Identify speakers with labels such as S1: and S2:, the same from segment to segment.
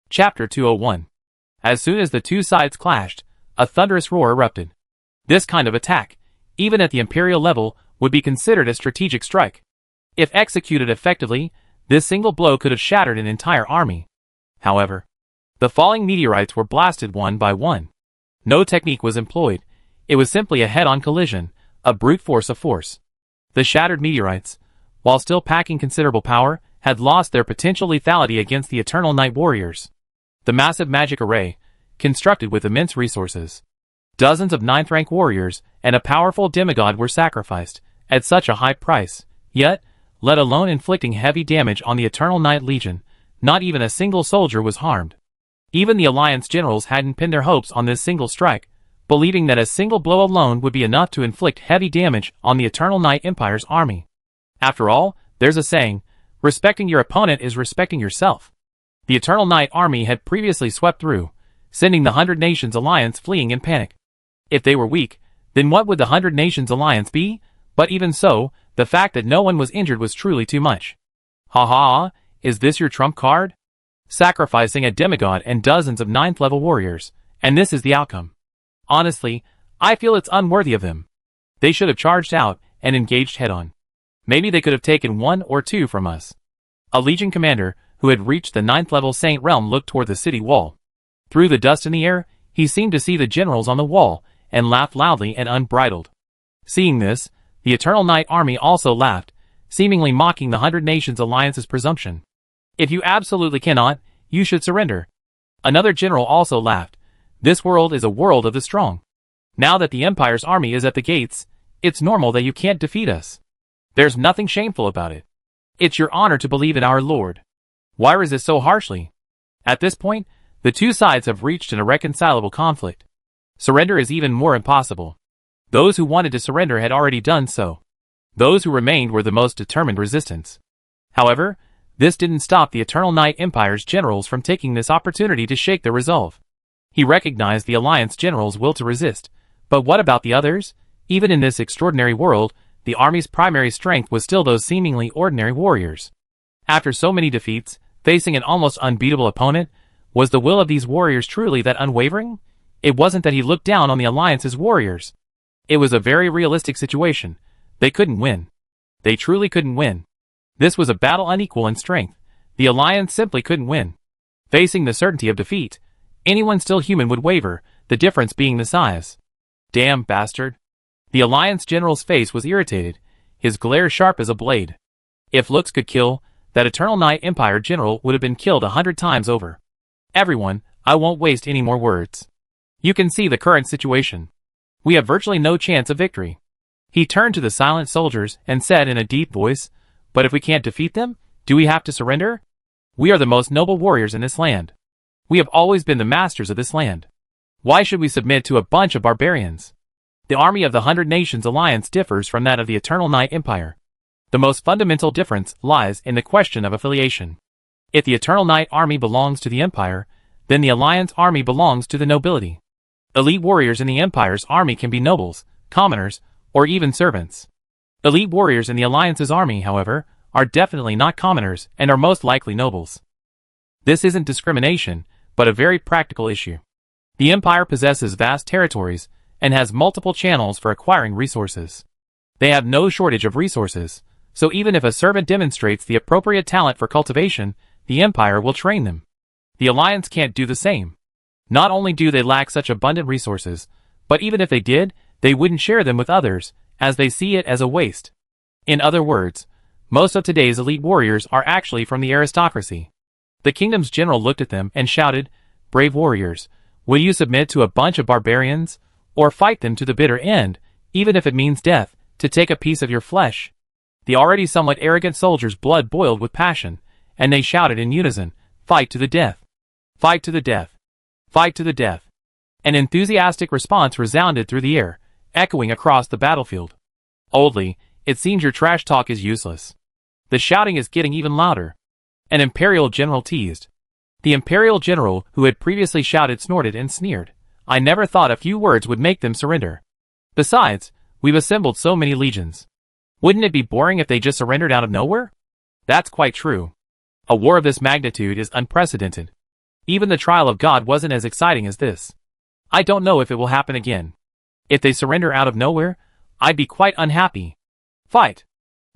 S1: Chapter 201. As soon as the two sides clashed, a thunderous roar erupted. This kind of attack, even at the imperial level, would be considered a strategic strike. If executed effectively, this single blow could have shattered an entire army. However, the falling meteorites were blasted one by one. No technique was employed. It was simply a head-on collision, a brute force of force. The shattered meteorites, while still packing considerable power, had lost their potential lethality against the Eternal Night Warriors. The massive magic array, constructed with immense resources. Dozens of 9th rank warriors and a powerful demigod were sacrificed, at such a high price, yet, let alone inflicting heavy damage on the Eternal Night Legion, not even a single soldier was harmed. Even the Alliance generals hadn't pinned their hopes on this single strike, believing that a single blow alone would be enough to inflict heavy damage on the Eternal Night Empire's army. After all, there's a saying, respecting your opponent is respecting yourself. The Eternal Night army had previously swept through, sending the 100 Nations Alliance fleeing in panic. If they were weak, then what would the 100 Nations Alliance be? But even so, the fact that no one was injured was truly too much. Ha ha, is this your trump card? Sacrificing a demigod and dozens of 9th level warriors, and this is the outcome. Honestly, I feel it's unworthy of them. They should have charged out and engaged head-on. Maybe they could have taken 1 or 2 from us. A Legion commander, who had reached the 9th level Saint Realm, looked toward the city wall. Through the dust in the air, he seemed to see the generals on the wall, and laughed loudly and unbridled. Seeing this, the Eternal Night army also laughed, seemingly mocking the 100 Nations Alliance's presumption. If you absolutely cannot, you should surrender. Another general also laughed. This world is a world of the strong. Now that the Empire's army is at the gates, it's normal that you can't defeat us. There's nothing shameful about it. It's your honor to believe in our Lord. Why resist so harshly? At this point, the two sides have reached an irreconcilable conflict. Surrender is even more impossible. Those who wanted to surrender had already done so. Those who remained were the most determined resistance. However, this didn't stop the Eternal Night Empire's generals from taking this opportunity to shake their resolve. He recognized the Alliance generals' will to resist, but what about the others? Even in this extraordinary world, the army's primary strength was still those seemingly ordinary warriors. After so many defeats, facing an almost unbeatable opponent, was the will of these warriors truly that unwavering? It wasn't that he looked down on the Alliance's warriors. It was a very realistic situation. They couldn't win. They truly couldn't win. This was a battle unequal in strength. The Alliance simply couldn't win. Facing the certainty of defeat, anyone still human would waver, the difference being the size. Damn bastard. The Alliance general's face was irritated, his glare sharp as a blade. If looks could kill, that Eternal Night Empire general would have been killed 100 times over. Everyone, I won't waste any more words. You can see the current situation. We have virtually no chance of victory. He turned to the silent soldiers and said in a deep voice, but if we can't defeat them, do we have to surrender? We are the most noble warriors in this land. We have always been the masters of this land. Why should we submit to a bunch of barbarians? The army of the 100 Nations Alliance differs from that of the Eternal Night Empire. The most fundamental difference lies in the question of affiliation. If the Eternal Night army belongs to the Empire, then the Alliance army belongs to the nobility. Elite warriors in the Empire's army can be nobles, commoners, or even servants. Elite warriors in the Alliance's army, however, are definitely not commoners and are most likely nobles. This isn't discrimination, but a very practical issue. The Empire possesses vast territories and has multiple channels for acquiring resources. They have no shortage of resources, so even if a servant demonstrates the appropriate talent for cultivation, the Empire will train them. The Alliance can't do the same. Not only do they lack such abundant resources, but even if they did, they wouldn't share them with others, as they see it as a waste. In other words, most of today's elite warriors are actually from the aristocracy. The kingdom's general looked at them and shouted, "Brave warriors, will you submit to a bunch of barbarians, or fight them to the bitter end, even if it means death, to take a piece of your flesh?" The already somewhat arrogant soldiers' blood boiled with passion, and they shouted in unison, "Fight to the death! Fight to the death! Fight to the death!" An enthusiastic response resounded through the air, echoing across the battlefield. "Oldly, it seems your trash talk is useless." The shouting is getting even louder. An Imperial general teased. The Imperial general who had previously shouted snorted and sneered. "I never thought a few words would make them surrender. Besides, we've assembled so many legions. Wouldn't it be boring if they just surrendered out of nowhere?" "That's quite true. A war of this magnitude is unprecedented. Even the trial of God wasn't as exciting as this. I don't know if it will happen again. If they surrender out of nowhere, I'd be quite unhappy. Fight.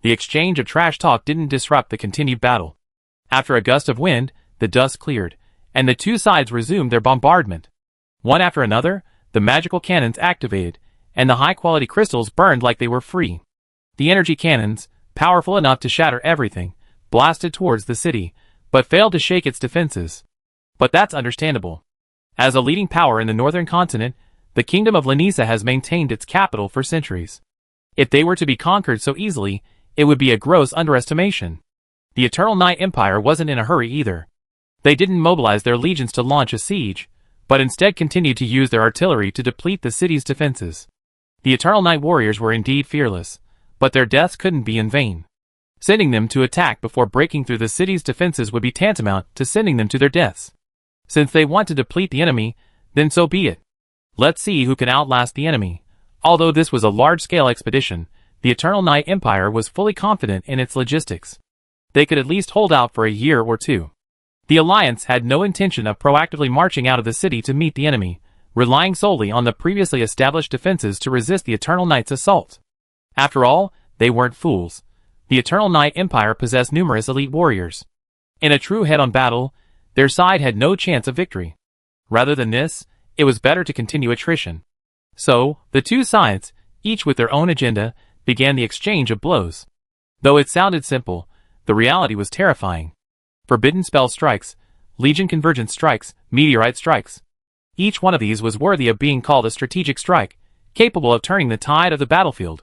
S1: The exchange of trash talk didn't disrupt the continued battle. After a gust of wind, the dust cleared, and the two sides resumed their bombardment. One after another, the magical cannons activated, and the high-quality crystals burned like they were free. The energy cannons, powerful enough to shatter everything, blasted towards the city, but failed to shake its defenses. But that's understandable. As a leading power in the northern continent, the kingdom of Lanisa has maintained its capital for centuries. If they were to be conquered so easily, it would be a gross underestimation. The Eternal Night Empire wasn't in a hurry either. They didn't mobilize their legions to launch a siege, but instead continued to use their artillery to deplete the city's defenses. The Eternal Night warriors were indeed fearless, but their deaths couldn't be in vain. Sending them to attack before breaking through the city's defenses would be tantamount to sending them to their deaths. Since they want to deplete the enemy, then so be it. Let's see who can outlast the enemy. Although this was a large-scale expedition, the Eternal Night Empire was fully confident in its logistics. They could at least hold out for a year or two. The Alliance had no intention of proactively marching out of the city to meet the enemy, relying solely on the previously established defenses to resist the Eternal Knight's assault. After all, they weren't fools. The Eternal Night Empire possessed numerous elite warriors. In a true head-on battle, their side had no chance of victory. Rather than this, it was better to continue attrition. So, the two sides, each with their own agenda, began the exchange of blows. Though it sounded simple, the reality was terrifying. Forbidden spell strikes, Legion convergence strikes, meteorite strikes. Each one of these was worthy of being called a strategic strike, capable of turning the tide of the battlefield.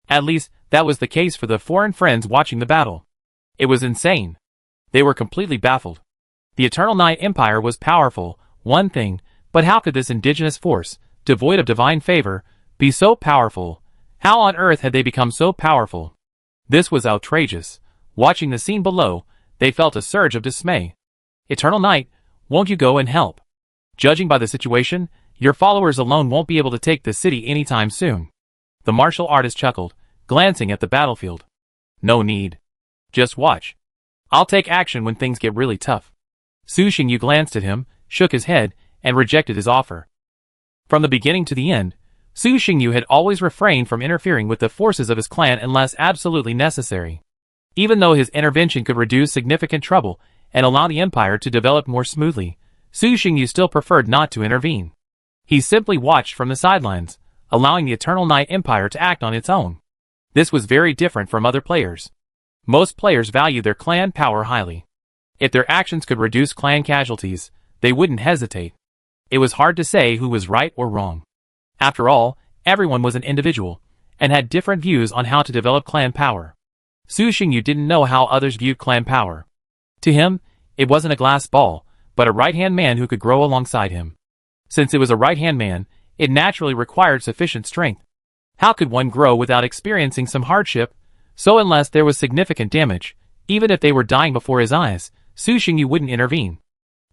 S1: At least, that was the case for the foreign friends watching the battle. It was insane. They were completely baffled. The Eternal Night Empire was powerful, one thing, but how could this indigenous force, devoid of divine favor, be so powerful? How on earth had they become so powerful? This was outrageous. Watching the scene below, they felt a surge of dismay. Eternal Night, won't you go and help? Judging by the situation, your followers alone won't be able to take the city anytime soon. The martial artist chuckled, glancing at the battlefield. No need. Just watch. I'll take action when things get really tough. Su Xingyu glanced at him, shook his head, and rejected his offer. From the beginning to the end, Su Xingyu had always refrained from interfering with the forces of his clan unless absolutely necessary. Even though his intervention could reduce significant trouble and allow the empire to develop more smoothly, Su Xingyu still preferred not to intervene. He simply watched from the sidelines, allowing the Eternal Night Empire to act on its own. This was very different from other players. Most players value their clan power highly. If their actions could reduce clan casualties, they wouldn't hesitate. It was hard to say who was right or wrong. After all, everyone was an individual, and had different views on how to develop clan power. Su Xingyu didn't know how others viewed clan power. To him, it wasn't a glass ball, but a right-hand man who could grow alongside him. Since it was a right-hand man, it naturally required sufficient strength. How could one grow without experiencing some hardship? So unless there was significant damage, even if they were dying before his eyes, Su Xingyu wouldn't intervene.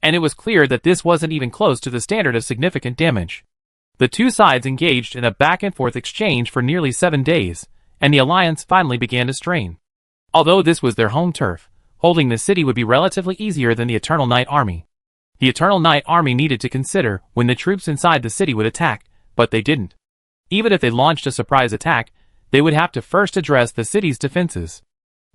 S1: And it was clear that this wasn't even close to the standard of significant damage. The two sides engaged in a back-and-forth exchange for nearly 7 days, and the alliance finally began to strain. Although this was their home turf, holding the city would be relatively easier than the Eternal Night Army. The Eternal Night Army needed to consider when the troops inside the city would attack, but they didn't. Even if they launched a surprise attack, they would have to first address the city's defenses.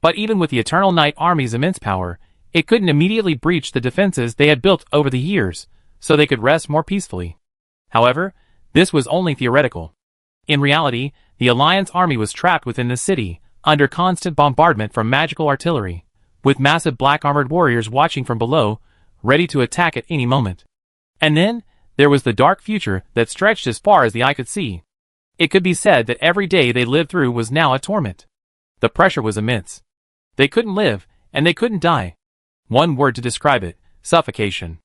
S1: But even with the Eternal Night Army's immense power, it couldn't immediately breach the defenses they had built over the years, so they could rest more peacefully. However, this was only theoretical. In reality, the Alliance army was trapped within the city, under constant bombardment from magical artillery, with massive black-armored warriors watching from below, ready to attack at any moment. And then, there was the dark future that stretched as far as the eye could see. It could be said that every day they lived through was now a torment. The pressure was immense. They couldn't live, and they couldn't die. One word to describe it: suffocation.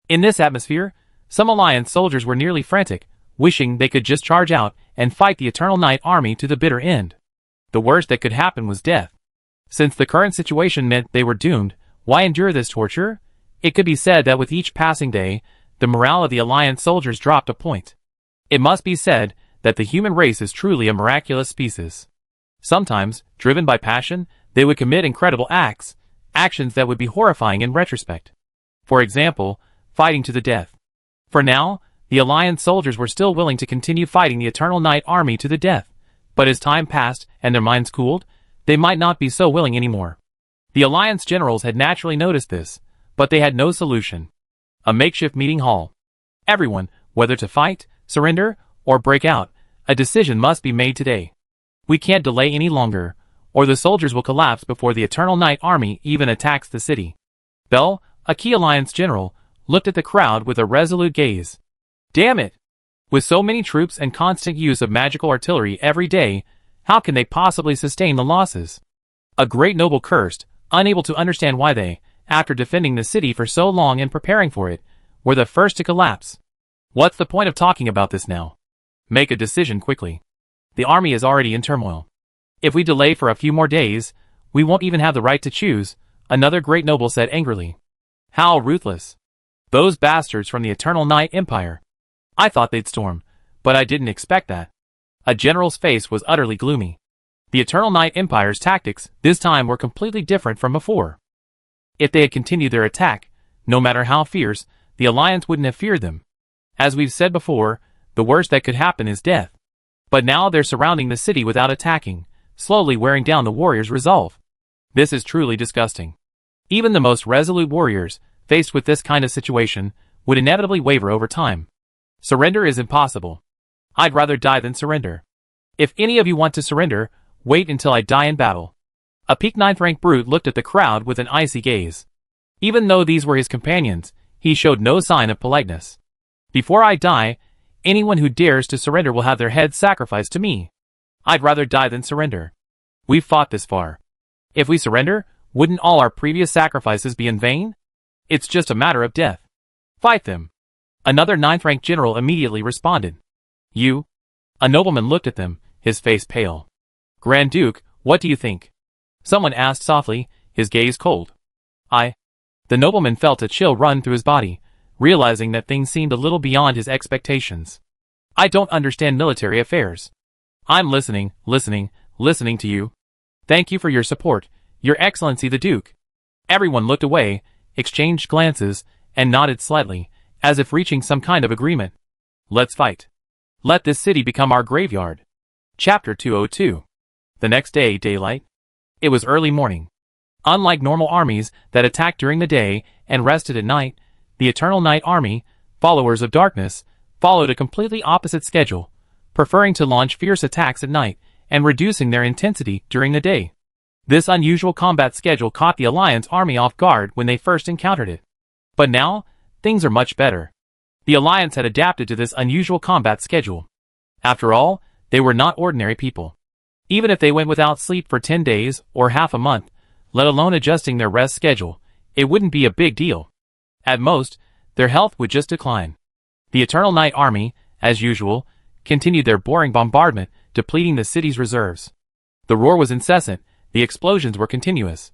S1: In this atmosphere, some Alliance soldiers were nearly frantic, wishing they could just charge out and fight the Eternal Night Army to the bitter end. The worst that could happen was death. Since the current situation meant they were doomed, why endure this torture? It could be said that with each passing day, the morale of the Alliance soldiers dropped a point. It must be said that the human race is truly a miraculous species. Sometimes, driven by passion, they would commit incredible acts, actions that would be horrifying in retrospect. For example, fighting to the death. For now, the Alliance soldiers were still willing to continue fighting the Eternal Night Army to the death, but as time passed and their minds cooled, they might not be so willing anymore. The Alliance generals had naturally noticed this, but they had no solution. A makeshift meeting hall. Everyone, whether to fight, surrender, or break out, a decision must be made today. We can't delay any longer, or the soldiers will collapse before the Eternal Night Army even attacks the city. Bell, a key Alliance general, looked at the crowd with a resolute gaze. Damn it! With so many troops and constant use of magical artillery every day, how can they possibly sustain the losses? A great noble cursed, unable to understand why they, after defending the city for so long and preparing for it, were the first to collapse. What's the point of talking about this now? Make a decision quickly. The army is already in turmoil. If we delay for a few more days, we won't even have the right to choose, another great noble said angrily. How ruthless. Those bastards from the Eternal Night Empire. I thought they'd storm, but I didn't expect that. A general's face was utterly gloomy. The Eternal Night Empire's tactics this time were completely different from before. If they had continued their attack, no matter how fierce, the Alliance wouldn't have feared them. As we've said before, the worst that could happen is death. But now they're surrounding the city without attacking, slowly wearing down the warriors' resolve. This is truly disgusting. Even the most resolute warriors, faced with this kind of situation, would inevitably waver over time. Surrender is impossible. I'd rather die than surrender. If any of you want to surrender, wait until I die in battle. A peak 9th rank brute looked at the crowd with an icy gaze. Even though these were his companions, he showed no sign of politeness. Before I die, anyone who dares to surrender will have their head sacrificed to me. I'd rather die than surrender. We've fought this far. If we surrender, wouldn't all our previous sacrifices be in vain? It's just a matter of death. Fight them. Another 9th rank general immediately responded. You? A nobleman looked at them, his face pale. Grand Duke, what do you think? Someone asked softly, his gaze cold. The nobleman felt a chill run through his body, realizing that things seemed a little beyond his expectations. I don't understand military affairs. I'm listening to you. Thank you for your support, Your Excellency the Duke. Everyone looked away, exchanged glances, and nodded slightly, as if reaching some kind of agreement. Let's fight. Let this city become our graveyard. Chapter 202. The next day, daylight. It was early morning. Unlike normal armies that attacked during the day and rested at night, the Eternal Night Army, followers of darkness, followed a completely opposite schedule, preferring to launch fierce attacks at night and reducing their intensity during the day. This unusual combat schedule caught the Alliance army off guard when they first encountered it. But now, things are much better. The Alliance had adapted to this unusual combat schedule. After all, they were not ordinary people. Even if they went without sleep for 10 days or half a month, let alone adjusting their rest schedule, it wouldn't be a big deal. At most, their health would just decline. The Eternal Night Army, as usual, continued their boring bombardment, depleting the city's reserves. The roar was incessant, the explosions were continuous.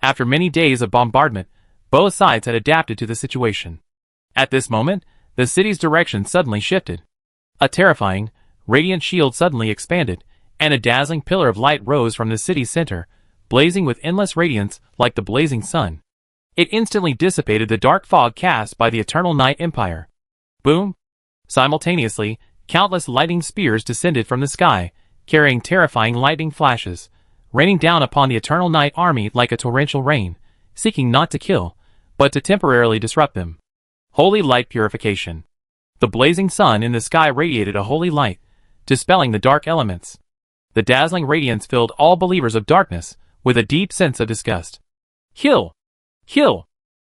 S1: After many days of bombardment, both sides had adapted to the situation. At this moment, the city's direction suddenly shifted. A terrifying, radiant shield suddenly expanded, and a dazzling pillar of light rose from the city's center, blazing with endless radiance like the blazing sun. It instantly dissipated the dark fog cast by the Eternal Night Empire. Boom! Simultaneously, countless lightning spears descended from the sky, carrying terrifying lightning flashes, raining down upon the Eternal Night Army like a torrential rain, seeking not to kill, but to temporarily disrupt them. Holy light purification. The blazing sun in the sky radiated a holy light, dispelling the dark elements. The dazzling radiance filled all believers of darkness with a deep sense of disgust. Kill! Kill!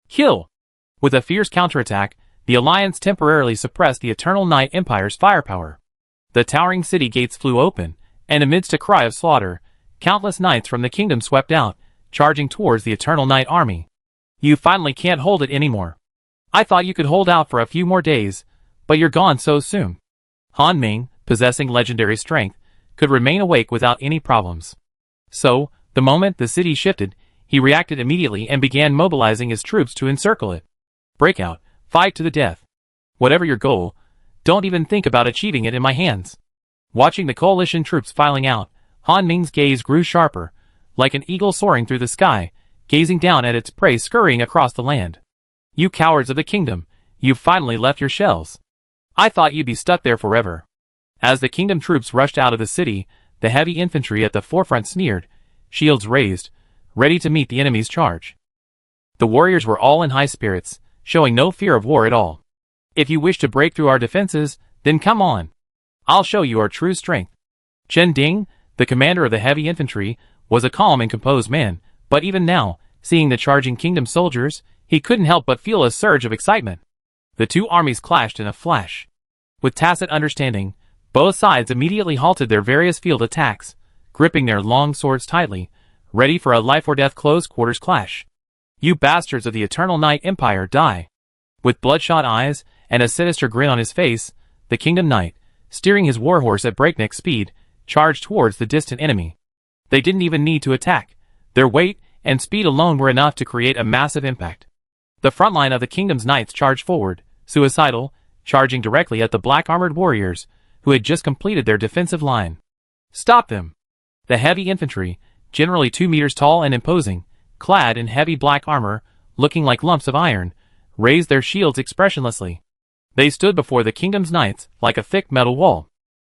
S1: Kill! With a fierce counterattack, the Alliance temporarily suppressed the Eternal Night Empire's firepower. The towering city gates flew open, and amidst a cry of slaughter, countless knights from the kingdom swept out, charging towards the Eternal Night Army. You finally can't hold it anymore. I thought you could hold out for a few more days, but you're gone so soon. Han Ming, possessing legendary strength, could remain awake without any problems. So, the moment the city shifted, he reacted immediately and began mobilizing his troops to encircle it. Break out, fight to the death. Whatever your goal, don't even think about achieving it in my hands. Watching the coalition troops filing out, Han Ming's gaze grew sharper, like an eagle soaring through the sky, gazing down at its prey scurrying across the land. You cowards of the kingdom, you've finally left your shells. I thought you'd be stuck there forever." As the kingdom troops rushed out of the city, the heavy infantry at the forefront sneered, shields raised, ready to meet the enemy's charge. The warriors were all in high spirits, showing no fear of war at all. "If you wish to break through our defenses, then come on. I'll show you our true strength." Chen Ding, the commander of the heavy infantry, was a calm and composed man, but even now, seeing the charging kingdom soldiers, he couldn't help but feel a surge of excitement. The two armies clashed in a flash. With tacit understanding, both sides immediately halted their various field attacks, gripping their long swords tightly, ready for a life-or-death close-quarters clash. "You bastards of the Eternal Night Empire, die!" With bloodshot eyes and a sinister grin on his face, the Kingdom Knight, steering his warhorse at breakneck speed, charged towards the distant enemy. They didn't even need to attack. Their weight and speed alone were enough to create a massive impact. The front line of the Kingdom's Knights charged forward, suicidal, charging directly at the black-armored warriors, who had just completed their defensive line. "Stop them!" The heavy infantry, generally 2 meters tall and imposing, clad in heavy black armor, looking like lumps of iron, raised their shields expressionlessly. They stood before the Kingdom's Knights like a thick metal wall.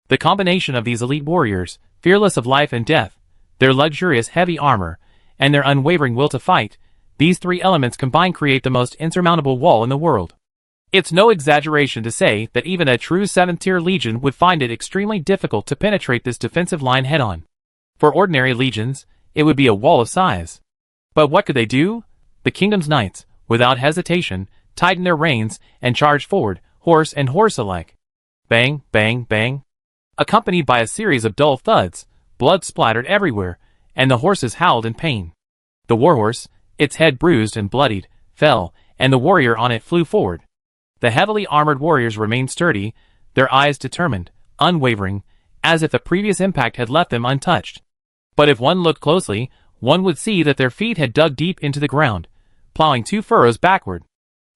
S1: The combination of these elite warriors, fearless of life and death, their luxurious heavy armor, and their unwavering will to fight, these three elements combined create the most insurmountable wall in the world. It's no exaggeration to say that even a true 7th-tier legion would find it extremely difficult to penetrate this defensive line head-on. For ordinary legions, it would be a wall of size. But what could they do? The Kingdom's Knights, without hesitation, tightened their reins and charged forward, horse and horse alike. Bang, bang, bang. Accompanied by a series of dull thuds, blood splattered everywhere, and the horses howled in pain. The warhorse, its head bruised and bloodied, fell, and the warrior on it flew forward. The heavily armored warriors remained sturdy, their eyes determined, unwavering, as if the previous impact had left them untouched. But if one looked closely, one would see that their feet had dug deep into the ground, plowing 2 furrows backward.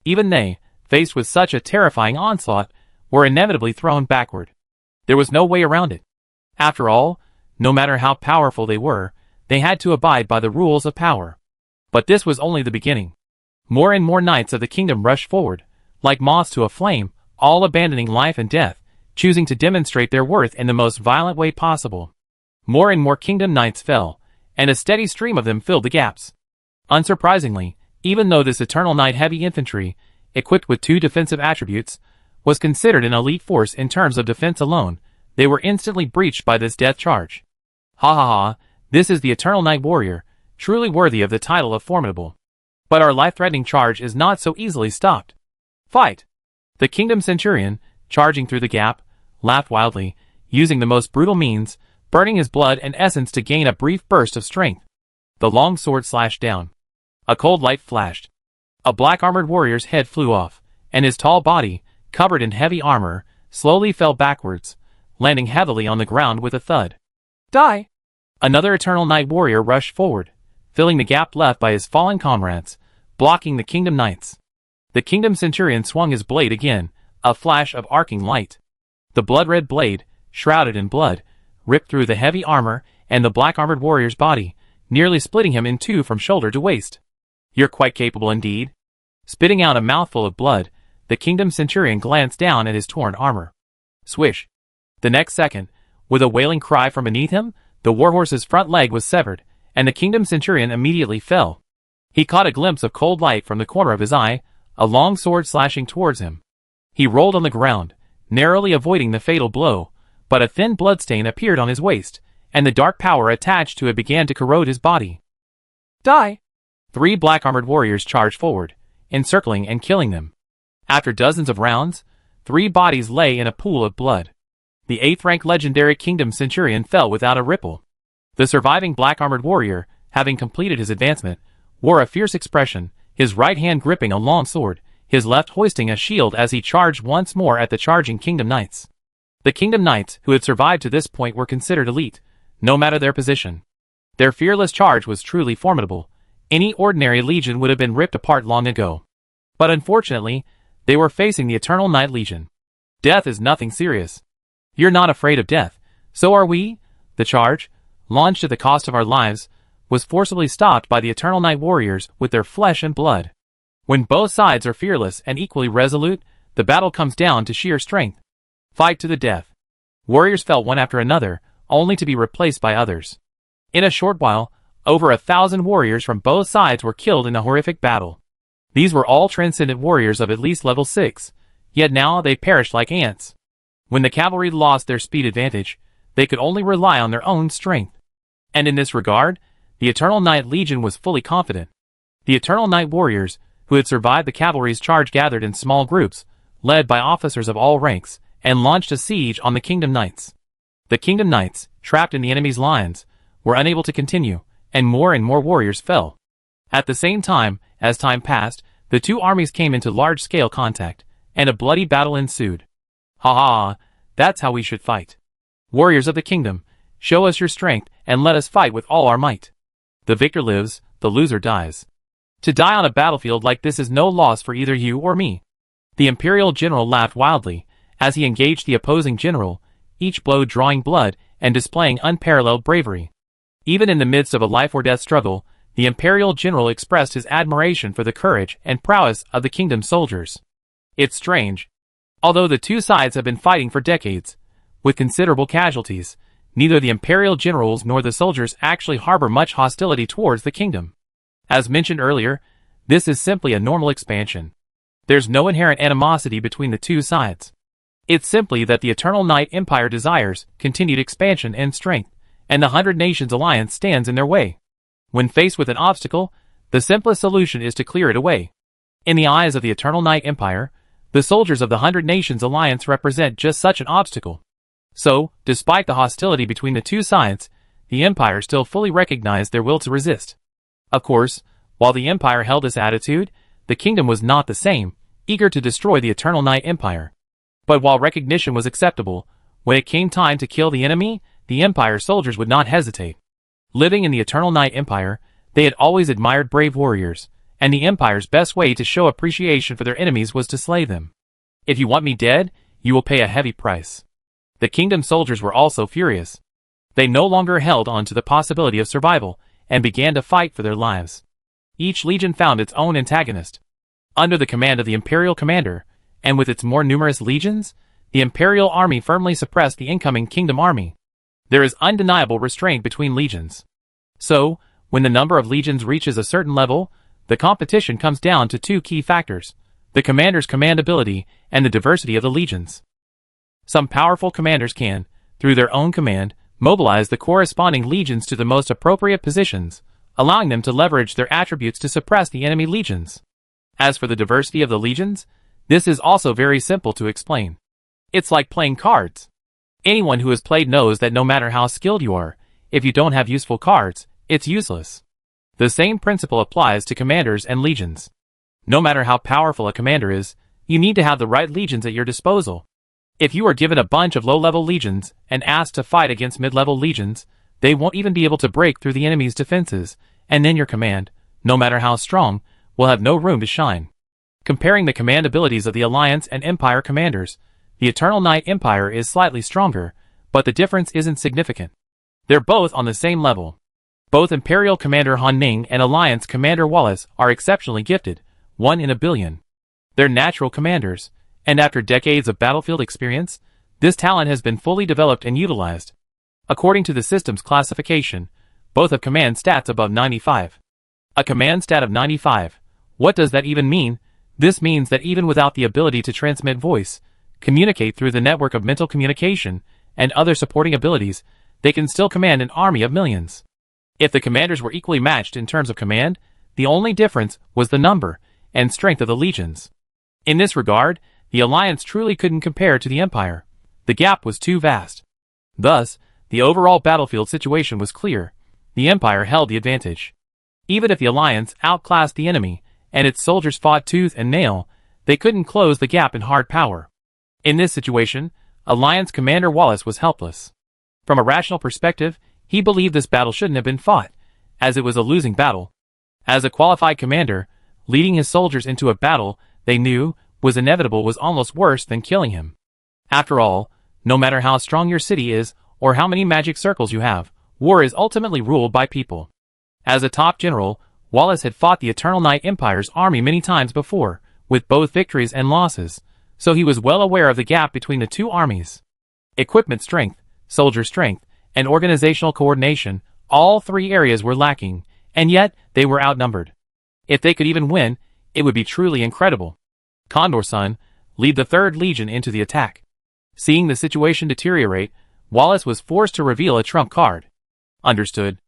S1: Even they, faced with such a terrifying onslaught, were inevitably thrown backward. There was no way around it. After all, no matter how powerful they were, they had to abide by the rules of power. But this was only the beginning. More and more knights of the kingdom rushed forward, like moths to a flame, all abandoning life and death, choosing to demonstrate their worth in the most violent way possible. More and more kingdom knights fell, and a steady stream of them filled the gaps. Unsurprisingly, even though this Eternal Knight heavy infantry, equipped with 2 defensive attributes, was considered an elite force in terms of defense alone, they were instantly breached by this death charge. Ha ha ha, this is the Eternal Knight Warrior, truly worthy of the title of formidable. But our life-threatening charge is not so easily stopped. Fight! The Kingdom Centurion, charging through the gap, laughed wildly, using the most brutal means, burning his blood and essence to gain a brief burst of strength. The long sword slashed down. A cold light flashed. A black-armored warrior's head flew off, and his tall body, covered in heavy armor, slowly fell backwards, landing heavily on the ground with a thud. Die! Another Eternal Knight warrior rushed forward, filling the gap left by his fallen comrades, blocking the Kingdom Knights. The Kingdom Centurion swung his blade again, a flash of arcing light. The blood-red blade, shrouded in blood, ripped through the heavy armor and the black-armored warrior's body, nearly splitting him in 2 from shoulder to waist. You're quite capable indeed. Spitting out a mouthful of blood, the Kingdom Centurion glanced down at his torn armor. Swish. The next second, with a wailing cry from beneath him, the warhorse's front leg was severed, and the Kingdom Centurion immediately fell. He caught a glimpse of cold light from the corner of his eye, a long sword slashing towards him. He rolled on the ground, narrowly avoiding the fatal blow, but a thin bloodstain appeared on his waist, and the dark power attached to it began to corrode his body. Die! 3 black-armored warriors charged forward, encircling and killing them. After dozens of rounds, 3 bodies lay in a pool of blood. The 8th-rank legendary Kingdom Centurion fell without a ripple. The surviving black-armored warrior, having completed his advancement, wore a fierce expression, his right hand gripping a long sword, his left hoisting a shield as he charged once more at the charging Kingdom Knights. The Kingdom Knights who had survived to this point were considered elite, no matter their position. Their fearless charge was truly formidable. Any ordinary legion would have been ripped apart long ago. But unfortunately, they were facing the Eternal Knight Legion. Death is nothing serious. You're not afraid of death, so are we? The charge, launched at the cost of our lives, was forcibly stopped by the Eternal Knight warriors with their flesh and blood. When both sides are fearless and equally resolute, the battle comes down to sheer strength. Fight to the death. Warriors fell one after another, only to be replaced by others. In a short while, over 1,000 warriors from both sides were killed in a horrific battle. These were all transcendent warriors of at least level 6, yet now they perished like ants. When the cavalry lost their speed advantage, they could only rely on their own strength. And in this regard, the Eternal Night Legion was fully confident. The Eternal Night warriors, who had survived the cavalry's charge, gathered in small groups, led by officers of all ranks, and launched a siege on the Kingdom Knights. The Kingdom Knights, trapped in the enemy's lines, were unable to continue, and more warriors fell. At the same time, as time passed, the two armies came into large-scale contact, and a bloody battle ensued. Ha ha, that's how we should fight. Warriors of the kingdom, show us your strength, and let us fight with all our might. The victor lives, the loser dies. To die on a battlefield like this is no loss for either you or me. The Imperial General laughed wildly, as he engaged the opposing general, each blow drawing blood and displaying unparalleled bravery. Even in the midst of a life-or-death struggle, the Imperial General expressed his admiration for the courage and prowess of the kingdom's soldiers. It's strange. Although the two sides have been fighting for decades, with considerable casualties, neither the Imperial generals nor the soldiers actually harbor much hostility towards the kingdom. As mentioned earlier, this is simply a normal expansion. There's no inherent animosity between the two sides. It's simply that the Eternal Night Empire desires continued expansion and strength, and the 100 Nations Alliance stands in their way. When faced with an obstacle, the simplest solution is to clear it away. In the eyes of the Eternal Night Empire, the soldiers of the 100 Nations Alliance represent just such an obstacle. So, despite the hostility between the two sides, the Empire still fully recognized their will to resist. Of course, while the Empire held this attitude, the kingdom was not the same, eager to destroy the Eternal Night Empire. But while recognition was acceptable, when it came time to kill the enemy, the Empire soldiers would not hesitate. Living in the Eternal Night Empire, they had always admired brave warriors, and the Empire's best way to show appreciation for their enemies was to slay them. If you want me dead, you will pay a heavy price. The kingdom soldiers were also furious. They no longer held on to the possibility of survival, and began to fight for their lives. Each legion found its own antagonist. Under the command of the Imperial commander, and with its more numerous legions, the Imperial army firmly suppressed the incoming kingdom army. There is undeniable restraint between legions. So, when the number of legions reaches a certain level, the competition comes down to two key factors: the commander's command ability and the diversity of the legions. Some powerful commanders can, through their own command, mobilize the corresponding legions to the most appropriate positions, allowing them to leverage their attributes to suppress the enemy legions. As for the diversity of the legions, this is also very simple to explain. It's like playing cards. Anyone who has played knows that no matter how skilled you are, if you don't have useful cards, it's useless. The same principle applies to commanders and legions. No matter how powerful a commander is, you need to have the right legions at your disposal. If you are given a bunch of low-level legions and asked to fight against mid-level legions, they won't even be able to break through the enemy's defenses, and then your command, no matter how strong, will have no room to shine. Comparing the command abilities of the Alliance and Empire commanders, the Eternal Night Empire is slightly stronger, but the difference isn't significant. They're both on the same level. Both Imperial Commander Han Ning and Alliance Commander Wallace are exceptionally gifted, 1 in a billion. They're natural commanders, and after decades of battlefield experience, this talent has been fully developed and utilized. According to the system's classification, both have command stats above 95. A command stat of 95. What does that even mean? This means that even without the ability to transmit voice, communicate through the network of mental communication, and other supporting abilities, they can still command an army of millions. If the commanders were equally matched in terms of command, the only difference was the number and strength of the legions. In this regard, the Alliance truly couldn't compare to the Empire. The gap was too vast. Thus, the overall battlefield situation was clear. The Empire held the advantage. Even if the Alliance outclassed the enemy, and its soldiers fought tooth and nail, they couldn't close the gap in hard power. In this situation, Alliance Commander Wallace was helpless. From a rational perspective, he believed this battle shouldn't have been fought, as it was a losing battle. As a qualified commander, leading his soldiers into a battle they knew was inevitable was almost worse than killing him. After all, no matter how strong your city is, or how many magic circles you have, war is ultimately ruled by people. As a top general, Wallace had fought the Eternal Night Empire's army many times before, with both victories and losses, so he was well aware of the gap between the two armies. Equipment strength, soldier strength, and organizational coordination, all three areas were lacking, and yet they were outnumbered. If they could even win, it would be truly incredible. Condor Son, lead the 3rd Legion into the attack. Seeing the situation deteriorate, Wallace was forced to reveal a trump card. Understood.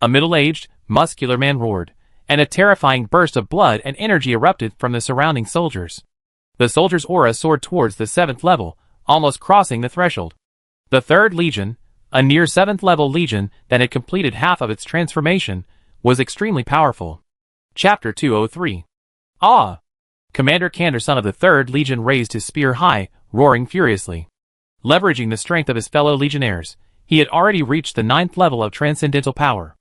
S1: A middle-aged, muscular man roared, and a terrifying burst of blood and energy erupted from the surrounding soldiers. The soldier's aura soared towards the 7th level, almost crossing the threshold. The 3rd Legion, a near 7th level legion that had completed half of its transformation, was extremely powerful. Chapter 203. Ah! Commander Canderson of the 3rd Legion raised his spear high, roaring furiously. Leveraging the strength of his fellow legionnaires, he had already reached the 9th level of transcendental power.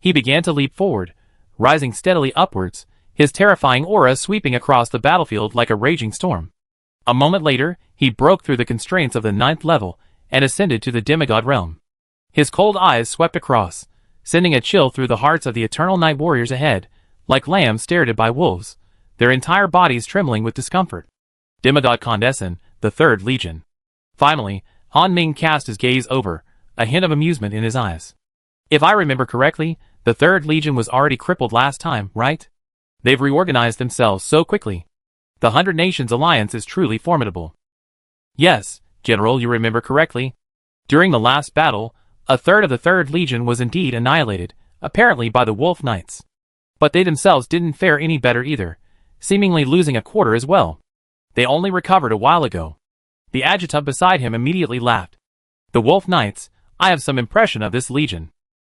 S1: He began to leap forward, rising steadily upwards, his terrifying aura sweeping across the battlefield like a raging storm. A moment later, he broke through the constraints of the 9th level and ascended to the demigod realm. His cold eyes swept across, sending a chill through the hearts of the Eternal Night Warriors ahead, like lambs stared at by wolves, their entire bodies trembling with discomfort. Demigod Condescend, the 3rd Legion. Finally, Han Ming cast his gaze over, a hint of amusement in his eyes. If I remember correctly, the 3rd Legion was already crippled last time, right? They've reorganized themselves so quickly. The 100 Nations Alliance is truly formidable. Yes, General, you remember correctly. During the last battle, a third of the 3rd Legion was indeed annihilated, apparently by the Wolf Knights. But they themselves didn't fare any better either, seemingly losing a quarter as well. They only recovered a while ago. The adjutant beside him immediately laughed. The Wolf Knights, I have some impression of this legion.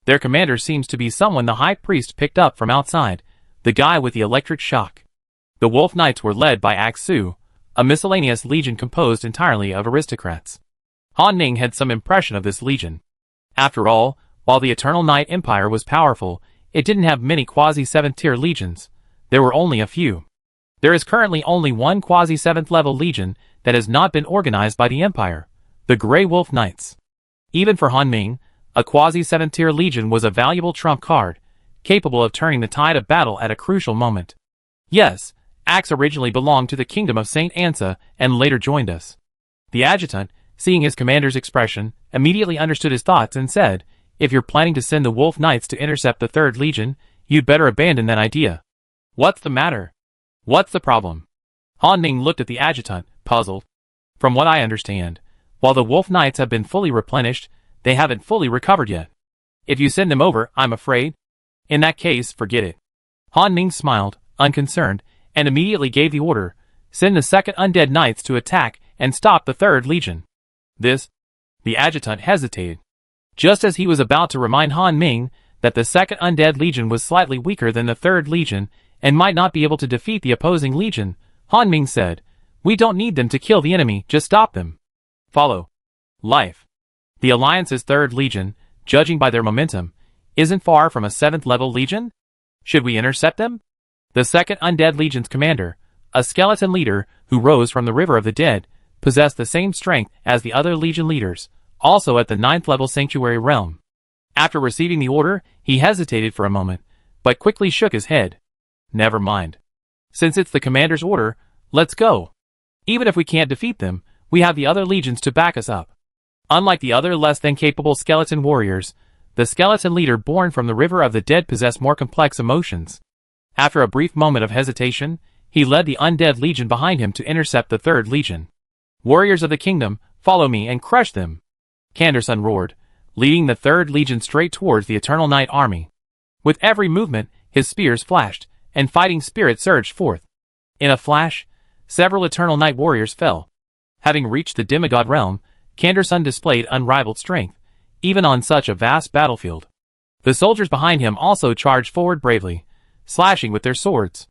S1: Their commander seems to be someone the High Priest picked up from outside, the guy with the electric shock. The Wolf Knights were led by Aksu, a miscellaneous legion composed entirely of aristocrats. Han Ning had some impression of this legion. After all, while the Eternal Night Empire was powerful, it didn't have many quasi-7th-tier legions. There were only a few. There is currently only one quasi-7th level legion that has not been organized by the Empire, the Grey Wolf Knights. Even for Han Ming, a quasi-7th-tier legion was a valuable trump card, capable of turning the tide of battle at a crucial moment. Yes, Axe originally belonged to the kingdom of Saint Ansa and later joined us. The adjutant, seeing his commander's expression, immediately understood his thoughts and said, if you're planning to send the Wolf Knights to intercept the 3rd Legion, you'd better abandon that idea. What's the matter? What's the problem? Han Ning looked at the adjutant, puzzled. From what I understand, while the Wolf Knights have been fully replenished, they haven't fully recovered yet. If you send them over, I'm afraid. In that case, forget it. Han Ning smiled, unconcerned, and immediately gave the order, send the 2nd Undead Knights to attack and stop the 3rd Legion. The adjutant hesitated. Just as he was about to remind Han Ming that the 2nd Undead Legion was slightly weaker than the 3rd Legion and might not be able to defeat the opposing legion, Han Ming said, we don't need them to kill the enemy, just stop them. Follow. Life. The Alliance's 3rd Legion, judging by their momentum, isn't far from a 7th level legion? Should we intercept them? The 2nd Undead Legion's commander, a skeleton leader who rose from the River of the Dead, possessed the same strength as the other legion leaders, also at the 9th level sanctuary realm. After receiving the order, he hesitated for a moment, but quickly shook his head. Never mind. Since it's the commander's order, let's go. Even if we can't defeat them, we have the other legions to back us up. Unlike the other less than capable skeleton warriors, the skeleton leader born from the River of the Dead possessed more complex emotions. After a brief moment of hesitation, he led the undead legion behind him to intercept the 3rd Legion. Warriors of the kingdom, follow me and crush them. Canderson roared, leading the 3rd Legion straight towards the Eternal Night army. With every movement, his spears flashed, and fighting spirit surged forth. In a flash, several Eternal Night warriors fell. Having reached the demigod realm, Canderson displayed unrivaled strength, even on such a vast battlefield. The soldiers behind him also charged forward bravely, slashing with their swords.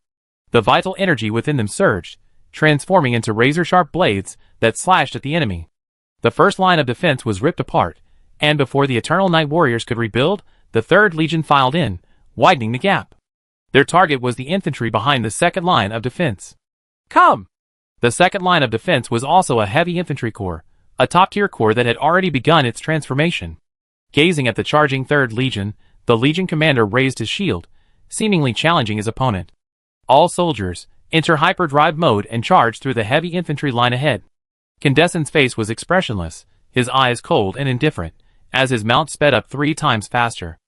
S1: The vital energy within them surged, transforming into razor-sharp blades that slashed at the enemy. The first line of defense was ripped apart, and before the Eternal Night warriors could rebuild, the 3rd Legion filed in, widening the gap. Their target was the infantry behind the 2nd line of defense. Come! The 2nd line of defense was also a heavy infantry corps, a top-tier corps that had already begun its transformation. Gazing at the charging 3rd Legion, the Legion commander raised his shield, seemingly challenging his opponent. All soldiers, enter hyperdrive mode and charge through the heavy infantry line ahead. Candace's face was expressionless, his eyes cold and indifferent, as his mount sped up 3 times faster.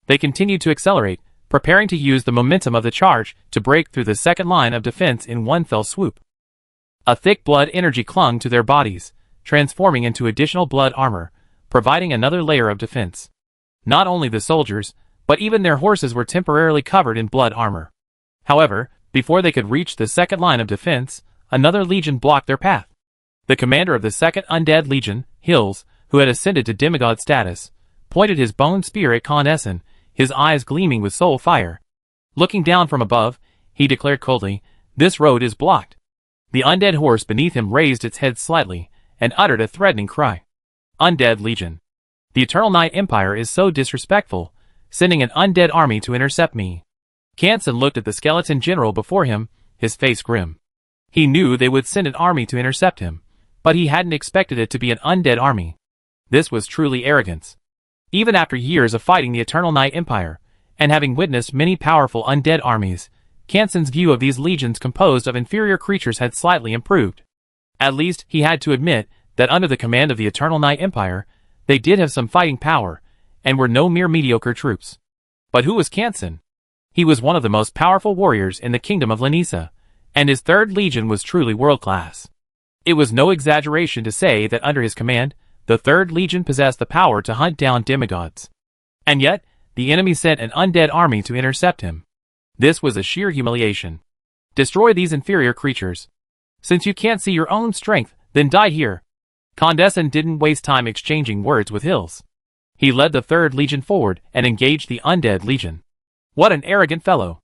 S1: They continued to accelerate, preparing to use the momentum of the charge to break through the second line of defense in one fell swoop. A thick blood energy clung to their bodies, transforming into additional blood armor, providing another layer of defense. Not only the soldiers, but even their horses were temporarily covered in blood armor. However, before they could reach the second line of defense, another legion blocked their path. The commander of the second undead legion, Hills, who had ascended to demigod status, pointed his bone spear at Candace, his eyes gleaming with soul fire. Looking down from above, he declared coldly, "This road is blocked." The undead horse beneath him raised its head slightly, and uttered a threatening cry. Undead Legion. The Eternal Night Empire is so disrespectful, sending an undead army to intercept me. Canson looked at the skeleton general before him, his face grim. He knew they would send an army to intercept him, but he hadn't expected it to be an undead army. This was truly arrogance. Even after years of fighting the Eternal Night Empire, and having witnessed many powerful undead armies, Canson's view of these legions composed of inferior creatures had slightly improved. At least, he had to admit that under the command of the Eternal Night Empire, they did have some fighting power, and were no mere mediocre troops. But who was Canson? He was one of the most powerful warriors in the kingdom of Lanisa, and his third legion was truly world-class. It was no exaggeration to say that under his command, the third legion possessed the power to hunt down demigods. And yet, the enemy sent an undead army to intercept him. This was a sheer humiliation. Destroy these inferior creatures. Since you can't see your own strength, then die here. Condescend didn't waste time exchanging words with Hills. He led the third legion forward and engaged the undead legion. What an arrogant fellow!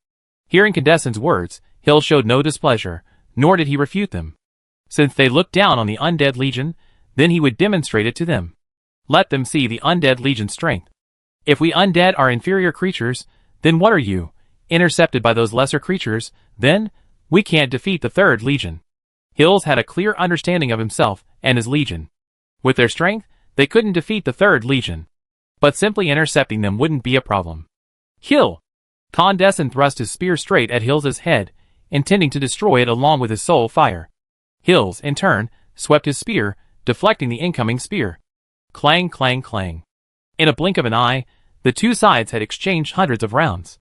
S1: Hearing Condescend's words, Hills showed no displeasure, nor did he refute them. Since they looked down on the undead legion, then he would demonstrate it to them. Let them see the undead legion's strength. If we undead are inferior creatures, then what are you? Intercepted by those lesser creatures, then we can't defeat the third legion. Hills had a clear understanding of himself and his legion. With their strength, they couldn't defeat the third legion. But simply intercepting them wouldn't be a problem. Hill! Condescend thrust his spear straight at Hill's head, intending to destroy it along with his soul fire. Hills, in turn, swept his spear, deflecting the incoming spear. Clang, clang, clang. In a blink of an eye, the two sides had exchanged hundreds of rounds.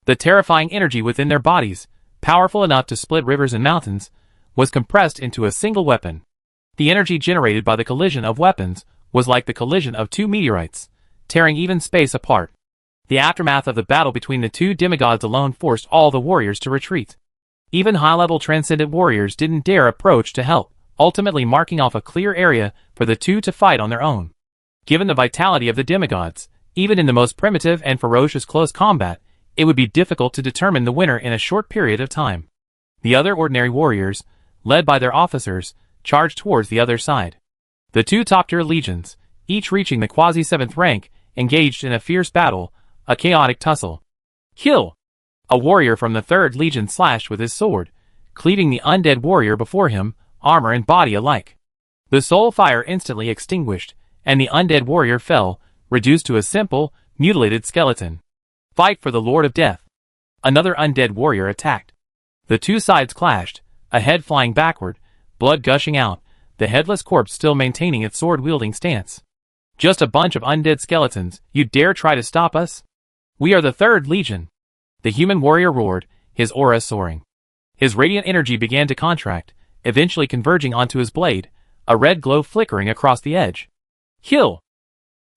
S1: The terrifying energy within their bodies, powerful enough to split rivers and mountains, was compressed into a single weapon. The energy generated by the collision of weapons was like the collision of two meteorites, tearing even space apart. The aftermath of the battle between the two demigods alone forced all the warriors to retreat. Even high-level transcendent warriors didn't dare approach to help, ultimately marking off a clear area for the two to fight on their own. Given the vitality of the demigods, even in the most primitive and ferocious close combat, it would be difficult to determine the winner in a short period of time. The other ordinary warriors, led by their officers, charged towards the other side. The two top-tier legions, each reaching the quasi-7th rank, engaged in a fierce battle, a chaotic tussle. Kill! A warrior from the third legion slashed with his sword, cleaving the undead warrior before him, armor and body alike. The soul fire instantly extinguished, and the undead warrior fell, reduced to a simple, mutilated skeleton. Fight for the Lord of Death. Another undead warrior attacked. The two sides clashed, a head flying backward, blood gushing out, the headless corpse still maintaining its sword-wielding stance. Just a bunch of undead skeletons, you dare try to stop us? We are the third legion. The human warrior roared, his aura soaring. His radiant energy began to contract, eventually converging onto his blade, a red glow flickering across the edge. Kill!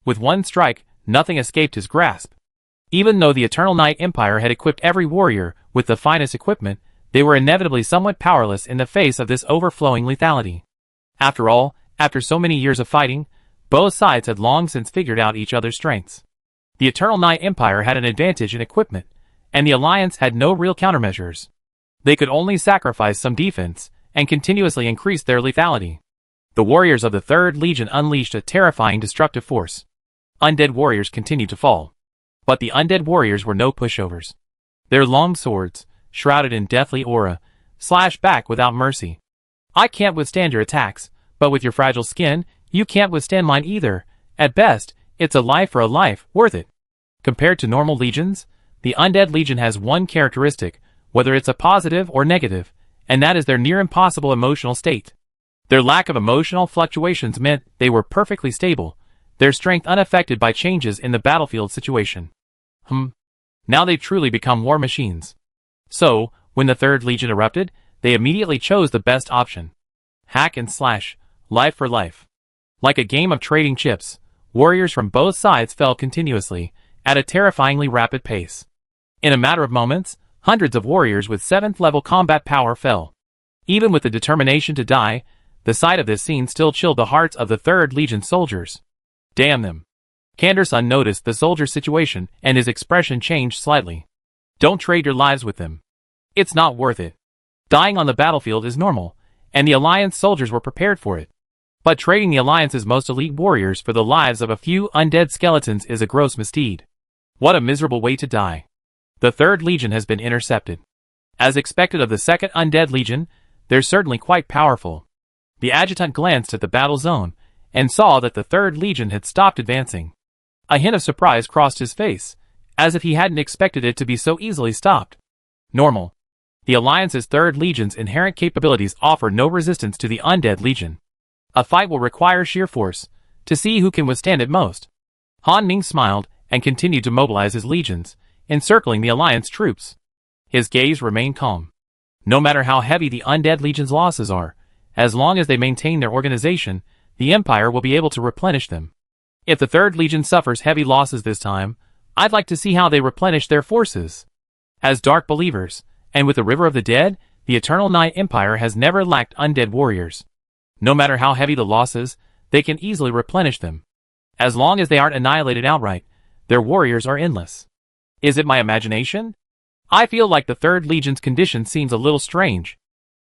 S1: With one strike, nothing escaped his grasp. Even though the Eternal Night Empire had equipped every warrior with the finest equipment, they were inevitably somewhat powerless in the face of this overflowing lethality. After all, after so many years of fighting, both sides had long since figured out each other's strengths. The Eternal Night Empire had an advantage in equipment, and the Alliance had no real countermeasures. They could only sacrifice some defense, and continuously increase their lethality. The warriors of the Third Legion unleashed a terrifying destructive force. Undead warriors continued to fall. But the undead warriors were no pushovers. Their long swords, shrouded in deathly aura, slashed back without mercy. I can't withstand your attacks, but with your fragile skin, you can't withstand mine either. At best, it's a life for a life, worth it. Compared to normal legions, The Undead Legion has one characteristic, whether it's a positive or negative, and that is their near impossible emotional state. Their lack of emotional fluctuations meant they were perfectly stable, their strength unaffected by changes in the battlefield situation. Now they've truly become war machines. So, when the Third Legion erupted, they immediately chose the best option. Hack and slash, life for life. Like a game of trading chips, warriors from both sides fell continuously, at a terrifyingly rapid pace. In a matter of moments, hundreds of warriors with 7th level combat power fell. Even with the determination to die, the sight of this scene still chilled the hearts of the Third Legion soldiers. Damn them. Canderson noticed the soldier's situation and his expression changed slightly. Don't trade your lives with them. It's not worth it. Dying on the battlefield is normal, and the Alliance soldiers were prepared for it. But trading the Alliance's most elite warriors for the lives of a few undead skeletons is a gross misdeed. What a miserable way to die. The Third Legion has been intercepted. As expected of the Second Undead Legion, they're certainly quite powerful. The adjutant glanced at the battle zone, and saw that the Third Legion had stopped advancing. A hint of surprise crossed his face, as if he hadn't expected it to be so easily stopped. Normal. The Alliance's Third Legion's inherent capabilities offer no resistance to the Undead Legion. A fight will require sheer force, to see who can withstand it most. Han Ming smiled, and continued to mobilize his legions, encircling the Alliance troops. His gaze remained calm. No matter how heavy the Undead Legion's losses are, as long as they maintain their organization, the Empire will be able to replenish them. If the Third Legion suffers heavy losses this time, I'd like to see how they replenish their forces. As Dark Believers, and with the River of the Dead, the Eternal Night Empire has never lacked undead warriors. No matter how heavy the losses, they can easily replenish them. As long as they aren't annihilated outright, their warriors are endless. Is it my imagination? I feel like the Third Legion's condition seems a little strange.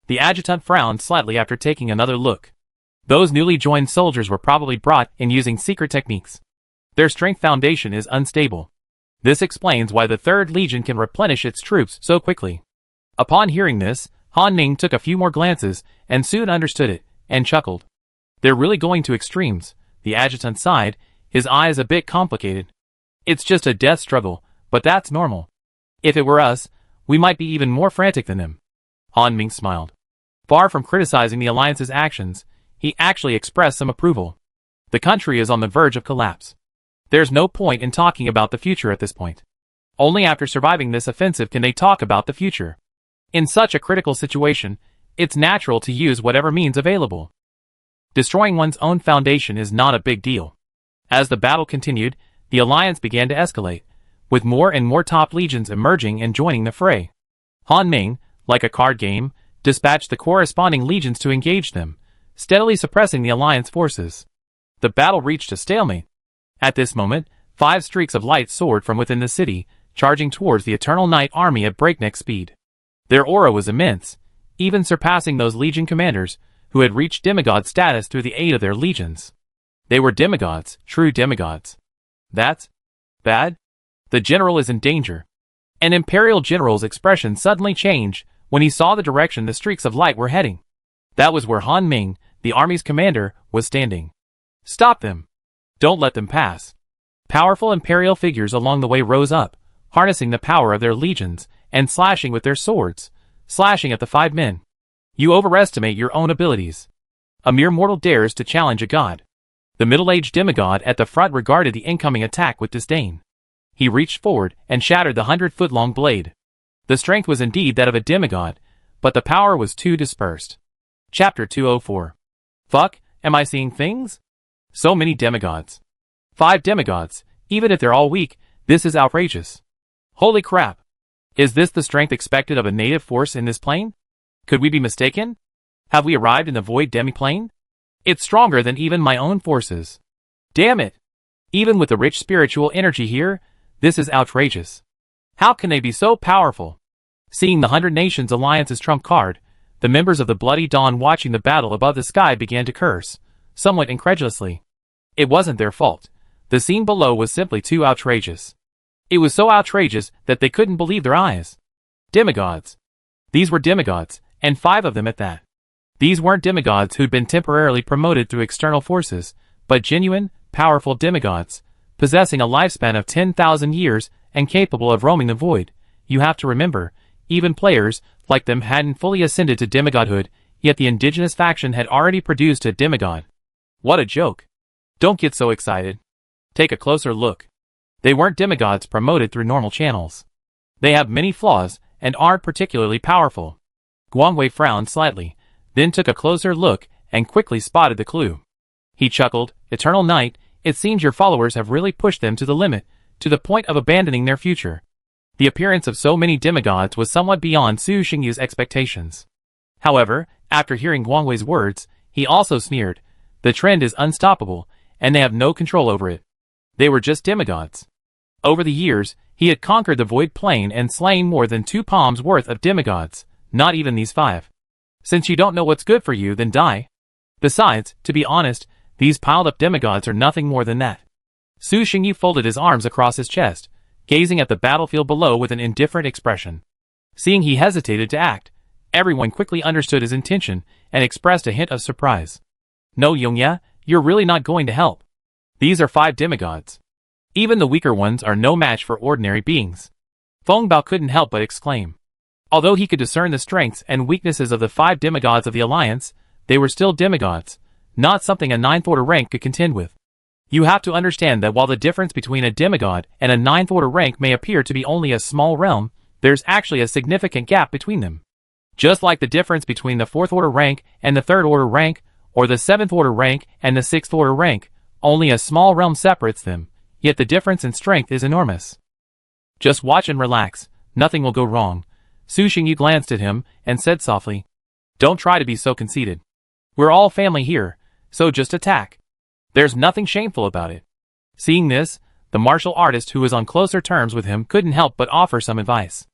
S1: The adjutant frowned slightly after taking another look. Those newly joined soldiers were probably brought in using secret techniques. Their strength foundation is unstable. This explains why the Third Legion can replenish its troops so quickly. Upon hearing this, Han Ning took a few more glances, and soon understood it, and chuckled. They're really going to extremes, the adjutant sighed, his eyes a bit complicated. It's just a death struggle, but that's normal. If it were us, we might be even more frantic than them. Han Ming smiled. Far from criticizing the Alliance's actions, he actually expressed some approval. The country is on the verge of collapse. There's no point in talking about the future at this point. Only after surviving this offensive can they talk about the future. In such a critical situation, it's natural to use whatever means available. Destroying one's own foundation is not a big deal. As the battle continued, the Alliance began to escalate, with more and more top legions emerging and joining the fray. Han Ming, like a card game, dispatched the corresponding legions to engage them, steadily suppressing the Alliance forces. The battle reached a stalemate. At this moment, 5 streaks of light soared from within the city, charging towards the Eternal Night Army at breakneck speed. Their aura was immense, even surpassing those legion commanders, who had reached demigod status through the aid of their legions. They were demigods, true demigods. That's bad? The general is in danger. An Imperial general's expression suddenly changed when he saw the direction the streaks of light were heading. That was where Han Ming, the army's commander, was standing. Stop them. Don't let them pass. Powerful Imperial figures along the way rose up, harnessing the power of their legions, and slashing with their swords, slashing at the 5 men. You overestimate your own abilities. A mere mortal dares to challenge a god. The middle-aged demigod at the front regarded the incoming attack with disdain. He reached forward and shattered the 100-foot-long blade. The strength was indeed that of a demigod, but the power was too dispersed. Chapter 204. Fuck, am I seeing things? So many demigods. 5 demigods, even if they're all weak, this is outrageous. Holy crap. Is this the strength expected of a native force in this plane? Could we be mistaken? Have we arrived in the void demiplane? It's stronger than even my own forces. Damn it! Even with the rich spiritual energy here, this is outrageous. How can they be so powerful? Seeing the 100 Nations Alliance's trump card, the members of the Bloody Dawn watching the battle above the sky began to curse, somewhat incredulously. It wasn't their fault. The scene below was simply too outrageous. It was so outrageous that they couldn't believe their eyes. Demigods. These were demigods, and 5 of them at that. These weren't demigods who'd been temporarily promoted through external forces, but genuine, powerful demigods, possessing a lifespan of 10,000 years and capable of roaming the void. You have to remember, even players like them hadn't fully ascended to demigodhood, yet the indigenous faction had already produced a demigod. What a joke. Don't get so excited. Take a closer look. They weren't demigods promoted through normal channels. They have many flaws and aren't particularly powerful. Guangwei frowned slightly, then took a closer look and quickly spotted the clue. He chuckled, Eternal Night, it seems your followers have really pushed them to the limit, to the point of abandoning their future. The appearance of so many demigods was somewhat beyond Su Xingyu's expectations. However, after hearing Guangwei's words, he also sneered, the trend is unstoppable, and they have no control over it. They were just demigods. Over the years, he had conquered the void plane and slain more than 2 palms worth of demigods, not even these 5. Since you don't know what's good for you, then die. Besides, to be honest, these piled-up demigods are nothing more than that. Su Xingyu folded his arms across his chest, gazing at the battlefield below with an indifferent expression. Seeing he hesitated to act, everyone quickly understood his intention and expressed a hint of surprise. No, Yongya, you're really not going to help. These are 5 demigods. Even the weaker ones are no match for ordinary beings. Feng Bao couldn't help but exclaim. Although he could discern the strengths and weaknesses of the 5 demigods of the Alliance, they were still demigods, not something a 9th order rank could contend with. You have to understand that while the difference between a demigod and a 9th order rank may appear to be only a small realm, there's actually a significant gap between them. Just like the difference between the 4th order rank and the 3rd order rank, or the 7th order rank and the 6th order rank, only a small realm separates them, yet the difference in strength is enormous. Just watch and relax, nothing will go wrong. Su Xingyu glanced at him and said softly, don't try to be so conceited. We're all family here, so just attack. There's nothing shameful about it. Seeing this, the martial artist who was on closer terms with him couldn't help but offer some advice.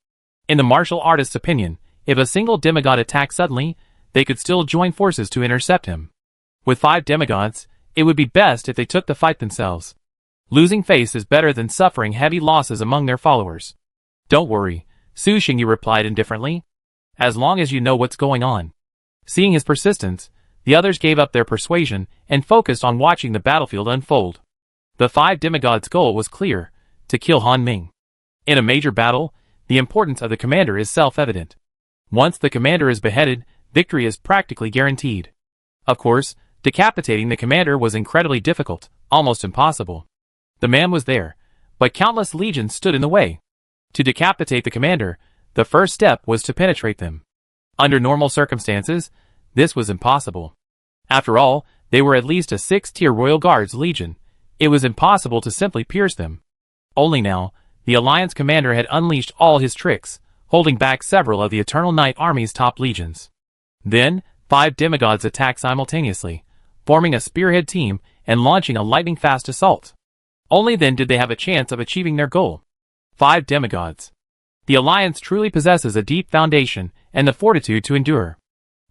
S1: In the martial artist's opinion, if a single demigod attacked suddenly, they could still join forces to intercept him. With 5 demigods, it would be best if they took the fight themselves. Losing face is better than suffering heavy losses among their followers. Don't worry, Su Xingyu replied indifferently. As long as you know what's going on. Seeing his persistence, the others gave up their persuasion and focused on watching the battlefield unfold. The 5 demigods' goal was clear, to kill Han Ming. In a major battle, the importance of the commander is self-evident. Once the commander is beheaded, victory is practically guaranteed. Of course, decapitating the commander was incredibly difficult, almost impossible. The man was there, but countless legions stood in the way. To decapitate the commander, the first step was to penetrate them. Under normal circumstances, this was impossible. After all, they were at least a 6th-tier Royal Guards legion. It was impossible to simply pierce them. Only now, the Alliance commander had unleashed all his tricks, holding back several of the Eternal Night Army's top legions. Then, 5 demigods attacked simultaneously, forming a spearhead team and launching a lightning-fast assault. Only then did they have a chance of achieving their goal. 5 demigods. The Alliance truly possesses a deep foundation and the fortitude to endure.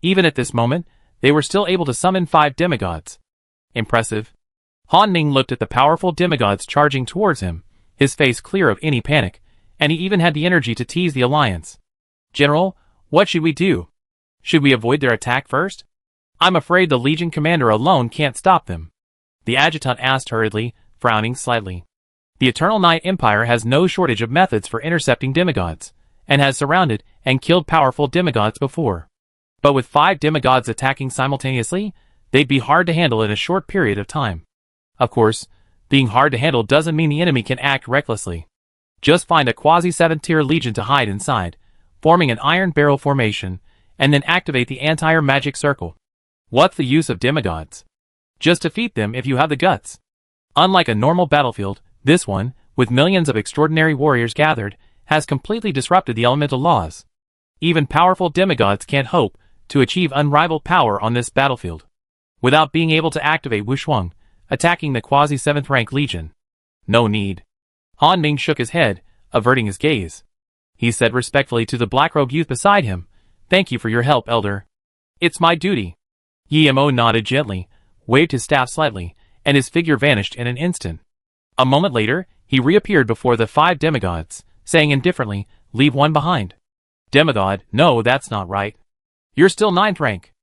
S1: Even at this moment, they were still able to summon 5 demigods. Impressive. Han Ming looked at the powerful demigods charging towards him, his face clear of any panic, and he even had the energy to tease the Alliance. General, what should we do? Should we avoid their attack first? I'm afraid the Legion commander alone can't stop them. The adjutant asked hurriedly, frowning slightly. The Eternal Night Empire has no shortage of methods for intercepting demigods, and has surrounded and killed powerful demigods before. But with 5 demigods attacking simultaneously, they'd be hard to handle in a short period of time. Of course, being hard to handle doesn't mean the enemy can act recklessly. Just find a quasi-7th-tier legion to hide inside, forming an iron barrel formation, and then activate the entire magic circle. What's the use of demigods? Just defeat them if you have the guts. Unlike a normal battlefield, this one, with millions of extraordinary warriors gathered, has completely disrupted the elemental laws. Even powerful demigods can't hope to achieve unrivaled power on this battlefield without being able to activate Wushuang, attacking the quasi-7th rank legion. No need. Han Ming shook his head, averting his gaze. He said respectfully to the black-robed youth beside him, "Thank you for your help, elder. It's my duty." Yi Mo nodded gently, waved his staff slightly, and his figure vanished in an instant. A moment later, he reappeared before the 5 demigods, saying indifferently, "Leave one behind." "Demigod, no, that's not right. You're still 9th rank."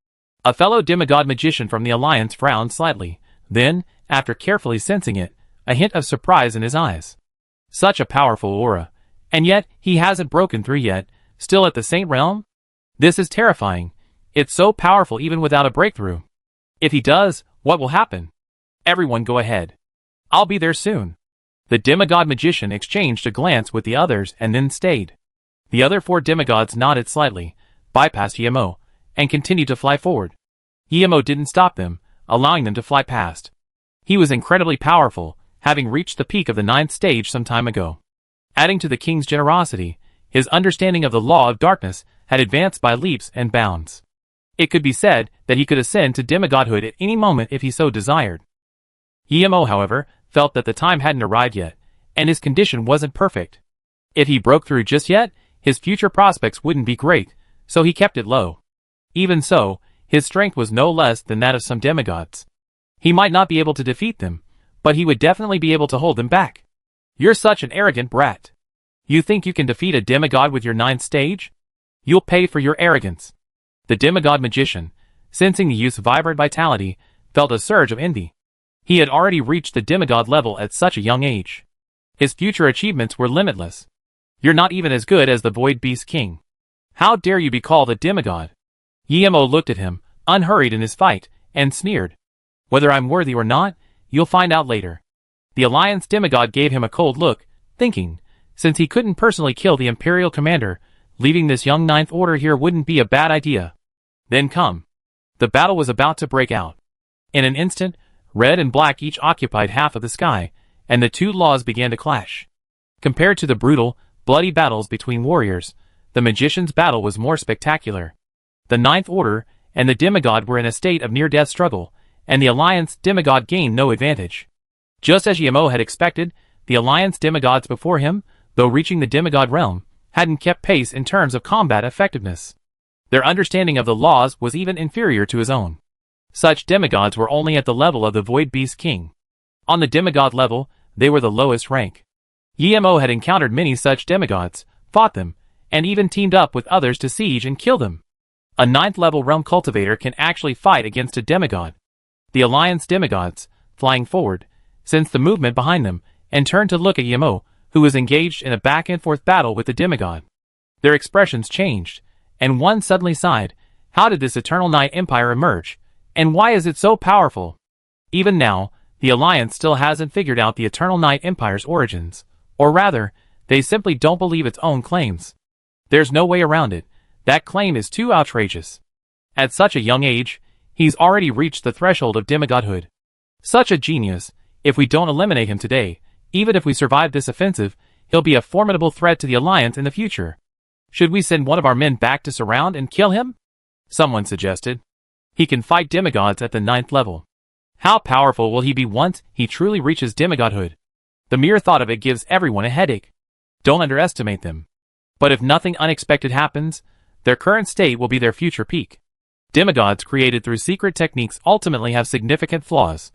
S1: A fellow demigod magician from the Alliance frowned slightly, then, after carefully sensing it, a hint of surprise in his eyes. Such a powerful aura. And yet, he hasn't broken through yet, still at the Saint realm? This is terrifying. It's so powerful even without a breakthrough. If he does, what will happen? Everyone go ahead. I'll be there soon. The demigod magician exchanged a glance with the others and then stayed. The other 4 demigods nodded slightly, bypassed Yemo, and continued to fly forward. Yemo didn't stop them, allowing them to fly past. He was incredibly powerful, having reached the peak of the 9th stage some time ago. Adding to the king's generosity, his understanding of the law of darkness had advanced by leaps and bounds. It could be said that he could ascend to demigodhood at any moment if he so desired. Yemo, however, felt that the time hadn't arrived yet, and his condition wasn't perfect. If he broke through just yet, his future prospects wouldn't be great, so he kept it low. Even so, his strength was no less than that of some demigods. He might not be able to defeat them, but he would definitely be able to hold them back. You're such an arrogant brat. You think you can defeat a demigod with your 9th stage? You'll pay for your arrogance. The demigod magician, sensing the youth's vibrant vitality, felt a surge of envy. He had already reached the demigod level at such a young age. His future achievements were limitless. You're not even as good as the Void Beast King. How dare you be called a demigod? Yemo looked at him, unhurried in his fight, and sneered. Whether I'm worthy or not, you'll find out later. The Alliance demigod gave him a cold look, thinking, since he couldn't personally kill the Imperial commander, leaving this young 9th Order here wouldn't be a bad idea. Then come. The battle was about to break out. In an instant, red and black each occupied half of the sky, and the 2 laws began to clash. Compared to the brutal, bloody battles between warriors, the magician's battle was more spectacular. The 9th Order and the demigod were in a state of near-death struggle, and the Alliance demigod gained no advantage. Just as Yemo had expected, the Alliance demigods before him, though reaching the demigod realm, hadn't kept pace in terms of combat effectiveness. Their understanding of the laws was even inferior to his own. Such demigods were only at the level of the Void Beast King. On the demigod level, they were the lowest rank. Yemo had encountered many such demigods, fought them, and even teamed up with others to siege and kill them. A 9th level realm cultivator can actually fight against a demigod. The Alliance demigods, flying forward, sensed the movement behind them, and turned to look at Yemo, who was engaged in a back-and-forth battle with the demigod. Their expressions changed, and one suddenly sighed. How did this Eternal Night Empire emerge, and why is it so powerful? Even now, the Alliance still hasn't figured out the Eternal Night Empire's origins, or rather, they simply don't believe its own claims. There's no way around it. That claim is too outrageous. At such a young age, he's already reached the threshold of demigodhood. Such a genius. If we don't eliminate him today, even if we survive this offensive, he'll be a formidable threat to the Alliance in the future. Should we send one of our men back to surround and kill him? Someone suggested. He can fight demigods at the 9th level. How powerful will he be once he truly reaches demigodhood? The mere thought of it gives everyone a headache. Don't underestimate them. But if nothing unexpected happens, their current state will be their future peak. Demigods created through secret techniques ultimately have significant flaws.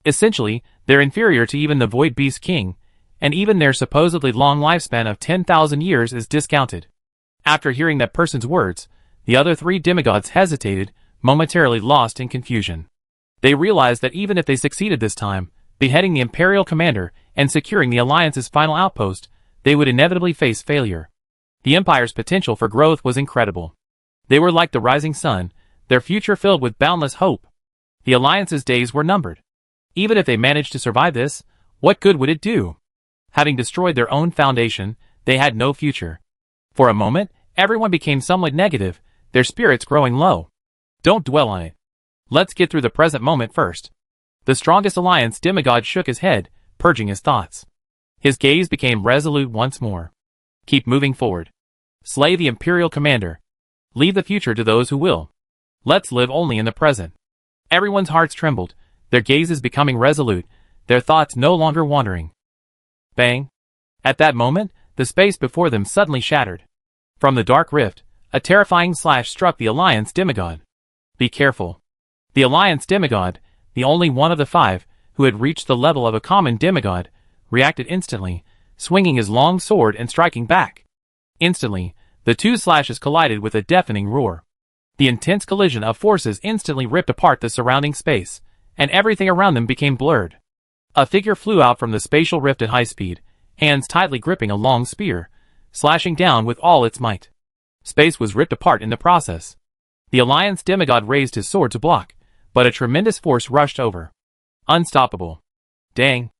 S1: Essentially, they're inferior to even the Void Beast King, and even their supposedly long lifespan of 10,000 years is discounted. After hearing that person's words, the other 3 demigods hesitated, momentarily lost in confusion. They realized that even if they succeeded this time, beheading the Imperial commander and securing the Alliance's final outpost, they would inevitably face failure. The Empire's potential for growth was incredible. They were like the rising sun, their future filled with boundless hope. The Alliance's days were numbered. Even if they managed to survive this, what good would it do? Having destroyed their own foundation, they had no future. For a moment, everyone became somewhat negative, their spirits growing low. Don't dwell on it. Let's get through the present moment first. The strongest Alliance demigod shook his head, purging his thoughts. His gaze became resolute once more. Keep moving forward. Slay the Imperial commander. Leave the future to those who will. Let's live only in the present. Everyone's hearts trembled, their gazes becoming resolute, their thoughts no longer wandering. Bang! At that moment, the space before them suddenly shattered. From the dark rift, a terrifying slash struck the Alliance demigod. Be careful. The Alliance demigod, the only one of the 5 who had reached the level of a common demigod, reacted instantly, swinging his long sword and striking back. Instantly, the 2 slashes collided with a deafening roar. The intense collision of forces instantly ripped apart the surrounding space, and everything around them became blurred. A figure flew out from the spatial rift at high speed, hands tightly gripping a long spear, slashing down with all its might. Space was ripped apart in the process. The Alliance demigod raised his sword to block, but a tremendous force rushed over. Unstoppable. Dang.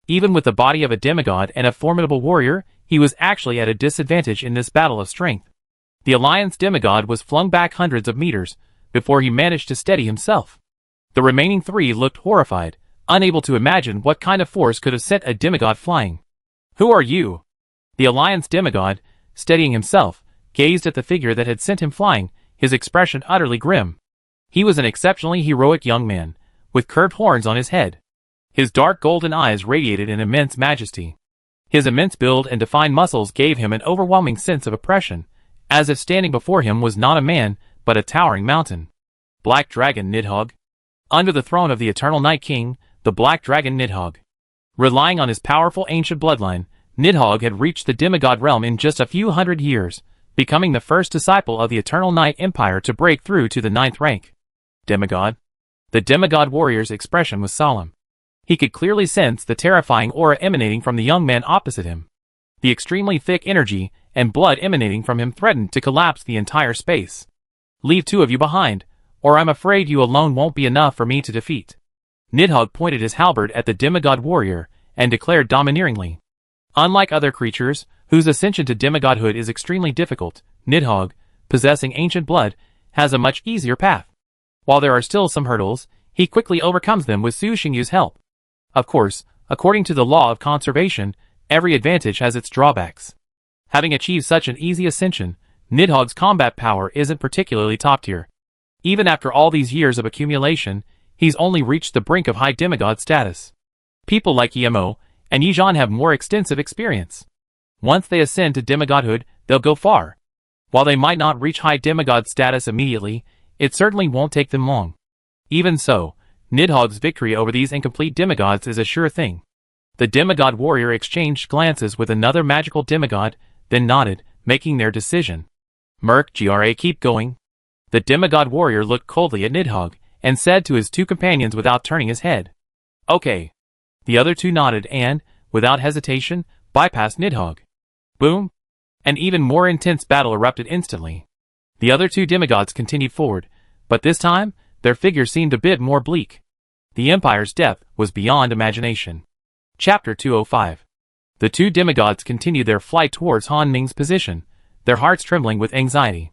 S1: Even with the body of a demigod and a formidable warrior, he was actually at a disadvantage in this battle of strength. The Alliance demigod was flung back hundreds of meters before he managed to steady himself. The remaining three looked horrified, unable to imagine what kind of force could have sent a demigod flying. Who are you? The Alliance demigod, steadying himself, gazed at the figure that had sent him flying, his expression utterly grim. He was an exceptionally heroic young man, with curved horns on his head. His dark golden eyes radiated an immense majesty. His immense build and defined muscles gave him an overwhelming sense of oppression, as if standing before him was not a man, but a towering mountain. Black Dragon Nidhogg. Under the throne of the Eternal Night King, the Black Dragon Nidhogg. Relying on his powerful ancient bloodline, Nidhogg had reached the demigod realm in just a few hundred years, becoming the first disciple of the Eternal Night Empire to break through to the 9th rank. Demigod? The demigod warrior's expression was solemn. He could clearly sense the terrifying aura emanating from the young man opposite him. The extremely thick energy and blood emanating from him threatened to collapse the entire space. Leave two of you behind, or I'm afraid you alone won't be enough for me to defeat. Nidhogg pointed his halberd at the demigod warrior and declared domineeringly. Unlike other creatures, whose ascension to demigodhood is extremely difficult, Nidhogg, possessing ancient blood, has a much easier path. While there are still some hurdles, he quickly overcomes them with Su Xingyu's help. Of course, according to the law of conservation, every advantage has its drawbacks. Having achieved such an easy ascension, Nidhogg's combat power isn't particularly top tier. Even after all these years of accumulation, he's only reached the brink of high demigod status. People like Yemo and Yizhan have more extensive experience. Once they ascend to demigodhood, they'll go far. While they might not reach high demigod status immediately, it certainly won't take them long. Even so, Nidhogg's victory over these incomplete demigods is a sure thing. The demigod warrior exchanged glances with another magical demigod, then nodded, making their decision. Merc, keep going. The demigod warrior looked coldly at Nidhogg, and said to his two companions without turning his head. Okay. The other two nodded and, without hesitation, bypassed Nidhogg. Boom! An even more intense battle erupted instantly. The other two demigods continued forward, but this time, their figures seemed a bit more bleak. The Empire's depth was beyond imagination. Chapter 205. The two demigods continued their flight towards Han Ming's position, their hearts trembling with anxiety.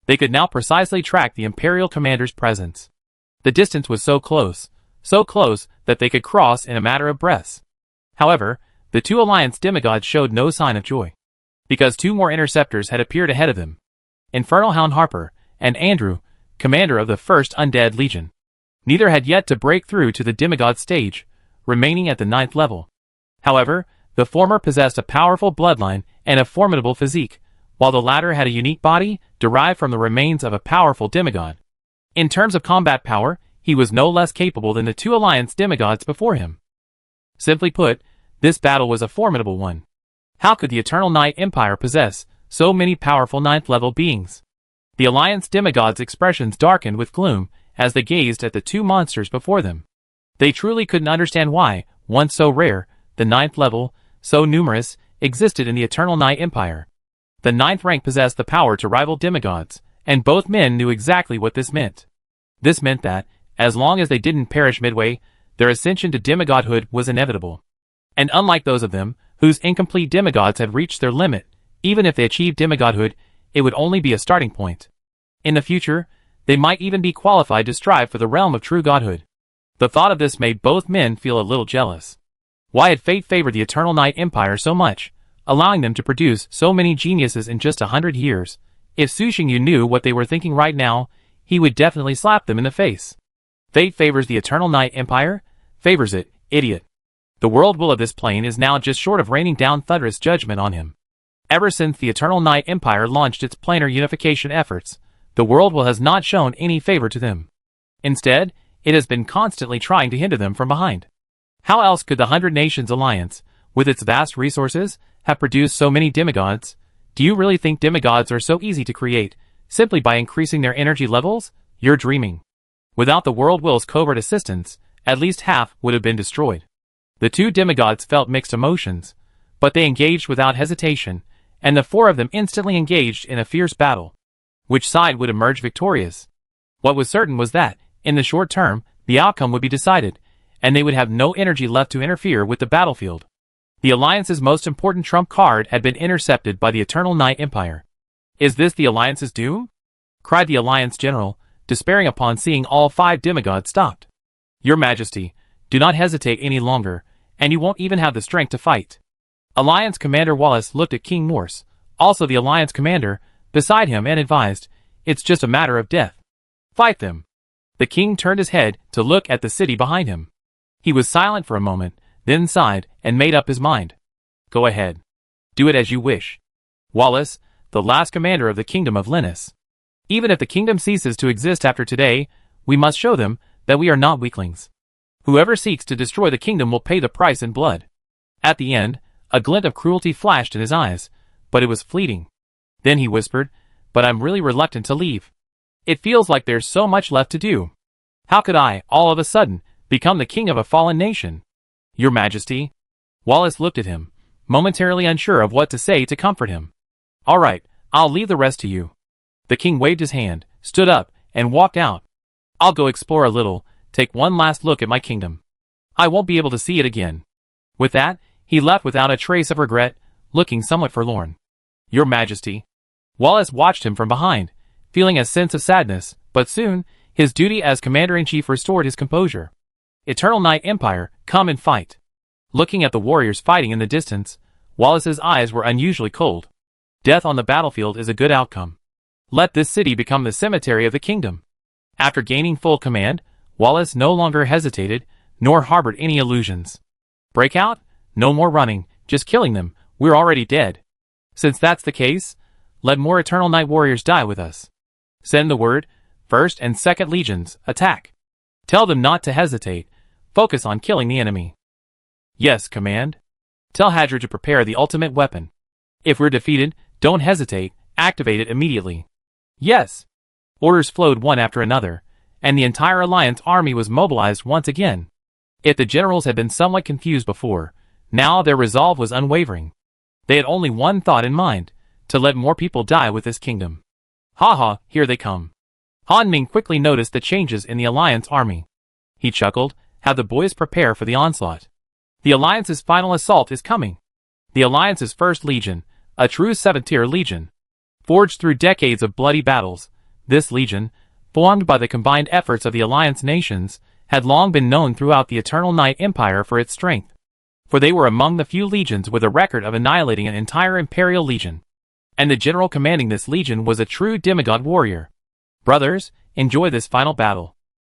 S1: They could now precisely track the Imperial commander's presence. The distance was so close that they could cross in a matter of breaths. However, the two Alliance demigods showed no sign of joy, because two more interceptors had appeared ahead of them. Infernal Hound Harper and Andrew, commander of the 1st Undead Legion. Neither had yet to break through to the demigod stage, remaining at the 9th level. However, the former possessed a powerful bloodline and a formidable physique, while the latter had a unique body derived from the remains of a powerful demigod. In terms of combat power, he was no less capable than the two Alliance demigods before him. Simply put, this battle was a formidable one. How could the Eternal Night Empire possess so many powerful 9th level beings? The Alliance demigods' expressions darkened with gloom as they gazed at the two monsters before them. They truly couldn't understand why, once so rare, the 9th level, so numerous, existed in the Eternal Night Empire. The 9th rank possessed the power to rival demigods, and both men knew exactly what this meant. This meant that, as long as they didn't perish midway, their ascension to demigodhood was inevitable. And unlike those of them, whose incomplete demigods had reached their limit, even if they achieved demigodhood, it would only be a starting point. In the future, they might even be qualified to strive for the realm of true godhood. The thought of this made both men feel a little jealous. Why had fate favored the Eternal Night Empire so much, allowing them to produce so many geniuses in just 100 years? If Su Xingyu knew what they were thinking right now, he would definitely slap them in the face. Fate favors the Eternal Night Empire? Favors it, idiot. The world will of this plane is now just short of raining down thunderous judgment on him. Ever since the Eternal Night Empire launched its planar unification efforts, the world will has not shown any favor to them. Instead, it has been constantly trying to hinder them from behind. How else could the 100 Nations Alliance, with its vast resources, have produced so many demigods? Do you really think demigods are so easy to create, simply by increasing their energy levels? You're dreaming. Without the world will's covert assistance, at least half would have been destroyed. The two demigods felt mixed emotions, But they engaged without hesitation, and the four of them instantly engaged in a fierce battle. Which side would emerge victorious? What was certain was that, in the short term, the outcome would be decided, and they would have no energy left to interfere with the battlefield. The Alliance's most important trump card had been intercepted by the Eternal Night Empire. "Is this the Alliance's doom?" cried the Alliance General, despairing upon seeing all 5 demigods stopped. "Your Majesty, do not hesitate any longer, and you won't even have the strength to fight." Alliance Commander Wallace looked at King Morse, also the Alliance Commander, beside him and advised, "It's just a matter of death. Fight them." The king turned his head to look at the city behind him. He was silent for a moment, then sighed and made up his mind. "Go ahead. Do it as you wish. Wallace, the last commander of the Kingdom of Linus. Even if the kingdom ceases to exist after today, we must show them that we are not weaklings. Whoever seeks to destroy the kingdom will pay the price in blood." At the end, a glint of cruelty flashed in his eyes, but it was fleeting. Then he whispered, "But I'm really reluctant to leave. It feels like there's so much left to do. How could I, all of a sudden, become the king of a fallen nation?" "Your Majesty." Wallace looked at him, momentarily unsure of what to say to comfort him. "All right, I'll leave the rest to you." The king waved his hand, stood up, and walked out. "I'll go explore a little, take one last look at my kingdom. I won't be able to see it again." With that, he left without a trace of regret, looking somewhat forlorn. "Your Majesty." Wallace watched him from behind, feeling a sense of sadness, but soon, his duty as Commander-in-Chief restored his composure. "Eternal Night Empire, come and fight." Looking at the warriors fighting in the distance, Wallace's eyes were unusually cold. Death on the battlefield is a good outcome. Let this city become the cemetery of the kingdom. After gaining full command, Wallace no longer hesitated, nor harbored any illusions. "Break out? No more running, just killing them, we're already dead. Since that's the case, let more Eternal Night warriors die with us. Send the word, 1st and 2nd Legions, attack. Tell them not to hesitate, focus on killing the enemy." "Yes, Command." "Tell Hadra to prepare the ultimate weapon. If we're defeated, don't hesitate, activate it immediately." "Yes." Orders flowed one after another, and the entire Alliance army was mobilized once again. If the generals had been somewhat confused before, now their resolve was unwavering. They had only one thought in mind, to let more people die with this kingdom. "Ha, here they come." Han Ming quickly noticed the changes in the Alliance army. He chuckled, "Have the boys prepare for the onslaught. The Alliance's final assault is coming." The Alliance's 1st Legion, a true 7th-tier legion. Forged through decades of bloody battles, this legion, formed by the combined efforts of the Alliance nations, had long been known throughout the Eternal Night Empire for its strength. For they were among the few legions with a record of annihilating an entire Imperial legion. And the general commanding this legion was a true demigod warrior. "Brothers, enjoy this final battle."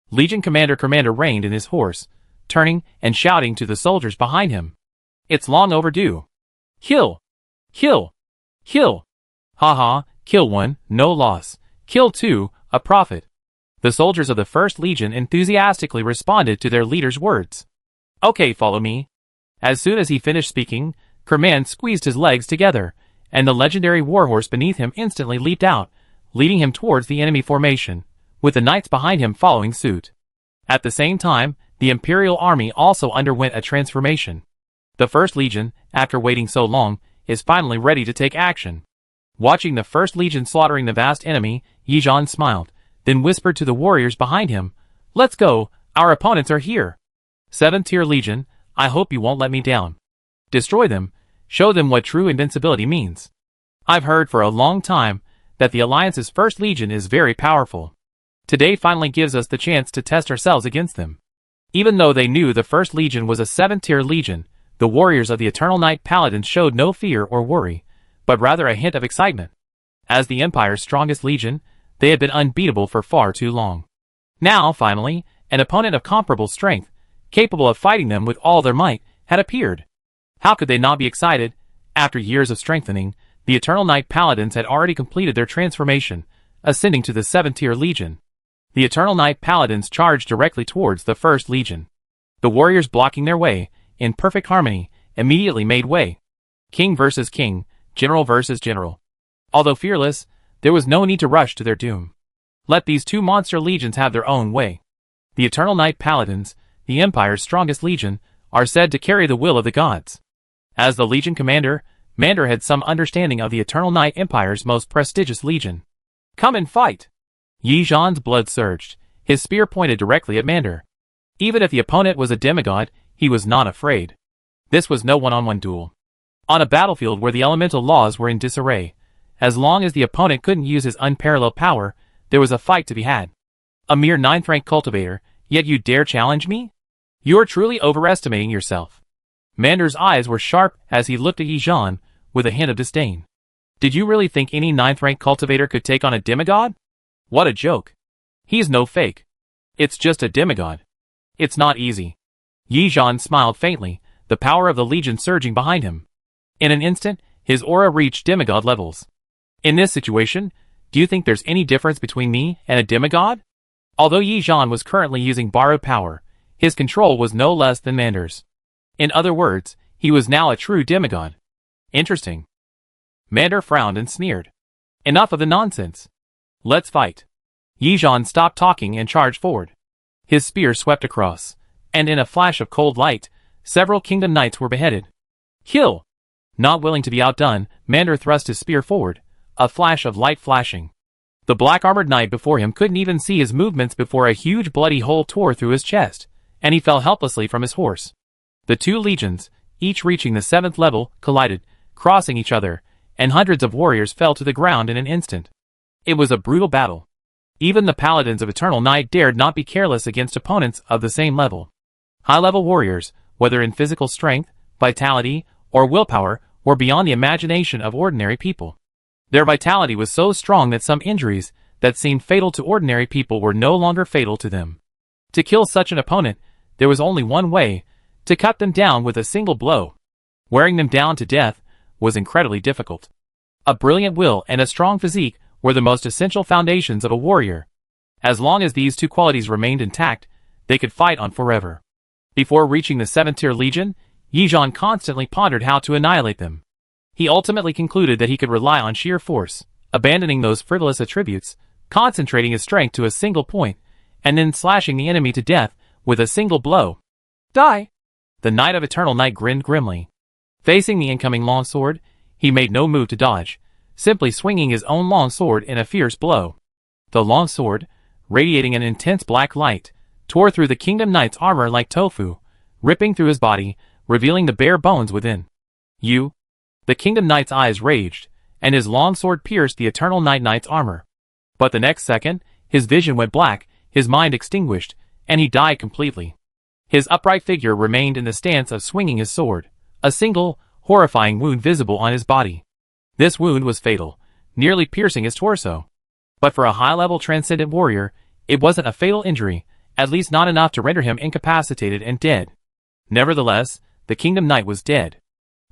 S1: Legion Commander reined in his horse, turning and shouting to the soldiers behind him. "It's long overdue. Kill! Kill! Kill! Ha, kill one, no loss. Kill two, a profit." The soldiers of the 1st Legion enthusiastically responded to their leader's words. "Okay, follow me." As soon as he finished speaking, Kerman squeezed his legs together, and the legendary warhorse beneath him instantly leaped out, leading him towards the enemy formation, with the knights behind him following suit. At the same time, the Imperial army also underwent a transformation. The 1st Legion, after waiting so long, is finally ready to take action. Watching the 1st Legion slaughtering the vast enemy, Yi Zhan smiled, then whispered to the warriors behind him, "Let's go, our opponents are here. 7th-tier Legion, I hope you won't let me down. Destroy them, show them what true invincibility means. I've heard for a long time that the Alliance's 1st Legion is very powerful. Today finally gives us the chance to test ourselves against them." Even though they knew the 1st Legion was a 7th-tier legion, the warriors of the Eternal Night Paladins showed no fear or worry, but rather a hint of excitement. As the Empire's strongest legion, they had been unbeatable for far too long. Now, finally, an opponent of comparable strength, capable of fighting them with all their might, had appeared. How could they not be excited? After years of strengthening, the Eternal Night Paladins had already completed their transformation, ascending to the 7th-tier legion. The Eternal Night Paladins charged directly towards the 1st Legion. The warriors blocking their way, in perfect harmony, immediately made way. King versus king, general versus general. Although fearless, there was no need to rush to their doom. Let these two monster legions have their own way. The Eternal Night Paladins, the Empire's strongest legion, are said to carry the will of the gods. As the Legion commander, Mander had some understanding of the Eternal Night Empire's most prestigious legion. Come and fight! Yi Zhan's blood surged. His spear pointed directly at Mander. Even if the opponent was a demigod, he was not afraid. This was no one-on-one duel. On a battlefield where the elemental laws were in disarray, as long as the opponent couldn't use his unparalleled power, there was a fight to be had. A mere 9th rank cultivator, yet you dare challenge me? You are truly overestimating yourself. Mander's eyes were sharp as he looked at Yi Zhan, with a hint of disdain. Did you really think any 9th rank cultivator could take on a demigod? What a joke. He's no fake. It's just a demigod. It's not easy. Yi Zhan smiled faintly, the power of the Legion surging behind him. In an instant, his aura reached demigod levels. In this situation, do you think there's any difference between me and a demigod? Although Yi Zhan was currently using borrowed power, his control was no less than Mander's. In other words, he was now a true demigod. Interesting. Mander frowned and sneered. Enough of the nonsense. Let's fight. Yi Zhan stopped talking and charged forward. His spear swept across, and in a flash of cold light, several Kingdom Knights were beheaded. Kill! Not willing to be outdone, Mander thrust his spear forward, a flash of light flashing. The black-armored knight before him couldn't even see his movements before a huge bloody hole tore through his chest, and he fell helplessly from his horse. The two legions, each reaching the 7th level, collided, crossing each other, and hundreds of warriors fell to the ground in an instant. It was a brutal battle. Even the paladins of Eternal Night dared not be careless against opponents of the same level. High-level warriors, whether in physical strength, vitality, or willpower, were beyond the imagination of ordinary people. Their vitality was so strong that some injuries that seemed fatal to ordinary people were no longer fatal to them. To kill such an opponent, there was only one way: to cut them down with a single blow. Wearing them down to death was incredibly difficult. A brilliant will and a strong physique were the most essential foundations of a warrior. As long as these two qualities remained intact, they could fight on forever. Before reaching the 7th tier legion, Yi Zhan constantly pondered how to annihilate them. He ultimately concluded that he could rely on sheer force, abandoning those frivolous attributes, concentrating his strength to a single point, and then slashing the enemy to death with a single blow. Die! The Knight of Eternal Night grinned grimly. Facing the incoming longsword, he made no move to dodge, simply swinging his own longsword in a fierce blow. The longsword, radiating an intense black light, tore through the Kingdom Knight's armor like tofu, ripping through his body, revealing the bare bones within. You? The Kingdom Knight's eyes raged, and his longsword pierced the Eternal Night Knight's armor. But the next second, his vision went black, his mind extinguished, and he died completely. His upright figure remained in the stance of swinging his sword, a single, horrifying wound visible on his body. This wound was fatal, nearly piercing his torso. But for a high-level transcendent warrior, it wasn't a fatal injury, at least not enough to render him incapacitated and dead. Nevertheless, the Kingdom Knight was dead.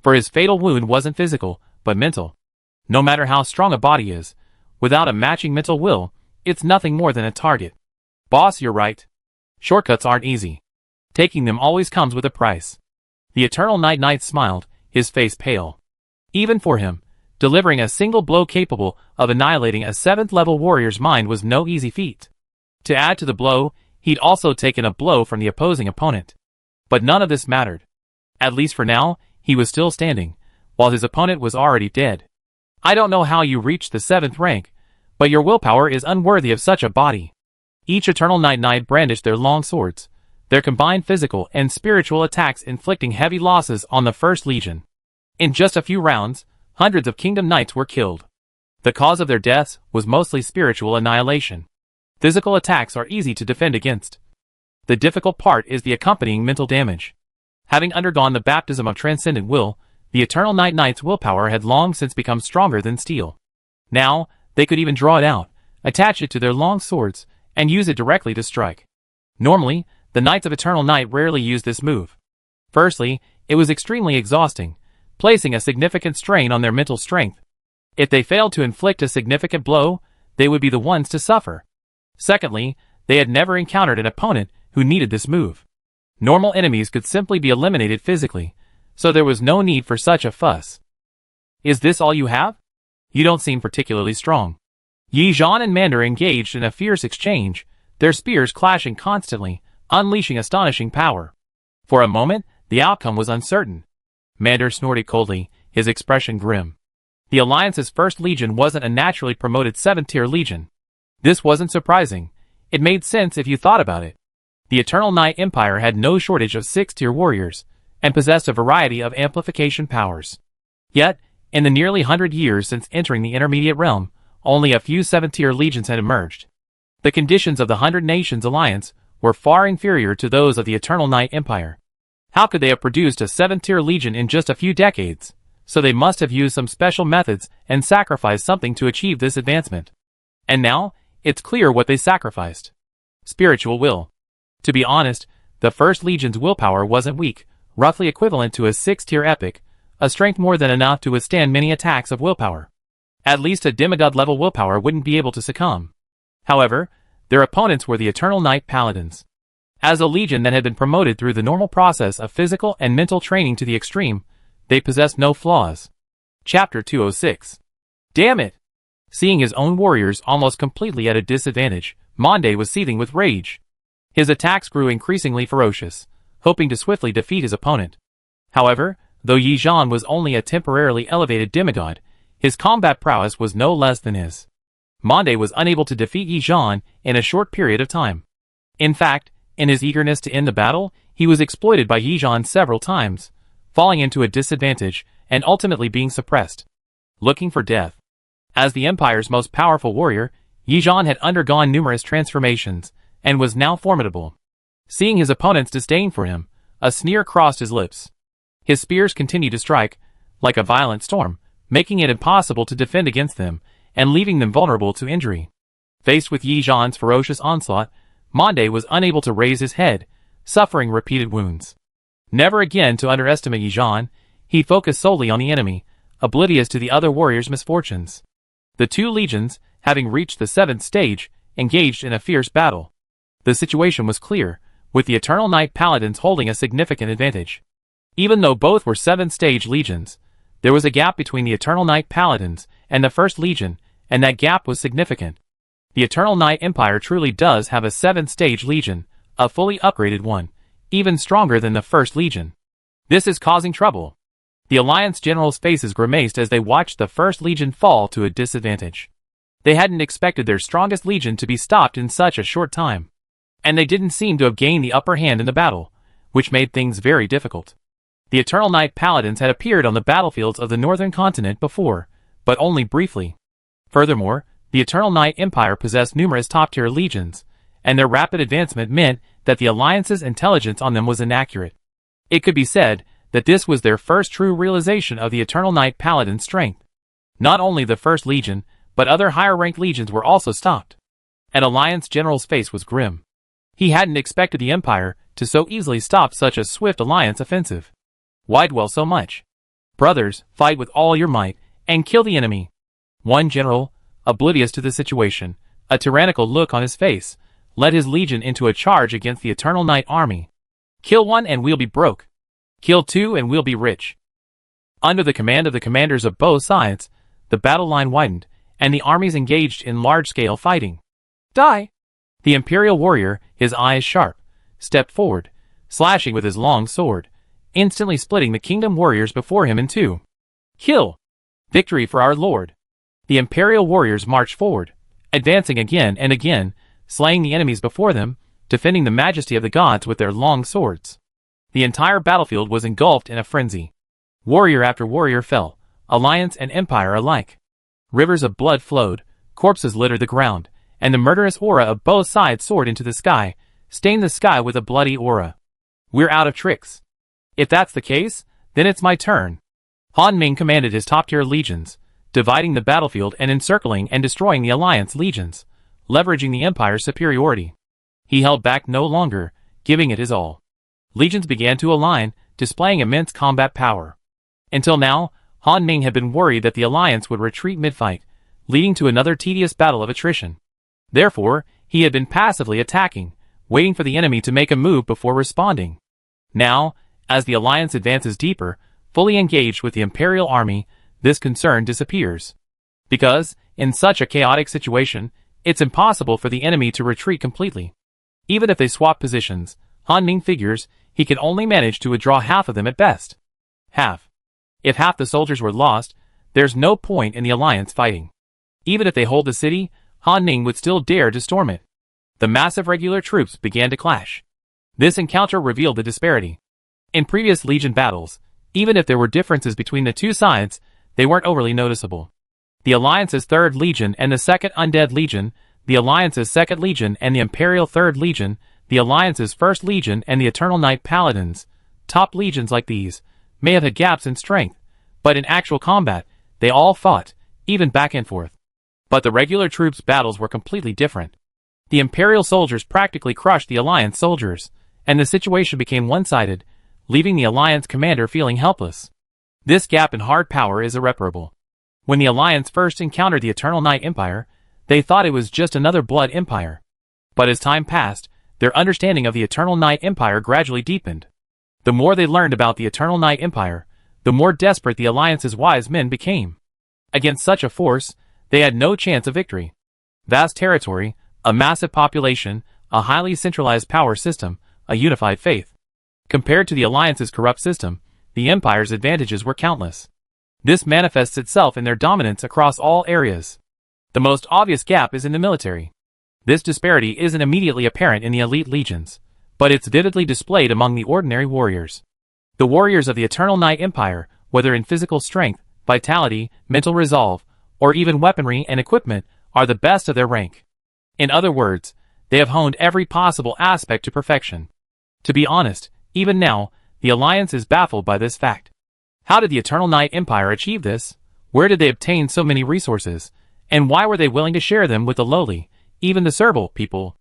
S1: For his fatal wound wasn't physical, but mental. No matter how strong a body is, without a matching mental will, it's nothing more than a target. Boss, you're right. Shortcuts aren't easy. Taking them always comes with a price. The Eternal Night Knight smiled, his face pale. Even for him, delivering a single blow capable of annihilating a 7th level warrior's mind was no easy feat. To add to the blow, he'd also taken a blow from the opposing opponent. But none of this mattered. At least for now, he was still standing, while his opponent was already dead. I don't know how you reached the 7th rank, but your willpower is unworthy of such a body. Each Eternal Night Knight brandished their long swords, their combined physical and spiritual attacks inflicting heavy losses on the First Legion. In just a few rounds, hundreds of Kingdom Knights were killed. The cause of their deaths was mostly spiritual annihilation. Physical attacks are easy to defend against. The difficult part is the accompanying mental damage. Having undergone the baptism of transcendent will, the Eternal Night Knight's willpower had long since become stronger than steel. Now, they could even draw it out, attach it to their long swords, and use it directly to strike. Normally, the Knights of Eternal Night rarely used this move. Firstly, it was extremely exhausting, placing a significant strain on their mental strength. If they failed to inflict a significant blow, they would be the ones to suffer. Secondly, they had never encountered an opponent who needed this move. Normal enemies could simply be eliminated physically, so there was no need for such a fuss. Is this all you have? You don't seem particularly strong. Yi Zhan and Mander engaged in a fierce exchange, their spears clashing constantly, unleashing astonishing power. For a moment, the outcome was uncertain. Mander snorted coldly, his expression grim. The Alliance's first legion wasn't a naturally promoted 7th-tier legion. This wasn't surprising. It made sense if you thought about it. The Eternal Night Empire had no shortage of 6th-tier warriors, and possessed a variety of amplification powers. Yet, in the nearly 100 years since entering the Intermediate Realm, only a few 7th-tier legions had emerged. The conditions of the 100 Nations Alliance were far inferior to those of the Eternal Night Empire. How could they have produced a 7th-tier legion in just a few decades? So they must have used some special methods and sacrificed something to achieve this advancement. And now, it's clear what they sacrificed. Spiritual will. To be honest, the First Legion's willpower wasn't weak, roughly equivalent to a 6th-tier epic, a strength more than enough to withstand many attacks of willpower. At least a demigod-level willpower wouldn't be able to succumb. However, their opponents were the Eternal Night Paladins. As a legion that had been promoted through the normal process of physical and mental training to the extreme, they possessed no flaws. Chapter 206. Damn it! Seeing his own warriors almost completely at a disadvantage, Monde was seething with rage. His attacks grew increasingly ferocious, hoping to swiftly defeat his opponent. However, though Yi Zhan was only a temporarily elevated demigod, his combat prowess was no less than his. Monde was unable to defeat Yi Zhan in a short period of time. In fact, in his eagerness to end the battle, he was exploited by Yi Zhan several times, falling into a disadvantage and ultimately being suppressed. Looking for death. As the Empire's most powerful warrior, Yi Zhan had undergone numerous transformations and was now formidable. Seeing his opponent's disdain for him, a sneer crossed his lips. His spears continued to strike, like a violent storm, making it impossible to defend against them and leaving them vulnerable to injury. Faced with Yi Zhan's ferocious onslaught, Monde was unable to raise his head, suffering repeated wounds. Never again to underestimate Yi Zhan, he focused solely on the enemy, oblivious to the other warriors' misfortunes. The two legions, having reached the 7th stage, engaged in a fierce battle. The situation was clear, with the Eternal Night Paladins holding a significant advantage. Even though both were 7th stage legions, there was a gap between the Eternal Night Paladins and the First Legion, and that gap was significant. The Eternal Night Empire truly does have a 7th stage legion, a fully upgraded one, even stronger than the First Legion. This is causing trouble. The Alliance generals' faces grimaced as they watched the First Legion fall to a disadvantage. They hadn't expected their strongest legion to be stopped in such a short time. And they didn't seem to have gained the upper hand in the battle, which made things very difficult. The Eternal Night Paladins had appeared on the battlefields of the Northern Continent before, but only briefly. Furthermore, the Eternal Night Empire possessed numerous top-tier legions, and their rapid advancement meant that the Alliance's intelligence on them was inaccurate. It could be said that this was their first true realization of the Eternal Night Paladin's strength. Not only the First Legion, but other higher-ranked legions were also stopped. An Alliance general's face was grim. He hadn't expected the Empire to so easily stop such a swift Alliance offensive. Why dwell so much? Brothers, fight with all your might, and kill the enemy. One general, oblivious to the situation, a tyrannical look on his face, led his legion into a charge against the Eternal Night army. Kill one and we'll be broke. Kill two and we'll be rich. Under the command of the commanders of both sides, the battle line widened, and the armies engaged in large-scale fighting. Die! The Imperial warrior, his eyes sharp, stepped forward, slashing with his long sword, instantly splitting the kingdom warriors before him in two. Kill! Victory for our lord! The Imperial warriors marched forward, advancing again and again, slaying the enemies before them, defending the majesty of the gods with their long swords. The entire battlefield was engulfed in a frenzy. Warrior after warrior fell, Alliance and Empire alike. Rivers of blood flowed, corpses littered the ground, and the murderous aura of both sides soared into the sky, stained the sky with a bloody aura. We're out of tricks. If that's the case, then it's my turn. Han Ming commanded his top-tier legions, dividing the battlefield and encircling and destroying the Alliance legions, leveraging the Empire's superiority. He held back no longer, giving it his all. Legions began to align, displaying immense combat power. Until now, Han Ming had been worried that the Alliance would retreat mid-fight, leading to another tedious battle of attrition. Therefore, he had been passively attacking, waiting for the enemy to make a move before responding. Now, as the Alliance advances deeper, fully engaged with the Imperial army, this concern disappears. Because, in such a chaotic situation, it's impossible for the enemy to retreat completely. Even if they swap positions, Han Ming figures he can only manage to withdraw half of them at best. Half. If half the soldiers were lost, there's no point in the alliance fighting. Even if they hold the city, Han Ning would still dare to storm it. The massive regular troops began to clash. This encounter revealed the disparity. In previous Legion battles, even if there were differences between the two sides, they weren't overly noticeable. The Alliance's 3rd Legion and the 2nd Undead Legion, the Alliance's 2nd Legion and the Imperial 3rd Legion, the Alliance's 1st Legion and the Eternal Night Paladins, top legions like these, may have had gaps in strength, but in actual combat, they all fought, even back and forth. But the regular troops' battles were completely different. The Imperial soldiers practically crushed the Alliance soldiers, and the situation became one-sided, leaving the Alliance commander feeling helpless. This gap in hard power is irreparable. When the Alliance first encountered the Eternal Night Empire, they thought it was just another blood empire. But as time passed, their understanding of the Eternal Night Empire gradually deepened. The more they learned about the Eternal Night Empire, the more desperate the Alliance's wise men became. Against such a force, they had no chance of victory. Vast territory, a massive population, a highly centralized power system, a unified faith. Compared to the Alliance's corrupt system, the Empire's advantages were countless. This manifests itself in their dominance across all areas. The most obvious gap is in the military. This disparity isn't immediately apparent in the elite legions, but it's vividly displayed among the ordinary warriors. The warriors of the Eternal Night Empire, whether in physical strength, vitality, mental resolve, or even weaponry and equipment, are the best of their rank. In other words, they have honed every possible aspect to perfection. To be honest, even now, the Alliance is baffled by this fact. How did the Eternal Night Empire achieve this? Where did they obtain so many resources? And why were they willing to share them with the lowly, even the servile, people?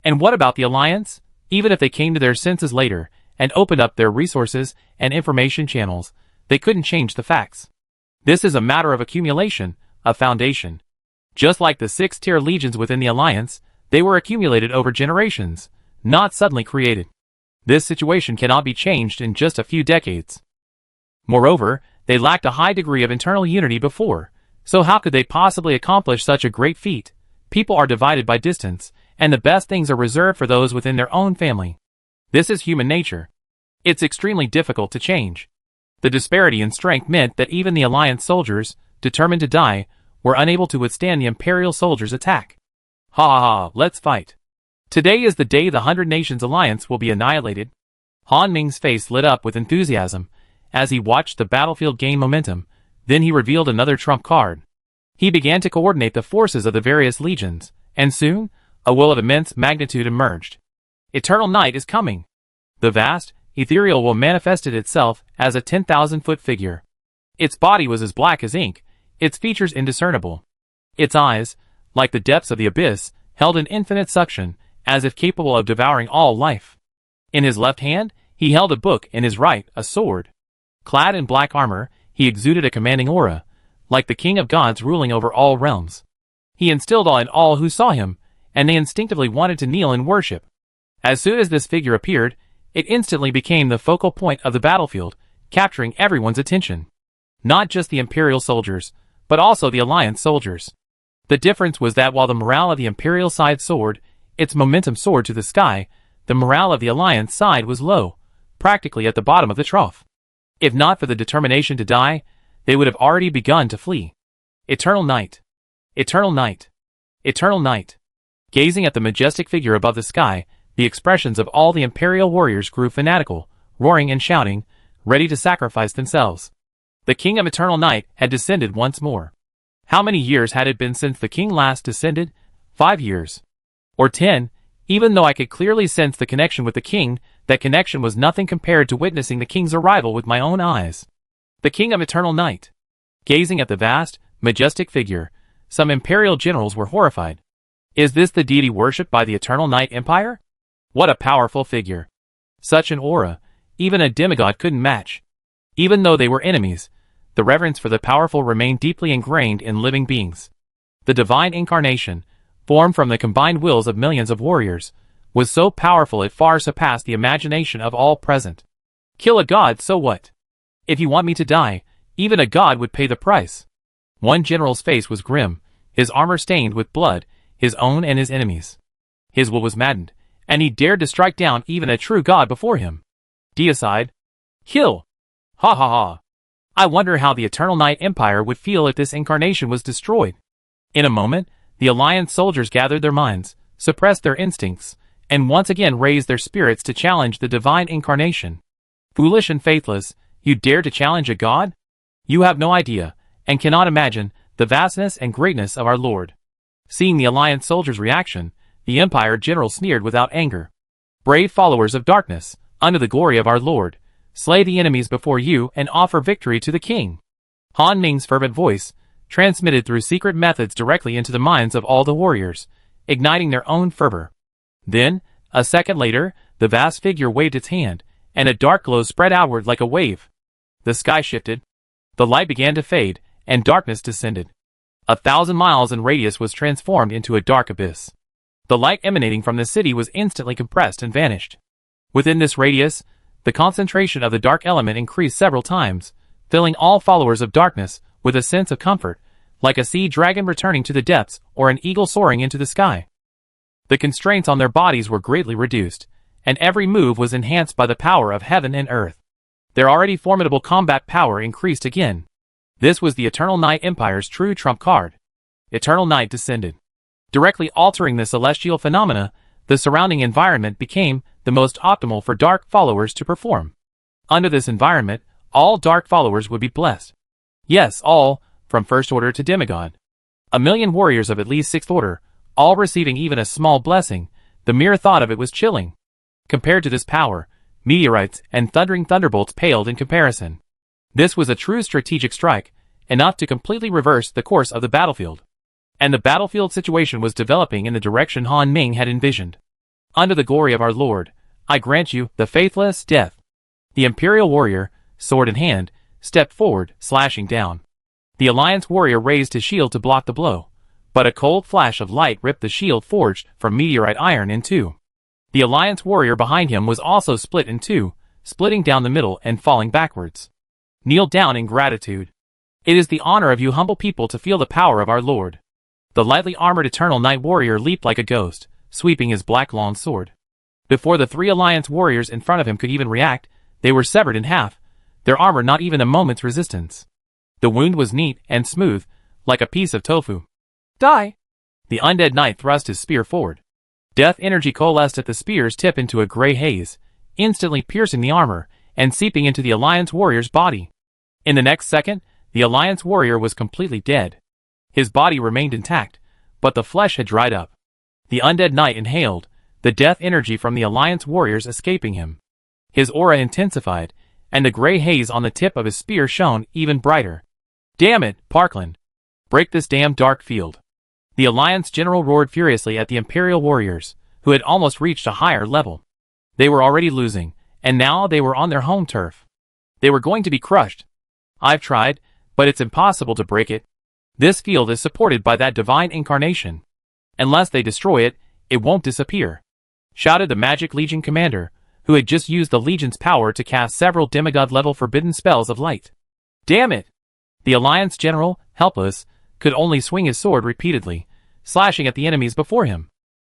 S1: And what about the Alliance? Even if they came to their senses later, and opened up their resources and information channels, they couldn't change the facts. This is a matter of accumulation, of foundation. Just like the 6-tier legions within the Alliance, they were accumulated over generations, not suddenly created. This situation cannot be changed in just a few decades. Moreover, they lacked a high degree of internal unity before, so how could they possibly accomplish such a great feat? People are divided by distance, and the best things are reserved for those within their own family. This is human nature. It's extremely difficult to change. The disparity in strength meant that even the Alliance soldiers, determined to die, were unable to withstand the Imperial soldiers' attack. Ha ha ha, let's fight. Today is the day the 100 Nations Alliance will be annihilated. Han Ming's face lit up with enthusiasm as he watched the battlefield gain momentum. Then he revealed another trump card. He began to coordinate the forces of the various legions, and soon, a will of immense magnitude emerged. Eternal night is coming. The vast, ethereal will manifested itself as a 10,000-foot figure. Its body was as black as ink, its features indiscernible. Its eyes, like the depths of the abyss, held an infinite suction, as if capable of devouring all life. In his left hand, he held a book, in his right, a sword. Clad in black armor, he exuded a commanding aura, like the king of gods ruling over all realms. He instilled awe in all who saw him, and they instinctively wanted to kneel in worship. As soon as this figure appeared, it instantly became the focal point of the battlefield, capturing everyone's attention. Not just the Imperial soldiers, but also the Alliance soldiers. The difference was that while the morale of the Imperial side soared, its momentum soared to the sky, the morale of the Alliance side was low, practically at the bottom of the trough. If not for the determination to die, they would have already begun to flee. Eternal night. Eternal night. Eternal night. Gazing at the majestic figure above the sky, the expressions of all the Imperial warriors grew fanatical, roaring and shouting, ready to sacrifice themselves. The King of Eternal Night had descended once more. How many years had it been since the king last descended? 5 years. Or 10, even though I could clearly sense the connection with the king, that connection was nothing compared to witnessing the king's arrival with my own eyes. The King of Eternal Night. Gazing at the vast, majestic figure, some Imperial generals were horrified. Is this the deity worshipped by the Eternal Night Empire? What a powerful figure. Such an aura, even a demigod couldn't match. Even though they were enemies, the reverence for the powerful remained deeply ingrained in living beings. The divine incarnation, formed from the combined wills of millions of warriors, was so powerful it far surpassed the imagination of all present. Kill a god, so what? If you want me to die, even a god would pay the price. One general's face was grim, his armor stained with blood, his own and his enemies'. His will was maddened, and he dared to strike down even a true god before him. Deicide. Kill! Ha ha ha! I wonder how the Eternal Night Empire would feel if this incarnation was destroyed. In a moment, the Alliance soldiers gathered their minds, suppressed their instincts, and once again raised their spirits to challenge the divine incarnation. Foolish and faithless, you dare to challenge a god? You have no idea, and cannot imagine, the vastness and greatness of our Lord. Seeing the Alliance soldiers' reaction, the Empire general sneered without anger. Brave followers of darkness, under the glory of our Lord, slay the enemies before you and offer victory to the king. Han Ming's fervent voice, transmitted through secret methods directly into the minds of all the warriors, igniting their own fervor. Then, a second later, the vast figure waved its hand, and a dark glow spread outward like a wave. The sky shifted. The light began to fade, and darkness descended. 1,000 miles in radius was transformed into a dark abyss. The light emanating from the city was instantly compressed and vanished. Within this radius, the concentration of the dark element increased several times, filling all followers of darkness with a sense of comfort, like a sea dragon returning to the depths or an eagle soaring into the sky. The constraints on their bodies were greatly reduced, and every move was enhanced by the power of heaven and earth. Their already formidable combat power increased again. This was the Eternal Night Empire's true trump card. Eternal Night descended. Directly altering the celestial phenomena, the surrounding environment became the most optimal for dark followers to perform. Under this environment, all dark followers would be blessed. Yes, all, from First Order to Demigod. 1,000,000 warriors of at least 6th Order, all receiving even a small blessing. The mere thought of it was chilling. Compared to this power, meteorites and thundering thunderbolts paled in comparison. This was a true strategic strike, enough to completely reverse the course of the battlefield. And the battlefield situation was developing in the direction Han Ming had envisioned. Under the glory of our Lord, I grant you the faithless death. The Imperial warrior, sword in hand, stepped forward, slashing down. The Alliance warrior raised his shield to block the blow, but a cold flash of light ripped the shield forged from meteorite iron in two. The Alliance warrior behind him was also split in two, splitting down the middle and falling backwards. Kneel down in gratitude. It is the honor of you humble people to feel the power of our Lord. The lightly armored Eternal Night warrior leaped like a ghost, sweeping his black long sword. Before the 3 Alliance warriors in front of him could even react, they were severed in half, their armor not even a moment's resistance. The wound was neat and smooth, like a piece of tofu. Die! The undead knight thrust his spear forward. Death energy coalesced at the spear's tip into a gray haze, instantly piercing the armor and seeping into the Alliance warrior's body. In the next second, the Alliance warrior was completely dead. His body remained intact, but the flesh had dried up. The undead knight inhaled, the death energy from the Alliance warriors escaping him. His aura intensified, and the gray haze on the tip of his spear shone even brighter. Damn it, Parkland! Break this damn dark field. The Alliance general roared furiously at the Imperial warriors, who had almost reached a higher level. They were already losing, and now they were on their home turf. They were going to be crushed. I've tried, but it's impossible to break it. This field is supported by that divine incarnation. Unless they destroy it, it won't disappear, shouted the Magic Legion commander, who had just used the Legion's power to cast several demigod-level forbidden spells of light. Damn it! The Alliance general, helpless, could only swing his sword repeatedly, slashing at the enemies before him.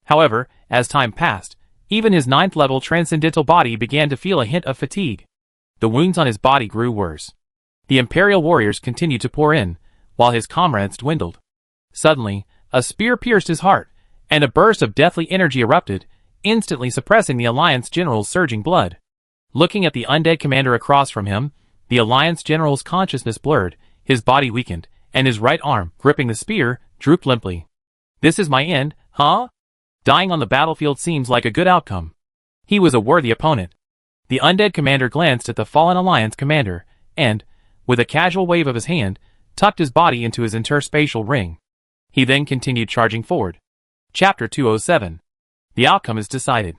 S1: However, as time passed, even his 9th-level transcendental body began to feel a hint of fatigue. The wounds on his body grew worse. The Imperial warriors continued to pour in, while his comrades dwindled. Suddenly, a spear pierced his heart, and a burst of deathly energy erupted, instantly suppressing the Alliance general's surging blood. Looking at the undead commander across from him, the Alliance general's consciousness blurred, his body weakened, and his right arm, gripping the spear, drooped limply. This is my end, huh? Dying on the battlefield seems like a good outcome. He was a worthy opponent. The undead commander glanced at the fallen Alliance commander, and, with a casual wave of his hand, tucked his body into his interspatial ring. He then continued charging forward. Chapter 207. The outcome is decided.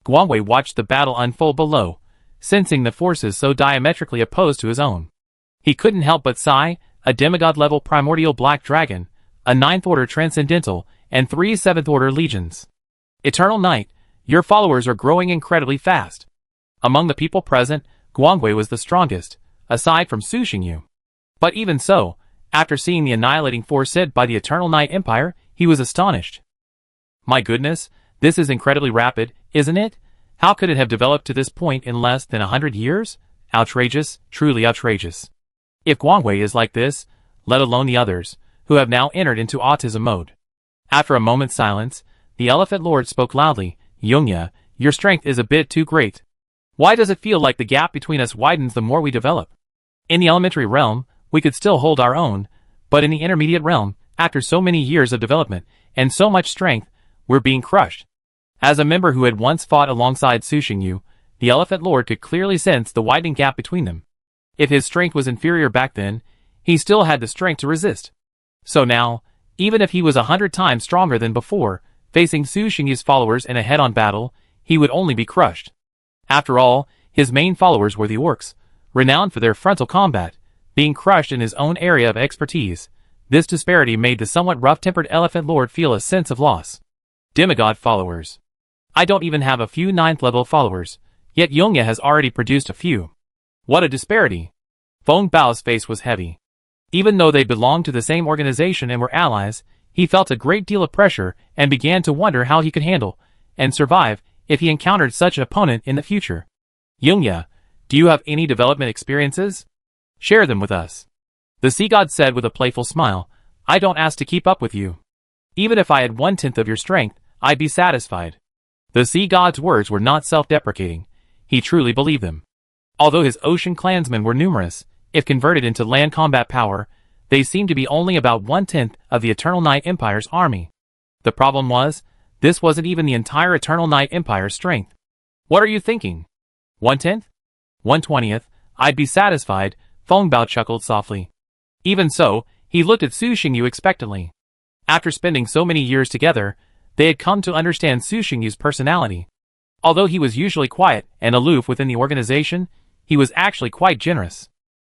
S1: Guangwei watched the battle unfold below, sensing the forces so diametrically opposed to his own. He couldn't help but sigh. A demigod-level primordial black dragon, a 9th Order transcendental, and 3 7th Order legions. Eternal Night, your followers are growing incredibly fast. Among the people present, Guangwei was the strongest, aside from Su Xingyu. But even so, after seeing the annihilating force sent by the Eternal Night Empire, he was astonished. My goodness, this is incredibly rapid, isn't it? How could it have developed to this point in less than 100 years? Outrageous, truly outrageous. If Guangwei is like this, let alone the others, who have now entered into autism mode. After a moment's silence, the Elephant Lord spoke loudly, Yongya, your strength is a bit too great. Why does it feel like the gap between us widens the more we develop? In the elementary realm, we could still hold our own, but in the intermediate realm, after so many years of development, and so much strength, we're being crushed. As a member who had once fought alongside Su Xingyu, the Elephant Lord could clearly sense the widening gap between them. If his strength was inferior back then, he still had the strength to resist. So now, even if he was 100 times stronger than before, facing Su Xingyu's followers in a head-on battle, he would only be crushed. After all, his main followers were the orcs, renowned for their frontal combat, being crushed in his own area of expertise. This disparity made the somewhat rough-tempered Elephant Lord feel a sense of loss. Demigod followers. I don't even have a few 9th-level followers, yet Yongya has already produced a few. What a disparity! Feng Bao's face was heavy. Even though they belonged to the same organization and were allies, he felt a great deal of pressure and began to wonder how he could handle and survive if he encountered such an opponent in the future. Yongya, do you have any development experiences? Share them with us. The sea god said with a playful smile, I don't ask to keep up with you. Even if I had 1/10 of your strength, I'd be satisfied. The sea god's words were not self-deprecating. He truly believed them. Although his ocean clansmen were numerous, if converted into land combat power, they seemed to be only about 1/10 of the Eternal Night Empire's army. The problem was, this wasn't even the entire Eternal Night Empire's strength. What are you thinking? 1/10? 1/20th, I'd be satisfied, Feng Bao chuckled softly. Even so, he looked at Su Xingyu expectantly. After spending so many years together, they had come to understand Su Xingyu's personality. Although he was usually quiet and aloof within the organization, he was actually quite generous.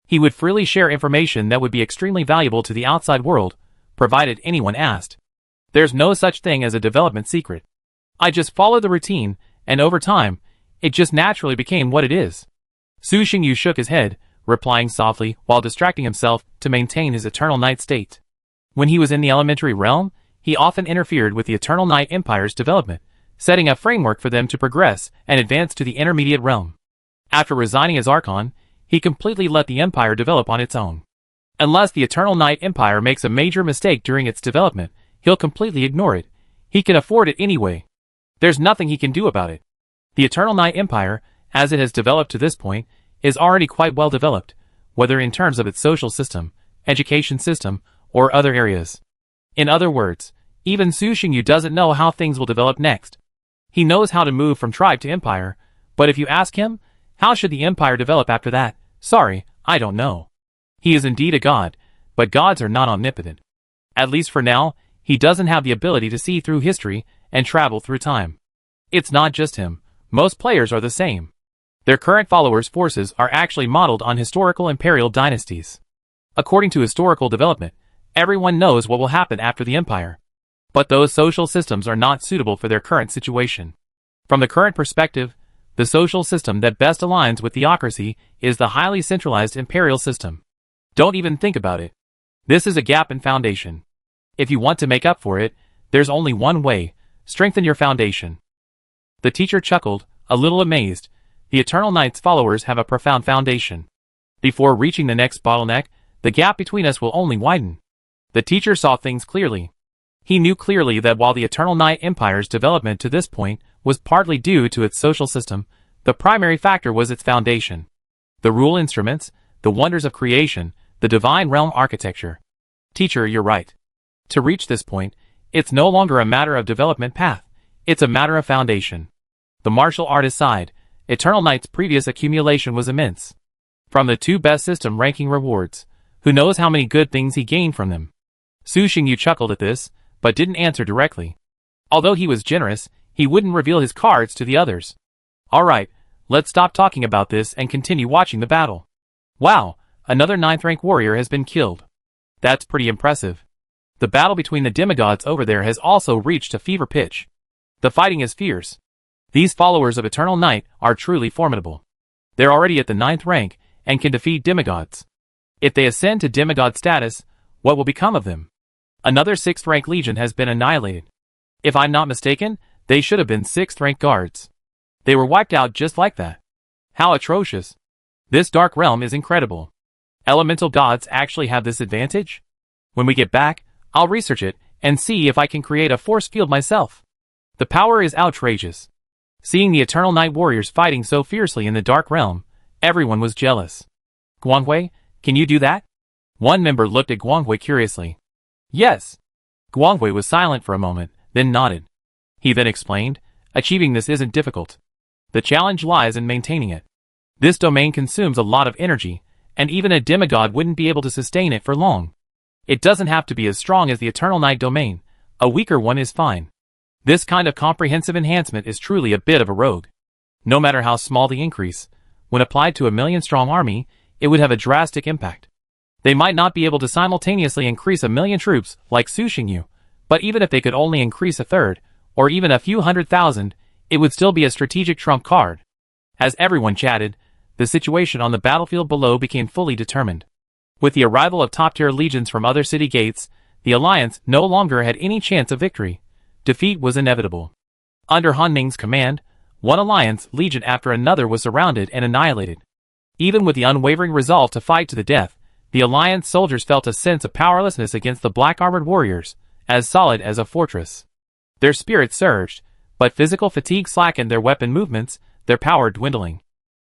S1: He would freely share information that would be extremely valuable to the outside world, provided anyone asked. There's no such thing as a development secret. I just followed the routine, and over time, it just naturally became what it is. Su Xingyu shook his head, replying softly while distracting himself to maintain his Eternal Night state. When he was in the elementary realm, he often interfered with the Eternal Night Empire's development, setting a framework for them to progress and advance to the intermediate realm. After resigning as Archon, he completely let the Empire develop on its own. Unless the Eternal Night Empire makes a major mistake during its development, he'll completely ignore it. He can afford it anyway. There's nothing he can do about it. The Eternal Night Empire, as it has developed to this point, is already quite well developed, whether in terms of its social system, education system, or other areas. In other words, even Su Xingyu doesn't know how things will develop next. He knows how to move from tribe to empire, but if you ask him, how should the empire develop after that? Sorry, I don't know. He is indeed a god, but gods are not omnipotent. At least for now, he doesn't have the ability to see through history and travel through time. It's not just him. Most players are the same. Their current followers' forces are actually modeled on historical imperial dynasties. According to historical development, everyone knows what will happen after the empire. But those social systems are not suitable for their current situation. From the current perspective, the social system that best aligns with theocracy is the highly centralized imperial system. Don't even think about it. This is a gap in foundation. If you want to make up for it, there's only one way: strengthen your foundation. The teacher chuckled, a little amazed. The Eternal Knight's followers have a profound foundation. Before reaching the next bottleneck, the gap between us will only widen. The teacher saw things clearly. He knew clearly that while the Eternal Night Empire's development to this point was partly due to its social system, the primary factor was its foundation. The rule instruments, the wonders of creation, the divine realm architecture. Teacher, you're right. To reach this point, it's no longer a matter of development path, it's a matter of foundation. The martial artist sighed. Eternal Knight's previous accumulation was immense. From the 2 best system ranking rewards, who knows how many good things he gained from them. Su Xingyu chuckled at this, but didn't answer directly. Although he was generous, he wouldn't reveal his cards to the others. Alright, let's stop talking about this and continue watching the battle. Wow, another 9th rank warrior has been killed. That's pretty impressive. The battle between the demigods over there has also reached a fever pitch. The fighting is fierce. These followers of Eternal Night are truly formidable. They're already at the 9th rank and can defeat demigods. If they ascend to demigod status, what will become of them? Another 6th rank legion has been annihilated. If I'm not mistaken, they should have been 6th rank guards. They were wiped out just like that. How atrocious. This dark realm is incredible. Elemental gods actually have this advantage? When we get back, I'll research it and see if I can create a force field myself. The power is outrageous. Seeing the Eternal Night Warriors fighting so fiercely in the Dark Realm, everyone was jealous. Guanghui, can you do that? One member looked at Guanghui curiously. Yes. Guanghui was silent for a moment, then nodded. He then explained, achieving this isn't difficult. The challenge lies in maintaining it. This domain consumes a lot of energy, and even a demigod wouldn't be able to sustain it for long. It doesn't have to be as strong as the Eternal Night domain. A weaker one is fine. This kind of comprehensive enhancement is truly a bit of a rogue. No matter how small the increase, when applied to a million-strong army, it would have a drastic impact. They might not be able to simultaneously increase 1,000,000 troops like Su Xingyu, but even if they could only increase a third, or even a few 100,000, it would still be a strategic trump card. As everyone chatted, the situation on the battlefield below became fully determined. With the arrival of top-tier legions from other city gates, the alliance no longer had any chance of victory. Defeat was inevitable. Under Han Ning's command, one alliance legion after another was surrounded and annihilated. Even with the unwavering resolve to fight to the death, the alliance soldiers felt a sense of powerlessness against the black-armored warriors, as solid as a fortress. Their spirits surged, but physical fatigue slackened their weapon movements, their power dwindling.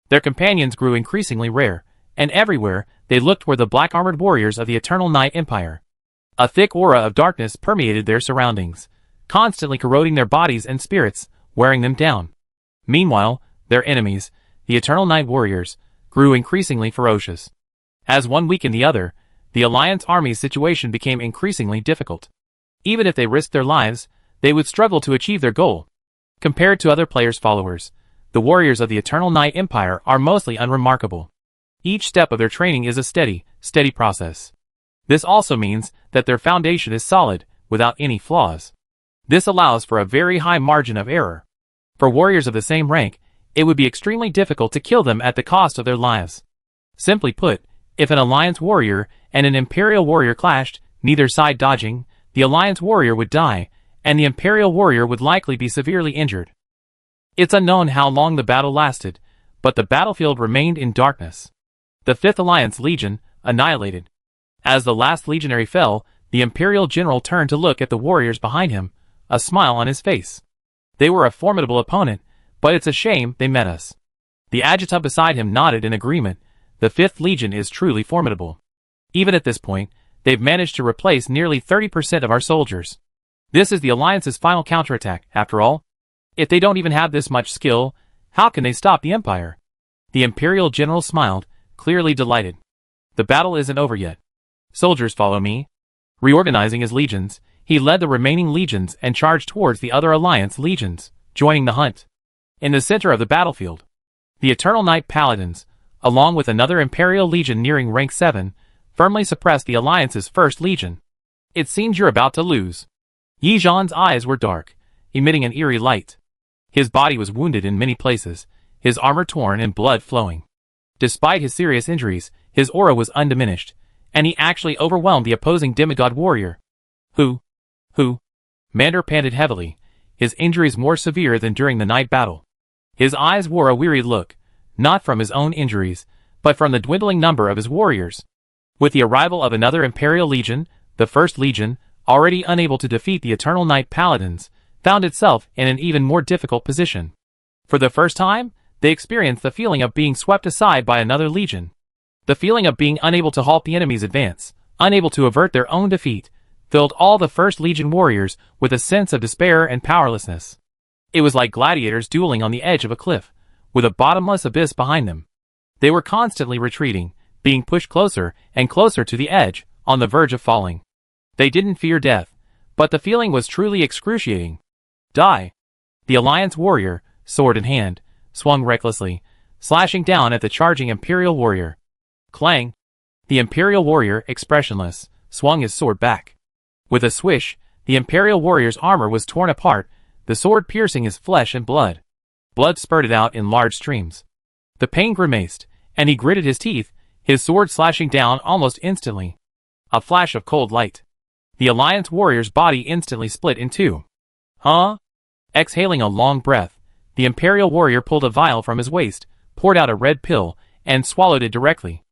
S1: Their companions grew increasingly rare, and everywhere they looked were the black-armored warriors of the Eternal Night Empire. A thick aura of darkness permeated their surroundings, constantly corroding their bodies and spirits, wearing them down. Meanwhile, their enemies, the Eternal Night Warriors, grew increasingly ferocious. As one weakened the other, the Alliance army's situation became increasingly difficult. Even if they risked their lives, they would struggle to achieve their goal. Compared to other players' followers, the warriors of the Eternal Night Empire are mostly unremarkable. Each step of their training is a steady process. This also means that their foundation is solid, without any flaws. This allows for a very high margin of error. For warriors of the same rank, it would be extremely difficult to kill them at the cost of their lives. Simply put, if an Alliance warrior and an Imperial warrior clashed, neither side dodging, the Alliance warrior would die, and the Imperial warrior would likely be severely injured. It's unknown how long the battle lasted, but the battlefield remained in darkness. The 5th Alliance Legion, annihilated. As the last legionary fell, the Imperial general turned to look at the warriors behind him, a smile on his face. They were a formidable opponent, but it's a shame they met us. The adjutant beside him nodded in agreement. The 5th Legion is truly formidable. Even at this point, they've managed to replace nearly 30% of our soldiers. This is the Alliance's final counterattack, after all. If they don't even have this much skill, how can they stop the Empire? The Imperial general smiled, clearly delighted. The battle isn't over yet. Soldiers, follow me. Reorganizing his legions, he led the remaining legions and charged towards the other Alliance legions, joining the hunt. In the center of the battlefield, the Eternal Night Paladins, along with another Imperial Legion nearing rank 7, firmly suppressed the Alliance's 1st Legion. It seems you're about to lose. Yi Zhan's eyes were dark, emitting an eerie light. His body was wounded in many places, his armor torn and blood flowing. Despite his serious injuries, his aura was undiminished, and he actually overwhelmed the opposing demigod warrior. Who? Mander panted heavily, his injuries more severe than during the night battle. His eyes wore a wearied look, not from his own injuries, but from the dwindling number of his warriors. With the arrival of another Imperial Legion, the 1st Legion, already unable to defeat the Eternal Night Paladins, found itself in an even more difficult position. For the first time, they experienced the feeling of being swept aside by another legion. The feeling of being unable to halt the enemy's advance, unable to avert their own defeat, filled all the 1st Legion warriors with a sense of despair and powerlessness. It was like gladiators dueling on the edge of a cliff, with a bottomless abyss behind them. They were constantly retreating, being pushed closer and closer to the edge, on the verge of falling. They didn't fear death, but the feeling was truly excruciating. Die! The Alliance warrior, sword in hand, swung recklessly, slashing down at the charging Imperial warrior. Clang! The Imperial warrior, expressionless, swung his sword back. With a swish, the Imperial warrior's armor was torn apart, the sword piercing his flesh and blood. Blood spurted out in large streams. The pain grimaced, and he gritted his teeth, his sword slashing down almost instantly. A flash of cold light. The Alliance warrior's body instantly split in two. Huh? Exhaling a long breath, the Imperial warrior pulled a vial from his waist, poured out a red pill, and swallowed it directly.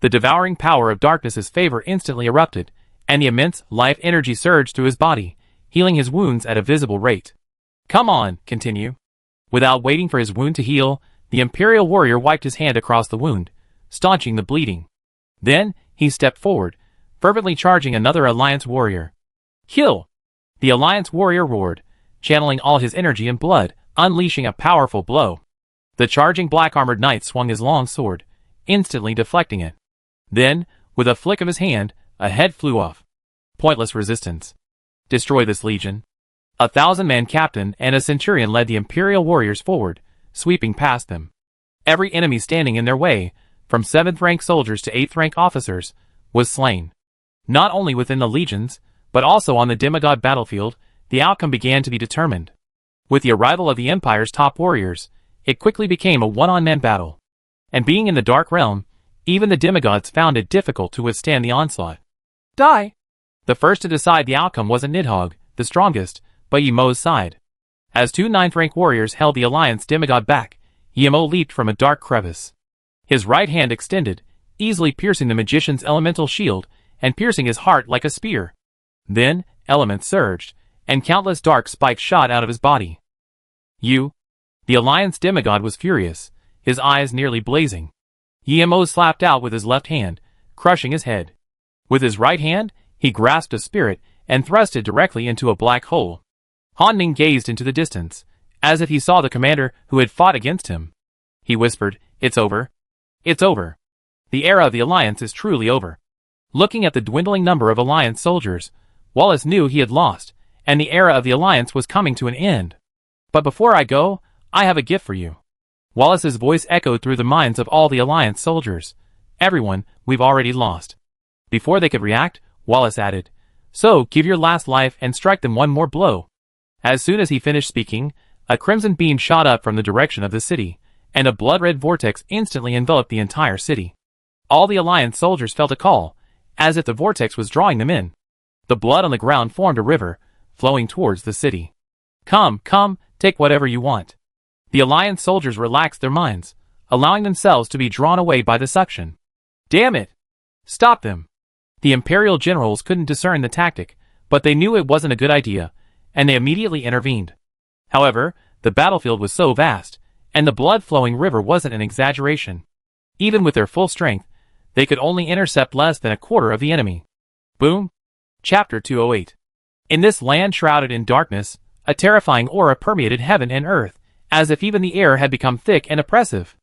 S1: The devouring power of darkness's favor instantly erupted, and the immense life energy surged through his body, healing his wounds at a visible rate. Come on, continue. Without waiting for his wound to heal, the Imperial warrior wiped his hand across the wound, staunching the bleeding. Then, he stepped forward, fervently charging another Alliance warrior. Kill! The Alliance warrior roared, channeling all his energy and blood, unleashing a powerful blow. The charging black-armored knight swung his long sword, instantly deflecting it. Then, with a flick of his hand, a head flew off. Pointless resistance. Destroy this legion. 1,000-man captain and a centurion led the Imperial warriors forward, sweeping past them. Every enemy standing in their way, from 7th-rank soldiers to 8th-rank officers, was slain. Not only within the legions, but also on the demigod battlefield, the outcome began to be determined. With the arrival of the Empire's top warriors, it quickly became a one-on-man battle. And being in the Dark Realm, even the demigods found it difficult to withstand the onslaught. Die! The first to decide the outcome wasn't Nidhogg, the strongest, but Yemo's side. As 2 9th-rank warriors held the Alliance demigod back, Yemo leaped from a dark crevice. His right hand extended, easily piercing the magician's elemental shield, and piercing his heart like a spear. Then, elements surged, and countless dark spikes shot out of his body. You! The Alliance demigod was furious, his eyes nearly blazing. Yemo slapped out with his left hand, crushing his head. With his right hand, he grasped a spirit and thrust it directly into a black hole. Han Ning gazed into the distance, as if he saw the commander who had fought against him. He whispered, "It's over. It's over. The era of the Alliance is truly over." Looking at the dwindling number of Alliance soldiers, Wallace knew he had lost, and the era of the Alliance was coming to an end. "But before I go, I have a gift for you." Wallace's voice echoed through the minds of all the Alliance soldiers. "Everyone, we've already lost." Before they could react, Wallace added, "So, give your last life and strike them one more blow." As soon as he finished speaking, a crimson beam shot up from the direction of the city, and a blood-red vortex instantly enveloped the entire city. All the Alliance soldiers felt a call, as if the vortex was drawing them in. The blood on the ground formed a river, flowing towards the city. Come, take whatever you want." The Alliance soldiers relaxed their minds, allowing themselves to be drawn away by the suction. "Damn it! Stop them!" The Imperial generals couldn't discern the tactic, but they knew it wasn't a good idea, and they immediately intervened. However, the battlefield was so vast, and the blood-flowing river wasn't an exaggeration. Even with their full strength, they could only intercept less than a quarter of the enemy. Boom! Chapter 208. In this land shrouded in darkness, a terrifying aura permeated heaven and earth, as if even the air had become thick and oppressive.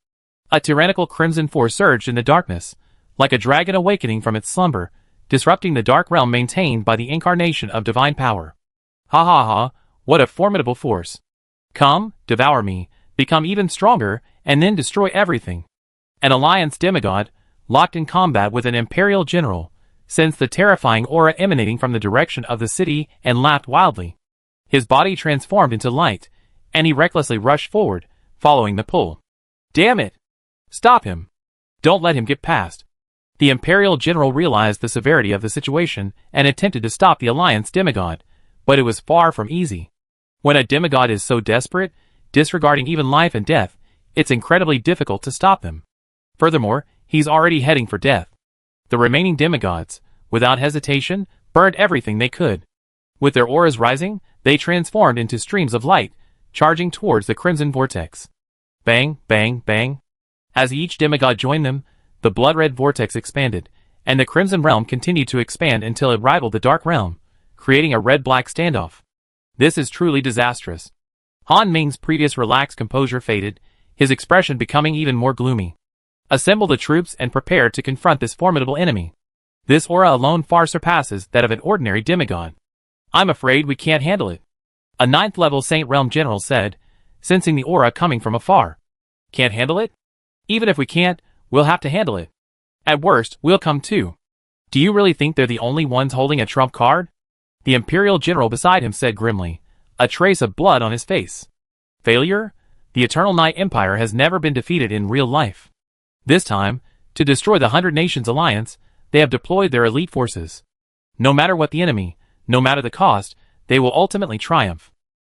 S1: A tyrannical crimson force surged in the darkness, like a dragon awakening from its slumber, disrupting the dark realm maintained by the incarnation of divine power. Ha ha ha, what a formidable force. Come, devour me, become even stronger, and then destroy everything. An Alliance demigod, locked in combat with an Imperial general, sensed the terrifying aura emanating from the direction of the city and laughed wildly. His body transformed into light, and he recklessly rushed forward, following the pull. Damn it! Stop him! Don't let him get past. The Imperial general realized the severity of the situation and attempted to stop the Alliance demigod, but it was far from easy. When a demigod is so desperate, disregarding even life and death, it's incredibly difficult to stop them. Furthermore, he's already heading for death. The remaining demigods, without hesitation, burned everything they could. With their auras rising, they transformed into streams of light, charging towards the crimson vortex. Bang, bang, bang. As each demigod joined them, the blood-red vortex expanded, and the crimson realm continued to expand until it rivaled the dark realm, creating a red-black standoff. This is truly disastrous. Han Ming's previous relaxed composure faded, his expression becoming even more gloomy. Assemble the troops and prepare to confront this formidable enemy. This aura alone far surpasses that of an ordinary demigod. I'm afraid we can't handle it. A 9th-level Saint Realm general said, sensing the aura coming from afar. Can't handle it? Even if we can't, we'll have to handle it. At worst, we'll come too. Do you really think they're the only ones holding a trump card? The Imperial general beside him said grimly, a trace of blood on his face. Failure? The Eternal Night Empire has never been defeated in real life. This time, to destroy the 100 Nations Alliance, they have deployed their elite forces. No matter what the enemy, no matter the cost, they will ultimately triumph.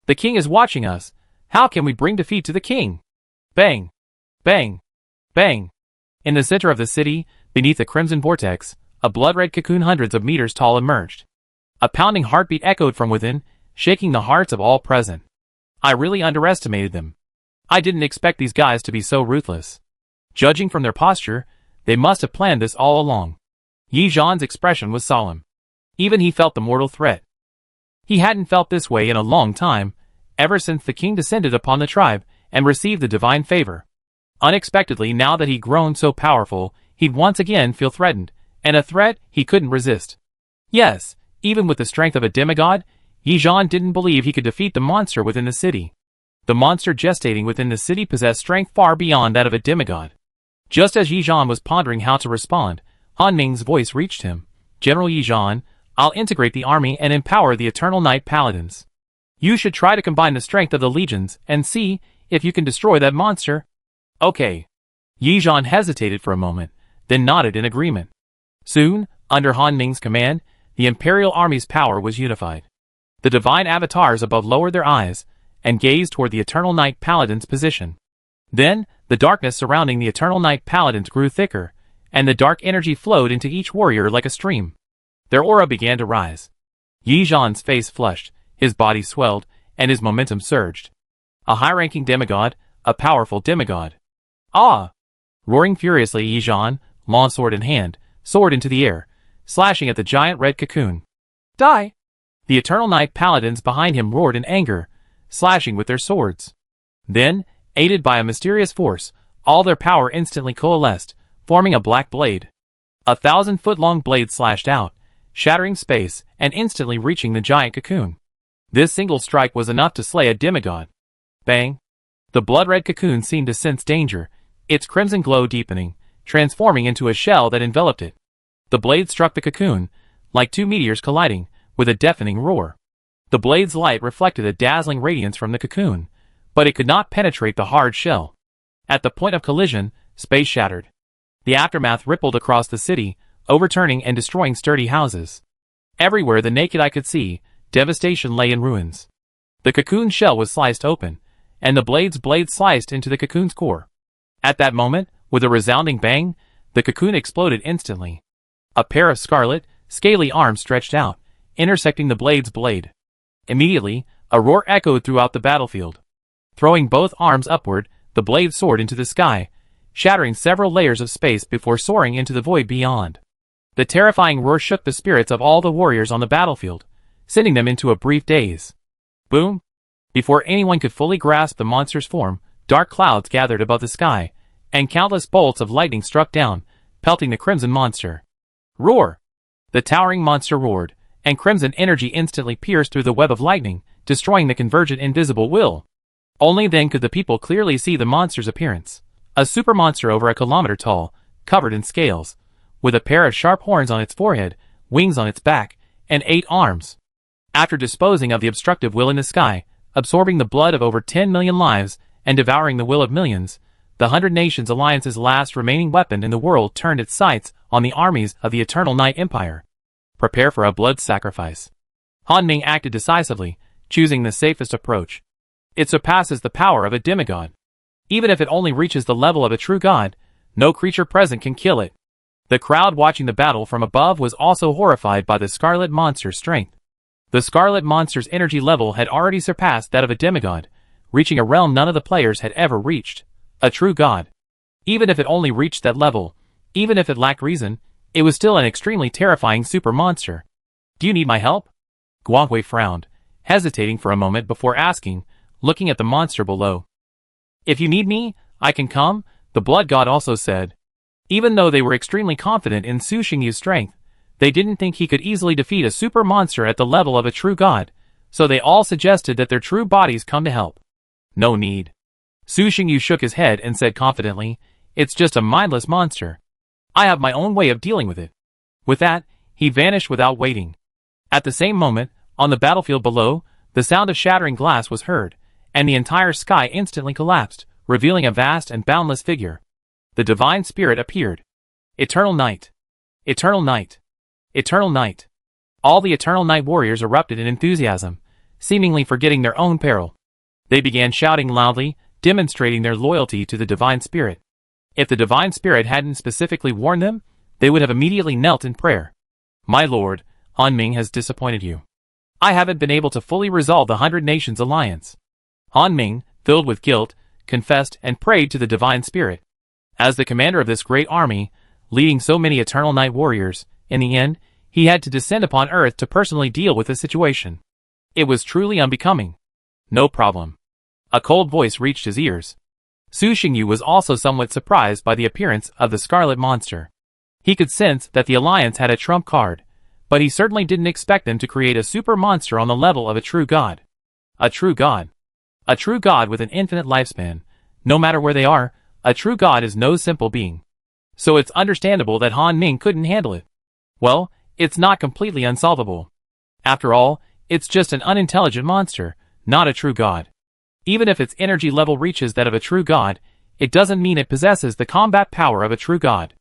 S1: The king is watching us. How can we bring defeat to the king? Bang! Bang! Bang! In the center of the city, Beneath the crimson vortex, a blood-red cocoon hundreds of meters tall emerged. A pounding heartbeat echoed from within, shaking the hearts of all present. I really underestimated them. I didn't expect these guys to be so ruthless. Judging from their posture, they must have planned this all along. Yi Zhan's expression was solemn. Even he felt the mortal threat. He hadn't felt this way in a long time, ever since the king descended upon the tribe and received the divine favor. Unexpectedly, now that he'd grown so powerful, he'd once again feel threatened, and a threat he couldn't resist. Yes, even with the strength of a demigod, Yi Zhan didn't believe he could defeat the monster within the city. The monster gestating within the city possessed strength far beyond that of a demigod. Just as Yi Zhan was pondering how to respond, Han Ming's voice reached him. General Yi Zhan, I'll integrate the army and empower the Eternal Night Paladins. You should try to combine the strength of the legions and see if you can destroy that monster. Okay. Yi Zhan hesitated for a moment, then nodded in agreement. Soon, under Han Ming's command, the Imperial Army's power was unified. The divine avatars above lowered their eyes and gazed toward the Eternal Night Paladins' position. Then, the darkness surrounding the Eternal Night Paladins grew thicker, and the dark energy flowed into each warrior like a stream. Their aura began to rise. Yi Zhan's face flushed, his body swelled, and his momentum surged. A high-ranking demigod, a powerful demigod. Ah! Roaring furiously, Yi Zhan, long sword in hand, soared into the air, slashing at the giant red cocoon. Die! The Eternal Night Paladins behind him roared in anger, slashing with their swords. Then, aided by a mysterious force, all their power instantly coalesced, forming a black blade. 1,000-foot-long blade slashed out, shattering space and instantly reaching the giant cocoon. This single strike was enough to slay a demigod. Bang! The blood-red cocoon seemed to sense danger, its crimson glow deepening, transforming into a shell that enveloped it. The blade struck the cocoon, like two meteors colliding, with a deafening roar. The blade's light reflected a dazzling radiance from the cocoon, but it could not penetrate the hard shell. At the point of collision, space shattered. The aftermath rippled across the city, overturning and destroying sturdy houses. Everywhere the naked eye could see, devastation lay in ruins. The cocoon's shell was sliced open, and the blade's blade sliced into the cocoon's core. At that moment, with a resounding bang, the cocoon exploded instantly. A pair of scarlet, scaly arms stretched out, intersecting the blade's blade. Immediately, a roar echoed throughout the battlefield. Throwing both arms upward, the blade soared into the sky, shattering several layers of space before soaring into the void beyond. The terrifying roar shook the spirits of all the warriors on the battlefield, sending them into a brief daze. Boom! Before anyone could fully grasp the monster's form, dark clouds gathered above the sky, and countless bolts of lightning struck down, pelting the crimson monster. Roar! The towering monster roared, and crimson energy instantly pierced through the web of lightning, destroying the convergent invisible will. Only then could the people clearly see the monster's appearance. A super monster over a kilometer tall, covered in scales, with a pair of sharp horns on its forehead, wings on its back, and 8 arms. After disposing of the obstructive will in the sky, absorbing the blood of over 10 million lives, and devouring the will of millions, the 100 Nations Alliance's last remaining weapon in the world turned its sights on the armies of the Eternal Night Empire. Prepare for a blood sacrifice. Han Ming acted decisively, choosing the safest approach. It surpasses the power of a demigod. Even if it only reaches the level of a true god, no creature present can kill it. The crowd watching the battle from above was also horrified by the Scarlet Monster's strength. The Scarlet Monster's energy level had already surpassed that of a demigod, reaching a realm none of the players had ever reached. A true god. Even if it only reached that level, even if it lacked reason, it was still an extremely terrifying super monster. Do you need my help? Guanghui frowned, hesitating for a moment before asking, looking at the monster below. If you need me, I can come, the blood god also said. Even though they were extremely confident in Su Xingyu's strength, they didn't think he could easily defeat a super monster at the level of a true god, so they all suggested that their true bodies come to help. No need. Su Xingyu shook his head and said confidently, it's just a mindless monster. I have my own way of dealing with it. With that, he vanished without waiting. At the same moment, on the battlefield below, the sound of shattering glass was heard, and the entire sky instantly collapsed, revealing a vast and boundless figure. The divine spirit appeared. Eternal Night. Eternal Night. Eternal Night. All the Eternal Night warriors erupted in enthusiasm, seemingly forgetting their own peril. They began shouting loudly, demonstrating their loyalty to the divine spirit. If the divine spirit hadn't specifically warned them, they would have immediately knelt in prayer. My lord, Han Ming has disappointed you. I haven't been able to fully resolve the 100 Nations alliance. Han Ming, filled with guilt, confessed and prayed to the divine spirit. As the commander of this great army, leading so many eternal night warriors, in the end, he had to descend upon earth to personally deal with the situation. It was truly unbecoming. No problem. A cold voice reached his ears. Su Xingyu was also somewhat surprised by the appearance of the Scarlet Monster. He could sense that the alliance had a trump card, but he certainly didn't expect them to create a super monster on the level of a true god. A true god. A true god with an infinite lifespan. No matter where they are, a true god is no simple being. So it's understandable that Han Ming couldn't handle it. Well, it's not completely unsolvable. After all, it's just an unintelligent monster, not a true god. Even if its energy level reaches that of a true god, it doesn't mean it possesses the combat power of a true god.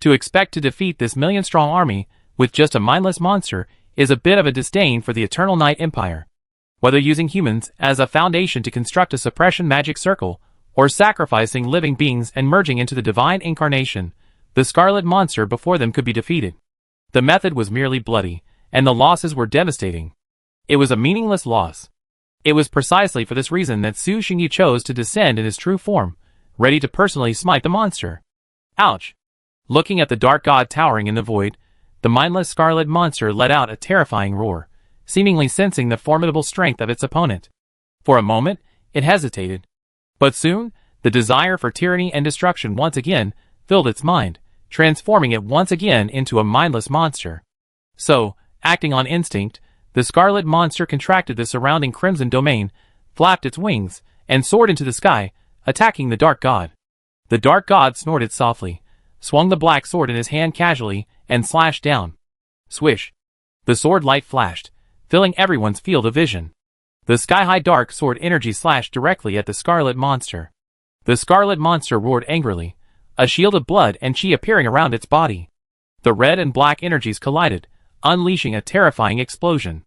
S1: To expect to defeat this million-strong army with just a mindless monster is a bit of a disdain for the Eternal Night Empire. Whether using humans as a foundation to construct a suppression magic circle, or sacrificing living beings and merging into the divine incarnation, the Scarlet Monster before them could be defeated. The method was merely bloody, and the losses were devastating. It was a meaningless loss. It was precisely for this reason that Su Xingyu chose to descend in his true form, ready to personally smite the monster. Ouch! Looking at the dark god towering in the void, the mindless Scarlet Monster let out a terrifying roar, seemingly sensing the formidable strength of its opponent. For a moment, it hesitated. But soon, the desire for tyranny and destruction once again filled its mind, transforming it once again into a mindless monster. So, acting on instinct, the Scarlet Monster contracted the surrounding crimson domain, flapped its wings, and soared into the sky, attacking the dark god. The dark god snorted softly, swung the black sword in his hand casually, and slashed down. Swish! The sword light flashed, filling everyone's field of vision. The sky-high dark sword energy slashed directly at the Scarlet Monster. The Scarlet Monster roared angrily, a shield of blood and chi appearing around its body. The red and black energies collided, unleashing a terrifying explosion.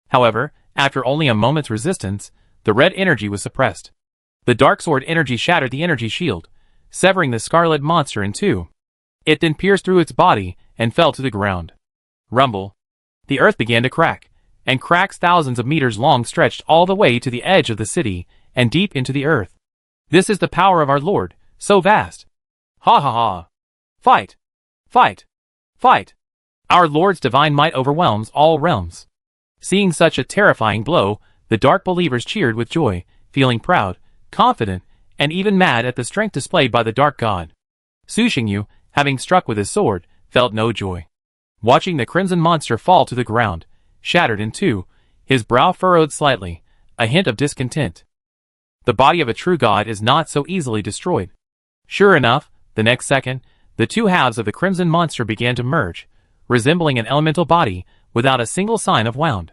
S1: However, after only a moment's resistance, the red energy was suppressed. The dark sword energy shattered the energy shield, severing the Scarlet Monster in two. It then pierced through its body and fell to the ground. Rumble. The earth began to crack, and cracks thousands of meters long stretched all the way to the edge of the city and deep into the earth. This is the power of our Lord, so vast. Ha ha ha. Fight! Fight! Fight! Our Lord's divine might overwhelms all realms. Seeing such a terrifying blow, the dark believers cheered with joy, feeling proud, confident, and even mad at the strength displayed by the dark god. Su Xingyu, having struck with his sword, felt no joy. Watching the crimson monster fall to the ground, shattered in two, his brow furrowed slightly, a hint of discontent. The body of a true god is not so easily destroyed. Sure enough, the next second, the two halves of the crimson monster began to merge, resembling an elemental body, without a single sign of wound.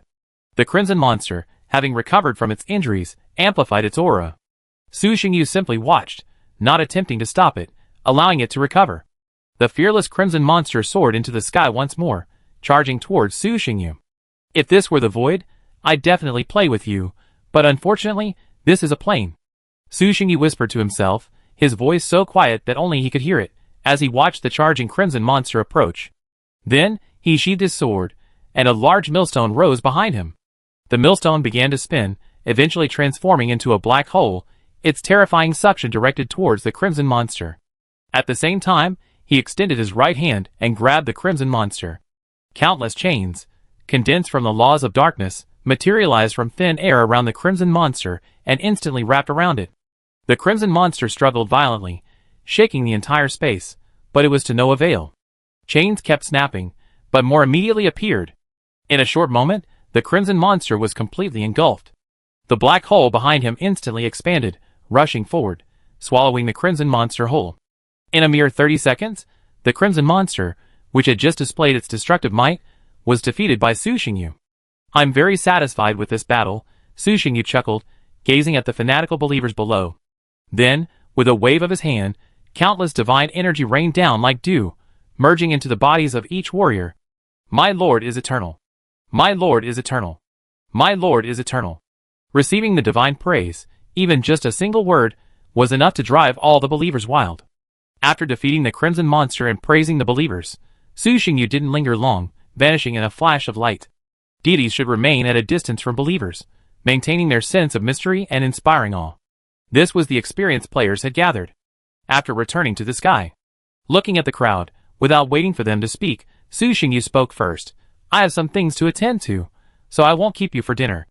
S1: The crimson monster, having recovered from its injuries, amplified its aura. Su Xingyu simply watched, not attempting to stop it, allowing it to recover. The fearless crimson monster soared into the sky once more, charging towards Su Xingyu. If this were the void, I'd definitely play with you, but unfortunately, this is a plane. Su Xingyu whispered to himself, his voice so quiet that only he could hear it, as he watched the charging crimson monster approach. Then, he sheathed his sword, and a large millstone rose behind him. The millstone began to spin, eventually transforming into a black hole, its terrifying suction directed towards the crimson monster. At the same time, he extended his right hand and grabbed the crimson monster. Countless chains, condensed from the laws of darkness, materialized from thin air around the crimson monster and instantly wrapped around it. The crimson monster struggled violently, shaking the entire space, but it was to no avail. Chains kept snapping, but more immediately appeared. In a short moment, the crimson monster was completely engulfed. The black hole behind him instantly expanded, rushing forward, swallowing the crimson monster whole. In a mere 30 seconds, the crimson monster, which had just displayed its destructive might, was defeated by Su Xingyu. I'm very satisfied with this battle, Su Xingyu chuckled, gazing at the fanatical believers below. Then, with a wave of his hand, countless divine energy rained down like dew, merging into the bodies of each warrior. My Lord is eternal. My Lord is eternal. My Lord is eternal. Receiving the divine praise, even just a single word, was enough to drive all the believers wild. After defeating the crimson monster and praising the believers, Su Xingyu didn't linger long, vanishing in a flash of light. Deities should remain at a distance from believers, maintaining their sense of mystery and inspiring awe. This was the experience players had gathered. After returning to the sky, looking at the crowd, without waiting for them to speak, Su Xingyu spoke first. I have some things to attend to, so I won't keep you for dinner.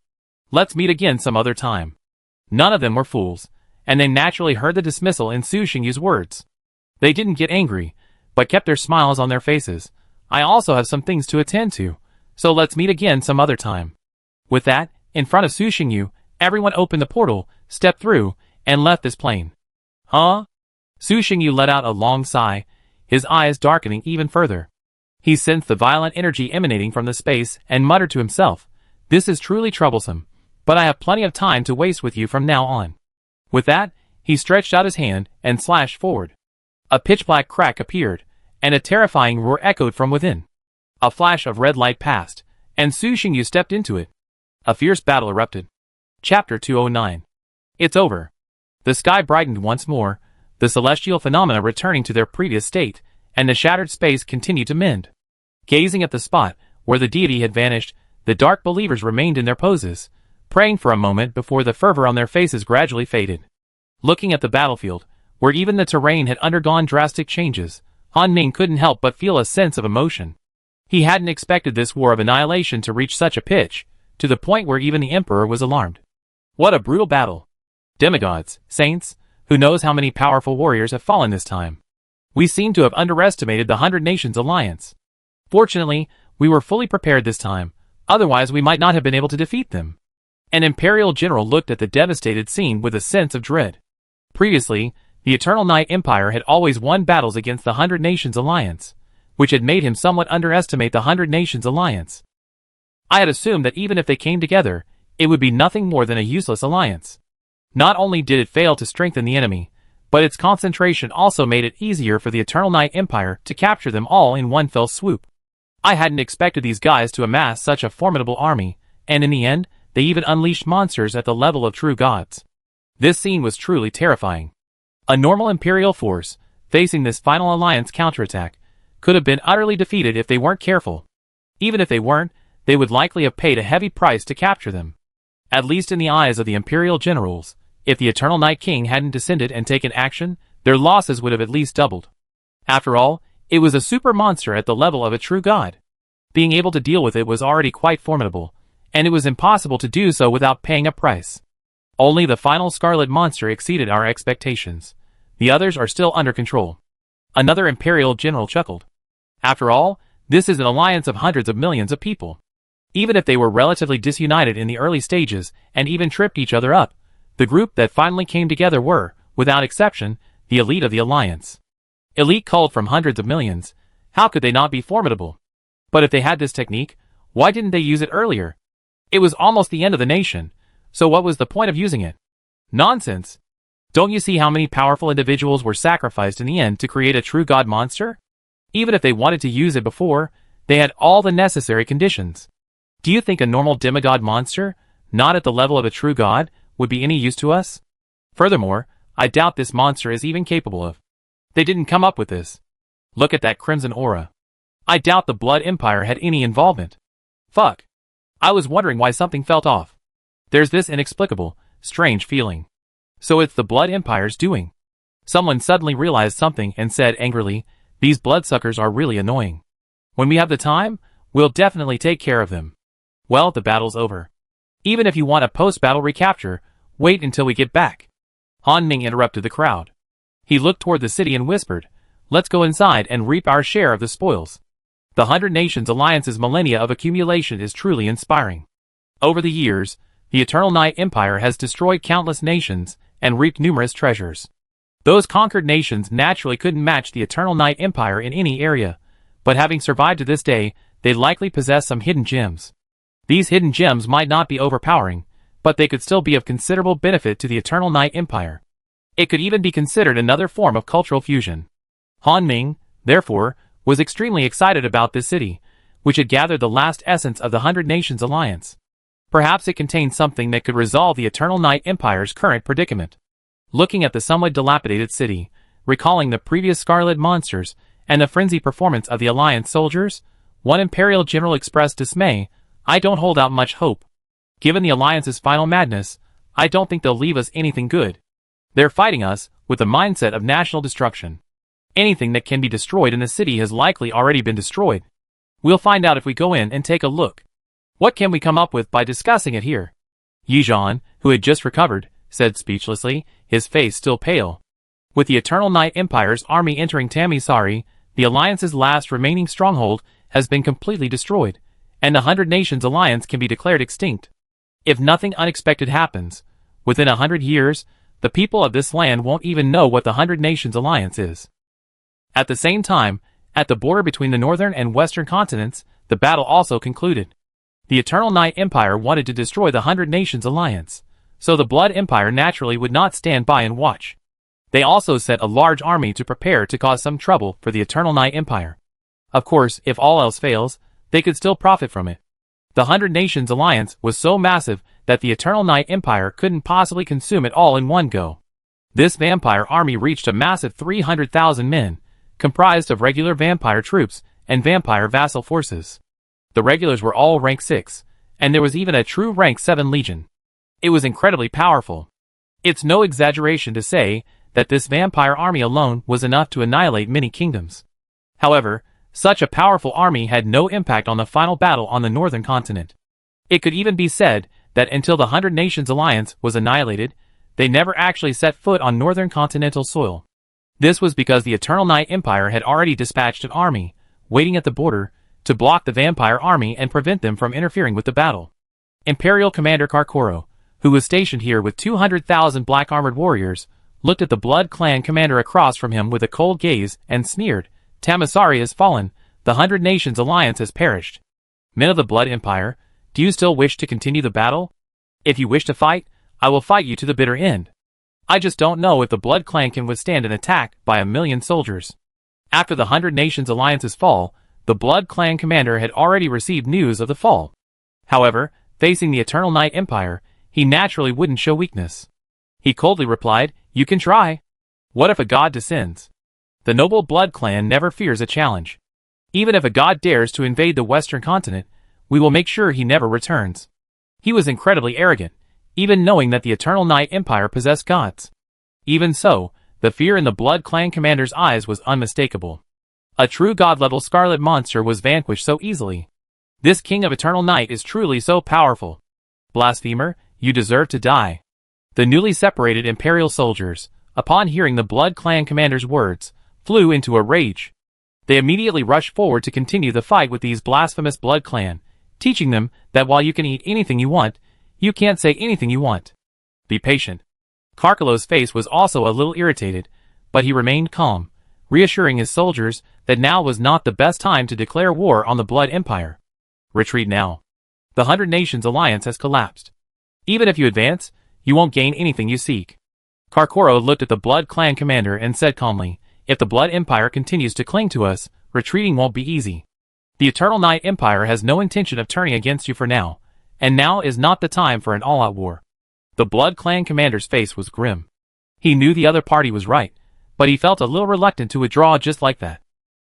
S1: Let's meet again some other time. None of them were fools, and they naturally heard the dismissal in Su Xingyu's words. They didn't get angry, but kept their smiles on their faces. I also have some things to attend to, so let's meet again some other time. With that, in front of Su Xingyu, everyone opened the portal, stepped through, and left this plane. Huh? Su Xingyu let out a long sigh, his eyes darkening even further. He sensed the violent energy emanating from the space and muttered to himself, "This is truly troublesome, but I have plenty of time to waste with you from now on." With that, he stretched out his hand and slashed forward. A pitch-black crack appeared, and a terrifying roar echoed from within. A flash of red light passed, and Su Xingyu stepped into it. A fierce battle erupted. Chapter 209. It's over. The sky brightened once more, the celestial phenomena returning to their previous state, and the shattered space continued to mend. Gazing at the spot where the deity had vanished, the dark believers remained in their poses, praying for a moment before the fervor on their faces gradually faded. Looking at the battlefield, where even the terrain had undergone drastic changes, Han Ming couldn't help but feel a sense of emotion. He hadn't expected this war of annihilation to reach such a pitch, to the point where even the Emperor was alarmed. What a brutal battle! Demigods, saints, who knows how many powerful warriors have fallen this time. We seem to have underestimated the 100 Nations Alliance. Fortunately, we were fully prepared this time, otherwise we might not have been able to defeat them. An Imperial general looked at the devastated scene with a sense of dread. Previously, the Eternal Night Empire had always won battles against the 100 Nations Alliance, which had made him somewhat underestimate the 100 Nations Alliance. I had assumed that even if they came together, it would be nothing more than a useless alliance. Not only did it fail to strengthen the enemy, but its concentration also made it easier for the Eternal Night Empire to capture them all in one fell swoop. I hadn't expected these guys to amass such a formidable army, and in the end, they even unleashed monsters at the level of true gods. This scene was truly terrifying. A normal Imperial force, facing this final alliance counterattack, could have been utterly defeated if they weren't careful. Even if they weren't, they would likely have paid a heavy price to capture them. At least in the eyes of the Imperial generals, if the Eternal Night King hadn't descended and taken action, their losses would have at least doubled. After all, it was a super monster at the level of a true god. Being able to deal with it was already quite formidable, and it was impossible to do so without paying a price. Only the final Scarlet Monster exceeded our expectations. The others are still under control. Another Imperial general chuckled. After all, this is an alliance of hundreds of millions of people. Even if they were relatively disunited in the early stages and even tripped each other up, the group that finally came together were, without exception, the elite of the alliance. Elite culled from hundreds of millions, how could they not be formidable? But if they had this technique, why didn't they use it earlier? It was almost the end of the nation, so what was the point of using it? Nonsense! Don't you see how many powerful individuals were sacrificed in the end to create a true god monster? Even if they wanted to use it before, they had all the necessary conditions. Do you think a normal demigod monster, not at the level of a true god, would be any use to us? Furthermore, I doubt this monster is even capable of. They didn't come up with this. Look at that crimson aura. I doubt the Blood Empire had any involvement. Fuck. I was wondering why something felt off. There's this inexplicable, strange feeling. So it's the Blood Empire's doing. Someone suddenly realized something and said angrily, "These bloodsuckers are really annoying. When we have the time, we'll definitely take care of them." Well, the battle's over. Even if you want a post-battle recapture, wait until we get back. Han Ming interrupted the crowd. He looked toward the city and whispered, "Let's go inside and reap our share of the spoils." The 100 Nations Alliance's millennia of accumulation is truly inspiring. Over the years, the Eternal Night Empire has destroyed countless nations and reaped numerous treasures. Those conquered nations naturally couldn't match the Eternal Night Empire in any area, but having survived to this day, they likely possess some hidden gems. These hidden gems might not be overpowering, but they could still be of considerable benefit to the Eternal Night Empire. It could even be considered another form of cultural fusion. Han Ming, therefore, was extremely excited about this city, which had gathered the last essence of the 100 Nations Alliance. Perhaps it contained something that could resolve the Eternal Night Empire's current predicament. Looking at the somewhat dilapidated city, recalling the previous Scarlet monsters, And the frenzied performance of the Alliance soldiers? One Imperial general expressed dismay. I don't hold out much hope. Given the Alliance's final madness, I don't think they'll leave us anything good. They're fighting us with the mindset of national destruction. Anything that can be destroyed in the city has likely already been destroyed. We'll find out if we go in and take a look. What can we come up with by discussing it here? Yizhan, who had just recovered, said speechlessly, his face still pale. With the Eternal Night Empire's army entering Tamisari, the Alliance's last remaining stronghold has been completely destroyed, and the 100 Nations Alliance can be declared extinct. If nothing unexpected happens, within 100 years, the people of this land won't even know what the 100 Nations Alliance is. At the same time, at the border between the northern and western continents, the battle also concluded. The Eternal Night Empire wanted to destroy the 100 Nations Alliance, so the Blood Empire naturally would not stand by and watch. They also sent a large army to prepare to cause some trouble for the Eternal Night Empire. Of course, if all else fails, they could still profit from it. The 100 Nations Alliance was so massive that the Eternal Night Empire couldn't possibly consume it all in one go. This vampire army reached a massive 300,000 men, comprised of regular vampire troops and vampire vassal forces. The regulars were all rank 6, and there was even a true rank 7 legion. It was incredibly powerful. It's no exaggeration to say that this vampire army alone was enough to annihilate many kingdoms. However, such a powerful army had no impact on the final battle on the northern continent. It could even be said that until the 100 Nations Alliance was annihilated, they never actually set foot on northern continental soil. This was because the Eternal Night Empire had already dispatched an army, waiting at the border, to block the vampire army and prevent them from interfering with the battle. Imperial Commander Karkoro, who was stationed here with 200,000 black-armored warriors, looked at the Blood Clan commander across from him with a cold gaze and sneered, "Tamisari has fallen, the 100 Nations Alliance has perished. Men of the Blood Empire, do you still wish to continue the battle? If you wish to fight, I will fight you to the bitter end. I just don't know if the Blood Clan can withstand an attack by 1,000,000 soldiers." After the 100 Nations Alliance's fall, the Blood Clan commander had already received news of the fall. However, facing the Eternal Night Empire, he naturally wouldn't show weakness. He coldly replied, "You can try. What if a god descends? The noble Blood Clan never fears a challenge. Even if a god dares to invade the western continent, we will make sure he never returns." He was incredibly arrogant, even knowing that the Eternal Night Empire possessed gods. Even so, the fear in the Blood Clan commander's eyes was unmistakable. A true god-level scarlet monster was vanquished so easily. This King of Eternal Night is truly so powerful. Blasphemer, you deserve to die. The newly separated Imperial soldiers, upon hearing the Blood Clan commander's words, flew into a rage. They immediately rushed forward to continue the fight with these blasphemous Blood Clan, teaching them that while you can eat anything you want, you can't say anything you want. Be patient. Karkalo's face was also a little irritated, but he remained calm, reassuring his soldiers that now was not the best time to declare war on the Blood Empire. Retreat now. The 100 Nations Alliance has collapsed. Even if you advance, you won't gain anything you seek. Karkoro looked at the Blood Clan commander and said calmly, "If the Blood Empire continues to cling to us, retreating won't be easy. The Eternal Night Empire has no intention of turning against you for now, and now is not the time for an all-out war." The Blood Clan commander's face was grim. He knew the other party was right, but he felt a little reluctant to withdraw just like that.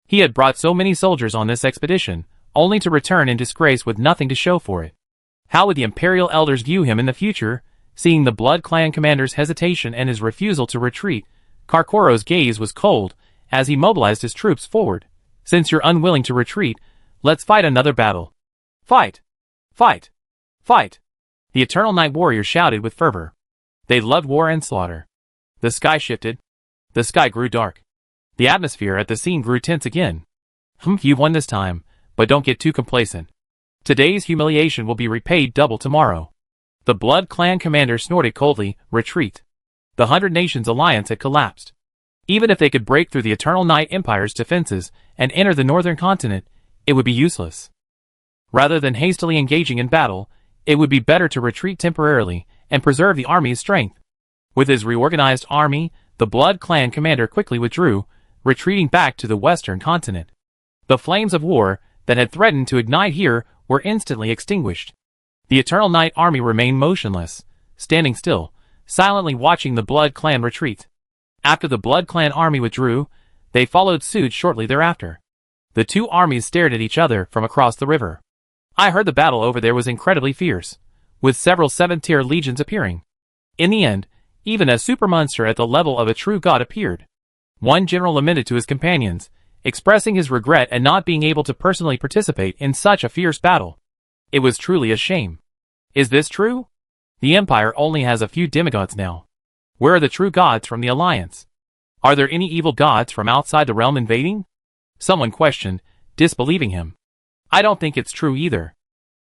S1: He had brought so many soldiers on this expedition, only to return in disgrace with nothing to show for it. How would the Imperial elders view him in the future? Seeing the Blood Clan commander's hesitation and his refusal to retreat, Karkoro's gaze was cold as he mobilized his troops forward. "Since you're unwilling to retreat, let's fight another battle. Fight! Fight! Fight!" The Eternal Night warriors shouted with fervor. They loved war and slaughter. The sky shifted. The sky grew dark. The atmosphere at the scene grew tense again. You've won this time, but don't get too complacent. Today's humiliation will be repaid double tomorrow." The Blood Clan commander snorted coldly, "Retreat." The 100 Nations Alliance had collapsed. Even if they could break through the Eternal Night Empire's defenses and enter the northern continent, it would be useless. Rather than hastily engaging in battle, it would be better to retreat temporarily and preserve the army's strength. With his reorganized army, the Blood Clan commander quickly withdrew, retreating back to the western continent. The flames of war that had threatened to ignite here were instantly extinguished. The Eternal Night army remained motionless, standing still, silently watching the Blood Clan retreat. After the Blood Clan army withdrew, They followed suit shortly thereafter. The two armies stared at each other from across the river. I heard the battle over there was incredibly fierce, with several 7th-tier legions appearing. In the end, even a super monster at the level of a true god appeared. One general lamented to his companions, expressing his regret at not being able to personally participate in such a fierce battle. It was truly a shame. Is this true? The Empire only has a few demigods now. Where are the true gods from the Alliance? Are there any evil gods from outside the realm invading? Someone questioned, disbelieving him. I don't think it's true either.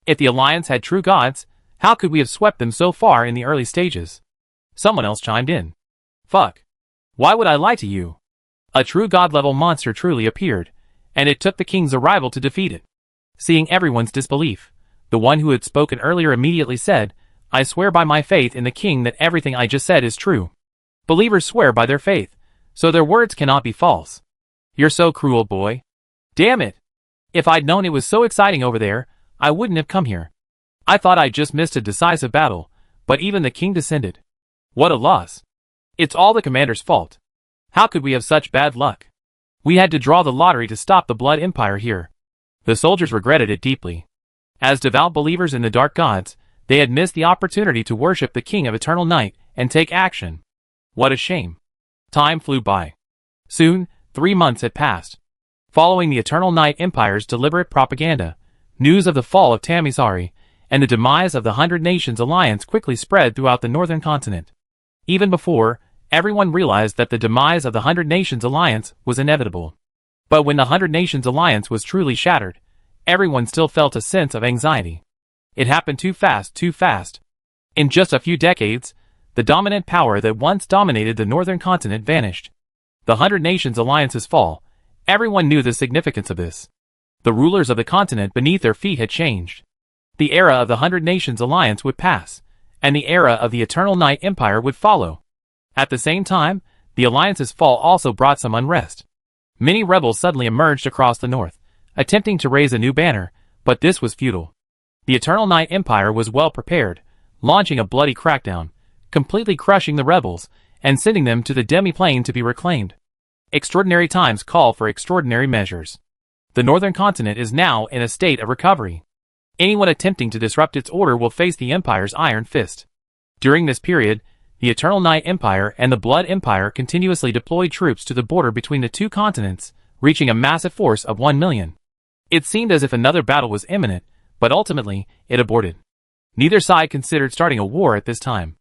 S1: If the Alliance had true gods, how could we have swept them so far in the early stages? Someone else chimed in. Fuck. Why would I lie to you? A true god-level monster truly appeared, and it took the king's arrival to defeat it. Seeing everyone's disbelief, the one who had spoken earlier immediately said, I swear by my faith in the king that everything I just said is true. Believers swear by their faith, so their words cannot be false. You're so cruel, boy. Damn it. If I'd known it was so exciting over there, I wouldn't have come here. I thought I'd just missed a decisive battle, but even the king descended. What a loss. It's all the commander's fault. How could we have such bad luck? We had to draw the lottery to stop the Blood Empire here. The soldiers regretted it deeply. As devout believers in the dark gods, they had missed the opportunity to worship the King of Eternal Night and take action. What a shame. Time flew by. Soon, 3 months had passed. Following the Eternal Night Empire's deliberate propaganda, news of the fall of Tamisari and the demise of the 100 Nations Alliance quickly spread throughout the northern continent. Even before, everyone realized that the demise of the 100 Nations Alliance was inevitable. But when the 100 Nations Alliance was truly shattered, everyone still felt a sense of anxiety. It happened too fast, too fast. In just a few decades, the dominant power that once dominated the northern continent vanished. The 100 Nations Alliance's fall, everyone knew the significance of this. The rulers of the continent beneath their feet had changed. The era of the 100 Nations Alliance would pass, and the era of the Eternal Night Empire would follow. At the same time, the Alliance's fall also brought some unrest. Many rebels suddenly emerged across the north, attempting to raise a new banner, but this was futile. The Eternal Night Empire was well prepared, launching a bloody crackdown, completely crushing the rebels, and sending them to the demi-plane to be reclaimed. Extraordinary times call for extraordinary measures. The northern continent is now in a state of recovery. Anyone attempting to disrupt its order will face the Empire's iron fist. During this period, the Eternal Night Empire and the Blood Empire continuously deployed troops to the border between the two continents, reaching a massive force of 1 million. It seemed as if another battle was imminent, but ultimately, it aborted. Neither side considered starting a war at this time.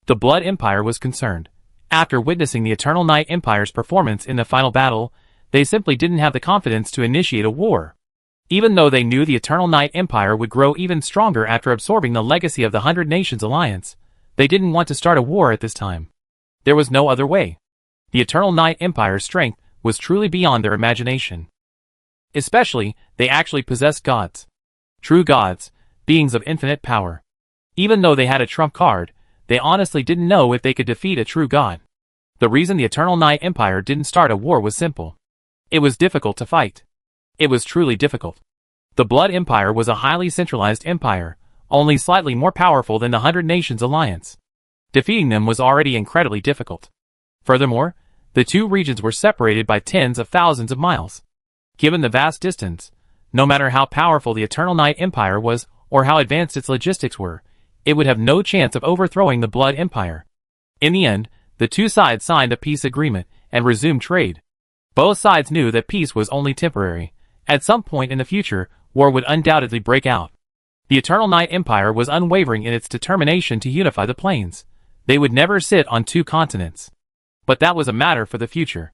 S1: The Blood Empire was concerned. After witnessing the Eternal Night Empire's performance in the final battle, they simply didn't have the confidence to initiate a war. Even though they knew the Eternal Night Empire would grow even stronger after absorbing the legacy of the 100 Nations Alliance, they didn't want to start a war at this time. There was no other way. The Eternal Night Empire's strength was truly beyond their imagination. Especially, they actually possessed gods. True gods, beings of infinite power. Even though they had a trump card, they honestly didn't know if they could defeat a true god. The reason the Eternal Night Empire didn't start a war was simple. It was difficult to fight. It was truly difficult. The Blood Empire was a highly centralized empire, only slightly more powerful than the 100 Nations Alliance. Defeating them was already incredibly difficult. Furthermore, the two regions were separated by tens of thousands of miles. Given the vast distance, no matter how powerful the Eternal Night Empire was or how advanced its logistics were, it would have no chance of overthrowing the Blood Empire. In the end, the two sides signed a peace agreement and resumed trade. Both sides knew that peace was only temporary. At some point in the future, war would undoubtedly break out. The Eternal Night Empire was unwavering in its determination to unify the planes. They would never sit on two continents. But that was a matter for the future.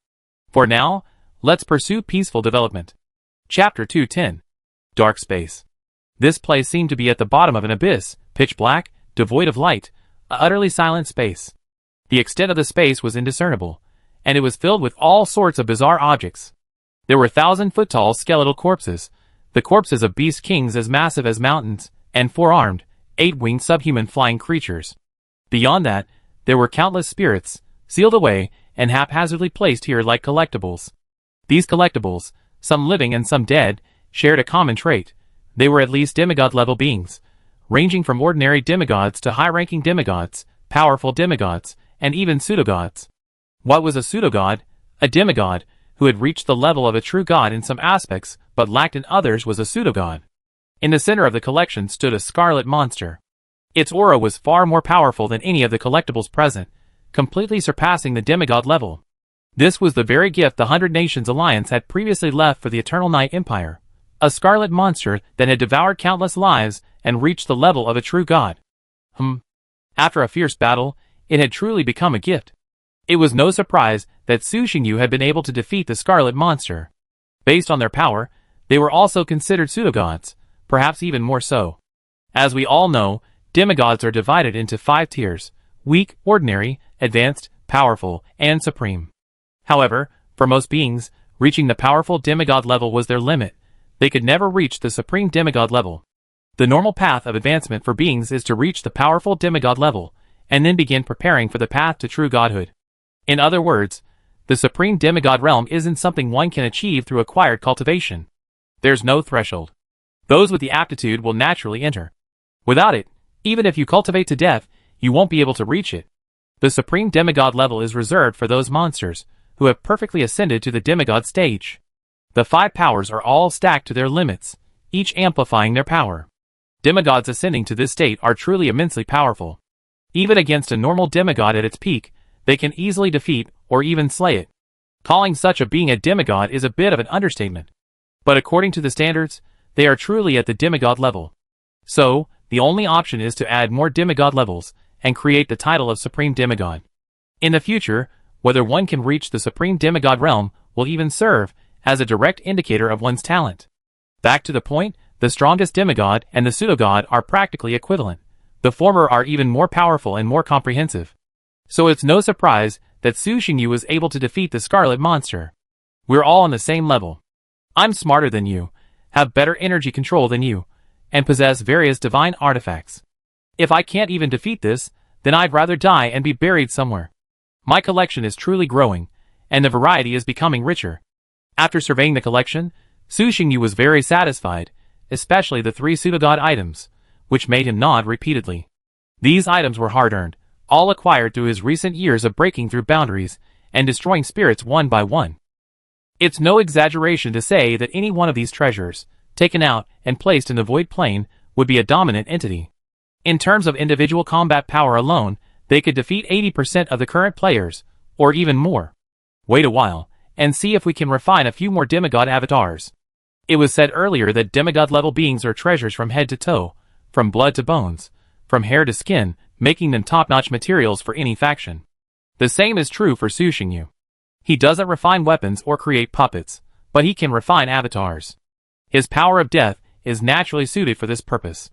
S1: For now, let's pursue peaceful development. Chapter 210. Dark Space. This place seemed to be at the bottom of an abyss, pitch black, devoid of light, a utterly silent space. The extent of the space was indiscernible, and it was filled with all sorts of bizarre objects. There were 1,000-foot-tall skeletal corpses, the corpses of beast kings as massive as mountains, and 4-armed, 8-winged subhuman flying creatures. Beyond that, there were countless spirits, sealed away and haphazardly placed here like collectibles. These collectibles, some living and some dead, shared a common trait. They were at least demigod-level beings, ranging from ordinary demigods to high-ranking demigods, powerful demigods, and even pseudogods. What was a pseudogod? A demigod, who had reached the level of a true god in some aspects but lacked in others was a pseudo-god. In the center of the collection stood a scarlet monster. Its aura was far more powerful than any of the collectibles present, completely surpassing the demigod level. This was the very gift the 100 Nations Alliance had previously left for the Eternal Night Empire, a scarlet monster that had devoured countless lives and reached the level of a true god. After a fierce battle, it had truly become a gift. It was no surprise that Su Xingyu had been able to defeat the scarlet monster. Based on their power, they were also considered pseudogods, perhaps even more so. As we all know, demigods are divided into 5 tiers: weak, ordinary, advanced, powerful, and supreme. However, for most beings, reaching the powerful demigod level was their limit. They could never reach the supreme demigod level. The normal path of advancement for beings is to reach the powerful demigod level, and then begin preparing for the path to true godhood. In other words, the supreme demigod realm isn't something one can achieve through acquired cultivation. There's no threshold. Those with the aptitude will naturally enter. Without it, even if you cultivate to death, you won't be able to reach it. The supreme demigod level is reserved for those monsters who have perfectly ascended to the demigod stage. The 5 powers are all stacked to their limits, each amplifying their power. Demigods ascending to this state are truly immensely powerful. Even against a normal demigod at its peak, they can easily defeat or even slay it. Calling such a being a demigod is a bit of an understatement. But according to the standards, they are truly at the demigod level. So, the only option is to add more demigod levels and create the title of supreme demigod. In the future, whether one can reach the supreme demigod realm will even serve as a direct indicator of one's talent. Back to the point, the strongest demigod and the pseudogod are practically equivalent. The former are even more powerful and more comprehensive. So it's no surprise that Su Xingyu was able to defeat the scarlet monster. We're all on the same level. I'm smarter than you, have better energy control than you, and possess various divine artifacts. If I can't even defeat this, then I'd rather die and be buried somewhere. My collection is truly growing, and the variety is becoming richer. After surveying the collection, Su Xingyu was very satisfied, especially the 3 pseudogod items, which made him nod repeatedly. These items were hard-earned, all acquired through his recent years of breaking through boundaries and destroying spirits one by one. It's no exaggeration to say that any one of these treasures, taken out and placed in the void plane, would be a dominant entity. In terms of individual combat power alone, they could defeat 80% of the current players, or even more. Wait a while, and see if we can refine a few more demigod avatars. It was said earlier that demigod-level beings are treasures from head to toe, from blood to bones, from hair to skin, making them top-notch materials for any faction. The same is true for Su Xingyu. He doesn't refine weapons or create puppets, but he can refine avatars. His power of death is naturally suited for this purpose.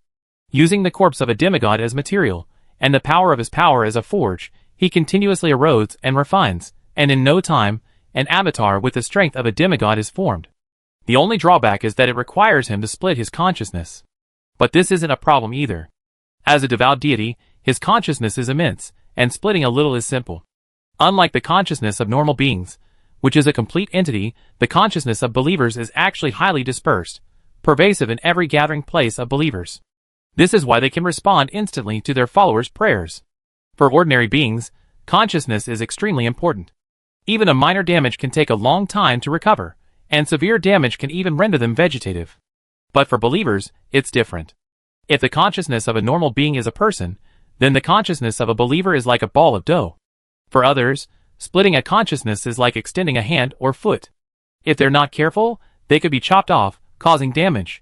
S1: Using the corpse of a demigod as material, and the power of his power as a forge, he continuously erodes and refines, and in no time, an avatar with the strength of a demigod is formed. The only drawback is that it requires him to split his consciousness. But this isn't a problem either. As a devout deity, his consciousness is immense, and splitting a little is simple. Unlike the consciousness of normal beings, which is a complete entity, the consciousness of believers is actually highly dispersed, pervasive in every gathering place of believers. This is why they can respond instantly to their followers' prayers. For ordinary beings, consciousness is extremely important. Even a minor damage can take a long time to recover, and severe damage can even render them vegetative. But for believers, it's different. If the consciousness of a normal being is a person, then the consciousness of a believer is like a ball of dough. For others, splitting a consciousness is like extending a hand or foot. If they're not careful, they could be chopped off, causing damage.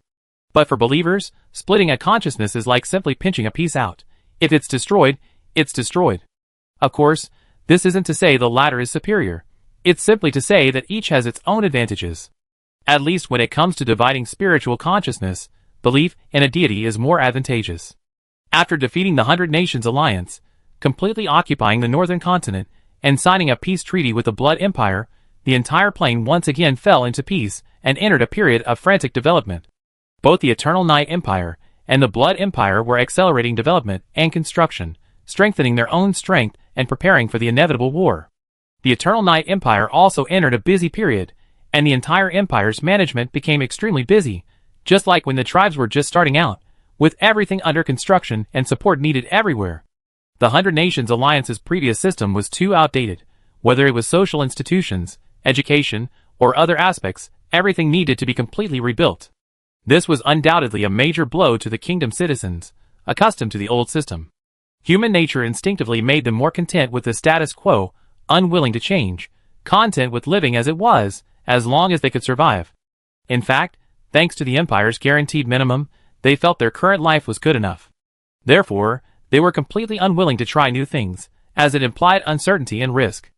S1: But for believers, splitting a consciousness is like simply pinching a piece out. If it's destroyed, it's destroyed. Of course, this isn't to say the latter is superior. It's simply to say that each has its own advantages. At least when it comes to dividing spiritual consciousness, belief in a deity is more advantageous. After defeating the 100 Nations Alliance, completely occupying the northern continent, and signing a peace treaty with the Blood Empire, the entire plane once again fell into peace and entered a period of frantic development. Both the Eternal Night Empire and the Blood Empire were accelerating development and construction, strengthening their own strength and preparing for the inevitable war. The Eternal Night Empire also entered a busy period, and the entire empire's management became extremely busy, just like when the tribes were just starting out, with everything under construction and support needed everywhere. The 100 Nations Alliance's previous system was too outdated, whether it was social institutions, education, or other aspects, everything needed to be completely rebuilt. This was undoubtedly a major blow to the kingdom's citizens, accustomed to the old system. Human nature instinctively made them more content with the status quo, unwilling to change, content with living as it was, as long as they could survive. In fact, thanks to the empire's guaranteed minimum, they felt their current life was good enough. Therefore, they were completely unwilling to try new things, as it implied uncertainty and risk.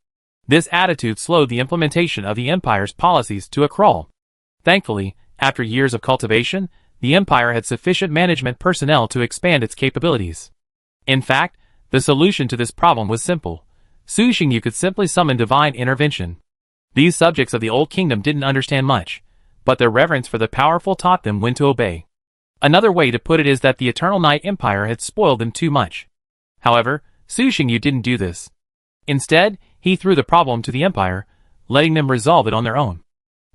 S1: This attitude slowed the implementation of the empire's policies to a crawl. Thankfully, after years of cultivation, the empire had sufficient management personnel to expand its capabilities. In fact, the solution to this problem was simple. Su Xingyu could simply summon divine intervention. These subjects of the old kingdom didn't understand much, but their reverence for the powerful taught them when to obey. Another way to put it is that the Eternal Night Empire had spoiled them too much. However, Su Xingyu didn't do this. Instead, he threw the problem to the empire, letting them resolve it on their own.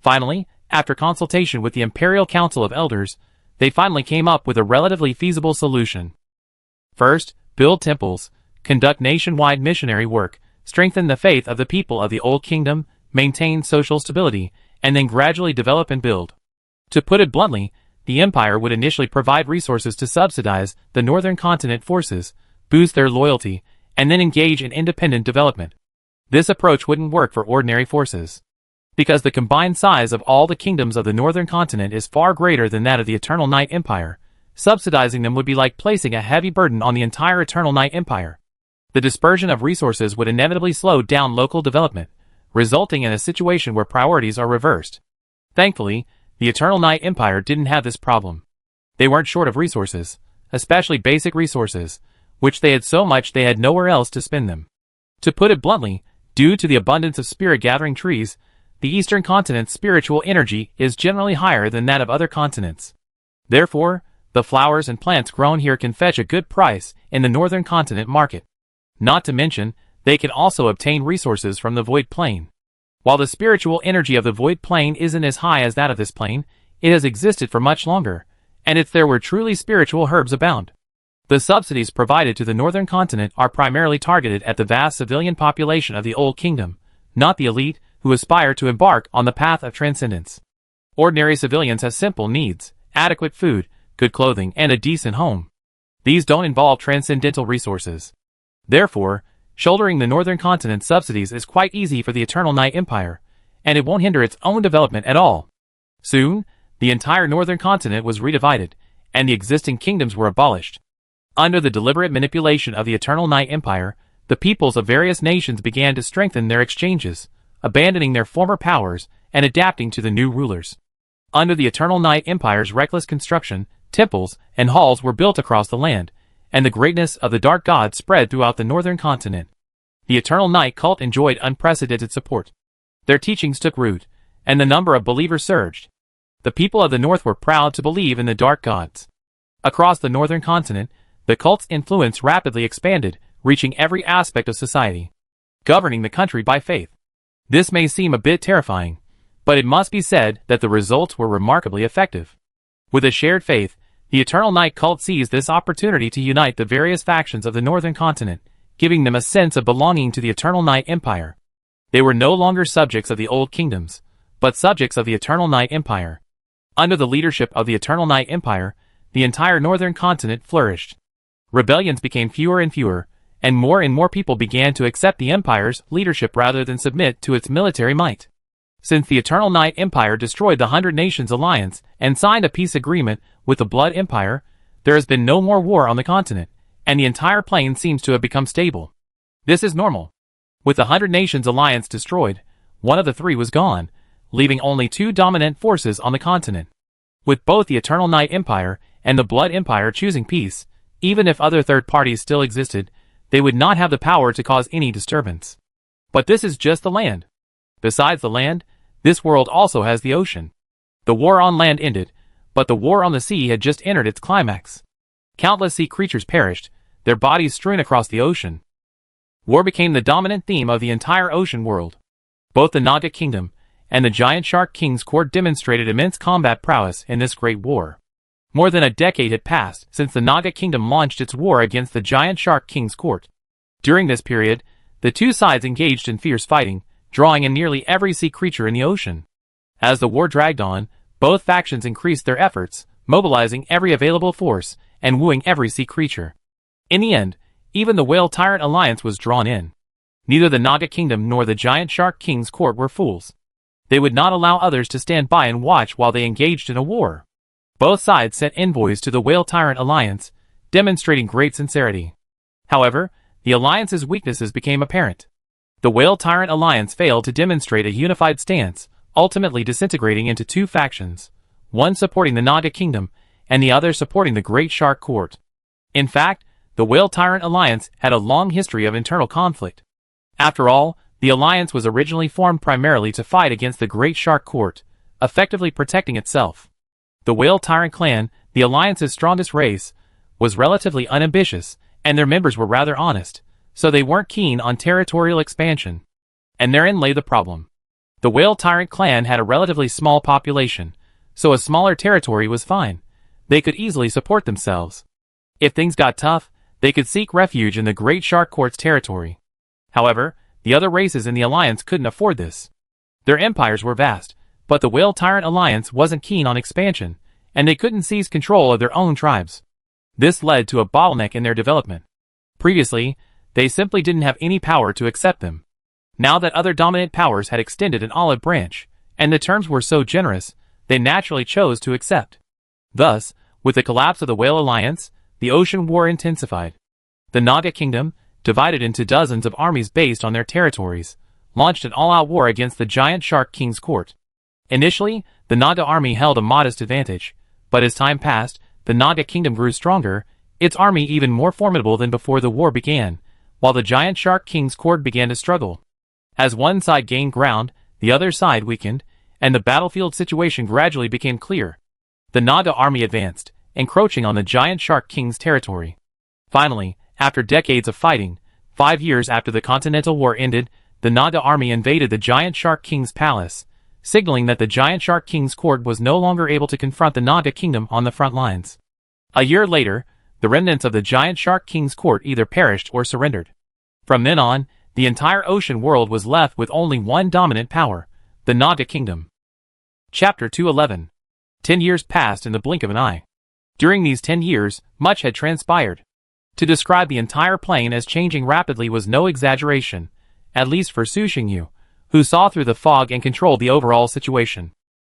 S1: Finally, after consultation with the Imperial Council of Elders, they finally came up with a relatively feasible solution. First, build temples, conduct nationwide missionary work, strengthen the faith of the people of the Old Kingdom, maintain social stability, and then gradually develop and build. To put it bluntly, the empire would initially provide resources to subsidize the Northern Continent forces, boost their loyalty, and then engage in independent development. This approach wouldn't work for ordinary forces. Because the combined size of all the kingdoms of the Northern Continent is far greater than that of the Eternal Night Empire, subsidizing them would be like placing a heavy burden on the entire Eternal Night Empire. The dispersion of resources would inevitably slow down local development, resulting in a situation where priorities are reversed. Thankfully, the Eternal Night Empire didn't have this problem. They weren't short of resources, especially basic resources, which they had so much they had nowhere else to spend them. To put it bluntly, due to the abundance of spirit-gathering trees, the Eastern Continent's spiritual energy is generally higher than that of other continents. Therefore, the flowers and plants grown here can fetch a good price in the Northern Continent market. Not to mention, they can also obtain resources from the Void Plane. While the spiritual energy of the Void Plane isn't as high as that of this plane, it has existed for much longer, and it's there where truly spiritual herbs abound. The subsidies provided to the Northern Continent are primarily targeted at the vast civilian population of the Old Kingdom, not the elite who aspire to embark on the path of transcendence. Ordinary civilians have simple needs, adequate food, good clothing, and a decent home. These don't involve transcendental resources. Therefore, shouldering the Northern Continent subsidies is quite easy for the Eternal Night Empire, and it won't hinder its own development at all. Soon, the entire Northern Continent was redivided, and the existing kingdoms were abolished. Under the deliberate manipulation of the Eternal Night Empire, the peoples of various nations began to strengthen their exchanges, abandoning their former powers and adapting to the new rulers. Under the Eternal Night Empire's reckless construction, temples and halls were built across the land, and the greatness of the Dark God spread throughout the Northern Continent. The Eternal Night cult enjoyed unprecedented support. Their teachings took root, and the number of believers surged. The people of the North were proud to believe in the Dark Gods. Across the Northern Continent, the cult's influence rapidly expanded, reaching every aspect of society, governing the country by faith. This may seem a bit terrifying, but it must be said that the results were remarkably effective. With a shared faith, the Eternal Night cult seized this opportunity to unite the various factions of the Northern Continent, giving them a sense of belonging to the Eternal Night Empire. They were no longer subjects of the Old Kingdoms, but subjects of the Eternal Night Empire. Under the leadership of the Eternal Night Empire, the entire Northern Continent flourished. Rebellions became fewer and fewer, and more people began to accept the Empire's leadership rather than submit to its military might. Since the Eternal Night Empire destroyed the 100 Nations Alliance and signed a peace agreement with the Blood Empire, there has been no more war on the continent, and the entire plane seems to have become stable. This is normal. With the 100 Nations Alliance destroyed, one of the three was gone, leaving only two dominant forces on the continent. With both the Eternal Night Empire and the Blood Empire choosing peace, even if other third parties still existed, they would not have the power to cause any disturbance. But this is just the land. Besides the land, this world also has the ocean. The war on land ended, but the war on the sea had just entered its climax. Countless sea creatures perished, their bodies strewn across the ocean. War became the dominant theme of the entire ocean world. Both the Naga Kingdom and the Giant Shark King's court demonstrated immense combat prowess in this great war. More than a decade had passed since the Naga Kingdom launched its war against the Giant Shark King's court. During this period, the two sides engaged in fierce fighting, drawing in nearly every sea creature in the ocean. As the war dragged on, both factions increased their efforts, mobilizing every available force and wooing every sea creature. In the end, even the Whale Tyrant Alliance was drawn in. Neither the Naga Kingdom nor the Giant Shark King's court were fools. They would not allow others to stand by and watch while they engaged in a war. Both sides sent envoys to the Whale Tyrant Alliance, demonstrating great sincerity. However, the alliance's weaknesses became apparent. The Whale Tyrant Alliance failed to demonstrate a unified stance, ultimately disintegrating into two factions, one supporting the Naga Kingdom and the other supporting the Great Shark Court. In fact, the Whale Tyrant Alliance had a long history of internal conflict. After all, the alliance was originally formed primarily to fight against the Great Shark Court, effectively protecting itself. The Whale Tyrant clan, the alliance's strongest race, was relatively unambitious, and their members were rather honest, so they weren't keen on territorial expansion. And therein lay the problem. The Whale Tyrant clan had a relatively small population, so a smaller territory was fine. They could easily support themselves. If things got tough, they could seek refuge in the Great Shark Court's territory. However, the other races in the alliance couldn't afford this. Their empires were vast, but the Whale Tyrant Alliance wasn't keen on expansion, and they couldn't seize control of their own tribes. This led to a bottleneck in their development. Previously, they simply didn't have any power to accept them. Now that other dominant powers had extended an olive branch, and the terms were so generous, they naturally chose to accept. Thus, with the collapse of the Whale Alliance, the ocean war intensified. The Naga Kingdom, divided into dozens of armies based on their territories, launched an all-out war against the Giant Shark King's court. Initially, the Naga army held a modest advantage, but as time passed, the Naga Kingdom grew stronger, its army even more formidable than before the war began, while the Giant Shark King's court began to struggle. As one side gained ground, the other side weakened, and the battlefield situation gradually became clear. The Naga army advanced, encroaching on the Giant Shark King's territory. Finally, after decades of fighting, 5 years after the Continental War ended, the Naga army invaded the Giant Shark King's palace, signaling that the Giant Shark King's court was no longer able to confront the Naga Kingdom on the front lines. A year later, the remnants of the Giant Shark King's court either perished or surrendered. From then on, the entire ocean world was left with only one dominant power, the Naga Kingdom. Chapter 211. 10 years passed in the blink of an eye. During these 10 years, much had transpired. To describe the entire plane as changing rapidly was no exaggeration, at least for Su Xingyu, who saw through the fog and controlled the overall situation.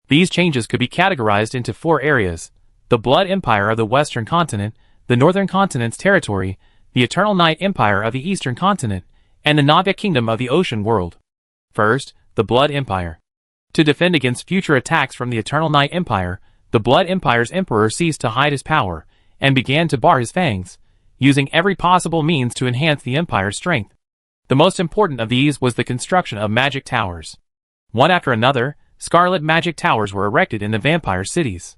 S1: These changes could be categorized into 4 areas: the Blood Empire of the Western Continent, the Northern Continent's territory, the Eternal Night Empire of the Eastern Continent, and the Naga Kingdom of the Ocean World. First, the Blood Empire. To defend against future attacks from the Eternal Night Empire, the Blood Empire's emperor ceased to hide his power, and began to bar his fangs, using every possible means to enhance the empire's strength. The most important of these was the construction of magic towers. One after another, scarlet magic towers were erected in the vampire cities.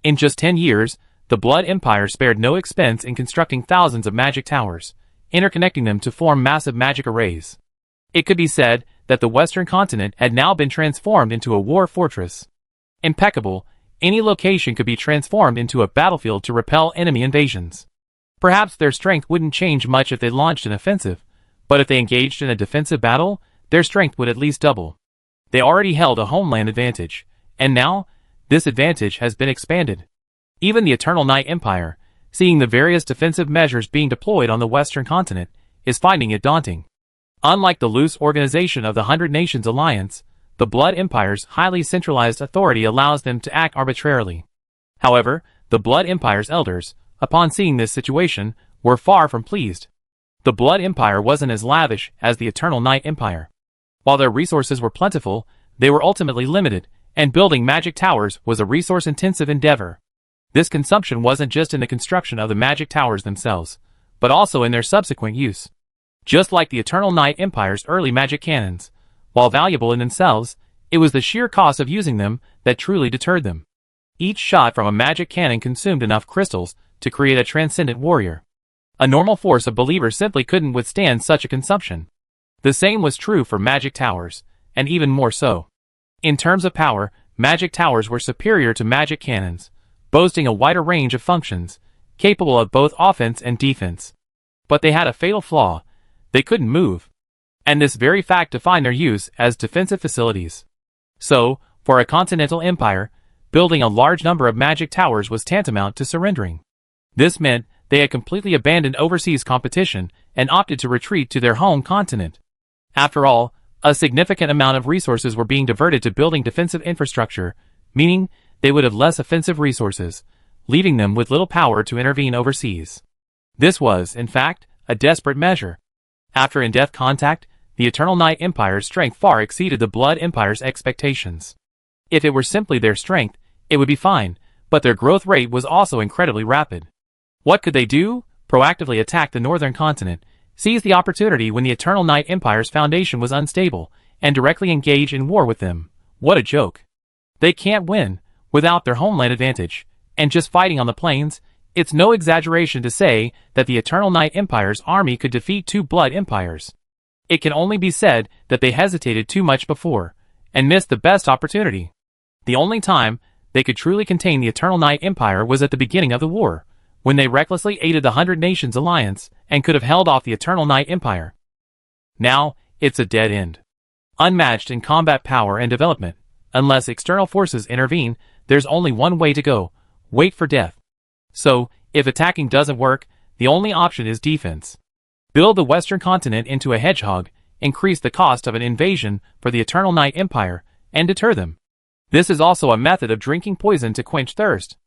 S1: In just 10 years, the Blood Empire spared no expense in constructing thousands of magic towers, interconnecting them to form massive magic arrays. It could be said that the Western Continent had now been transformed into a war fortress. Impeccable, any location could be transformed into a battlefield to repel enemy invasions. Perhaps their strength wouldn't change much if they launched an offensive, but if they engaged in a defensive battle, their strength would at least double. They already held a homeland advantage, and now, this advantage has been expanded. Even the Eternal Night Empire, seeing the various defensive measures being deployed on the Western Continent, is finding it daunting. Unlike the loose organization of the 100 Nations Alliance, the Blood Empire's highly centralized authority allows them to act arbitrarily. However, the Blood Empire's elders, upon seeing this situation, were far from pleased. The Blood Empire wasn't as lavish as the Eternal Night Empire. While their resources were plentiful, they were ultimately limited, and building magic towers was a resource-intensive endeavor. This consumption wasn't just in the construction of the magic towers themselves, but also in their subsequent use. Just like the Eternal Night Empire's early magic cannons, while valuable in themselves, it was the sheer cost of using them that truly deterred them. Each shot from a magic cannon consumed enough crystals to create a transcendent warrior. A normal force of believers simply couldn't withstand such a consumption. The same was true for magic towers, and even more so. In terms of power, magic towers were superior to magic cannons, boasting a wider range of functions, capable of both offense and defense. But they had a fatal flaw: they couldn't move. And this very fact defined their use as defensive facilities. So, For a continental empire, building a large number of magic towers was tantamount to surrendering. This meant they had completely abandoned overseas competition and opted to retreat to their home continent. After all, a significant amount of resources were being diverted to building defensive infrastructure, meaning they would have less offensive resources, leaving them with little power to intervene overseas. This was, in fact, a desperate measure. After in-depth contact, the Eternal Night Empire's strength far exceeded the Blood Empire's expectations. If it were simply their strength, it would be fine, but their growth rate was also incredibly rapid. What could they do? Proactively attack the northern continent, seize the opportunity when the Eternal Night Empire's foundation was unstable, and directly engage in war with them. What a joke. They can't win without their homeland advantage, and just fighting on the plains. It's no exaggeration to say that the Eternal Night Empire's army could defeat two Blood Empires. It can only be said that they hesitated too much before, and missed the best opportunity. The only time they could truly contain the Eternal Night Empire was at the beginning of the war, when they recklessly aided the 100 Nations Alliance and could have held off the Eternal Night Empire. Now, it's a dead end. Unmatched in combat power and development, unless external forces intervene, there's only one way to go: wait for death. So, if attacking doesn't work, the only option is defense. Build the Western continent into a hedgehog, increase the cost of an invasion for the Eternal Night Empire, and deter them. This is also a method of drinking poison to quench thirst.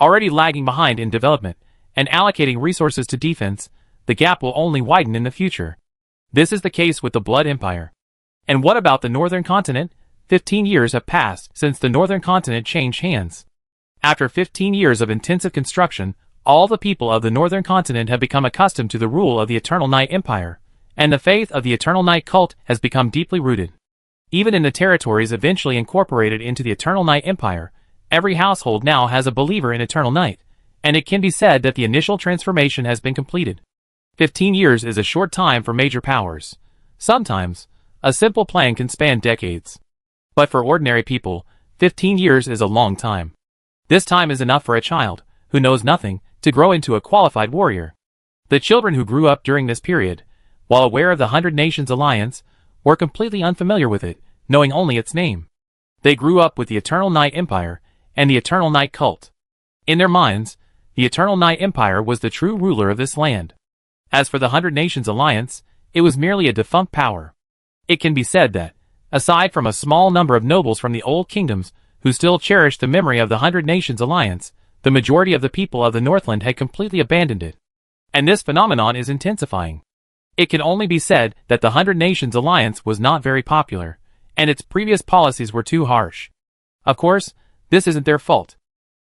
S1: Already lagging behind in development, and allocating resources to defense, the gap will only widen in the future. This is the case with the Blood Empire. And what about the Northern Continent? 15 years have passed since the Northern Continent changed hands. After 15 years of intensive construction, all the people of the Northern Continent have become accustomed to the rule of the Eternal Night Empire, and the faith of the Eternal Night cult has become deeply rooted. Even in the territories eventually incorporated into the Eternal Night Empire, every household now has a believer in Eternal Night, and it can be said that the initial transformation has been completed. 15 years is a short time for major powers. Sometimes, a simple plan can span decades. But for ordinary people, 15 years is a long time. This time is enough for a child, who knows nothing, to grow into a qualified warrior. The children who grew up during this period, while aware of the 100 Nations Alliance, were completely unfamiliar with it, knowing only its name. They grew up with the Eternal Night Empire and the Eternal Night cult. In their minds, the Eternal Night Empire was the true ruler of this land. As for the 100 Nations Alliance, it was merely a defunct power. It can be said that, aside from a small number of nobles from the old kingdoms who still cherished the memory of the 100 Nations Alliance, the majority of the people of the Northland had completely abandoned it. And this phenomenon is intensifying. It can only be said that the 100 Nations Alliance was not very popular, and its previous policies were too harsh. Of course, this isn't their fault.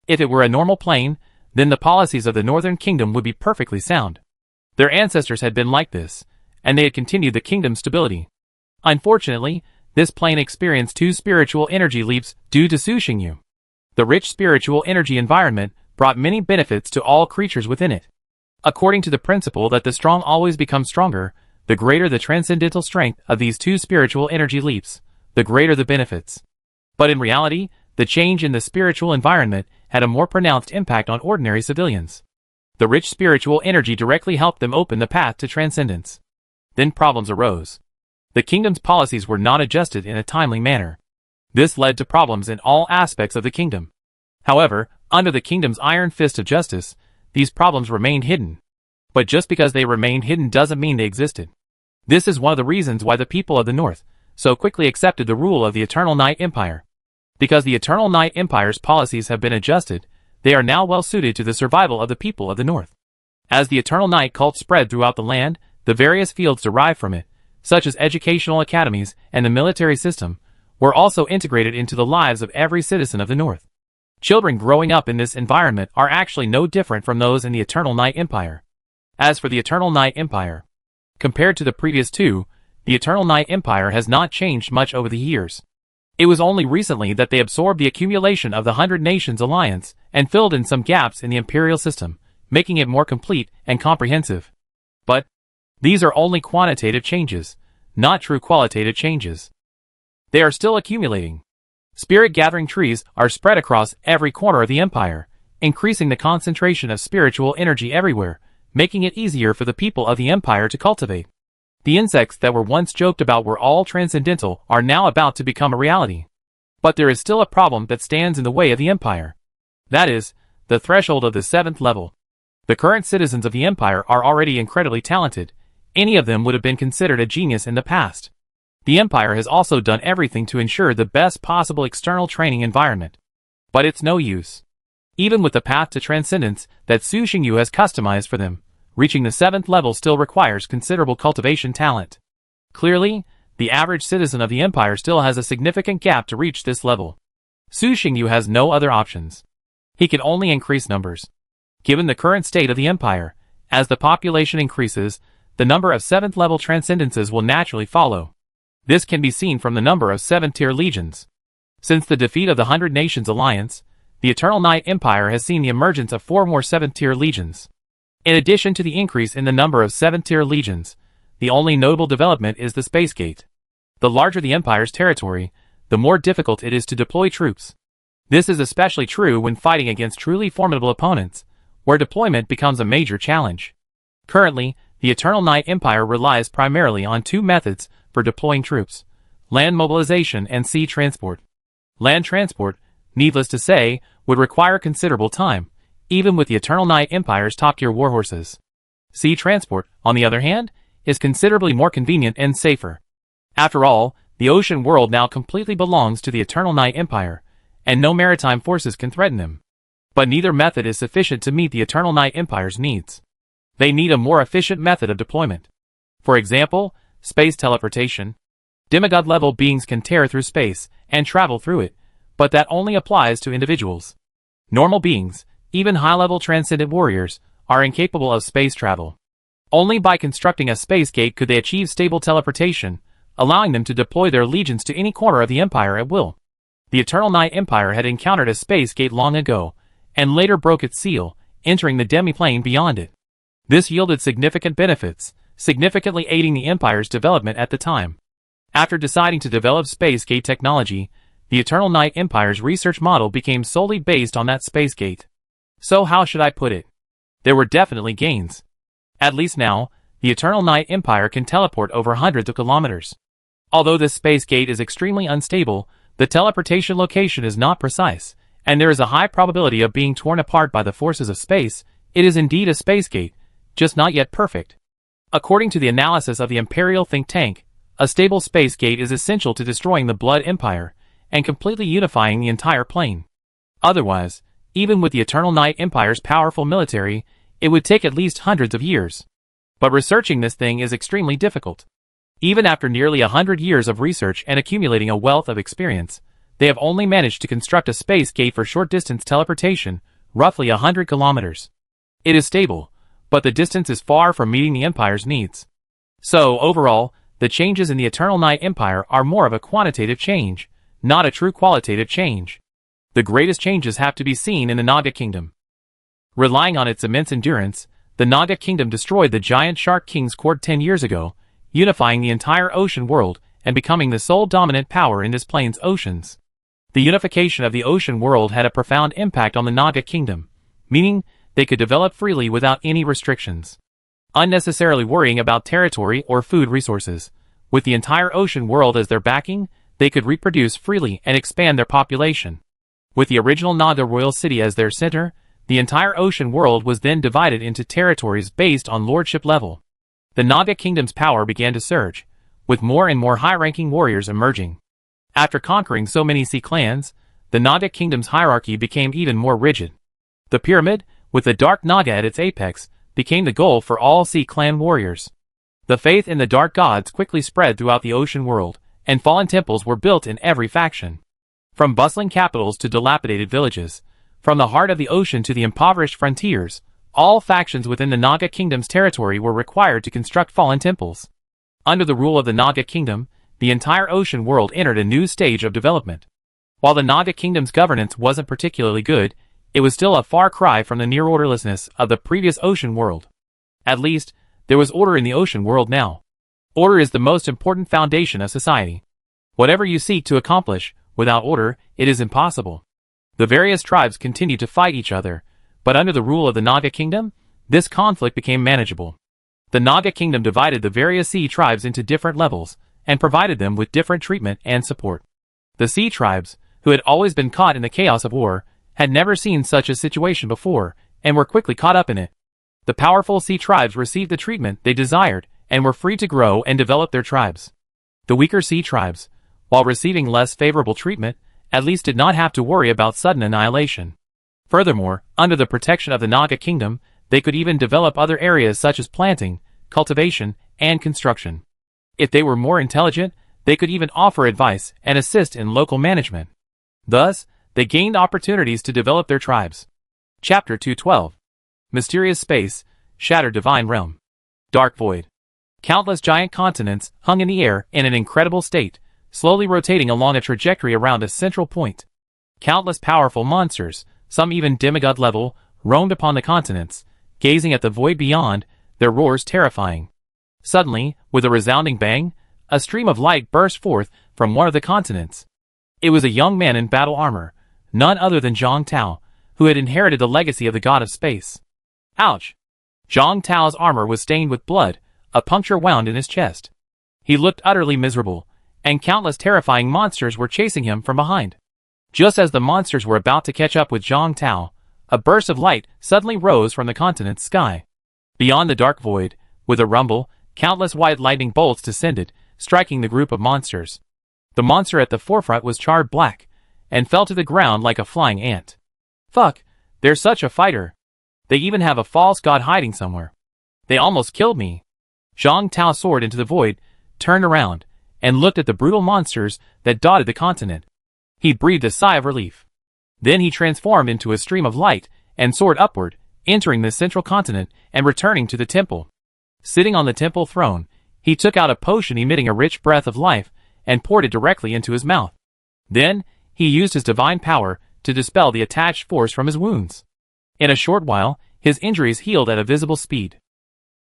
S1: If it were a normal plane, then the policies of the Northern Kingdom would be perfectly sound. Their ancestors had been like this, and they had continued the kingdom's stability. Unfortunately, this plane experienced two spiritual energy leaps due to Su Xingyu. The rich spiritual energy environment brought many benefits to all creatures within it. According to the principle that the strong always become stronger, the greater the transcendental strength of these two spiritual energy leaps, the greater the benefits. But in reality, the change in the spiritual environment had a more pronounced impact on ordinary civilians. The rich spiritual energy directly helped them open the path to transcendence. Then problems arose. The kingdom's policies were not adjusted in a timely manner. This led to problems in all aspects of the kingdom. However, under the kingdom's iron fist of justice, these problems remained hidden. But just because they remained hidden doesn't mean they existed. This is one of the reasons why the people of the North so quickly accepted the rule of the Eternal Night Empire. Because the Eternal Night Empire's policies have been adjusted, they are now well suited to the survival of the people of the North. As the Eternal Night cult spread throughout the land, the various fields derived from it, such as educational academies and the military system, were also integrated into the lives of every citizen of the North. Children growing up in this environment are actually no different from those in the Eternal Night Empire. As for the Eternal Night Empire, compared to the previous two, the Eternal Night Empire has not changed much over the years. It was only recently that they absorbed the accumulation of the 100 Nations Alliance and filled in some gaps in the imperial system, making it more complete and comprehensive. But these are only quantitative changes, not true qualitative changes. They are still accumulating. Spirit-gathering trees are spread across every corner of the empire, increasing the concentration of spiritual energy everywhere, making it easier for the people of the empire to cultivate. The insects that were once joked about were all transcendental are now about to become a reality. But there is still a problem that stands in the way of the empire. That is, the threshold of the 7th level. The current citizens of the empire are already incredibly talented. Any of them would have been considered a genius in the past. The empire has also done everything to ensure the best possible external training environment. But it's no use. Even with the path to transcendence that Su Xingyu has customized for them, reaching the 7th level still requires considerable cultivation talent. Clearly, the average citizen of the empire still has a significant gap to reach this level. Su Xingyu has no other options. He can only increase numbers. Given the current state of the empire, as the population increases, the number of 7th level transcendences will naturally follow. This can be seen from the number of 7th-tier legions. Since the defeat of the 100 Nations Alliance, the Eternal Night Empire has seen the emergence of 4 more 7th-tier legions. In addition to the increase in the number of 7th-tier legions, the only notable development is the Space Gate. The larger the empire's territory, the more difficult it is to deploy troops. This is especially true when fighting against truly formidable opponents, where deployment becomes a major challenge. Currently, the Eternal Night Empire relies primarily on 2 methods for deploying troops: land mobilization and sea transport. Land transport, needless to say, would require considerable time, even with the Eternal Night Empire's top-tier warhorses. Sea transport, on the other hand, is considerably more convenient and safer. After all, the ocean world now completely belongs to the Eternal Night Empire, and no maritime forces can threaten them. But neither method is sufficient to meet the Eternal Night Empire's needs. They need a more efficient method of deployment. For example, space teleportation. Demigod-level beings can tear through space and travel through it, but that only applies to individuals. Normal beings, even high-level transcendent warriors, are incapable of space travel. Only by constructing a space gate could they achieve stable teleportation, allowing them to deploy their legions to any corner of the empire at will. The Eternal Night Empire had encountered a space gate long ago, and later broke its seal, entering the demi-plane beyond it. This yielded significant benefits, significantly aiding the empire's development at the time. After deciding to develop space gate technology, the Eternal Night Empire's research model became solely based on that space gate. So how should I put it? There were definitely gains. At least now, the Eternal Night Empire can teleport over hundreds of kilometers. Although this space gate is extremely unstable, the teleportation location is not precise, and there is a high probability of being torn apart by the forces of space. It is indeed a space gate, just not yet perfect. According to the analysis of the Imperial think tank, a stable space gate is essential to destroying the Blood Empire and completely unifying the entire plane. Otherwise, even with the Eternal Night Empire's powerful military, it would take at least hundreds of years. But researching this thing is extremely difficult. Even after nearly 100 years of research and accumulating a wealth of experience, they have only managed to construct a space gate for short-distance teleportation, roughly 100 kilometers. It is stable, but the distance is far from meeting the Empire's needs. So, overall, the changes in the Eternal Night Empire are more of a quantitative change, not a true qualitative change. The greatest changes have to be seen in the Naga Kingdom. Relying on its immense endurance, the Naga Kingdom destroyed the giant Shark King's court 10 years ago, unifying the entire ocean world and becoming the sole dominant power in this plane's oceans. The unification of the ocean world had a profound impact on the Naga Kingdom, meaning they could develop freely without any restrictions, unnecessarily worrying about territory or food resources. With the entire ocean world as their backing, they could reproduce freely and expand their population. With the original Naga royal city as their center, the entire ocean world was then divided into territories based on lordship level. The Naga Kingdom's power began to surge, with more and more high-ranking warriors emerging. After conquering so many sea clans, the Naga Kingdom's hierarchy became even more rigid. The pyramid, with the Dark Naga at its apex, became the goal for all sea clan warriors. The faith in the Dark Gods quickly spread throughout the ocean world, and fallen temples were built in every faction. From bustling capitals to dilapidated villages, from the heart of the ocean to the impoverished frontiers, all factions within the Naga Kingdom's territory were required to construct fallen temples. Under the rule of the Naga Kingdom, the entire ocean world entered a new stage of development. While the Naga Kingdom's governance wasn't particularly good, it was still a far cry from the near-orderlessness of the previous ocean world. At least, there was order in the ocean world now. Order is the most important foundation of society. Whatever you seek to accomplish, without order, it is impossible. The various tribes continued to fight each other, but under the rule of the Naga Kingdom, this conflict became manageable. The Naga Kingdom divided the various sea tribes into different levels, and provided them with different treatment and support. The sea tribes, who had always been caught in the chaos of war, had never seen such a situation before, and were quickly caught up in it. The powerful sea tribes received the treatment they desired, and were free to grow and develop their tribes. The weaker sea tribes, while receiving less favorable treatment, at least did not have to worry about sudden annihilation. Furthermore, under the protection of the Naga kingdom, they could even develop other areas such as planting, cultivation, and construction. If they were more intelligent, they could even offer advice and assist in local management. Thus, they gained opportunities to develop their tribes. Chapter 212. Mysterious Space, Shattered Divine Realm. Dark Void. Countless giant continents hung in the air in an incredible state, slowly rotating along a trajectory around a central point. Countless powerful monsters, some even demigod level, roamed upon the continents, gazing at the void beyond, their roars terrifying. Suddenly, with a resounding bang, a stream of light burst forth from one of the continents. It was a young man in battle armor, none other than Zhang Tao, who had inherited the legacy of the god of space. Ouch! Zhang Tao's armor was stained with blood, a puncture wound in his chest. He looked utterly miserable, and countless terrifying monsters were chasing him from behind. Just as the monsters were about to catch up with Zhang Tao, a burst of light suddenly rose from the continent's sky. Beyond the dark void, with a rumble, countless white lightning bolts descended, striking the group of monsters. The monster at the forefront was charred black, and fell to the ground like a flying ant. Fuck, they're such a fighter. They even have a false god hiding somewhere. They almost killed me. Zhang Tao soared into the void, turned around, and looked at the brutal monsters that dotted the continent. He breathed a sigh of relief. Then he transformed into a stream of light, and soared upward, entering the central continent, and returning to the temple. Sitting on the temple throne, he took out a potion emitting a rich breath of life, and poured it directly into his mouth. Then, he used his divine power to dispel the attached force from his wounds. In a short while, his injuries healed at a visible speed.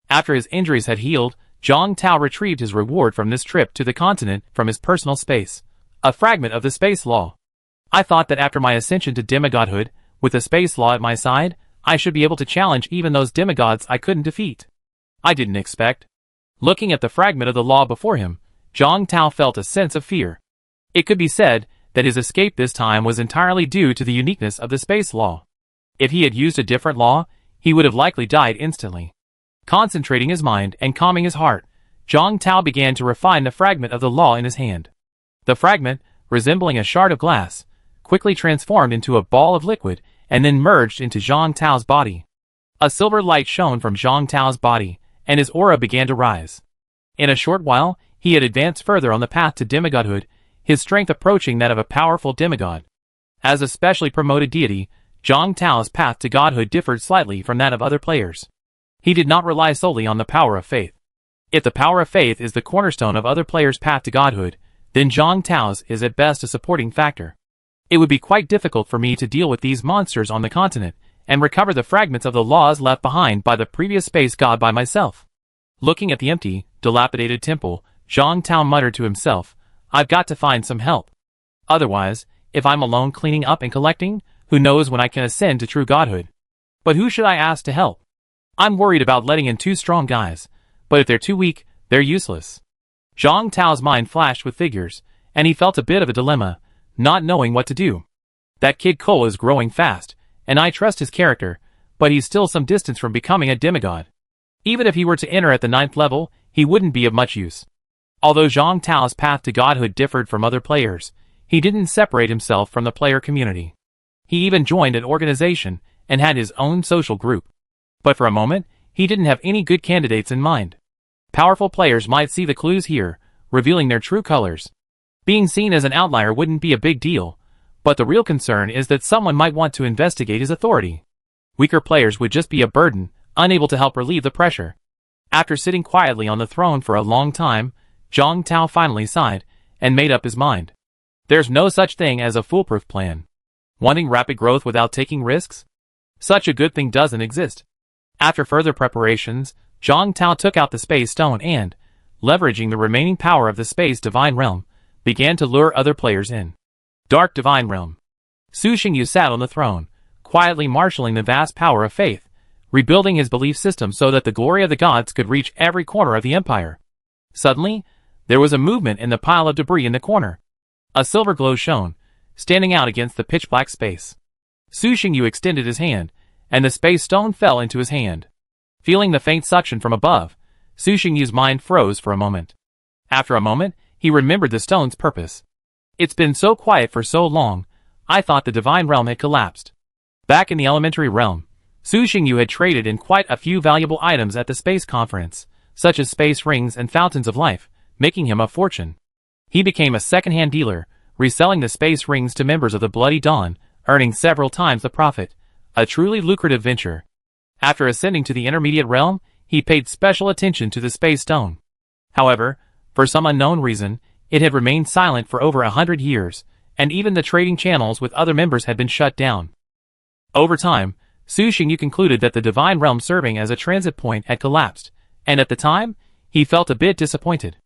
S1: After his injuries had healed, Zhang Tao retrieved his reward from this trip to the continent from his personal space, a fragment of the space law. I thought that after my ascension to demigodhood, with the space law at my side, I should be able to challenge even those demigods I couldn't defeat. I didn't expect. Looking at the fragment of the law before him, Zhang Tao felt a sense of fear. It could be said that his escape this time was entirely due to the uniqueness of the space law. If he had used a different law, he would have likely died instantly. Concentrating his mind and calming his heart, Zhang Tao began to refine the fragment of the law in his hand. The fragment, resembling a shard of glass, quickly transformed into a ball of liquid and then merged into Zhang Tao's body. A silver light shone from Zhang Tao's body, and his aura began to rise. In a short while, he had advanced further on the path to demigodhood, his strength approaching that of a powerful demigod. As a specially promoted deity, Zhang Tao's path to godhood differed slightly from that of other players. He did not rely solely on the power of faith. If the power of faith is the cornerstone of other players' path to godhood, then Zhang Tao's is at best a supporting factor. It would be quite difficult for me to deal with these monsters on the continent, and recover the fragments of the laws left behind by the previous space god by myself. Looking at the empty, dilapidated temple, Zhang Tao muttered to himself, I've got to find some help. Otherwise, if I'm alone cleaning up and collecting, who knows when I can ascend to true godhood. But who should I ask to help? I'm worried about letting in two strong guys, but if they're too weak, they're useless. Zhang Tao's mind flashed with figures, and he felt a bit of a dilemma, not knowing what to do. That kid Cole is growing fast, and I trust his character, but he's still some distance from becoming a demigod. Even if he were to enter at the 9th level, he wouldn't be of much use. Although Zhang Tao's path to godhood differed from other players, he didn't separate himself from the player community. He even joined an organization and had his own social group. But for a moment, he didn't have any good candidates in mind. Powerful players might see the clues here, revealing their true colors. Being seen as an outlier wouldn't be a big deal, but the real concern is that someone might want to investigate his authority. Weaker players would just be a burden, unable to help relieve the pressure. After sitting quietly on the throne for a long time, Zhang Tao finally sighed, and made up his mind. There's no such thing as a foolproof plan. Wanting rapid growth without taking risks? Such a good thing doesn't exist. After further preparations, Zhang Tao took out the space stone and, leveraging the remaining power of the space divine realm, began to lure other players in. Dark Divine Realm. Su Xingyu sat on the throne, quietly marshalling the vast power of faith, rebuilding his belief system so that the glory of the gods could reach every corner of the empire. Suddenly, there was a movement in the pile of debris in the corner. A silver glow shone, standing out against the pitch-black space. Su Xingyu extended his hand, and the space stone fell into his hand. Feeling the faint suction from above, Su Xingyu's mind froze for a moment. After a moment, he remembered the stone's purpose. It's been so quiet for so long, I thought the divine realm had collapsed. Back in the elementary realm, Su Xingyu had traded in quite a few valuable items at the space conference, such as space rings and fountains of life, making him a fortune. He became a second-hand dealer, reselling the space rings to members of the Bloody Dawn, earning several times the profit, a truly lucrative venture. After ascending to the intermediate realm, he paid special attention to the space stone. However, for some unknown reason, it had remained silent for over 100 years, and even the trading channels with other members had been shut down. Over time, Su Xingyu concluded that the divine realm serving as a transit point had collapsed, and at the time, he felt a bit disappointed.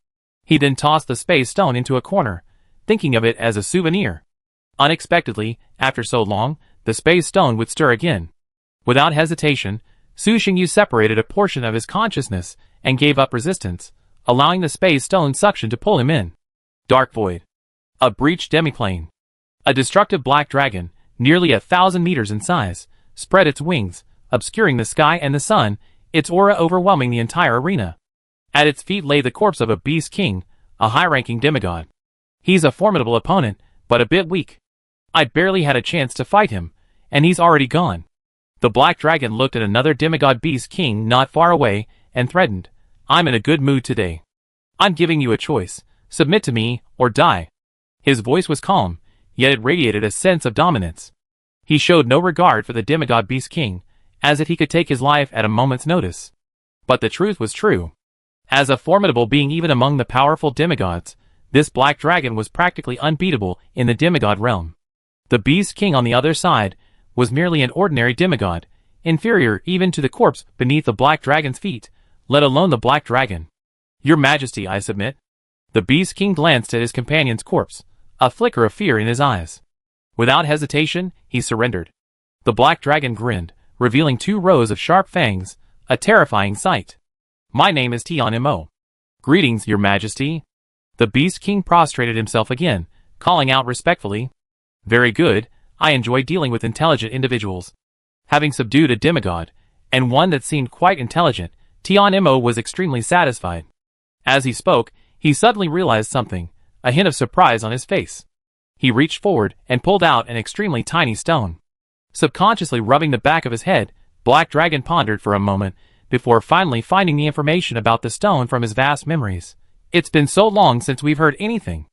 S1: He then tossed the space stone into a corner, thinking of it as a souvenir. Unexpectedly, after so long, the space stone would stir again. Without hesitation, Su Xingyu separated a portion of his consciousness and gave up resistance, allowing the space stone suction to pull him in. Dark void. A breached demiplane. A destructive black dragon, nearly 1,000 meters in size, spread its wings, obscuring the sky and the sun, its aura overwhelming the entire arena. At its feet lay the corpse of a beast king, a high-ranking demigod. He's a formidable opponent, but a bit weak. I barely had a chance to fight him, and he's already gone. The black dragon looked at another demigod beast king not far away, and threatened, "I'm in a good mood today. I'm giving you a choice. Submit to me, or die." His voice was calm, yet it radiated a sense of dominance. He showed no regard for the demigod beast king, as if he could take his life at a moment's notice. But the truth was true. As a formidable being even among the powerful demigods, this black dragon was practically unbeatable in the demigod realm. The beast king on the other side was merely an ordinary demigod, inferior even to the corpse beneath the black dragon's feet, let alone the black dragon. "Your Majesty, I submit." The beast king glanced at his companion's corpse, a flicker of fear in his eyes. Without hesitation, he surrendered. The black dragon grinned, revealing 2 rows of sharp fangs, a terrifying sight. "My name is Tian Mo. Greetings, Your Majesty." The beast king prostrated himself again, calling out respectfully, "Very good, I enjoy dealing with intelligent individuals." Having subdued a demigod, and one that seemed quite intelligent, Tian Mo was extremely satisfied. As he spoke, he suddenly realized something, a hint of surprise on his face. He reached forward and pulled out an extremely tiny stone. Subconsciously rubbing the back of his head, Black Dragon pondered for a moment, before finally finding the information about the stone from his vast memories. "It's been so long since we've heard anything.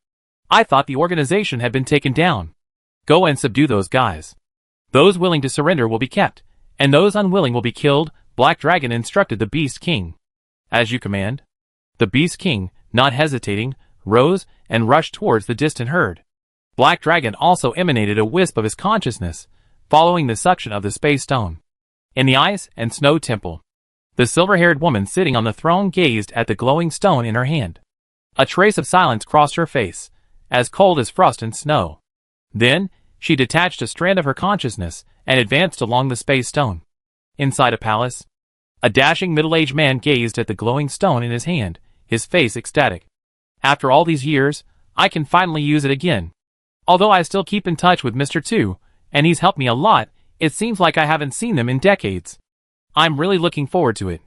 S1: I thought the organization had been taken down. Go and subdue those guys. Those willing to surrender will be kept, and those unwilling will be killed," Black Dragon instructed the Beast King. "As you command." The Beast King, not hesitating, rose and rushed towards the distant herd. Black Dragon also emanated a wisp of his consciousness, following the suction of the space stone. In the ice and snow temple, the silver-haired woman sitting on the throne gazed at the glowing stone in her hand. A trace of silence crossed her face, as cold as frost and snow. Then, she detached a strand of her consciousness and advanced along the space stone. Inside a palace, a dashing middle-aged man gazed at the glowing stone in his hand, his face ecstatic. "After all these years, I can finally use it again. Although I still keep in touch with Mr. 2, and he's helped me a lot, it seems like I haven't seen them in decades. I'm really looking forward to it."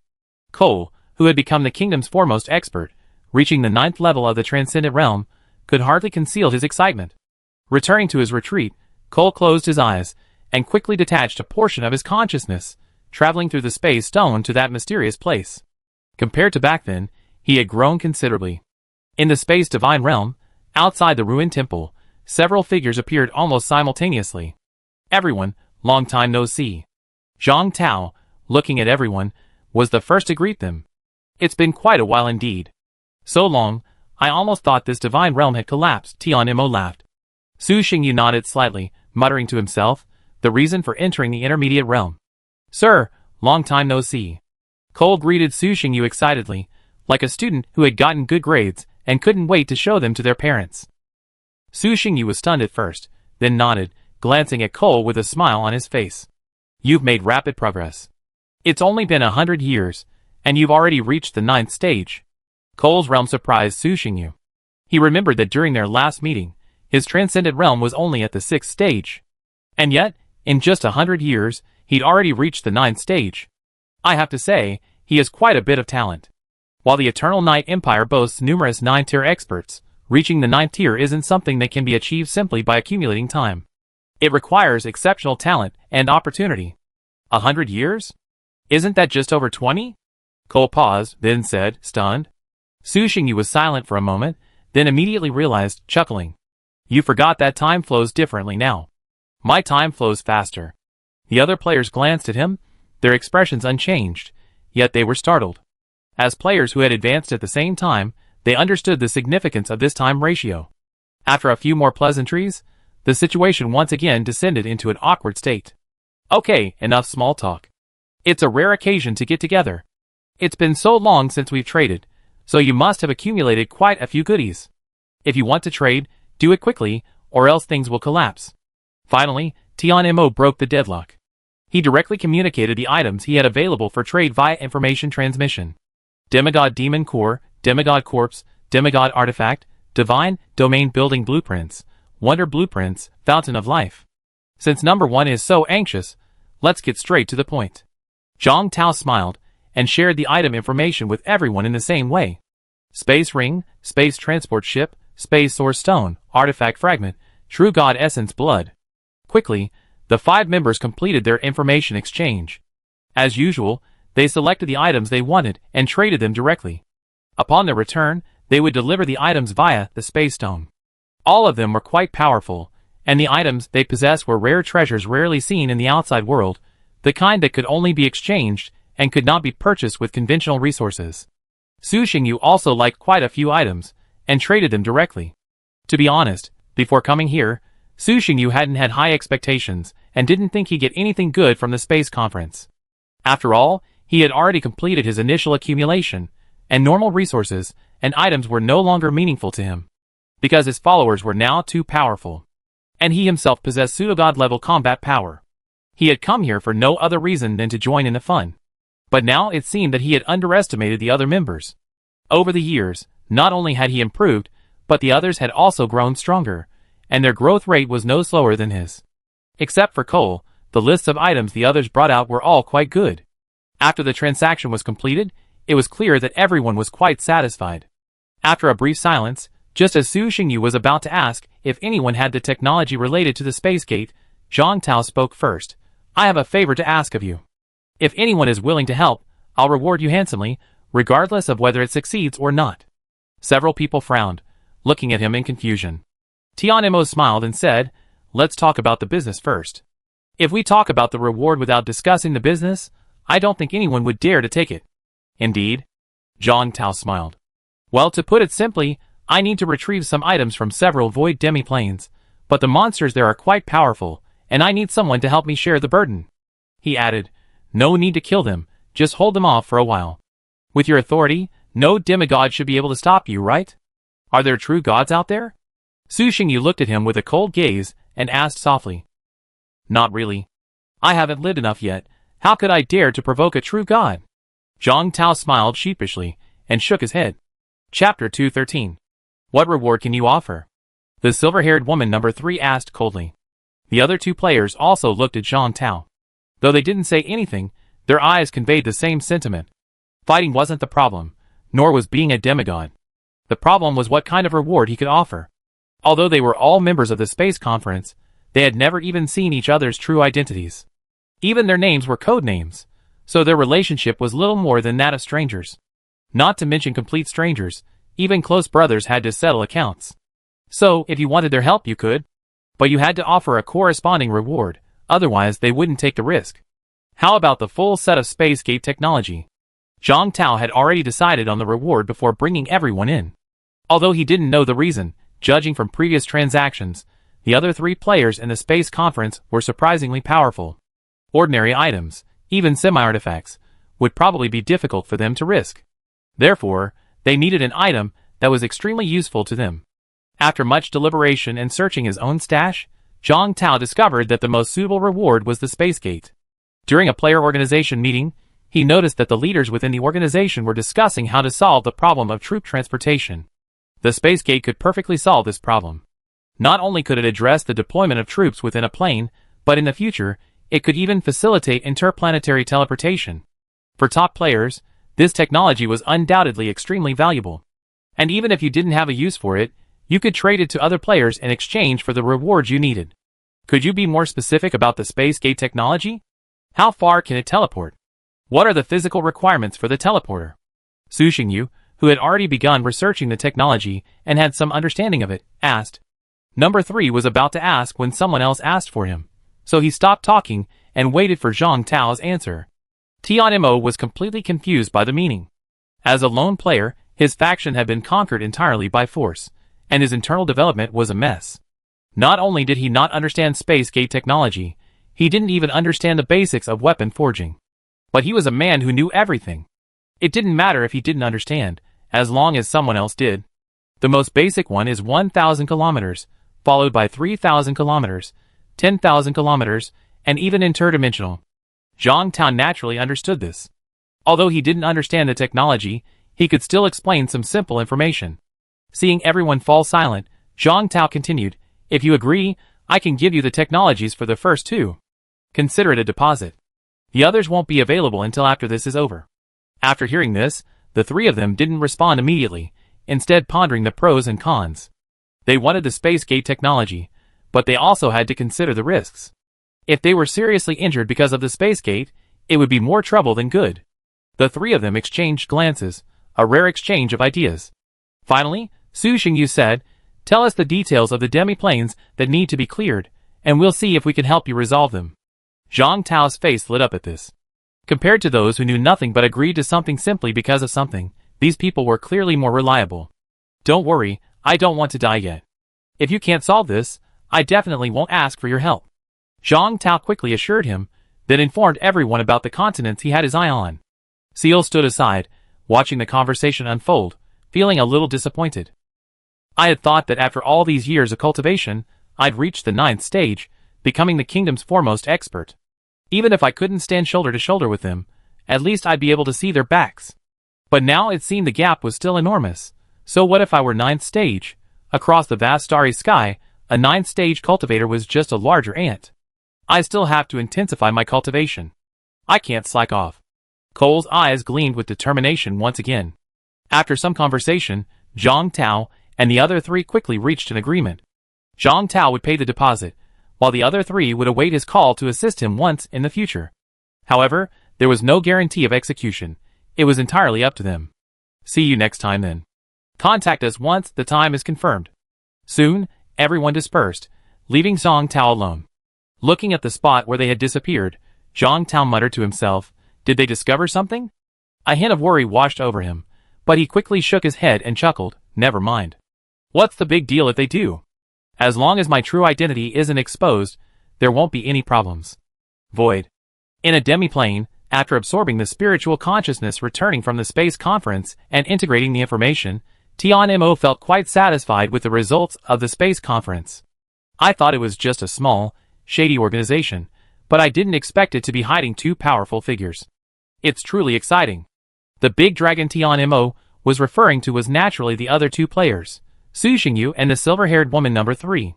S1: Cole, who had become the kingdom's foremost expert, reaching the 9th level of the Transcendent Realm, could hardly conceal his excitement. Returning to his retreat, Cole closed his eyes, and quickly detached a portion of his consciousness, traveling through the space stone to that mysterious place. Compared to back then, he had grown considerably. In the space divine realm, outside the ruined temple, several figures appeared almost simultaneously. Everyone, long time no see. Zhang Tao, looking at everyone, was the first to greet them. "It's been quite a while indeed. So long, I almost thought this divine realm had collapsed," Tian Mo laughed. Su Xingyu nodded slightly, muttering to himself, the reason for entering the intermediate realm. "Sir, long time no see." Cole greeted Su Xingyu excitedly, like a student who had gotten good grades and couldn't wait to show them to their parents. Su Xingyu was stunned at first, then nodded, glancing at Cole with a smile on his face. "You've made rapid progress. It's only been 100 years, and you've already reached the 9th stage. Cole's realm surprised Su Xingyu. He remembered that during their last meeting, His transcended realm was only at the 6th stage. And yet, in just 100 years, he'd already reached the 9th stage. I have to say, he has quite a bit of talent. While the Eternal Night Empire boasts numerous 9th-tier experts, reaching the 9th tier isn't something that can be achieved simply by accumulating time. It requires exceptional talent and opportunity. 100 years? Isn't that just over 20? Cole paused, then said, stunned. Su Xingyu was silent for a moment, then immediately realized, chuckling. You forgot that time flows differently now. My time flows faster. The other players glanced at him, their expressions unchanged, yet they were startled. As players who had advanced at the same time, they understood the significance of this time ratio. After a few more pleasantries, the situation once again descended into an awkward state. Okay, enough small talk. It's a rare occasion to get together. It's been so long since we've traded, so you must have accumulated quite a few goodies. If you want to trade, do it quickly, or else things will collapse. Finally, Tian Mo broke the deadlock. He directly communicated the items he had available for trade via information transmission. Demigod Demon Core, Demigod Corpse, Demigod Artifact, Divine Domain Building Blueprints, Wonder Blueprints, Fountain of Life. Since number 1 is so anxious, let's get straight to the point. Zhang Tao smiled, and shared the item information with everyone in the same way. Space Ring, Space Transport Ship, Space Source Stone, Artifact Fragment, True God Essence Blood. Quickly, the 5 members completed their information exchange. As usual, they selected the items they wanted and traded them directly. Upon their return, they would deliver the items via the Space Stone. All of them were quite powerful, and the items they possessed were rare treasures rarely seen in the outside world, the kind that could only be exchanged and could not be purchased with conventional resources. Su Xingyu also liked quite a few items, and traded them directly. To be honest, before coming here, Su Xingyu hadn't had high expectations, and didn't think he'd get anything good from the space conference. After all, he had already completed his initial accumulation, and normal resources and items were no longer meaningful to him, because his followers were now too powerful. And he himself possessed pseudo-god-level combat power. He had come here for no other reason than to join in the fun. But now it seemed that he had underestimated the other members. Over the years, not only had he improved, but the others had also grown stronger, and their growth rate was no slower than his. Except for Cole, the lists of items the others brought out were all quite good. After the transaction was completed, it was clear that everyone was quite satisfied. After a brief silence, just as Su Xingyu was about to ask if anyone had the technology related to the space gate, Zhang Tao spoke first. I have a favor to ask of you. If anyone is willing to help, I'll reward you handsomely, regardless of whether it succeeds or not. Several people frowned, looking at him in confusion. Tian Mo smiled and said, let's talk about the business first. If we talk about the reward without discussing the business, I don't think anyone would dare to take it. Indeed? Zhang Tao smiled. Well, to put it simply, I need to retrieve some items from several void demi-planes, but the monsters there are quite powerful, and I need someone to help me share the burden. He added, no need to kill them, just hold them off for a while. With your authority, no demigod should be able to stop you, right? Are there true gods out there? Su Xingyu looked at him with a cold gaze and asked softly. Not really. I haven't lived enough yet. How could I dare to provoke a true god? Zhang Tao smiled sheepishly and shook his head. Chapter 213. What reward can you offer? The silver-haired woman number 3 asked coldly. The other 2 players also looked at Zhang Tao. Though they didn't say anything, their eyes conveyed the same sentiment. Fighting wasn't the problem, nor was being a demigod. The problem was what kind of reward he could offer. Although they were all members of the space conference, they had never even seen each other's true identities. Even their names were code names, so their relationship was little more than that of strangers. Not to mention complete strangers, even close brothers had to settle accounts. So, if you wanted their help you could, but you had to offer a corresponding reward, otherwise they wouldn't take the risk. How about the full set of Spacegate technology? Zhang Tao had already decided on the reward before bringing everyone in. Although he didn't know the reason, judging from previous transactions, the other 3 players in the space conference were surprisingly powerful. Ordinary items, even semi-artifacts, would probably be difficult for them to risk. Therefore, they needed an item that was extremely useful to them. After much deliberation and searching his own stash, Zhang Tao discovered that the most suitable reward was the Spacegate. During a player organization meeting, he noticed that the leaders within the organization were discussing how to solve the problem of troop transportation. The Spacegate could perfectly solve this problem. Not only could it address the deployment of troops within a plane, but in the future, it could even facilitate interplanetary teleportation. For top players, this technology was undoubtedly extremely valuable. And even if you didn't have a use for it, you could trade it to other players in exchange for the rewards you needed. Could you be more specific about the space gate technology? How far can it teleport? What are the physical requirements for the teleporter? Su Xingyu, who had already begun researching the technology and had some understanding of it, asked. Number 3 was about to ask when someone else asked for him, so he stopped talking and waited for Zhang Tao's answer. Tianmo was completely confused by the meaning. As a lone player, his faction had been conquered entirely by force, and his internal development was a mess. Not only did he not understand space gate technology, he didn't even understand the basics of weapon forging. But he was a man who knew everything. It didn't matter if he didn't understand, as long as someone else did. The most basic one is 1,000 kilometers, followed by 3,000 kilometers, 10,000 kilometers, and even interdimensional. Zhang Tao naturally understood this. Although he didn't understand the technology, he could still explain some simple information. Seeing everyone fall silent, Zhang Tao continued, "If you agree, I can give you the technologies for the first 2. Consider it a deposit. The others won't be available until after this is over." After hearing this, the 3 of them didn't respond immediately, instead pondering the pros and cons. They wanted the space gate technology, but they also had to consider the risks. If they were seriously injured because of the space gate, it would be more trouble than good. The 3 of them exchanged glances, a rare exchange of ideas. Finally, Su Xingyu said, "Tell us the details of the demi-planes that need to be cleared, and we'll see if we can help you resolve them." Zhang Tao's face lit up at this. Compared to those who knew nothing but agreed to something simply because of something, these people were clearly more reliable. "Don't worry, I don't want to die yet. If you can't solve this, I definitely won't ask for your help." Zhang Tao quickly assured him, then informed everyone about the continents he had his eye on. Seal stood aside, watching the conversation unfold, feeling a little disappointed. "I had thought that after all these years of cultivation, I'd reached the 9th stage, becoming the kingdom's foremost expert. Even if I couldn't stand shoulder to shoulder with them, at least I'd be able to see their backs. But now it seemed the gap was still enormous. So what if I were 9th stage? Across the vast starry sky, a 9th stage cultivator was just a larger ant. I still have to intensify my cultivation. I can't slack off." Cole's eyes gleamed with determination once again. After some conversation, Zhang Tao and the other 3 quickly reached an agreement. Zhang Tao would pay the deposit, while the other 3 would await his call to assist him once in the future. However, there was no guarantee of execution. It was entirely up to them. "See you next time then. Contact us once the time is confirmed." Soon, everyone dispersed, leaving Zhang Tao alone. Looking at the spot where they had disappeared, Zhang Tao muttered to himself, "Did they discover something?" A hint of worry washed over him, but he quickly shook his head and chuckled, "Never mind. What's the big deal if they do? As long as my true identity isn't exposed, there won't be any problems." Void. In a demi-plane, after absorbing the spiritual consciousness returning from the space conference and integrating the information, Tianmo felt quite satisfied with the results of the space conference. "I thought it was just a small, shady organization, but I didn't expect it to be hiding 2 powerful figures. It's truly exciting." The big dragon Tianmo was referring to was naturally the other 2 players, Su Xingyu and the silver-haired woman number 3.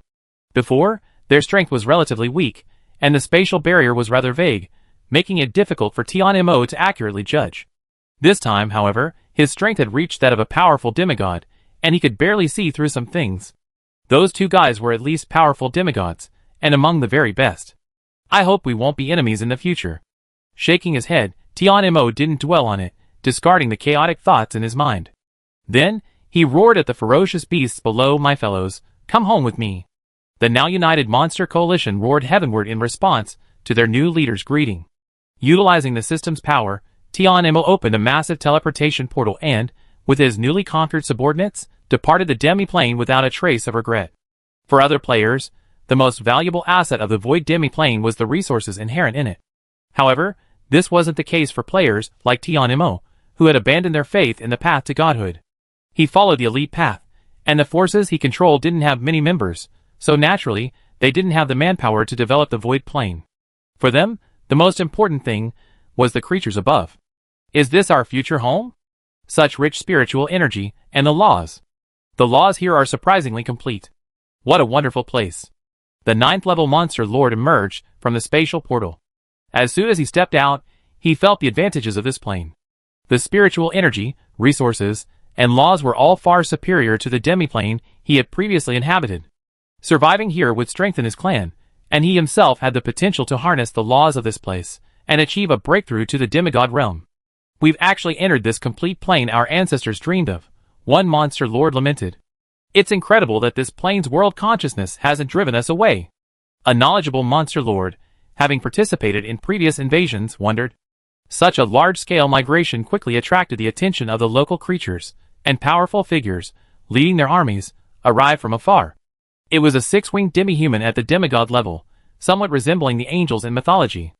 S1: Before, their strength was relatively weak, and the spatial barrier was rather vague, making it difficult for Tianmo to accurately judge. This time, however, his strength had reached that of a powerful demigod, and he could barely see through some things. Those 2 guys were at least powerful demigods, and among the very best. "I hope we won't be enemies in the future." Shaking his head, Tianmo didn't dwell on it, discarding the chaotic thoughts in his mind. Then, he roared at the ferocious beasts below. "My fellows, come home with me." The now united monster coalition roared heavenward in response to their new leader's greeting. Utilizing the system's power, Tianmo opened a massive teleportation portal and, with his newly conquered subordinates, departed the demi-plane without a trace of regret. For other players, the most valuable asset of the Void demi-plane was the resources inherent in it. However, this wasn't the case for players like Tianmo, who had abandoned their faith in the path to godhood. He followed the elite path, and the forces he controlled didn't have many members, so naturally, they didn't have the manpower to develop the Void plane. For them, the most important thing was the creatures above. Is this our future home? Such rich spiritual energy, and the laws. The laws here are surprisingly complete. What a wonderful place. The 9th-level monster lord emerged from the spatial portal. As soon as he stepped out, he felt the advantages of this plane. The spiritual energy, resources, and laws were all far superior to the demiplane he had previously inhabited. Surviving here would strengthen his clan, and he himself had the potential to harness the laws of this place and achieve a breakthrough to the demigod realm. We've actually entered this complete plane our ancestors dreamed of, one monster lord lamented. It's incredible that this plane's world consciousness hasn't driven us away. A knowledgeable monster lord, having participated in previous invasions, wondered. Such a large-scale migration quickly attracted the attention of the local creatures, and powerful figures, leading their armies, arrived from afar. It was a 6-winged demi-human at the demigod level, somewhat resembling the angels in mythology.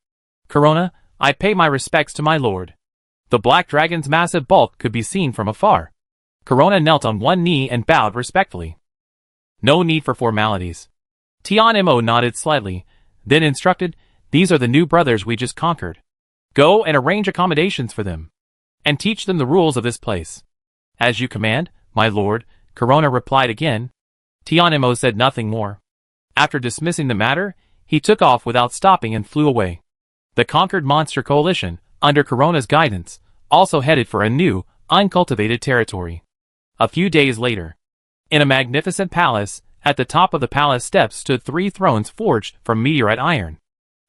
S1: Corona, I pay my respects to my lord. The black dragon's massive bulk could be seen from afar. Corona knelt on one knee and bowed respectfully. No need for formalities. Tianmo nodded slightly, then instructed, these are the new brothers we just conquered. Go and arrange accommodations for them. And teach them the rules of this place. As you command, my lord, Corona replied again. Tianmo said nothing more. After dismissing the matter, he took off without stopping and flew away. The conquered monster coalition, under Corona's guidance, also headed for a new, uncultivated territory. A few days later, in a magnificent palace, at the top of the palace steps stood 3 thrones forged from meteorite iron.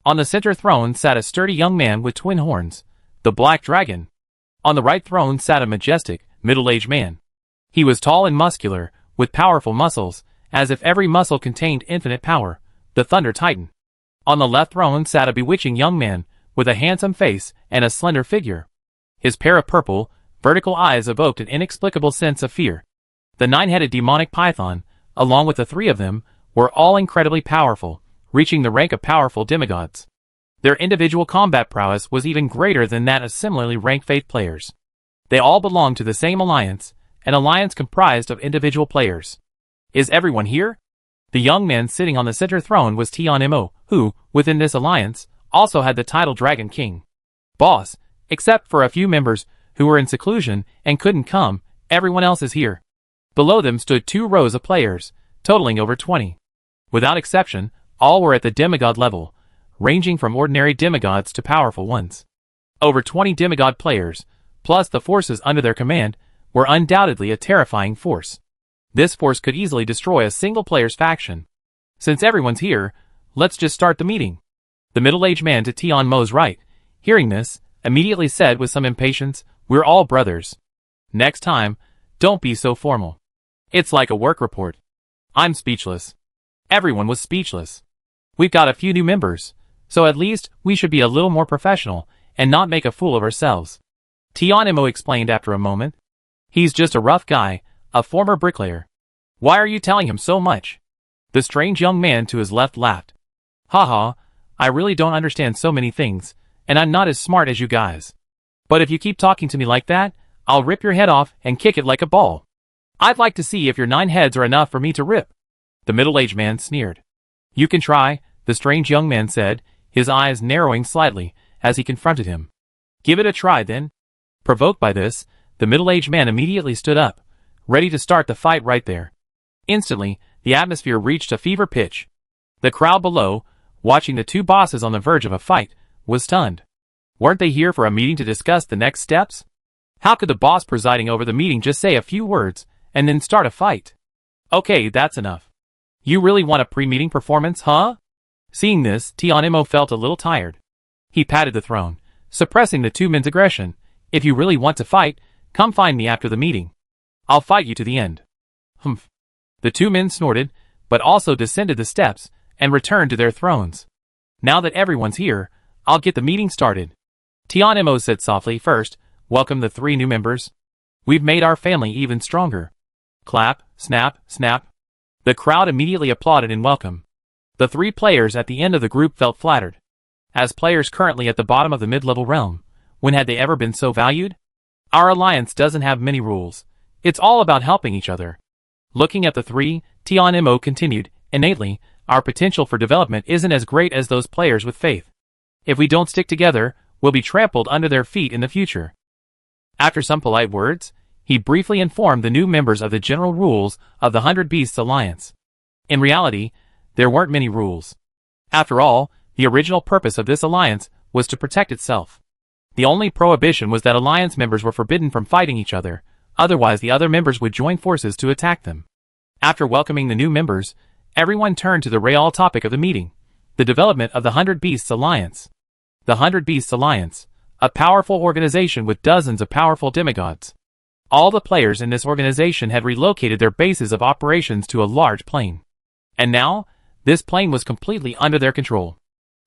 S1: On the center throne sat a sturdy young man with twin horns, the black dragon. On the right throne sat a majestic, middle-aged man. He was tall and muscular, with powerful muscles, as if every muscle contained infinite power, the Thunder Titan. On the left throne sat a bewitching young man, with a handsome face and a slender figure. His pair of purple, vertical eyes evoked an inexplicable sense of fear. The 9-headed demonic python, along with the 3 of them, were all incredibly powerful, reaching the rank of powerful demigods. Their individual combat prowess was even greater than that of similarly ranked faith players. They all belonged to the same alliance, an alliance comprised of individual players. Is everyone here? The young man sitting on the center throne was Tianmo, who, within this alliance, also had the title Dragon King. Boss, except for a few members who were in seclusion and couldn't come, everyone else is here. Below them stood 2 rows of players, totaling over 20. Without exception, all were at the demigod level, ranging from ordinary demigods to powerful ones. Over 20 demigod players, plus the forces under their command, were undoubtedly a terrifying force. This force could easily destroy a single player's faction. Since everyone's here, let's just start the meeting. The middle-aged man to Tianmo's right, hearing this, immediately said with some impatience, we're all brothers. Next time, don't be so formal. It's like a work report. I'm speechless. Everyone was speechless. We've got a few new members, so at least we should be a little more professional and not make a fool of ourselves. Tianmo explained after a moment. He's just a rough guy, a former bricklayer. Why are you telling him so much? The strange young man to his left laughed. Haha, I really don't understand so many things, and I'm not as smart as you guys. But if you keep talking to me like that, I'll rip your head off and kick it like a ball. I'd like to see if your 9 heads are enough for me to rip. The middle-aged man sneered. You can try, the strange young man said, his eyes narrowing slightly as he confronted him. Give it a try then. Provoked by this, the middle-aged man immediately stood up, ready to start the fight right there. Instantly, the atmosphere reached a fever pitch. The crowd below, watching the 2 bosses on the verge of a fight, was stunned. Weren't they here for a meeting to discuss the next steps? How could the boss presiding over the meeting just say a few words, and then start a fight? Okay, that's enough. You really want a pre-meeting performance, huh? Seeing this, Tianmo felt a little tired. He patted the throne, suppressing the 2 men's aggression. If you really want to fight, come find me after the meeting. I'll fight you to the end. Humph. The 2 men snorted, but also descended the steps, and returned to their thrones. Now that everyone's here, I'll get the meeting started. Tianmo said softly. First, welcome the 3 new members. We've made our family even stronger. Clap, snap, snap. The crowd immediately applauded in welcome. The 3 players at the end of the group felt flattered. As players currently at the bottom of the mid-level realm, when had they ever been so valued? Our alliance doesn't have many rules. It's all about helping each other. Looking at the 3, Tianmo continued, innately, our potential for development isn't as great as those players with faith. If we don't stick together, we'll be trampled under their feet in the future. After some polite words, he briefly informed the new members of the general rules of the 100 Beasts Alliance. In reality, there weren't many rules. After all, the original purpose of this alliance was to protect itself. The only prohibition was that alliance members were forbidden from fighting each other, otherwise the other members would join forces to attack them. After welcoming the new members, everyone turned to the real topic of the meeting, the development of the 100 Beasts Alliance. The 100 Beasts Alliance, a powerful organization with dozens of powerful demigods. All the players in this organization had relocated their bases of operations to a large plane. And now, this plane was completely under their control.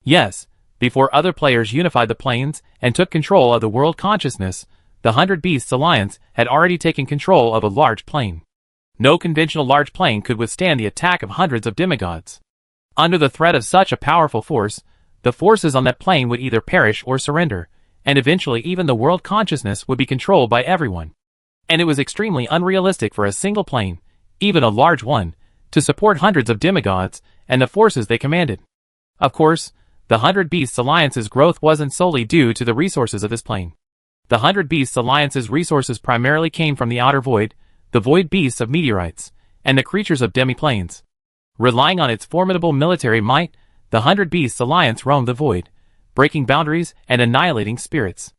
S1: Yes, before other players unified the planes and took control of the world consciousness, the 100 Beasts Alliance had already taken control of a large plane. No conventional large plane could withstand the attack of hundreds of demigods. Under the threat of such a powerful force, the forces on that plane would either perish or surrender, and eventually even the world consciousness would be controlled by everyone. And it was extremely unrealistic for a single plane, even a large one, to support hundreds of demigods and the forces they commanded. Of course, the 100 Beasts Alliance's growth wasn't solely due to the resources of this plane. The 100 Beasts Alliance's resources primarily came from the outer void, the void beasts of meteorites, and the creatures of demi-planes. Relying on its formidable military might, the 100 Beasts Alliance roamed the void, breaking boundaries and annihilating spirits.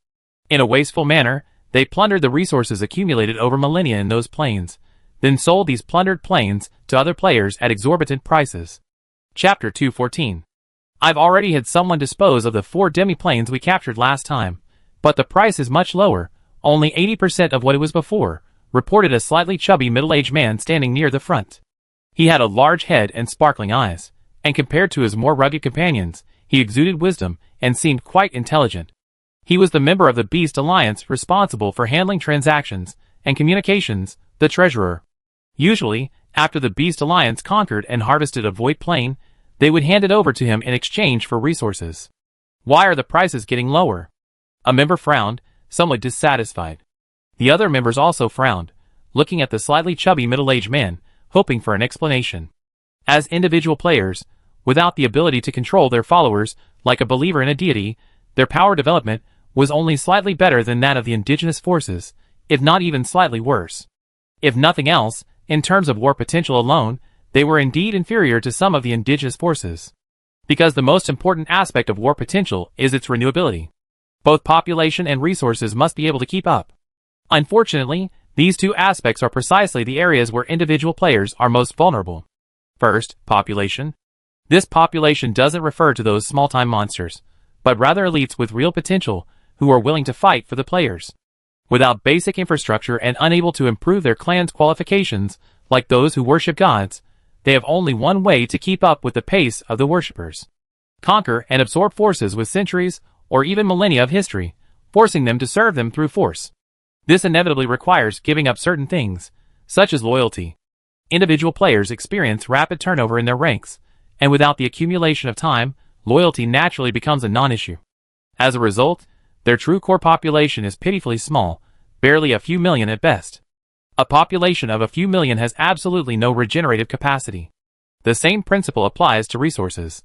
S1: In a wasteful manner, they plundered the resources accumulated over millennia in those planes, then sold these plundered planes to other players at exorbitant prices. Chapter 214. I've already had someone dispose of the 4 demi-planes we captured last time, but the price is much lower, only 80% of what it was before, reported a slightly chubby middle-aged man standing near the front. He had a large head and sparkling eyes, and compared to his more rugged companions, he exuded wisdom and seemed quite intelligent. He was the member of the Beast Alliance responsible for handling transactions and communications, the treasurer. Usually, after the Beast Alliance conquered and harvested a void plane, they would hand it over to him in exchange for resources. Why are the prices getting lower? A member frowned, somewhat dissatisfied. The other members also frowned, looking at the slightly chubby middle-aged man, hoping for an explanation. As individual players, without the ability to control their followers like a believer in a deity, their power development was only slightly better than that of the indigenous forces, if not even slightly worse. If nothing else, in terms of war potential alone, they were indeed inferior to some of the indigenous forces. Because the most important aspect of war potential is its renewability. Both population and resources must be able to keep up. Unfortunately, these two aspects are precisely the areas where individual players are most vulnerable. First, population. This population doesn't refer to those small-time monsters, but rather elites with real potential who are willing to fight for the players. Without basic infrastructure and unable to improve their clan's qualifications, like those who worship gods, they have only one way to keep up with the pace of the worshippers. Conquer and absorb forces with centuries or even millennia of history, forcing them to serve them through force. This inevitably requires giving up certain things, such as loyalty. Individual players experience rapid turnover in their ranks, and without the accumulation of time, loyalty naturally becomes a non-issue. As a result, their true core population is pitifully small, barely a few million at best. A population of a few million has absolutely no regenerative capacity. The same principle applies to resources.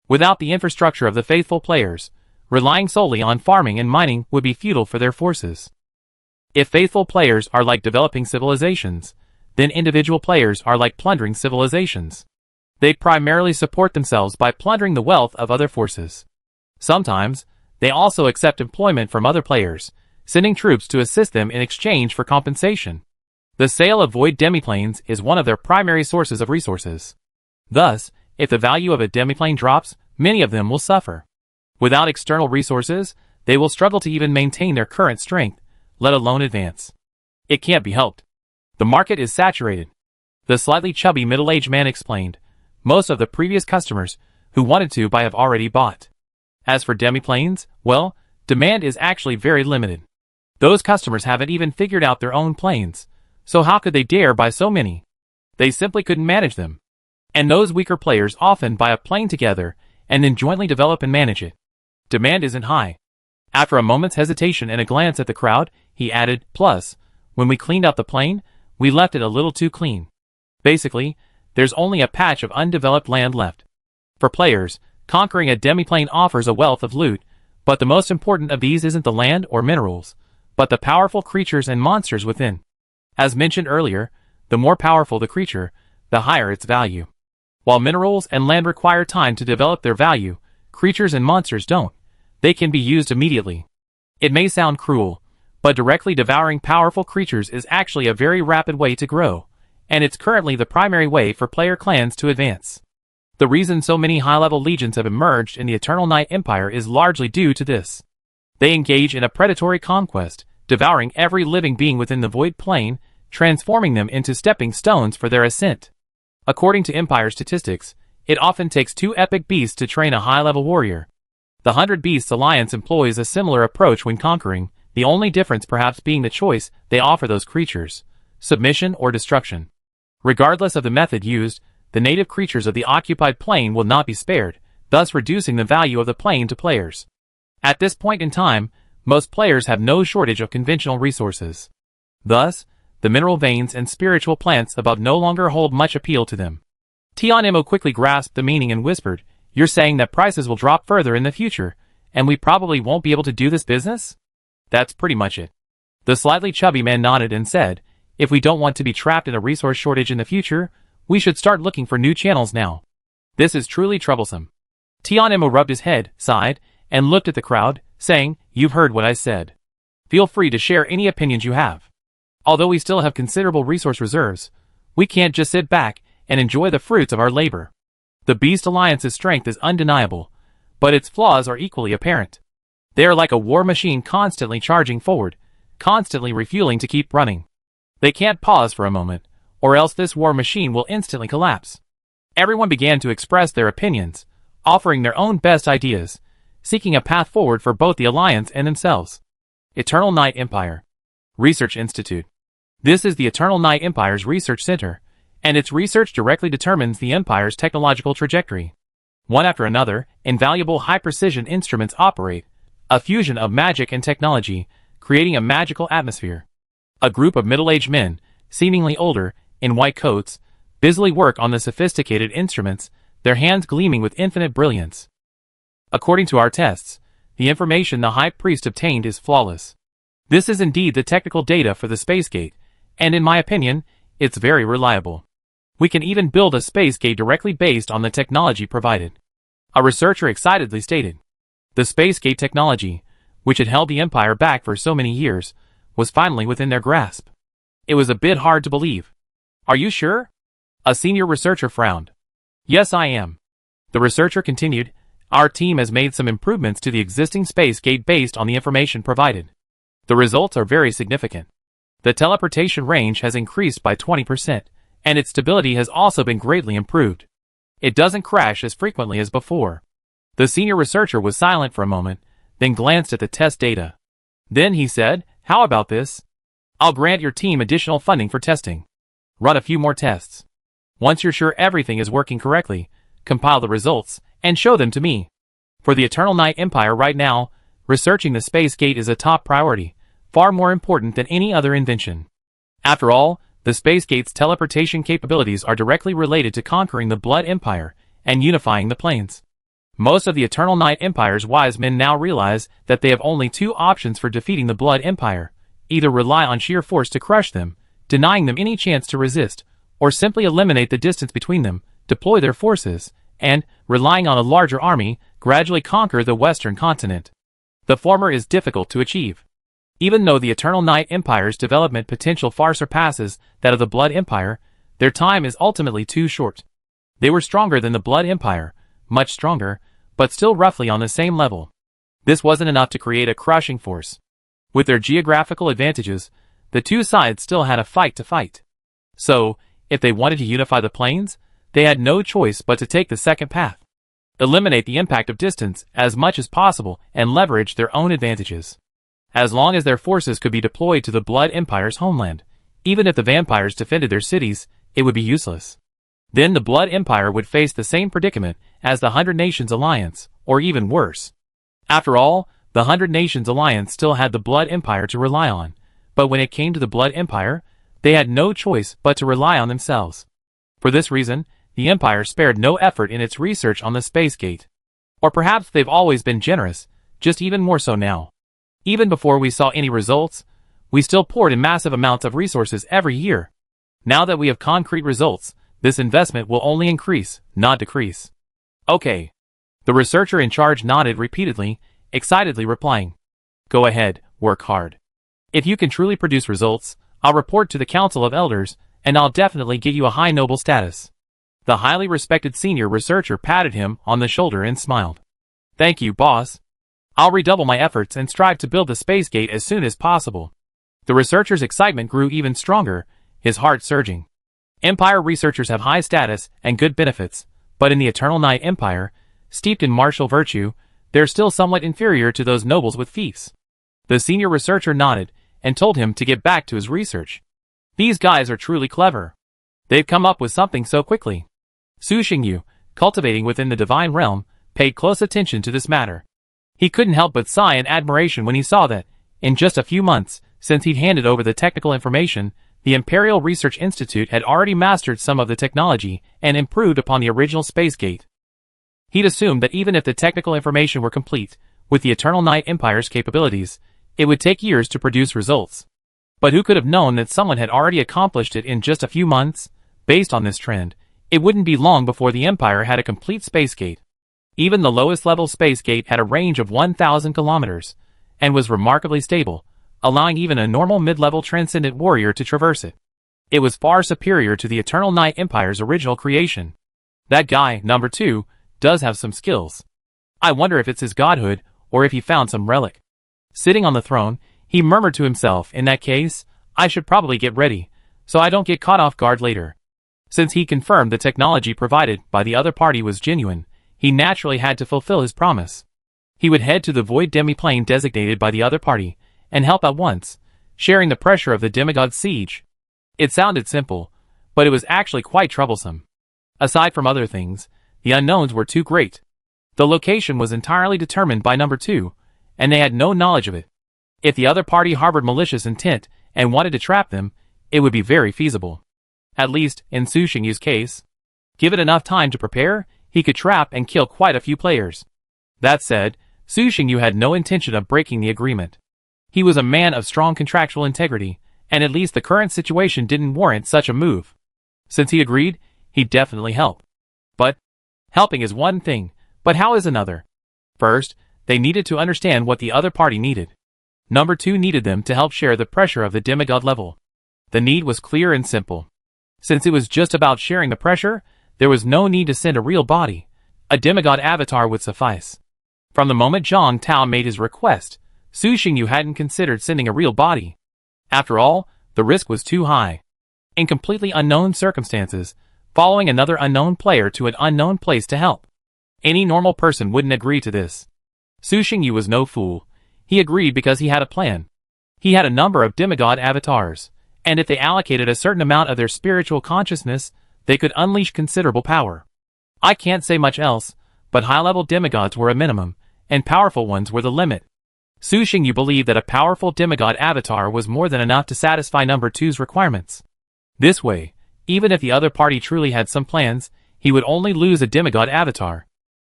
S1: Without the infrastructure of the faithful players, relying solely on farming and mining would be futile for their forces. If faithful players are like developing civilizations, then individual players are like plundering civilizations. They primarily support themselves by plundering the wealth of other forces. Sometimes, they also accept employment from other players, sending troops to assist them in exchange for compensation. The sale of void demiplanes is one of their primary sources of resources. Thus, if the value of a demiplane drops, many of them will suffer. Without external resources, they will struggle to even maintain their current strength, let alone advance. It can't be helped. The market is saturated. The slightly chubby middle-aged man explained. Most of the previous customers who wanted to buy have already bought. As for demiplanes, well, demand is actually very limited. Those customers haven't even figured out their own planes, so how could they dare buy so many? They simply couldn't manage them. And those weaker players often buy a plane together and then jointly develop and manage it. Demand isn't high. After a moment's hesitation and a glance at the crowd, he added, plus, when we cleaned out the plane, we left it a little too clean. Basically, there's only a patch of undeveloped land left. For players, conquering a demiplane offers a wealth of loot, but the most important of these isn't the land or minerals, but the powerful creatures and monsters within. As mentioned earlier, the more powerful the creature, the higher its value. While minerals and land require time to develop their value, creatures and monsters don't. They can be used immediately. It may sound cruel, but directly devouring powerful creatures is actually a very rapid way to grow, and it's currently the primary way for player clans to advance. The reason so many high-level legions have emerged in the Eternal Night Empire is largely due to this. They engage in a predatory conquest, devouring every living being within the Void Plane, transforming them into stepping stones for their ascent. According to Empire statistics, it often takes 2 epic beasts to train a high-level warrior. The 100 Beasts Alliance employs a similar approach when conquering, the only difference perhaps being the choice they offer those creatures: submission or destruction. Regardless of the method used, the native creatures of the occupied plane will not be spared, thus reducing the value of the plane to players. At this point in time, most players have no shortage of conventional resources. Thus, the mineral veins and spiritual plants above no longer hold much appeal to them. Tianimo quickly grasped the meaning and whispered, "You're saying that prices will drop further in the future, and we probably won't be able to do this business?" "That's pretty much it." The slightly chubby man nodded and said, "If we don't want to be trapped in a resource shortage in the future, we should start looking for new channels now. This is truly troublesome." Tianimo rubbed his head, sighed, and looked at the crowd, saying, "You've heard what I said. Feel free to share any opinions you have. Although we still have considerable resource reserves, we can't just sit back and enjoy the fruits of our labor. The Beast Alliance's strength is undeniable, but its flaws are equally apparent. They are like a war machine constantly charging forward, constantly refueling to keep running. They can't pause for a moment, or else this war machine will instantly collapse." Everyone began to express their opinions, offering their own best ideas, seeking a path forward for both the Alliance and themselves. Eternal Night Empire Research Institute. This is the Eternal Night Empire's research center, and its research directly determines the Empire's technological trajectory. One after another, invaluable high-precision instruments operate, a fusion of magic and technology, creating a magical atmosphere. A group of middle-aged men, seemingly older, in white coats, busily work on the sophisticated instruments, their hands gleaming with infinite brilliance. According to our tests, the information the High Priest obtained is flawless. This is indeed the technical data for the space gate, and in my opinion, it's very reliable. We can even build a space gate directly based on the technology provided. A researcher excitedly stated. The space gate technology, which had held the Empire back for so many years, was finally within their grasp. It was a bit hard to believe. "Are you sure?" A senior researcher frowned. "Yes, I am." The researcher continued, "Our team has made some improvements to the existing space gate based on the information provided. The results are very significant. The teleportation range has increased by 20%, and its stability has also been greatly improved. It doesn't crash as frequently as before." The senior researcher was silent for a moment, then glanced at the test data. Then he said, "How about this? I'll grant your team additional funding for testing. Run a few more tests. Once you're sure everything is working correctly, compile the results, and show them to me. For the Eternal Night Empire right now, researching the space gate is a top priority, far more important than any other invention. After all, the space gate's teleportation capabilities are directly related to conquering the Blood Empire and unifying the planes. Most of the Eternal Night Empire's wise men now realize that they have only 2 options for defeating the Blood Empire: either rely on sheer force to crush them, denying them any chance to resist, or simply eliminate the distance between them, deploy their forces, and, relying on a larger army, gradually conquer the Western continent. The former is difficult to achieve. Even though the Eternal Night Empire's development potential far surpasses that of the Blood Empire, their time is ultimately too short. They were stronger than the Blood Empire, much stronger, but still roughly on the same level. This wasn't enough to create a crushing force. With their geographical advantages, the two sides still had a fight to fight. So, if they wanted to unify the planes, they had no choice but to take the second path. Eliminate the impact of distance as much as possible and leverage their own advantages. As long as their forces could be deployed to the Blood Empire's homeland, even if the vampires defended their cities, it would be useless. Then the Blood Empire would face the same predicament as the 100 Nations Alliance, or even worse. After all, the 100 Nations Alliance still had the Blood Empire to rely on, but when it came to the Blood Empire, they had no choice but to rely on themselves. For this reason, the Empire spared no effort in its research on the space gate. Or perhaps they've always been generous, just even more so now. Even before we saw any results, we still poured in massive amounts of resources every year. Now that we have concrete results, This investment will only increase, not decrease. Okay. The researcher in charge nodded repeatedly, excitedly replying. Go ahead, work hard. If you can truly produce results, I'll report to the Council of Elders, and I'll definitely give you a high noble status. The highly respected senior researcher patted him on the shoulder and smiled. Thank you, boss. I'll redouble my efforts and strive to build the space gate as soon as possible. The researcher's excitement grew even stronger, his heart surging. Empire researchers have high status and good benefits, but in the Eternal Night Empire, steeped in martial virtue, they're still somewhat inferior to those nobles with fiefs. The senior researcher nodded and told him to get back to his research. These guys are truly clever. They've come up with something so quickly. Su Xingyu, cultivating within the divine realm, paid close attention to this matter. He couldn't help but sigh in admiration when he saw that, in just a few months since he'd handed over the technical information, the Imperial Research Institute had already mastered some of the technology and improved upon the original space gate. He'd assumed that even if the technical information were complete, with the Eternal Night Empire's capabilities, it would take years to produce results. But who could have known that someone had already accomplished it in just a few months? Based on this trend, it wouldn't be long before the Empire had a complete space gate. Even the lowest level space gate had a range of 1,000 kilometers, and was remarkably stable, allowing even a normal mid-level transcendent warrior to traverse it. It was far superior to the Eternal Night Empire's original creation. That guy, number 2, does have some skills. I wonder if it's his godhood, or if he found some relic. Sitting on the throne, he murmured to himself, in that case, I should probably get ready, so I don't get caught off guard later. Since he confirmed the technology provided by the other party was genuine, he naturally had to fulfill his promise. He would head to the void demiplane designated by the other party, and help at once, sharing the pressure of the demigod siege. It sounded simple, but it was actually quite troublesome. Aside from other things, the unknowns were too great. The location was entirely determined by number 2, and they had no knowledge of it. If the other party harbored malicious intent and wanted to trap them, it would be very feasible. At least, in Su Xingyu's case. Give it enough time to prepare, he could trap and kill quite a few players. That said, Su Xingyu had no intention of breaking the agreement. He was a man of strong contractual integrity, and at least the current situation didn't warrant such a move. Since he agreed, he'd definitely help. But helping is one thing, but how is another? First, they needed to understand what the other party needed. Number 2 needed them to help share the pressure of the demigod level. The need was clear and simple. Since it was just about sharing the pressure, there was no need to send a real body. A demigod avatar would suffice. From the moment Zhang Tao made his request, Su Xingyu hadn't considered sending a real body. After all, the risk was too high. In completely unknown circumstances, following another unknown player to an unknown place to help. Any normal person wouldn't agree to this. Su Xingyu was no fool. He agreed because he had a plan. He had a number of demigod avatars, and if they allocated a certain amount of their spiritual consciousness, they could unleash considerable power. I can't say much else, but high-level demigods were a minimum, and powerful ones were the limit. Su Xingyu believed that a powerful demigod avatar was more than enough to satisfy number 2's requirements. This way, even if the other party truly had some plans, he would only lose a demigod avatar.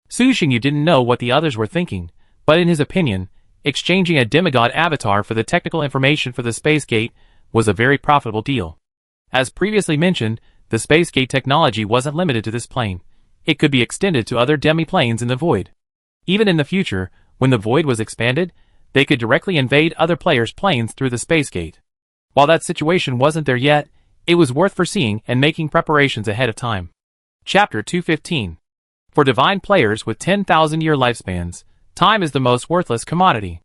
S1: Su Xingyu didn't know what the others were thinking, but in his opinion, exchanging a demigod avatar for the technical information for the space gate was a very profitable deal. As previously mentioned, the space gate technology wasn't limited to this plane. It could be extended to other demi-planes in the void. Even in the future, when the void was expanded, they could directly invade other players' planes through the space gate. While that situation wasn't there yet, it was worth foreseeing and making preparations ahead of time. Chapter 215. For divine players with 10,000-year lifespans, time is the most worthless commodity.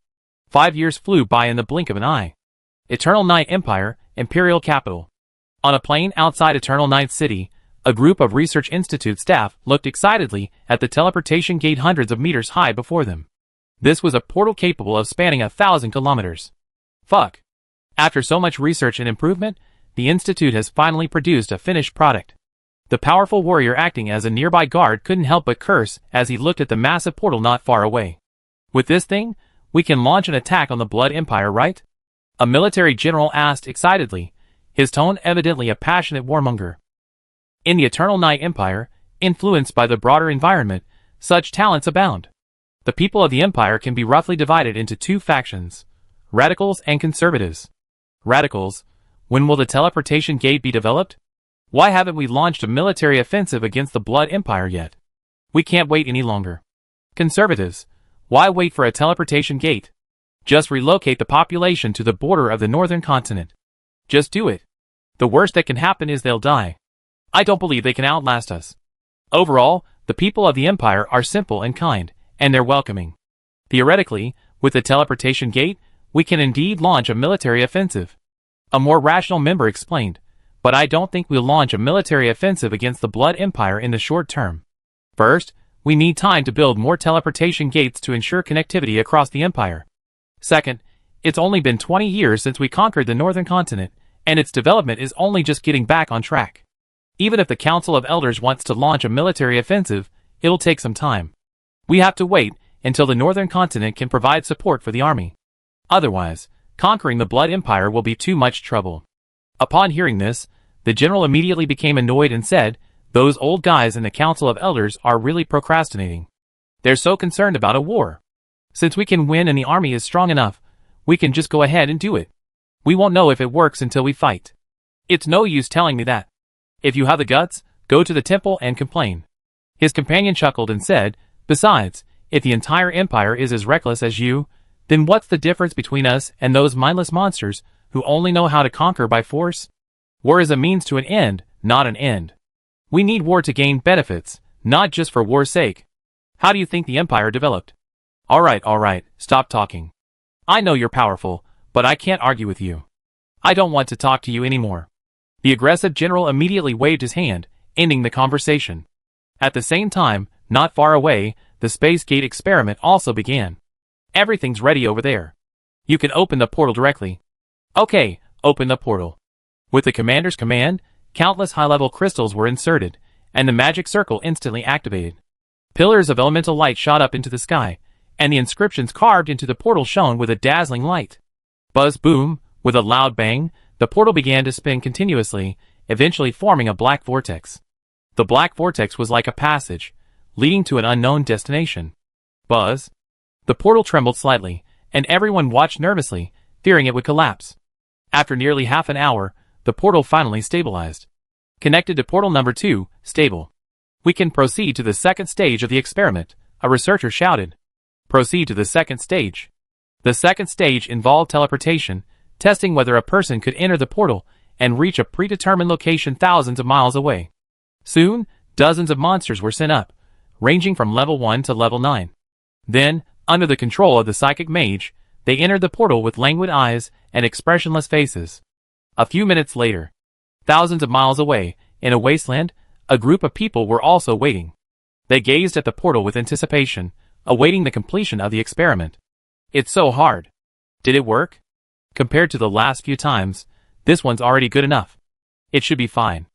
S1: 5 years flew by in the blink of an eye. Eternal Night Empire, Imperial Capital. On a plain outside Eternal Night City, a group of Research Institute staff looked excitedly at the teleportation gate hundreds of meters high before them. This was a portal capable of spanning 1,000 kilometers. Fuck. After so much research and improvement, the Institute has finally produced a finished product. The powerful warrior acting as a nearby guard couldn't help but curse as he looked at the massive portal not far away. With this thing, we can launch an attack on the Blood Empire, right? A military general asked excitedly, his tone evidently a passionate warmonger. In the Eternal Night Empire, influenced by the broader environment, such talents abound. The people of the Empire can be roughly divided into 2 factions, radicals and conservatives. Radicals, when will the teleportation gate be developed? Why haven't we launched a military offensive against the Blood Empire yet? We can't wait any longer. Conservatives, why wait for a teleportation gate? Just relocate the population to the border of the northern continent. Just do it. The worst that can happen is they'll die. I don't believe they can outlast us. Overall, the people of the Empire are simple and kind, and they're welcoming. Theoretically, with the teleportation gate, we can indeed launch a military offensive. A more rational member explained, but I don't think we'll launch a military offensive against the Blood Empire in the short term. First, we need time to build more teleportation gates to ensure connectivity across the Empire. Second, it's only been 20 years since we conquered the northern continent, and its development is only just getting back on track. Even if the Council of Elders wants to launch a military offensive, it'll take some time. We have to wait until the northern continent can provide support for the army. Otherwise, conquering the Blood Empire will be too much trouble. Upon hearing this, the general immediately became annoyed and said, "Those old guys in the Council of Elders are really procrastinating. They're so concerned about a war. Since we can win and the army is strong enough, we can just go ahead and do it. We won't know if it works until we fight. It's no use telling me that. If you have the guts, go to the temple and complain." His companion chuckled and said, "Besides, if the entire empire is as reckless as you, then what's the difference between us and those mindless monsters who only know how to conquer by force? War is a means to an end, not an end. We need war to gain benefits, not just for war's sake. How do you think the empire developed?" All right, stop talking. I know you're powerful, but I can't argue with you. I don't want to talk to you anymore." The aggressive general immediately waved his hand, ending the conversation. At the same time, not far away, the Space Gate experiment also began. "Everything's ready over there. You can open the portal directly." "Okay, open the portal." With the commander's command, countless high-level crystals were inserted, and the magic circle instantly activated. Pillars of elemental light shot up into the sky, and the inscriptions carved into the portal shone with a dazzling light. Buzz boom, with a loud bang, the portal began to spin continuously, eventually forming a black vortex. The black vortex was like a passage, leading to an unknown destination. Buzz. The portal trembled slightly, and everyone watched nervously, fearing it would collapse. After nearly half an hour, the portal finally stabilized. Connected to portal number 2, stable. "We can proceed to the second stage of the experiment," a researcher shouted. Proceed to the second stage. The second stage involved teleportation, testing whether a person could enter the portal and reach a predetermined location thousands of miles away. Soon, dozens of monsters were sent up, ranging from level 1 to level 9. Then, under the control of the psychic mage, they entered the portal with languid eyes and expressionless faces. A few minutes later, thousands of miles away, in a wasteland, a group of people were also waiting. They gazed at the portal with anticipation, awaiting the completion of the experiment. "It's so hard. Did it work? Compared to the last few times, this one's already good enough. It should be fine.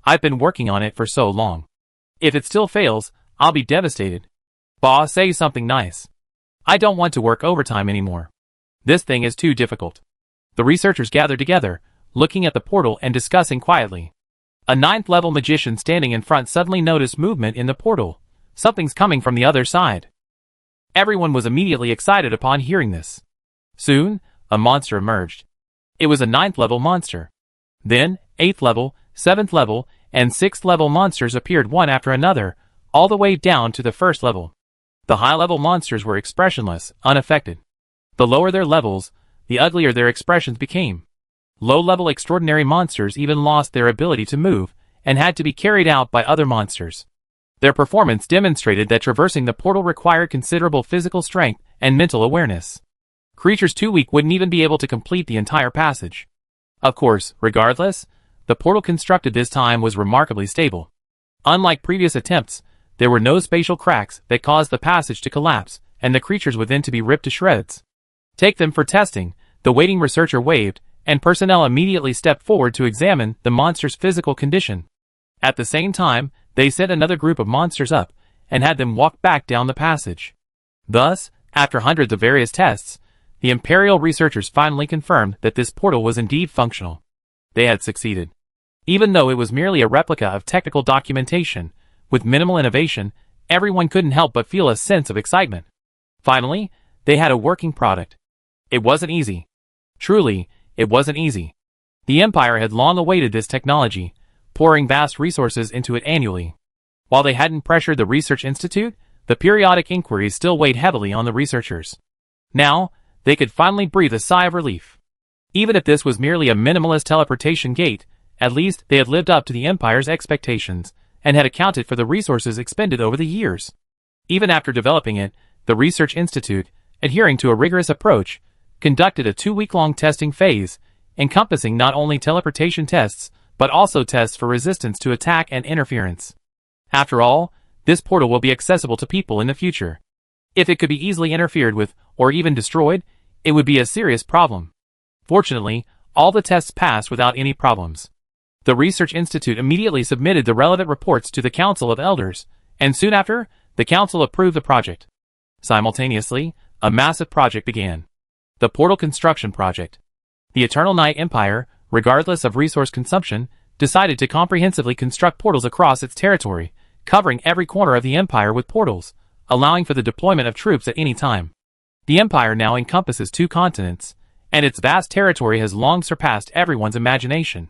S1: I've been working on it for so long. If it still fails, I'll be devastated. Boss, say something nice. I don't want to work overtime anymore. This thing is too difficult." The researchers gathered together, looking at the portal and discussing quietly. A 9th-level magician standing in front suddenly noticed movement in the portal. Something's coming from the other side. Everyone was immediately excited upon hearing this. Soon, a monster emerged. It was a 9th-level monster. Then, 8th level, 7th level, and 6th level monsters appeared one after another, all the way down to the 1st level. The high-level monsters were expressionless, unaffected. The lower their levels, the uglier their expressions became. Low-level extraordinary monsters even lost their ability to move, and had to be carried out by other monsters. Their performance demonstrated that traversing the portal required considerable physical strength and mental awareness. Creatures too weak wouldn't even be able to complete the entire passage. Of course, regardless, the portal constructed this time was remarkably stable. Unlike previous attempts, there were no spatial cracks that caused the passage to collapse, and the creatures within to be ripped to shreds. "Take them for testing," the waiting researcher waved, and personnel immediately stepped forward to examine the monster's physical condition. At the same time, they sent another group of monsters up, and had them walk back down the passage. Thus, after hundreds of various tests, the Imperial researchers finally confirmed that this portal was indeed functional. They had succeeded. Even though it was merely a replica of technical documentation, with minimal innovation, everyone couldn't help but feel a sense of excitement. Finally, they had a working product. It wasn't easy. Truly, it wasn't easy. The Empire had long awaited this technology, pouring vast resources into it annually. While they hadn't pressured the Research Institute, the periodic inquiries still weighed heavily on the researchers. Now, they could finally breathe a sigh of relief. Even if this was merely a minimalist teleportation gate, at least they had lived up to the Empire's expectations and had accounted for the resources expended over the years. Even after developing it, the Research Institute, adhering to a rigorous approach, conducted a 2-week-long testing phase, encompassing not only teleportation tests, but also tests for resistance to attack and interference. After all, this portal will be accessible to people in the future. If it could be easily interfered with, or even destroyed, it would be a serious problem. Fortunately, all the tests passed without any problems. The Research Institute immediately submitted the relevant reports to the Council of Elders, and soon after, the Council approved the project. Simultaneously, a massive project began. The Portal Construction Project. The Eternal Night Empire, regardless of resource consumption, decided to comprehensively construct portals across its territory, covering every corner of the Empire with portals, allowing for the deployment of troops at any time. The Empire now encompasses 2 continents, and its vast territory has long surpassed everyone's imagination.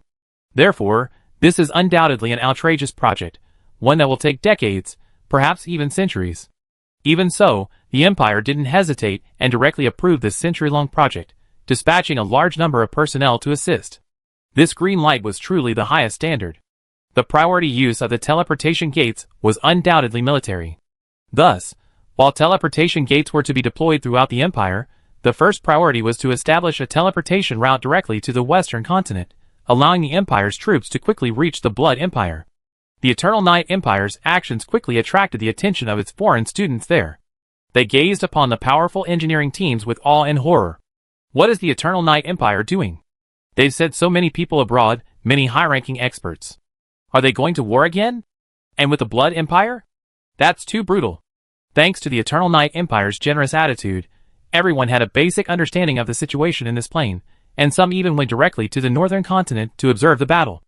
S1: Therefore, this is undoubtedly an outrageous project, one that will take decades, perhaps even centuries. Even so, the Empire didn't hesitate and directly approved this century-long project, dispatching a large number of personnel to assist. This green light was truly the highest standard. The priority use of the teleportation gates was undoubtedly military. Thus, while teleportation gates were to be deployed throughout the Empire, the first priority was to establish a teleportation route directly to the Western continent, allowing the Empire's troops to quickly reach the Blood Empire. The Eternal Night Empire's actions quickly attracted the attention of its foreign students there. They gazed upon the powerful engineering teams with awe and horror. What is the Eternal Night Empire doing? They've sent so many people abroad, many high-ranking experts. Are they going to war again? And with the Blood Empire? That's too brutal. Thanks to the Eternal Night Empire's generous attitude, everyone had a basic understanding of the situation in this plane, and some even went directly to the northern continent to observe the battle.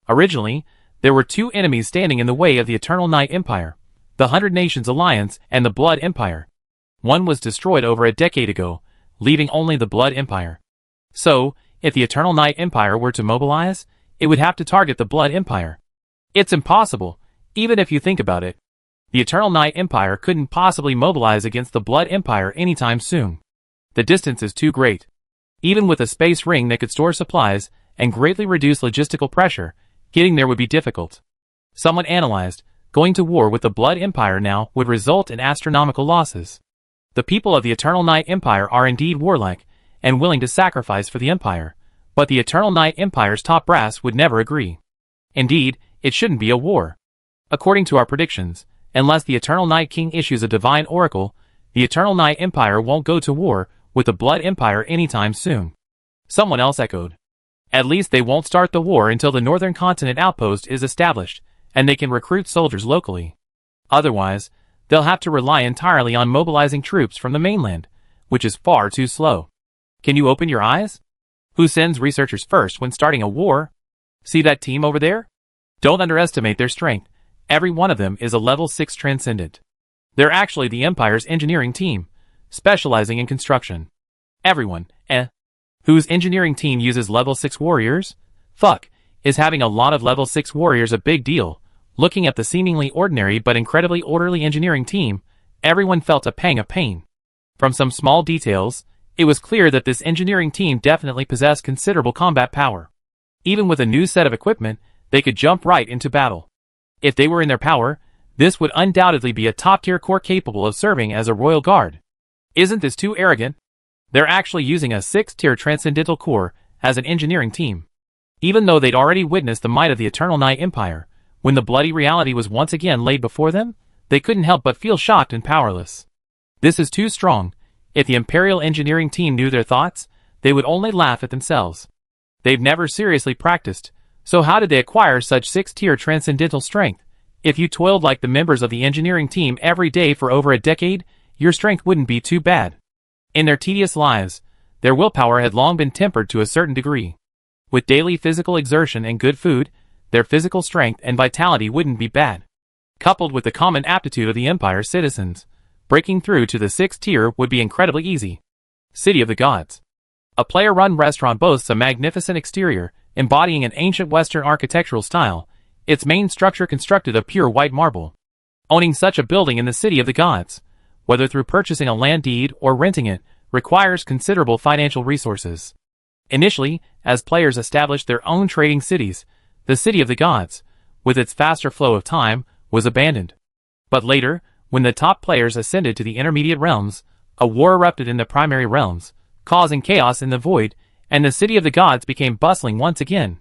S1: Originally, there were 2 enemies standing in the way of the Eternal Night Empire, the 100 Nations Alliance and the Blood Empire. One was destroyed over a decade ago, leaving only the Blood Empire. So, if the Eternal Night Empire were to mobilize, it would have to target the Blood Empire. It's impossible, even if you think about it. The Eternal Night Empire couldn't possibly mobilize against the Blood Empire anytime soon. The distance is too great. Even with a space ring that could store supplies and greatly reduce logistical pressure, getting there would be difficult. Someone analyzed, going to war with the Blood Empire now would result in astronomical losses. The people of the Eternal Night Empire are indeed warlike, and willing to sacrifice for the Empire, but the Eternal Night Empire's top brass would never agree. Indeed, it shouldn't be a war. According to our predictions, unless the Eternal Night King issues a divine oracle, the Eternal Night Empire won't go to war with the Blood Empire anytime soon. Someone else echoed. At least they won't start the war until the Northern Continent outpost is established, and they can recruit soldiers locally. Otherwise, they'll have to rely entirely on mobilizing troops from the mainland, which is far too slow. Can you open your eyes? Who sends researchers first when starting a war? See that team over there? Don't underestimate their strength. Every one of them is a level 6 transcendent. They're actually the Empire's engineering team, specializing in construction. Everyone, whose engineering team uses level 6 warriors? Fuck, is having a lot of level 6 warriors a big deal? Looking at the seemingly ordinary but incredibly orderly engineering team, everyone felt a pang of pain. From some small details, it was clear that this engineering team definitely possessed considerable combat power. Even with a new set of equipment, they could jump right into battle. If they were in their power, this would undoubtedly be a top-tier corps capable of serving as a royal guard. Isn't this too arrogant? They're actually using a 6th-tier transcendental corps as an engineering team. Even though they'd already witnessed the might of the Eternal Night Empire, when the bloody reality was once again laid before them, they couldn't help but feel shocked and powerless. This is too strong. If the Imperial engineering team knew their thoughts, they would only laugh at themselves. They've never seriously practiced, so how did they acquire such 6th-tier transcendental strength? If you toiled like the members of the engineering team every day for over a decade, your strength wouldn't be too bad. In their tedious lives, their willpower had long been tempered to a certain degree. With daily physical exertion and good food, their physical strength and vitality wouldn't be bad. Coupled with the common aptitude of the Empire's citizens, breaking through to the 6th tier would be incredibly easy. City of the Gods. A player-run restaurant boasts a magnificent exterior, embodying an ancient Western architectural style, its main structure constructed of pure white marble. Owning such a building in the city of the gods, whether through purchasing a land deed or renting it, requires considerable financial resources. Initially, as players established their own trading cities, the city of the gods, with its faster flow of time, was abandoned. But later, when the top players ascended to the intermediate realms, a war erupted in the primary realms, causing chaos in the void, and the city of the gods became bustling once again.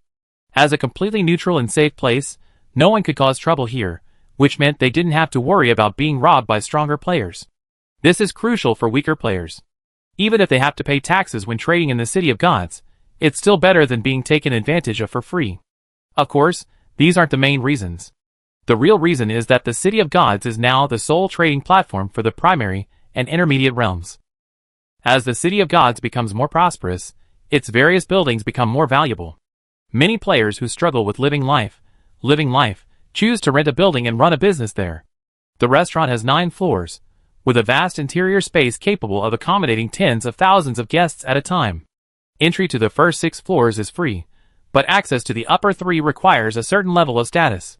S1: As a completely neutral and safe place, no one could cause trouble here, which meant they didn't have to worry about being robbed by stronger players. This is crucial for weaker players. Even if they have to pay taxes when trading in the city of gods, it's still better than being taken advantage of for free. Of course, these aren't the main reasons. The real reason is that the city of gods is now the sole trading platform for the primary and intermediate realms. As the city of gods becomes more prosperous, its various buildings become more valuable. Many players who struggle with living life, choose to rent a building and run a business there. The restaurant has 9 floors, with a vast interior space capable of accommodating tens of thousands of guests at a time. Entry to the first 6 floors is free, but access to the upper 3 requires a certain level of status.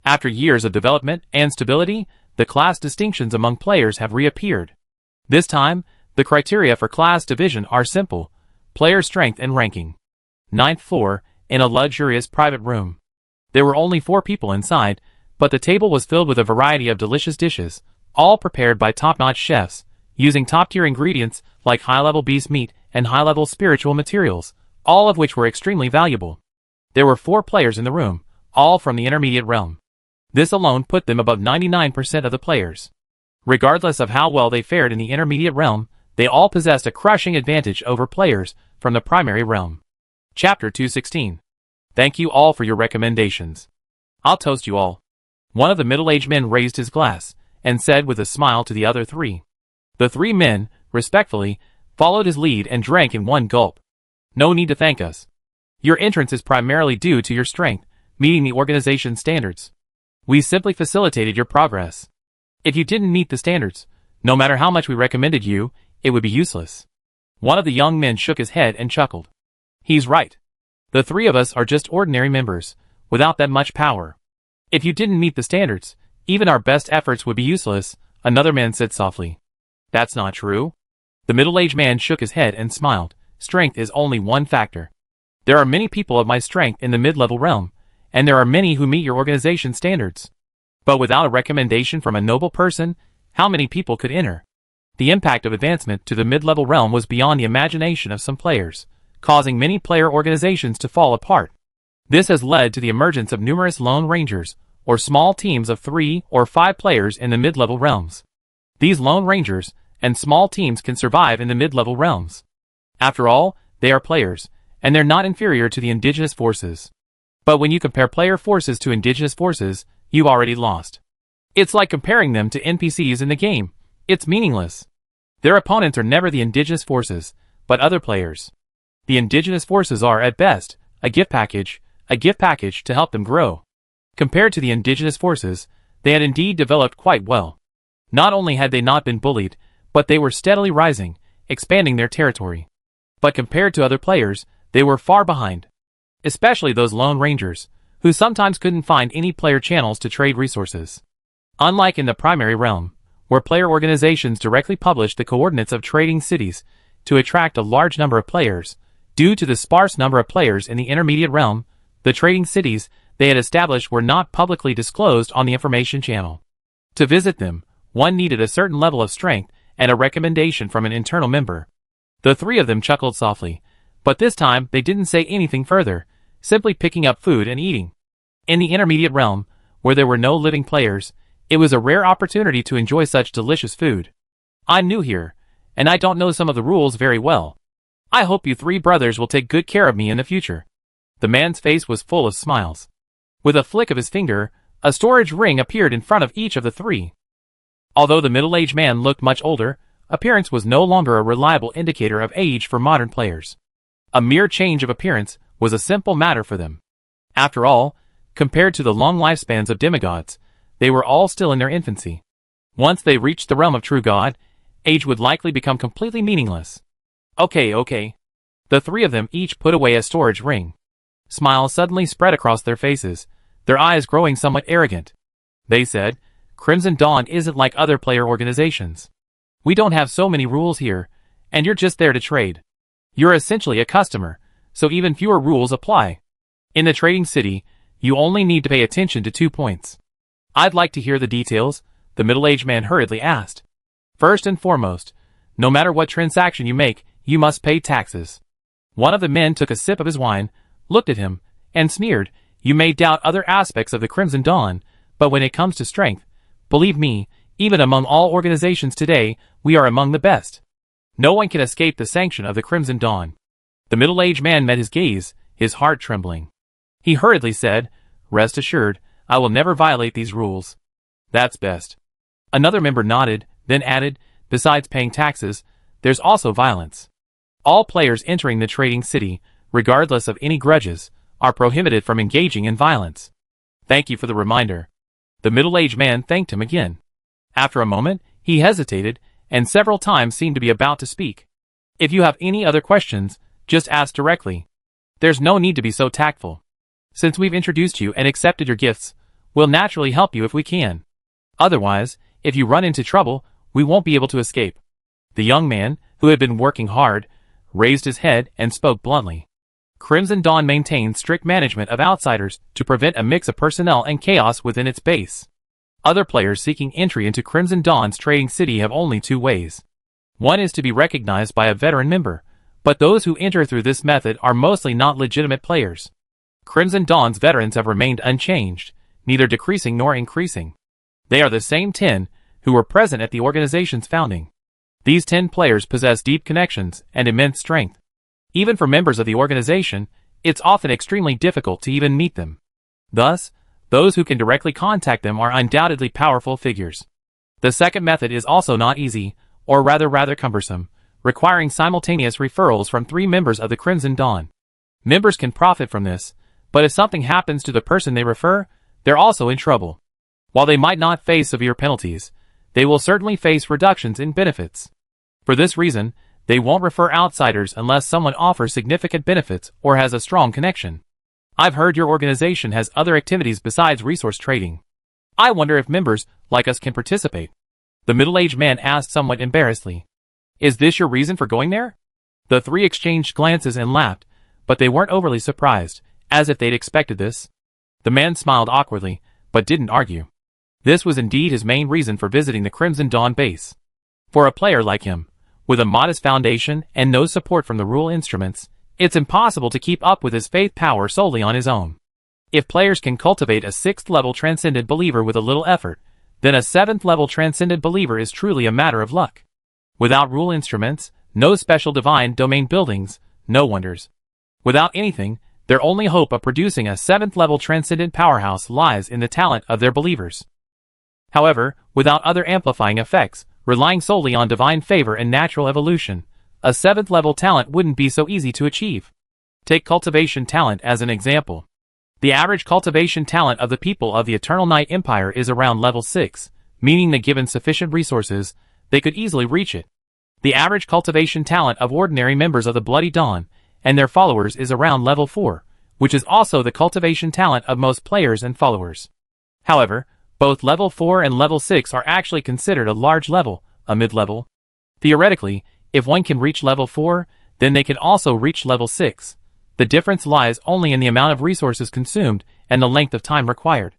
S1: After years of development and stability, the class distinctions among players have reappeared. This time, the criteria for class division are simple: player strength and ranking. 9th floor, in a luxurious private room. There were only 4 people inside, but the table was filled with a variety of delicious dishes, all prepared by top-notch chefs, using top-tier ingredients like high-level beast meat and high-level spiritual materials, all of which were extremely valuable. There were 4 players in the room, all from the intermediate realm. This alone put them above 99% of the players. Regardless of how well they fared in the intermediate realm, they all possessed a crushing advantage over players from the primary realm. Chapter 216. Thank you all for your recommendations. I'll toast you all. One of the middle-aged men raised his glass, and said with a smile to the other 3. The 3 men, respectfully, followed his lead and drank in one gulp. No need to thank us. Your entrance is primarily due to your strength, meeting the organization's standards. We simply facilitated your progress. If you didn't meet the standards, no matter how much we recommended you, it would be useless. One of the young men shook his head and chuckled. He's right. The 3 of us are just ordinary members, without that much power. If you didn't meet the standards, even our best efforts would be useless, another man said softly. That's not true. The middle-aged man shook his head and smiled. Strength is only one factor. There are many people of my strength in the mid-level realm, and there are many who meet your organization's standards. But without a recommendation from a noble person, how many people could enter? The impact of advancement to the mid-level realm was beyond the imagination of some players, causing many player organizations to fall apart. This has led to the emergence of numerous lone rangers, or small teams of 3 or 5 players in the mid-level realms. These lone rangers and small teams can survive in the mid-level realms. After all, they are players, and they're not inferior to the indigenous forces. But when you compare player forces to indigenous forces, you've already lost. It's like comparing them to NPCs in the game. It's meaningless. Their opponents are never the indigenous forces, but other players. The indigenous forces are, at best, a gift package to help them grow. Compared to the indigenous forces, they had indeed developed quite well. Not only had they not been bullied, but they were steadily rising, expanding their territory. But compared to other players, they were far behind. Especially those lone rangers, who sometimes couldn't find any player channels to trade resources. Unlike in the primary realm, where player organizations directly published the coordinates of trading cities to attract a large number of players, due to the sparse number of players in the intermediate realm, the trading cities they had established were not publicly disclosed on the information channel. To visit them, one needed a certain level of strength and a recommendation from an internal member. The 3 of them chuckled softly, but this time they didn't say anything further, simply picking up food and eating. In the intermediate realm, where there were no living players, it was a rare opportunity to enjoy such delicious food. I'm new here, and I don't know some of the rules very well. I hope you 3 brothers will take good care of me in the future. The man's face was full of smiles. With a flick of his finger, a storage ring appeared in front of each of the 3. Although the middle-aged man looked much older, appearance was no longer a reliable indicator of age for modern players. A mere change of appearance was a simple matter for them. After all, compared to the long lifespans of demigods, they were all still in their infancy. Once they reached the realm of true god, age would likely become completely meaningless. Okay. The 3 of them each put away a storage ring. Smiles suddenly spread across their faces, their eyes growing somewhat arrogant. They said, Crimson Dawn isn't like other player organizations. We don't have so many rules here, and you're just there to trade. You're essentially a customer, so even fewer rules apply. In the trading city, you only need to pay attention to 2 points. I'd like to hear the details, the middle-aged man hurriedly asked. First and foremost, no matter what transaction you make, you must pay taxes. One of the men took a sip of his wine, looked at him, and sneered, You may doubt other aspects of the Crimson Dawn, but when it comes to strength, believe me, even among all organizations today, we are among the best. No one can escape the sanction of the Crimson Dawn. The middle-aged man met his gaze, his heart trembling. He hurriedly said, Rest assured, I will never violate these rules. That's best. Another member nodded, then added, Besides paying taxes, there's also violence. All players entering the trading city, regardless of any grudges, are prohibited from engaging in violence. Thank you for the reminder. The middle-aged man thanked him again. After a moment, he hesitated, and several times seemed to be about to speak. If you have any other questions, just ask directly. There's no need to be so tactful. Since we've introduced you and accepted your gifts, we'll naturally help you if we can. Otherwise, if you run into trouble, we won't be able to escape. The young man, who had been working hard, raised his head and spoke bluntly. Crimson Dawn maintains strict management of outsiders to prevent a mix of personnel and chaos within its base. Other players seeking entry into Crimson Dawn's trading city have only 2 ways. One is to be recognized by a veteran member, but those who enter through this method are mostly not legitimate players. Crimson Dawn's veterans have remained unchanged, neither decreasing nor increasing. They are the same 10 who were present at the organization's founding. These 10 players possess deep connections and immense strength. Even for members of the organization, it's often extremely difficult to even meet them. Thus, those who can directly contact them are undoubtedly powerful figures. The second method is also not easy, or rather cumbersome, requiring simultaneous referrals from 3 members of the Crimson Dawn. Members can profit from this, but if something happens to the person they refer, they're also in trouble. While they might not face severe penalties, they will certainly face reductions in benefits. For this reason, they won't refer outsiders unless someone offers significant benefits or has a strong connection. I've heard your organization has other activities besides resource trading. I wonder if members like us can participate. The middle-aged man asked somewhat embarrassedly. Is this your reason for going there? The 3 exchanged glances and laughed, but they weren't overly surprised, as if they'd expected this. The man smiled awkwardly, but didn't argue. This was indeed his main reason for visiting the Crimson Dawn base. For a player like him, with a modest foundation and no support from the rule instruments, it's impossible to keep up with his faith power solely on his own. If players can cultivate a 6th-level transcendent believer with a little effort, then a 7th-level transcendent believer is truly a matter of luck. Without rule instruments, no special divine domain buildings, no wonders. Without anything, their only hope of producing a 7th-level transcendent powerhouse lies in the talent of their believers. However, without other amplifying effects, relying solely on divine favor and natural evolution, a 7th-level talent wouldn't be so easy to achieve. Take cultivation talent as an example. The average cultivation talent of the people of the Eternal Night Empire is around level 6, meaning that given sufficient resources, they could easily reach it. The average cultivation talent of ordinary members of the Bloody Dawn and their followers is around level 4, which is also the cultivation talent of most players and followers. However, both level 4 and level 6 are actually considered a large level, a mid-level. Theoretically, if one can reach level 4, then they can also reach level 6. The difference lies only in the amount of resources consumed and the length of time required.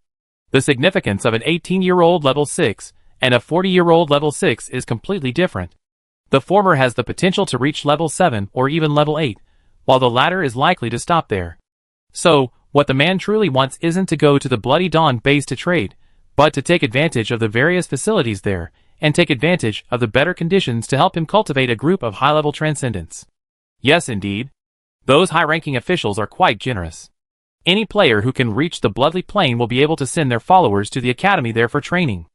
S1: The significance of an 18-year-old level 6 and a 40-year-old level 6 is completely different. The former has the potential to reach level 7 or even level 8, while the latter is likely to stop there. So, what the man truly wants isn't to go to the Bloody Dawn base to trade, but to take advantage of the various facilities there, and take advantage of the better conditions to help him cultivate a group of high-level transcendents. Yes, indeed. Those high-ranking officials are quite generous. Any player who can reach the bloodly plane will be able to send their followers to the academy there for training.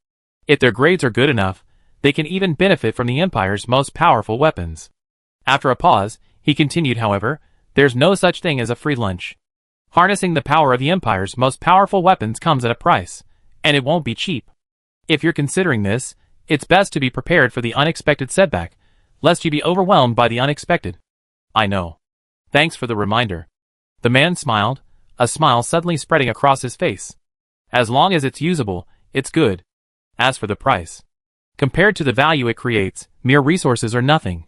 S1: If their grades are good enough, they can even benefit from the Empire's most powerful weapons. After a pause, he continued, however, there's no such thing as a free lunch. Harnessing the power of the Empire's most powerful weapons comes at a price, and it won't be cheap. If you're considering this, it's best to be prepared for the unexpected setback, lest you be overwhelmed by the unexpected. I know. Thanks for the reminder. The man smiled, a smile suddenly spreading across his face. As long as it's usable, it's good. As for the price, compared to the value it creates, mere resources are nothing.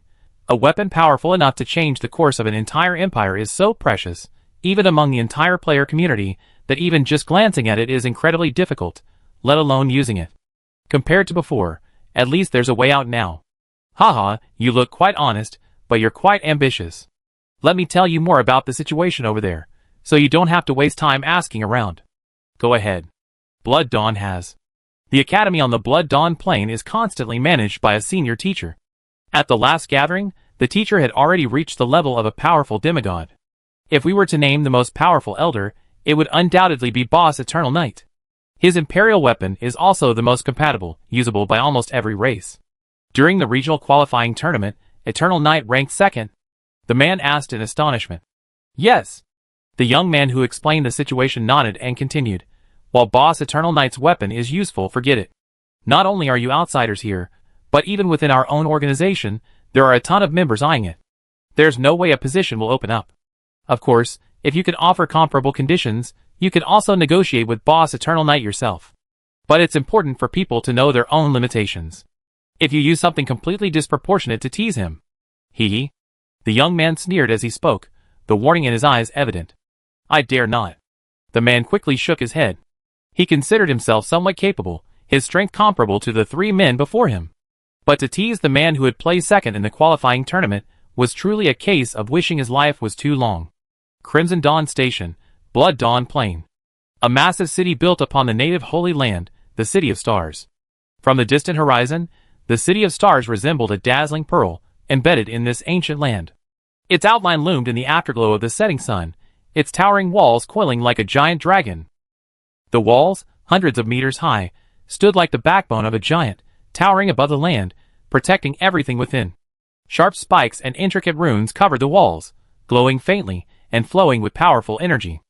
S1: A weapon powerful enough to change the course of an entire empire is so precious, even among the entire player community, that even just glancing at it is incredibly difficult, let alone using it. Compared to before, at least there's a way out now. Haha, you look quite honest, but you're quite ambitious. Let me tell you more about the situation over there, so you don't have to waste time asking around. Go ahead. Blood Dawn has. The academy on the Blood Dawn plane is constantly managed by a senior teacher. At the last gathering, the teacher had already reached the level of a powerful demigod. If we were to name the most powerful elder, it would undoubtedly be Boss Eternal Knight. His imperial weapon is also the most compatible, usable by almost every race. During the regional qualifying tournament, Eternal Knight ranked second. The man asked in astonishment. Yes. The young man who explained the situation nodded and continued. While Boss Eternal Knight's weapon is useful, forget it. Not only are you outsiders here, but even within our own organization, there are a ton of members eyeing it. There's no way a position will open up. Of course, if you can offer comparable conditions, you can also negotiate with Boss Eternal Knight yourself. But it's important for people to know their own limitations. If you use something completely disproportionate to tease him. Hee. The young man sneered as he spoke, the warning in his eyes evident. I dare not. The man quickly shook his head. He considered himself somewhat capable, his strength comparable to the three men before him. But to tease the man who had placed second in the qualifying tournament was truly a case of wishing his life was too long. Crimson Dawn Station, Blood Dawn Plain. A massive city built upon the native Holy Land, the City of Stars. From the distant horizon, the City of Stars resembled a dazzling pearl, embedded in this ancient land. Its outline loomed in the afterglow of the setting sun, its towering walls coiling like a giant dragon. The walls, hundreds of meters high, stood like the backbone of a giant, towering above the land, protecting everything within. Sharp spikes and intricate runes covered the walls, glowing faintly and flowing with powerful energy.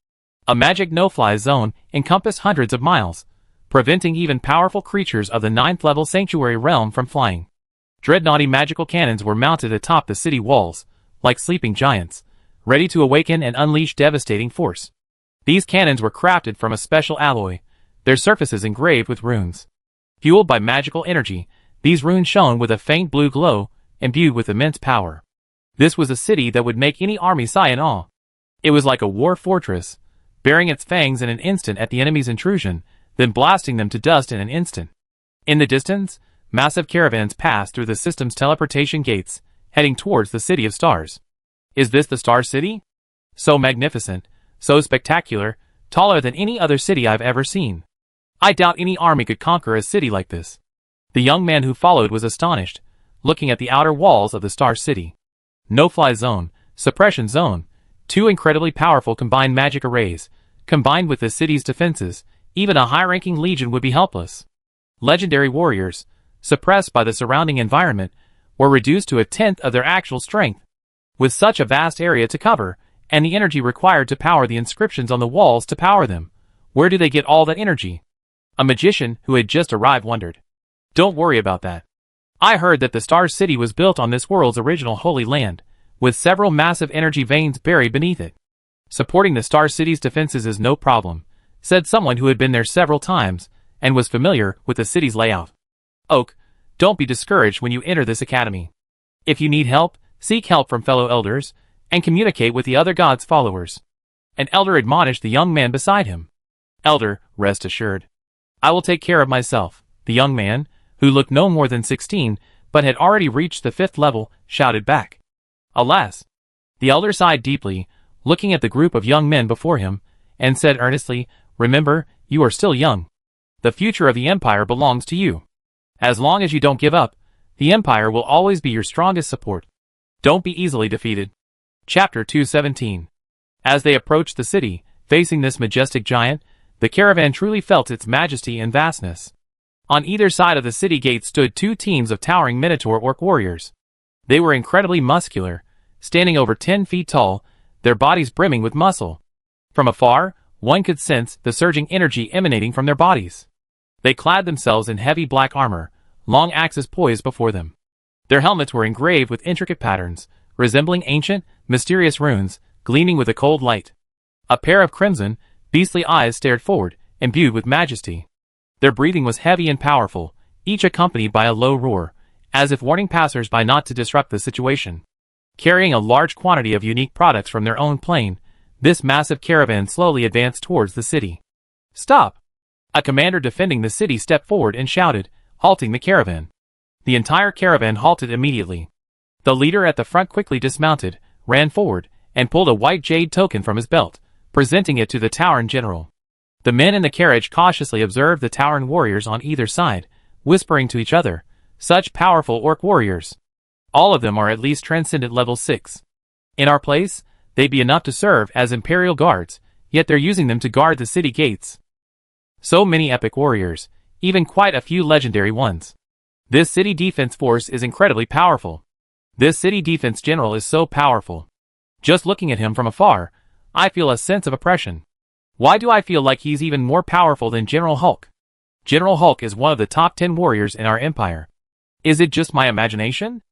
S1: A magic no-fly zone encompassed hundreds of miles, preventing even powerful creatures of the 9th-level sanctuary realm from flying. Dreadnoughty magical cannons were mounted atop the city walls, like sleeping giants, ready to awaken and unleash devastating force. These cannons were crafted from a special alloy, their surfaces engraved with runes. Fueled by magical energy, these runes shone with a faint blue glow, imbued with immense power. This was a city that would make any army sigh in awe. It was like a war fortress, baring its fangs in an instant at the enemy's intrusion, then blasting them to dust in an instant. In the distance, massive caravans passed through the system's teleportation gates, heading towards the City of Stars. Is this the Star City? So magnificent, so spectacular, taller than any other city I've ever seen. I doubt any army could conquer a city like this. The young man who followed was astonished, looking at the outer walls of the Star City. No-fly zone, suppression zone, two incredibly powerful combined magic arrays, combined with the city's defenses, even a high-ranking legion would be helpless. Legendary warriors, suppressed by the surrounding environment, were reduced to a tenth of their actual strength. With such a vast area to cover, and the energy required to power the inscriptions on the walls to power them, where do they get all that energy? A magician who had just arrived wondered. Don't worry about that. I heard that the Star City was built on this world's original Holy Land, with several massive energy veins buried beneath it. Supporting the Star City's defenses is no problem, said someone who had been there several times, and was familiar with the city's layout. Oak, don't be discouraged when you enter this academy. If you need help, seek help from fellow elders, and communicate with the other gods' followers. An elder admonished the young man beside him. Elder, rest assured. I will take care of myself, the young man, who looked no more than 16, but had already reached the 5th level, shouted back. Alas! The elder sighed deeply, looking at the group of young men before him, and said earnestly, remember, you are still young. The future of the Empire belongs to you. As long as you don't give up, the Empire will always be your strongest support. Don't be easily defeated. Chapter 217. As they approached the city, facing this majestic giant, the caravan truly felt its majesty and vastness. On either side of the city gate stood two teams of towering Minotaur orc warriors. They were incredibly muscular, standing over 10 feet tall, their bodies brimming with muscle. From afar, one could sense the surging energy emanating from their bodies. They clad themselves in heavy black armor, long axes poised before them. Their helmets were engraved with intricate patterns, resembling ancient, mysterious runes, gleaming with a cold light. A pair of crimson, beastly eyes stared forward, imbued with majesty. Their breathing was heavy and powerful, each accompanied by a low roar, as if warning passers-by not to disrupt the situation. Carrying a large quantity of unique products from their own plane, this massive caravan slowly advanced towards the city. "Stop!" A commander defending the city stepped forward and shouted, halting the caravan. The entire caravan halted immediately. The leader at the front quickly dismounted, ran forward, and pulled a white jade token from his belt, presenting it to the Tauren general. The men in the carriage cautiously observed the Tauren warriors on either side, whispering to each other, "Such powerful orc warriors. All of them are at least transcendent level 6. In our place, they'd be enough to serve as Imperial guards, yet they're using them to guard the city gates. So many epic warriors, even quite a few legendary ones. This city defense force is incredibly powerful. This city defense general is so powerful. Just looking at him from afar, I feel a sense of oppression. Why do I feel like he's even more powerful than General Hulk? General Hulk is one of the top 10 warriors in our empire. Is it just my imagination?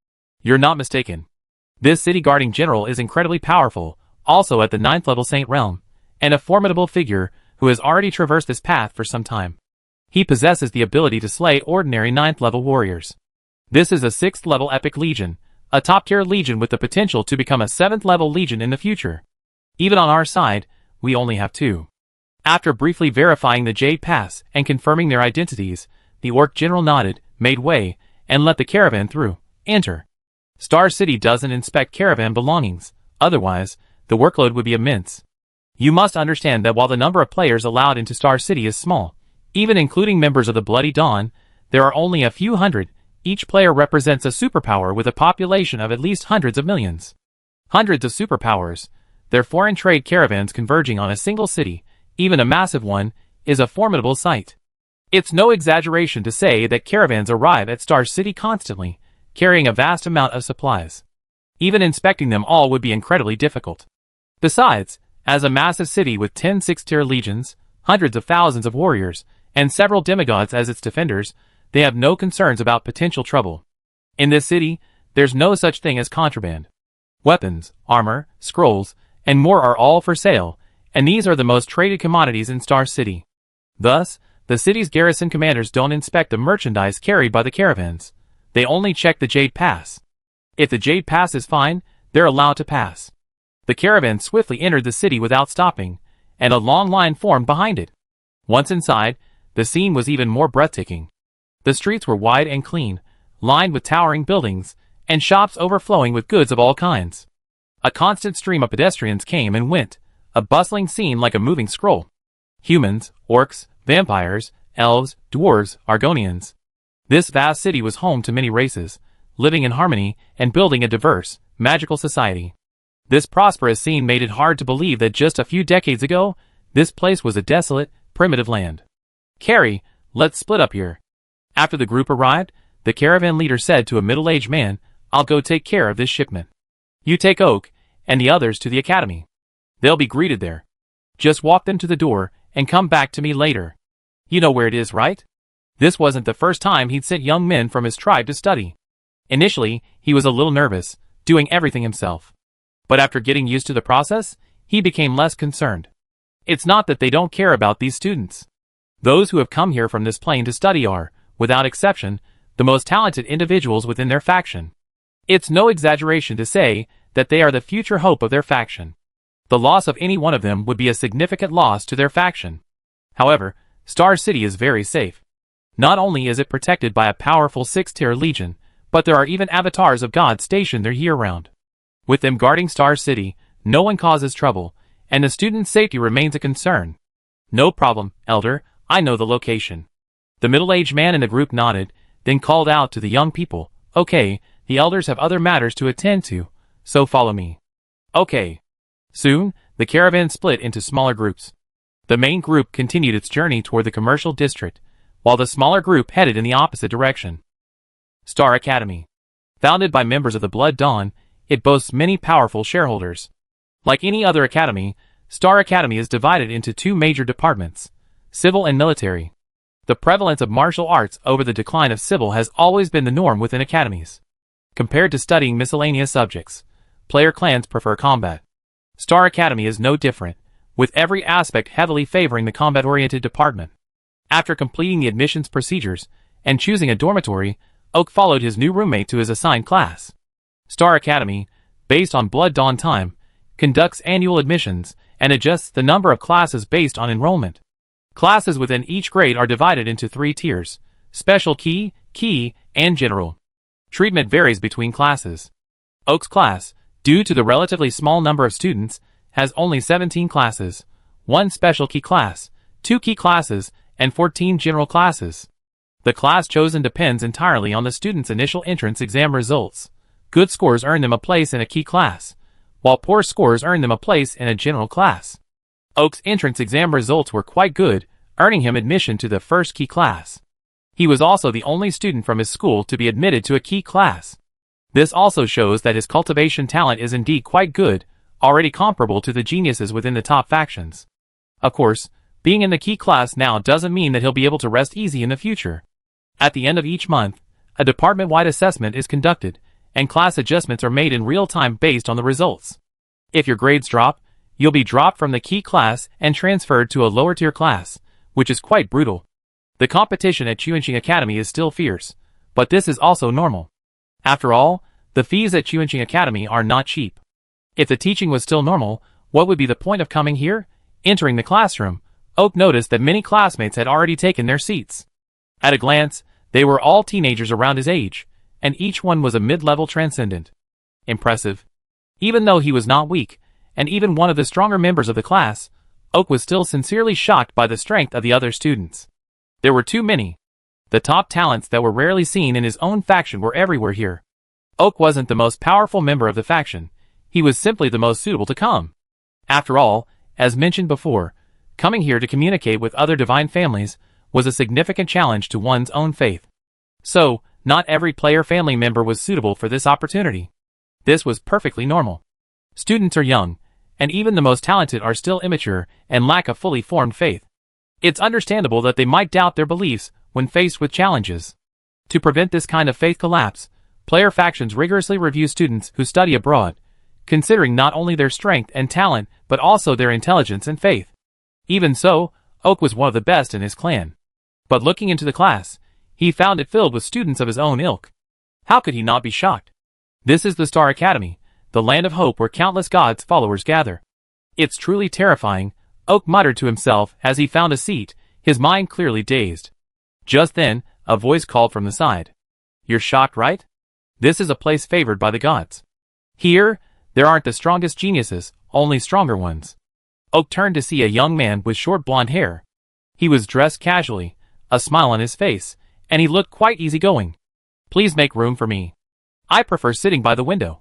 S1: You're not mistaken. This city guarding general is incredibly powerful, also at the 9th level Saint Realm, and a formidable figure who has already traversed this path for some time. He possesses the ability to slay ordinary 9th level warriors. This is a 6th level epic legion, a top tier legion with the potential to become a 7th level legion in the future. Even on our side, we only have 2. After briefly verifying the Jade Pass and confirming their identities, the Orc General nodded, made way, and let the caravan through. Enter. Star City doesn't inspect caravan belongings, otherwise, the workload would be immense. You must understand that while the number of players allowed into Star City is small, even including members of the Bloody Dawn, there are only a few hundred. Each player represents a superpower with a population of at least hundreds of millions. Hundreds of superpowers. Their foreign trade caravans converging on a single city, even a massive one, is a formidable sight. It's no exaggeration to say that caravans arrive at Star City constantly, carrying a vast amount of supplies. Even inspecting them all would be incredibly difficult. Besides, as a massive city with 10 6-tier legions, hundreds of thousands of warriors, and several demigods as its defenders, they have no concerns about potential trouble. In this city, there's no such thing as contraband. Weapons, armor, scrolls, and more are all for sale, and these are the most traded commodities in Star City. Thus, the city's garrison commanders don't inspect the merchandise carried by the caravans. They only check the Jade Pass. If the Jade Pass is fine, they're allowed to pass. The caravan swiftly entered the city without stopping, and a long line formed behind it. Once inside, the scene was even more breathtaking. The streets were wide and clean, lined with towering buildings, and shops overflowing with goods of all kinds. A constant stream of pedestrians came and went, a bustling scene like a moving scroll. Humans, orcs, vampires, elves, dwarves, Argonians. This vast city was home to many races, living in harmony and building a diverse, magical society. This prosperous scene made it hard to believe that just a few decades ago, this place was a desolate, primitive land. "Carrie, let's split up here." After the group arrived, the caravan leader said to a middle-aged man, "I'll go take care of this shipment. You take Oak, and the others to the academy. They'll be greeted there. Just walk them to the door, and come back to me later. You know where it is, right?" This wasn't the first time he'd sent young men from his tribe to study. Initially, he was a little nervous, doing everything himself. But after getting used to the process, he became less concerned. It's not that they don't care about these students. Those who have come here from this plane to study are, without exception, the most talented individuals within their faction. It's no exaggeration to say that they are the future hope of their faction. The loss of any one of them would be a significant loss to their faction. However, Star City is very safe. Not only is it protected by a powerful 6-tier legion, but there are even avatars of God stationed there year-round. With them guarding Star City, no one causes trouble, and the student's safety remains a concern. "No problem, Elder, I know the location." The middle-aged man in the group nodded, then called out to the young people, "Okay, the elders have other matters to attend to, so follow me." Okay. Soon, the caravan split into smaller groups. The main group continued its journey toward the commercial district, while the smaller group headed in the opposite direction. Star Academy. Founded by members of the Blood Dawn, it boasts many powerful shareholders. Like any other academy, Star Academy is divided into 2 major departments, civil and military. The prevalence of martial arts over the decline of civil has always been the norm within academies. Compared to studying miscellaneous subjects, player clans prefer combat. Star Academy is no different, with every aspect heavily favoring the combat-oriented department. After completing the admissions procedures and choosing a dormitory, Oak followed his new roommate to his assigned class. Star Academy, based on Blood Dawn time, conducts annual admissions and adjusts the number of classes based on enrollment. Classes within each grade are divided into 3 tiers: Special Key, Key, and General. Treatment varies between classes. Oak's class, due to the relatively small number of students, has only 17 classes, 1 Special Key class, 2 Key classes, and 14 General classes. The class chosen depends entirely on the student's initial entrance exam results. Good scores earn them a place in a Key class, while poor scores earn them a place in a General class. Oak's entrance exam results were quite good, earning him admission to the first Key class. He was also the only student from his school to be admitted to a Key class. This also shows that his cultivation talent is indeed quite good, already comparable to the geniuses within the top factions. Of course, being in the Key class now doesn't mean that he'll be able to rest easy in the future. At the end of each month, a department-wide assessment is conducted, and class adjustments are made in real time based on the results. If your grades drop, you'll be dropped from the Key class and transferred to a lower-tier class, which is quite brutal. The competition at Chuanqing Academy is still fierce, but this is also normal. After all, the fees at Chuanqing Academy are not cheap. If the teaching was still normal, what would be the point of coming here? Entering the classroom, Oak noticed that many classmates had already taken their seats. At a glance, they were all teenagers around his age, and each one was a mid-level transcendent. Impressive. Even though he was not weak, and even one of the stronger members of the class, Oak was still sincerely shocked by the strength of the other students. There were too many. The top talents that were rarely seen in his own faction were everywhere here. Oak wasn't the most powerful member of the faction. He was simply the most suitable to come. After all, as mentioned before, coming here to communicate with other divine families was a significant challenge to one's own faith. So, not every player family member was suitable for this opportunity. This was perfectly normal. Students are young, and even the most talented are still immature and lack a fully formed faith. It's understandable that they might doubt their beliefs when faced with challenges. To prevent this kind of faith collapse, player factions rigorously review students who study abroad, considering not only their strength and talent but also their intelligence and faith. Even so, Oak was one of the best in his clan. But looking into the class, he found it filled with students of his own ilk. How could he not be shocked? This is the Star Academy, the land of hope where countless gods' followers gather. It's truly terrifying, Oak muttered to himself as he found a seat, his mind clearly dazed. Just then, a voice called from the side. You're shocked, right? This is a place favored by the gods. Here, there aren't the strongest geniuses, only stronger ones. Oak turned to see a young man with short blonde hair. He was dressed casually, a smile on his face, and he looked quite easygoing. Please make room for me. I prefer sitting by the window.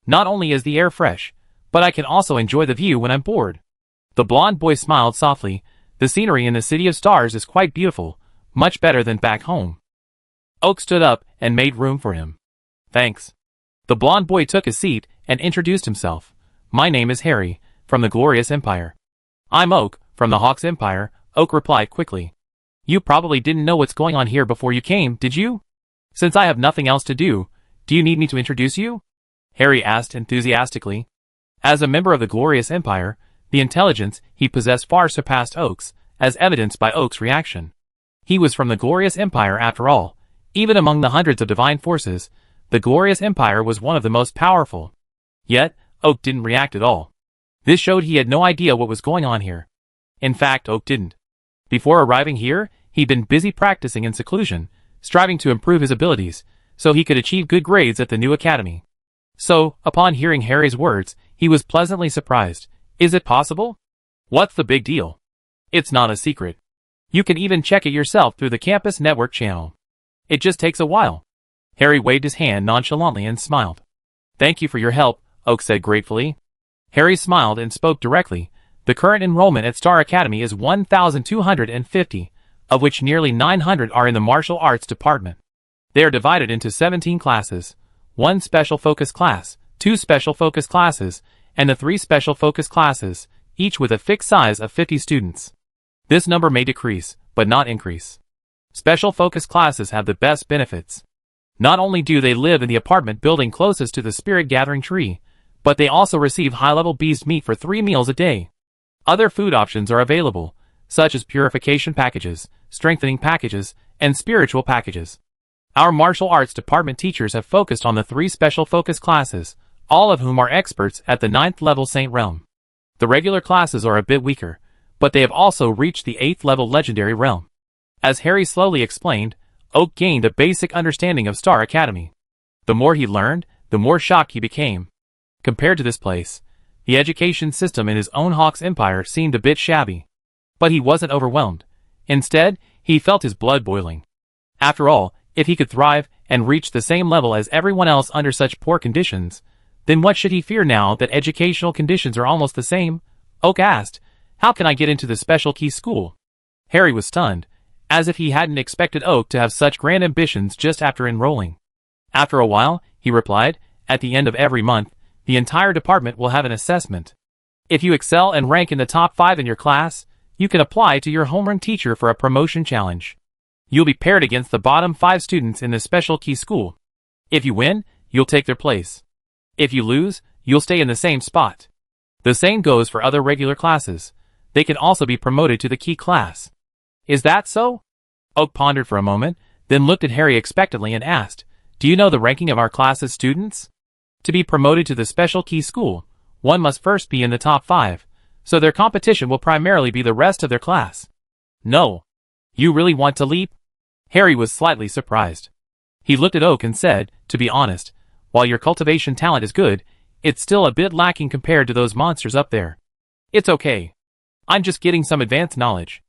S1: Not only is the air fresh, but I can also enjoy the view when I'm bored. The blonde boy smiled softly. The scenery in the City of Stars is quite beautiful, much better than back home. Oak stood up and made room for him. Thanks. The blonde boy took a seat and introduced himself. My name is Harry, from the Glorious Empire. I'm Oak, from the Hawks Empire, Oak replied quickly. You probably didn't know what's going on here before you came, did you? Since I have nothing else to do you need me to introduce you? Harry asked enthusiastically. As a member of the Glorious Empire, the intelligence he possessed far surpassed Oak's, as evidenced by Oak's reaction. He was from the Glorious Empire after all. Even among the hundreds of divine forces, the Glorious Empire was one of the most powerful. Yet, Oak didn't react at all. This showed he had no idea what was going on here. In fact, Oak didn't. Before arriving here, he'd been busy practicing in seclusion, striving to improve his abilities, so he could achieve good grades at the new academy. So, upon hearing Harry's words, he was pleasantly surprised. Is it possible? What's the big deal? It's not a secret. You can even check it yourself through the campus network channel. It just takes a while. Harry waved his hand nonchalantly and smiled. Thank you for your help, Oak said gratefully. Harry smiled and spoke directly. The current enrollment at Star Academy is 1,250, of which nearly 900 are in the martial arts department. They are divided into 17 classes, 1 special focus class, 2 special focus classes, and the 3 special focus classes, each with a fixed size of 50 students. This number may decrease, but not increase. Special focus classes have the best benefits. Not only do they live in the apartment building closest to the spirit gathering tree, but they also receive high-level beast meat for 3 meals a day. Other food options are available, such as purification packages, strengthening packages, and spiritual packages. Our martial arts department teachers have focused on the 3 special focus classes, all of whom are experts at the 9th level Saint realm. The regular classes are a bit weaker, but they have also reached the 8th level legendary realm. As Harry slowly explained, Oak gained a basic understanding of Star Academy. The more he learned, the more shocked he became. Compared to this place, the education system in his own Hawk's Empire seemed a bit shabby. But he wasn't overwhelmed. Instead, he felt his blood boiling. After all, if he could thrive and reach the same level as everyone else under such poor conditions, then what should he fear now that educational conditions are almost the same? Oak asked, "How can I get into the special key school?" Harry was stunned, as if he hadn't expected Oak to have such grand ambitions just after enrolling. After a while, he replied, "At the end of every month, the entire department will have an assessment. If you excel and rank in the top 5 in your class, you can apply to your homeroom teacher for a promotion challenge. You'll be paired against the bottom 5 students in the special key school. If you win, you'll take their place. If you lose, you'll stay in the same spot. The same goes for other regular classes. They can also be promoted to the key class." "Is that so?" Oak pondered for a moment, then looked at Harry expectantly and asked, "Do you know the ranking of our class's students?" To be promoted to the special key school, one must first be in the top 5, so their competition will primarily be the rest of their class. "No. You really want to leap?" Harry was slightly surprised. He looked at Oak and said, "To be honest, while your cultivation talent is good, it's still a bit lacking compared to those monsters up there. It's okay. I'm just getting some advanced knowledge.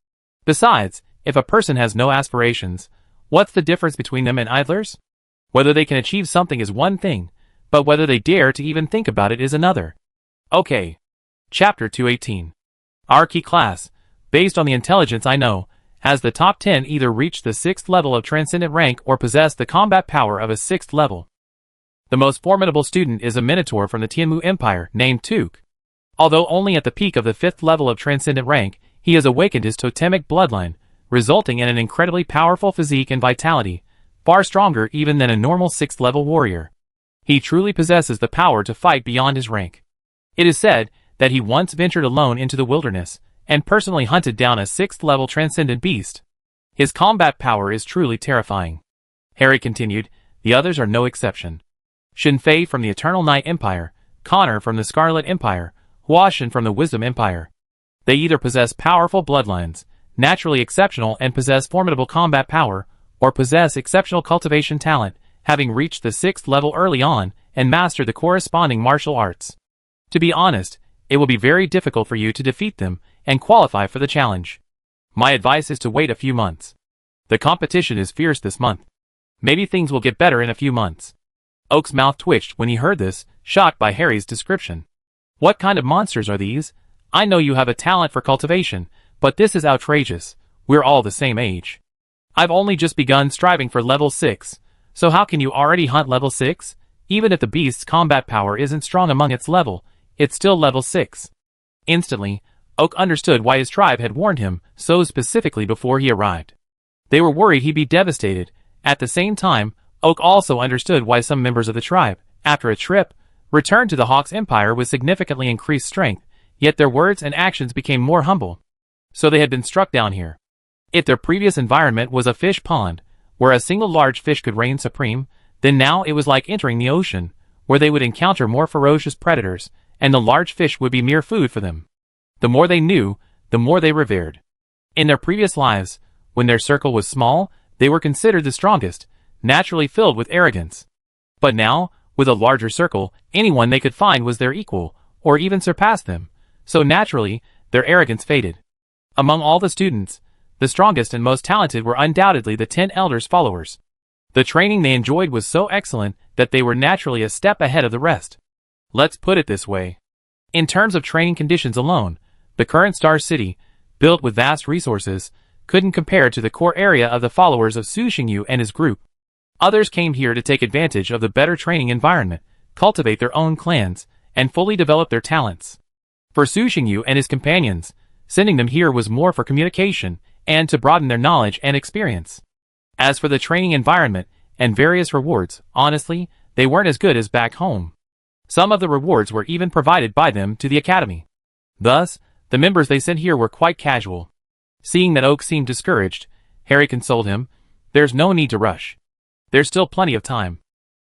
S1: Besides, if a person has no aspirations, what's the difference between them and idlers? Whether they can achieve something is one thing, but whether they dare to even think about it is another." Okay. Chapter 218. Our key class, based on the intelligence I know, has the top 10 either reached the 6th level of transcendent rank or possess the combat power of a 6th level. The most formidable student is a minotaur from the Tianmu Empire named Tuk. Although only at the peak of the 5th level of transcendent rank, he has awakened his totemic bloodline, resulting in an incredibly powerful physique and vitality, far stronger even than a normal 6th level warrior. He truly possesses the power to fight beyond his rank. It is said that he once ventured alone into the wilderness, and personally hunted down a 6th level transcendent beast. His combat power is truly terrifying. Harry continued, "The others are no exception. Shinfei from the Eternal Night Empire, Connor from the Scarlet Empire, Huashan from the Wisdom Empire. They either possess powerful bloodlines, naturally exceptional and possess formidable combat power, or possess exceptional cultivation talent, having reached the 6th level early on and mastered the corresponding martial arts. To be honest, it will be very difficult for you to defeat them and qualify for the challenge. My advice is to wait a few months. The competition is fierce this month. Maybe things will get better in a few months." Oak's mouth twitched when he heard this, shocked by Harry's description. "What kind of monsters are these? I know you have a talent for cultivation, but this is outrageous. We're all the same age. I've only just begun striving for level 6, so how can you already hunt level 6? Even if the beast's combat power isn't strong among its level, it's still level 6. Instantly, Oak understood why his tribe had warned him so specifically before he arrived. They were worried he'd be devastated. At the same time, Oak also understood why some members of the tribe, after a trip, returned to the Hawk's Empire with significantly increased strength, yet their words and actions became more humble. So they had been struck down here. If their previous environment was a fish pond, where a single large fish could reign supreme, then now it was like entering the ocean, where they would encounter more ferocious predators, and the large fish would be mere food for them. The more they knew, the more they revered. In their previous lives, when their circle was small, they were considered the strongest, naturally filled with arrogance. But now, with a larger circle, anyone they could find was their equal, or even surpassed them, so naturally, their arrogance faded. Among all the students, the strongest and most talented were undoubtedly the 10 elders' followers. The training they enjoyed was so excellent that they were naturally a step ahead of the rest. Let's put it this way. In terms of training conditions alone, the current Star City, built with vast resources, couldn't compare to the core area of the followers of Su Xingyu and his group. Others came here to take advantage of the better training environment, cultivate their own clans, and fully develop their talents. For Su Xingyu and his companions, sending them here was more for communication and to broaden their knowledge and experience. As for the training environment and various rewards, honestly, they weren't as good as back home. Some of the rewards were even provided by them to the academy. Thus, The members they sent here were quite casual. Seeing that Oak seemed discouraged, Harry consoled him. There's no need to rush. There's still plenty of time.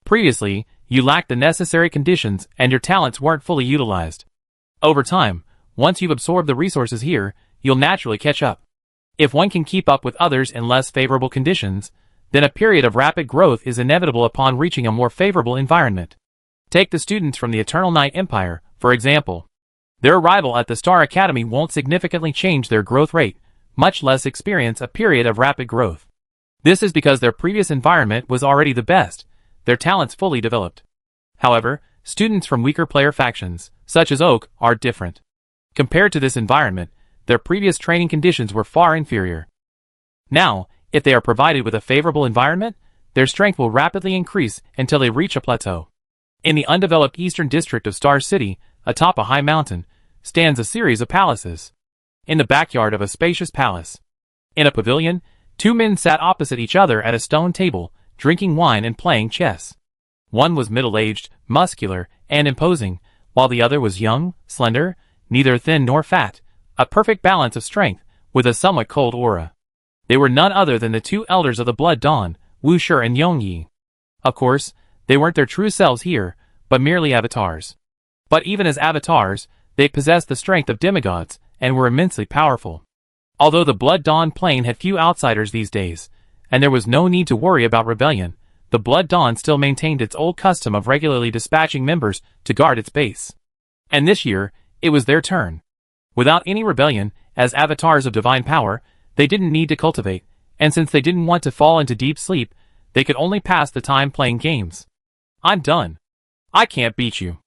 S1: Previously, you lacked the necessary conditions and your talents weren't fully utilized. Over time, once you've absorbed the resources here, you'll naturally catch up. If one can keep up with others in less favorable conditions, then a period of rapid growth is inevitable upon reaching a more favorable environment. Take the students from the Eternal Night Empire, for example. Their arrival at the Star Academy won't significantly change their growth rate, much less experience a period of rapid growth. This is because their previous environment was already the best, their talents fully developed. However, students from weaker player factions, such as Oak, are different. Compared to this environment, their previous training conditions were far inferior. Now, if they are provided with a favorable environment, their strength will rapidly increase until they reach a plateau. In the undeveloped eastern district of Star City, atop a high mountain, stands a series of palaces. In the backyard of a spacious palace, in a pavilion, two men sat opposite each other at a stone table, drinking wine and playing chess. One was middle-aged, muscular, and imposing, while the other was young, slender, neither thin nor fat, a perfect balance of strength, with a somewhat cold aura. They were none other than the two elders of the Blood Dawn, Wu Shi and Yong Yi. Of course, they weren't their true selves here, but merely avatars. But even as avatars, they possessed the strength of demigods, and were immensely powerful. Although the Blood Dawn plane had few outsiders these days, and there was no need to worry about rebellion, the Blood Dawn still maintained its old custom of regularly dispatching members to guard its base. And this year, it was their turn. Without any rebellion, as avatars of divine power, they didn't need to cultivate, and since they didn't want to fall into deep sleep, they could only pass the time playing games. I'm done. I can't beat you.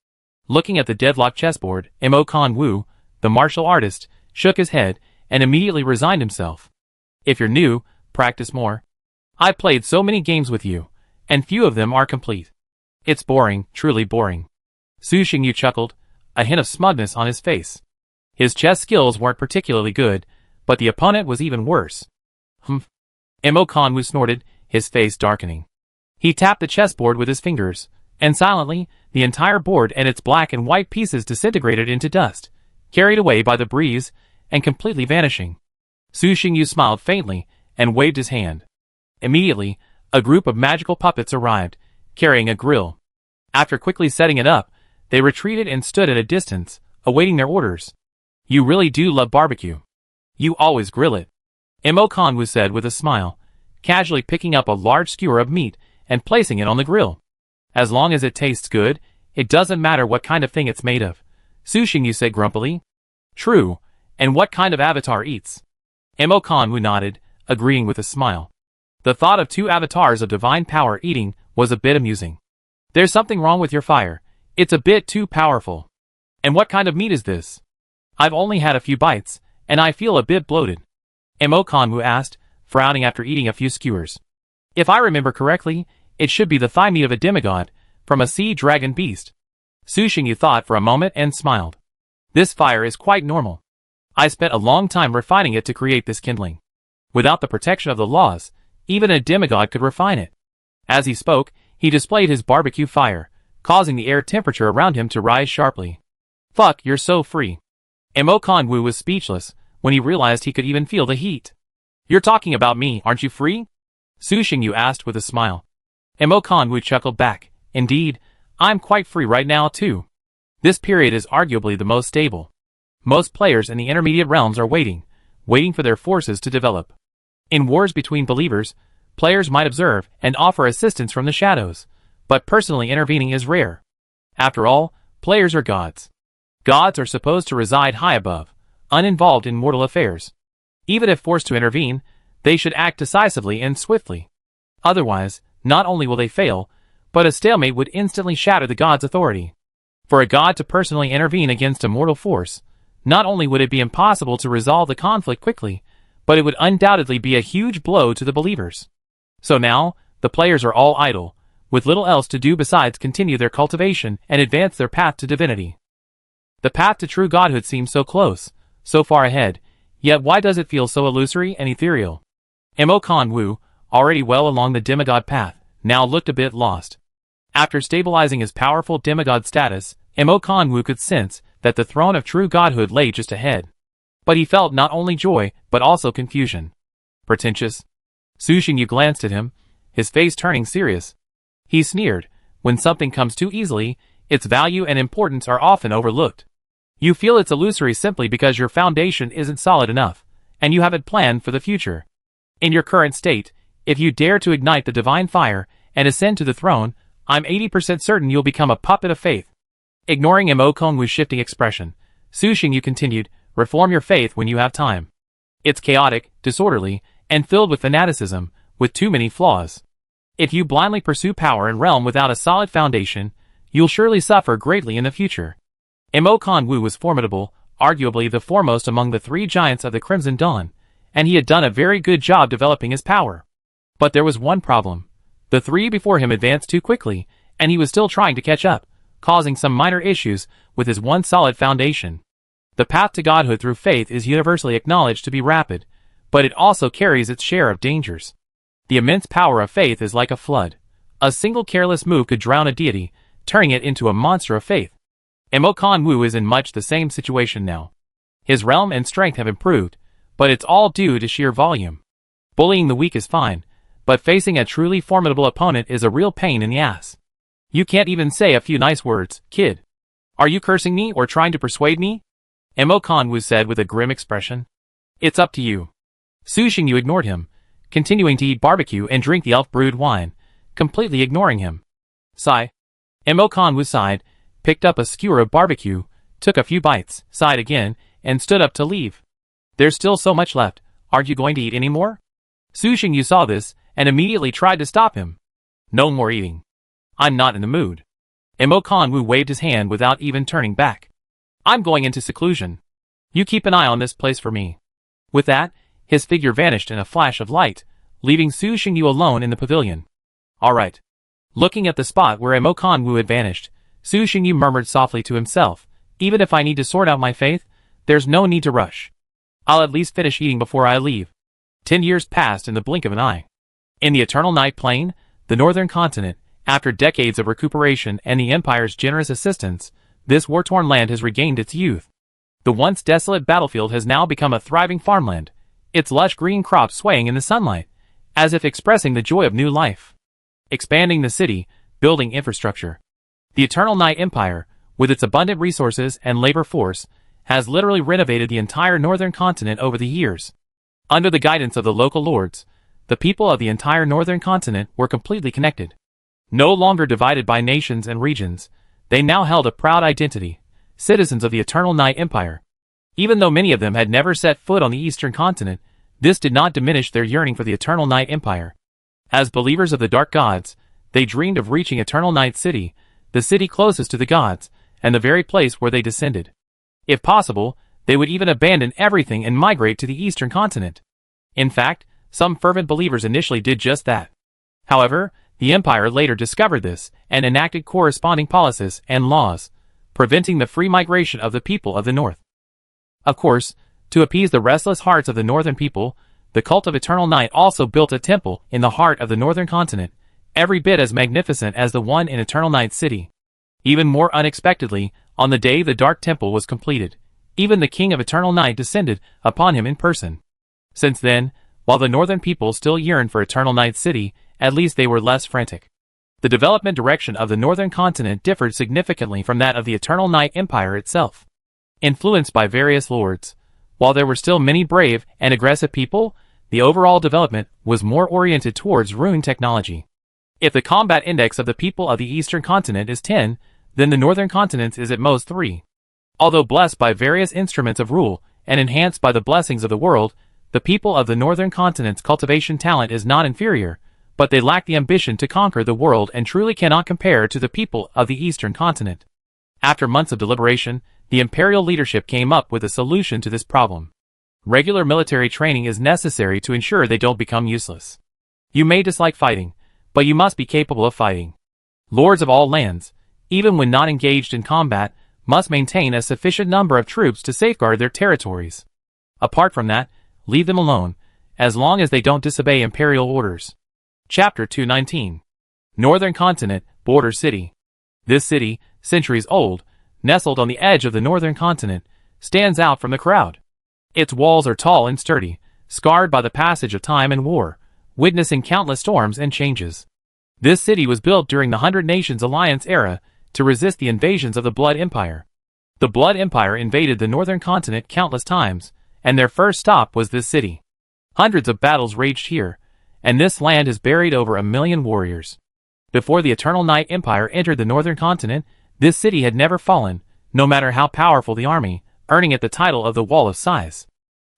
S1: Looking at the deadlocked chessboard, Mo Kan Wu, the martial artist, shook his head and immediately resigned himself. If you're new, practice more. I've played so many games with you, and few of them are complete. It's boring, truly boring. Su Xingyu chuckled, a hint of smugness on his face. His chess skills weren't particularly good, but the opponent was even worse. Humph. Mo Kan Wu snorted, his face darkening. He tapped the chessboard with his fingers, and silently, the entire board and its black and white pieces disintegrated into dust, carried away by the breeze, and completely vanishing. Su Xingyu smiled faintly, and waved his hand. Immediately, a group of magical puppets arrived, carrying a grill. After quickly setting it up, they retreated and stood at a distance, awaiting their orders. You really do love barbecue. You always grill it. Mo Kan Wu said with a smile, casually picking up a large skewer of meat and placing it on the grill. As long as it tastes good, it doesn't matter what kind of thing it's made of, Su Xingyu said grumpily. True, and what kind of avatar eats? Mo Kan Wu nodded, agreeing with a smile. The thought of two avatars of divine power eating was a bit amusing. There's something wrong with your fire. It's a bit too powerful. And what kind of meat is this? I've only had a few bites, and I feel a bit bloated. Mo Kan Wu asked, frowning after eating a few skewers. If I remember correctly, it should be the thigh meat of a demigod, from a sea dragon beast. Su Xingyu thought for a moment and smiled. This fire is quite normal. I spent a long time refining it to create this kindling. Without the protection of the laws, even a demigod could refine it. As he spoke, he displayed his barbecue fire, causing the air temperature around him to rise sharply. Fuck, you're so free. Mo Kan Wu was speechless when he realized he could even feel the heat. You're talking about me, aren't you free? Su Xingyu asked with a smile. Mo Kan Wu chuckled back. Indeed, I'm quite free right now too. This period is arguably the most stable. Most players in the intermediate realms are waiting for their forces to develop. In wars between believers, players might observe and offer assistance from the shadows, but personally intervening is rare. After all, players are gods. Gods are supposed to reside high above, uninvolved in mortal affairs. Even if forced to intervene, they should act decisively and swiftly. Otherwise, not only will they fail, but a stalemate would instantly shatter the god's authority. For a god to personally intervene against a mortal force, not only would it be impossible to resolve the conflict quickly, but it would undoubtedly be a huge blow to the believers. So now, the players are all idle, with little else to do besides continue their cultivation and advance their path to divinity. The path to true godhood seems so close, so far ahead, yet why does it feel so illusory and ethereal? Mo Kan Wu, already well along the demigod path, now looked a bit lost. After stabilizing his powerful demigod status, Mo Kan Wu could sense that the throne of true godhood lay just ahead. But he felt not only joy, but also confusion. Pretentious? Su Xingyu glanced at him, his face turning serious. He sneered, when something comes too easily, its value and importance are often overlooked. You feel it's illusory simply because your foundation isn't solid enough, and you haven't planned for the future. In your current state, if you dare to ignite the divine fire and ascend to the throne, I'm 80% certain you'll become a puppet of faith. Ignoring Mo Kongwu's shifting expression, Su Xingyu continued, reform your faith when you have time. It's chaotic, disorderly, and filled with fanaticism, with too many flaws. If you blindly pursue power and realm without a solid foundation, you'll surely suffer greatly in the future. Mo Kongwu was formidable, arguably the foremost among the three giants of the Crimson Dawn, and he had done a very good job developing his power. But there was one problem. The three before him advanced too quickly, and he was still trying to catch up, causing some minor issues with his one solid foundation. The path to godhood through faith is universally acknowledged to be rapid, but it also carries its share of dangers. The immense power of faith is like a flood. A single careless move could drown a deity, turning it into a monster of faith. Mo Kongwu is in much the same situation now. His realm and strength have improved, but it's all due to sheer volume. Bullying the weak is fine, but facing a truly formidable opponent is a real pain in the ass. You can't even say a few nice words, kid. Are you cursing me or trying to persuade me? Mo Kongwu said with a grim expression. It's up to you. Su Xingyu ignored him, continuing to eat barbecue and drink the elf-brewed wine, completely ignoring him. Sigh. Mo Kongwu sighed, picked up a skewer of barbecue, took a few bites, sighed again, and stood up to leave. There's still so much left, aren't you going to eat any more? Su Xingyu saw this, and immediately tried to stop him. No more eating. I'm not in the mood. Mo Kongwu waved his hand without even turning back. I'm going into seclusion. You keep an eye on this place for me. With that, his figure vanished in a flash of light, leaving Su Xingyu alone in the pavilion. All right. Looking at the spot where Mo Kongwu had vanished, Su Xingyu murmured softly to himself, even if I need to sort out my faith, there's no need to rush. I'll at least finish eating before I leave. 10 years passed in the blink of an eye. In the Eternal Night Plain, the northern continent, after decades of recuperation and the Empire's generous assistance, this war-torn land has regained its youth. The once desolate battlefield has now become a thriving farmland, its lush green crops swaying in the sunlight, as if expressing the joy of new life. Expanding the city, building infrastructure. The Eternal Night Empire, with its abundant resources and labor force, has literally renovated the entire northern continent over the years. Under the guidance of the local lords, the people of the entire northern continent were completely connected. No longer divided by nations and regions, they now held a proud identity, citizens of the Eternal Night Empire. Even though many of them had never set foot on the eastern continent, this did not diminish their yearning for the Eternal Night Empire. As believers of the Dark Gods, they dreamed of reaching Eternal Night City, the city closest to the gods, and the very place where they descended. If possible, they would even abandon everything and migrate to the eastern continent. In fact, some fervent believers initially did just that. However, the Empire later discovered this and enacted corresponding policies and laws, preventing the free migration of the people of the North. Of course, to appease the restless hearts of the northern people, the cult of Eternal Night also built a temple in the heart of the northern continent, every bit as magnificent as the one in Eternal Night City. Even more unexpectedly, on the day the Dark Temple was completed, even the King of Eternal Night descended upon him in person. Since then, while the northern people still yearned for Eternal Night City, at least they were less frantic. The development direction of the northern continent differed significantly from that of the Eternal Night Empire itself. Influenced by various lords, while there were still many brave and aggressive people, the overall development was more oriented towards rune technology. If the combat index of the people of the eastern continent is 10, then the northern continent is at most 3. Although blessed by various instruments of rule and enhanced by the blessings of the world, the people of the northern continent's cultivation talent is not inferior, but they lack the ambition to conquer the world and truly cannot compare to the people of the eastern continent. After months of deliberation, the imperial leadership came up with a solution to this problem. Regular military training is necessary to ensure they don't become useless. You may dislike fighting, but you must be capable of fighting. Lords of all lands, even when not engaged in combat, must maintain a sufficient number of troops to safeguard their territories. Apart from that, leave them alone, as long as they don't disobey imperial orders. Chapter 219. Northern Continent, Border City. This city, centuries old, nestled on the edge of the northern continent, stands out from the crowd. Its walls are tall and sturdy, scarred by the passage of time and war, witnessing countless storms and changes. This city was built during the Hundred Nations Alliance era to resist the invasions of the Blood Empire. The Blood Empire invaded the northern continent countless times, and their first stop was this city. Hundreds of battles raged here, and this land has buried over 1 million warriors. Before the Eternal Night Empire entered the northern continent, this city had never fallen, no matter how powerful the army, earning it the title of the Wall of Sighs.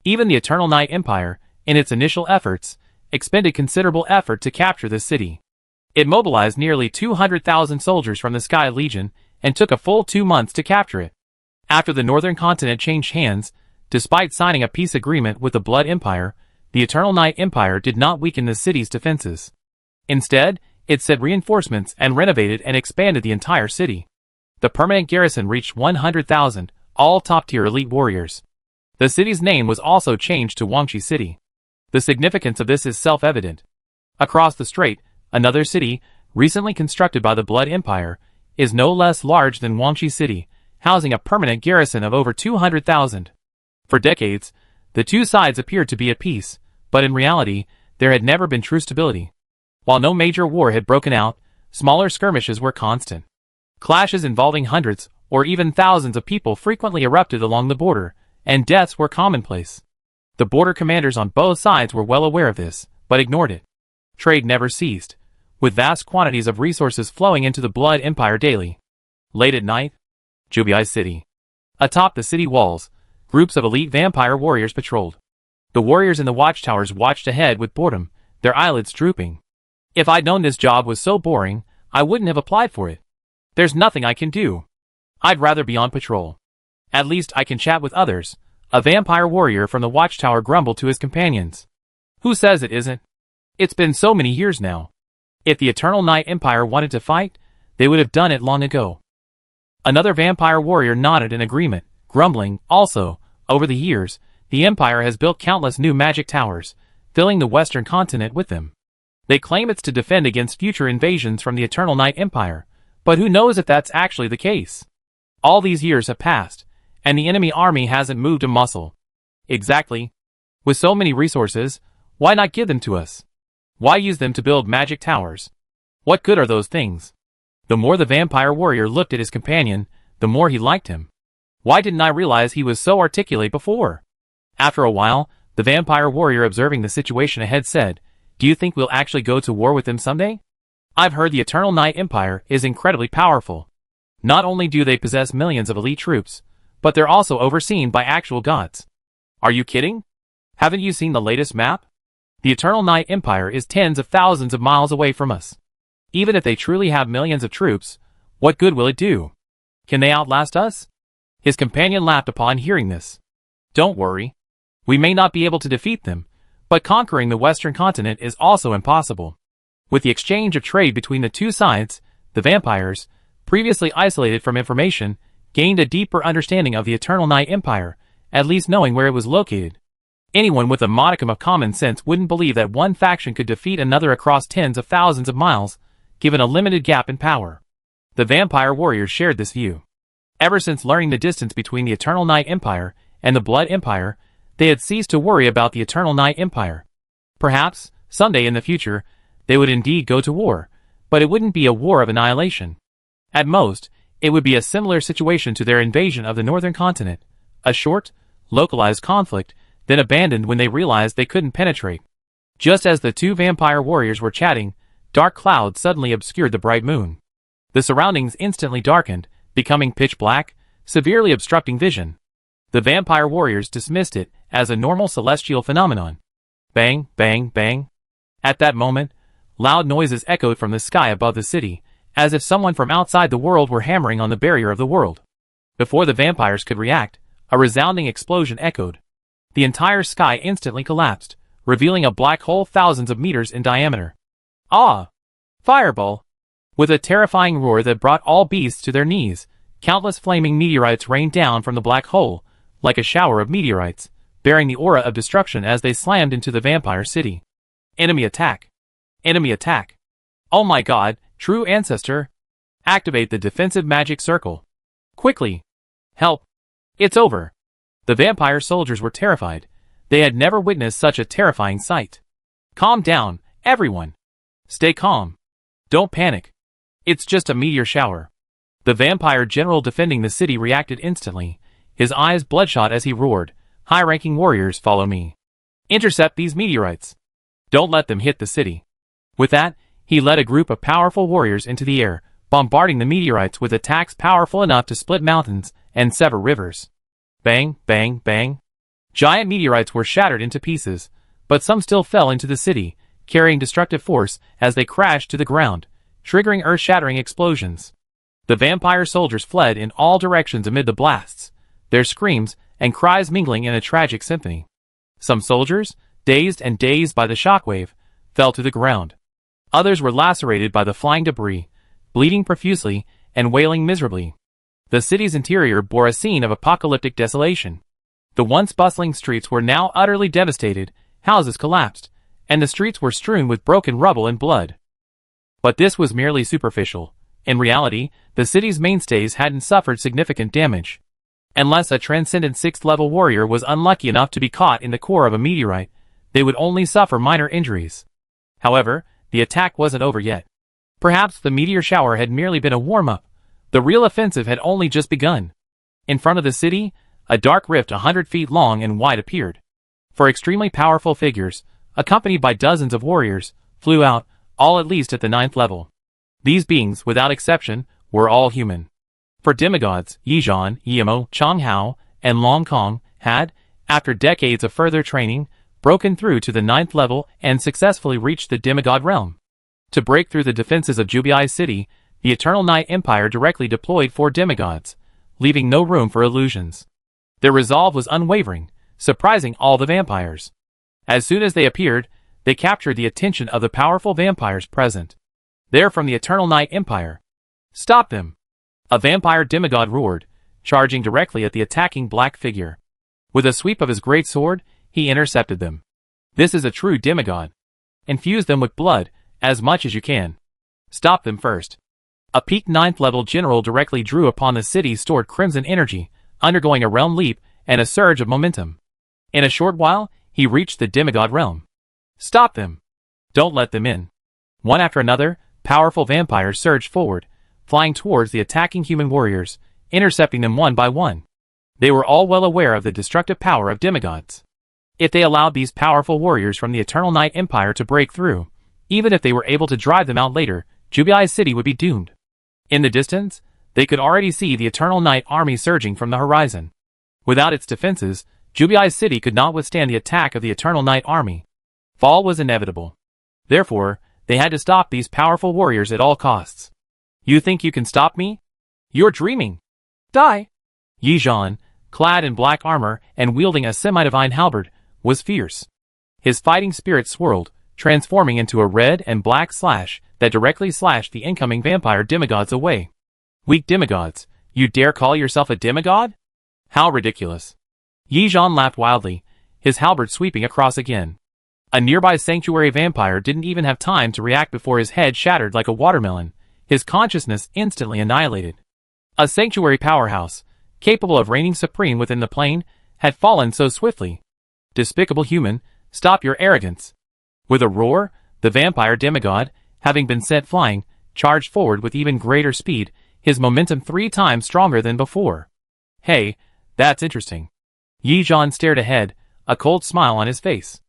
S1: Even the Eternal Night Empire, in its initial efforts, expended considerable effort to capture this city. It mobilized nearly 200,000 soldiers from the Sky Legion and took a full 2 months to capture it. After the northern continent changed hands, despite signing a peace agreement with the Blood Empire, the Eternal Night Empire did not weaken the city's defenses. Instead, it sent reinforcements and renovated and expanded the entire city. The permanent garrison reached 100,000, all top-tier elite warriors. The city's name was also changed to Wangxi City. The significance of this is self-evident. Across the strait, another city, recently constructed by the Blood Empire, is no less large than Wangxi City, housing a permanent garrison of over 200,000. For decades, the two sides appeared to be at peace, but in reality, there had never been true stability. While no major war had broken out, smaller skirmishes were constant. Clashes involving hundreds, or even thousands of people frequently erupted along the border, and deaths were commonplace. The border commanders on both sides were well aware of this, but ignored it. Trade never ceased, with vast quantities of resources flowing into the Blood Empire daily. Late at night, Jubai City. Atop the city walls, groups of elite vampire warriors patrolled. The warriors in the watchtowers watched ahead with boredom, their eyelids drooping. If I'd known this job was so boring, I wouldn't have applied for it. There's nothing I can do. I'd rather be on patrol. At least I can chat with others, a vampire warrior from the watchtower grumbled to his companions. Who says it isn't? It's been so many years now. If the Eternal Night Empire wanted to fight, they would have done it long ago. Another vampire warrior nodded in agreement, grumbling, also, over the years, the Empire has built countless new magic towers, filling the western continent with them. They claim it's to defend against future invasions from the Eternal Night Empire, but who knows if that's actually the case? All these years have passed, and the enemy army hasn't moved a muscle. Exactly. With so many resources, why not give them to us? Why use them to build magic towers? What good are those things? The more the vampire warrior looked at his companion, the more he liked him. Why didn't I realize he was so articulate before? After a while, the vampire warrior observing the situation ahead said, "Do you think we'll actually go to war with them someday? I've heard the Eternal Night Empire is incredibly powerful. Not only do they possess millions of elite troops, but they're also overseen by actual gods." Are you kidding? Haven't you seen the latest map? The Eternal Night Empire is tens of thousands of miles away from us. Even if they truly have millions of troops, what good will it do? Can they outlast us? His companion laughed upon hearing this. Don't worry. We may not be able to defeat them, but conquering the western continent is also impossible. With the exchange of trade between the two sides, the vampires, previously isolated from information, gained a deeper understanding of the Eternal Night Empire, at least knowing where it was located. Anyone with a modicum of common sense wouldn't believe that one faction could defeat another across tens of thousands of miles, given a limited gap in power. The vampire warriors shared this view. Ever since learning the distance between the Eternal Night Empire and the Blood Empire, they had ceased to worry about the Eternal Night Empire. Perhaps, someday in the future, they would indeed go to war, but it wouldn't be a war of annihilation. At most, it would be a similar situation to their invasion of the northern continent, a short, localized conflict, then abandoned when they realized they couldn't penetrate. Just as the two vampire warriors were chatting, dark clouds suddenly obscured the bright moon. The surroundings instantly darkened, becoming pitch black, severely obstructing vision. The vampire warriors dismissed it as a normal celestial phenomenon. Bang, bang, bang. At that moment, loud noises echoed from the sky above the city, as if someone from outside the world were hammering on the barrier of the world. Before the vampires could react, a resounding explosion echoed. The entire sky instantly collapsed, revealing a black hole thousands of meters in diameter. Ah! Fireball! With a terrifying roar that brought all beasts to their knees, countless flaming meteorites rained down from the black hole, like a shower of meteorites, bearing the aura of destruction as they slammed into the vampire city. Enemy attack! Enemy attack! Oh my god, true ancestor! Activate the defensive magic circle. Quickly! Help! It's over! The vampire soldiers were terrified. They had never witnessed such a terrifying sight. Calm down, everyone. Stay calm. Don't panic. It's just a meteor shower. The vampire general defending the city reacted instantly, his eyes bloodshot as he roared, "High-ranking warriors, follow me. Intercept these meteorites. Don't let them hit the city." With that, he led a group of powerful warriors into the air, bombarding the meteorites with attacks powerful enough to split mountains and sever rivers. Bang, bang, bang. Giant meteorites were shattered into pieces, but some still fell into the city, carrying destructive force as they crashed to the ground, triggering earth-shattering explosions. The vampire soldiers fled in all directions amid the blasts, their screams and cries mingling in a tragic symphony. Some soldiers, dazed by the shockwave, fell to the ground. Others were lacerated by the flying debris, bleeding profusely and wailing miserably. The city's interior bore a scene of apocalyptic desolation. The once bustling streets were now utterly devastated, houses collapsed, and the streets were strewn with broken rubble and blood. But this was merely superficial. In reality, the city's mainstays hadn't suffered significant damage. Unless a transcendent 6th-level warrior was unlucky enough to be caught in the core of a meteorite, they would only suffer minor injuries. However, the attack wasn't over yet. Perhaps the meteor shower had merely been a warm-up. The real offensive had only just begun. In front of the city, a dark rift 100 feet long and wide appeared. Four extremely powerful figures, accompanied by dozens of warriors, flew out, all at least at the 9th level. These beings, without exception, were all human. For demigods, Yizhan, Yimo, Changhao, and Long Kong had, after decades of further training, broken through to the 9th level and successfully reached the demigod realm. To break through the defenses of Jubiai's city, the Eternal Night Empire directly deployed 4 demigods, leaving no room for illusions. Their resolve was unwavering, surprising all the vampires. As soon as they appeared, they captured the attention of the powerful vampires present. "They're from the Eternal Night Empire. Stop them!" A vampire demigod roared, charging directly at the attacking black figure. With a sweep of his great sword, he intercepted them. This is a true demigod. Infuse them with blood, as much as you can. Stop them first. A peaked 9th level general directly drew upon the city's stored crimson energy, undergoing a realm leap and a surge of momentum. In a short while, he reached the demigod realm. Stop them. Don't let them in. One after another, powerful vampires surged forward, flying towards the attacking human warriors, intercepting them one by one. They were all well aware of the destructive power of demigods. If they allowed these powerful warriors from the Eternal Night Empire to break through, even if they were able to drive them out later, Jubiai's city would be doomed. In the distance, they could already see the Eternal Night army surging from the horizon. Without its defenses, Jubiai's city could not withstand the attack of the Eternal Night army. Fall was inevitable. Therefore, they had to stop these powerful warriors at all costs. "You think you can stop me? You're dreaming. Die!" Yizhan, clad in black armor and wielding a semi-divine halberd, was fierce. His fighting spirit swirled, transforming into a red and black slash that directly slashed the incoming vampire demigods away. "Weak demigods, you dare call yourself a demigod? How ridiculous." Yizhan laughed wildly, his halberd sweeping across again. A nearby sanctuary vampire didn't even have time to react before his head shattered like a watermelon, his consciousness instantly annihilated. A sanctuary powerhouse, capable of reigning supreme within the plane, had fallen so swiftly. "Despicable human, stop your arrogance." With a roar, the vampire demigod, having been sent flying, charged forward with even greater speed, his momentum 3 times stronger than before. "Hey, that's interesting." Yizhan stared ahead, a cold smile on his face.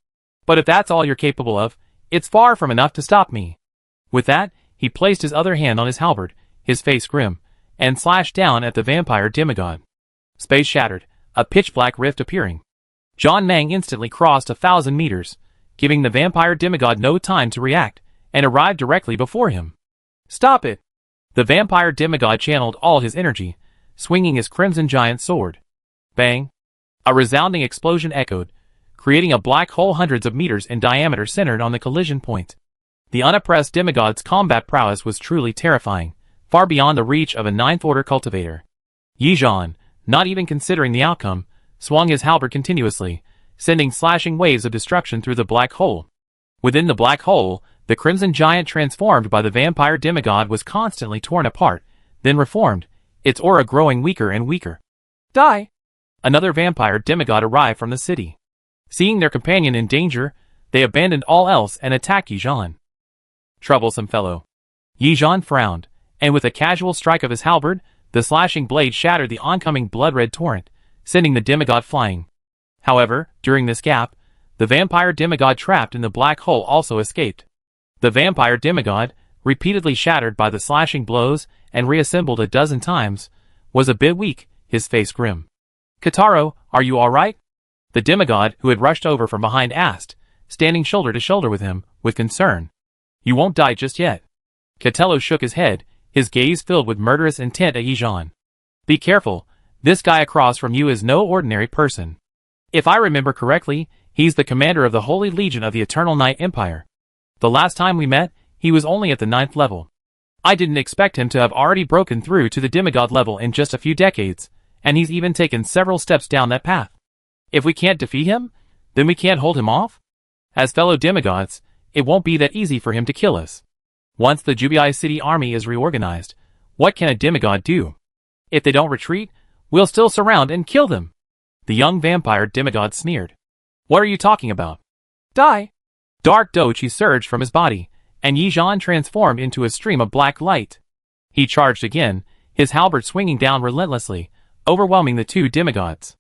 S1: "But if that's all you're capable of, it's far from enough to stop me." With that, he placed his other hand on his halberd, his face grim, and slashed down at the vampire demigod. Space shattered, a pitch-black rift appearing. John Mang instantly crossed 1,000 meters, giving the vampire demigod no time to react, and arrived directly before him. "Stop it!" The vampire demigod channeled all his energy, swinging his crimson giant sword. Bang! A resounding explosion echoed, creating a black hole hundreds of meters in diameter centered on the collision point. The unoppressed demigod's combat prowess was truly terrifying, far beyond the reach of a 9th-order cultivator. Yizhan, not even considering the outcome, swung his halberd continuously, sending slashing waves of destruction through the black hole. Within the black hole, the crimson giant transformed by the vampire demigod was constantly torn apart, then reformed, its aura growing weaker and weaker. "Die!" Another vampire demigod arrived from the city. Seeing their companion in danger, they abandoned all else and attacked Yi-Zhan. Troublesome fellow. Yi-Zhan frowned, and with a casual strike of his halberd, the slashing blade shattered the oncoming blood-red torrent, sending the demigod flying. However, during this gap, the vampire demigod trapped in the black hole also escaped. The vampire demigod, repeatedly shattered by the slashing blows and reassembled a dozen times, was a bit weak, his face grim. "Kotaro, are you alright?" The demigod, who had rushed over from behind, asked, standing shoulder to shoulder with him, with concern. "You won't die just yet." Kotaro shook his head, his gaze filled with murderous intent at Yi-Zhan. "Be careful, this guy across from you is no ordinary person. If I remember correctly, he's the commander of the Holy Legion of the Eternal Night Empire. The last time we met, he was only at the 9th level. I didn't expect him to have already broken through to the demigod level in just a few decades, and he's even taken several steps down that path. If we can't defeat him, then we can't hold him off? As fellow demigods, it won't be that easy for him to kill us. Once the Jubii City army is reorganized, what can a demigod do? If they don't retreat, we'll still surround and kill them." The young vampire demigod sneered. "What are you talking about? Die!" Dark doji surged from his body, and Yi-Zhan transformed into a stream of black light. He charged again, his halberd swinging down relentlessly, overwhelming the two demigods.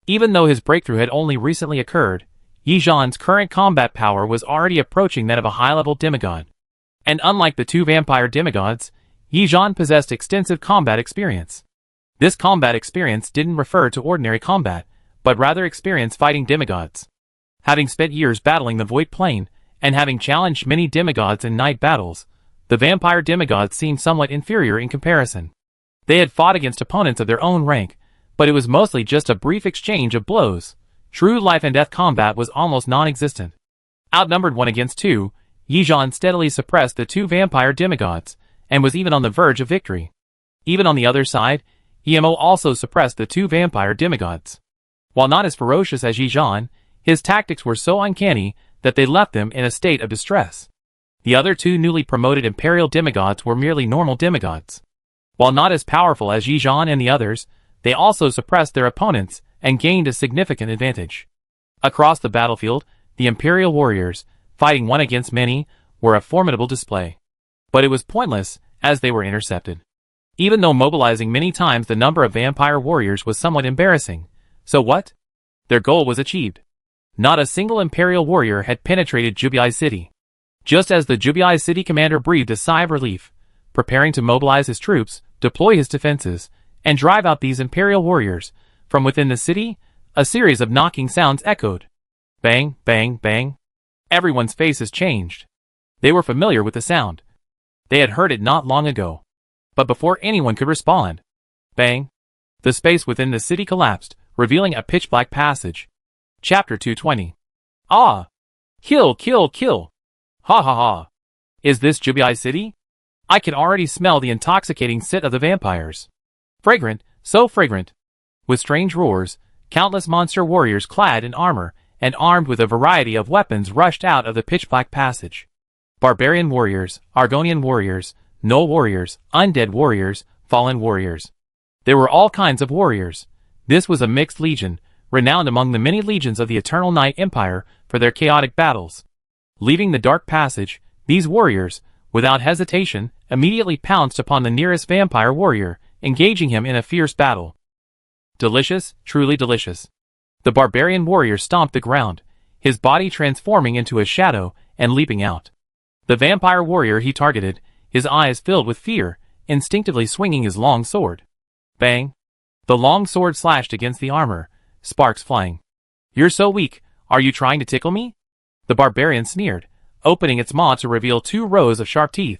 S1: Even though his breakthrough had only recently occurred, Yi-Zhan's current combat power was already approaching that of a high-level demigod. And unlike the two vampire demigods, Yi-Zhan possessed extensive combat experience. This combat experience didn't refer to ordinary combat, but rather experience fighting demigods. Having spent years battling the Void Plane, and having challenged many demigods in night battles, the vampire demigods seemed somewhat inferior in comparison. They had fought against opponents of their own rank, but it was mostly just a brief exchange of blows. True life-and-death combat was almost non-existent. Outnumbered 1 against 2, Yi-Zhan steadily suppressed the two vampire demigods, and was even on the verge of victory. Even on the other side, Emo also suppressed the two vampire demigods. While not as ferocious as Yi-Zhan, his tactics were so uncanny that they left them in a state of distress. The other two newly promoted imperial demigods were merely normal demigods. While not as powerful as Yi-Zhan and the others, they also suppressed their opponents and gained a significant advantage. Across the battlefield, the imperial warriors, fighting 1 against many, were a formidable display. But it was pointless, as they were intercepted. Even though mobilizing many times the number of vampire warriors was somewhat embarrassing. So what? Their goal was achieved. Not a single imperial warrior had penetrated Jubii City. Just as the Jubii City commander breathed a sigh of relief, preparing to mobilize his troops, deploy his defenses, and drive out these imperial warriors, from within the city, a series of knocking sounds echoed. Bang, bang, bang. Everyone's faces changed. They were familiar with the sound. They had heard it not long ago. But before anyone could respond, bang, the space within the city collapsed, revealing a pitch-black passage. Chapter 220. Ah! Kill, kill, kill! Ha ha ha! Is this Jubii City? I can already smell the intoxicating scent of the vampires. Fragrant, so fragrant. With strange roars, countless monster warriors clad in armor and armed with a variety of weapons rushed out of the pitch-black passage. Barbarian warriors, Argonian warriors, Null warriors, undead warriors, fallen warriors. There were all kinds of warriors. This was a mixed legion, renowned among the many legions of the Eternal Night Empire for their chaotic battles. Leaving the dark passage, these warriors, without hesitation, immediately pounced upon the nearest vampire warrior, engaging him in a fierce battle. Delicious, truly delicious. The barbarian warrior stomped the ground, his body transforming into a shadow and leaping out. The vampire warrior he targeted, his eyes filled with fear, instinctively swinging his long sword. Bang! The long sword slashed against the armor, sparks flying. You're so weak, are you trying to tickle me? The barbarian sneered, opening its maw to reveal 2 rows of sharp teeth.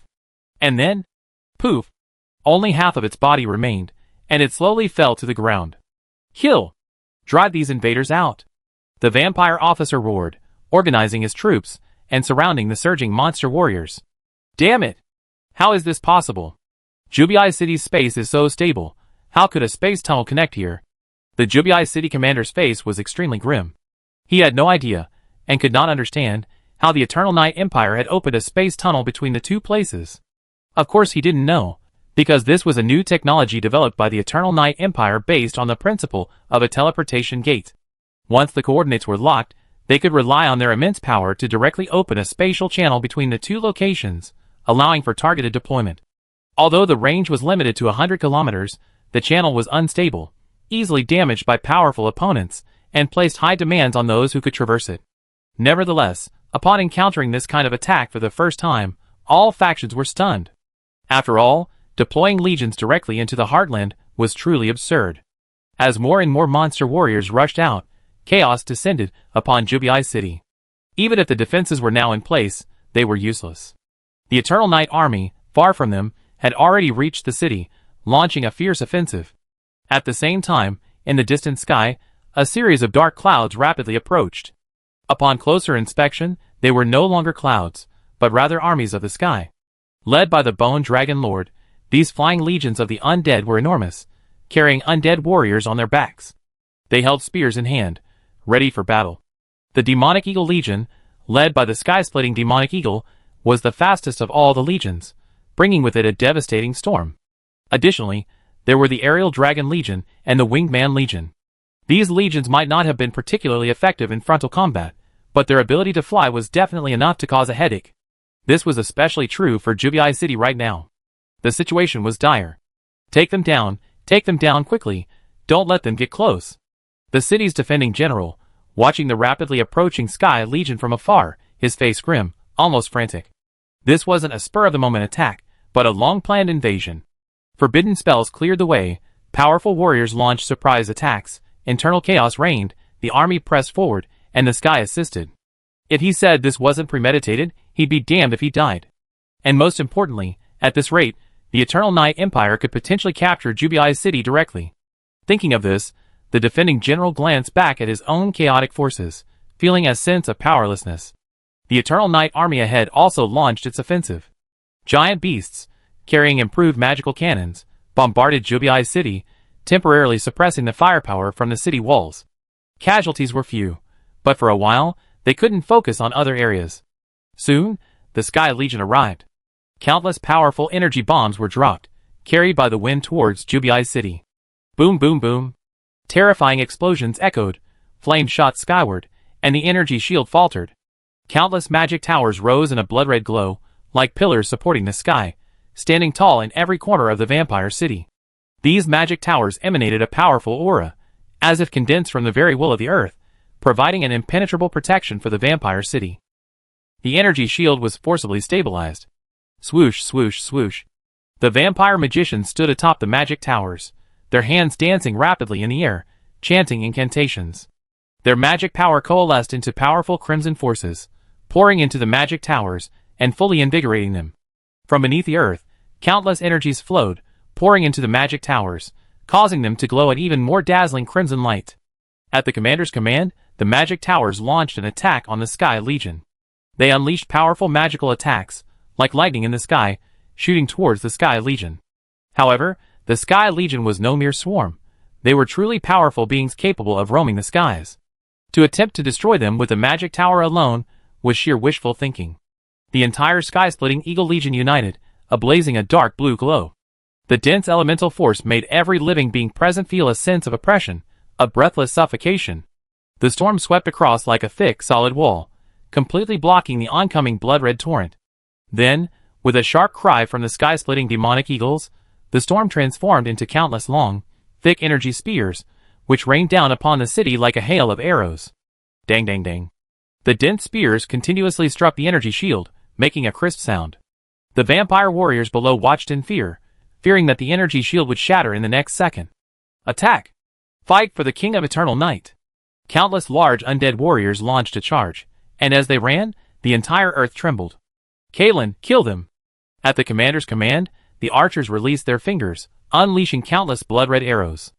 S1: And then, poof! Only half of its body remained, and it slowly fell to the ground. Kill! Drive these invaders out! The vampire officer roared, organizing his troops, and surrounding the surging monster warriors. Damn it! How is this possible? Jubii City's space is so stable, how could a space tunnel connect here? The Jubii City commander's face was extremely grim. He had no idea, and could not understand, how the Eternal Night Empire had opened a space tunnel between the two places. Of course he didn't know, because this was a new technology developed by the Eternal Night Empire based on the principle of a teleportation gate. Once the coordinates were locked, they could rely on their immense power to directly open a spatial channel between the two locations, allowing for targeted deployment. Although the range was limited to 100 kilometers, the channel was unstable, easily damaged by powerful opponents, and placed high demands on those who could traverse it. Nevertheless, upon encountering this kind of attack for the first time, all factions were stunned. After all, deploying legions directly into the heartland was truly absurd. As more and more monster warriors rushed out, chaos descended upon Jubii City. Even if the defenses were now in place, they were useless. The Eternal Night Army, far from them, had already reached the city, launching a fierce offensive. At the same time, in the distant sky, a series of dark clouds rapidly approached. Upon closer inspection, they were no longer clouds, but rather armies of the sky. Led by the Bone Dragon Lord, these flying legions of the undead were enormous, carrying undead warriors on their backs. They held spears in hand, ready for battle. The Demonic Eagle Legion, led by the sky-splitting Demonic Eagle, was the fastest of all the legions, bringing with it a devastating storm. Additionally, there were the Aerial Dragon Legion and the Winged Man Legion. These legions might not have been particularly effective in frontal combat, but their ability to fly was definitely enough to cause a headache. This was especially true for Jubii City right now. The situation was dire. Take them down quickly, don't let them get close. The city's defending general, watching the rapidly approaching Sky Legion from afar, his face grim, almost frantic. This wasn't a spur-of-the-moment attack, but a long-planned invasion. Forbidden spells cleared the way, powerful warriors launched surprise attacks, internal chaos reigned, the army pressed forward, and the sky assisted. If he said this wasn't premeditated, he'd be damned if he died. And most importantly, at this rate, the Eternal Night Empire could potentially capture Jubii City directly. Thinking of this, the defending general glanced back at his own chaotic forces, feeling a sense of powerlessness. The Eternal Night Army ahead also launched its offensive. Giant beasts, carrying improved magical cannons, bombarded Jubii City, temporarily suppressing the firepower from the city walls. Casualties were few, but for a while, they couldn't focus on other areas. Soon, the Sky Legion arrived. Countless powerful energy bombs were dropped, carried by the wind towards Jubii City. Boom boom boom. Terrifying explosions echoed, flames shot skyward, and the energy shield faltered. Countless magic towers rose in a blood-red glow, like pillars supporting the sky, standing tall in every corner of the vampire city. These magic towers emanated a powerful aura, as if condensed from the very will of the earth, providing an impenetrable protection for the vampire city. The energy shield was forcibly stabilized. Swoosh, swoosh, swoosh. The vampire magicians stood atop the magic towers, their hands dancing rapidly in the air, chanting incantations. Their magic power coalesced into powerful crimson forces, pouring into the magic towers and fully invigorating them. From beneath the earth, countless energies flowed, pouring into the magic towers, causing them to glow an even more dazzling crimson light. At the commander's command, the magic towers launched an attack on the Sky Legion. They unleashed powerful magical attacks, like lightning in the sky, shooting towards the Sky Legion. However, the Sky Legion was no mere swarm. They were truly powerful beings capable of roaming the skies. To attempt to destroy them with the magic tower alone was sheer wishful thinking. The entire sky-splitting Eagle Legion united, ablazing a dark blue glow. The dense elemental force made every living being present feel a sense of oppression, a breathless suffocation. The storm swept across like a thick, solid wall, completely blocking the oncoming blood-red torrent. Then, with a sharp cry from the sky-splitting demonic eagles, the storm transformed into countless long, thick energy spears, which rained down upon the city like a hail of arrows. Dang dang dang. The dense spears continuously struck the energy shield, making a crisp sound. The vampire warriors below watched in fear, fearing that the energy shield would shatter in the next second. Attack! Fight for the King of Eternal Night! Countless large undead warriors launched a charge, and as they ran, the entire earth trembled. Kalen, kill them! At the commander's command, the archers released their fingers, unleashing countless blood-red arrows.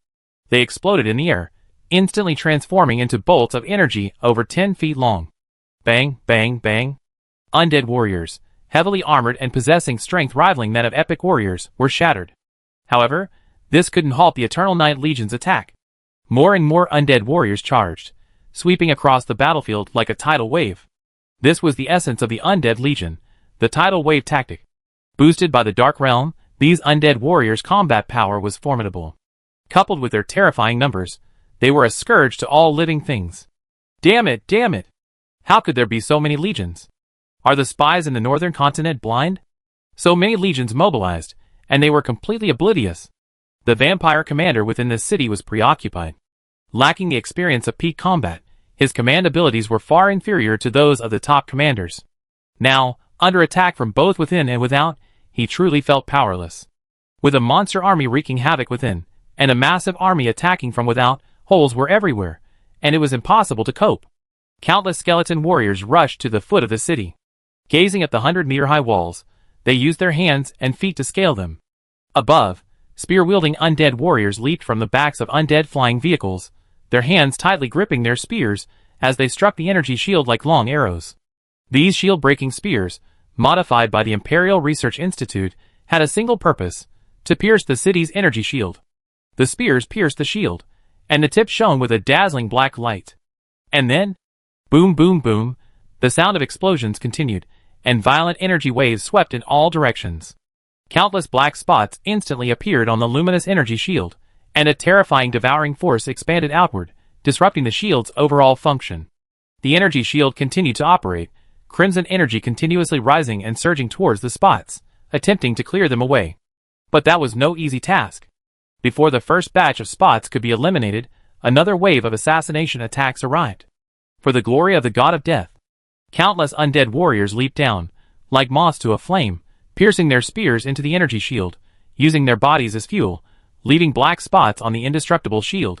S1: They exploded in the air, instantly transforming into bolts of energy over 10 feet long. Bang, bang, bang. Undead warriors, heavily armored and possessing strength rivaling that of epic warriors, were shattered. However, this couldn't halt the Eternal Night Legion's attack. More and more undead warriors charged, sweeping across the battlefield like a tidal wave. This was the essence of the Undead Legion, the tidal wave tactic. Boosted by the Dark Realm, These undead warriors' combat power was formidable. Coupled with their terrifying numbers, they were a scourge to all living things. Damn it, damn it! How could there be so many legions? Are the spies in the northern continent blind? So many legions mobilized, and they were completely oblivious. The vampire commander within this city was preoccupied. Lacking the experience of peak combat, his command abilities were far inferior to those of the top commanders. Now, under attack from both within and without, he truly felt powerless. With a monster army wreaking havoc within, and a massive army attacking from without, holes were everywhere, and it was impossible to cope. Countless skeleton warriors rushed to the foot of the city. Gazing at the 100-meter-high walls, they used their hands and feet to scale them. Above, spear-wielding undead warriors leaped from the backs of undead flying vehicles, their hands tightly gripping their spears as they struck the energy shield like long arrows. These shield-breaking spears, modified by the Imperial Research Institute, had a single purpose: to pierce the city's energy shield. The spears pierced the shield, and the tip shone with a dazzling black light. And then, boom, boom, boom, the sound of explosions continued, and violent energy waves swept in all directions. Countless black spots instantly appeared on the luminous energy shield, and a terrifying devouring force expanded outward, disrupting the shield's overall function. The energy shield continued to operate, crimson energy continuously rising and surging towards the spots, attempting to clear them away. But that was no easy task. Before the first batch of spots could be eliminated, another wave of assassination attacks arrived. For the glory of the god of death, countless undead warriors leaped down, like moths to a flame, piercing their spears into the energy shield, using their bodies as fuel, leaving black spots on the indestructible shield.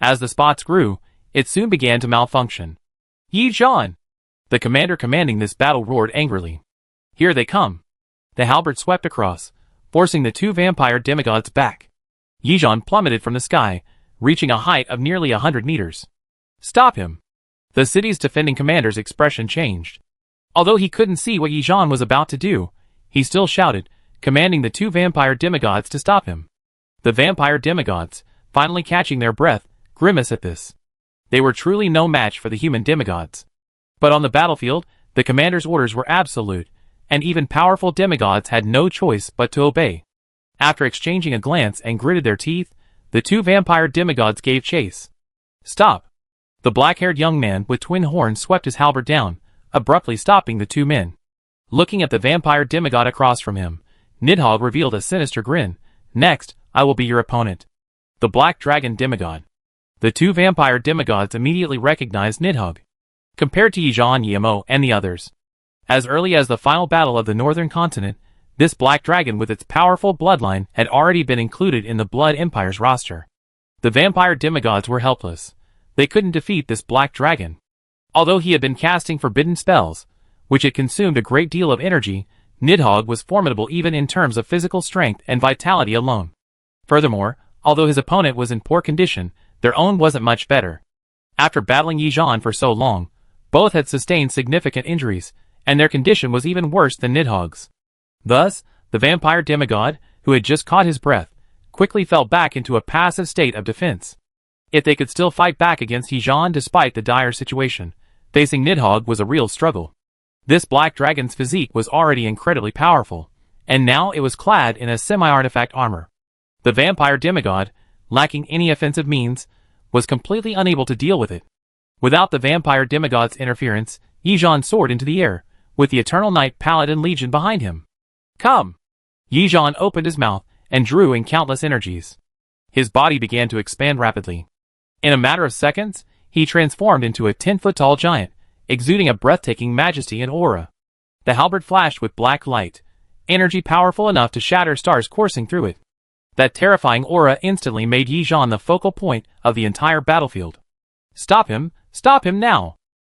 S1: As the spots grew, it soon began to malfunction. "Yi Zhan!" The commander commanding this battle roared angrily. "Here they come!" The halberd swept across, forcing the two vampire demigods back. Yi Zhan plummeted from the sky, reaching a height of nearly 100 meters. "Stop him!" The city's defending commander's expression changed. Although he couldn't see what Yi Zhan was about to do, he still shouted, commanding the two vampire demigods to stop him. The vampire demigods, finally catching their breath, grimaced at this. They were truly no match for the human demigods. But on the battlefield, the commander's orders were absolute, and even powerful demigods had no choice but to obey. After exchanging a glance and gritted their teeth, the two vampire demigods gave chase. "Stop!" The black-haired young man with twin horns swept his halberd down, abruptly stopping the two men. Looking at the vampire demigod across from him, Nidhogg revealed a sinister grin. "Next, I will be your opponent." The black dragon demigod. The two vampire demigods immediately recognized Nidhogg. Compared to Yi Zhan, Yemo, and the others, as early as the final battle of the northern continent, this black dragon with its powerful bloodline had already been included in the Blood Empire's roster. The vampire demigods were helpless. They couldn't defeat this black dragon. Although he had been casting forbidden spells, which had consumed a great deal of energy, Nidhogg was formidable even in terms of physical strength and vitality alone. Furthermore, although his opponent was in poor condition, their own wasn't much better. After battling Yi Zhan for so long, both had sustained significant injuries, and their condition was even worse than Nidhogg's. Thus, the vampire demigod, who had just caught his breath, quickly fell back into a passive state of defense. If they could still fight back against Yi Zhan despite the dire situation, facing Nidhogg was a real struggle. This black dragon's physique was already incredibly powerful, and now it was clad in a semi-artifact armor. The vampire demigod, lacking any offensive means, was completely unable to deal with it. Without the vampire demigod's interference, Yi Zhan soared into the air, with the Eternal Knight Paladin Legion behind him. "Come!" Yi Zhan opened his mouth and drew in countless energies. His body began to expand rapidly. In a matter of seconds, he transformed into a 10-foot-tall giant, exuding a breathtaking majesty and aura. The halberd flashed with black light, energy powerful enough to shatter stars coursing through it. That terrifying aura instantly made Yi Zhan the focal point of the entire battlefield. "Stop him! Stop him now!"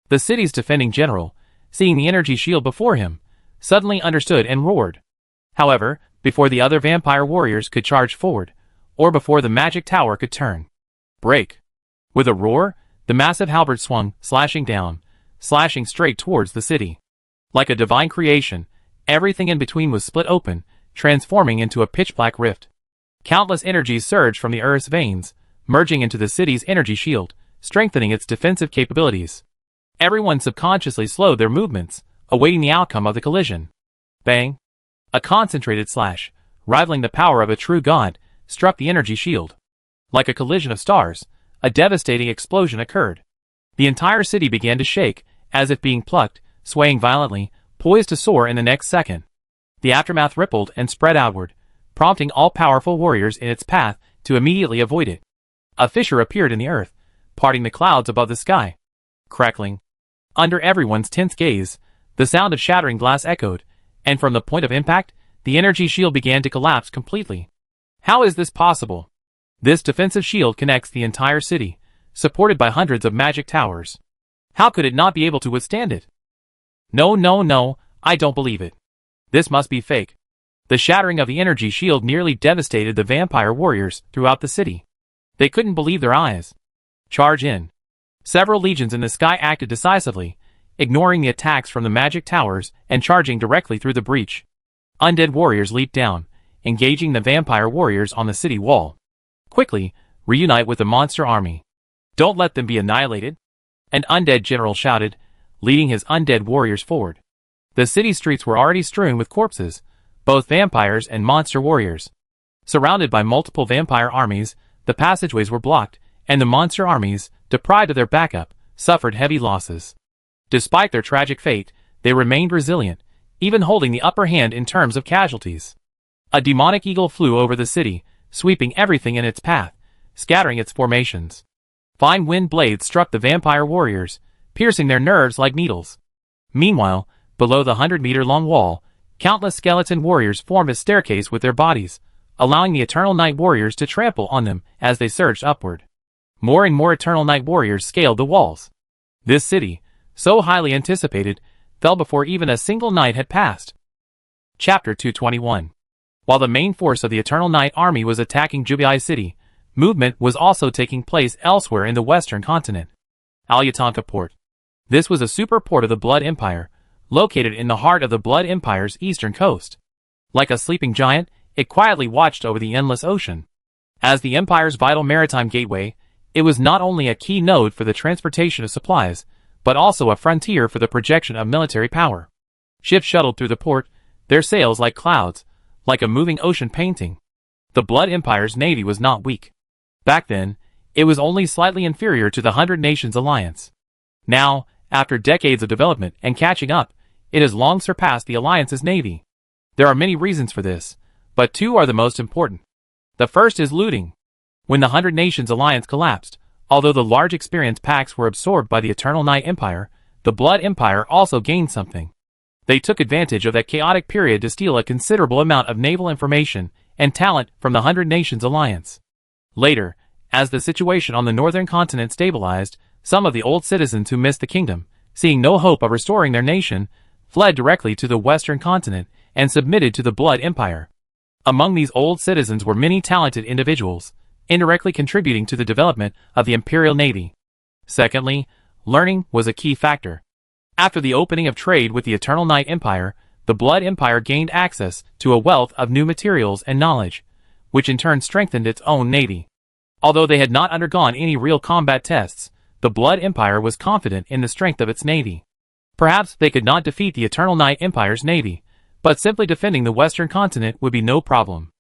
S1: The city's defending general, seeing the energy shield before him, suddenly understood and roared. However, before the other vampire warriors could charge forward, or before the magic tower could turn. Break! With a roar, the massive halberd swung, slashing down, slashing straight towards the city. Like a divine creation, everything in between was split open, transforming into a pitch-black rift. Countless energies surged from the Earth's veins, merging into the city's energy shield, strengthening its defensive capabilities. Everyone subconsciously slowed their movements, awaiting the outcome of the collision. Bang! A concentrated slash, rivaling the power of a true god, struck the energy shield. Like a collision of stars, a devastating explosion occurred. The entire city began to shake, as if being plucked, swaying violently, poised to soar in the next second. The aftermath rippled and spread outward, prompting all powerful warriors in its path to immediately avoid it. A fissure appeared in the earth, parting the clouds above the sky. Crackling. Under everyone's tense gaze, the sound of shattering glass echoed, and from the point of impact, the energy shield began to collapse completely. How is this possible? This defensive shield connects the entire city, supported by hundreds of magic towers. How could it not be able to withstand it? No, I don't believe it. This must be fake. The shattering of the energy shield nearly devastated the vampire warriors throughout the city. They couldn't believe their eyes. Charge in. Several legions in the sky acted decisively, ignoring the attacks from the magic towers and charging directly through the breach. Undead warriors leaped down, engaging the vampire warriors on the city wall. Quickly, reunite with the monster army. Don't let them be annihilated. An undead general shouted, leading his undead warriors forward. The city streets were already strewn with corpses, both vampires and monster warriors. Surrounded by multiple vampire armies, the passageways were blocked, and the monster armies, deprived of their backup, suffered heavy losses. Despite their tragic fate, they remained resilient, even holding the upper hand in terms of casualties. A demonic eagle flew over the city, sweeping everything in its path, scattering its formations. Fine wind blades struck the vampire warriors, piercing their nerves like needles. Meanwhile, below the 100-meter-long wall, countless skeleton warriors formed a staircase with their bodies, allowing the Eternal Night warriors to trample on them as they surged upward. More and more Eternal Night warriors scaled the walls. This city, so highly anticipated, fell before even a single night had passed. Chapter 221. While the main force of the Eternal Night army was attacking Jubai City, movement was also taking place elsewhere in the western continent. Alyatanka Port. This was a super port of the Blood Empire, located in the heart of the Blood Empire's eastern coast. Like a sleeping giant, it quietly watched over the endless ocean. As the Empire's vital maritime gateway, it was not only a key node for the transportation of supplies, but also a frontier for the projection of military power. Ships shuttled through the port, their sails like clouds, like a moving ocean painting. The Blood Empire's navy was not weak. Back then, it was only slightly inferior to the 100 Nations Alliance. Now, after decades of development and catching up, it has long surpassed the Alliance's navy. There are many reasons for this, but two are the most important. The first is looting. When the 100 Nations Alliance collapsed, although the large experience packs were absorbed by the Eternal Night Empire, the Blood Empire also gained something. They took advantage of that chaotic period to steal a considerable amount of naval information and talent from the 100 Nations Alliance. Later, as the situation on the northern continent stabilized, some of the old citizens who missed the kingdom, seeing no hope of restoring their nation, fled directly to the western continent and submitted to the Blood Empire. Among these old citizens were many talented individuals, indirectly contributing to the development of the Imperial Navy. Secondly, learning was a key factor. After the opening of trade with the Eternal Night Empire, the Blood Empire gained access to a wealth of new materials and knowledge, which in turn strengthened its own navy. Although they had not undergone any real combat tests, the Blood Empire was confident in the strength of its navy. Perhaps they could not defeat the Eternal Night Empire's navy, but simply defending the western continent would be no problem.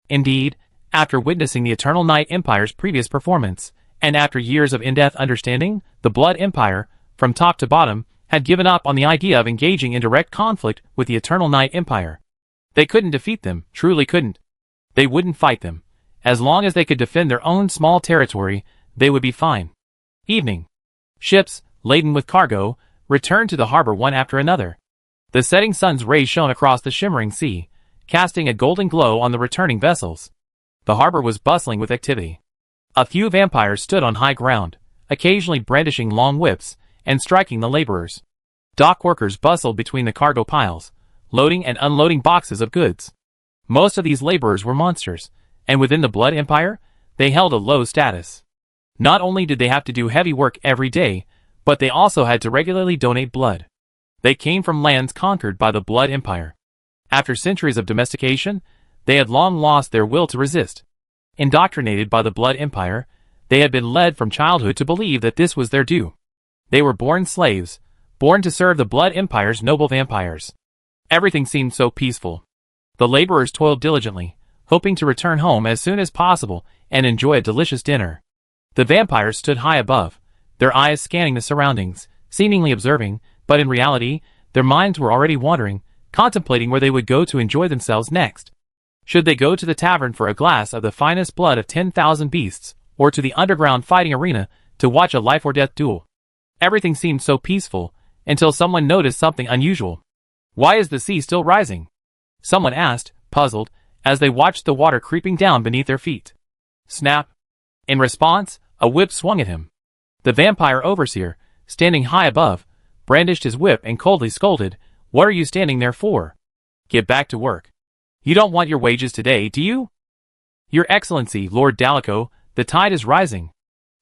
S1: Indeed, after witnessing the Eternal Night Empire's previous performance, and after years of in-depth understanding, the Blood Empire, from top to bottom, had given up on the idea of engaging in direct conflict with the Eternal Night Empire. They couldn't defeat them, truly couldn't. They wouldn't fight them. As long as they could defend their own small territory, they would be fine. Evening. Ships, laden with cargo, returned to the harbor one after another. The setting sun's rays shone across the shimmering sea, casting a golden glow on the returning vessels. The harbor was bustling with activity. A few vampires stood on high ground, occasionally brandishing long whips and striking the laborers. Dock workers bustled between the cargo piles, loading and unloading boxes of goods. Most of these laborers were monsters, and within the Blood Empire, they held a low status. Not only did they have to do heavy work every day, but they also had to regularly donate blood. They came from lands conquered by the Blood Empire. After centuries of domestication, they had long lost their will to resist. Indoctrinated by the Blood Empire, they had been led from childhood to believe that this was their due. They were born slaves, born to serve the Blood Empire's noble vampires. Everything seemed so peaceful. The laborers toiled diligently, hoping to return home as soon as possible and enjoy a delicious dinner. The vampires stood high above, their eyes scanning the surroundings, seemingly observing, but in reality, their minds were already wandering, contemplating where they would go to enjoy themselves next. Should they go to the tavern for a glass of the finest blood of 10,000 beasts, or to the underground fighting arena to watch a life-or-death duel? Everything seemed so peaceful, until someone noticed something unusual. "Why is the sea still rising?" someone asked, puzzled, as they watched the water creeping down beneath their feet. Snap! In response, a whip swung at him. The vampire overseer, standing high above, brandished his whip and coldly scolded, "What are you standing there for? Get back to work. You don't want your wages today, do you?" "Your Excellency, Lord Dalico, the tide is rising."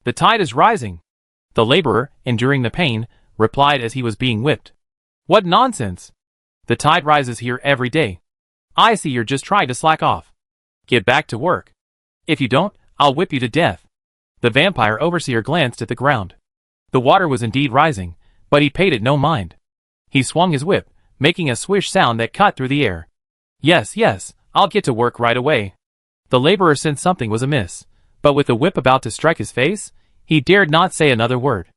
S1: "The tide is rising," the laborer, enduring the pain, replied as he was being whipped. "What nonsense! The tide rises here every day. I see you're just trying to slack off. Get back to work. If you don't, I'll whip you to death." The vampire overseer glanced at the ground. The water was indeed rising, but he paid it no mind. He swung his whip, making a swish sound that cut through the air. Yes, I'll get to work right away." The laborer sensed something was amiss, but with the whip about to strike his face, he dared not say another word.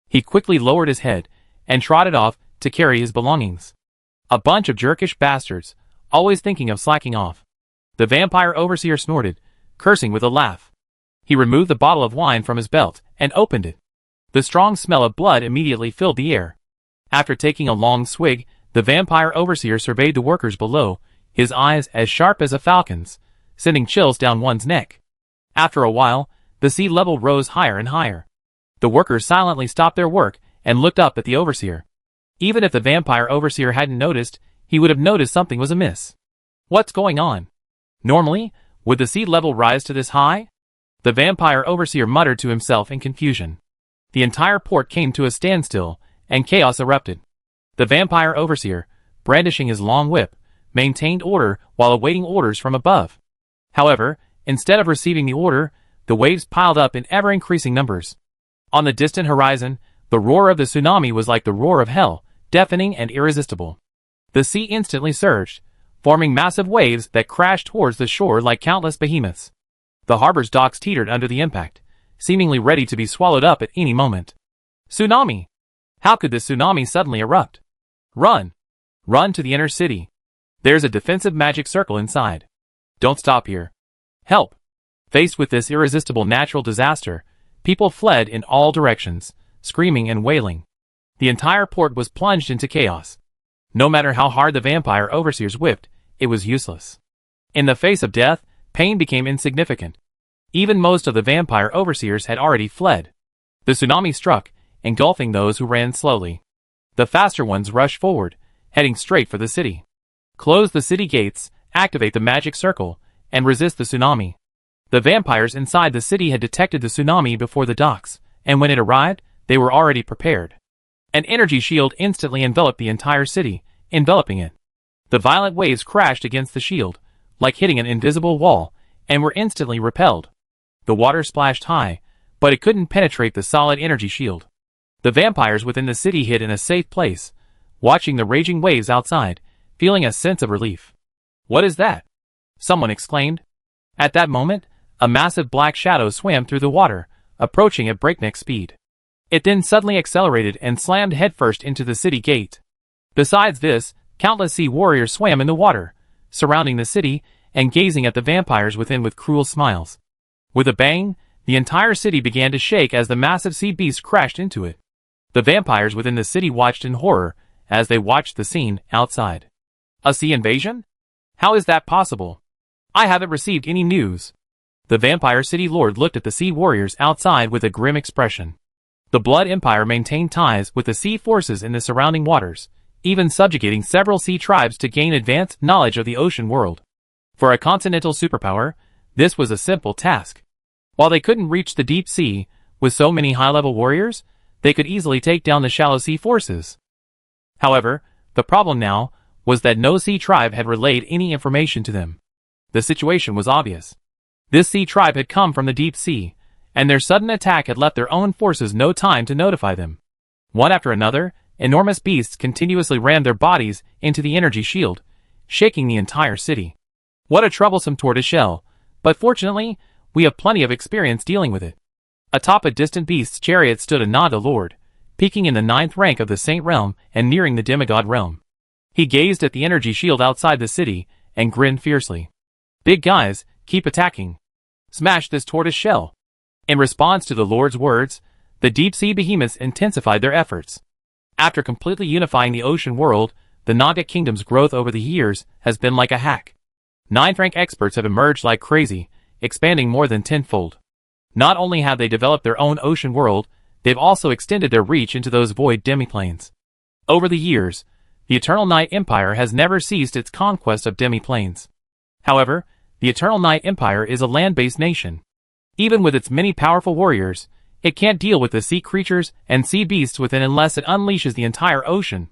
S1: He quickly lowered his head, and trotted off to carry his belongings. A bunch of jerkish bastards, always thinking of slacking off. The vampire overseer snorted, cursing with a laugh. He removed the bottle of wine from his belt, and opened it. The strong smell of blood immediately filled the air. After taking a long swig, the vampire overseer surveyed the workers below, his eyes as sharp as a falcon's, sending chills down one's neck. After a while, the sea level rose higher and higher. The workers silently stopped their work and looked up at the overseer. Even if the vampire overseer hadn't noticed, he would have noticed something was amiss. What's going on? Normally, would the sea level rise to this high? The vampire overseer muttered to himself in confusion. The entire port came to a standstill, and chaos erupted. The vampire overseer, brandishing his long whip, maintained order while awaiting orders from above. However, instead of receiving the order, the waves piled up in ever-increasing numbers. On the distant horizon, the roar of the tsunami was like the roar of hell, deafening and irresistible. The sea instantly surged, forming massive waves that crashed towards the shore like countless behemoths. The harbor's docks teetered under the impact, seemingly ready to be swallowed up at any moment. Tsunami! How could this tsunami suddenly erupt? Run! Run to the inner city. There's a defensive magic circle inside. Don't stop here. Help! Faced with this irresistible natural disaster, people fled in all directions, screaming and wailing. The entire port was plunged into chaos. No matter how hard the vampire overseers whipped, it was useless. In the face of death, pain became insignificant. Even most of the vampire overseers had already fled. The tsunami struck, engulfing those who ran slowly. The faster ones rushed forward, heading straight for the city. Close the city gates, activate the magic circle, and resist the tsunami. The vampires inside the city had detected the tsunami before the docks, and when it arrived, they were already prepared. An energy shield instantly enveloped the entire city, enveloping it. The violent waves crashed against the shield, like hitting an invisible wall, and were instantly repelled. The water splashed high, but it couldn't penetrate the solid energy shield. The vampires within the city hid in a safe place, watching the raging waves outside, feeling a sense of relief. "What is that?" someone exclaimed. At that moment, a massive black shadow swam through the water, approaching at breakneck speed. It then suddenly accelerated and slammed headfirst into the city gate. Besides this, countless sea warriors swam in the water, surrounding the city and gazing at the vampires within with cruel smiles. With a bang, the entire city began to shake as the massive sea beast crashed into it. The vampires within the city watched in horror as they watched the scene outside. A sea invasion? How is that possible? I haven't received any news. The vampire city lord looked at the sea warriors outside with a grim expression. The Blood Empire maintained ties with the sea forces in the surrounding waters, even subjugating several sea tribes to gain advanced knowledge of the ocean world. For a continental superpower, this was a simple task. While they couldn't reach the deep sea, with so many high-level warriors, they could easily take down the shallow sea forces. However, the problem now was that no sea tribe had relayed any information to them. The situation was obvious. This sea tribe had come from the deep sea, and their sudden attack had left their own forces no time to notify them. One after another, enormous beasts continuously rammed their bodies into the energy shield, shaking the entire city. What a troublesome tortoiseshell, but fortunately, we have plenty of experience dealing with it. Atop a distant beast's chariot stood a Naga lord, peaking in the 9th rank of the Saint realm and nearing the demigod realm. He gazed at the energy shield outside the city and grinned fiercely. Big guys, keep attacking. Smash this tortoise shell. In response to the Lord's words, the deep-sea behemoths intensified their efforts. After completely unifying the ocean world, the Naga kingdom's growth over the years has been like a hack. 9th rank experts have emerged like crazy, expanding more than tenfold. Not only have they developed their own ocean world, they've also extended their reach into those void demiplanes. Over the years, the Eternal Night Empire has never ceased its conquest of demiplanes. However, the Eternal Night Empire is a land-based nation. Even with its many powerful warriors, it can't deal with the sea creatures and sea beasts within unless it unleashes the entire ocean.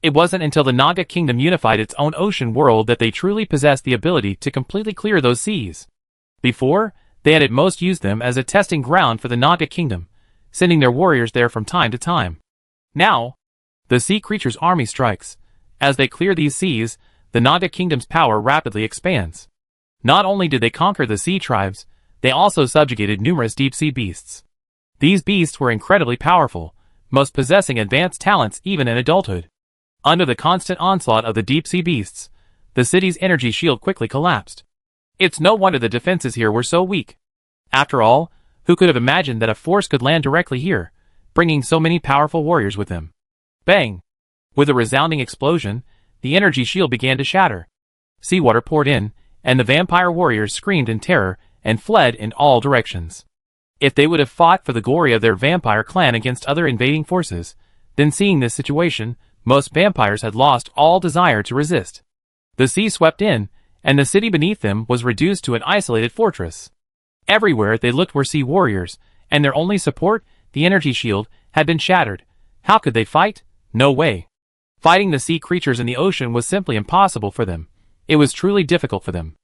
S1: It wasn't until the Naga kingdom unified its own ocean world that they truly possessed the ability to completely clear those seas. Before, they had at most used them as a testing ground for the Naga kingdom, sending their warriors there from time to time. Now, the sea creatures' army strikes. As they clear these seas, the Naga kingdom's power rapidly expands. Not only did they conquer the sea tribes, they also subjugated numerous deep-sea beasts. These beasts were incredibly powerful, most possessing advanced talents even in adulthood. Under the constant onslaught of the deep-sea beasts, the city's energy shield quickly collapsed. It's no wonder the defenses here were so weak. After all, who could have imagined that a force could land directly here, bringing so many powerful warriors with them? Bang! With a resounding explosion, the energy shield began to shatter. Seawater poured in, and the vampire warriors screamed in terror and fled in all directions. If they would have fought for the glory of their vampire clan against other invading forces, then seeing this situation, most vampires had lost all desire to resist. The sea swept in, and the city beneath them was reduced to an isolated fortress. Everywhere they looked were sea warriors, and their only support, the energy shield, had been shattered. How could they fight? No way. Fighting the sea creatures in the ocean was simply impossible for them. It was truly difficult for them.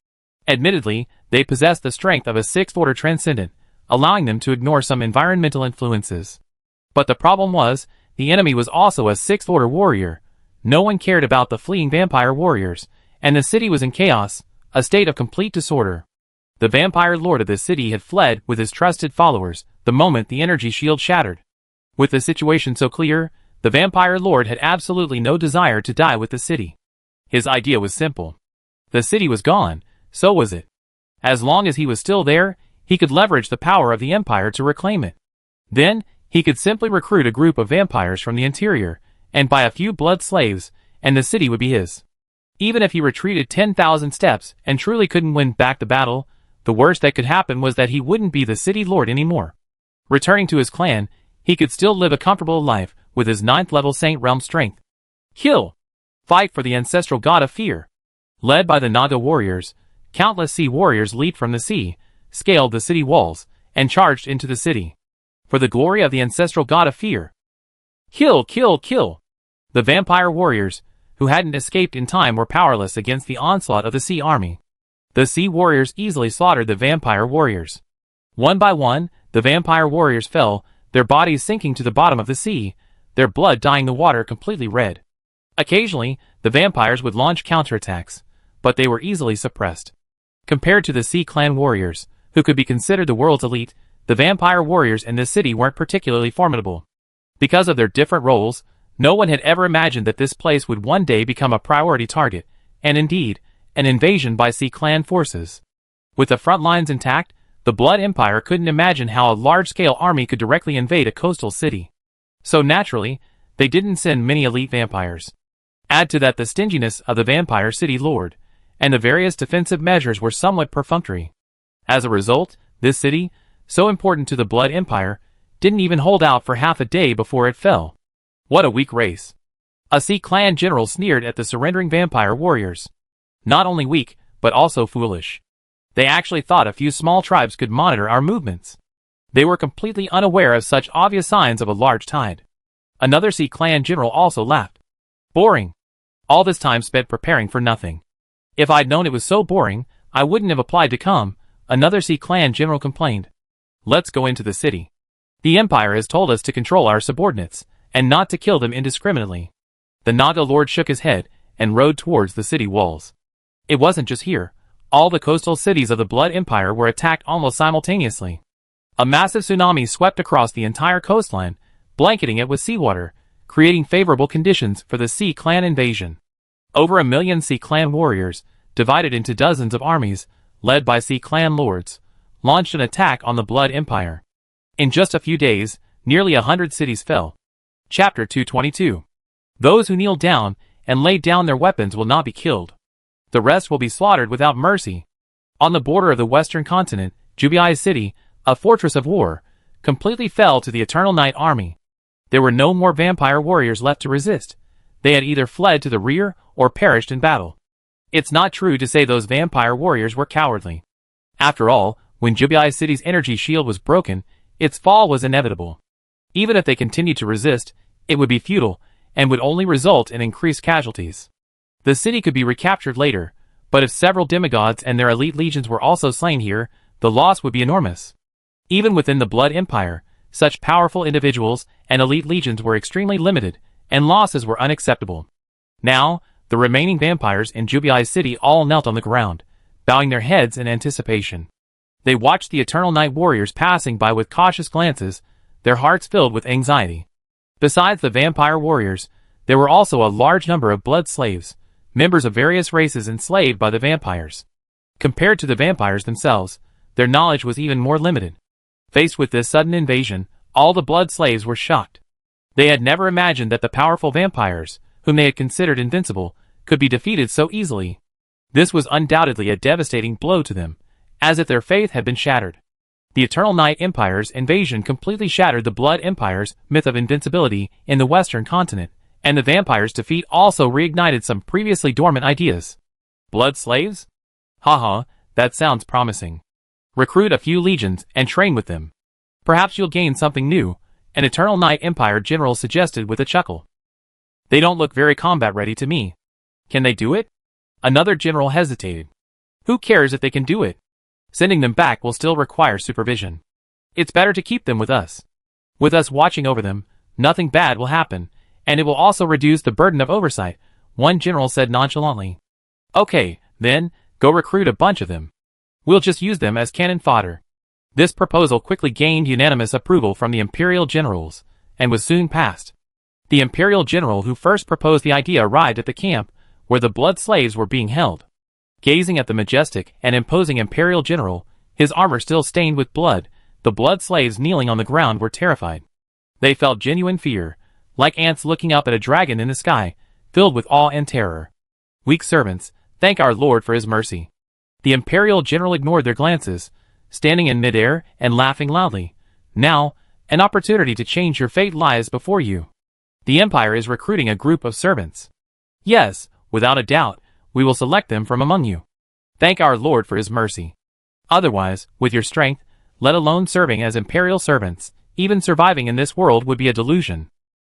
S1: Admittedly, they possessed the strength of a 6th-order transcendent, allowing them to ignore some environmental influences. But the problem was, the enemy was also a 6th-order warrior. No one cared about the fleeing vampire warriors, and the city was in chaos, a state of complete disorder. The vampire lord of the city had fled with his trusted followers the moment the energy shield shattered. With the situation so clear, the vampire lord had absolutely no desire to die with the city. His idea was simple. The city was gone, so was it. As long as he was still there, he could leverage the power of the empire to reclaim it. Then, he could simply recruit a group of vampires from the interior, and buy a few blood slaves, and the city would be his. Even if he retreated 10,000 steps and truly couldn't win back the battle, the worst that could happen was that he wouldn't be the city lord anymore. Returning to his clan, he could still live a comfortable life with his 9th-level Saint Realm strength. Kill! Fight for the ancestral god of fear. Led by the Naga warriors, countless sea warriors leaped from the sea, scaled the city walls, and charged into the city. For the glory of the ancestral god of fear. Kill, kill, kill! The vampire warriors, who hadn't escaped in time, were powerless against the onslaught of the sea army. The sea warriors easily slaughtered the vampire warriors. One by one, the vampire warriors fell, their bodies sinking to the bottom of the sea, their blood dyeing the water completely red. Occasionally, the vampires would launch counterattacks, but they were easily suppressed. Compared to the Sea Clan warriors, who could be considered the world's elite, the vampire warriors in this city weren't particularly formidable. Because of their different roles, no one had ever imagined that this place would one day become a priority target, and indeed, an invasion by Sea Clan forces. With the front lines intact, the Blood Empire couldn't imagine how a large-scale army could directly invade a coastal city. So naturally, they didn't send many elite vampires. Add to that the stinginess of the vampire city lord, and the various defensive measures were somewhat perfunctory. As a result, this city, so important to the Blood Empire, didn't even hold out for half a day before it fell. What a weak race. A Sea Clan general sneered at the surrendering vampire warriors. Not only weak, but also foolish. They actually thought a few small tribes could monitor our movements. They were completely unaware of such obvious signs of a large tide. Another Sea Clan general also laughed. Boring. All this time spent preparing for nothing. If I'd known it was so boring, I wouldn't have applied to come, another Sea Clan general complained. Let's go into the city. The Empire has told us to control our subordinates, and not to kill them indiscriminately. The Naga Lord shook his head, and rode towards the city walls. It wasn't just here. All the coastal cities of the Blood Empire were attacked almost simultaneously. A massive tsunami swept across the entire coastline, blanketing it with seawater, creating favorable conditions for the Sea Clan invasion. Over 1 million Sea Clan warriors, divided into dozens of armies, led by Sea Clan lords, launched an attack on the Blood Empire. In just a few days, nearly 100 cities fell. Chapter 222. Those who kneel down and lay down their weapons will not be killed. The rest will be slaughtered without mercy. On the border of the western continent, Jubiai's city, a fortress of war, completely fell to the Eternal Night army. There were no more vampire warriors left to resist. They had either fled to the rear or perished in battle. It's not true to say those vampire warriors were cowardly. After all, when Jubiai City's energy shield was broken, its fall was inevitable. Even if they continued to resist, it would be futile, and would only result in increased casualties. The city could be recaptured later, but if several demigods and their elite legions were also slain here, the loss would be enormous. Even within the Blood Empire, such powerful individuals and elite legions were extremely limited, and losses were unacceptable. Now, the remaining vampires in Jubiai's city all knelt on the ground, bowing their heads in anticipation. They watched the Eternal Night warriors passing by with cautious glances, their hearts filled with anxiety. Besides the vampire warriors, there were also a large number of blood slaves, members of various races enslaved by the vampires. Compared to the vampires themselves, their knowledge was even more limited. Faced with this sudden invasion, all the blood slaves were shocked. They had never imagined that the powerful vampires, whom they had considered invincible, could be defeated so easily. This was undoubtedly a devastating blow to them, as if their faith had been shattered. The Eternal Night Empire's invasion completely shattered the Blood Empire's myth of invincibility in the western continent, and the vampires' defeat also reignited some previously dormant ideas. Blood slaves? Haha, that sounds promising. Recruit a few legions and train with them. Perhaps you'll gain something new, an Eternal Night Empire general suggested with a chuckle. They don't look very combat ready to me. Can they do it? Another general hesitated. Who cares if they can do it? Sending them back will still require supervision. It's better to keep them with us. With us watching over them, nothing bad will happen, and it will also reduce the burden of oversight, one general said nonchalantly. Okay, then, go recruit a bunch of them. We'll just use them as cannon fodder. This proposal quickly gained unanimous approval from the Imperial generals, and was soon passed. The Imperial general who first proposed the idea arrived at the camp, where the blood slaves were being held. Gazing at the majestic and imposing Imperial general, his armor still stained with blood, the blood slaves kneeling on the ground were terrified. They felt genuine fear, like ants looking up at a dragon in the sky, filled with awe and terror. Weak servants, thank our Lord for his mercy. The Imperial general ignored their glances, standing in midair and laughing loudly. Now, an opportunity to change your fate lies before you. The Empire is recruiting a group of servants. Yes, without a doubt, we will select them from among you. Thank our Lord for his mercy. Otherwise, with your strength, let alone serving as Imperial servants, even surviving in this world would be a delusion.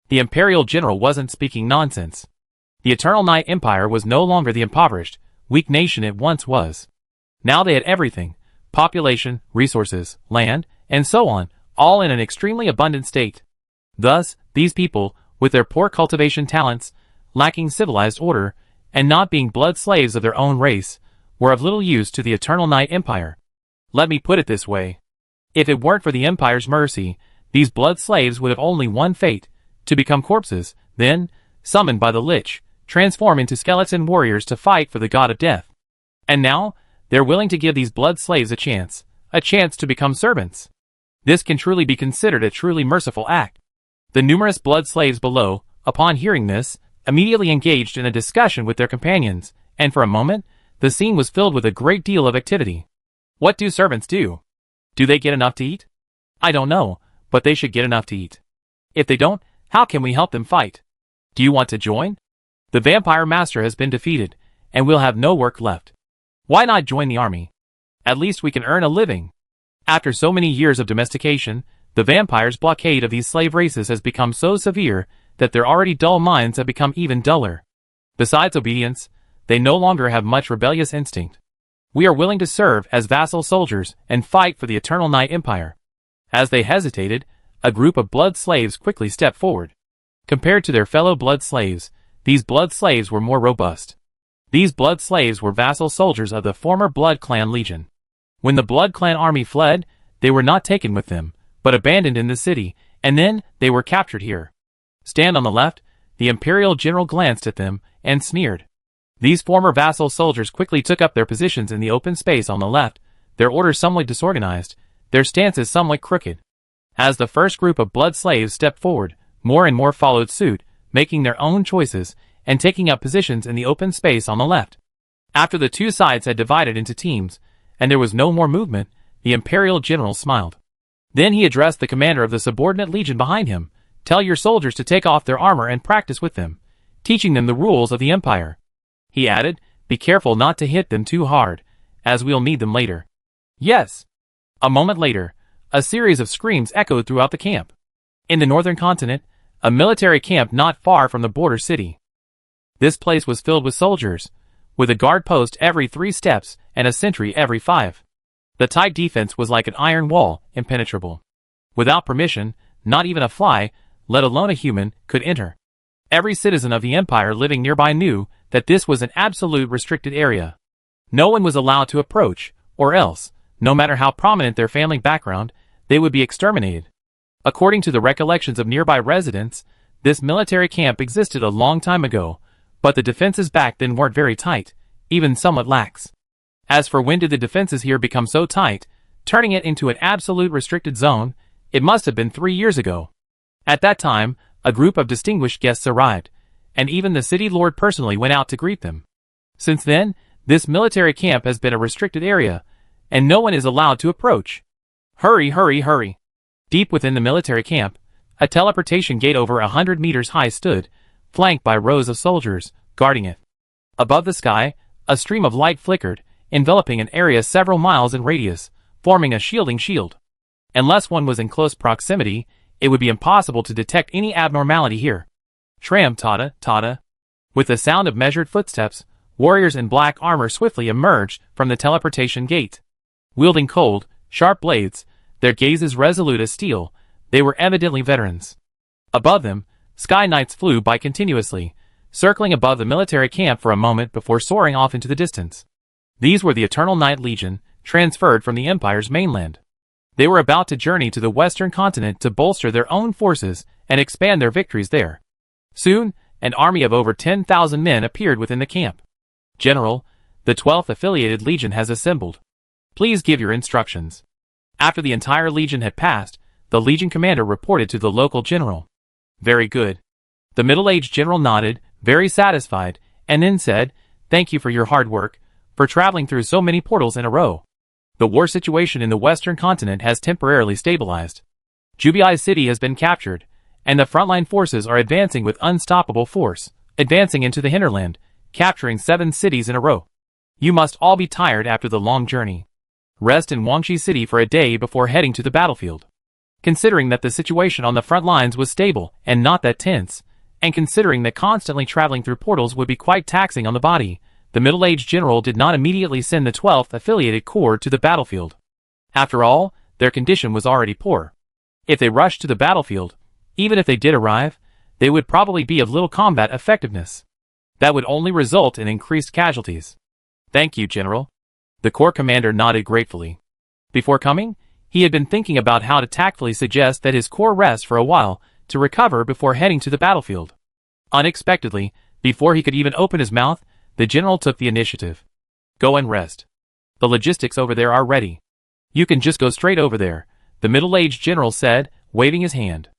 S1: The Imperial general wasn't speaking nonsense. The Eternal Night Empire was no longer the impoverished, weak nation it once was. Now they had everything: population, resources, land, and so on, all in an extremely abundant state. Thus, these people, with their poor cultivation talents, lacking civilized order, and not being blood slaves of their own race, were of little use to the Eternal Night Empire. Let me put it this way. If it weren't for the Empire's mercy, these blood slaves would have only one fate: to become corpses, then, summoned by the Lich, transform into skeleton warriors to fight for the God of Death. And now, they're willing to give these blood slaves a chance to become servants. This can truly be considered a truly merciful act. The numerous blood slaves below, upon hearing this, immediately engaged in a discussion with their companions, and for a moment, the scene was filled with a great deal of activity. What do servants do? Do they get enough to eat? I don't know, but they should get enough to eat. If they don't, how can we help them fight? Do you want to join? The vampire master has been defeated, and we'll have no work left. Why not join the army? At least we can earn a living. After so many years of domestication, the vampires' blockade of these slave races has become so severe that their already dull minds have become even duller. Besides obedience, they no longer have much rebellious instinct. We are willing to serve as vassal soldiers and fight for the Eternal Night Empire. As they hesitated, a group of blood slaves quickly stepped forward. Compared to their fellow blood slaves, these blood slaves were more robust. These blood slaves were vassal soldiers of the former Blood Clan Legion. When the Blood Clan army fled, they were not taken with them, but abandoned in the city, and then they were captured here. Stand on the left, the Imperial General glanced at them and sneered. These former vassal soldiers quickly took up their positions in the open space on the left, their orders somewhat disorganized, their stances somewhat crooked. As the first group of blood slaves stepped forward, more and more followed suit, making their own choices, and taking up positions in the open space on the left. After the two sides had divided into teams, and there was no more movement, the Imperial General smiled. Then he addressed the commander of the subordinate legion behind him. Tell your soldiers to take off their armor and practice with them, teaching them the rules of the Empire. He added, be careful not to hit them too hard, as we'll need them later. Yes. A moment later, a series of screams echoed throughout the camp. In the northern continent, a military camp not far from the border city. This place was filled with soldiers, with a guard post every 3 steps and a sentry every 5. The tight defense was like an iron wall, impenetrable. Without permission, not even a fly, let alone a human, could enter. Every citizen of the Empire living nearby knew that this was an absolute restricted area. No one was allowed to approach, or else, no matter how prominent their family background, they would be exterminated. According to the recollections of nearby residents, this military camp existed a long time ago, but the defenses back then weren't very tight, even somewhat lax. As for when did the defenses here become so tight, turning it into an absolute restricted zone, it must have been 3 years ago. At that time, a group of distinguished guests arrived, and even the city lord personally went out to greet them. Since then, this military camp has been a restricted area, and no one is allowed to approach. Hurry, hurry, hurry. Deep within the military camp, a teleportation gate over 100 meters high stood, flanked by rows of soldiers, guarding it. Above the sky, a stream of light flickered, enveloping an area several miles in radius, forming a shielding shield. Unless one was in close proximity, it would be impossible to detect any abnormality here. Tram tada, tada. With the sound of measured footsteps, warriors in black armor swiftly emerged from the teleportation gate. Wielding cold, sharp blades, their gazes resolute as steel, they were evidently veterans. Above them, sky knights flew by continuously, circling above the military camp for a moment before soaring off into the distance. These were the Eternal Night Legion, transferred from the Empire's mainland. They were about to journey to the western continent to bolster their own forces and expand their victories there. Soon, an army of over 10,000 men appeared within the camp. General, the 12th Affiliated Legion has assembled. Please give your instructions. After the entire legion had passed, the legion commander reported to the local general. Very good. The middle-aged general nodded, very satisfied, and then said, thank you for your hard work, for traveling through so many portals in a row. The war situation in the western continent has temporarily stabilized. Jubii City has been captured, and the frontline forces are advancing with unstoppable force, advancing into the hinterland, capturing 7 cities in a row. You must all be tired after the long journey. Rest in Guangxi City for a day before heading to the battlefield. Considering that the situation on the front lines was stable and not that tense, and considering that constantly traveling through portals would be quite taxing on the body, the middle-aged general did not immediately send the 12th Affiliated Corps to the battlefield. After all, their condition was already poor. If they rushed to the battlefield, even if they did arrive, they would probably be of little combat effectiveness. That would only result in increased casualties. Thank you, General. The Corps commander nodded gratefully. Before coming, he had been thinking about how to tactfully suggest that his corps rest for a while to recover before heading to the battlefield. Unexpectedly, before he could even open his mouth, the general took the initiative. Go and rest. The logistics over there are ready. You can just go straight over there, the middle-aged general said, waving his hand.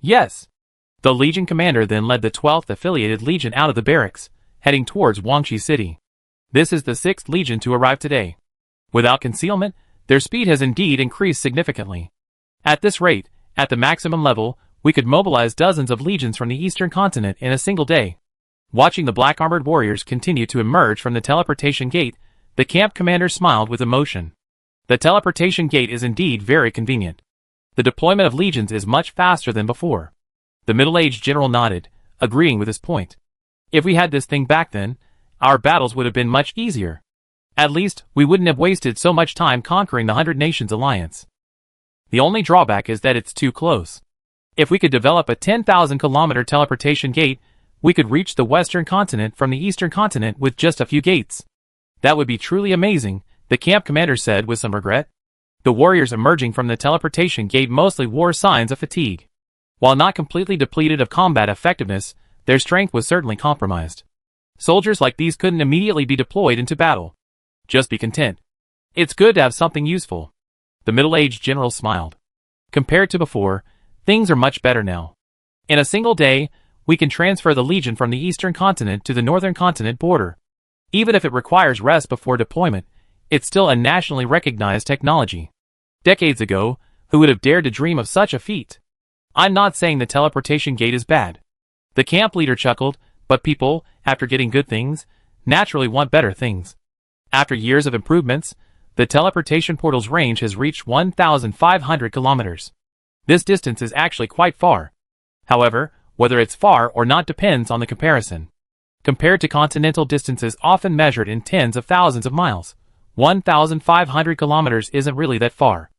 S1: Yes. The Legion commander then led the 12th Affiliated Legion out of the barracks, heading towards Guangxi City. This is the 6th Legion to arrive today. Without concealment, their speed has indeed increased significantly. At this rate, at the maximum level, we could mobilize dozens of legions from the eastern continent in a single day. Watching the black-armored warriors continue to emerge from the teleportation gate, the camp commander smiled with emotion. The teleportation gate is indeed very convenient. The deployment of legions is much faster than before. The middle-aged general nodded, agreeing with his point. If we had this thing back then, our battles would have been much easier. At least, we wouldn't have wasted so much time conquering the 100 Nations Alliance. The only drawback is that it's too close. If we could develop a 10,000-kilometer teleportation gate, we could reach the western continent from the eastern continent with just a few gates. That would be truly amazing, the camp commander said with some regret. The warriors emerging from the teleportation gate mostly wore signs of fatigue. While not completely depleted of combat effectiveness, their strength was certainly compromised. Soldiers like these couldn't immediately be deployed into battle. Just be content. It's good to have something useful. The middle-aged general smiled. Compared to before, things are much better now. In a single day, we can transfer the Legion from the eastern continent to the northern continent border. Even if it requires rest before deployment, it's still a nationally recognized technology. Decades ago, who would have dared to dream of such a feat? I'm not saying the teleportation gate is bad. The camp leader chuckled, but people, after getting good things, naturally want better things. After years of improvements, the teleportation portal's range has reached 1,500 kilometers. This distance is actually quite far. However, whether it's far or not depends on the comparison. Compared to continental distances often measured in tens of thousands of miles, 1,500 kilometers isn't really that far.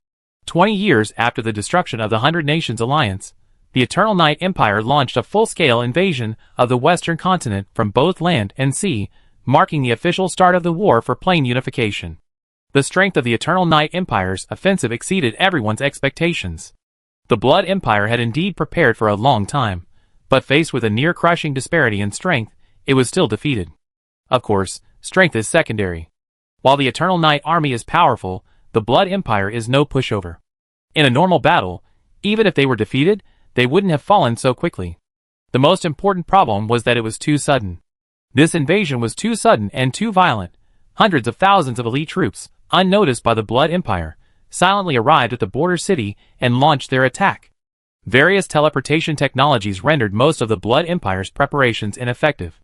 S1: 20 years after the destruction of the 100 Nations Alliance, the Eternal Night Empire launched a full-scale invasion of the western continent from both land and sea, marking the official start of the war for plane unification. The strength of the Eternal Night Empire's offensive exceeded everyone's expectations. The Blood Empire had indeed prepared for a long time, but faced with a near-crushing disparity in strength, it was still defeated. Of course, strength is secondary. While the Eternal Night Army is powerful, the Blood Empire is no pushover. In a normal battle, even if they were defeated, they wouldn't have fallen so quickly. The most important problem was that it was too sudden. This invasion was too sudden and too violent. Hundreds of thousands of elite troops, unnoticed by the Blood Empire, silently arrived at the border city and launched their attack. Various teleportation technologies rendered most of the Blood Empire's preparations ineffective.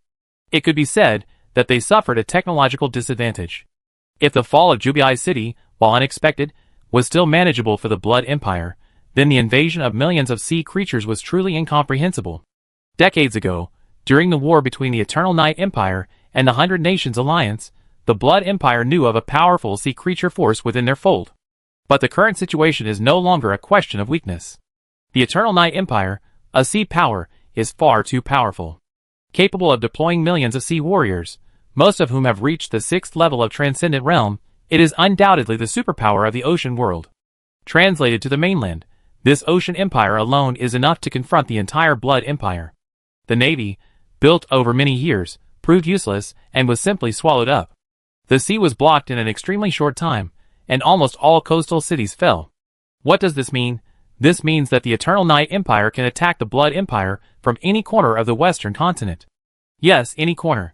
S1: It could be said that they suffered a technological disadvantage. If the fall of Jubii City, while unexpected, was still manageable for the Blood Empire, then the invasion of millions of sea creatures was truly incomprehensible. Decades ago, during the war between the Eternal Night Empire and the 100 Nations Alliance, the Blood Empire knew of a powerful sea creature force within their fold. But the current situation is no longer a question of weakness. The Eternal Night Empire, a sea power, is far too powerful. Capable of deploying millions of sea warriors, most of whom have reached the 6th level of Transcendent Realm, it is undoubtedly the superpower of the ocean world. Translated to the mainland, this ocean empire alone is enough to confront the entire Blood Empire. The navy, built over many years, proved useless and was simply swallowed up. The sea was blocked in an extremely short time, and almost all coastal cities fell. What does this mean? This means that the Eternal Night Empire can attack the Blood Empire from any corner of the western continent. Yes, any corner.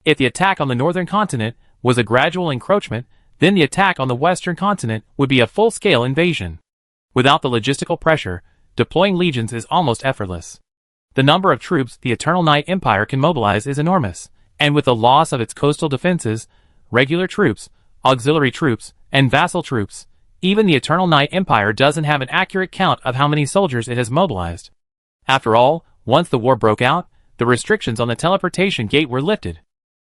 S1: If the attack on the northern continent was a gradual encroachment, then the attack on the western continent would be a full-scale invasion. Without the logistical pressure, deploying legions is almost effortless. The number of troops the Eternal Night Empire can mobilize is enormous, and with the loss of its coastal defenses, regular troops, auxiliary troops, and vassal troops, even the Eternal Night Empire doesn't have an accurate count of how many soldiers it has mobilized. After all, once the war broke out, the restrictions on the teleportation gate were lifted.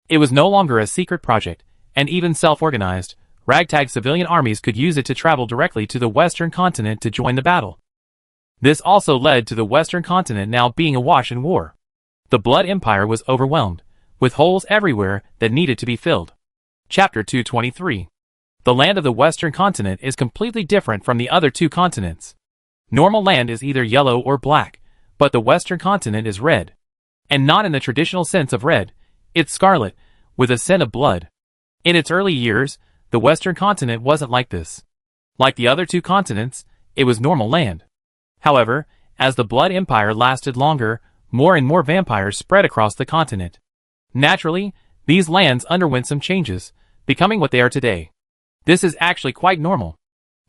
S1: It was no longer a secret project, and even self-organized, ragtag civilian armies could use it to travel directly to the western continent to join the battle. This also led to the western continent now being awash in war. The Blood Empire was overwhelmed, with holes everywhere that needed to be filled. Chapter 223. The land of the western continent is completely different from the other two continents. Normal land is either yellow or black, but the western continent is red. And not in the traditional sense of red, it's scarlet, with a scent of blood. In its early years, the western continent wasn't like this. Like the other two continents, it was normal land. However, as the Blood Empire lasted longer, more and more vampires spread across the continent. Naturally, these lands underwent some changes, becoming what they are today. This is actually quite normal.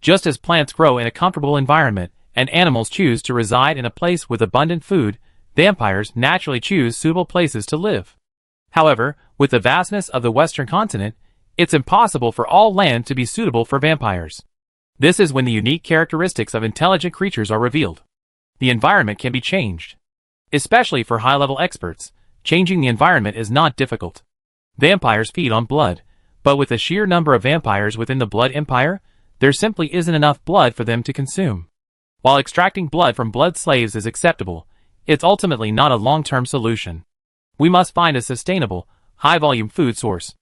S1: Just as plants grow in a comfortable environment and animals choose to reside in a place with abundant food, vampires naturally choose suitable places to live. However, with the vastness of the western continent, it's impossible for all land to be suitable for vampires. This is when the unique characteristics of intelligent creatures are revealed. The environment can be changed. Especially for high-level experts, changing the environment is not difficult. Vampires feed on blood, but with the sheer number of vampires within the Blood Empire, there simply isn't enough blood for them to consume. While extracting blood from blood slaves is acceptable, it's ultimately not a long-term solution. We must find a sustainable, high-volume food source.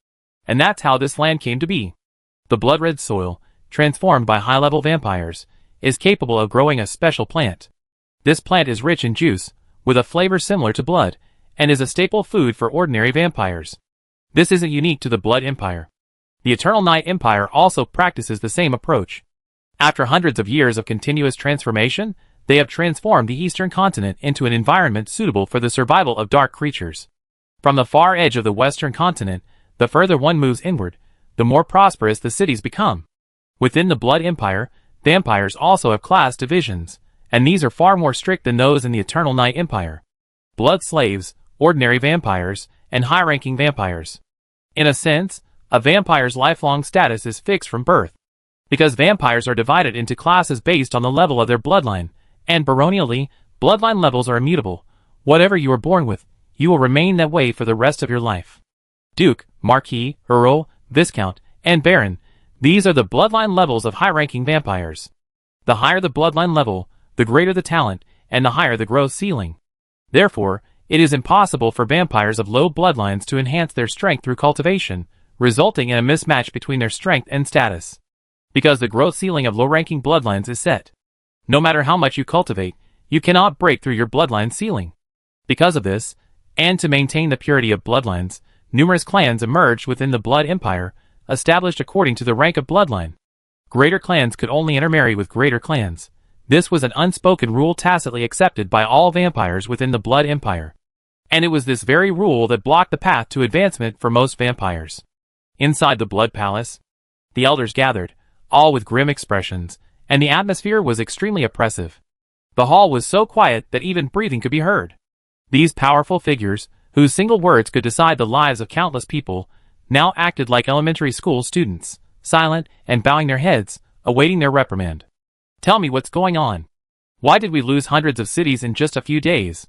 S1: And that's how this land came to be. The blood-red soil, transformed by high-level vampires, is capable of growing a special plant. This plant is rich in juice, with a flavor similar to blood, and is a staple food for ordinary vampires. This isn't unique to the Blood Empire. The Eternal Night Empire also practices the same approach. After hundreds of years of continuous transformation, they have transformed the Eastern continent into an environment suitable for the survival of dark creatures. From the far edge of the Western continent, the further one moves inward, the more prosperous the cities become. Within the Blood Empire, vampires also have class divisions, and these are far more strict than those in the Eternal Night Empire. Blood slaves, ordinary vampires, and high-ranking vampires. In a sense, a vampire's lifelong status is fixed from birth. Because vampires are divided into classes based on the level of their bloodline, and baronially, bloodline levels are immutable. Whatever you are born with, you will remain that way for the rest of your life. Duke, Marquis, Earl, Viscount, and Baron, these are the bloodline levels of high-ranking vampires. The higher the bloodline level, the greater the talent, and the higher the growth ceiling. Therefore, it is impossible for vampires of low bloodlines to enhance their strength through cultivation, resulting in a mismatch between their strength and status. Because the growth ceiling of low-ranking bloodlines is set. No matter how much you cultivate, you cannot break through your bloodline ceiling. Because of this, and to maintain the purity of bloodlines, numerous clans emerged within the Blood Empire, established according to the rank of bloodline. Greater clans could only intermarry with greater clans. This was an unspoken rule tacitly accepted by all vampires within the Blood Empire. And it was this very rule that blocked the path to advancement for most vampires. Inside the Blood Palace, the elders gathered, all with grim expressions, and the atmosphere was extremely oppressive. The hall was so quiet that even breathing could be heard. These powerful figures, whose single words could decide the lives of countless people, now acted like elementary school students, silent and bowing their heads, awaiting their reprimand. Tell me what's going on. Why did we lose hundreds of cities in just a few days?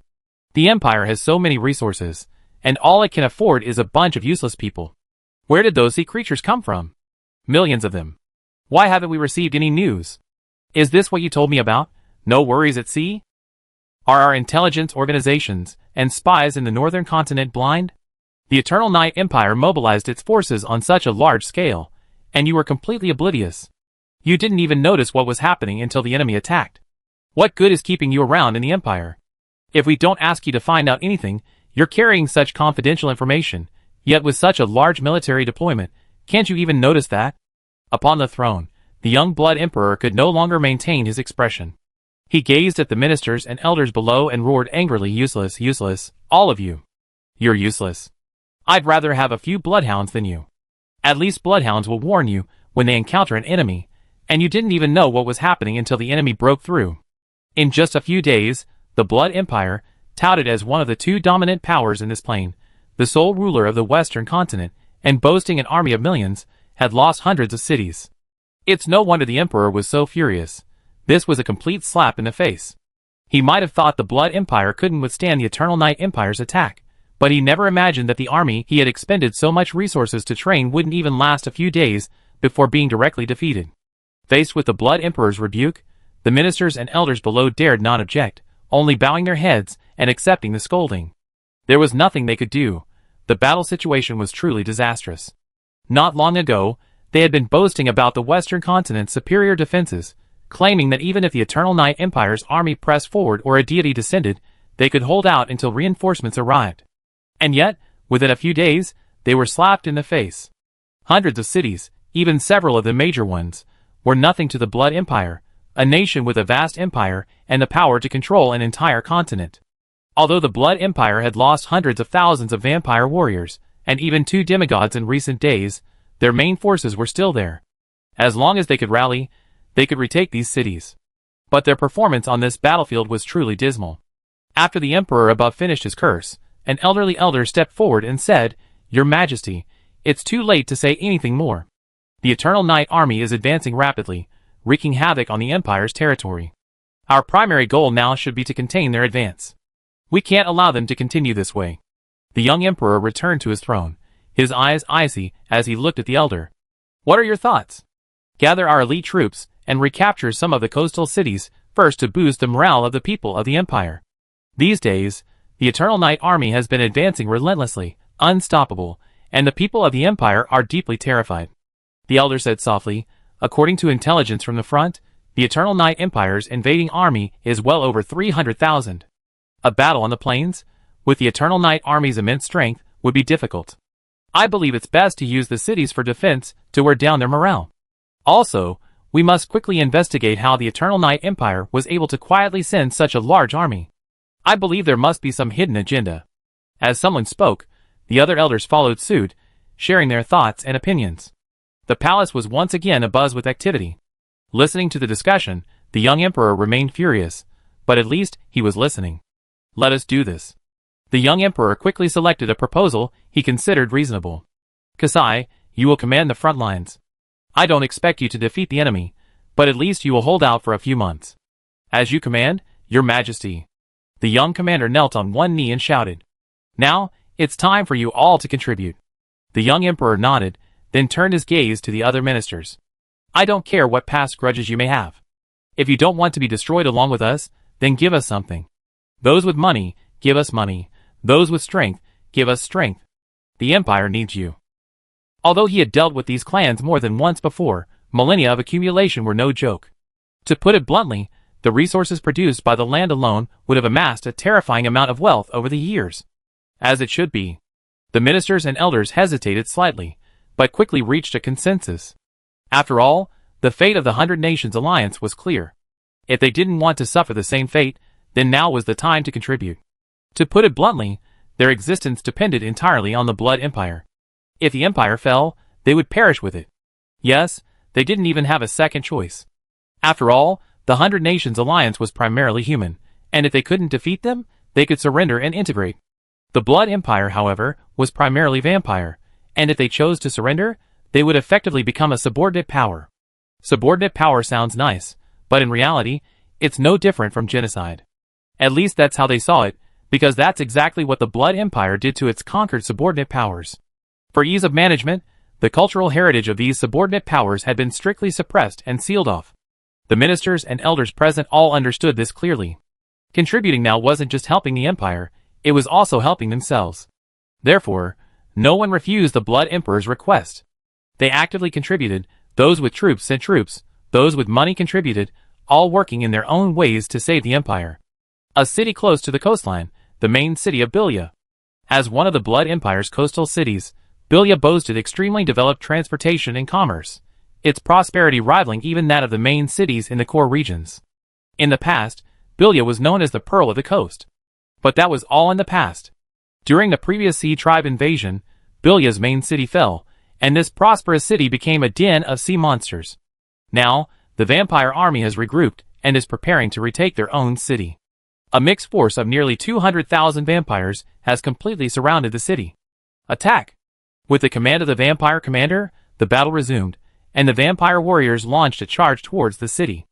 S1: The Empire has so many resources, and all it can afford is a bunch of useless people. Where did those sea creatures come from? Millions of them. Why haven't we received any news? Is this what you told me about? No worries at sea? Are our intelligence organizations and spies in the northern continent blind? The Eternal Night Empire mobilized its forces on such a large scale, and you were completely oblivious. You didn't even notice what was happening until the enemy attacked. What good is keeping you around in the Empire? If we don't ask you to find out anything, you're carrying such confidential information, yet with such a large military deployment, can't you even notice that? Upon the throne, the young Blood Emperor could no longer maintain his expression. He gazed at the ministers and elders below and roared angrily, useless, useless, all of you. You're useless. I'd rather have a few bloodhounds than you. At least bloodhounds will warn you when they encounter an enemy, and you didn't even know what was happening until the enemy broke through. In just a few days, the Blood Empire, touted as one of the two dominant powers in this plane, the sole ruler of the Western continent, and boasting an army of millions, had lost hundreds of cities. It's no wonder the Emperor was so furious. This was a complete slap in the face. He might have thought the Blood Empire couldn't withstand the Eternal Night Empire's attack, but he never imagined that the army he had expended so much resources to train wouldn't even last a few days before being directly defeated. Faced with the Blood Emperor's rebuke, the ministers and elders below dared not object, only bowing their heads and accepting the scolding. There was nothing they could do. The battle situation was truly disastrous. Not long ago, they had been boasting about the Western continent's superior defenses, claiming that even if the Eternal Night Empire's army pressed forward or a deity descended, they could hold out until reinforcements arrived. And yet, within a few days, they were slapped in the face. Hundreds of cities, even several of the major ones, were nothing to the Blood Empire, a nation with a vast empire and the power to control an entire continent. Although the Blood Empire had lost hundreds of thousands of vampire warriors, and even 2 demigods in recent days, their main forces were still there. As long as they could rally, they could retake these cities. But their performance on this battlefield was truly dismal. After the Emperor above finished his curse, an elderly elder stepped forward and said, "Your Majesty, it's too late to say anything more. The Eternal Night Army is advancing rapidly, wreaking havoc on the Empire's territory. Our primary goal now should be to contain their advance. We can't allow them to continue this way." The young Emperor returned to his throne, his eyes icy as he looked at the elder. "What are your thoughts? Gather our elite troops and recapture some of the coastal cities first to boost the morale of the people of the Empire. These days, The Eternal Night Army has been advancing relentlessly, unstoppable, and the people of the Empire are deeply terrified. The elder said softly, according to intelligence from the front, the Eternal Night Empire's invading army is well over 300,000. A battle on the plains, with the Eternal Night Army's immense strength, would be difficult. I believe it's best to use the cities for defense to wear down their morale. Also, we must quickly investigate how the Eternal Night Empire was able to quietly send such a large army. I believe there must be some hidden agenda. As someone spoke, the other elders followed suit, sharing their thoughts and opinions. The palace was once again abuzz with activity. Listening to the discussion, the young emperor remained furious, but at least he was listening. Let us do this. The young emperor quickly selected a proposal he considered reasonable. Kasai, you will command the front lines. I don't expect you to defeat the enemy, but at least you will hold out for a few months. As you command, Your Majesty. The young commander knelt on one knee and shouted. Now, it's time for you all to contribute. The young emperor nodded, then turned his gaze to the other ministers. I don't care what past grudges you may have. If you don't want to be destroyed along with us, then give us something. Those with money, give us money. Those with strength, give us strength. The Empire needs you. Although he had dealt with these clans more than once before, millennia of accumulation were no joke. To put it bluntly, the resources produced by the land alone would have amassed a terrifying amount of wealth over the years. As it should be. The ministers and elders hesitated slightly, but quickly reached a consensus. After all, the fate of the 100 Nations Alliance was clear. If they didn't want to suffer the same fate, then now was the time to contribute. To put it bluntly, their existence depended entirely on the Blood Empire. If the Empire fell, they would perish with it. Yes, they didn't even have a second choice. After all, the 100 Nations Alliance was primarily human, and if they couldn't defeat them, they could surrender and integrate. The Blood Empire, however, was primarily vampire, and if they chose to surrender, they would effectively become a subordinate power. Subordinate power sounds nice, but in reality, it's no different from genocide. At least that's how they saw it, because that's exactly what the Blood Empire did to its conquered subordinate powers. For ease of management, the cultural heritage of these subordinate powers had been strictly suppressed and sealed off. The ministers and elders present all understood this clearly. Contributing now wasn't just helping the Empire, it was also helping themselves. Therefore, no one refused the Blood Emperor's request. They actively contributed, those with troops sent troops, those with money contributed, all working in their own ways to save the Empire. A city close to the coastline, the main city of Bilya. As one of the Blood Empire's coastal cities, Bilya boasted extremely developed transportation and commerce, its prosperity rivaling even that of the main cities in the core regions. In the past, Bilya was known as the Pearl of the Coast. But that was all in the past. During the previous Sea Tribe invasion, Bilya's main city fell, and this prosperous city became a den of sea monsters. Now, the vampire army has regrouped and is preparing to retake their own city. A mixed force of nearly 200,000 vampires has completely surrounded the city. Attack! With the command of the vampire commander, the battle resumed, and the vampire warriors launched a charge towards the city.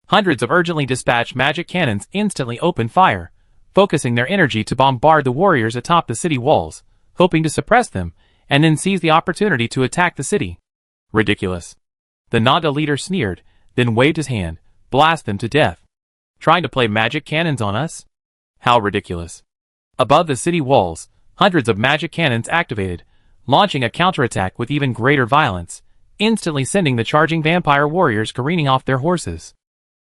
S1: Hundreds of urgently dispatched magic cannons instantly opened fire, focusing their energy to bombard the warriors atop the city walls, hoping to suppress them, and then seize the opportunity to attack the city. Ridiculous. The Nada leader sneered, then waved his hand, blast them to death. Trying to play magic cannons on us? How ridiculous. Above the city walls, hundreds of magic cannons activated, launching a counterattack with even greater violence, instantly sending the charging vampire warriors careening off their horses.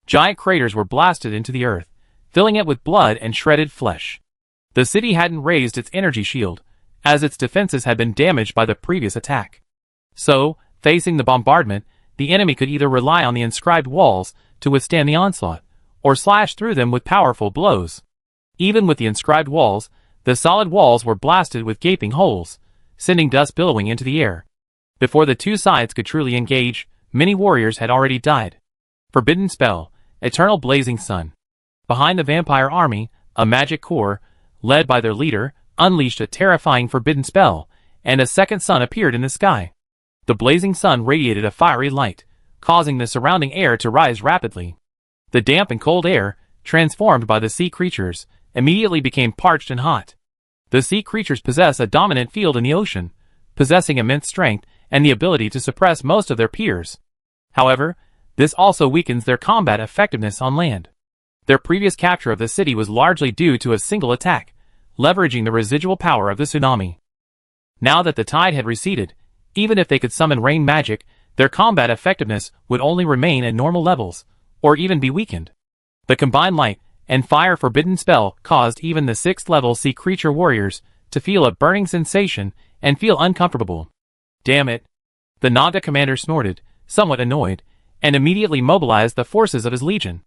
S1: Giant craters were blasted into the earth, filling it with blood and shredded flesh. The city hadn't raised its energy shield, as its defenses had been damaged by the previous attack. So, facing the bombardment, the enemy could either rely on the inscribed walls to withstand the onslaught, or slash through them with powerful blows. Even with the inscribed walls, the solid walls were blasted with gaping holes, sending dust billowing into the air. Before the two sides could truly engage, many warriors had already died. Forbidden Spell, Eternal Blazing Sun. Behind the vampire army, a magic corps, led by their leader, unleashed a terrifying forbidden spell, and a second sun appeared in the sky. The blazing sun radiated a fiery light, causing the surrounding air to rise rapidly. The damp and cold air, transformed by the sea creatures, immediately became parched and hot. The sea creatures possess a dominant field in the ocean, possessing immense strength and the ability to suppress most of their peers. However, this also weakens their combat effectiveness on land. Their previous capture of the city was largely due to a single attack, leveraging the residual power of the tsunami. Now that the tide had receded, even if they could summon rain magic, their combat effectiveness would only remain at normal levels, or even be weakened. The combined light and fire forbidden spell caused even the 6th level sea creature warriors to feel a burning sensation and feel uncomfortable. Damn it! The Naga commander snorted, somewhat annoyed, and immediately mobilized the forces of his legion.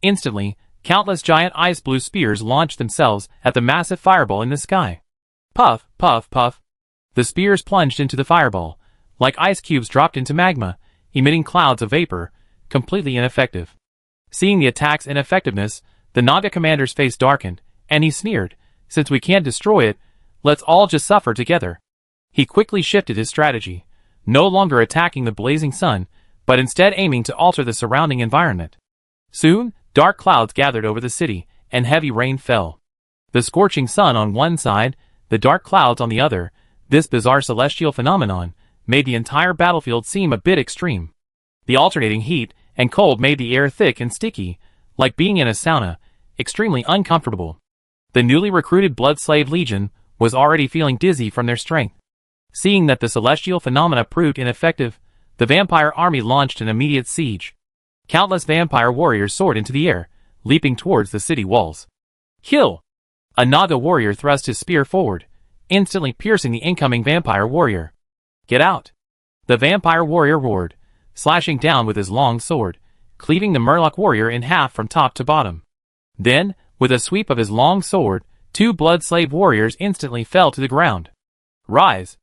S1: Instantly, countless giant ice blue spears launched themselves at the massive fireball in the sky. Puff, puff, puff. The spears plunged into the fireball, like ice cubes dropped into magma, emitting clouds of vapor, completely ineffective. Seeing the attack's ineffectiveness, the Naga commander's face darkened, and he sneered, "Since we can't destroy it, let's all just suffer together." He quickly shifted his strategy, no longer attacking the blazing sun, but instead aiming to alter the surrounding environment. Soon, dark clouds gathered over the city, and heavy rain fell. The scorching sun on one side, the dark clouds on the other, this bizarre celestial phenomenon made the entire battlefield seem a bit extreme. The alternating heat and cold made the air thick and sticky, like being in a sauna, extremely uncomfortable. The newly recruited Blood Slave Legion was already feeling dizzy from their strength. Seeing that the celestial phenomena proved ineffective, the vampire army launched an immediate siege. Countless vampire warriors soared into the air, leaping towards the city walls. Kill! A Naga warrior thrust his spear forward, instantly piercing the incoming vampire warrior. Get out! The vampire warrior roared, slashing down with his long sword, cleaving the Murloc warrior in half from top to bottom. Then, with a sweep of his long sword, 2 blood slave warriors instantly fell to the ground. Rise!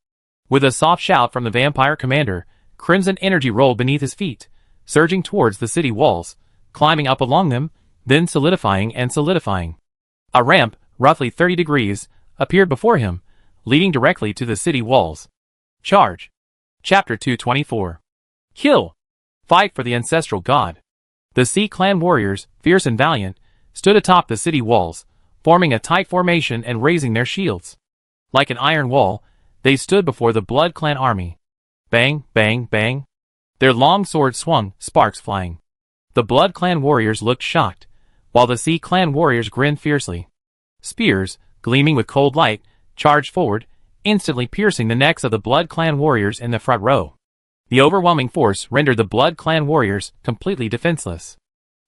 S1: With a soft shout from the vampire commander, crimson energy rolled beneath his feet, surging towards the city walls, climbing up along them, then solidifying and solidifying. A ramp, roughly 30 degrees, appeared before him, leading directly to the city walls. Charge! Chapter 224. Kill! Fight for the ancestral god. The Sea Clan warriors, fierce and valiant, stood atop the city walls, forming a tight formation and raising their shields. Like an iron wall, they stood before the Blood Clan army. Bang, bang, bang. Their long swords swung, sparks flying. The Blood Clan warriors looked shocked, while the Sea Clan warriors grinned fiercely. Spears, gleaming with cold light, charged forward, instantly piercing the necks of the Blood Clan warriors in the front row. The overwhelming force rendered the Blood Clan warriors completely defenseless.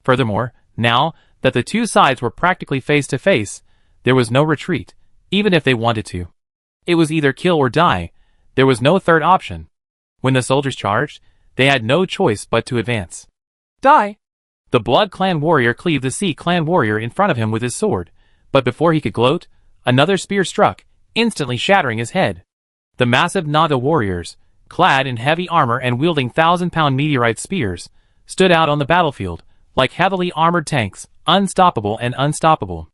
S1: Furthermore, now that the two sides were practically face to face, there was no retreat, even if they wanted to. It was either kill or die. There was no third option. When the soldiers charged, they had no choice but to advance. Die! The Blood Clan warrior cleaved the Sea Clan warrior in front of him with his sword, but before he could gloat, another spear struck, instantly shattering his head. The massive Naga warriors, clad in heavy armor and wielding 1,000-pound meteorite spears, stood out on the battlefield, like heavily armored tanks, unstoppable and unstoppable.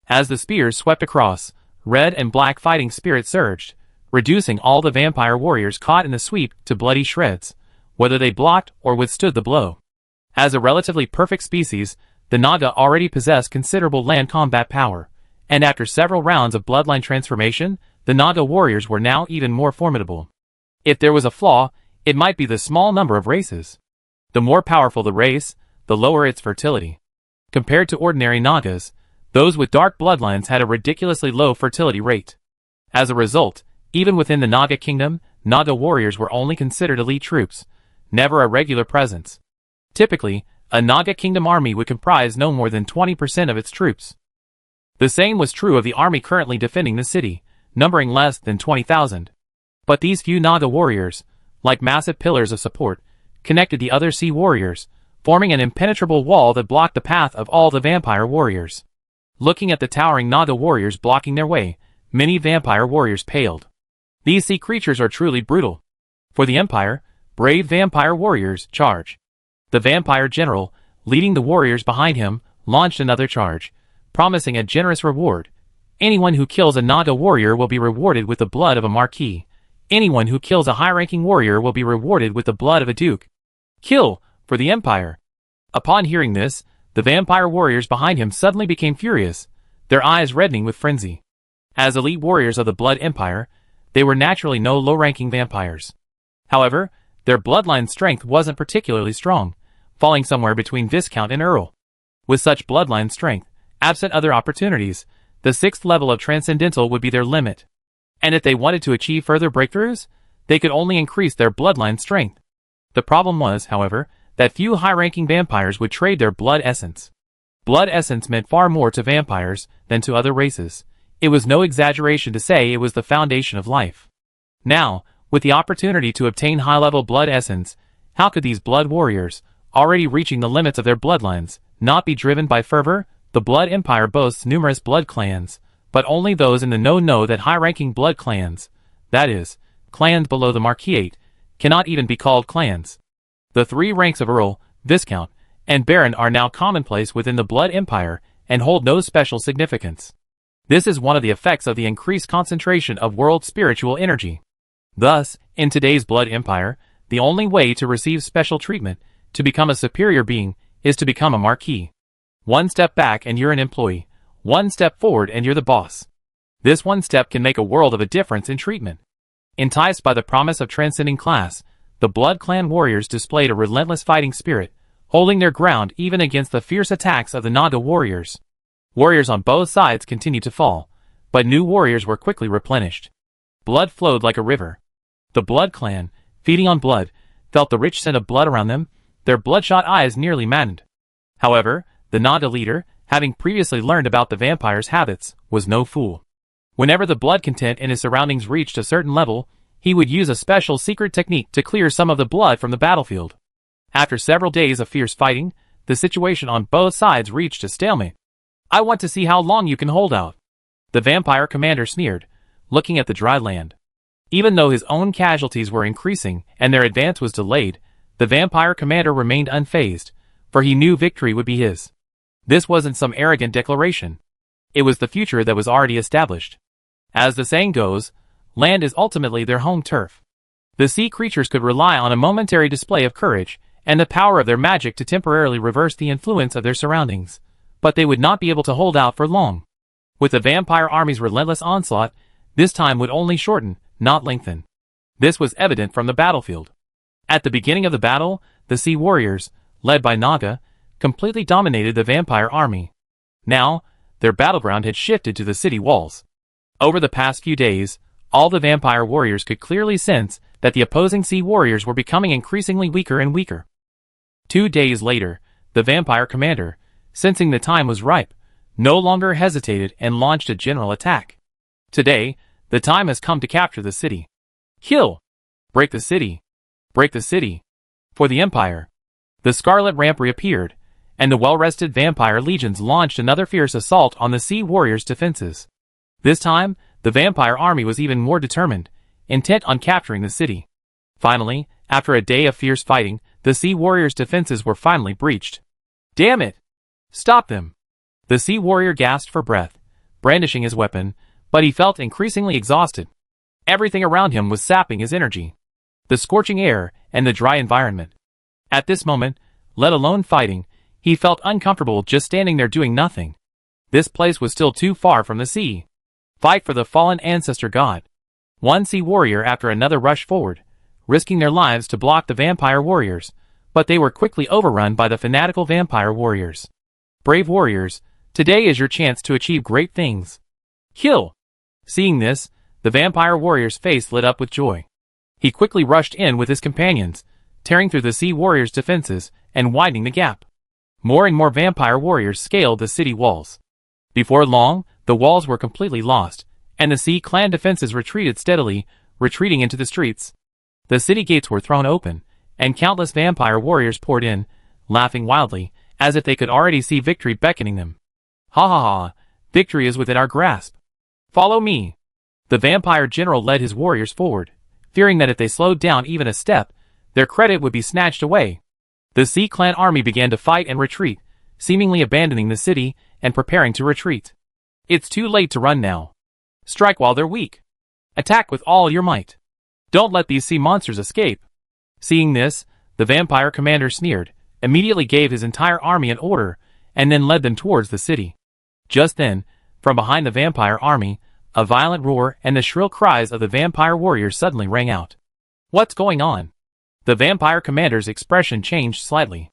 S1: As the spears swept across, red and black fighting spirit surged, reducing all the vampire warriors caught in the sweep to bloody shreds, whether they blocked or withstood the blow. As a relatively perfect species, the Naga already possessed considerable land combat power, and after several rounds of bloodline transformation, the Naga warriors were now even more formidable. If there was a flaw, it might be the small number of races. The more powerful the race, the lower its fertility. Compared to ordinary Nagas, those with dark bloodlines had a ridiculously low fertility rate. As a result, even within the Naga kingdom, Naga warriors were only considered elite troops, never a regular presence. Typically, a Naga kingdom army would comprise no more than 20% of its troops. The same was true of the army currently defending the city, numbering less than 20,000. But these few Naga warriors, like massive pillars of support, connected the other sea warriors, forming an impenetrable wall that blocked the path of all the vampire warriors. Looking at the towering Naga warriors blocking their way, many vampire warriors paled. These sea creatures are truly brutal. For the Empire, brave vampire warriors charge. The vampire general, leading the warriors behind him, launched another charge, promising a generous reward. Anyone who kills a Naga warrior will be rewarded with the blood of a marquis. Anyone who kills a high-ranking warrior will be rewarded with the blood of a duke. Kill, for the Empire! Upon hearing this, the vampire warriors behind him suddenly became furious, their eyes reddening with frenzy. As elite warriors of the Blood Empire, they were naturally no low-ranking vampires. However, their bloodline strength wasn't particularly strong, falling somewhere between Viscount and Earl. With such bloodline strength, absent other opportunities, The 6th level of Transcendental would be their limit. And if they wanted to achieve further breakthroughs, they could only increase their bloodline strength. The problem was, however, that few high-ranking vampires would trade their blood essence. Blood essence meant far more to vampires than to other races. It was no exaggeration to say it was the foundation of life. Now, with the opportunity to obtain high-level blood essence, how could these blood warriors, already reaching the limits of their bloodlines, not be driven by fervor? The Blood Empire boasts numerous blood clans, but only those in the know that high-ranking blood clans, that is, clans below the Marquisate, cannot even be called clans. The 3 ranks of Earl, Viscount, and Baron are now commonplace within the Blood Empire and hold no special significance. This is one of the effects of the increased concentration of world spiritual energy. Thus, in today's Blood Empire, the only way to receive special treatment, to become a superior being, is to become a Marquis. 1 step back and you're an employee. 1 step forward and you're the boss. This 1 step can make a world of a difference in treatment. Enticed by the promise of transcending class, the Blood Clan warriors displayed a relentless fighting spirit, holding their ground even against the fierce attacks of the Naga warriors. Warriors on both sides continued to fall, but new warriors were quickly replenished. Blood flowed like a river. The Blood Clan, feeding on blood, felt the rich scent of blood around them, their bloodshot eyes nearly maddened. However, the Naga leader, having previously learned about the vampire's habits, was no fool. Whenever the blood content in his surroundings reached a certain level, he would use a special secret technique to clear some of the blood from the battlefield. After several days of fierce fighting, the situation on both sides reached a stalemate. "I want to see how long you can hold out," the vampire commander sneered, looking at the dry land. Even though his own casualties were increasing and their advance was delayed, the vampire commander remained unfazed, for he knew victory would be his. This wasn't some arrogant declaration. It was the future that was already established. As the saying goes, land is ultimately their home turf. The sea creatures could rely on a momentary display of courage and the power of their magic to temporarily reverse the influence of their surroundings, but they would not be able to hold out for long. With the vampire army's relentless onslaught, this time would only shorten, not lengthen. This was evident from the battlefield. At the beginning of the battle, the sea warriors, led by Naga, completely dominated the vampire army. Now, their battleground had shifted to the city walls. Over the past few days, all the vampire warriors could clearly sense that the opposing sea warriors were becoming increasingly weaker and weaker. 2 days later, the vampire commander, sensing the time was ripe, no longer hesitated and launched a general attack. Today, the time has come to capture the city. Kill! Break the city! Break the city! For the Empire! The Scarlet Ramp reappeared, and the well-rested vampire legions launched another fierce assault on the sea warriors' defenses. This time, the vampire army was even more determined, intent on capturing the city. Finally, after a day of fierce fighting, the sea warriors' defenses were finally breached. Damn it! Stop them! The sea warrior gasped for breath, brandishing his weapon, but he felt increasingly exhausted. Everything around him was sapping his energy. The scorching air and the dry environment. At this moment, let alone fighting, he felt uncomfortable just standing there doing nothing. This place was still too far from the sea. Fight for the fallen ancestor god. One sea warrior after another rushed forward, risking their lives to block the vampire warriors, but they were quickly overrun by the fanatical vampire warriors. Brave warriors, today is your chance to achieve great things. Kill! Seeing this, the vampire warrior's face lit up with joy. He quickly rushed in with his companions, tearing through the sea warriors' defenses and widening the gap. More and more vampire warriors scaled the city walls. Before long, the walls were completely lost, and the sea clan defenses retreated steadily, retreating into the streets. The city gates were thrown open, and countless vampire warriors poured in, laughing wildly, as if they could already see victory beckoning them. Ha ha ha, victory is within our grasp. Follow me. The vampire general led his warriors forward, fearing that if they slowed down even a step, their credit would be snatched away. The Sea Clan army began to fight and retreat, seemingly abandoning the city and preparing to retreat. It's too late to run now. Strike while they're weak. Attack with all your might. Don't let these sea monsters escape. Seeing this, the vampire commander sneered, immediately gave his entire army an order, and then led them towards the city. Just then, from behind the vampire army, a violent roar and the shrill cries of the vampire warriors suddenly rang out. What's going on? The vampire commander's expression changed slightly.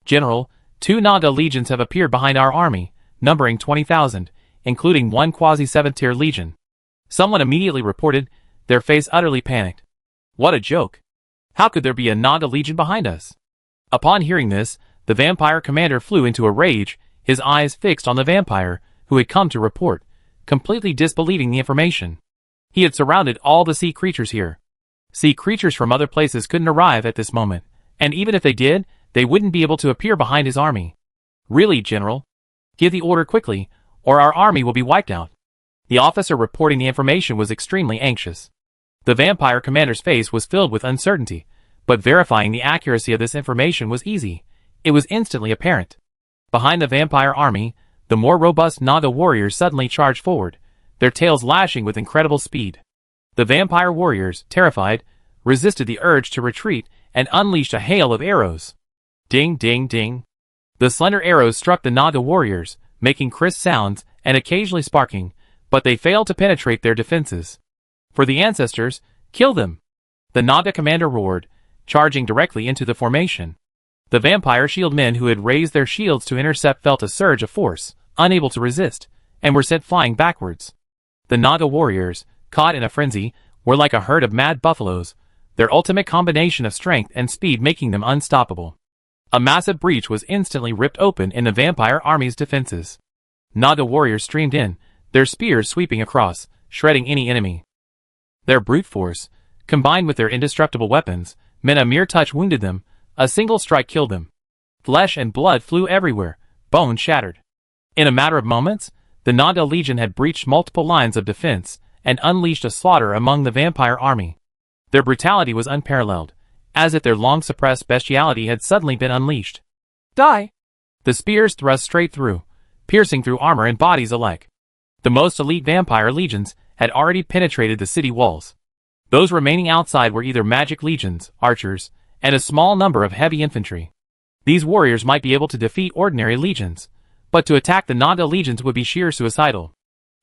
S1: General, 2 Naga legions have appeared behind our army, numbering 20,000, including one quasi-7th-tier legion. Someone immediately reported, their face utterly panicked. What a joke. How could there be a Naga legion behind us? Upon hearing this, the vampire commander flew into a rage, his eyes fixed on the vampire, who had come to report, completely disbelieving the information. He had surrounded all the sea creatures here. Sea creatures from other places couldn't arrive at this moment, and even if they did, they wouldn't be able to appear behind his army. Really, General? Give the order quickly, or our army will be wiped out. The officer reporting the information was extremely anxious. The vampire commander's face was filled with uncertainty, but verifying the accuracy of this information was easy. It was instantly apparent. Behind the vampire army, the more robust Naga warriors suddenly charged forward, their tails lashing with incredible speed. The vampire warriors, terrified, resisted the urge to retreat and unleashed a hail of arrows. Ding, ding, ding. The slender arrows struck the Naga warriors, making crisp sounds and occasionally sparking, but they failed to penetrate their defenses. For the ancestors, kill them! The Naga commander roared, charging directly into the formation. The vampire shield men who had raised their shields to intercept felt a surge of force, unable to resist, and were sent flying backwards. The Naga warriors, caught in a frenzy, were like a herd of mad buffaloes, their ultimate combination of strength and speed making them unstoppable. A massive breach was instantly ripped open in the vampire army's defenses. Naga warriors streamed in, their spears sweeping across, shredding any enemy. Their brute force, combined with their indestructible weapons, meant a mere touch wounded them, a single strike killed them. Flesh and blood flew everywhere, bones shattered. In a matter of moments, the Naga legion had breached multiple lines of defense and unleashed a slaughter among the vampire army. Their brutality was unparalleled, as if their long-suppressed bestiality had suddenly been unleashed. Die! The spears thrust straight through, piercing through armor and bodies alike. The most elite vampire legions had already penetrated the city walls. Those remaining outside were either magic legions, archers, and a small number of heavy infantry. These warriors might be able to defeat ordinary legions, but to attack the Naga legions would be sheer suicidal.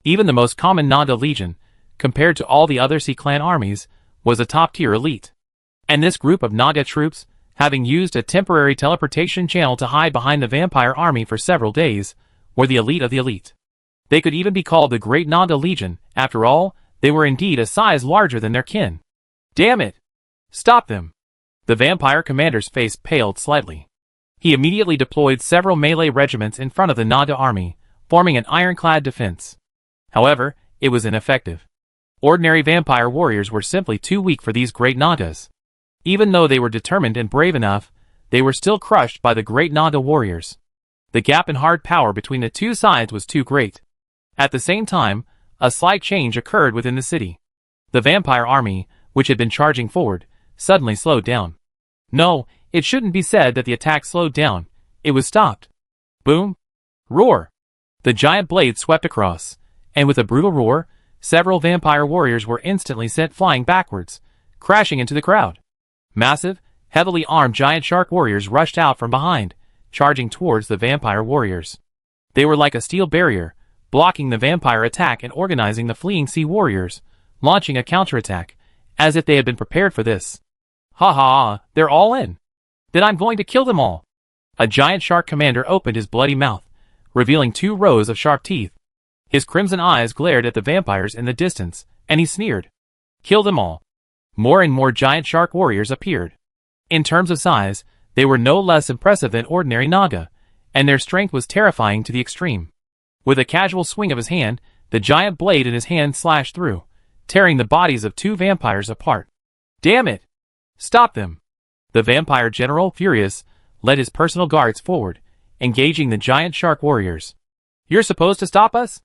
S1: Even the most common Naga legion, compared to all the other Sea Clan armies, was a top-tier elite. And this group of Naga troops, having used a temporary teleportation channel to hide behind the vampire army for several days, were the elite of the elite. They could even be called the Great Naga Legion. After all, they were indeed a size larger than their kin. Damn it! Stop them! The vampire commander's face paled slightly. He immediately deployed several melee regiments in front of the Naga army, forming an ironclad defense. However, it was ineffective. Ordinary vampire warriors were simply too weak for these great Nagas. Even though they were determined and brave enough, they were still crushed by the great Naga warriors. The gap in hard power between the two sides was too great. At the same time, a slight change occurred within the city. The vampire army, which had been charging forward, suddenly slowed down. No, it shouldn't be said that the attack slowed down. It was stopped. Boom! Roar! The giant blade swept across, and with a brutal roar, several vampire warriors were instantly sent flying backwards, crashing into the crowd. Massive, heavily armed giant shark warriors rushed out from behind, charging towards the vampire warriors. They were like a steel barrier, blocking the vampire attack and organizing the fleeing sea warriors, launching a counterattack, as if they had been prepared for this. Ha ha, they're all in. Then I'm going to kill them all. A giant shark commander opened his bloody mouth, revealing 2 rows of sharp teeth. His crimson eyes glared at the vampires in the distance, and he sneered. Kill them all. More and more giant shark warriors appeared. In terms of size, they were no less impressive than ordinary Naga, and their strength was terrifying to the extreme. With a casual swing of his hand, the giant blade in his hand slashed through, tearing the bodies of 2 vampires apart. Damn it! Stop them! The vampire general, furious, led his personal guards forward, engaging the giant shark warriors. You're supposed to stop us?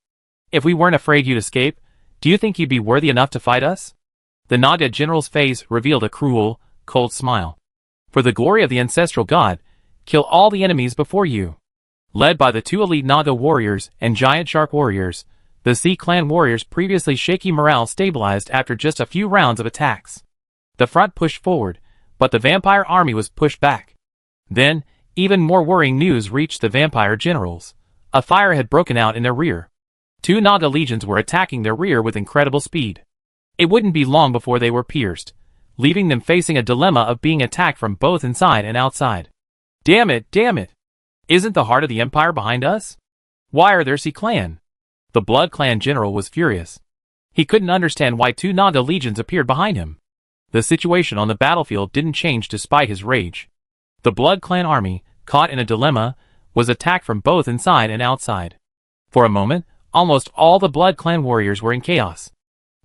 S1: If we weren't afraid you'd escape, do you think you'd be worthy enough to fight us? The Naga general's face revealed a cruel, cold smile. For the glory of the ancestral god, kill all the enemies before you. Led by the 2 elite Naga warriors and giant shark warriors, the Sea Clan warriors' previously shaky morale stabilized after just a few rounds of attacks. The front pushed forward, but the vampire army was pushed back. Then, even more worrying news reached the vampire generals. A fire had broken out in their rear. 2 Naga legions were attacking their rear with incredible speed. It wouldn't be long before they were pierced, leaving them facing a dilemma of being attacked from both inside and outside. Damn it, damn it! Isn't the heart of the Empire behind us? Why are there Sea Clan? The Blood Clan general was furious. He couldn't understand why two Nanda legions appeared behind him. The situation on the battlefield didn't change despite his rage. The Blood Clan army, caught in a dilemma, was attacked from both inside and outside. For a moment, almost all the Blood Clan warriors were in chaos.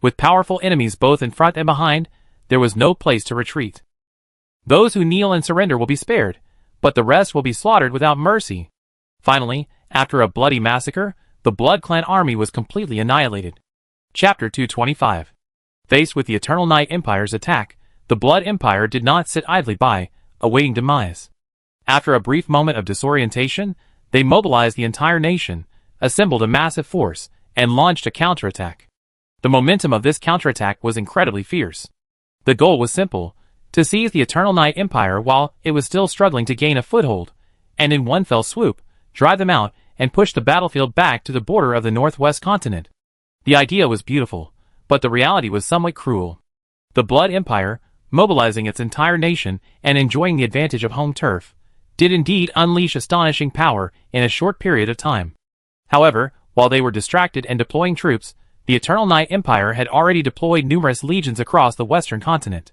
S1: With powerful enemies both in front and behind, there was no place to retreat. Those who kneel and surrender will be spared, but the rest will be slaughtered without mercy. Finally, after a bloody massacre, the Blood Clan army was completely annihilated. Chapter 225. Faced with the Eternal Night Empire's attack, the Blood Empire did not sit idly by, awaiting demise. After a brief moment of disorientation, they mobilized the entire nation, assembled a massive force, and launched a counterattack. The momentum of this counterattack was incredibly fierce. The goal was simple: to seize the Eternal Night Empire while it was still struggling to gain a foothold, and in one fell swoop, drive them out and push the battlefield back to the border of the Northwest continent. The idea was beautiful, but the reality was somewhat cruel. The Blood Empire, mobilizing its entire nation and enjoying the advantage of home turf, did indeed unleash astonishing power in a short period of time. However, while they were distracted and deploying troops, the Eternal Night Empire had already deployed numerous legions across the western continent.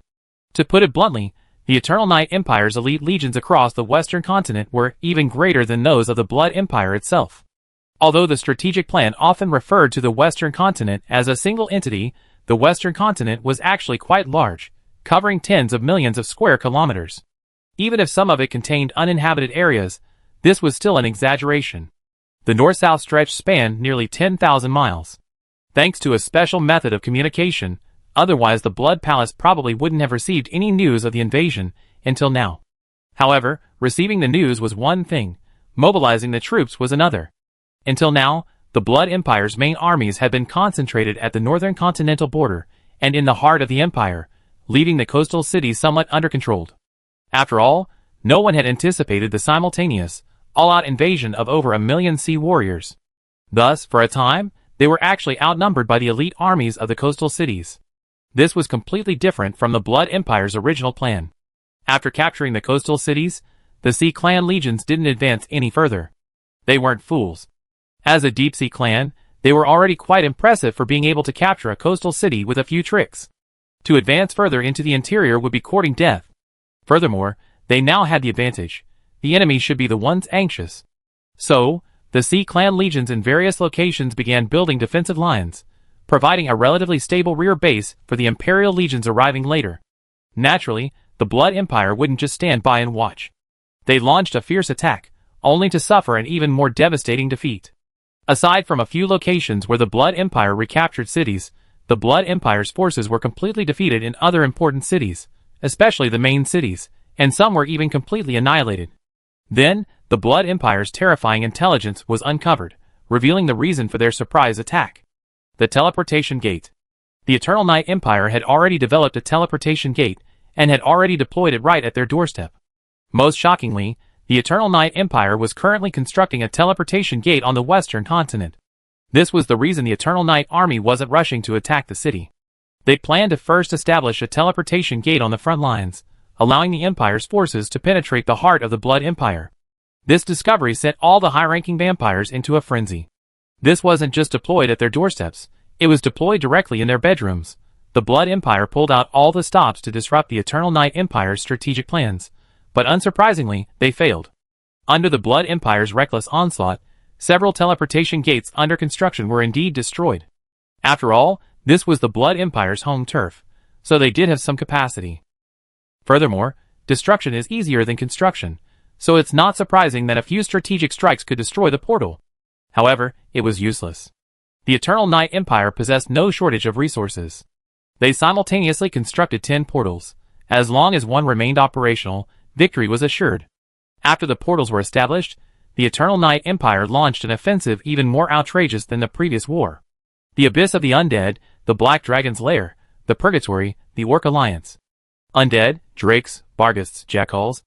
S1: To put it bluntly, the Eternal Night Empire's elite legions across the western continent were even greater than those of the Blood Empire itself. Although the strategic plan often referred to the western continent as a single entity, the western continent was actually quite large, covering tens of millions of square kilometers. Even if some of it contained uninhabited areas, this was still an exaggeration. The north-south stretch spanned nearly 10,000 miles. Thanks to a special method of communication, otherwise the Blood Palace probably wouldn't have received any news of the invasion until now. However, receiving the news was one thing, mobilizing the troops was another. Until now, the Blood Empire's main armies had been concentrated at the northern continental border and in the heart of the empire, leaving the coastal cities somewhat under-controlled. After all, no one had anticipated the simultaneous, all-out invasion of over 1 million sea warriors. Thus, for a time, they were actually outnumbered by the elite armies of the coastal cities. This was completely different from the Blood Empire's original plan. After capturing the coastal cities, the Sea Clan legions didn't advance any further. They weren't fools. As a deep-sea clan, they were already quite impressive for being able to capture a coastal city with a few tricks. To advance further into the interior would be courting death. Furthermore, they now had the advantage. The enemy should be the ones anxious. So, the Sea Clan legions in various locations began building defensive lines, providing a relatively stable rear base for the Imperial legions arriving later. Naturally, the Blood Empire wouldn't just stand by and watch. They launched a fierce attack, only to suffer an even more devastating defeat. Aside from a few locations where the Blood Empire recaptured cities, the Blood Empire's forces were completely defeated in other important cities, especially the main cities, and some were even completely annihilated. Then, the Blood Empire's terrifying intelligence was uncovered, revealing the reason for their surprise attack. The teleportation gate. The Eternal Night Empire had already developed a teleportation gate, and had already deployed it right at their doorstep. Most shockingly, the Eternal Night Empire was currently constructing a teleportation gate on the western continent. This was the reason the Eternal Night army wasn't rushing to attack the city. They planned to first establish a teleportation gate on the front lines, allowing the Empire's forces to penetrate the heart of the Blood Empire. This discovery sent all the high-ranking vampires into a frenzy. This wasn't just deployed at their doorsteps, it was deployed directly in their bedrooms. The Blood Empire pulled out all the stops to disrupt the Eternal Night Empire's strategic plans, but unsurprisingly, they failed. Under the Blood Empire's reckless onslaught, several teleportation gates under construction were indeed destroyed. After all, this was the Blood Empire's home turf, so they did have some capacity. Furthermore, destruction is easier than construction, so it's not surprising that a few strategic strikes could destroy the portal. However, it was useless. The Eternal Night Empire possessed no shortage of resources. They simultaneously constructed 10 portals. As long as one remained operational, victory was assured. After the portals were established, the Eternal Night Empire launched an offensive even more outrageous than the previous war. The Abyss of the Undead, the Black Dragon's Lair, the Purgatory, the Orc Alliance. Undead, Drakes, Barghists, Jackals.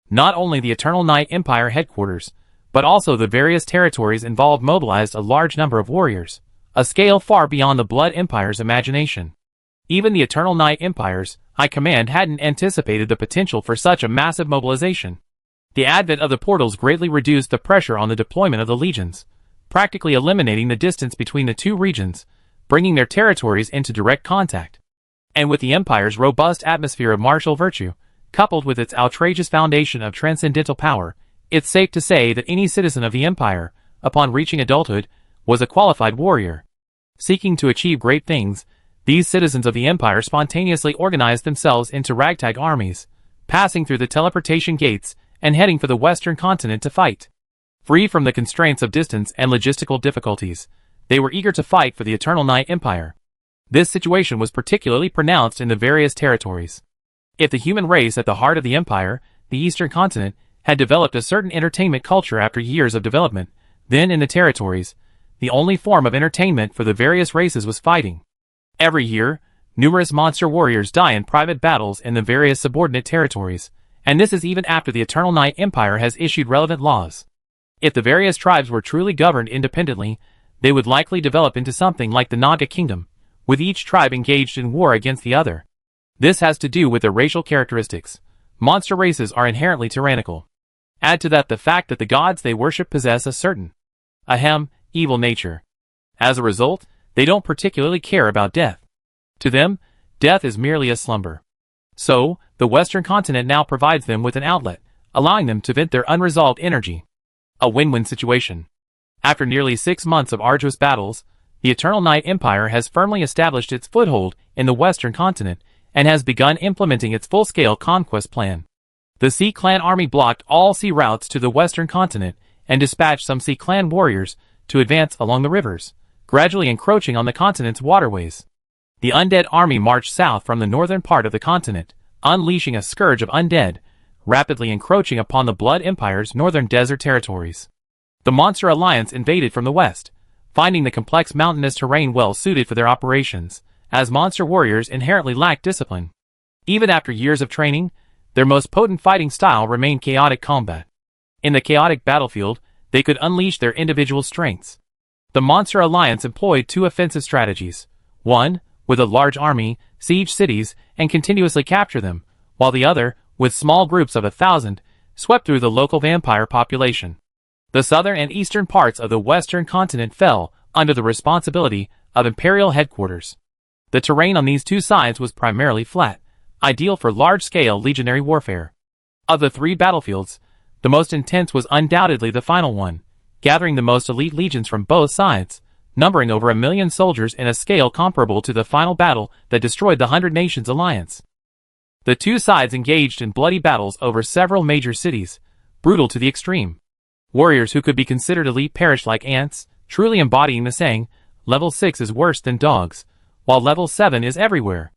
S1: Not only the Eternal Night Empire headquarters, but also the various territories involved mobilized a large number of warriors, a scale far beyond the Blood Empire's imagination. Even the Eternal Night Empire's high command hadn't anticipated the potential for such a massive mobilization. The advent of the portals greatly reduced the pressure on the deployment of the legions, practically eliminating the distance between the two regions, bringing their territories into direct contact. And with the Empire's robust atmosphere of martial virtue, coupled with its outrageous foundation of transcendental power, it's safe to say that any citizen of the Empire, upon reaching adulthood, was a qualified warrior. Seeking to achieve great things, these citizens of the Empire spontaneously organized themselves into ragtag armies, passing through the teleportation gates and heading for the Western continent to fight. Free from the constraints of distance and logistical difficulties, they were eager to fight for the Eternal Night Empire. This situation was particularly pronounced in the various territories. If the human race at the heart of the Empire, the Eastern continent, had developed a certain entertainment culture after years of development, then in the territories, the only form of entertainment for the various races was fighting. Every year, numerous monster warriors die in private battles in the various subordinate territories, and this is even after the Eternal Night Empire has issued relevant laws. If the various tribes were truly governed independently, they would likely develop into something like the Naga Kingdom, with each tribe engaged in war against the other. This has to do with their racial characteristics. Monster races are inherently tyrannical. Add to that the fact that the gods they worship possess a certain, evil nature. As a result, they don't particularly care about death. To them, death is merely a slumber. So, the Western continent now provides them with an outlet, allowing them to vent their unresolved energy. A win-win situation. After nearly 6 months of arduous battles, the Eternal Night Empire has firmly established its foothold in the Western continent and has begun implementing its full-scale conquest plan. The Sea Clan army blocked all sea routes to the Western continent and dispatched some Sea Clan warriors to advance along the rivers, gradually encroaching on the continent's waterways. The Undead army marched south from the northern part of the continent, unleashing a scourge of undead, rapidly encroaching upon the Blood Empire's northern desert territories. The Monster Alliance invaded from the west, finding the complex mountainous terrain well suited for their operations, as monster warriors inherently lack discipline. Even after years of training, their most potent fighting style remained chaotic combat. In the chaotic battlefield, they could unleash their individual strengths. The Monster Alliance employed 2 offensive strategies. One, with a large army, siege cities and continuously capture them, while the other, with small groups of 1,000, swept through the local vampire population. The southern and eastern parts of the Western continent fell under the responsibility of Imperial headquarters. The terrain on these 2 sides was primarily flat, ideal for large-scale legionary warfare. Of the 3 battlefields, the most intense was undoubtedly the final one, gathering the most elite legions from both sides, numbering over 1 million soldiers in a scale comparable to the final battle that destroyed the 100 Nations Alliance. The 2 sides engaged in bloody battles over several major cities, brutal to the extreme. Warriors who could be considered elite perished like ants, truly embodying the saying, level 6 is worse than dogs, while level 7 is everywhere.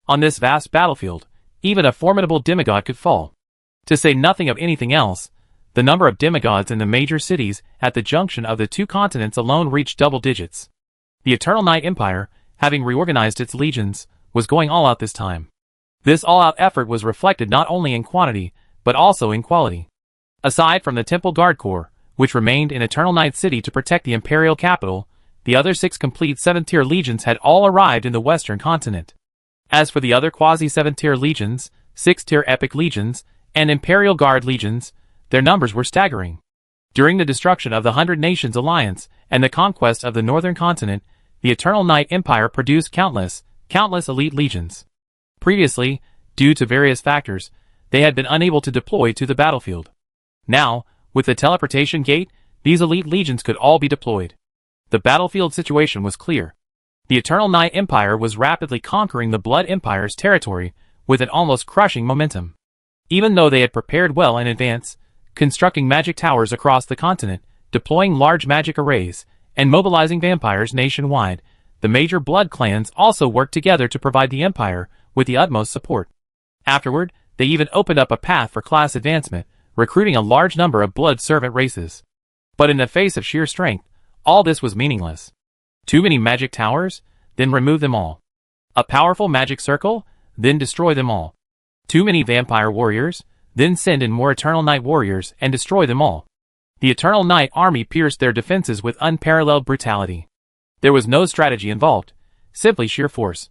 S1: On this vast battlefield, even a formidable demigod could fall. To say nothing of anything else, the number of demigods in the major cities at the junction of the 2 continents alone reached double digits. The Eternal Night Empire, having reorganized its legions, was going all out this time. This all-out effort was reflected not only in quantity, but also in quality. Aside from the Temple Guard Corps, which remained in Eternal Night City to protect the Imperial capital, the other 6 complete 7th-tier legions had all arrived in the Western continent. As for the other quasi-7th-tier legions, 6th-tier Epic legions, and Imperial Guard legions, their numbers were staggering. During the destruction of the 100 Nations Alliance and the conquest of the Northern Continent, the Eternal Night Empire produced countless elite legions. Previously, due to various factors, they had been unable to deploy to the battlefield. Now, with the teleportation gate, these elite legions could all be deployed. The battlefield situation was clear. The Eternal Night Empire was rapidly conquering the Blood Empire's territory with an almost crushing momentum. Even though they had prepared well in advance, constructing magic towers across the continent, deploying large magic arrays, and mobilizing vampires nationwide, the major blood clans also worked together to provide the Empire with the utmost support. Afterward, they even opened up a path for class advancement, recruiting a large number of blood servant races. But in the face of sheer strength, all this was meaningless. Too many magic towers? Then remove them all. A powerful magic circle? Then destroy them all. Too many vampire warriors? Then send in more Eternal Night warriors and destroy them all. The Eternal Night army pierced their defenses with unparalleled brutality. There was no strategy involved, simply sheer force.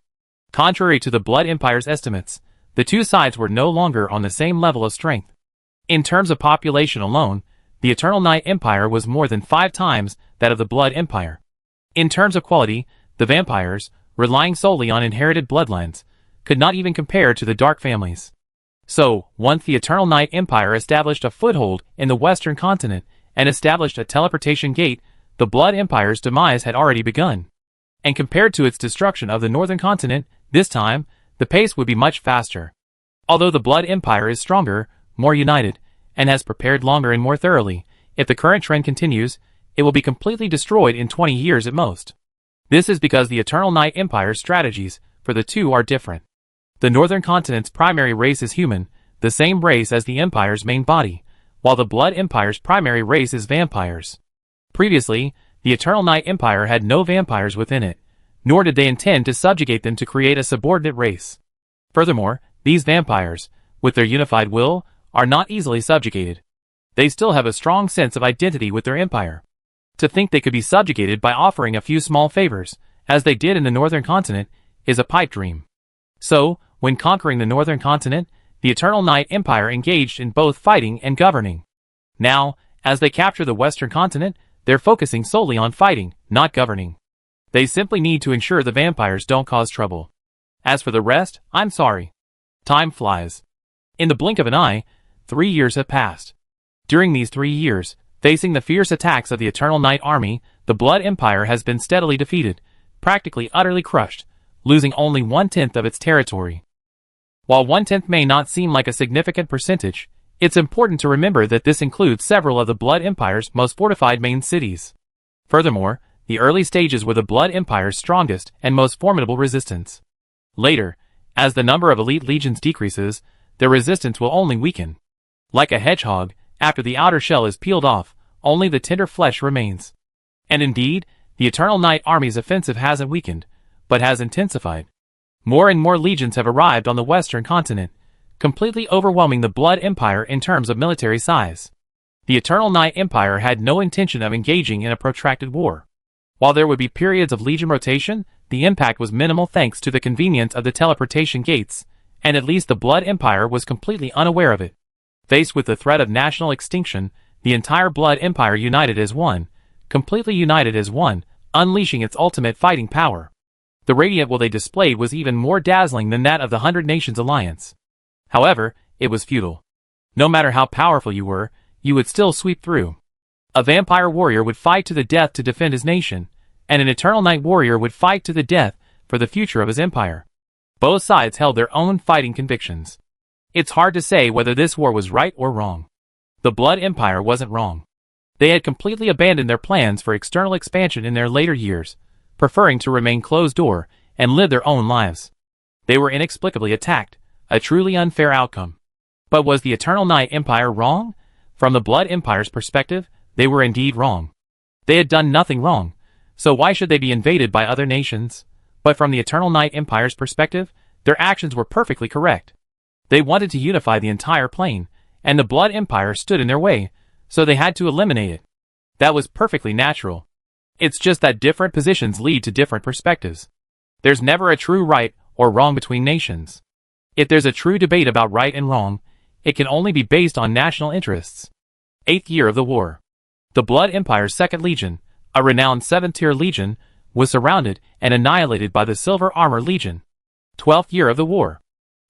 S1: Contrary to the Blood Empire's estimates, the 2 sides were no longer on the same level of strength. In terms of population alone, the Eternal Night Empire was more than 5 times that of the Blood Empire. In terms of quality, the vampires, relying solely on inherited bloodlines, could not even compare to the Dark families. So, once the Eternal Night Empire established a foothold in the Western continent and established a teleportation gate, the Blood Empire's demise had already begun. And compared to its destruction of the Northern continent, this time, the pace would be much faster. Although the Blood Empire is stronger, more united, and has prepared longer and more thoroughly, if the current trend continues, it will be completely destroyed in 20 years at most. This is because the Eternal Night Empire's strategies for the two are different. The Northern continent's primary race is human, the same race as the Empire's main body, while the Blood Empire's primary race is vampires. Previously, the Eternal Night Empire had no vampires within it, nor did they intend to subjugate them to create a subordinate race. Furthermore, these vampires, with their unified will, are not easily subjugated. They still have a strong sense of identity with their empire. To think they could be subjugated by offering a few small favors, as they did in the Northern continent, is a pipe dream. So, when conquering the Northern continent, the Eternal Night Empire engaged in both fighting and governing. Now, as they capture the Western continent, they're focusing solely on fighting, not governing. They simply need to ensure the vampires don't cause trouble. As for the rest, I'm sorry. Time flies. In the blink of an eye, 3 years have passed. During these 3 years, facing the fierce attacks of the Eternal Night Army, the Blood Empire has been steadily defeated, practically utterly crushed, losing only 1/10 of its territory. While 1/10 may not seem like a significant percentage, it's important to remember that this includes several of the Blood Empire's most fortified main cities. Furthermore, the early stages were the Blood Empire's strongest and most formidable resistance. Later, as the number of elite legions decreases, their resistance will only weaken. Like a hedgehog, after the outer shell is peeled off, only the tender flesh remains. And indeed, the Eternal Night Army's offensive hasn't weakened, but has intensified. More and more legions have arrived on the Western continent, completely overwhelming the Blood Empire in terms of military size. The Eternal Night Empire had no intention of engaging in a protracted war. While there would be periods of legion rotation, the impact was minimal thanks to the convenience of the teleportation gates, and at least the Blood Empire was completely unaware of it. Faced with the threat of national extinction, the entire Blood Empire united as one, completely united as one, unleashing its ultimate fighting power. The radiant will they displayed was even more dazzling than that of the 100 Nations Alliance. However, it was futile. No matter how powerful you were, you would still sweep through. A vampire warrior would fight to the death to defend his nation, and an Eternal Night warrior would fight to the death for the future of his empire. Both sides held their own fighting convictions. It's hard to say whether this war was right or wrong. The Blood Empire wasn't wrong. They had completely abandoned their plans for external expansion in their later years, preferring to remain closed-door and live their own lives. They were inexplicably attacked, a truly unfair outcome. But was the Eternal Night Empire wrong? From the Blood Empire's perspective, they were indeed wrong. They had done nothing wrong, so why should they be invaded by other nations? But from the Eternal Night Empire's perspective, their actions were perfectly correct. They wanted to unify the entire plane, and the Blood Empire stood in their way, so they had to eliminate it. That was perfectly natural. It's just that different positions lead to different perspectives. There's never a true right or wrong between nations. If there's a true debate about right and wrong, it can only be based on national interests. 8th year of the war. The Blood Empire's 2nd Legion, a renowned 7th-tier legion, was surrounded and annihilated by the Silver Armor Legion. 12th year of the war.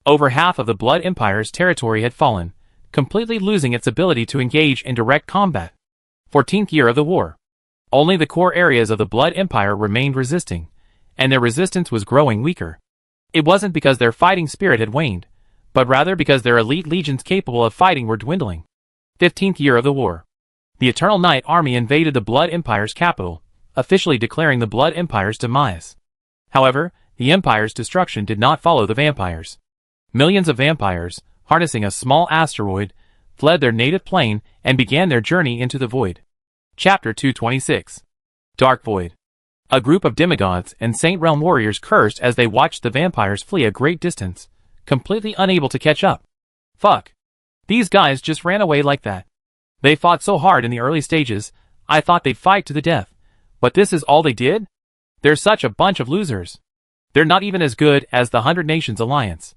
S1: Over half of the Blood Empire's territory had fallen, completely losing its ability to engage in direct combat. 14th year of the war. Only the core areas of the Blood Empire remained resisting, and their resistance was growing weaker. It wasn't because their fighting spirit had waned, but rather because their elite legions capable of fighting were dwindling. 15th year of the war. The Eternal Night Army invaded the Blood Empire's capital, officially declaring the Blood Empire's demise. However, the Empire's destruction did not follow the vampires. Millions of vampires, harnessing a small asteroid, fled their native plane and began their journey into the void. Chapter 226. Dark Void. A group of demigods and Saint Realm warriors cursed as they watched the vampires flee a great distance, completely unable to catch up. Fuck. These guys just ran away like that. They fought so hard in the early stages, I thought they'd fight to the death. But this is all they did? They're such a bunch of losers. They're not even as good as the 100 Nations Alliance.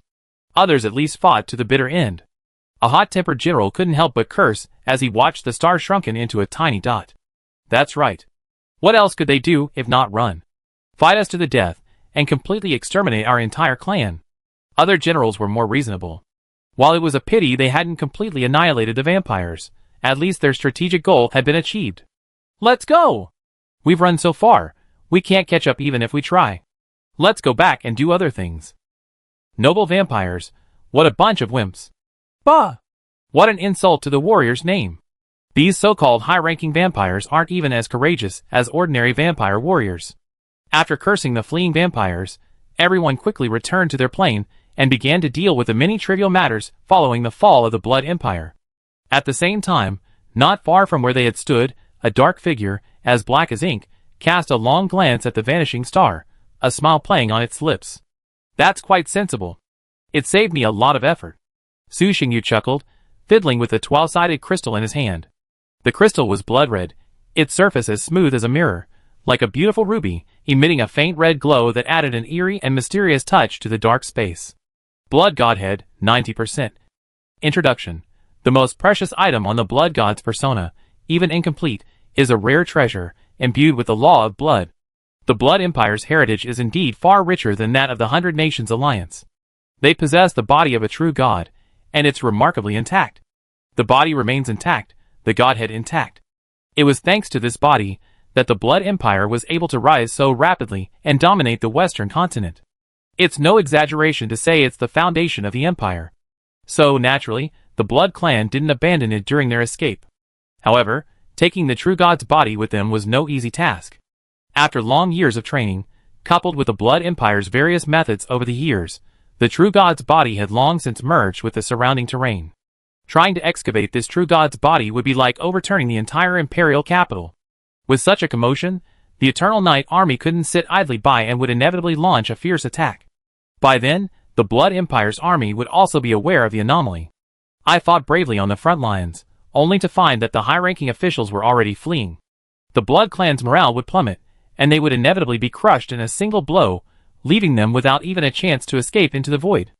S1: Others at least fought to the bitter end. A hot-tempered general couldn't help but curse as he watched the star shrunken into a tiny dot. That's right. What else could they do if not run? Fight us to the death and completely exterminate our entire clan? Other generals were more reasonable. While it was a pity they hadn't completely annihilated the vampires, at least their strategic goal had been achieved. Let's go! We've run so far, we can't catch up even if we try. Let's go back and do other things. Noble vampires, what a bunch of wimps. Bah! What an insult to the warrior's name. These so-called high-ranking vampires aren't even as courageous as ordinary vampire warriors. After cursing the fleeing vampires, everyone quickly returned to their plane and began to deal with the many trivial matters following the fall of the Blood Empire. At the same time, not far from where they had stood, a dark figure, as black as ink, cast a long glance at the vanishing star, a smile playing on its lips. That's quite sensible. It saved me a lot of effort. Su Xingyu chuckled, fiddling with the 12-sided crystal in his hand. The crystal was blood red, its surface as smooth as a mirror, like a beautiful ruby, emitting a faint red glow that added an eerie and mysterious touch to the dark space. Blood Godhead, 90%. Introduction. The most precious item on the Blood God's persona, even incomplete, is a rare treasure, imbued with the law of blood. The Blood Empire's heritage is indeed far richer than that of the 100 Nations Alliance. They possess the body of a true god, and it's remarkably intact. The body remains intact, the Godhead intact. It was thanks to this body that the Blood Empire was able to rise so rapidly and dominate the Western continent. It's no exaggeration to say it's the foundation of the Empire. So, naturally, the Blood Clan didn't abandon it during their escape. However, taking the true god's body with them was no easy task. After long years of training, coupled with the Blood Empire's various methods over the years, the true god's body had long since merged with the surrounding terrain. Trying to excavate this true god's body would be like overturning the entire imperial capital. With such a commotion, the Eternal Night Army couldn't sit idly by and would inevitably launch a fierce attack. By then, the Blood Empire's army would also be aware of the anomaly. I fought bravely on the front lines, only to find that the high-ranking officials were already fleeing. The Blood Clan's morale would plummet, and they would inevitably be crushed in a single blow, leaving them without even a chance to escape into the void.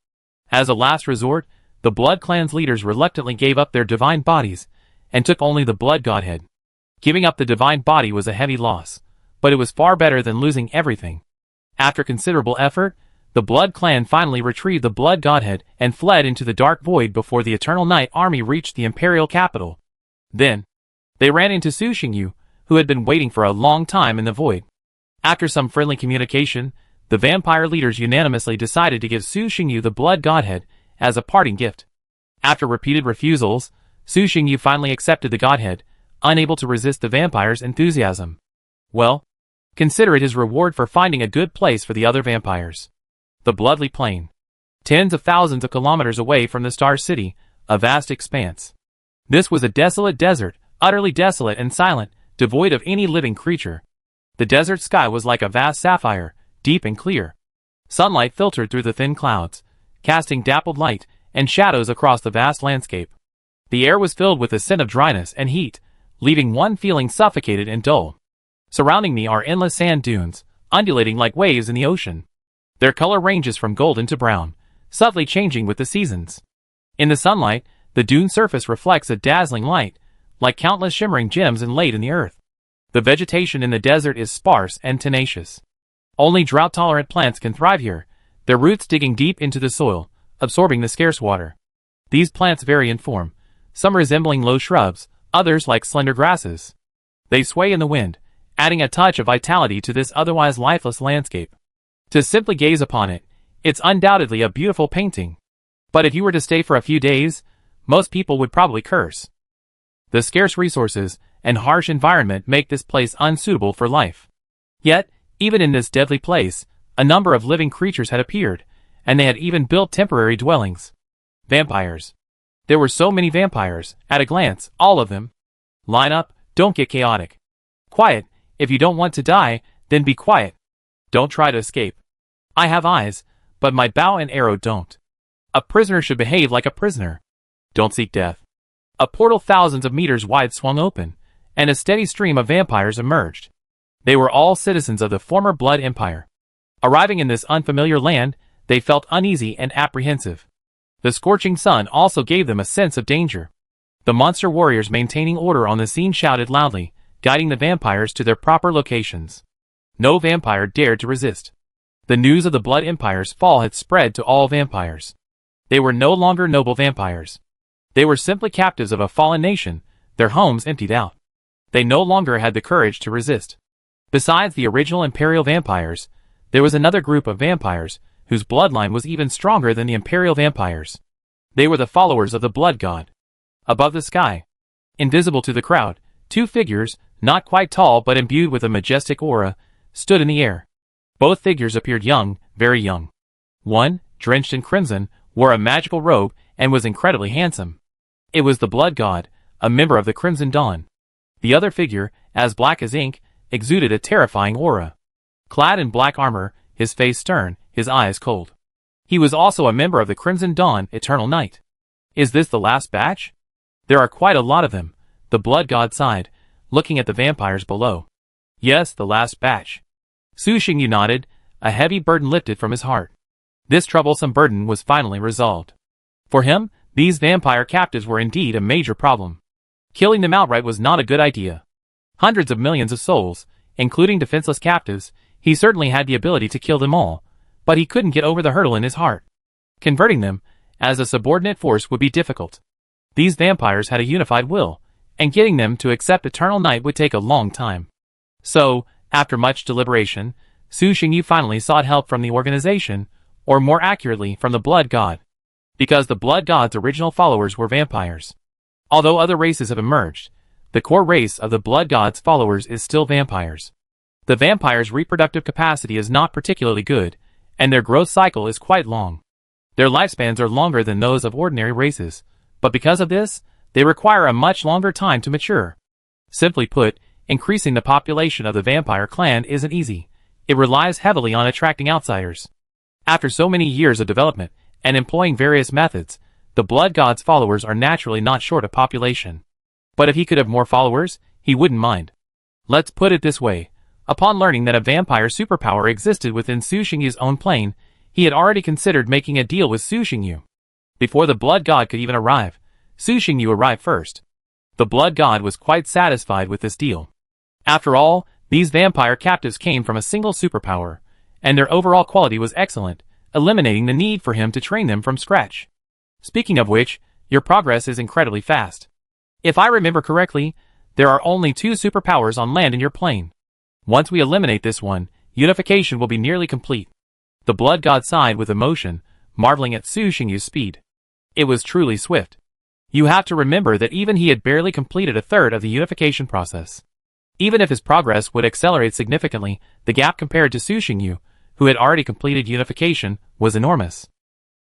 S1: As a last resort, the Blood Clan's leaders reluctantly gave up their divine bodies, and took only the Blood Godhead. Giving up the divine body was a heavy loss, but it was far better than losing everything. After considerable effort, the Blood Clan finally retrieved the Blood Godhead and fled into the dark void before the Eternal Night Army reached the imperial capital. Then, they ran into Su Xingyu, who had been waiting for a long time in the void. After some friendly communication, the vampire leaders unanimously decided to give Su Xingyu the Blood Godhead as a parting gift. After repeated refusals, Su Xingyu finally accepted the Godhead, unable to resist the vampire's enthusiasm. Well, consider it his reward for finding a good place for the other vampires. The Bloodly Plain. Tens of thousands of kilometers away from the Star City, a vast expanse. This was a desolate desert, utterly desolate and silent, devoid of any living creature. The desert sky was like a vast sapphire, deep and clear. Sunlight filtered through the thin clouds, casting dappled light and shadows across the vast landscape. The air was filled with the scent of dryness and heat, leaving one feeling suffocated and dull. Surrounding me are endless sand dunes, undulating like waves in the ocean. Their color ranges from golden to brown, subtly changing with the seasons. In the sunlight, the dune surface reflects a dazzling light, like countless shimmering gems inlaid in the earth. The vegetation in the desert is sparse and tenacious. Only drought-tolerant plants can thrive here, their roots digging deep into the soil, absorbing the scarce water. These plants vary in form, some resembling low shrubs, others like slender grasses. They sway in the wind, adding a touch of vitality to this otherwise lifeless landscape. To simply gaze upon it, it's undoubtedly a beautiful painting. But if you were to stay for a few days, most people would probably curse. The scarce resources and harsh environment make this place unsuitable for life. Yet, even in this deadly place, a number of living creatures had appeared, and they had even built temporary dwellings. Vampires. There were so many vampires, at a glance, all of them. Line up, don't get chaotic. Quiet, if you don't want to die, then be quiet. Don't try to escape. I have eyes, but my bow and arrow don't. A prisoner should behave like a prisoner. Don't seek death. A portal thousands of meters wide swung open, and a steady stream of vampires emerged. They were all citizens of the former Blood Empire. Arriving in this unfamiliar land, they felt uneasy and apprehensive. The scorching sun also gave them a sense of danger. The monster warriors maintaining order on the scene shouted loudly, guiding the vampires to their proper locations. No vampire dared to resist. The news of the Blood Empire's fall had spread to all vampires. They were no longer noble vampires. They were simply captives of a fallen nation, their homes emptied out. They no longer had the courage to resist. Besides the original Imperial vampires, there was another group of vampires whose bloodline was even stronger than the Imperial vampires. They were the followers of the Blood God. Above the sky, invisible to the crowd, two figures, not quite tall but imbued with a majestic aura, stood in the air. Both figures appeared young, very young. One, drenched in crimson, wore a magical robe and was incredibly handsome. It was the Blood God, a member of the Crimson Dawn. The other figure, as black as ink, exuded a terrifying aura. Clad in black armor, his face stern, his eyes cold. He was also a member of the Crimson Dawn, Eternal Night. Is this the last batch? There are quite a lot of them, the Blood God sighed, looking at the vampires below. Yes, the last batch. Su Xingyu nodded, a heavy burden lifted from his heart. This troublesome burden was finally resolved. For him, these vampire captives were indeed a major problem. Killing them outright was not a good idea. Hundreds of millions of souls, including defenseless captives, he certainly had the ability to kill them all, but he couldn't get over the hurdle in his heart. Converting them, as a subordinate force, would be difficult. These vampires had a unified will, and getting them to accept eternal night would take a long time. So, after much deliberation, Su Xingyu finally sought help from the organization, or more accurately from the Blood God. Because the Blood God's original followers were vampires. Although other races have emerged, the core race of the Blood God's followers is still vampires. The vampires' reproductive capacity is not particularly good, and their growth cycle is quite long. Their lifespans are longer than those of ordinary races, but because of this, they require a much longer time to mature. Simply put, increasing the population of the vampire clan isn't easy. It relies heavily on attracting outsiders. After so many years of development, and employing various methods, the Blood God's followers are naturally not short of population. But if he could have more followers, he wouldn't mind. Let's put it this way. Upon learning that a vampire superpower existed within Su Xingyu's own plane, he had already considered making a deal with Su Xingyu. Before the Blood God could even arrive, Su Xingyu arrived first. The Blood God was quite satisfied with this deal. After all, these vampire captives came from a single superpower, and their overall quality was excellent, eliminating the need for him to train them from scratch. Speaking of which, your progress is incredibly fast. If I remember correctly, there are only 2 superpowers on land in your plane. Once we eliminate this one, unification will be nearly complete. The Blood God sighed with emotion, marveling at Su Xingyu's speed. It was truly swift. You have to remember that even he had barely completed a third of the unification process. Even if his progress would accelerate significantly, the gap compared to Su Xingyu, who had already completed unification, was enormous.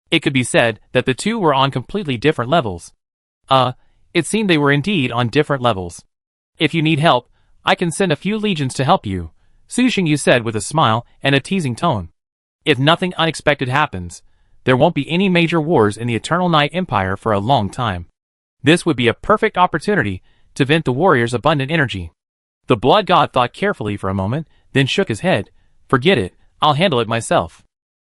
S1: It could be said that the two were on completely different levels. It seemed they were indeed on different levels. If you need help, I can send a few legions to help you, Su Xingyu said with a smile and a teasing tone. If nothing unexpected happens, there won't be any major wars in the Eternal Night Empire for a long time. This would be a perfect opportunity to vent the warrior's abundant energy. The Blood God thought carefully for a moment, then shook his head. Forget it, I'll handle it myself.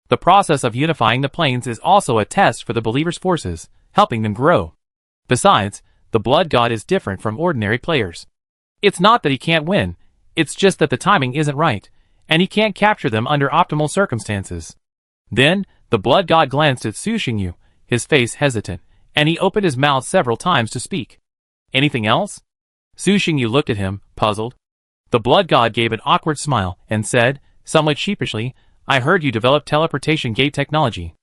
S1: The process of unifying the planes is also a test for the believers' forces, helping them grow. Besides, the Blood God is different from ordinary players. It's not that he can't win, it's just that the timing isn't right, and he can't capture them under optimal circumstances. Then, the Blood God glanced at Su Xingyu, his face hesitant, and he opened his mouth several times to speak. Anything else? Su Xingyu looked at him, puzzled. The Blood God gave an awkward smile, and said, somewhat sheepishly, I heard you developed teleportation gate technology.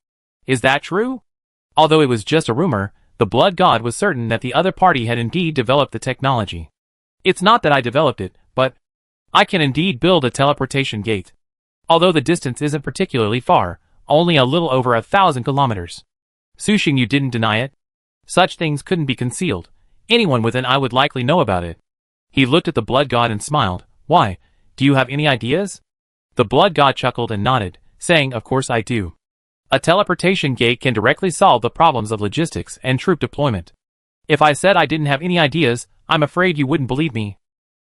S1: Is that true? Although it was just a rumor, the Blood God was certain that the other party had indeed developed the technology. It's not that I developed it, but I can indeed build a teleportation gate. Although the distance isn't particularly far, only a little over 1,000 kilometers. Su Xingyu didn't deny it. Such things couldn't be concealed. Anyone with an eye would likely know about it. He looked at the Blood God and smiled. Why? Do you have any ideas? The Blood God chuckled and nodded, saying, of course I do. A teleportation gate can directly solve the problems of logistics and troop deployment. If I said I didn't have any ideas, I'm afraid you wouldn't believe me.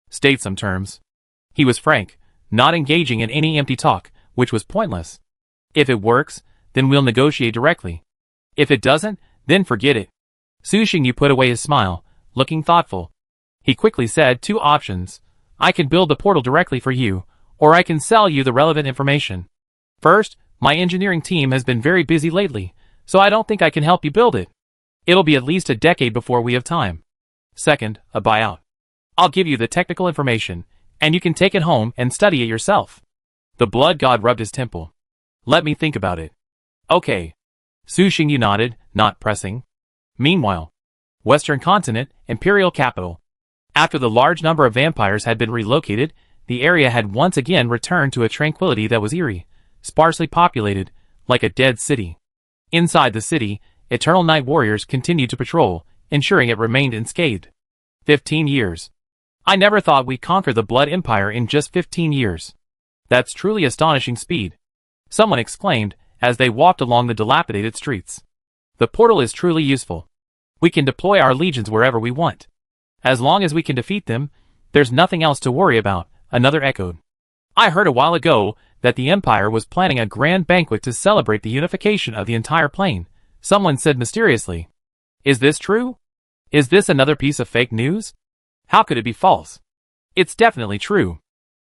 S1: State some terms. He was frank, not engaging in any empty talk, which was pointless. If it works, then we'll negotiate directly. If it doesn't, then forget it. Su Xingyu put away his smile, looking thoughtful. He quickly said, two options. I can build the portal directly for you, or I can sell you the relevant information. First, my engineering team has been very busy lately, so I don't think I can help you build it. It'll be at least a decade before we have time. Second, a buyout. I'll give you the technical information, and you can take it home and study it yourself. The blood god rubbed his temple. Let me think about it. Okay. Su Xingyu nodded, not pressing. Meanwhile, Western Continent, Imperial Capital. After the large number of vampires had been relocated, the area had once again returned to a tranquility that was eerie, sparsely populated, like a dead city. Inside the city, Eternal Night Warriors continued to patrol, ensuring it remained unscathed. 15 years. I never thought we'd conquer the Blood Empire in just 15 years. That's truly astonishing speed. Someone exclaimed, as they walked along the dilapidated streets. The portal is truly useful. We can deploy our legions wherever we want. As long as we can defeat them, there's nothing else to worry about, another echoed. I heard a while ago that the Empire was planning a grand banquet to celebrate the unification of the entire plane, someone said mysteriously. Is this true? Is this another piece of fake news? How could it be false? It's definitely true.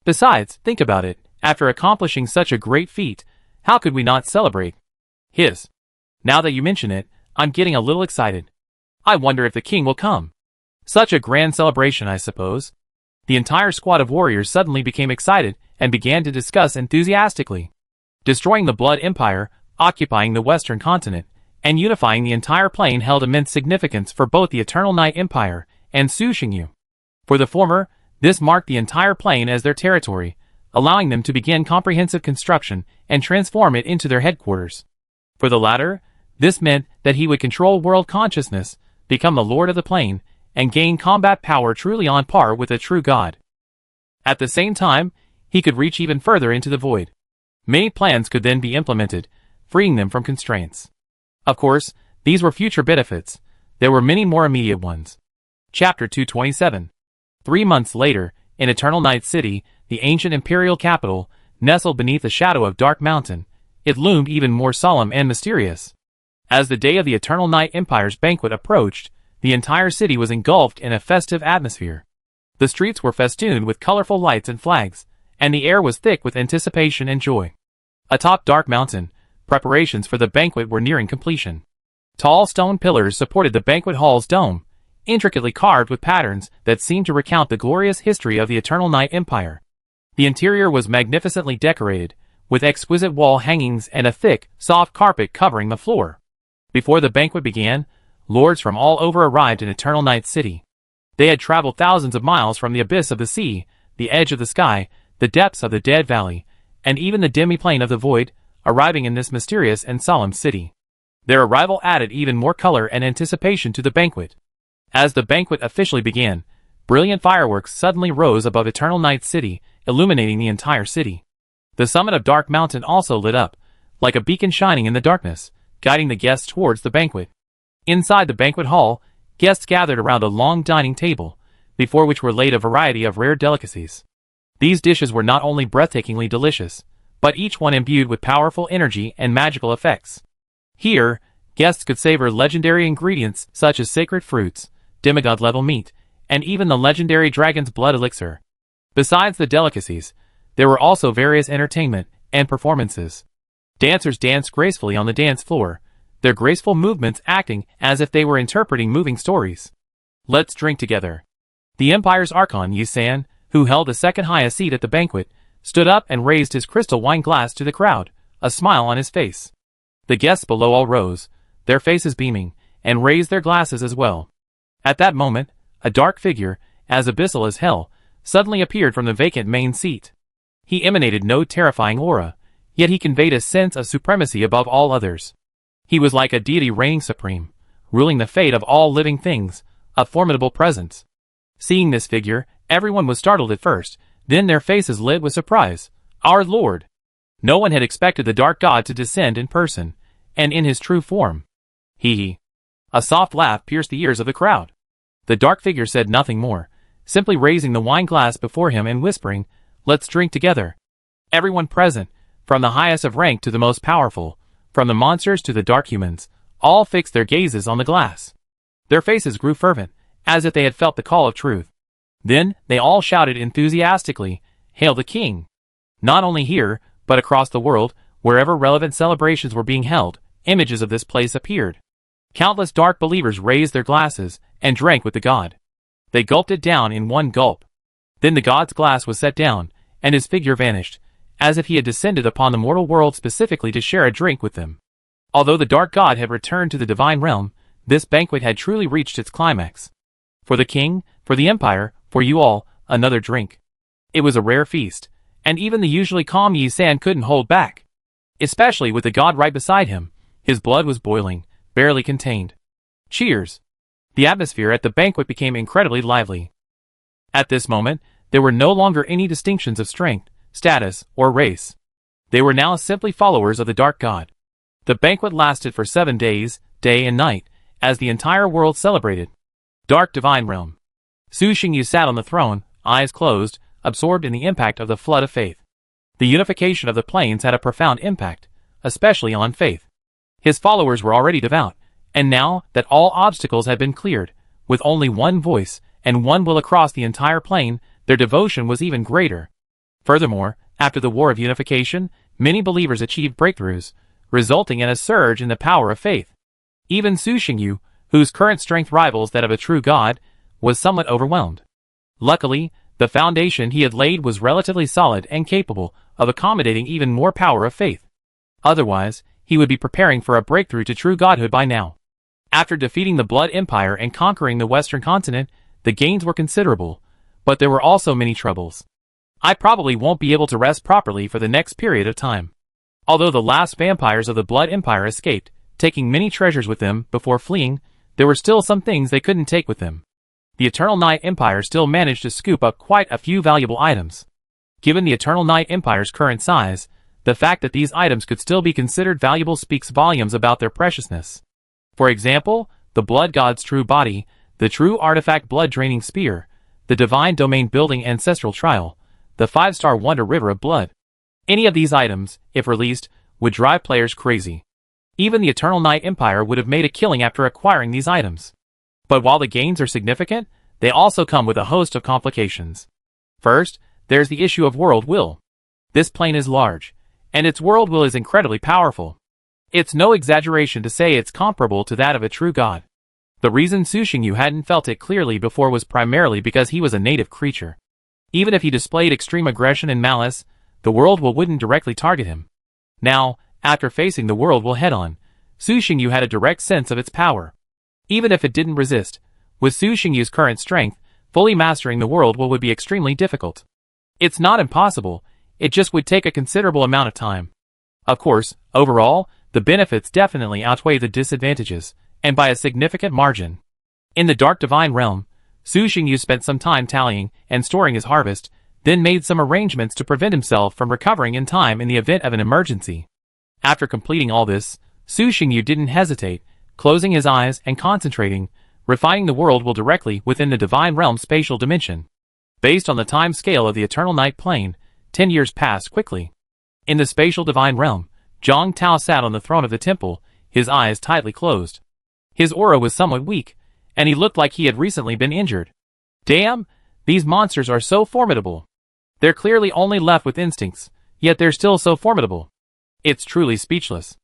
S1: Besides, think about it, after accomplishing such a great feat, how could we not celebrate? Now that you mention it, I'm getting a little excited. I wonder if the king will come. Such a grand celebration, I suppose. The entire squad of warriors suddenly became excited and began to discuss enthusiastically. Destroying the Blood Empire, occupying the Western Continent, and unifying the entire plane held immense significance for both the Eternal Night Empire and Su Xingyu. For the former, this marked the entire plane as their territory, allowing them to begin comprehensive construction and transform it into their headquarters. For the latter, this meant that he would control world consciousness, become the lord of the plane, and gain combat power truly on par with a true god. At the same time, he could reach even further into the void. Many plans could then be implemented, freeing them from constraints. Of course, these were future benefits. There were many more immediate ones. Chapter 227. 3 months later, in Eternal Night City, the ancient imperial capital, nestled beneath the shadow of Dark Mountain, it loomed even more solemn and mysterious. As the day of the Eternal Night Empire's banquet approached, the entire city was engulfed in a festive atmosphere. The streets were festooned with colorful lights and flags, and the air was thick with anticipation and joy. Atop Dark Mountain, preparations for the banquet were nearing completion. Tall stone pillars supported the banquet hall's dome, intricately carved with patterns that seemed to recount the glorious history of the Eternal Night Empire. The interior was magnificently decorated, with exquisite wall hangings and a thick, soft carpet covering the floor. Before the banquet began, lords from all over arrived in Eternal Night City. They had traveled thousands of miles from the abyss of the sea, the edge of the sky, the depths of the Dead Valley, and even the demi-plane of the void, arriving in this mysterious and solemn city. Their arrival added even more color and anticipation to the banquet. As the banquet officially began, brilliant fireworks suddenly rose above Eternal Night City, illuminating the entire city. The summit of Dark Mountain also lit up, like a beacon shining in the darkness, guiding the guests towards the banquet. Inside the banquet hall, guests gathered around a long dining table, before which were laid a variety of rare delicacies. These dishes were not only breathtakingly delicious, but each one imbued with powerful energy and magical effects. Here, guests could savor legendary ingredients such as sacred fruits, demigod-level meat, and even the legendary dragon's blood elixir. Besides the delicacies, there were also various entertainment and performances. Dancers danced gracefully on the dance floor, their graceful movements acting as if they were interpreting moving stories. Let's drink together. The Empire's Archon Yi San, who held the second highest seat at the banquet, stood up and raised his crystal wine glass to the crowd, a smile on his face. The guests below all rose, their faces beaming, and raised their glasses as well. At that moment, a dark figure, as abyssal as hell, suddenly appeared from the vacant main seat. He emanated no terrifying aura, yet he conveyed a sense of supremacy above all others. He was like a deity reigning supreme, ruling the fate of all living things, a formidable presence. Seeing this figure, everyone was startled at first, then their faces lit with surprise. Our Lord! No one had expected the dark god to descend in person, and in his true form. Hee. A soft laugh pierced the ears of the crowd. The dark figure said nothing more, simply raising the wine glass before him and whispering, "Let's drink together." Everyone present, from the highest of rank to the most powerful, from the monsters to the dark humans, all fixed their gazes on the glass. Their faces grew fervent, as if they had felt the call of truth. Then they all shouted enthusiastically, "Hail the king!" Not only here, but across the world, wherever relevant celebrations were being held, images of this place appeared. Countless dark believers raised their glasses and drank with the god. They gulped it down in one gulp. Then the god's glass was set down, and his figure vanished, as if he had descended upon the mortal world specifically to share a drink with them. Although the dark god had returned to the divine realm, this banquet had truly reached its climax. For the king, for the empire, for you all, another drink. It was a rare feast, and even the usually calm Yi San couldn't hold back. Especially with the god right beside him, his blood was boiling, barely contained. Cheers! The atmosphere at the banquet became incredibly lively. At this moment, there were no longer any distinctions of strength, status, or race. They were now simply followers of the dark god. The banquet lasted for 7 days, day and night, as the entire world celebrated. Dark Divine Realm. Su Xingyu sat on the throne, eyes closed, absorbed in the impact of the flood of faith. The unification of the planes had a profound impact, especially on faith. His followers were already devout, and now that all obstacles had been cleared, with only one voice and one will across the entire plane, their devotion was even greater. Furthermore, after the War of Unification, many believers achieved breakthroughs, resulting in a surge in the power of faith. Even Su Xingyu, whose current strength rivals that of a true god, was somewhat overwhelmed. Luckily, the foundation he had laid was relatively solid and capable of accommodating even more power of faith. Otherwise, he would be preparing for a breakthrough to true godhood by now. After defeating the Blood Empire and conquering the Western continent, the gains were considerable, but there were also many troubles. I probably won't be able to rest properly for the next period of time. Although the last vampires of the Blood Empire escaped, taking many treasures with them before fleeing, there were still some things they couldn't take with them. The Eternal Night Empire still managed to scoop up quite a few valuable items. Given the Eternal Night Empire's current size, the fact that these items could still be considered valuable speaks volumes about their preciousness. For example, the Blood God's true body, the true artifact Blood Draining Spear, the Divine Domain Building Ancestral Trial, the 5-star Wonder River of Blood. Any of these items, if released, would drive players crazy. Even the Eternal Night Empire would have made a killing after acquiring these items. But while the gains are significant, they also come with a host of complications. First, there's the issue of world will. This plane is large, and its world will is incredibly powerful. It's no exaggeration to say it's comparable to that of a true god. The reason Su Xingyu hadn't felt it clearly before was primarily because he was a native creature. Even if he displayed extreme aggression and malice, the world will wouldn't directly target him. Now, after facing the world will head-on, Su Xingyu had a direct sense of its power. Even if it didn't resist, with Su Xingyu's current strength, fully mastering the world will would be extremely difficult. It's not impossible, it just would take a considerable amount of time. Of course, overall, the benefits definitely outweigh the disadvantages, and by a significant margin. In the Dark Divine Realm, Su Xingyu spent some time tallying and storing his harvest, then made some arrangements to prevent himself from recovering in time in the event of an emergency. After completing all this, Su Xingyu didn't hesitate, closing his eyes and concentrating, refining the world will directly within the Divine Realm spatial dimension. Based on the time scale of the Eternal Night Plane, 10 years passed quickly. In the spatial Divine Realm, Zhang Tao sat on the throne of the temple, his eyes tightly closed. His aura was somewhat weak, and he looked like he had recently been injured. Damn, these monsters are so formidable. They're clearly only left with instincts, yet they're still so formidable. It's truly speechless.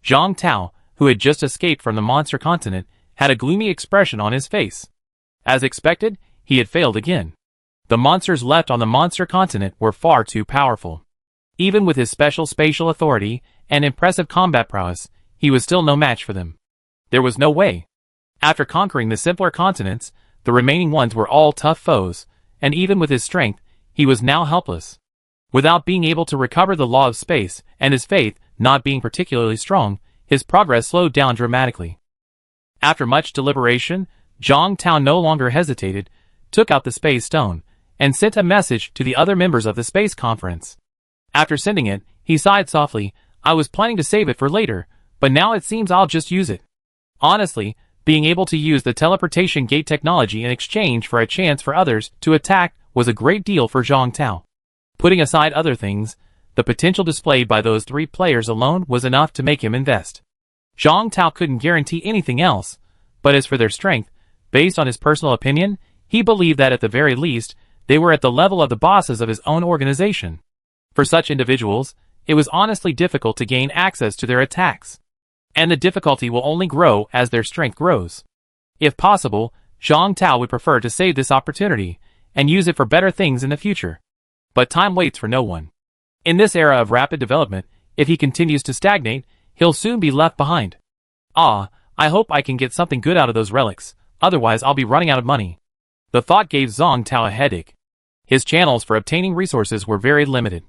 S1: Zhang Tao, who had just escaped from the monster continent, had a gloomy expression on his face. As expected, he had failed again. The monsters left on the monster continent were far too powerful. Even with his special spatial authority and impressive combat prowess, he was still no match for them. There was no way. After conquering the simpler continents, the remaining ones were all tough foes, and even with his strength, he was now helpless. Without being able to recover the law of space, and his faith not being particularly strong, his progress slowed down dramatically. After much deliberation, Zhang Tao no longer hesitated, took out the space stone, and sent a message to the other members of the space conference. After sending it, he sighed softly, "I was planning to save it for later, but now it seems I'll just use it." Honestly, being able to use the teleportation gate technology in exchange for a chance for others to attack was a great deal for Zhang Tao. Putting aside other things, the potential displayed by those 3 players alone was enough to make him invest. Zhang Tao couldn't guarantee anything else, but as for their strength, based on his personal opinion, He believed that at the very least, they were at the level of the bosses of his own organization. For such individuals, it was honestly difficult to gain access to their attacks. And the difficulty will only grow as their strength grows. If possible, Zhang Tao would prefer to save this opportunity and use it for better things in the future. But time waits for no one. In this era of rapid development, if he continues to stagnate, he'll soon be left behind. I hope I can get something good out of those relics, otherwise I'll be running out of money. The thought gave Zhang Tao a headache. His channels for obtaining resources were very limited.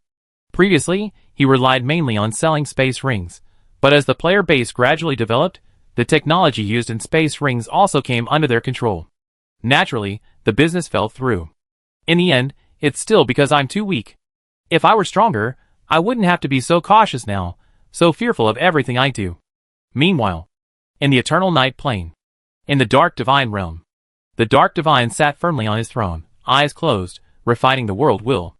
S1: Previously, he relied mainly on selling space rings, but as the player base gradually developed, the technology used in space rings also came under their control. Naturally, the business fell through. In the end, it's still because I'm too weak. If I were stronger, I wouldn't have to be so cautious now, so fearful of everything I do. Meanwhile, in the Eternal Night Plane, in the Dark Divine Realm, the Dark Divine sat firmly on his throne, eyes closed, refining the world will.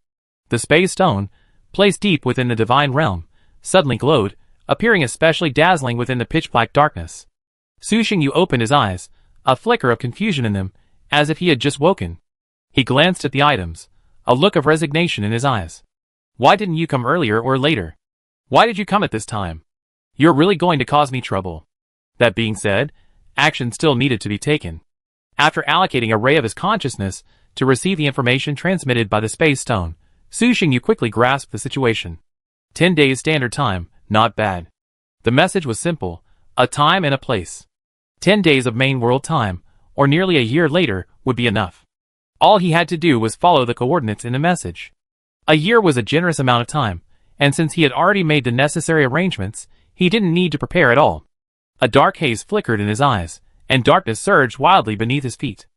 S1: The Space Stone, placed deep within the Divine Realm, suddenly glowed, appearing especially dazzling within the pitch-black darkness. Su Xingyu opened his eyes, a flicker of confusion in them, as if he had just woken. He glanced at the items, a look of resignation in his eyes. Why didn't you come earlier or later? Why did you come at this time? You're really going to cause me trouble. That being said, action still needed to be taken. After allocating a ray of his consciousness to receive the information transmitted by the Space Stone, Su Xingyu quickly grasped the situation. 10 days standard time, not bad. The message was simple, a time and a place. 10 days of main world time, or nearly a year later, would be enough. All he had to do was follow the coordinates in the message. A year was a generous amount of time, and since he had already made the necessary arrangements, he didn't need to prepare at all. A dark haze flickered in his eyes, and darkness surged wildly beneath his feet.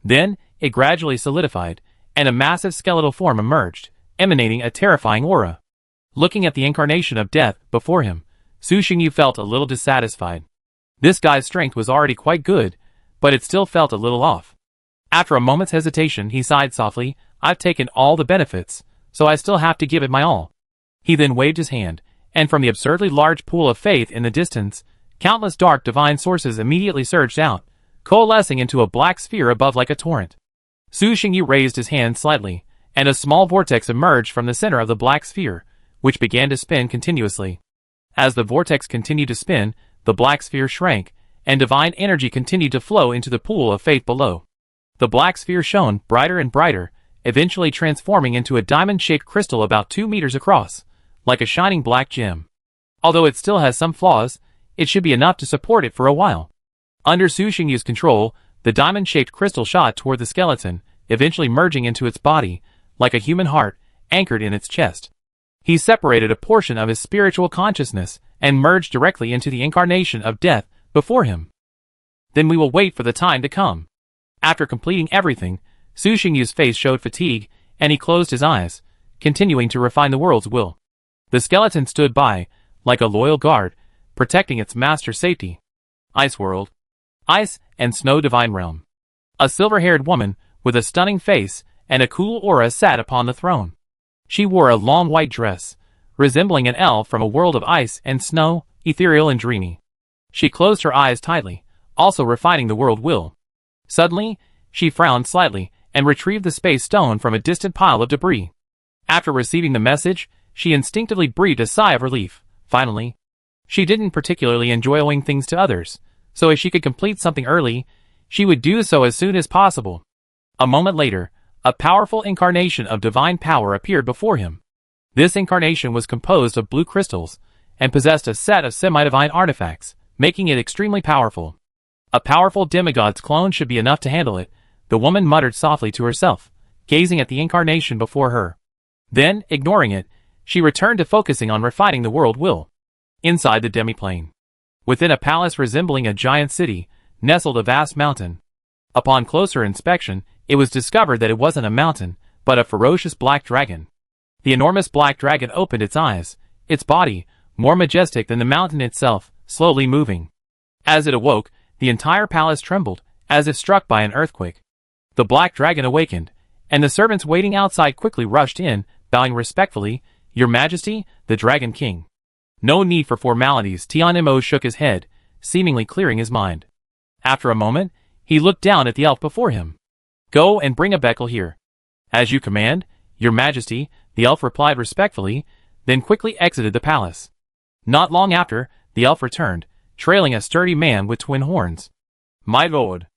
S1: Then, it gradually solidified, and a massive skeletal form emerged, emanating a terrifying aura. Looking at the incarnation of death before him, Su Xingyu felt a little dissatisfied. This guy's strength was already quite good, but it still felt a little off. After a moment's hesitation, he sighed softly, I've taken all the benefits, so I still have to give it my all. He then waved his hand, and from the absurdly large pool of faith in the distance, countless dark divine sources immediately surged out, coalescing into a black sphere above like a torrent. Su Xingyu raised his hand slightly, and a small vortex emerged from the center of the black sphere, which began to spin continuously. As the vortex continued to spin, the black sphere shrank, and divine energy continued to flow into the pool of faith below. The black sphere shone brighter and brighter, eventually transforming into a diamond-shaped crystal about 2 meters across, like a shining black gem. Although it still has some flaws, it should be enough to support it for a while. Under Su Xingyu's control, the diamond-shaped crystal shot toward the skeleton, eventually merging into its body, like a human heart, anchored in its chest. He separated a portion of his spiritual consciousness and merged directly into the incarnation of death before him. Then we will wait for the time to come. After completing everything, Su Xingyu's face showed fatigue, and he closed his eyes, continuing to refine the world's will. The skeleton stood by, like a loyal guard, protecting its master's safety. Ice World. Ice and Snow Divine Realm. A silver-haired woman, with a stunning face and a cool aura sat upon the throne. She wore a long white dress, resembling an elf from a world of ice and snow, ethereal and dreamy. She closed her eyes tightly, also refining the world will. Suddenly, she frowned slightly and retrieved the space stone from a distant pile of debris. After receiving the message, she instinctively breathed a sigh of relief. Finally, she didn't particularly enjoy owing things to others, so if she could complete something early, she would do so as soon as possible. A moment later, a powerful incarnation of divine power appeared before him. This incarnation was composed of blue crystals, and possessed a set of semi-divine artifacts, making it extremely powerful. A powerful demigod's clone should be enough to handle it, the woman muttered softly to herself, gazing at the incarnation before her. Then, ignoring it, she returned to focusing on refining the world will. Inside the demiplane, within a palace resembling a giant city, nestled a vast mountain. Upon closer inspection, it was discovered that it wasn't a mountain, but a ferocious black dragon. The enormous black dragon opened its eyes, its body, more majestic than the mountain itself, slowly moving. As it awoke, the entire palace trembled, as if struck by an earthquake. The black dragon awakened, and the servants waiting outside quickly rushed in, bowing respectfully, Your Majesty, the Dragon King. No need for formalities. Tianmo shook his head, seemingly clearing his mind. After a moment, he looked down at the elf before him. Go and bring a bekel here. As you command, your majesty, the elf replied respectfully, then quickly exited the palace. Not long after, the elf returned, trailing a sturdy man with twin horns. My lord.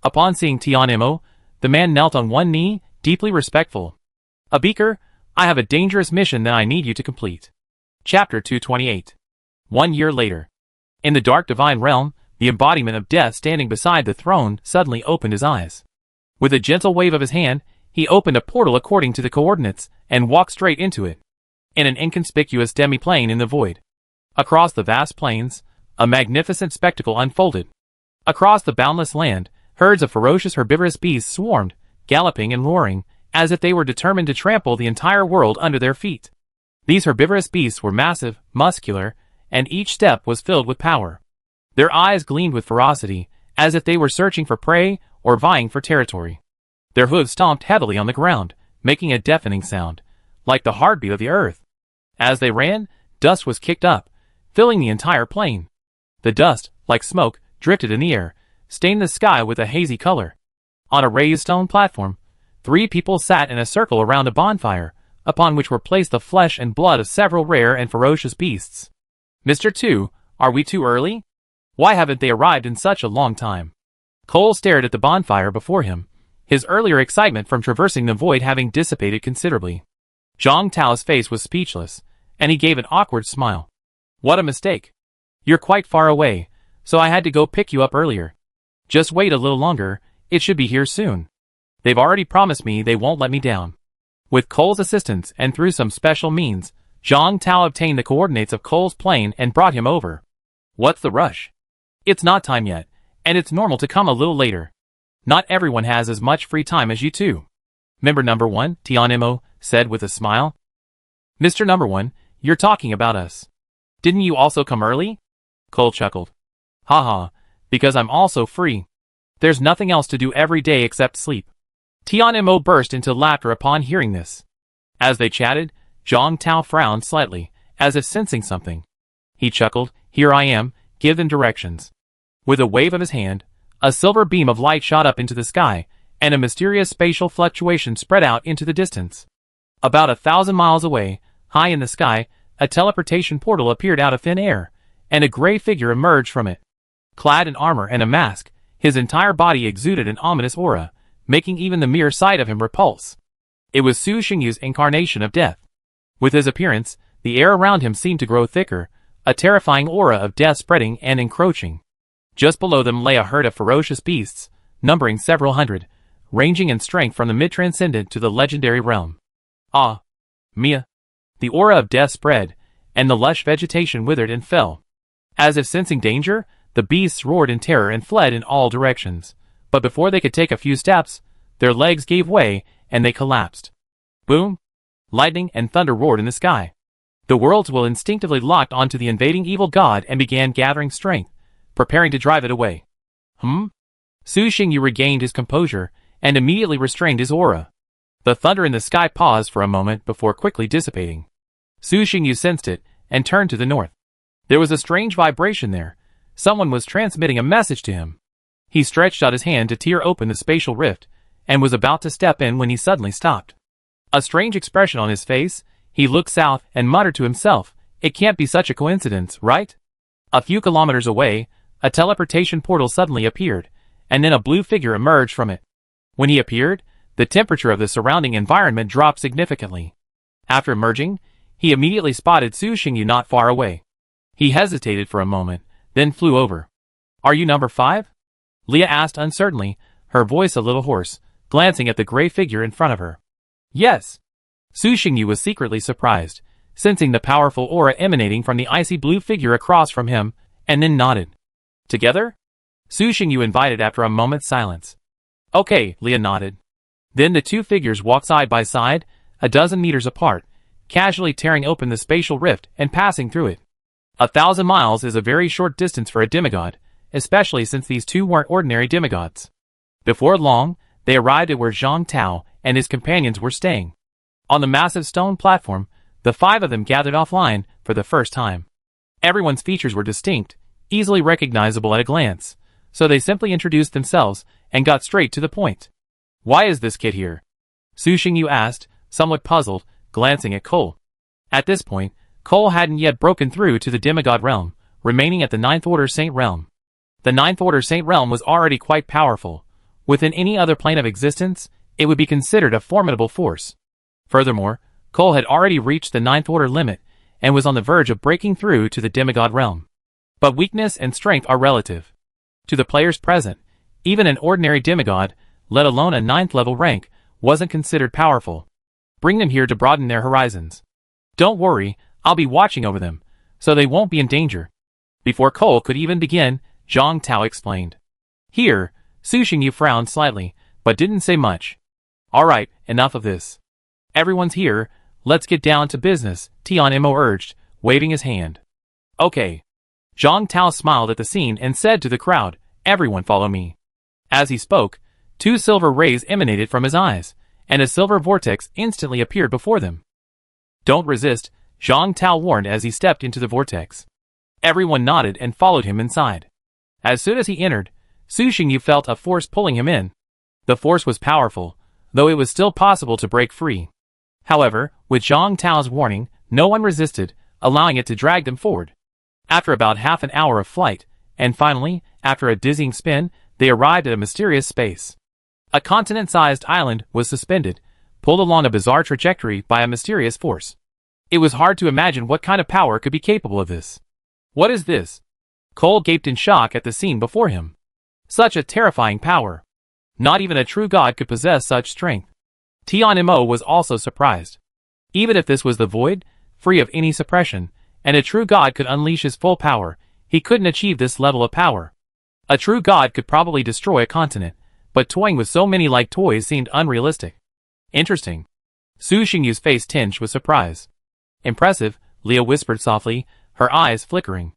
S1: Upon seeing Tianimo, the man knelt on one knee, deeply respectful. A beaker, I have a dangerous mission that I need you to complete. Chapter 228. 1 year later. In the dark divine realm, the embodiment of death standing beside the throne suddenly opened his eyes. With a gentle wave of his hand, he opened a portal according to the coordinates and walked straight into it. In an inconspicuous demi-plane in the void. Across the vast plains, a magnificent spectacle unfolded. Across the boundless land, herds of ferocious herbivorous beasts swarmed, galloping and roaring, as if they were determined to trample the entire world under their feet. These herbivorous beasts were massive, muscular, and each step was filled with power. Their eyes gleamed with ferocity, as if they were searching for prey or vying for territory. Their hooves stomped heavily on the ground, making a deafening sound, like the heartbeat of the earth. As they ran, dust was kicked up, filling the entire plain. The dust, like smoke, drifted in the air, stained the sky with a hazy color. On a raised stone platform, 3 people sat in a circle around a bonfire, upon which were placed the flesh and blood of several rare and ferocious beasts. Mr. 2, are we too early? Why haven't they arrived in such a long time? Cole stared at the bonfire before him, his earlier excitement from traversing the void having dissipated considerably. Zhang Tao's face was speechless, and he gave an awkward smile. What a mistake. You're quite far away, so I had to go pick you up earlier. Just wait a little longer, it should be here soon. They've already promised me they won't let me down. With Cole's assistance and through some special means, Zhang Tao obtained the coordinates of Cole's plane and brought him over. What's the rush? It's not time yet, and it's normal to come a little later. Not everyone has as much free time as you two. Member number 1, Tianimo, said with a smile. Mr. Number 1, you're talking about us. Didn't you also come early? Cole chuckled. Haha, because I'm also free. There's nothing else to do every day except sleep. Tianimo burst into laughter upon hearing this. As they chatted, Zhang Tao frowned slightly, as if sensing something. He chuckled, here I am, give them directions. With a wave of his hand, a silver beam of light shot up into the sky, and a mysterious spatial fluctuation spread out into the distance. About 1,000 miles away, high in the sky, a teleportation portal appeared out of thin air, and a gray figure emerged from it. Clad in armor and a mask, his entire body exuded an ominous aura, making even the mere sight of him repulse. It was Su Xingyu's incarnation of death. With his appearance, the air around him seemed to grow thicker, a terrifying aura of death spreading and encroaching. Just below them lay a herd of ferocious beasts, numbering several hundred, ranging in strength from the mid-transcendent to the legendary realm. Ah! Mia! The aura of death spread, and the lush vegetation withered and fell. As if sensing danger, the beasts roared in terror and fled in all directions. But before they could take a few steps, their legs gave way, and they collapsed. Boom! Lightning and thunder roared in the sky. The world's will instinctively locked onto the invading evil god and began gathering strength, preparing to drive it away. Su Xingyu regained his composure, and immediately restrained his aura. The thunder in the sky paused for a moment before quickly dissipating. Su Xingyu sensed it, and turned to the north. There was a strange vibration there. Someone was transmitting a message to him. He stretched out his hand to tear open the spatial rift, and was about to step in when he suddenly stopped. A strange expression on his face, he looked south and muttered to himself, it can't be such a coincidence, right? A few kilometers away, a teleportation portal suddenly appeared, and then a blue figure emerged from it. When he appeared, the temperature of the surrounding environment dropped significantly. After emerging, he immediately spotted Su Xingyu not far away. He hesitated for a moment, then flew over. Are you number 5? Leah asked uncertainly, her voice a little hoarse, glancing at the gray figure in front of her. Yes. Su Xingyu was secretly surprised, sensing the powerful aura emanating from the icy blue figure across from him, and then nodded. Together? Su Xingyu invited after a moment's silence. Okay, Leah nodded. Then the two figures walked side by side, a dozen meters apart, casually tearing open the spatial rift and passing through it. 1,000 miles is a very short distance for a demigod, especially since these two weren't ordinary demigods. Before long, they arrived at where Zhang Tao and his companions were staying. On the massive stone platform, the 5 of them gathered offline for the first time. Everyone's features were distinct, easily recognizable at a glance, so they simply introduced themselves and got straight to the point. Why is this kid here? Su Xingyu asked, somewhat puzzled, glancing at Cole. At this point, Cole hadn't yet broken through to the demigod realm, remaining at the Ninth Order Saint Realm. The Ninth Order Saint Realm was already quite powerful. Within any other plane of existence, it would be considered a formidable force. Furthermore, Cole had already reached the Ninth Order limit, and was on the verge of breaking through to the demigod realm. But weakness and strength are relative. To the players present, even an ordinary demigod, let alone a 9th level rank, wasn't considered powerful. Bring them here to broaden their horizons. Don't worry, I'll be watching over them, so they won't be in danger. Before Cole could even begin, Zhang Tao explained. Here, Su Xingyu frowned slightly, but didn't say much. Alright, enough of this. Everyone's here, let's get down to business, Tian Mo urged, waving his hand. Okay. Zhang Tao smiled at the scene and said to the crowd, everyone follow me. As he spoke, 2 silver rays emanated from his eyes, and a silver vortex instantly appeared before them. Don't resist, Zhang Tao warned as he stepped into the vortex. Everyone nodded and followed him inside. As soon as he entered, Su Xingyu felt a force pulling him in. The force was powerful, though it was still possible to break free. However, with Zhang Tao's warning, no one resisted, allowing it to drag them forward. After about half an hour of flight, and finally, after a dizzying spin, they arrived at a mysterious space. A continent-sized island was suspended, pulled along a bizarre trajectory by a mysterious force. It was hard to imagine what kind of power could be capable of this. What is this? Cole gaped in shock at the scene before him. Such a terrifying power. Not even a true god could possess such strength. Tian Mo was also surprised. Even if this was the void, free of any suppression, and a true god could unleash his full power, he couldn't achieve this level of power. A true god could probably destroy a continent, but toying with so many like toys seemed unrealistic. Interesting. Su Xingyu's face tinged with surprise. Impressive, Leah whispered softly, her eyes flickering.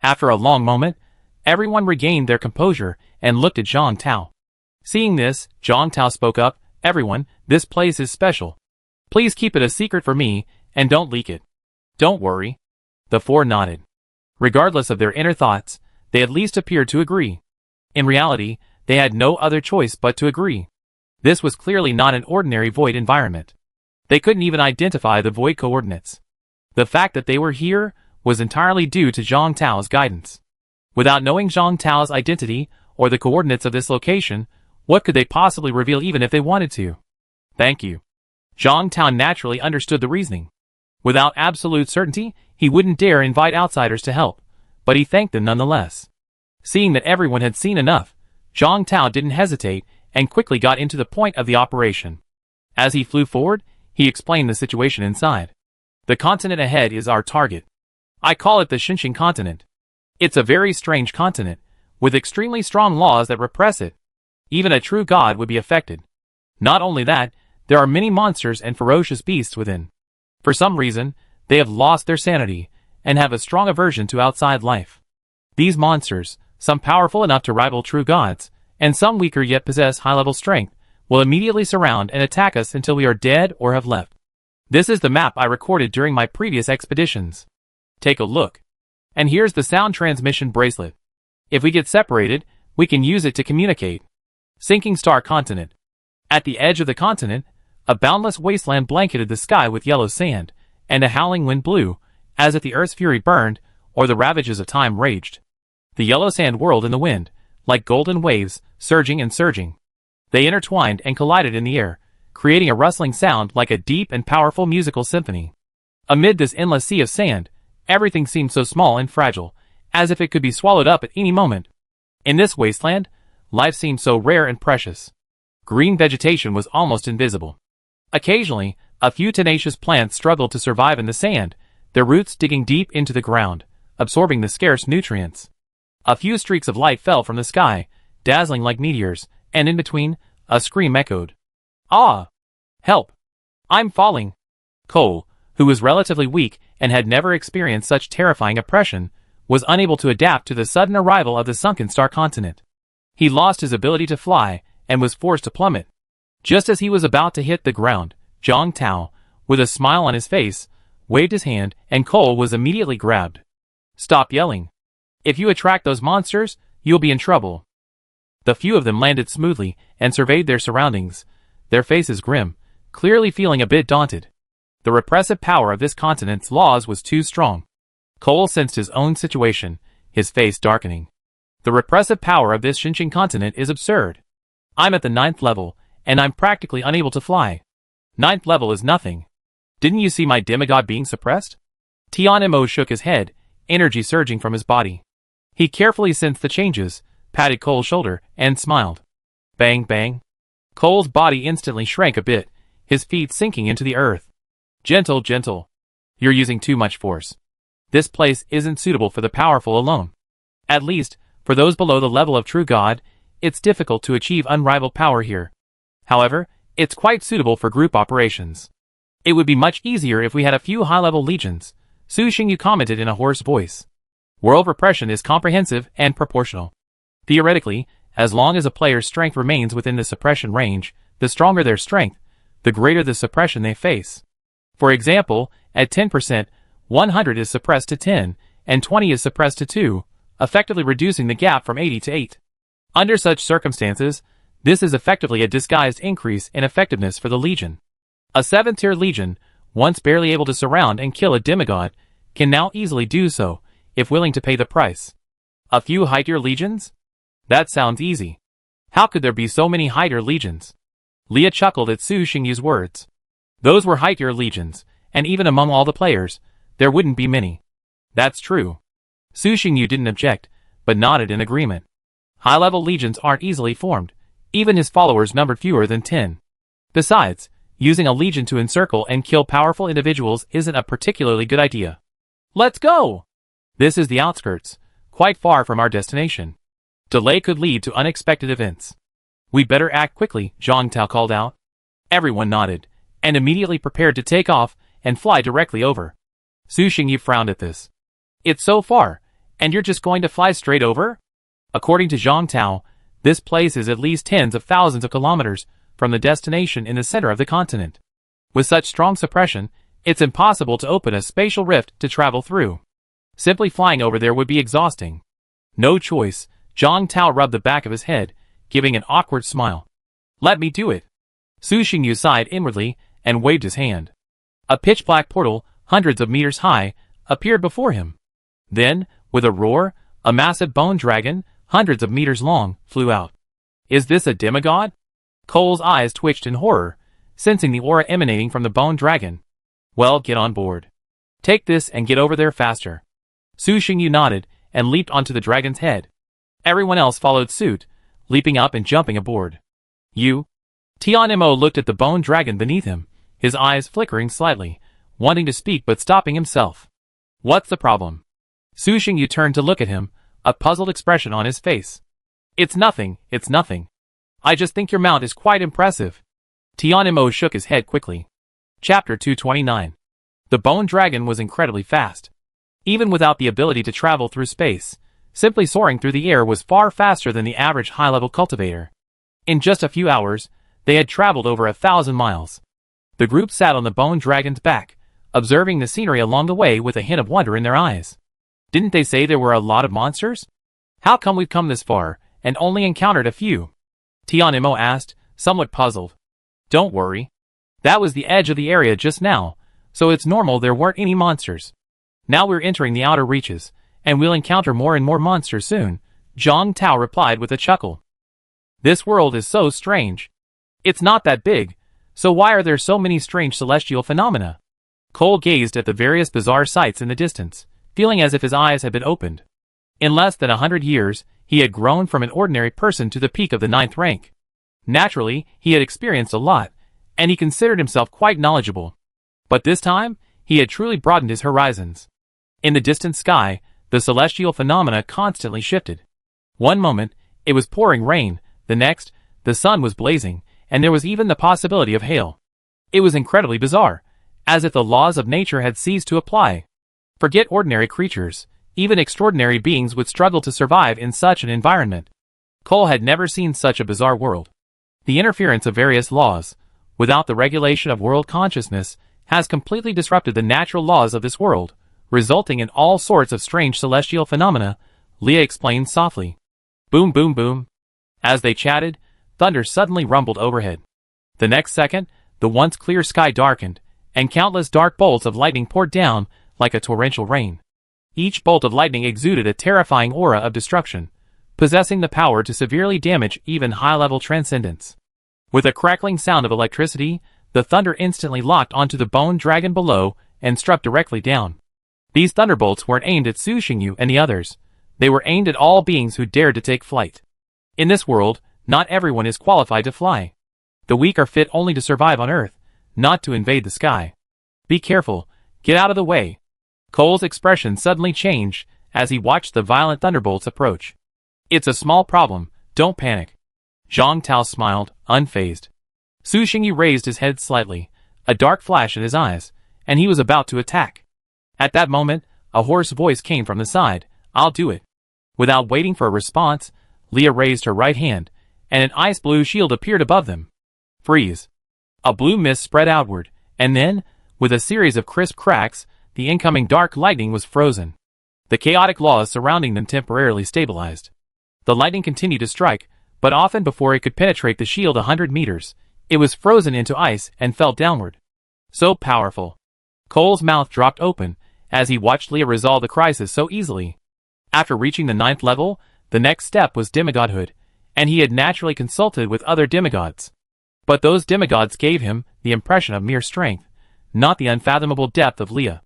S1: After a long moment, everyone regained their composure and looked at Zhang Tao. Seeing this, Zhang Tao spoke up, everyone, this place is special. Please keep it a secret for me, and don't leak it. Don't worry. The 4 nodded. Regardless of their inner thoughts, they at least appeared to agree. In reality, they had no other choice but to agree. This was clearly not an ordinary void environment. They couldn't even identify the void coordinates. The fact that they were here was entirely due to Zhang Tao's guidance. Without knowing Zhang Tao's identity or the coordinates of this location, what could they possibly reveal even if they wanted to? Thank you. Zhang Tao naturally understood the reasoning. Without absolute certainty, he wouldn't dare invite outsiders to help, but he thanked them nonetheless. Seeing that everyone had seen enough, Zhang Tao didn't hesitate and quickly got into the point of the operation. As he flew forward, he explained the situation inside. The continent ahead is our target. I call it the Xinxing continent. It's a very strange continent, with extremely strong laws that repress it. Even a true god would be affected. Not only that, there are many monsters and ferocious beasts within. For some reason, they have lost their sanity, and have a strong aversion to outside life. These monsters, some powerful enough to rival true gods, and some weaker yet possess high-level strength, will immediately surround and attack us until we are dead or have left. This is the map I recorded during my previous expeditions. Take a look. And here's the sound transmission bracelet. If we get separated, we can use it to communicate. Sinking Star Continent. At the edge of the continent, a boundless wasteland blanketed the sky with yellow sand, and a howling wind blew, as if the earth's fury burned, or the ravages of time raged. The yellow sand whirled in the wind, like golden waves, surging and surging. They intertwined and collided in the air, creating a rustling sound like a deep and powerful musical symphony. Amid this endless sea of sand, everything seemed so small and fragile, as if it could be swallowed up at any moment. In this wasteland, life seemed so rare and precious. Green vegetation was almost invisible. Occasionally, a few tenacious plants struggled to survive in the sand, their roots digging deep into the ground, absorbing the scarce nutrients. A few streaks of light fell from the sky, dazzling like meteors, and in between, a scream echoed. Ah! Help! I'm falling! Cole, who was relatively weak and had never experienced such terrifying oppression, was unable to adapt to the sudden arrival of the sunken star continent. He lost his ability to fly and was forced to plummet. Just as he was about to hit the ground, Zhang Tao, with a smile on his face, waved his hand and Cole was immediately grabbed. Stop yelling. If you attract those monsters, you'll be in trouble. The few of them landed smoothly and surveyed their surroundings, their faces grim, clearly feeling a bit daunted. The repressive power of this continent's laws was too strong. Cole sensed his own situation, his face darkening. The repressive power of this Shinshin continent is absurd. I'm at the 9th level, and I'm practically unable to fly. 9th level is nothing. Didn't you see my demigod being suppressed? Tianmo shook his head, energy surging from his body. He carefully sensed the changes, patted Cole's shoulder, and smiled. Bang bang. Cole's body instantly shrank a bit, his feet sinking into the earth. Gentle, gentle. You're using too much force. This place isn't suitable for the powerful alone. At least, for those below the level of true god, it's difficult to achieve unrivaled power here. However, it's quite suitable for group operations. It would be much easier if we had a few high-level legions, Su Xingyu commented in a hoarse voice. World repression is comprehensive and proportional. Theoretically, as long as a player's strength remains within the suppression range, the stronger their strength, the greater the suppression they face. For example, at 10%, 100 is suppressed to 10, and 20 is suppressed to 2, effectively reducing the gap from 80 to 8. Under such circumstances, this is effectively a disguised increase in effectiveness for the Legion. A 7th-tier Legion, once barely able to surround and kill a demigod, can now easily do so, if willing to pay the price. A few high-tier Legions? That sounds easy. How could there be so many high-tier Legions? Leah chuckled at Su Xingyu's words. Those were high-tier Legions, and even among all the players, there wouldn't be many. That's true. Su Xingyu didn't object, but nodded in agreement. High-level legions aren't easily formed. Even his followers numbered fewer than 10. Besides, using a legion to encircle and kill powerful individuals isn't a particularly good idea. Let's go! This is the outskirts, quite far from our destination. Delay could lead to unexpected events. We better act quickly, Zhang Tao called out. Everyone nodded, and immediately prepared to take off and fly directly over. Su Xingyu frowned at this. It's so far, and you're just going to fly straight over? According to Zhang Tao, this place is at least tens of thousands of kilometers from the destination in the center of the continent. With such strong suppression, it's impossible to open a spatial rift to travel through. Simply flying over there would be exhausting. No choice, Zhang Tao rubbed the back of his head, giving an awkward smile. Let me do it. Su Xingyu sighed inwardly and waved his hand. A pitch-black portal, hundreds of meters high, appeared before him. Then, with a roar, a massive bone dragon, hundreds of meters long, flew out. Is this a demigod? Cole's eyes twitched in horror, sensing the aura emanating from the bone dragon. Well, get on board. Take this and get over there faster. Su Xingyu nodded and leaped onto the dragon's head. Everyone else followed suit, leaping up and jumping aboard. You? Tianmo looked at the bone dragon beneath him, his eyes flickering slightly, wanting to speak but stopping himself. What's the problem? Su Xingyu turned to look at him, a puzzled expression on his face. It's nothing, it's nothing. I just think your mount is quite impressive. Tianmo shook his head quickly. Chapter 229. The bone dragon was incredibly fast. Even without the ability to travel through space, simply soaring through the air was far faster than the average high-level cultivator. In just a few hours, they had traveled over 1,000 miles. The group sat on the bone dragon's back, observing the scenery along the way with a hint of wonder in their eyes. Didn't they say there were a lot of monsters? How come we've come this far, and only encountered a few? Tianmo asked, somewhat puzzled. Don't worry. That was the edge of the area just now, so it's normal there weren't any monsters. Now we're entering the outer reaches, and we'll encounter more and more monsters soon, Zhang Tao replied with a chuckle. This world is so strange. It's not that big, so why are there so many strange celestial phenomena? Cole gazed at the various bizarre sights in the distance, feeling as if his eyes had been opened. In less than 100 years, he had grown from an ordinary person to the peak of the 9th rank. Naturally, he had experienced a lot, and he considered himself quite knowledgeable. But this time, he had truly broadened his horizons. In the distant sky, the celestial phenomena constantly shifted. One moment, it was pouring rain, the next, the sun was blazing, and there was even the possibility of hail. It was incredibly bizarre, as if the laws of nature had ceased to apply. Forget ordinary creatures, even extraordinary beings would struggle to survive in such an environment. Cole had never seen such a bizarre world. The interference of various laws, without the regulation of world consciousness, has completely disrupted the natural laws of this world, resulting in all sorts of strange celestial phenomena, Leah explained softly. Boom boom boom. As they chatted, thunder suddenly rumbled overhead. The next second, the once clear sky darkened, and countless dark bolts of lightning poured down like a torrential rain. Each bolt of lightning exuded a terrifying aura of destruction, possessing the power to severely damage even high-level transcendents. With a crackling sound of electricity, the thunder instantly locked onto the bone dragon below and struck directly down. These thunderbolts weren't aimed at Su Xingyu and the others. They were aimed at all beings who dared to take flight. In this world, not everyone is qualified to fly. The weak are fit only to survive on Earth, not to invade the sky. Be careful, get out of the way. Cole's expression suddenly changed as he watched the violent thunderbolts approach. It's a small problem, don't panic. Zhang Tao smiled, unfazed. Su Xingyu raised his head slightly, a dark flash in his eyes, and he was about to attack. At that moment, a hoarse voice came from the side, I'll do it. Without waiting for a response, Leah raised her right hand, and an ice-blue shield appeared above them. Freeze. A blue mist spread outward, and then, with a series of crisp cracks, the incoming dark lightning was frozen. The chaotic laws surrounding them temporarily stabilized. The lightning continued to strike, but often before it could penetrate the shield 100 meters, it was frozen into ice and fell downward. So powerful. Cole's mouth dropped open as he watched Leah resolve the crisis so easily. After reaching the 9th level, the next step was demigodhood, and he had naturally consulted with other demigods. But those demigods gave him the impression of mere strength, not the unfathomable depth of Leah.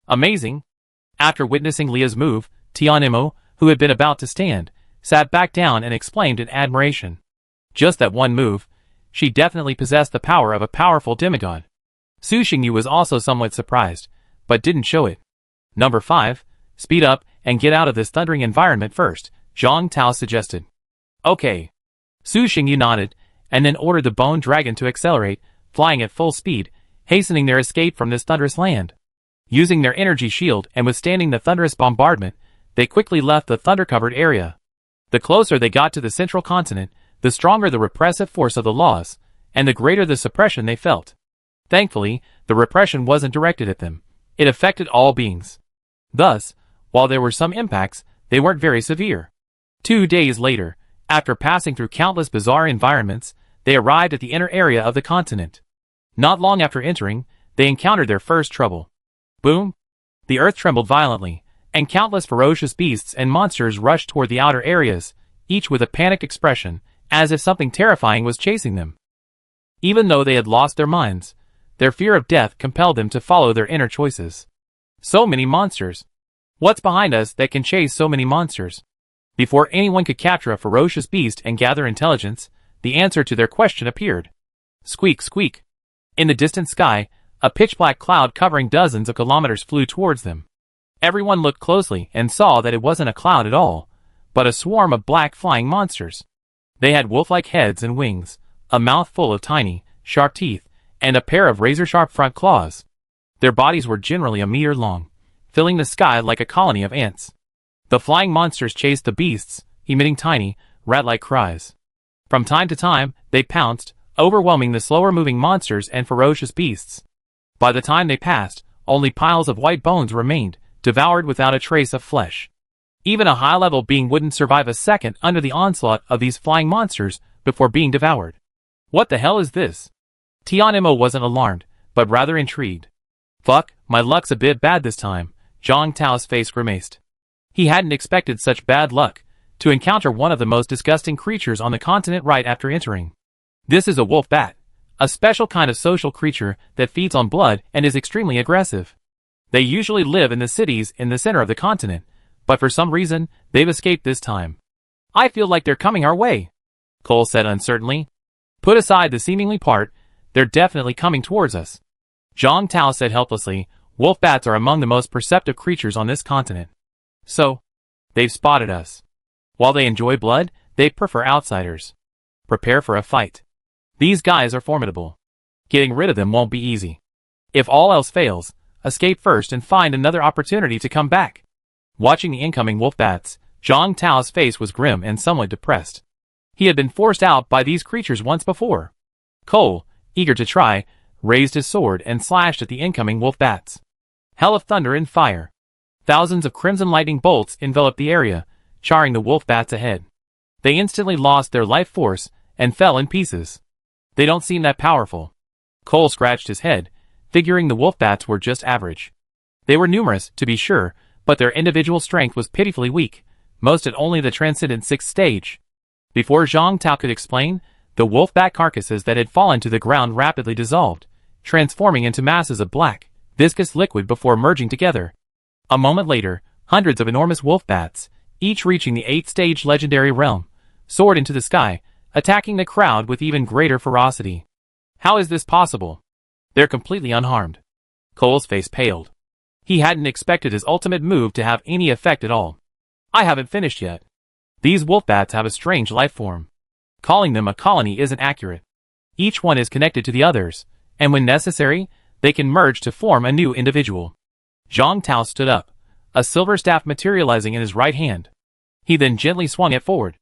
S1: Amazing! After witnessing Leah's move, Tianimo, who had been about to stand, sat back down and exclaimed in admiration. Just that one move, she definitely possessed the power of a powerful demigod. Su Xingyu was also somewhat surprised, but didn't show it. Number 5, speed up and get out of this thundering environment first, Zhang Tao suggested. Okay. Su Xingyu nodded, and then ordered the bone dragon to accelerate, flying at full speed, hastening their escape from this thunderous land. Using their energy shield and withstanding the thunderous bombardment, they quickly left the thunder-covered area. The closer they got to the central continent, the stronger the repressive force of the laws, and the greater the suppression they felt. Thankfully, the repression wasn't directed at them. It affected all beings. Thus, while there were some impacts, they weren't very severe. 2 days later, after passing through countless bizarre environments, they arrived at the inner area of the continent. Not long after entering, they encountered their first trouble. Boom! The earth trembled violently, and countless ferocious beasts and monsters rushed toward the outer areas, each with a panicked expression, as if something terrifying was chasing them. Even though they had lost their minds, their fear of death compelled them to follow their inner choices. So many monsters. What's behind us that can chase so many monsters? Before anyone could capture a ferocious beast and gather intelligence, the answer to their question appeared. Squeak, squeak. In the distant sky, a pitch-black cloud covering dozens of kilometers flew towards them. Everyone looked closely and saw that it wasn't a cloud at all, but a swarm of black flying monsters. They had wolf-like heads and wings, a mouth full of tiny, sharp teeth, and a pair of razor-sharp front claws. Their bodies were generally a meter long, filling the sky like a colony of ants. The flying monsters chased the beasts, emitting tiny, rat-like cries. From time to time, they pounced, overwhelming the slower-moving monsters and ferocious beasts. By the time they passed, only piles of white bones remained, devoured without a trace of flesh. Even a high-level being wouldn't survive a second under the onslaught of these flying monsters before being devoured. What the hell is this? Tianimo wasn't alarmed, but rather intrigued. Fuck, my luck's a bit bad this time, Zhang Tao's face grimaced. He hadn't expected such bad luck, to encounter one of the most disgusting creatures on the continent right after entering. This is a wolf bat, a special kind of social creature that feeds on blood and is extremely aggressive. They usually live in the cities in the center of the continent, but for some reason, they've escaped this time. I feel like they're coming our way, Cole said uncertainly. Put aside the seemingly part, they're definitely coming towards us. Zhang Tao said helplessly, wolf bats are among the most perceptive creatures on this continent. So, they've spotted us. While they enjoy blood, they prefer outsiders. Prepare for a fight. These guys are formidable. Getting rid of them won't be easy. If all else fails, escape first and find another opportunity to come back. Watching the incoming wolf bats, Zhang Tao's face was grim and somewhat depressed. He had been forced out by these creatures once before. Cole, eager to try, raised his sword and slashed at the incoming wolf bats. Hell of thunder and fire. Thousands of crimson lightning bolts enveloped the area, charring the wolf bats ahead. They instantly lost their life force and fell in pieces. They don't seem that powerful. Cole scratched his head, figuring the wolf bats were just average. They were numerous, to be sure, but their individual strength was pitifully weak, most at only the transcendent 6th stage. Before Zhang Tao could explain, the wolf bat carcasses that had fallen to the ground rapidly dissolved, transforming into masses of black, viscous liquid before merging together. A moment later, hundreds of enormous wolf bats, each reaching the 8th stage legendary realm, soared into the sky, attacking the crowd with even greater ferocity. How is this possible? They're completely unharmed. Cole's face paled. He hadn't expected his ultimate move to have any effect at all. I haven't finished yet. These wolf bats have a strange life form. Calling them a colony isn't accurate. Each one is connected to the others, and when necessary, they can merge to form a new individual. Zhang Tao stood up, a silver staff materializing in his right hand. He then gently swung it forward.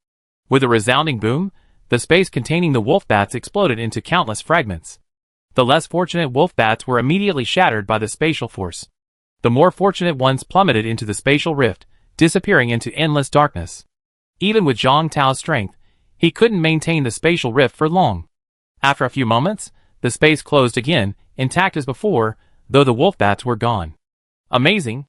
S1: With a resounding boom, the space containing the wolf bats exploded into countless fragments. The less fortunate wolf bats were immediately shattered by the spatial force. The more fortunate ones plummeted into the spatial rift, disappearing into endless darkness. Even with Zhang Tao's strength, he couldn't maintain the spatial rift for long. After a few moments, the space closed again, intact as before, though the wolf bats were gone. Amazing!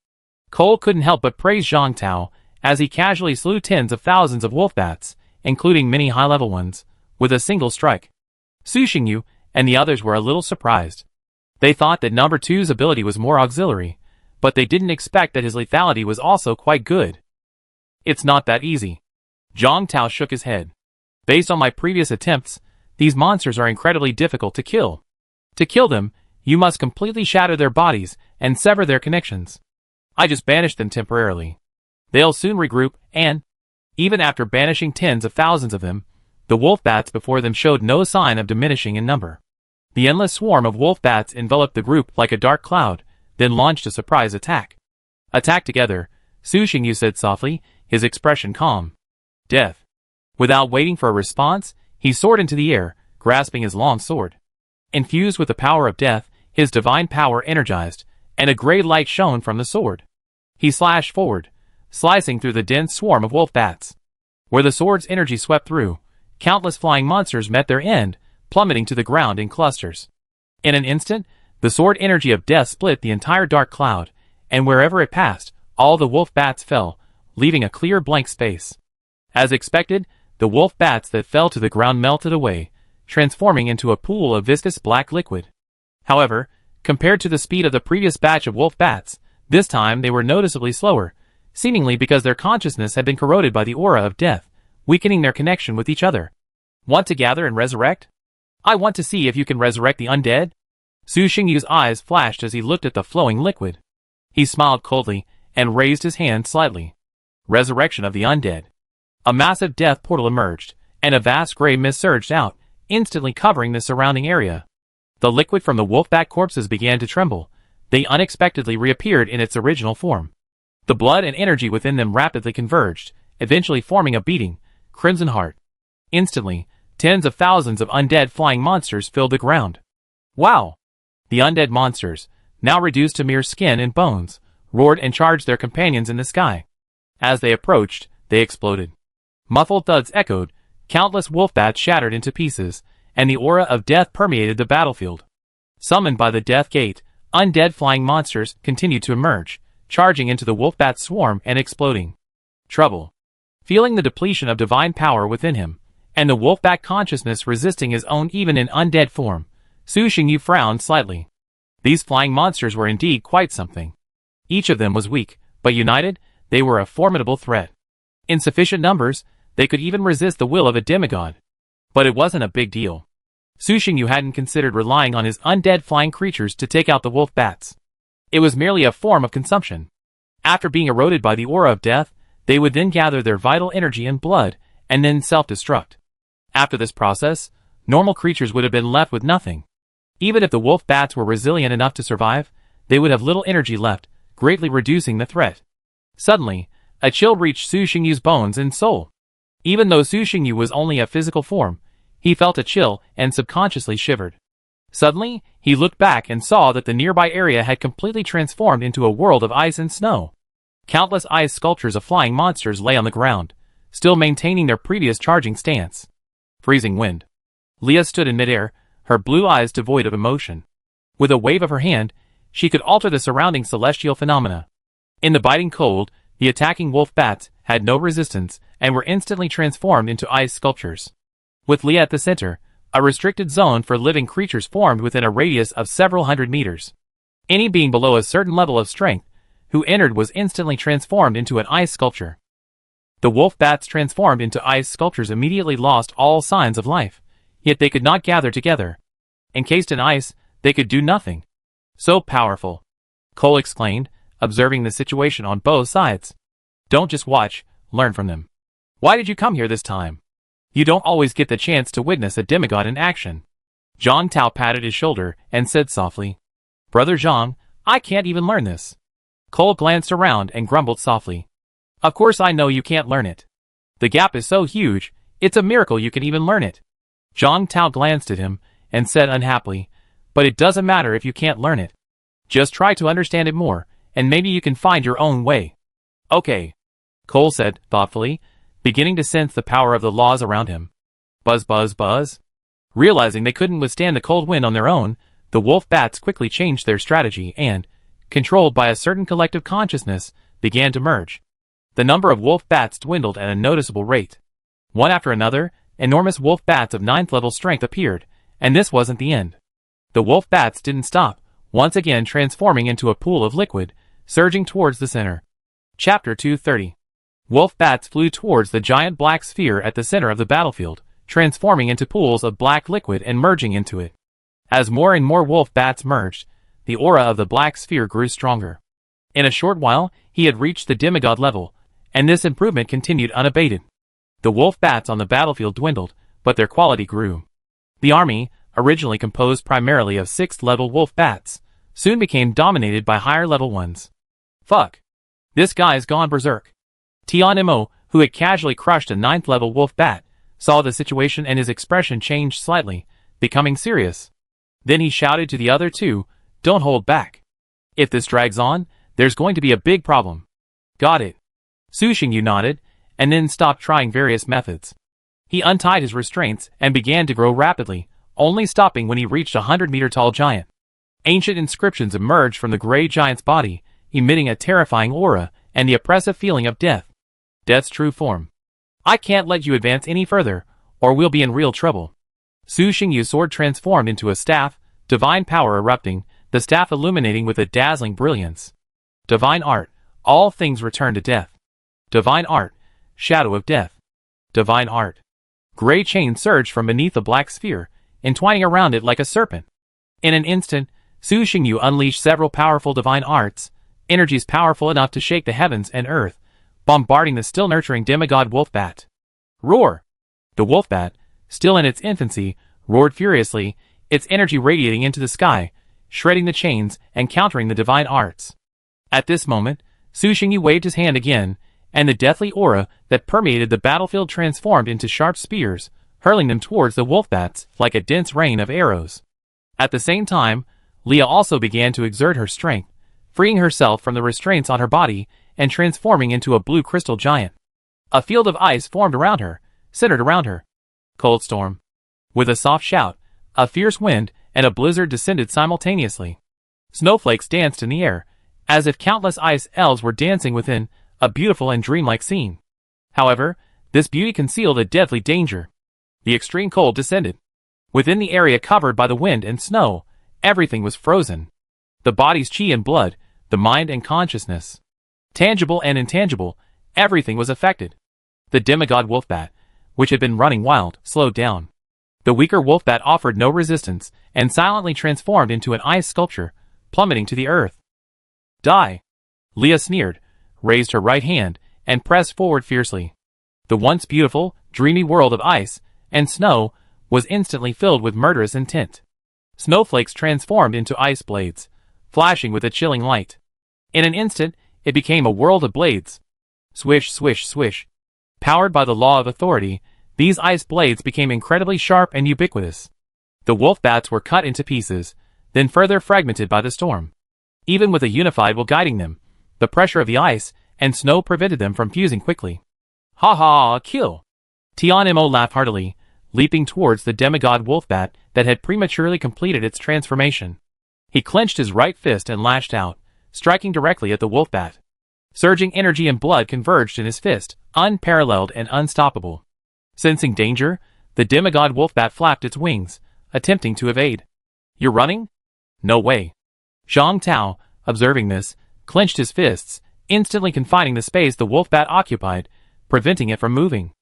S1: Cole couldn't help but praise Zhang Tao, as he casually slew tens of thousands of wolf bats, including many high-level ones, with a single strike. Su Xingyu and the others were a little surprised. They thought that number 2's ability was more auxiliary, but they didn't expect that his lethality was also quite good. It's not that easy. Zhang Tao shook his head. Based on my previous attempts, these monsters are incredibly difficult to kill. To kill them, you must completely shatter their bodies and sever their connections. I just banished them temporarily. They'll soon regroup and, even after banishing tens of thousands of them, the wolf bats before them showed no sign of diminishing in number. The endless swarm of wolf bats enveloped the group like a dark cloud, then launched a surprise attack. Attack together, Su Xingyu said softly, his expression calm. Death. Without waiting for a response, he soared into the air, grasping his long sword. Infused with the power of death, his divine power energized, and a gray light shone from the sword. He slashed forward, slicing through the dense swarm of wolf bats. Where the sword's energy swept through, countless flying monsters met their end, plummeting to the ground in clusters. In an instant, the sword energy of death split the entire dark cloud, and wherever it passed, all the wolf bats fell, leaving a clear blank space. As expected, the wolf bats that fell to the ground melted away, transforming into a pool of viscous black liquid. However, compared to the speed of the previous batch of wolf bats, this time they were noticeably slower, seemingly because their consciousness had been corroded by the aura of death, weakening their connection with each other. Want to gather and resurrect? I want to see if you can resurrect the undead? Su Xingyu's eyes flashed as he looked at the flowing liquid. He smiled coldly and raised his hand slightly. Resurrection of the undead. A massive death portal emerged, and a vast gray mist surged out, instantly covering the surrounding area. The liquid from the wolfbat corpses began to tremble. They unexpectedly reappeared in its original form. The blood and energy within them rapidly converged, eventually forming a beating, crimson heart. Instantly, tens of thousands of undead flying monsters filled the ground. Wow! The undead monsters, now reduced to mere skin and bones, roared and charged their companions in the sky. As they approached, they exploded. Muffled thuds echoed, countless wolfbats shattered into pieces, and the aura of death permeated the battlefield. Summoned by the Death Gate, undead flying monsters continued to emerge, charging into the wolfbat swarm and exploding. Trouble. Feeling the depletion of divine power within him, and the wolfbat consciousness resisting his own even in undead form, Su Xingyu frowned slightly. These flying monsters were indeed quite something. Each of them was weak, but united, they were a formidable threat. In sufficient numbers, they could even resist the will of a demigod. But it wasn't a big deal. Su Xingyu hadn't considered relying on his undead flying creatures to take out the wolf bats. It was merely a form of consumption. After being eroded by the aura of death, they would then gather their vital energy and blood, and then self-destruct. After this process, normal creatures would have been left with nothing. Even if the wolf bats were resilient enough to survive, they would have little energy left, greatly reducing the threat. Suddenly, a chill reached Su Xingyu's bones and soul. Even though Su Xingyu was only a physical form, he felt a chill and subconsciously shivered. Suddenly, he looked back and saw that the nearby area had completely transformed into a world of ice and snow. Countless ice sculptures of flying monsters lay on the ground, still maintaining their previous charging stance. Freezing wind. Leah stood in midair, her blue eyes devoid of emotion. With a wave of her hand, she could alter the surrounding celestial phenomena. In the biting cold, the attacking wolf bats had no resistance and were instantly transformed into ice sculptures. With Leah at the center, a restricted zone for living creatures formed within a radius of several hundred meters. Any being below a certain level of strength who entered was instantly transformed into an ice sculpture. The wolf bats transformed into ice sculptures immediately lost all signs of life, yet they could not gather together. Encased in ice, they could do nothing. So powerful. Cole exclaimed, observing the situation on both sides. Don't just watch, learn from them. Why did you come here this time? You don't always get the chance to witness a demigod in action. Zhang Tao patted his shoulder and said softly, Brother Zhang, I can't even learn this. Cole glanced around and grumbled softly. Of course I know you can't learn it. The gap is so huge, it's a miracle you can even learn it. Zhang Tao glanced at him and said unhappily, but it doesn't matter if you can't learn it. Just try to understand it more, and maybe you can find your own way. Okay, Cole said thoughtfully, beginning to sense the power of the laws around him. Buzz buzz buzz. Realizing they couldn't withstand the cold wind on their own, the wolf bats quickly changed their strategy and, controlled by a certain collective consciousness, began to merge. The number of wolf bats dwindled at a noticeable rate. One after another, enormous wolf bats of 9th level strength appeared, and this wasn't the end. The wolf bats didn't stop, once again transforming into a pool of liquid, surging towards the center. Chapter 230. Wolf bats flew towards the giant black sphere at the center of the battlefield, transforming into pools of black liquid and merging into it. As more and more wolf bats merged, the aura of the black sphere grew stronger. In a short while, he had reached the demigod level, and this improvement continued unabated. The wolf bats on the battlefield dwindled, but their quality grew. The army, originally composed primarily of 6th level wolf bats, soon became dominated by higher level ones. Fuck. This guy's gone berserk. Tian Mo, who had casually crushed a 9th level wolf bat, saw the situation and his expression changed slightly, becoming serious. Then he shouted to the other two, don't hold back. If this drags on, there's going to be a big problem. Got it. Su Xingyu nodded, and then stopped trying various methods. He untied his restraints and began to grow rapidly, only stopping when he reached a 100-meter-tall giant. Ancient inscriptions emerged from the gray giant's body, emitting a terrifying aura and the oppressive feeling of death. Death's true form. I can't let you advance any further, or we'll be in real trouble. Su Xingyu's sword transformed into a staff, divine power erupting, the staff illuminating with a dazzling brilliance. Divine art, all things return to death. Divine art, shadow of death. Divine art. Gray chains surged from beneath the black sphere, entwining around it like a serpent. In an instant, Su Xingyu unleashed several powerful divine arts, energies powerful enough to shake the heavens and earth, bombarding the still nurturing demigod wolf bat. Roar! The wolf bat, still in its infancy, roared furiously, its energy radiating into the sky, shredding the chains and countering the divine arts. At this moment, Su Xingyu waved his hand again, and the deathly aura that permeated the battlefield transformed into sharp spears, hurling them towards the wolf bats like a dense rain of arrows. At the same time, Leah also began to exert her strength, freeing herself from the restraints on her body and transforming into a blue crystal giant. A field of ice formed around her, centered around her. Cold storm. With a soft shout, a fierce wind and a blizzard descended simultaneously. Snowflakes danced in the air, as if countless ice elves were dancing within, a beautiful and dreamlike scene. However, this beauty concealed a deadly danger. The extreme cold descended. Within the area covered by the wind and snow, everything was frozen. The body's chi and blood, the mind and consciousness. Tangible and intangible, everything was affected. The demigod wolfbat, which had been running wild, slowed down. The weaker wolfbat offered no resistance and silently transformed into an ice sculpture, plummeting to the earth. Die! Leah sneered, raised her right hand, and pressed forward fiercely. The once beautiful, dreamy world of ice and snow was instantly filled with murderous intent. Snowflakes transformed into ice blades, flashing with a chilling light. In an instant, it became a world of blades. Swish, swish, swish. Powered by the law of authority, these ice blades became incredibly sharp and ubiquitous. The wolf bats were cut into pieces, then further fragmented by the storm. Even with a unified will guiding them, the pressure of the ice and snow prevented them from fusing quickly. Ha ha, kill! Tianimo laughed heartily, leaping towards the demigod wolfbat that had prematurely completed its transformation. He clenched his right fist and lashed out, striking directly at the wolfbat. Surging energy and blood converged in his fist, unparalleled and unstoppable. Sensing danger, the demigod wolfbat flapped its wings, attempting to evade. You're running? No way. Zhang Tao, observing this, clenched his fists, instantly confining the space the wolfbat occupied, preventing it from moving.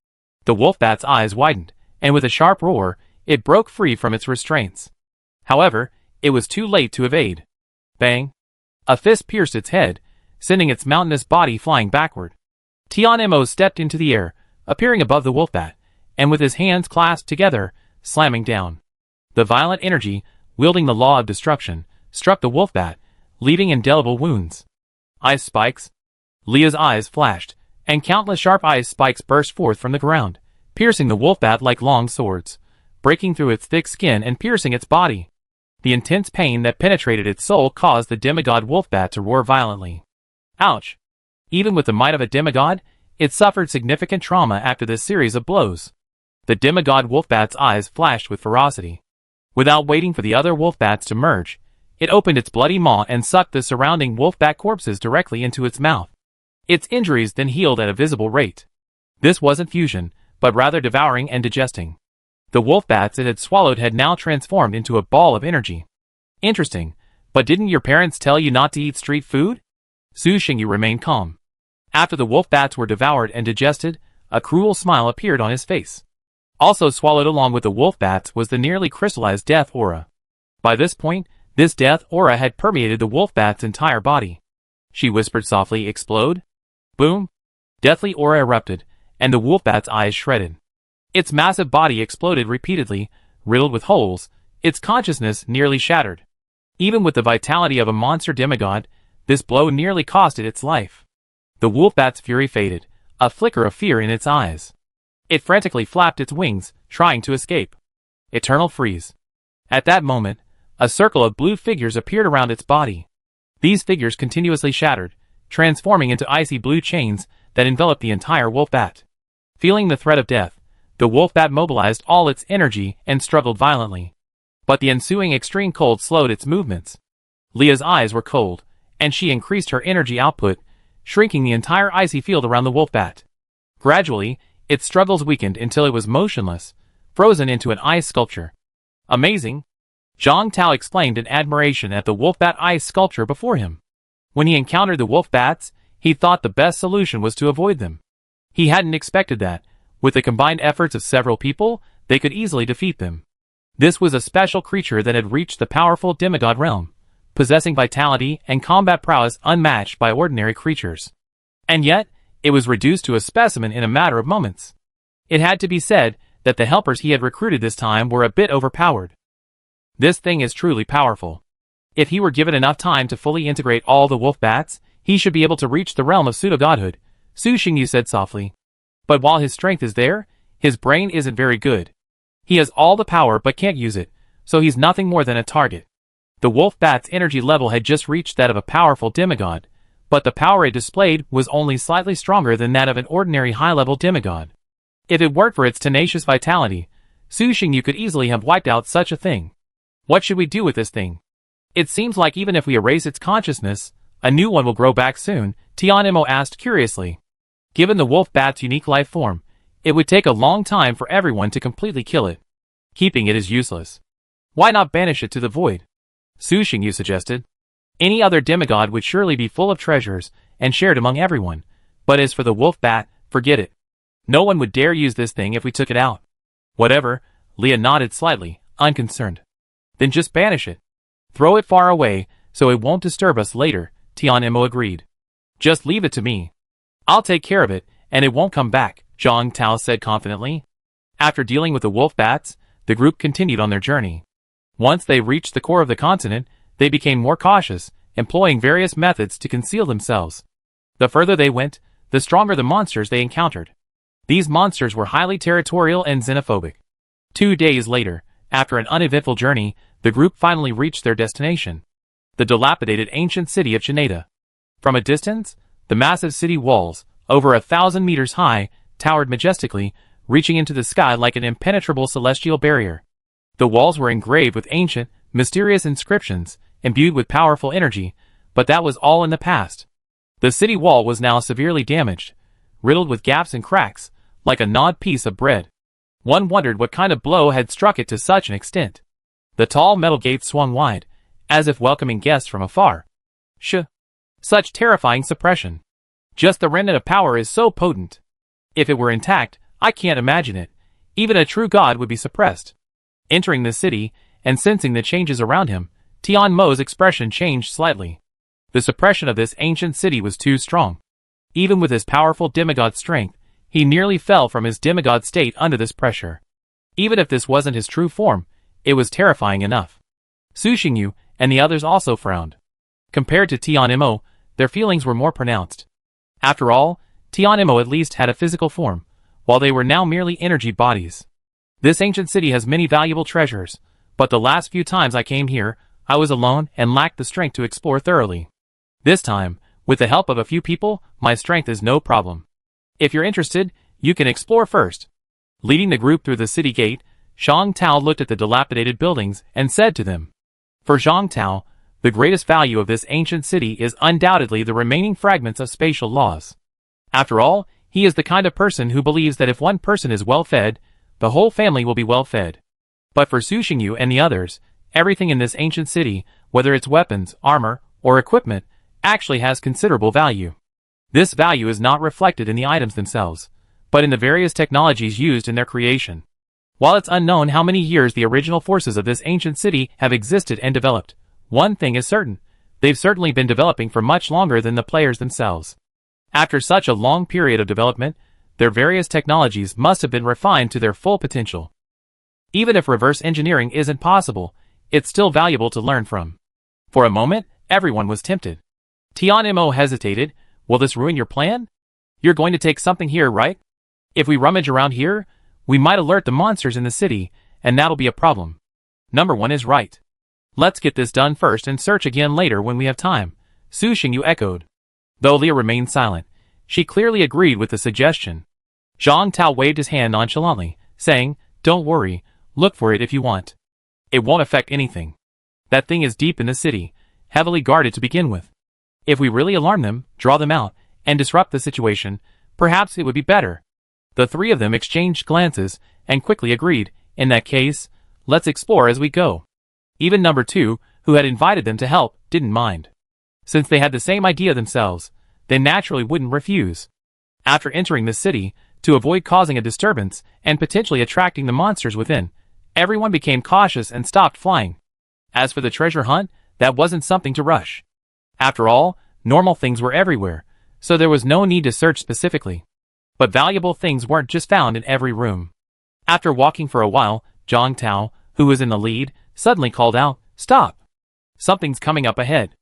S1: The wolfbat's eyes widened, and with a sharp roar, it broke free from its restraints. However, it was too late to evade. Bang! A fist pierced its head, sending its mountainous body flying backward. Tianimo stepped into the air, appearing above the wolfbat, and with his hands clasped together, slamming down. The violent energy, wielding the law of destruction, struck the wolfbat, leaving indelible wounds. Ice spikes. Leah's eyes flashed, and countless sharp ice spikes burst forth from the ground, piercing the wolfbat like long swords, breaking through its thick skin and piercing its body. The intense pain that penetrated its soul caused the demigod wolfbat to roar violently. Ouch! Even with the might of a demigod, it suffered significant trauma after this series of blows. The demigod wolfbat's eyes flashed with ferocity. Without waiting for the other wolfbats to merge, it opened its bloody maw and sucked the surrounding wolfbat corpses directly into its mouth. Its injuries then healed at a visible rate. This wasn't fusion, but rather devouring and digesting. The wolfbats it had swallowed had now transformed into a ball of energy. Interesting, but didn't your parents tell you not to eat street food? Su Xingyu remained calm. After the wolfbats were devoured and digested, a cruel smile appeared on his face. Also swallowed along with the wolfbats was the nearly crystallized death aura. By this point, this death aura had permeated the wolfbat's entire body. She whispered softly, "Explode?" Boom! Deathly aura erupted, and the wolfbat's eyes shredded. Its massive body exploded repeatedly, riddled with holes, its consciousness nearly shattered. Even with the vitality of a monster demigod, this blow nearly cost it its life. The wolfbat's fury faded, a flicker of fear in its eyes. It frantically flapped its wings, trying to escape. Eternal freeze. At that moment, a circle of blue figures appeared around its body. These figures continuously shattered, transforming into icy blue chains that enveloped the entire wolfbat. Feeling the threat of death, the wolfbat mobilized all its energy and struggled violently. But the ensuing extreme cold slowed its movements. Leah's eyes were cold, and she increased her energy output, shrinking the entire icy field around the wolfbat. Gradually, its struggles weakened until it was motionless, frozen into an ice sculpture. Amazing! Zhang Tao exclaimed in admiration at the wolfbat ice sculpture before him. When he encountered the wolfbats, he thought the best solution was to avoid them. He hadn't expected that, with the combined efforts of several people, they could easily defeat them. This was a special creature that had reached the powerful demigod realm, possessing vitality and combat prowess unmatched by ordinary creatures. And yet, it was reduced to a specimen in a matter of moments. It had to be said that the helpers he had recruited this time were a bit overpowered. This thing is truly powerful. If he were given enough time to fully integrate all the wolfbats, he should be able to reach the realm of pseudo-godhood, Su Xingyu said softly. But while his strength is there, his brain isn't very good. He has all the power but can't use it, so he's nothing more than a target. The wolfbat's energy level had just reached that of a powerful demigod, but the power it displayed was only slightly stronger than that of an ordinary high-level demigod. If it weren't for its tenacious vitality, Su Xingyu could easily have wiped out such a thing. What should we do with this thing? It seems like even if we erase its consciousness, a new one will grow back soon, Tianimo asked curiously. Given the wolfbat's unique life form, it would take a long time for everyone to completely kill it. Keeping it is useless. Why not banish it to the void? Su Xingyu suggested. Any other demigod would surely be full of treasures and shared among everyone, but as for the wolfbat, forget it. No one would dare use this thing if we took it out. Whatever, Leah nodded slightly, unconcerned. Then just banish it. Throw it far away, so it won't disturb us later, Tianimo agreed. Just leave it to me. I'll take care of it, and it won't come back, Zhang Tao said confidently. After dealing with the wolfbats, the group continued on their journey. Once they reached the core of the continent, they became more cautious, employing various methods to conceal themselves. The further they went, the stronger the monsters they encountered. These monsters were highly territorial and xenophobic. 2 days later, after an uneventful journey, the group finally reached their destination, the dilapidated ancient city of Shinada. From a distance, the massive city walls, over 1,000 meters high, towered majestically, reaching into the sky like an impenetrable celestial barrier. The walls were engraved with ancient, mysterious inscriptions, imbued with powerful energy, but that was all in the past. The city wall was now severely damaged, riddled with gaps and cracks, like a gnawed piece of bread. One wondered what kind of blow had struck it to such an extent. The tall metal gates swung wide, as if welcoming guests from afar. Such terrifying suppression. Just the remnant of power is so potent. If it were intact, I can't imagine it. Even a true god would be suppressed. Entering the city, and sensing the changes around him, Tian Mo's expression changed slightly. The suppression of this ancient city was too strong. Even with his powerful demigod strength, he nearly fell from his demigod state under this pressure. Even if this wasn't his true form, it was terrifying enough. Su Xingyu and the others also frowned. Compared to Tian Mo, their feelings were more pronounced. After all, Tian Mo at least had a physical form, while they were now merely energy bodies. This ancient city has many valuable treasures, but the last few times I came here, I was alone and lacked the strength to explore thoroughly. This time, with the help of a few people, my strength is no problem. If you're interested, you can explore first. Leading the group through the city gate, Zhang Tao looked at the dilapidated buildings and said to them, "For Zhang Tao, the greatest value of this ancient city is undoubtedly the remaining fragments of spatial laws. After all, he is the kind of person who believes that if one person is well fed, the whole family will be well fed. But for Su Xingyu and the others, everything in this ancient city, whether it's weapons, armor, or equipment, actually has considerable value. This value is not reflected in the items themselves, but in the various technologies used in their creation. While it's unknown how many years the original forces of this ancient city have existed and developed, one thing is certain, they've certainly been developing for much longer than the players themselves. After such a long period of development, their various technologies must have been refined to their full potential. Even if reverse engineering isn't possible, it's still valuable to learn from." For a moment, everyone was tempted. Tian Mo hesitated. "Will this ruin your plan? You're going to take something here, right? If we rummage around here, we might alert the monsters in the city, and that'll be a problem." "Number one is right. Let's get this done first and search again later when we have time," Su Xingyu echoed. Though Leah remained silent, she clearly agreed with the suggestion. Zhang Tao waved his hand nonchalantly, saying, "Don't worry, look for it if you want. It won't affect anything. That thing is deep in the city, heavily guarded to begin with. If we really alarm them, draw them out, and disrupt the situation, perhaps it would be better." The three of them exchanged glances, and quickly agreed, "In that case, let's explore as we go." Even number two, who had invited them to help, didn't mind. Since they had the same idea themselves, they naturally wouldn't refuse. After entering the city, to avoid causing a disturbance and potentially attracting the monsters within, everyone became cautious and stopped flying. As for the treasure hunt, that wasn't something to rush. After all, normal things were everywhere, so there was no need to search specifically. But valuable things weren't just found in every room. After walking for a while, Zhang Tao, who was in the lead, suddenly called out, "Stop! Something's coming up ahead."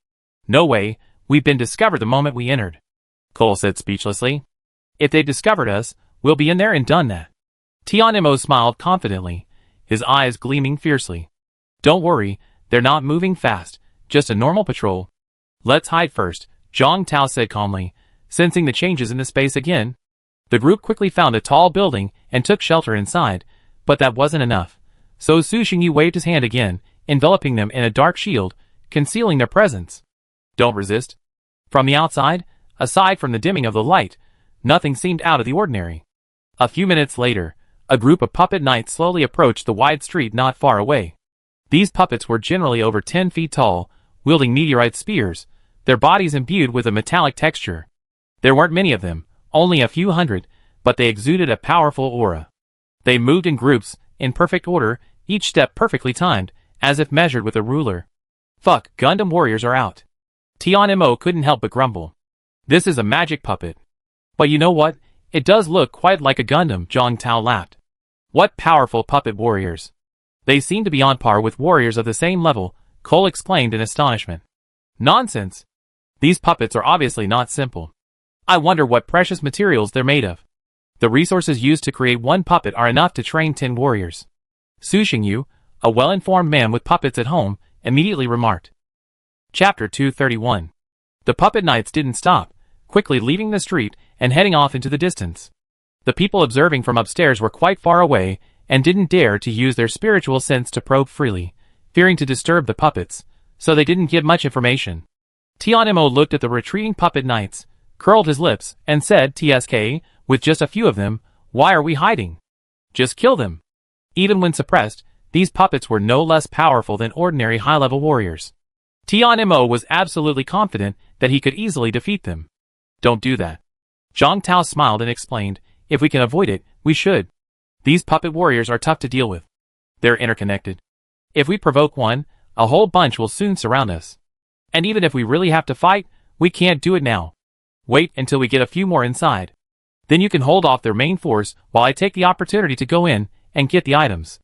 S1: "No way, we've been discovered the moment we entered," Cole said speechlessly. "If they discovered us, we'll be in there and done that." Tian Mo smiled confidently, his eyes gleaming fiercely. "Don't worry, they're not moving fast, just a normal patrol." "Let's hide first," Zhang Tao said calmly, sensing the changes in the space again. The group quickly found a tall building and took shelter inside, but that wasn't enough. So Su Xingyu waved his hand again, enveloping them in a dark shield, concealing their presence. "Don't resist." From the outside, aside from the dimming of the light, nothing seemed out of the ordinary. A few minutes later, a group of puppet knights slowly approached the wide street not far away. These puppets were generally over 10 feet tall, wielding meteorite spears, their bodies imbued with a metallic texture. There weren't many of them, only a few hundred, but they exuded a powerful aura. They moved in groups, in perfect order, each step perfectly timed, as if measured with a ruler. "Fuck, Gundam warriors are out." Tian Mo couldn't help but grumble. "This is a magic puppet." "But you know what? It does look quite like a Gundam," Zhang Tao laughed. "What powerful puppet warriors." "They seem to be on par with warriors of the same level," Cole exclaimed in astonishment. "Nonsense. These puppets are obviously not simple. I wonder what precious materials they're made of. The resources used to create one puppet are enough to train 10 warriors." Su Xingyu, a well-informed man with puppets at home, immediately remarked. Chapter 231. The puppet knights didn't stop, quickly leaving the street and heading off into the distance. The people observing from upstairs were quite far away and didn't dare to use their spiritual sense to probe freely, fearing to disturb the puppets, so they didn't give much information. Tianimo looked at the retreating puppet knights, curled his lips, and said, "TSK, with just a few of them, why are we hiding? Just kill them." Even when suppressed, these puppets were no less powerful than ordinary high-level warriors. Tianimo was absolutely confident that he could easily defeat them. "Don't do that." Zhang Tao smiled and explained, "If we can avoid it, we should. These puppet warriors are tough to deal with. They're interconnected. If we provoke one, a whole bunch will soon surround us. And even if we really have to fight, we can't do it now. Wait until we get a few more inside. Then you can hold off their main force while I take the opportunity to go in and get the items."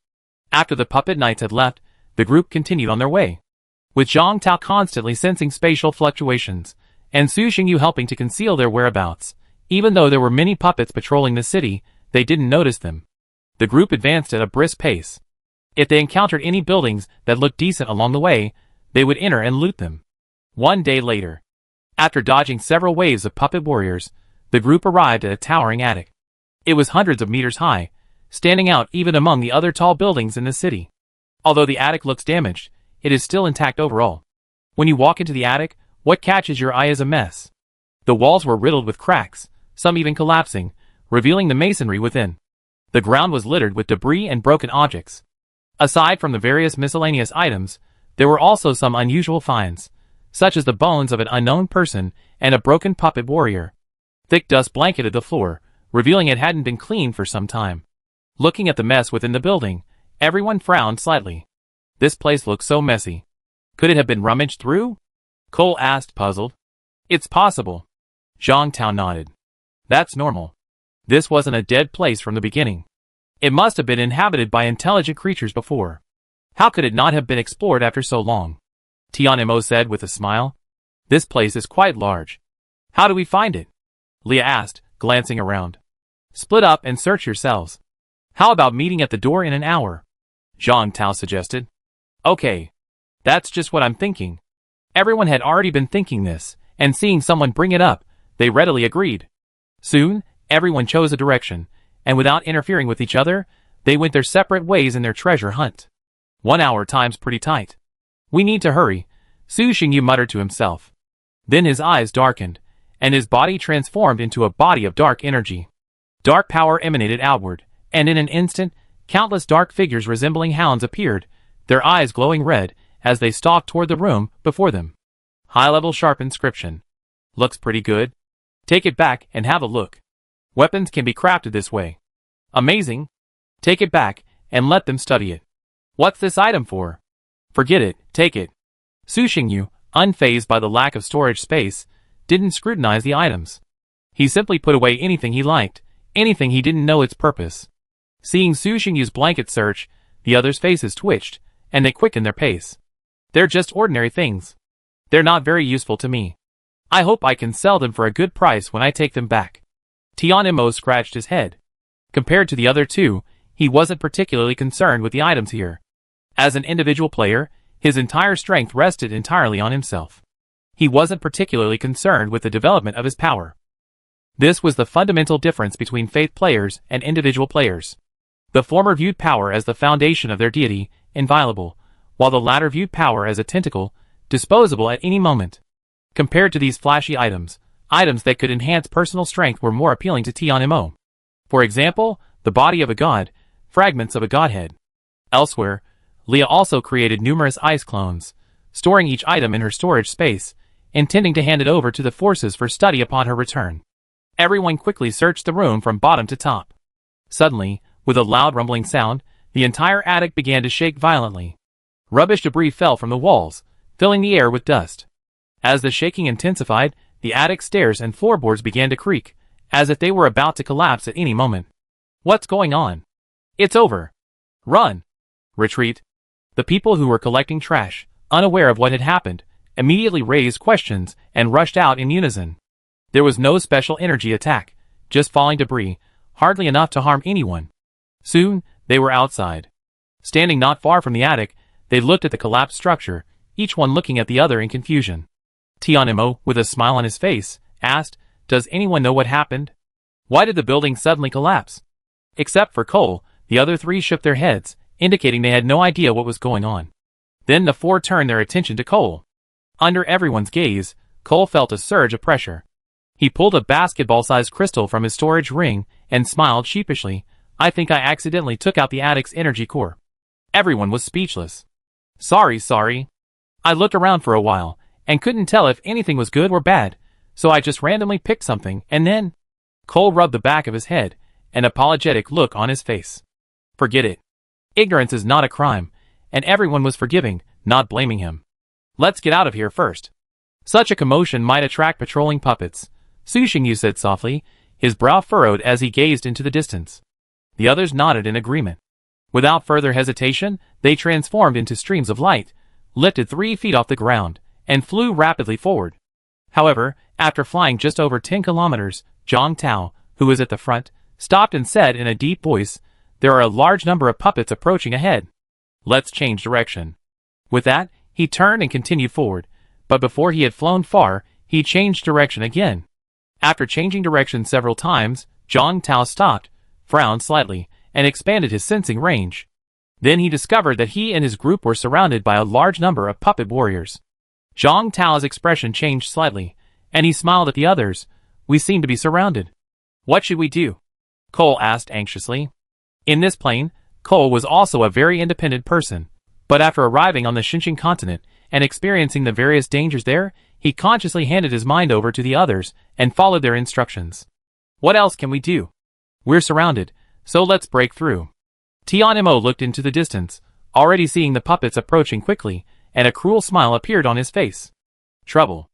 S1: After the puppet knights had left, the group continued on their way, with Zhang Tao constantly sensing spatial fluctuations, and Su Xingyu helping to conceal their whereabouts. Even though there were many puppets patrolling the city, they didn't notice them. The group advanced at a brisk pace. If they encountered any buildings that looked decent along the way, they would enter and loot them. One day later, after dodging several waves of puppet warriors, the group arrived at a towering attic. It was hundreds of meters high, standing out even among the other tall buildings in the city. Although the attic looks damaged, it is still intact overall. When you walk into the attic, what catches your eye is a mess. The walls were riddled with cracks, some even collapsing, revealing the masonry within. The ground was littered with debris and broken objects. Aside from the various miscellaneous items, there were also some unusual finds, such as the bones of an unknown person and a broken puppet warrior. Thick dust blanketed the floor, revealing it hadn't been cleaned for some time. Looking at the mess within the building, everyone frowned slightly. This place looks so messy. Could it have been rummaged through? Cole asked, puzzled. "It's possible." Zhang Tao nodded. "That's normal. This wasn't a dead place from the beginning. It must have been inhabited by intelligent creatures before. How could it not have been explored after so long?" Tianimo said with a smile. "This place is quite large. How do we find it?" Leah asked, glancing around. "Split up and search yourselves. How about meeting at the door in an hour?" Zhang Tao suggested. "Okay. That's just what I'm thinking." Everyone had already been thinking this, and seeing someone bring it up, they readily agreed. Soon, everyone chose a direction, and without interfering with each other, they went their separate ways in their treasure hunt. 1 hour time's pretty tight. "We need to hurry," Su Xingyu muttered to himself. Then his eyes darkened, and his body transformed into a body of dark energy. Dark power emanated outward, and in an instant, countless dark figures resembling hounds appeared, their eyes glowing red, as they stalked toward the room before them. High-level sharp inscription. "Looks pretty good. Take it back and have a look. Weapons can be crafted this way. Amazing. Take it back and let them study it. What's this item for?" "Forget it, take it." Su Xingyu, unfazed by the lack of storage space, didn't scrutinize the items. He simply put away anything he liked, anything he didn't know its purpose. Seeing Su Xingyu's blanket search, the others' faces twitched, and they quickened their pace. "They're just ordinary things. They're not very useful to me. I hope I can sell them for a good price when I take them back." Tianimo scratched his head. Compared to the other two, he wasn't particularly concerned with the items here. As an individual player, his entire strength rested entirely on himself. He wasn't particularly concerned with the development of his power. This was the fundamental difference between faith players and individual players. The former viewed power as the foundation of their deity, inviolable, while the latter viewed power as a tentacle, disposable at any moment. Compared to these flashy items, items that could enhance personal strength were more appealing to Tianimo. For example, the body of a god, fragments of a godhead. Elsewhere, Leah also created numerous ice clones, storing each item in her storage space, intending to hand it over to the forces for study upon her return. Everyone quickly searched the room from bottom to top. Suddenly, with a loud rumbling sound, the entire attic began to shake violently. Rubbish debris fell from the walls, filling the air with dust. As the shaking intensified, the attic stairs and floorboards began to creak, as if they were about to collapse at any moment. "What's going on? It's over. Run! Retreat!" The people who were collecting trash, unaware of what had happened, immediately raised questions and rushed out in unison. There was no special energy attack, just falling debris, hardly enough to harm anyone. Soon, they were outside. Standing not far from the attic, they looked at the collapsed structure, each one looking at the other in confusion. Tianimo, with a smile on his face, asked, "Does anyone know what happened?" Why did the building suddenly collapse? Except for Cole, the other three shook their heads, indicating they had no idea what was going on. Then the four turned their attention to Cole. Under everyone's gaze, Cole felt a surge of pressure. He pulled a basketball-sized crystal from his storage ring and smiled sheepishly. I think I accidentally took out the attic's energy core. Everyone was speechless. Sorry. I looked around for a while and couldn't tell if anything was good or bad, so I just randomly picked something and then... Cole rubbed the back of his head, an apologetic look on his face. Forget it. Ignorance is not a crime, and everyone was forgiving, not blaming him. Let's get out of here first. Such a commotion might attract patrolling puppets, Sushingyu said softly, his brow furrowed as he gazed into the distance. The others nodded in agreement. Without further hesitation, they transformed into streams of light, lifted 3 feet off the ground, and flew rapidly forward. However, after flying just over 10 kilometers, Zhang Tao, who was at the front, stopped and said in a deep voice, "There are a large number of puppets approaching ahead. Let's change direction." With that, he turned and continued forward, but before he had flown far, he changed direction again. After changing direction several times, Zhang Tao stopped, frowned slightly, and expanded his sensing range. Then he discovered that he and his group were surrounded by a large number of puppet warriors. Zhang Tao's expression changed slightly, and he smiled at the others. "We seem to be surrounded. What should we do?" Cole asked anxiously. In this plane, Cole was also a very independent person, but after arriving on the Xinjiang continent and experiencing the various dangers there, he consciously handed his mind over to the others and followed their instructions. "What else can we do? We're surrounded, so let's break through." Tianmo looked into the distance, already seeing the puppets approaching quickly, and a cruel smile appeared on his face. "Trouble."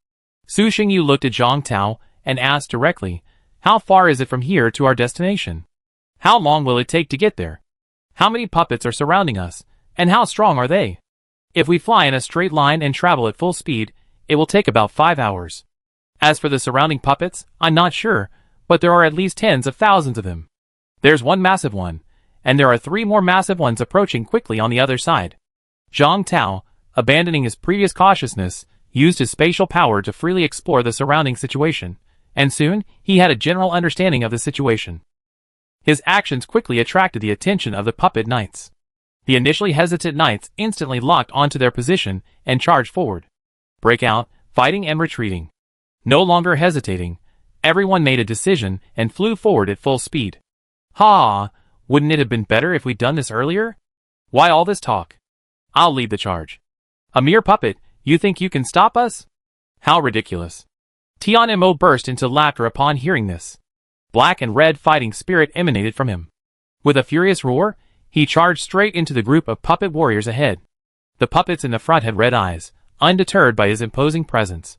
S1: Su Xingyu looked at Zhang Tao and asked directly, "How far is it from here to our destination? How long will it take to get there? How many puppets are surrounding us, and how strong are they? If we fly in a straight line and travel at full speed, it will take about 5 hours. As for the surrounding puppets, I'm not sure, but there are at least tens of thousands of them. There's one massive one, and there are 3 more massive ones approaching quickly on the other side." Zhang Tao, abandoning his previous cautiousness, used his spatial power to freely explore the surrounding situation, and soon he had a general understanding of the situation. His actions quickly attracted the attention of the puppet knights. The initially hesitant knights instantly locked onto their position and charged forward. Breakout, fighting and retreating. No longer hesitating, everyone made a decision and flew forward at full speed. "Ha! Wouldn't it have been better if we'd done this earlier? Why all this talk? I'll lead the charge. A mere puppet, you think you can stop us? How ridiculous." Tianmo burst into laughter upon hearing this. Black and red fighting spirit emanated from him. With a furious roar, he charged straight into the group of puppet warriors ahead. The puppets in the front had red eyes, undeterred by his imposing presence.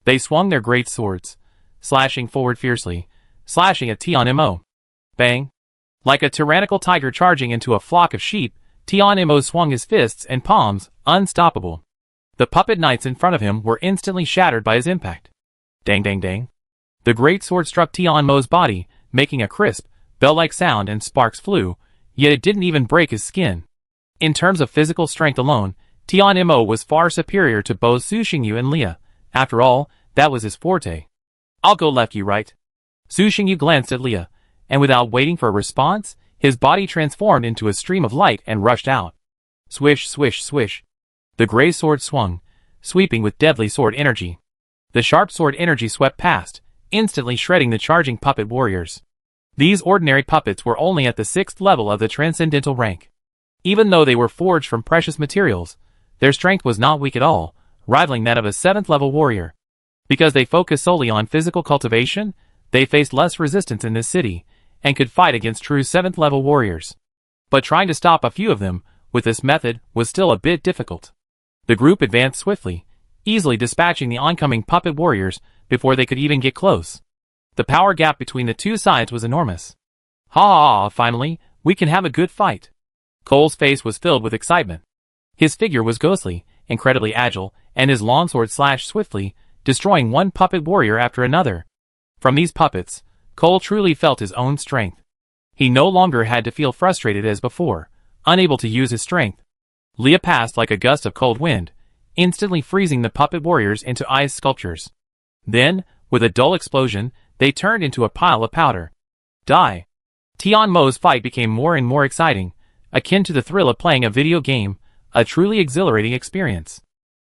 S1: They swung their great swords, slashing forward fiercely, slashing at Tianmo. Bang! Like a tyrannical tiger charging into a flock of sheep, Tianmo swung his fists and palms, unstoppable. The puppet knights in front of him were instantly shattered by his impact. Dang dang dang. The great sword struck Tianmo's body, making a crisp, bell-like sound and sparks flew, yet it didn't even break his skin. In terms of physical strength alone, Tianmo was far superior to both Su Xingyu and Leah. After all, that was his forte. "I'll go left, you right." Su Xingyu glanced at Leah, and without waiting for a response, his body transformed into a stream of light and rushed out. Swish, swish, swish. The gray sword swung, sweeping with deadly sword energy. The sharp sword energy swept past, instantly shredding the charging puppet warriors. These ordinary puppets were only at the 6th level of the transcendental rank. Even though they were forged from precious materials, their strength was not weak at all, rivaling that of a 7th level warrior. Because they focused solely on physical cultivation, they faced less resistance in this city, and could fight against true 7th level warriors. But trying to stop a few of them with this method was still a bit difficult. The group advanced swiftly, easily dispatching the oncoming puppet warriors before they could even get close. The power gap between the two sides was enormous. "Ha! Finally, we can have a good fight." Cole's face was filled with excitement. His figure was ghostly, incredibly agile, and his longsword slashed swiftly, destroying one puppet warrior after another. From these puppets, Cole truly felt his own strength. He no longer had to feel frustrated as before, unable to use his strength. Leah passed like a gust of cold wind, instantly freezing the puppet warriors into ice sculptures. Then, with a dull explosion, they turned into a pile of powder. Die. Tianmo's fight became more and more exciting, akin to the thrill of playing a video game, a truly exhilarating experience.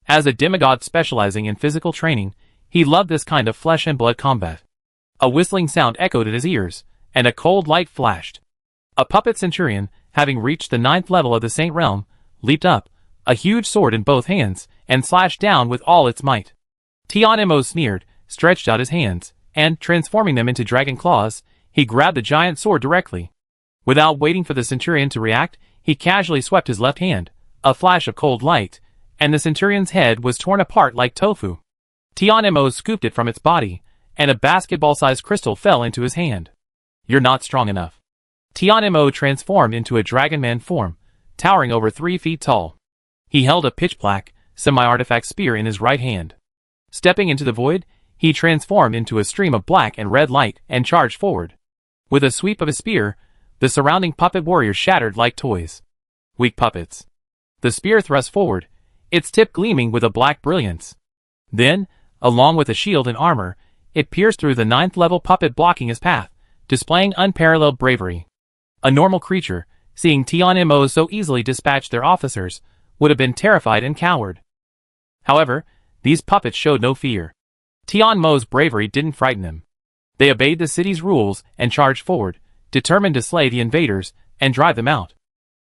S1: As a demigod specializing in physical training, he loved this kind of flesh and blood combat. A whistling sound echoed at his ears, and a cold light flashed. A puppet centurion, having reached the 9th level of the Saint Realm, leaped up, a huge sword in both hands, and slashed down with all its might. Tianmo sneered, stretched out his hands, and, transforming them into dragon claws, he grabbed the giant sword directly. Without waiting for the centurion to react, he casually swept his left hand, a flash of cold light, and the centurion's head was torn apart like tofu. Tianmo scooped it from its body, and a basketball-sized crystal fell into his hand. You're not strong enough. Tianmo transformed into a dragon-man form, towering over 3 feet tall. He held a pitch-black, semi-artifact spear in his right hand. Stepping into the void, he transformed into a stream of black and red light and charged forward. With a sweep of his spear, the surrounding puppet warriors shattered like toys. Weak puppets. The spear thrust forward, its tip gleaming with a black brilliance. Then, along with a shield and armor, it pierced through the 9th level puppet blocking his path, displaying unparalleled bravery. A normal creature, seeing Tianmo so easily dispatch their officers, would have been terrified and cowered. However, these puppets showed no fear. Tianmo's bravery didn't frighten them. They obeyed the city's rules and charged forward, determined to slay the invaders and drive them out.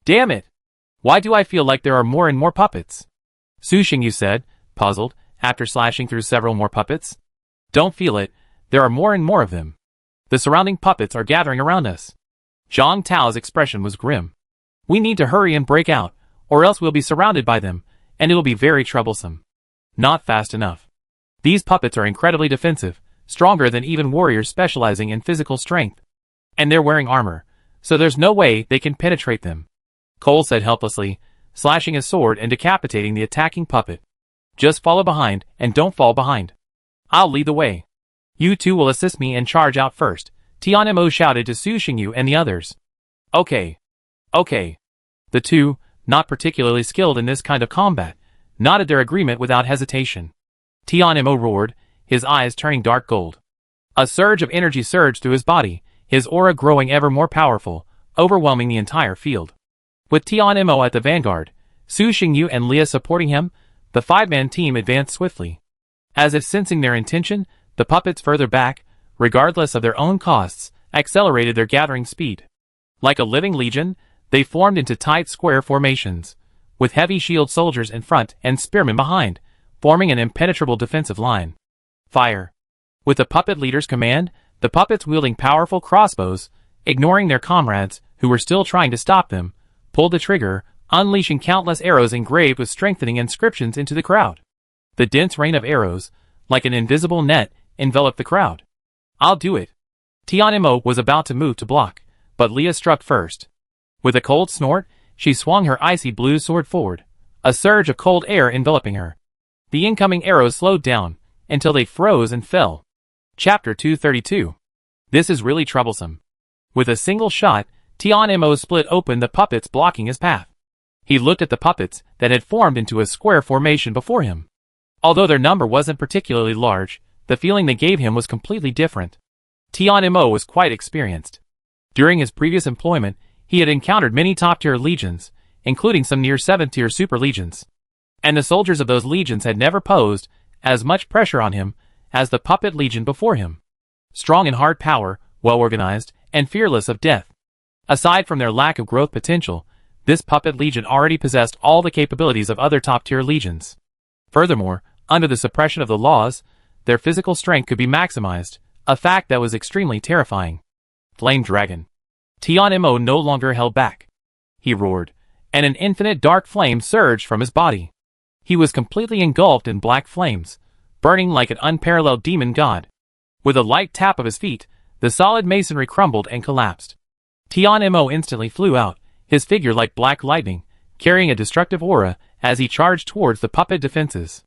S1: Damn it! Why do I feel like there are more and more puppets? Su Xingyu said, puzzled, after slashing through several more puppets. Don't feel it, there are more and more of them. The surrounding puppets are gathering around us. Zhang Tao's expression was grim. We need to hurry and break out, or else we'll be surrounded by them, and it'll be very troublesome. Not fast enough. These puppets are incredibly defensive, stronger than even warriors specializing in physical strength. And they're wearing armor, so there's no way they can penetrate them. Cole said helplessly, slashing his sword and decapitating the attacking puppet. Just follow behind, and don't fall behind. I'll lead the way. You two will assist me and charge out first, Tianmo shouted to Su Xingyu and the others. Okay. Okay. The two, not particularly skilled in this kind of combat, nodded their agreement without hesitation. Tianmo roared, his eyes turning dark gold. A surge of energy surged through his body, his aura growing ever more powerful, overwhelming the entire field. With Tianmo at the vanguard, Su Xingyu and Leah supporting him, the 5-man team advanced swiftly. As if sensing their intention, the puppets further back, regardless of their own costs, accelerated their gathering speed. Like a living legion, they formed into tight square formations, with heavy shield soldiers in front and spearmen behind, forming an impenetrable defensive line. Fire. With the puppet leader's command, the puppets wielding powerful crossbows, ignoring their comrades, who were still trying to stop them, pulled the trigger, unleashing countless arrows engraved with strengthening inscriptions into the crowd. The dense rain of arrows, like an invisible net, enveloped the crowd. I'll do it. Tianmo was about to move to block, but Leah struck first. With a cold snort, she swung her icy blue sword forward, a surge of cold air enveloping her. The incoming arrows slowed down, until they froze and fell. Chapter 232. This is really troublesome. With a single shot, Tianmo split open the puppets blocking his path. He looked at the puppets that had formed into a square formation before him. Although their number wasn't particularly large, the feeling they gave him was completely different. Tianmo was quite experienced. During his previous employment, he had encountered many top-tier legions, including some near 7th-tier super legions. And the soldiers of those legions had never posed as much pressure on him as the puppet legion before him. Strong in hard power, well-organized, and fearless of death. Aside from their lack of growth potential, this puppet legion already possessed all the capabilities of other top-tier legions. Furthermore, under the suppression of the laws, their physical strength could be maximized, a fact that was extremely terrifying. Flame Dragon. Tianmo no longer held back. He roared, and an infinite dark flame surged from his body. He was completely engulfed in black flames, burning like an unparalleled demon god. With a light tap of his feet, the solid masonry crumbled and collapsed. Tianmo instantly flew out, his figure like black lightning, carrying a destructive aura as he charged towards the puppet defenses.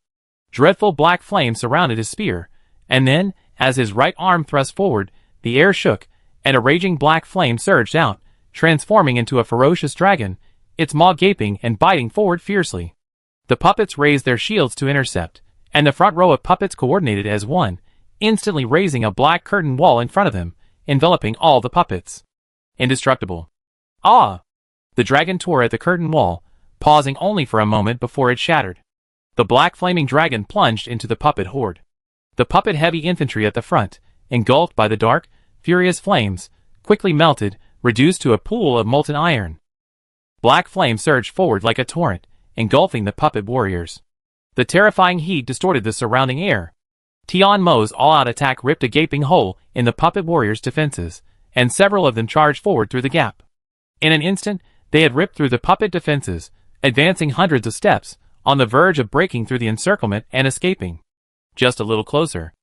S1: Dreadful black flame surrounded his spear, and then, as his right arm thrust forward, the air shook, and a raging black flame surged out, transforming into a ferocious dragon, its maw gaping and biting forward fiercely. The puppets raised their shields to intercept, and the front row of puppets coordinated as one, instantly raising a black curtain wall in front of them, enveloping all the puppets. Indestructible. Ah! The dragon tore at the curtain wall, pausing only for a moment before it shattered. The black flaming dragon plunged into the puppet horde. The puppet-heavy infantry at the front, engulfed by the dark, furious flames, quickly melted, reduced to a pool of molten iron. Black flame surged forward like a torrent, engulfing the puppet warriors. The terrifying heat distorted the surrounding air. Tian Mo's all-out attack ripped a gaping hole in the puppet warriors' defenses, and several of them charged forward through the gap. In an instant, they had ripped through the puppet defenses, advancing hundreds of steps, on the verge of breaking through the encirclement and escaping. Just a little closer.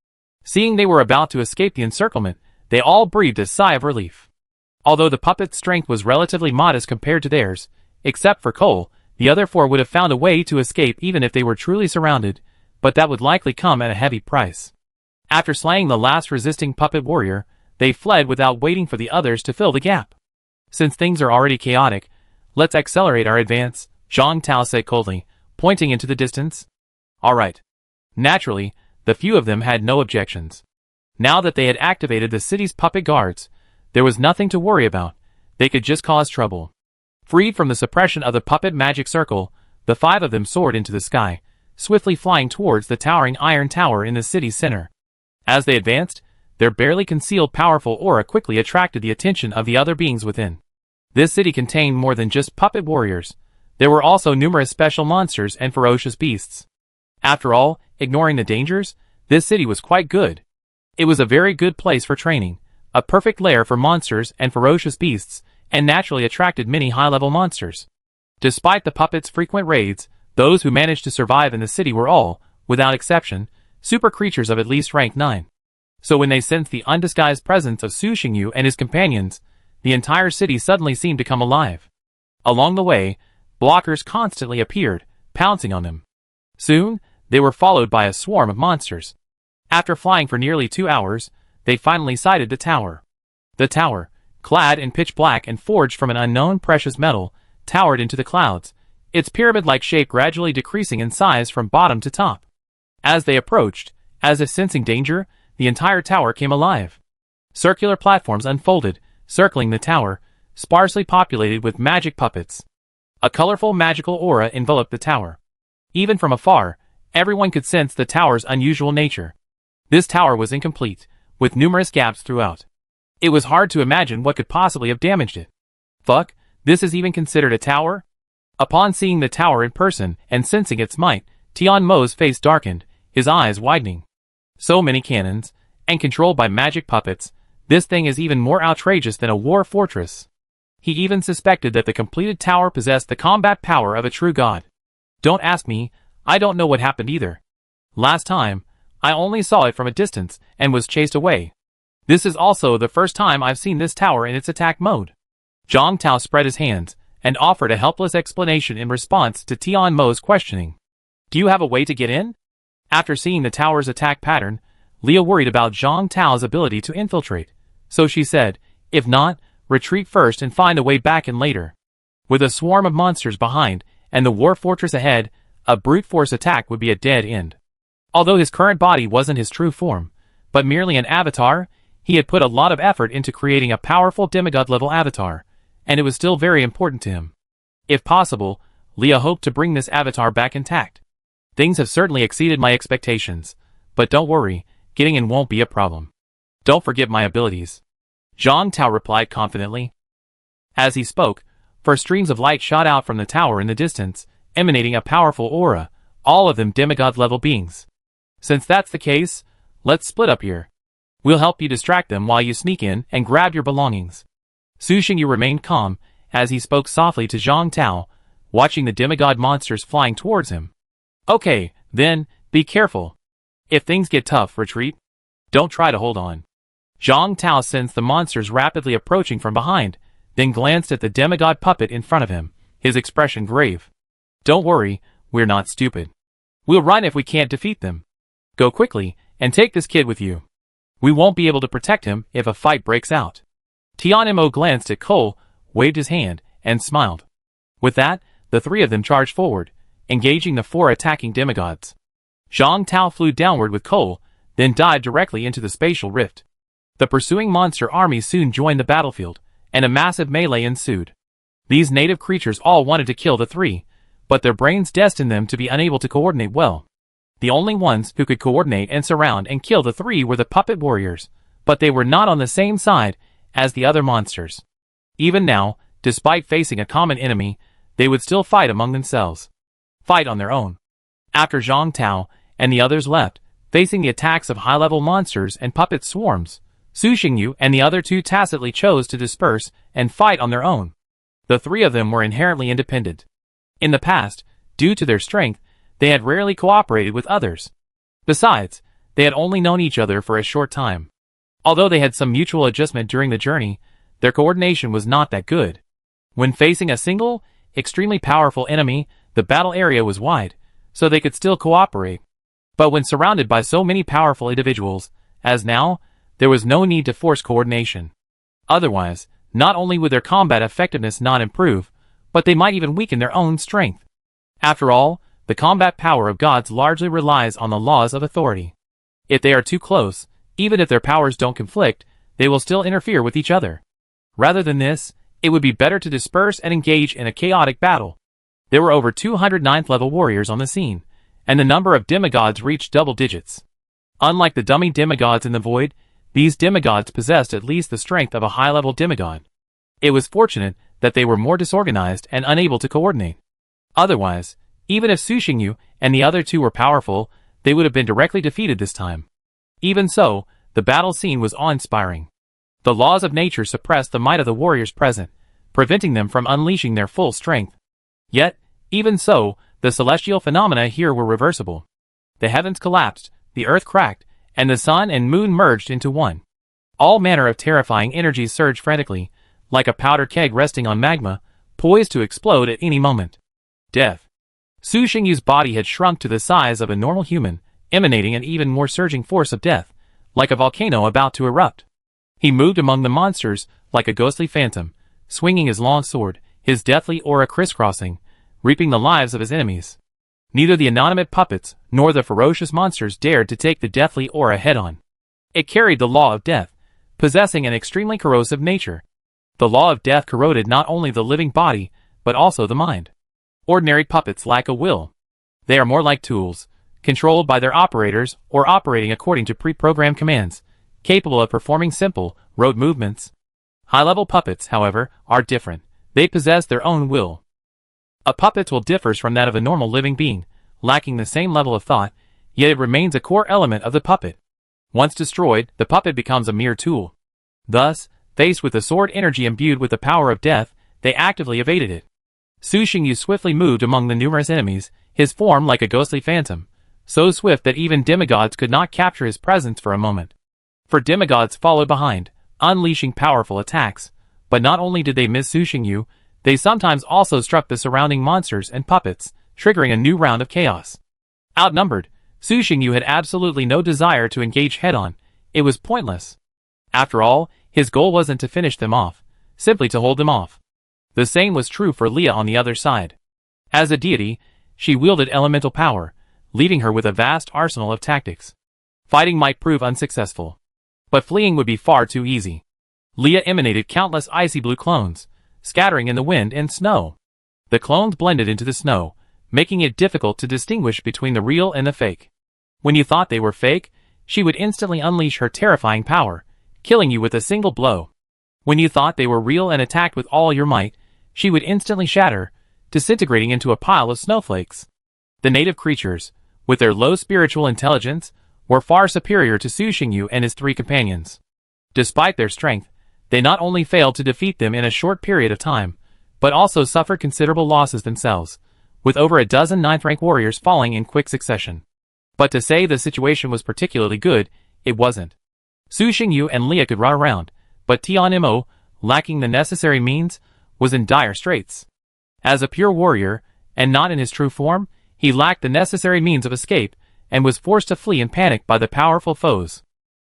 S1: Seeing they were about to escape the encirclement, they all breathed a sigh of relief. Although the puppet's strength was relatively modest compared to theirs, except for Cole, the other four would have found a way to escape even if they were truly surrounded, but that would likely come at a heavy price. After slaying the last resisting puppet warrior, they fled without waiting for the others to fill the gap. Since things are already chaotic, let's accelerate our advance, Zhang Tao said coldly, pointing into the distance. All right. Naturally, the few of them had no objections. Now that they had activated the city's puppet guards, there was nothing to worry about. They could just cause trouble. Freed from the suppression of the puppet magic circle, the five of them soared into the sky, swiftly flying towards the towering iron tower in the city's center. As they advanced, their barely concealed powerful aura quickly attracted the attention of the other beings within. This city contained more than just puppet warriors. There were also numerous special monsters and ferocious beasts. After all, ignoring the dangers, this city was quite good. It was a very good place for training, a perfect lair for monsters and ferocious beasts, and naturally attracted many high-level monsters. Despite the puppets' frequent raids, those who managed to survive in the city were all, without exception, super creatures of at least rank 9. So when they sensed the undisguised presence of Su Xingyu and his companions, the entire city suddenly seemed to come alive. Along the way, blockers constantly appeared, pouncing on them. Soon, they were followed by a swarm of monsters. After flying for nearly 2 hours, they finally sighted the tower. The tower, clad in pitch black and forged from an unknown precious metal, towered into the clouds, its pyramid-like shape gradually decreasing in size from bottom to top. As they approached, as if sensing danger, the entire tower came alive. Circular platforms unfolded, circling the tower, sparsely populated with magic puppets. A colorful magical aura enveloped the tower. Even from afar, everyone could sense the tower's unusual nature. This tower was incomplete, with numerous gaps throughout. It was hard to imagine what could possibly have damaged it. Fuck, this is even considered a tower? Upon seeing the tower in person and sensing its might, Tian Mo's face darkened, his eyes widening. So many cannons, and controlled by magic puppets, this thing is even more outrageous than a war fortress. He even suspected that the completed tower possessed the combat power of a true god. Don't ask me, I don't know what happened either. Last time, I only saw it from a distance and was chased away. This is also the first time I've seen this tower in its attack mode. Zhang Tao spread his hands and offered a helpless explanation in response to Tian Mo's questioning. Do you have a way to get in? After seeing the tower's attack pattern, Leah worried about Zhang Tao's ability to infiltrate, so she said, if not, retreat first and find a way back in later. With a swarm of monsters behind and the war fortress ahead, a brute force attack would be a dead end. Although his current body wasn't his true form, but merely an avatar, he had put a lot of effort into creating a powerful demigod-level avatar, and it was still very important to him. If possible, Leah hoped to bring this avatar back intact. Things have certainly exceeded my expectations, but don't worry, getting in won't be a problem. Don't forget my abilities. Zhang Tao replied confidently. As he spoke, 4 streams of light shot out from the tower in the distance, emanating a powerful aura, all of them demigod-level beings. Since that's the case, let's split up here. We'll help you distract them while you sneak in and grab your belongings. Su Xingyu remained calm as he spoke softly to Zhang Tao, watching the demigod monsters flying towards him. Okay, then, be careful. If things get tough, retreat. Don't try to hold on. Zhang Tao sensed the monsters rapidly approaching from behind, then glanced at the demigod puppet in front of him, his expression grave. Don't worry, we're not stupid. We'll run if we can't defeat them. Go quickly, and take this kid with you. We won't be able to protect him if a fight breaks out. Tian Mo glanced at Cole, waved his hand, and smiled. With that, the 3 of them charged forward, engaging the 4 attacking demigods. Zhang Tao flew downward with Cole, then dived directly into the spatial rift. The pursuing monster army soon joined the battlefield, and a massive melee ensued. These native creatures all wanted to kill the three, but their brains destined them to be unable to coordinate well. The only ones who could coordinate and surround and kill the three were the puppet warriors, but they were not on the same side as the other monsters. Even now, despite facing a common enemy, they would still fight among themselves. Fight on their own. After Zhang Tao and the others left, facing the attacks of high-level monsters and puppet swarms, Su Xingyu and the other two tacitly chose to disperse and fight on their own. The three of them were inherently independent. In the past, due to their strength, they had rarely cooperated with others. Besides, they had only known each other for a short time. Although they had some mutual adjustment during the journey, their coordination was not that good. When facing a single, extremely powerful enemy, the battle area was wide, so they could still cooperate. But when surrounded by so many powerful individuals, as now, there was no need to force coordination. Otherwise, not only would their combat effectiveness not improve, but they might even weaken their own strength. After all, the combat power of gods largely relies on the laws of authority. If they are too close, even if their powers don't conflict, they will still interfere with each other. Rather than this, it would be better to disperse and engage in a chaotic battle. There were over 200 9th-level warriors on the scene, and the number of demigods reached double digits. Unlike the dummy demigods in the void, these demigods possessed at least the strength of a high-level demigod. It was fortunate that they were more disorganized and unable to coordinate. Otherwise, even if Su Xingyu and the other two were powerful, they would have been directly defeated this time. Even so, the battle scene was awe-inspiring. The laws of nature suppressed the might of the warriors present, preventing them from unleashing their full strength. Yet, even so, the celestial phenomena here were reversible. The heavens collapsed, the earth cracked, and the sun and moon merged into one. All manner of terrifying energies surged frantically, like a powder keg resting on magma, poised to explode at any moment. Death. Su Xingyu's body had shrunk to the size of a normal human, emanating an even more surging force of death, like a volcano about to erupt. He moved among the monsters like a ghostly phantom, swinging his long sword, his deathly aura crisscrossing, reaping the lives of his enemies. Neither the inanimate puppets nor the ferocious monsters dared to take the deathly aura head-on. It carried the law of death, possessing an extremely corrosive nature. The law of death corroded not only the living body, but also the mind. Ordinary puppets lack a will. They are more like tools, controlled by their operators or operating according to pre-programmed commands, capable of performing simple, rote movements. High-level puppets, however, are different. They possess their own will. A puppet's will differs from that of a normal living being, lacking the same level of thought, yet it remains a core element of the puppet. Once destroyed, the puppet becomes a mere tool. Thus, faced with the sword energy imbued with the power of death, they actively evaded it. Su Xingyu swiftly moved among the numerous enemies, his form like a ghostly phantom, so swift that even demigods could not capture his presence for a moment. For demigods followed behind, unleashing powerful attacks, but not only did they miss Su Xingyu, they sometimes also struck the surrounding monsters and puppets, triggering a new round of chaos. Outnumbered, Su Xingyu had absolutely no desire to engage head-on. It was pointless. After all, his goal wasn't to finish them off, simply to hold them off. The same was true for Leah on the other side. As a deity, she wielded elemental power, leaving her with a vast arsenal of tactics. Fighting might prove unsuccessful, but fleeing would be far too easy. Leah emanated countless icy blue clones, scattering in the wind and snow. The clones blended into the snow, making it difficult to distinguish between the real and the fake. When you thought they were fake, she would instantly unleash her terrifying power, killing you with a single blow. When you thought they were real and attacked with all your might, she would instantly shatter, disintegrating into a pile of snowflakes. The native creatures, with their low spiritual intelligence, were far superior to Su Xingyu and his three companions. Despite their strength, they not only failed to defeat them in a short period of time, but also suffered considerable losses themselves, with over a dozen 9th-rank warriors falling in quick succession. But to say the situation was particularly good, it wasn't. Su Xingyu and Leah could run around, but Tian Mo, lacking the necessary means, was in dire straits. As a pure warrior, and not in his true form, he lacked the necessary means of escape, and was forced to flee in panic by the powerful foes.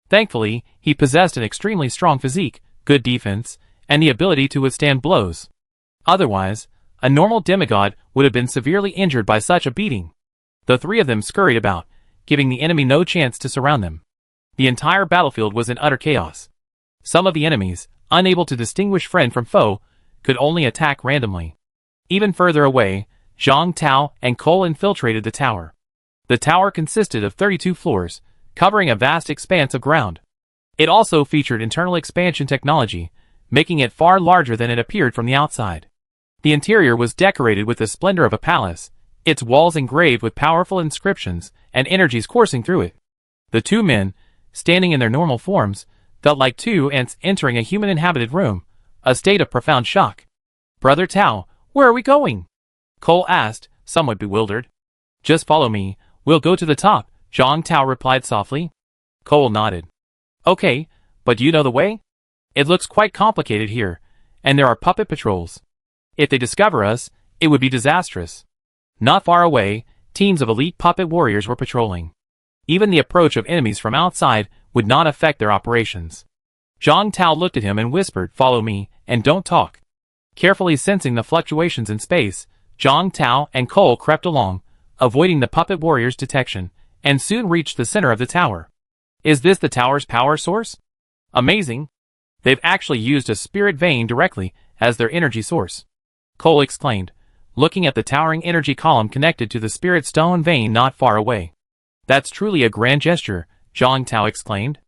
S1: Thankfully, he possessed an extremely strong physique, good defense, and the ability to withstand blows. Otherwise, a normal demigod would have been severely injured by such a beating. The three of them scurried about, giving the enemy no chance to surround them. The entire battlefield was in utter chaos. Some of the enemies, unable to distinguish friend from foe, could only attack randomly. Even further away, Zhang Tao and Cole infiltrated the tower. The tower consisted of 32 floors, covering a vast expanse of ground. It also featured internal expansion technology, making it far larger than it appeared from the outside. The interior was decorated with the splendor of a palace, its walls engraved with powerful inscriptions and energies coursing through it. The two men, standing in their normal forms, felt like two ants entering a human-inhabited room, a state of profound shock. "Brother Tao, where are we going?" Cole asked, somewhat bewildered. "Just follow me, we'll go to the top," Zhang Tao replied softly. Cole nodded. "Okay, but do you know the way? It looks quite complicated here, and there are puppet patrols. If they discover us, it would be disastrous." Not far away, teams of elite puppet warriors were patrolling. Even the approach of enemies from outside would not affect their operations. Zhang Tao looked at him and whispered, "Follow me, and don't talk." Carefully sensing the fluctuations in space, Zhang Tao and Cole crept along, avoiding the puppet warriors' detection, and soon reached the center of the tower. Is this the tower's power source? Amazing! They've actually used a spirit vein directly as their energy source, Cole exclaimed, looking at the towering energy column connected to the spirit stone vein not far away. "That's truly a grand gesture," Zhang Tao exclaimed.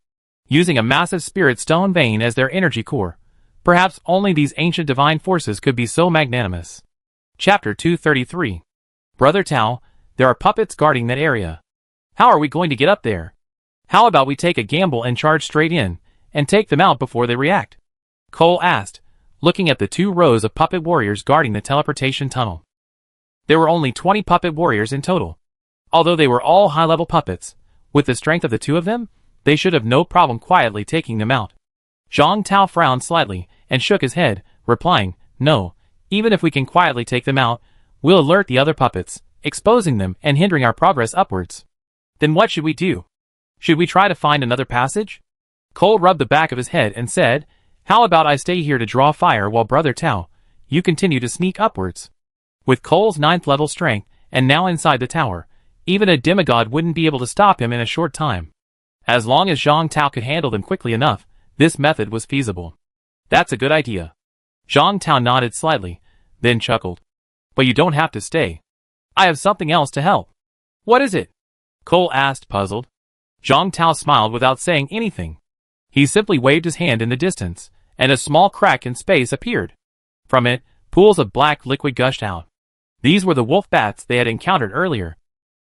S1: Using a massive spirit stone vein as their energy core, perhaps only these ancient divine forces could be so magnanimous. Chapter 233. Brother Tao, there are puppets guarding that area. How are we going to get up there? How about we take a gamble and charge straight in, and take them out before they react? Cole asked, looking at the 2 rows of puppet warriors guarding the teleportation tunnel. There were only 20 puppet warriors in total. Although they were all high-level puppets, with the strength of the 2 of them, they should have no problem quietly taking them out. Zhang Tao frowned slightly and shook his head, replying, "No, even if we can quietly take them out, we'll alert the other puppets, exposing them and hindering our progress upwards." "Then what should we do? Should we try to find another passage?" Cole rubbed the back of his head and said, "How about I stay here to draw fire while Brother Tao, you continue to sneak upwards?" With Cole's 9th level strength, and now inside the tower, even a demigod wouldn't be able to stop him in a short time. As long as Zhang Tao could handle them quickly enough, this method was feasible. "That's a good idea." Zhang Tao nodded slightly, then chuckled. "But you don't have to stay. I have something else to help." "What is it?" Cole asked, puzzled. Zhang Tao smiled without saying anything. He simply waved his hand in the distance, and a small crack in space appeared. From it, pools of black liquid gushed out. These were the wolf bats they had encountered earlier.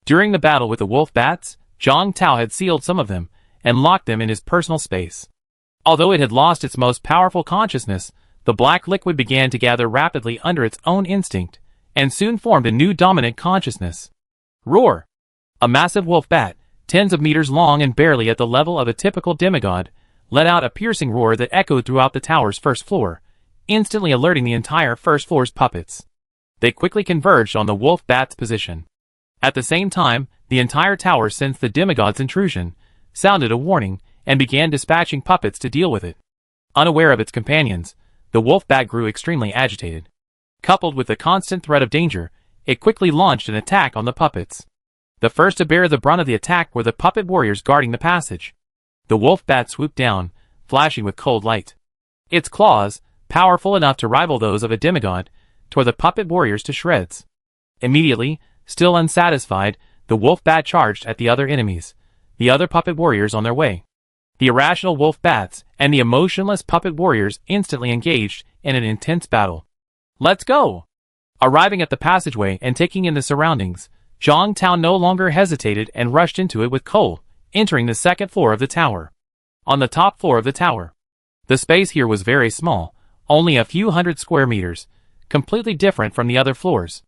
S1: During the battle with the wolf bats, Zhang Tao had sealed some of them, and locked them in his personal space. Although it had lost its most powerful consciousness, the black liquid began to gather rapidly under its own instinct, and soon formed a new dominant consciousness. Roar! A massive wolf bat, tens of meters long and barely at the level of a typical demigod, let out a piercing roar that echoed throughout the tower's first floor, instantly alerting the entire first floor's puppets. They quickly converged on the wolf bat's position. At the same time, the entire tower sensed the demigod's intrusion, sounded a warning, and began dispatching puppets to deal with it. Unaware of its companions, the wolf bat grew extremely agitated. Coupled with the constant threat of danger, it quickly launched an attack on the puppets. The first to bear the brunt of the attack were the puppet warriors guarding the passage. The wolf bat swooped down, flashing with cold light. Its claws, powerful enough to rival those of a demigod, tore the puppet warriors to shreds. Immediately, still unsatisfied, the wolf bat charged at the other enemies, the other puppet warriors on their way. The irrational wolf bats and the emotionless puppet warriors instantly engaged in an intense battle. "Let's go!" Arriving at the passageway and taking in the surroundings, Zhang Tao no longer hesitated and rushed into it with Cole, entering the 2nd floor of the tower. On the top floor of the tower, the space here was very small, only a few hundred square meters, completely different from the other floors.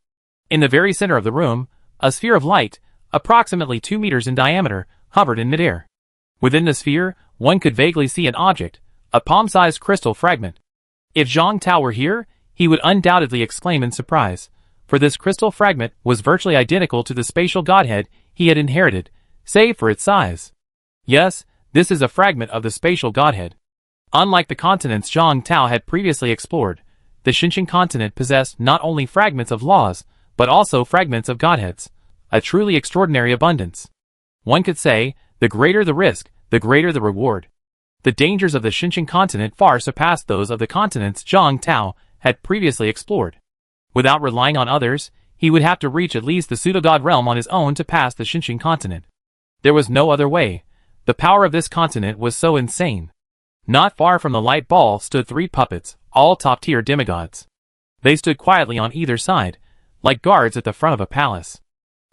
S1: In the very center of the room, a sphere of light, approximately 2 meters in diameter, hovered in midair. Within the sphere, one could vaguely see an object, a palm-sized crystal fragment. If Zhang Tao were here, he would undoubtedly exclaim in surprise, for this crystal fragment was virtually identical to the spatial godhead he had inherited, save for its size. Yes, this is a fragment of the spatial godhead. Unlike the continents Zhang Tao had previously explored, the Xinjiang continent possessed not only fragments of laws, but also fragments of godheads, a truly extraordinary abundance. One could say, the greater the risk, the greater the reward. The dangers of the Shinshin continent far surpassed those of the continents Zhang Tao had previously explored. Without relying on others, he would have to reach at least the pseudo-god realm on his own to pass the Shinshin continent. There was no other way. The power of this continent was so insane. Not far from the light ball stood 3 puppets, all top-tier demigods. They stood quietly on either side, like guards at the front of a palace.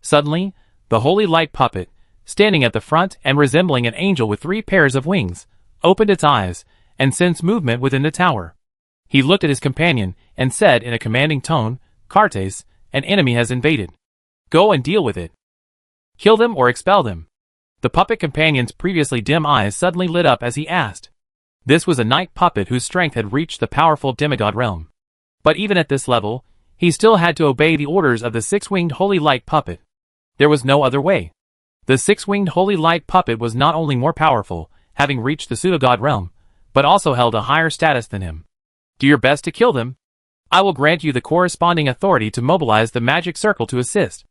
S1: Suddenly, the holy light puppet, standing at the front and resembling an angel with 3 pairs of wings, opened its eyes and sensed movement within the tower. He looked at his companion and said in a commanding tone, "Cartes, an enemy has invaded. Go and deal with it. Kill them or expel them." The puppet companion's previously dim eyes suddenly lit up as he asked. This was a night puppet whose strength had reached the powerful demigod realm. But even at this level, he still had to obey the orders of the 6-winged holy light puppet. There was no other way. The 6-winged holy light puppet was not only more powerful, having reached the pseudo-god realm, but also held a higher status than him. Do your best to kill them. I will grant you the corresponding authority to mobilize the magic circle to assist.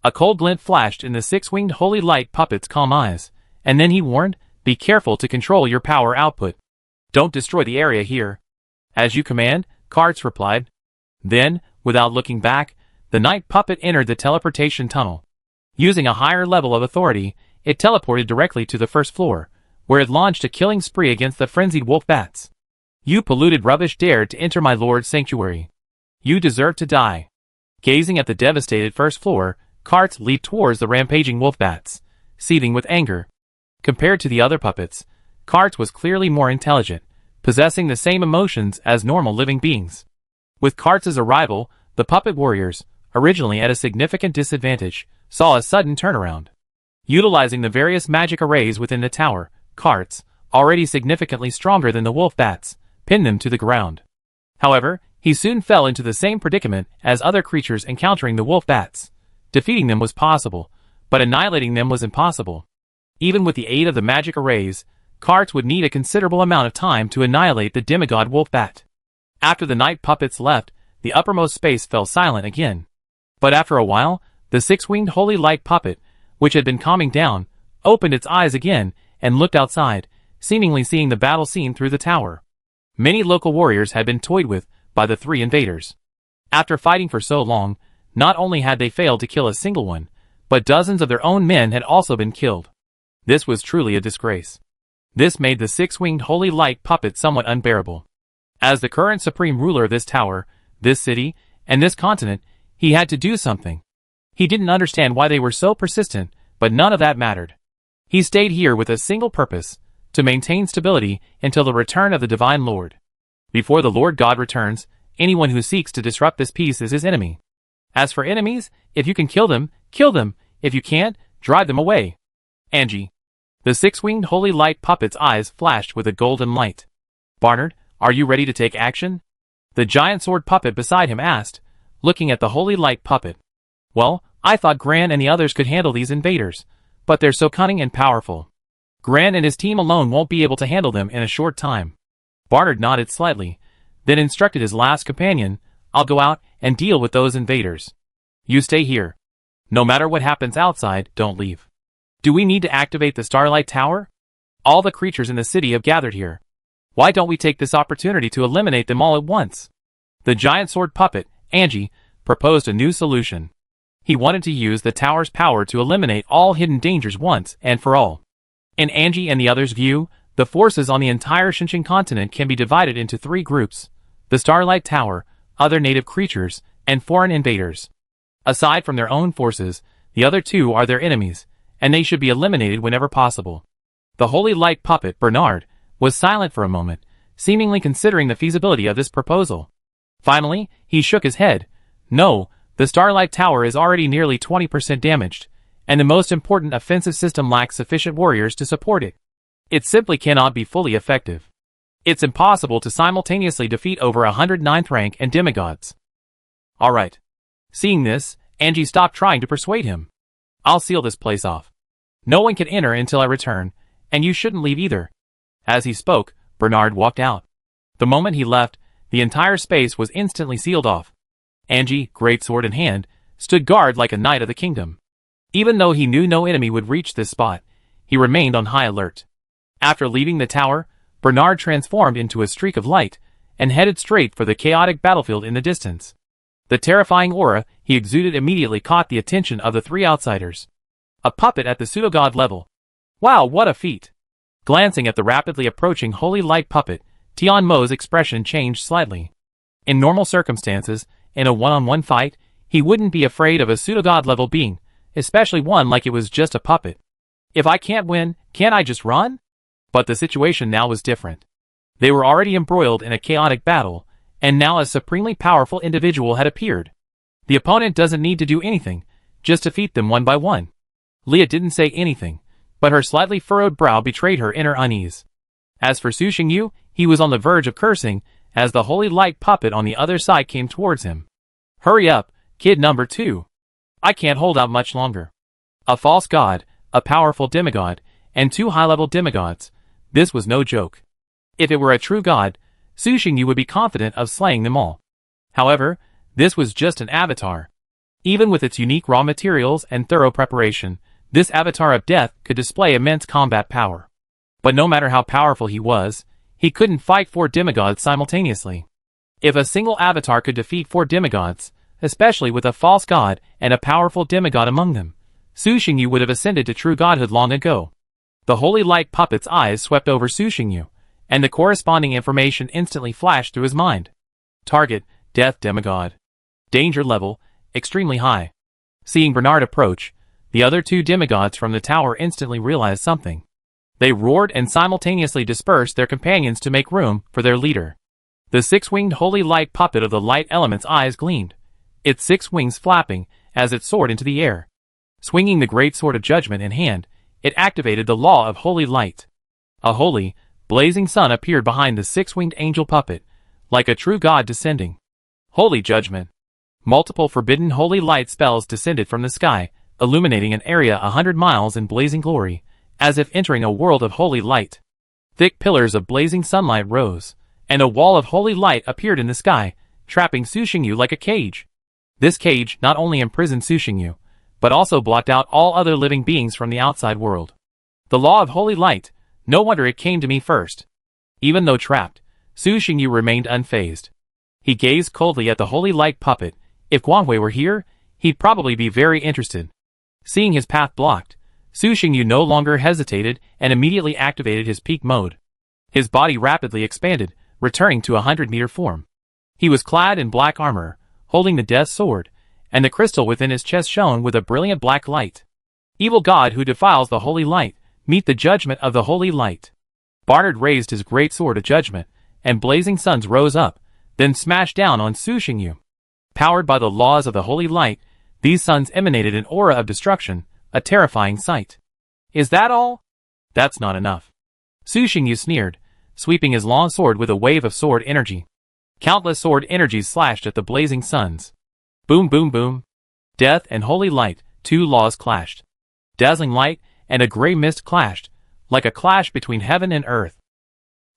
S1: A cold glint flashed in the 6-winged holy light puppet's calm eyes, and then he warned, "Be careful to control your power output. Don't destroy the area here." "As you command," Karts replied. Then, without looking back, the night puppet entered the teleportation tunnel. Using a higher level of authority, it teleported directly to the first floor, where it launched a killing spree against the frenzied wolf bats. "You polluted rubbish dared to enter my lord's sanctuary. You deserve to die." Gazing at the devastated first floor, Karts leaped towards the rampaging wolf bats, seething with anger. Compared to the other puppets, Karts was clearly more intelligent, possessing the same emotions as normal living beings. With Karts' arrival, the puppet warriors, originally at a significant disadvantage, saw a sudden turnaround. Utilizing the various magic arrays within the tower, Karts, already significantly stronger than the wolf bats, pinned them to the ground. However, he soon fell into the same predicament as other creatures encountering the wolf bats. Defeating them was possible, but annihilating them was impossible. Even with the aid of the magic arrays, Karts would need a considerable amount of time to annihilate the demigod wolf bat. After the night puppets left, the uppermost space fell silent again. But after a while, the 6-winged holy light puppet, which had been calming down, opened its eyes again and looked outside, seemingly seeing the battle scene through the tower. Many local warriors had been toyed with by the 3 invaders. After fighting for so long, not only had they failed to kill a single one, but dozens of their own men had also been killed. This was truly a disgrace. This made the 6-winged holy light puppet somewhat unbearable. As the current supreme ruler of this tower, this city, and this continent, he had to do something. He didn't understand why they were so persistent, but none of that mattered. He stayed here with a single purpose, to maintain stability until the return of the Divine Lord. Before the Lord God returns, anyone who seeks to disrupt this peace is his enemy. As for enemies, if you can kill them, kill them. If you can't, drive them away. Angie. The 6-winged holy light puppet's eyes flashed with a golden light. "Barnard, are you ready to take action?" The giant sword puppet beside him asked, looking at the holy light puppet. "Well, I thought Gran and the others could handle these invaders, but they're so cunning and powerful. Gran and his team alone won't be able to handle them in a short time." Barnard nodded slightly, then instructed his last companion, "I'll go out and deal with those invaders. You stay here. No matter what happens outside, don't leave." "Do we need to activate the Starlight Tower? All the creatures in the city have gathered here. Why don't we take this opportunity to eliminate them all at once?" The giant sword puppet, Angie, proposed a new solution. He wanted to use the tower's power to eliminate all hidden dangers once and for all. In Angie and the others' view, the forces on the entire Shinshin continent can be divided into 3 groups: the Starlight Tower, other native creatures, and foreign invaders. Aside from their own forces, the other 2 are their enemies, and they should be eliminated whenever possible. The holy light puppet, Bernard, was silent for a moment, seemingly considering the feasibility of this proposal. Finally, he shook his head. "No, the Starlight Tower is already nearly 20% damaged, and the most important offensive system lacks sufficient warriors to support it. It simply cannot be fully effective. It's impossible to simultaneously defeat over 109th rank and demigods." "Alright." Seeing this, Angie stopped trying to persuade him. "I'll seal this place off. No one can enter until I return, and you shouldn't leave either." As he spoke, Bernard walked out. The moment he left, the entire space was instantly sealed off. Angie, great sword in hand, stood guard like a knight of the kingdom. Even though he knew no enemy would reach this spot, he remained on high alert. After leaving the tower, Bernard transformed into a streak of light and headed straight for the chaotic battlefield in the distance. The terrifying aura he exuded immediately caught the attention of the three outsiders. A puppet at the pseudogod level. Wow, what a feat! Glancing at the rapidly approaching holy light puppet, Tian Mo's expression changed slightly. In normal circumstances, in a one-on-one fight, he wouldn't be afraid of a pseudogod level being, especially one like it was just a puppet. If I can't win, can't I just run? But the situation now was different. They were already embroiled in a chaotic battle, and now a supremely powerful individual had appeared. The opponent doesn't need to do anything, just defeat them one by one. Leah didn't say anything, but her slightly furrowed brow betrayed her inner unease. As for Su Xingyu, he was on the verge of cursing as the holy light puppet on the other side came towards him. Hurry up, kid number 2. I can't hold out much longer. A false god, a powerful demigod, and 2 high-level demigods. This was no joke. If it were a true god, Su Xingyu would be confident of slaying them all. However, this was just an avatar. Even with its unique raw materials and thorough preparation, this avatar of death could display immense combat power. But no matter how powerful he was, he couldn't fight 4 demigods simultaneously. If a single avatar could defeat 4 demigods, especially with a false god and a powerful demigod among them, Su Xingyu would have ascended to true godhood long ago. The holy light puppet's eyes swept over Su Xingyu, and the corresponding information instantly flashed through his mind. Target, death demigod. Danger level, extremely high. Seeing Bernard approach, the other 2 demigods from the tower instantly realized something. They roared and simultaneously dispersed their companions to make room for their leader. The 6-winged holy light puppet of the light element's eyes gleamed, its 6 wings flapping as it soared into the air. Swinging the great sword of judgment in hand, it activated the law of holy light. A holy, blazing sun appeared behind the 6-winged angel puppet, like a true god descending. Holy judgment. Multiple forbidden holy light spells descended from the sky, illuminating an area 100 miles in blazing glory, as if entering a world of holy light. Thick pillars of blazing sunlight rose, and a wall of holy light appeared in the sky, trapping Su Xingyu like a cage. This cage not only imprisoned Su Xingyu, but also blocked out all other living beings from the outside world. The law of holy light, no wonder it came to me first. Even though trapped, Su Xingyu remained unfazed. He gazed coldly at the holy light puppet. If Guanghui were here, he'd probably be very interested. Seeing his path blocked, Su Xingyu no longer hesitated and immediately activated his peak mode. His body rapidly expanded, returning to a 100-meter form. He was clad in black armor, holding the death sword, and the crystal within his chest shone with a brilliant black light. Evil god who defiles the holy light, meet the judgment of the holy light. Barnard raised his great sword of judgment, and blazing suns rose up, then smashed down on Su Xingyu. Powered by the laws of the holy light, these suns emanated an aura of destruction, a terrifying sight. Is that all? That's not enough. Su Xingyu sneered, sweeping his long sword with a wave of sword energy. Countless sword energies slashed at the blazing suns. Boom boom boom. Death and holy light, 2 laws clashed. Dazzling light and a gray mist clashed, like a clash between heaven and earth.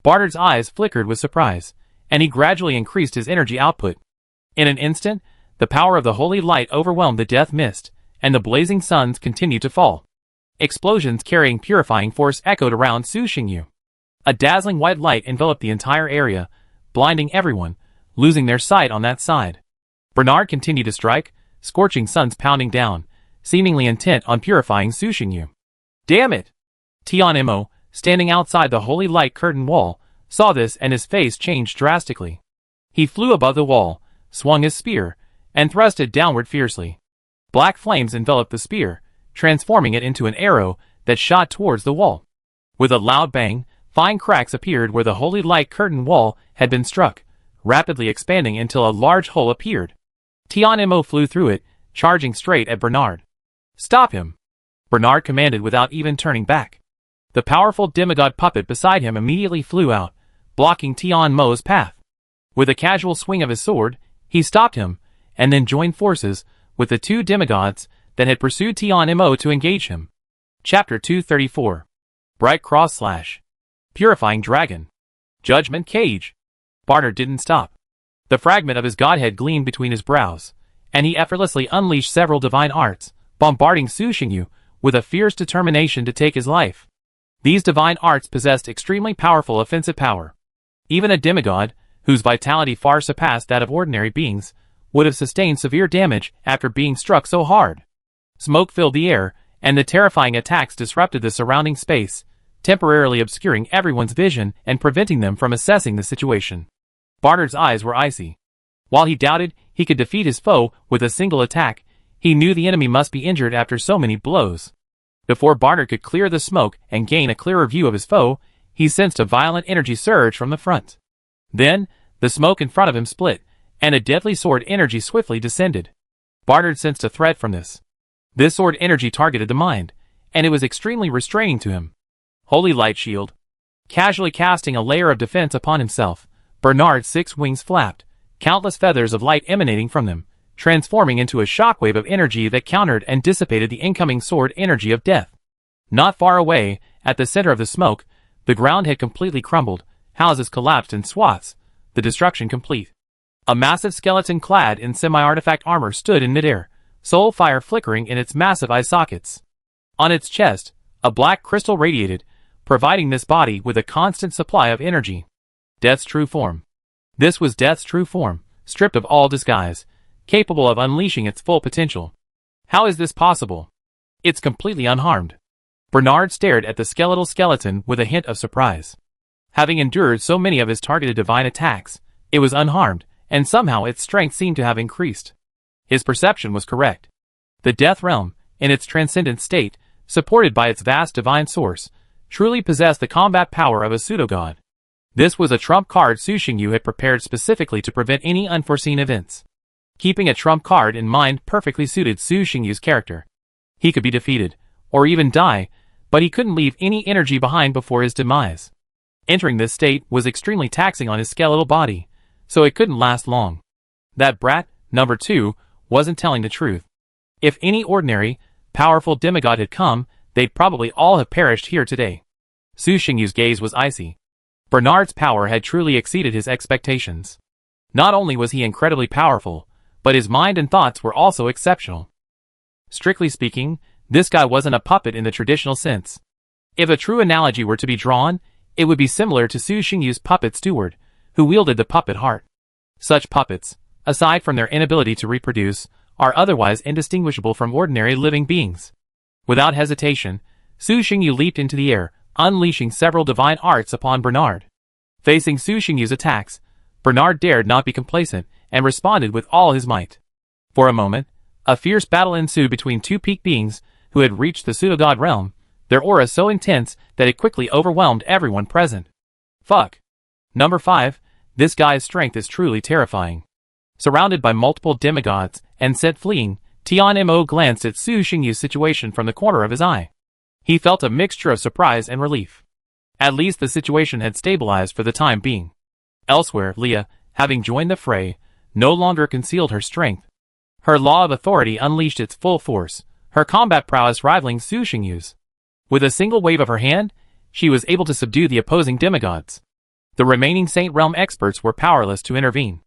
S1: Barnard's eyes flickered with surprise, and he gradually increased his energy output. In an instant, the power of the holy light overwhelmed the death mist, and the blazing suns continued to fall. Explosions carrying purifying force echoed around Su Xingyu. A dazzling white light enveloped the entire area, blinding everyone, losing their sight on that side. Bernard continued to strike, scorching suns pounding down, seemingly intent on purifying Su Xingyu. Damn it! Tian Mo, standing outside the holy light curtain wall, saw this and his face changed drastically. He flew above the wall, swung his spear, and thrust it downward fiercely. Black flames enveloped the spear, transforming it into an arrow that shot towards the wall. With a loud bang, fine cracks appeared where the holy light curtain wall had been struck, rapidly expanding until a large hole appeared. Tian Mo flew through it, charging straight at Bernard. Stop him! Bernard commanded without even turning back. The powerful demigod puppet beside him immediately flew out, blocking Tian Mo's path. With a casual swing of his sword, he stopped him, and then joined forces with the 2 demigods that had pursued Tian Mo to engage him. Chapter 234. Bright Cross Slash. Purifying Dragon. Judgment Cage. Barnard didn't stop. The fragment of his godhead gleamed between his brows, and he effortlessly unleashed several divine arts, bombarding Su Xingyu with a fierce determination to take his life. These divine arts possessed extremely powerful offensive power. Even a demigod, whose vitality far surpassed that of ordinary beings, would have sustained severe damage after being struck so hard. Smoke filled the air, and the terrifying attacks disrupted the surrounding space, temporarily obscuring everyone's vision and preventing them from assessing the situation. Barnard's eyes were icy. While he doubted he could defeat his foe with a single attack, he knew the enemy must be injured after so many blows. Before Barnard could clear the smoke and gain a clearer view of his foe, he sensed a violent energy surge from the front. Then, the smoke in front of him split, and a deadly sword energy swiftly descended. Barnard sensed a threat from this. This sword energy targeted the mind, and it was extremely restraining to him. Holy Light Shield. Casually casting a layer of defense upon himself, Bernard's 6 wings flapped, countless feathers of light emanating from them, transforming into a shockwave of energy that countered and dissipated the incoming sword energy of death. Not far away, at the center of the smoke, the ground had completely crumbled, houses collapsed in swaths, the destruction complete. A massive skeleton clad in semi-artifact armor stood in midair, soul fire flickering in its massive eye sockets. On its chest, a black crystal radiated, providing this body with a constant supply of energy. Death's true form. This was Death's true form, stripped of all disguise, capable of unleashing its full potential. How is this possible? It's completely unharmed. Bernard stared at the skeletal skeleton with a hint of surprise. Having endured so many of his targeted divine attacks, it was unharmed, and somehow its strength seemed to have increased. His perception was correct. The Death Realm, in its transcendent state, supported by its vast divine source, truly possessed the combat power of a pseudogod. This was a trump card Su Xingyu had prepared specifically to prevent any unforeseen events. Keeping a trump card in mind perfectly suited Su Xingyu's character. He could be defeated, or even die, but he couldn't leave any energy behind before his demise. Entering this state was extremely taxing on his skeletal body, so it couldn't last long. That brat, number 2, wasn't telling the truth. If any ordinary, powerful demigod had come, they'd probably all have perished here today. Su Xingyu's gaze was icy. Bernard's power had truly exceeded his expectations. Not only was he incredibly powerful, but his mind and thoughts were also exceptional. Strictly speaking, this guy wasn't a puppet in the traditional sense. If a true analogy were to be drawn, it would be similar to Su Xingyu's puppet steward, who wielded the puppet heart. Such puppets, aside from their inability to reproduce, are otherwise indistinguishable from ordinary living beings. Without hesitation, Su Xingyu leaped into the air, unleashing several divine arts upon Bernard. Facing Su Xingyu's attacks, Bernard dared not be complacent and responded with all his might. For a moment, a fierce battle ensued between two peak beings who had reached the pseudogod realm, their aura so intense that it quickly overwhelmed everyone present. Fuck. Number 5, this guy's strength is truly terrifying. Surrounded by multiple demigods and set fleeing, Tian Mo glanced at Su Xingyu's situation from the corner of his eye. He felt a mixture of surprise and relief. At least the situation had stabilized for the time being. Elsewhere, Leah, having joined the fray, no longer concealed her strength. Her law of authority unleashed its full force, her combat prowess rivaling Su Xingyu's. With a single wave of her hand, she was able to subdue the opposing demigods. The remaining Saint Realm experts were powerless to intervene.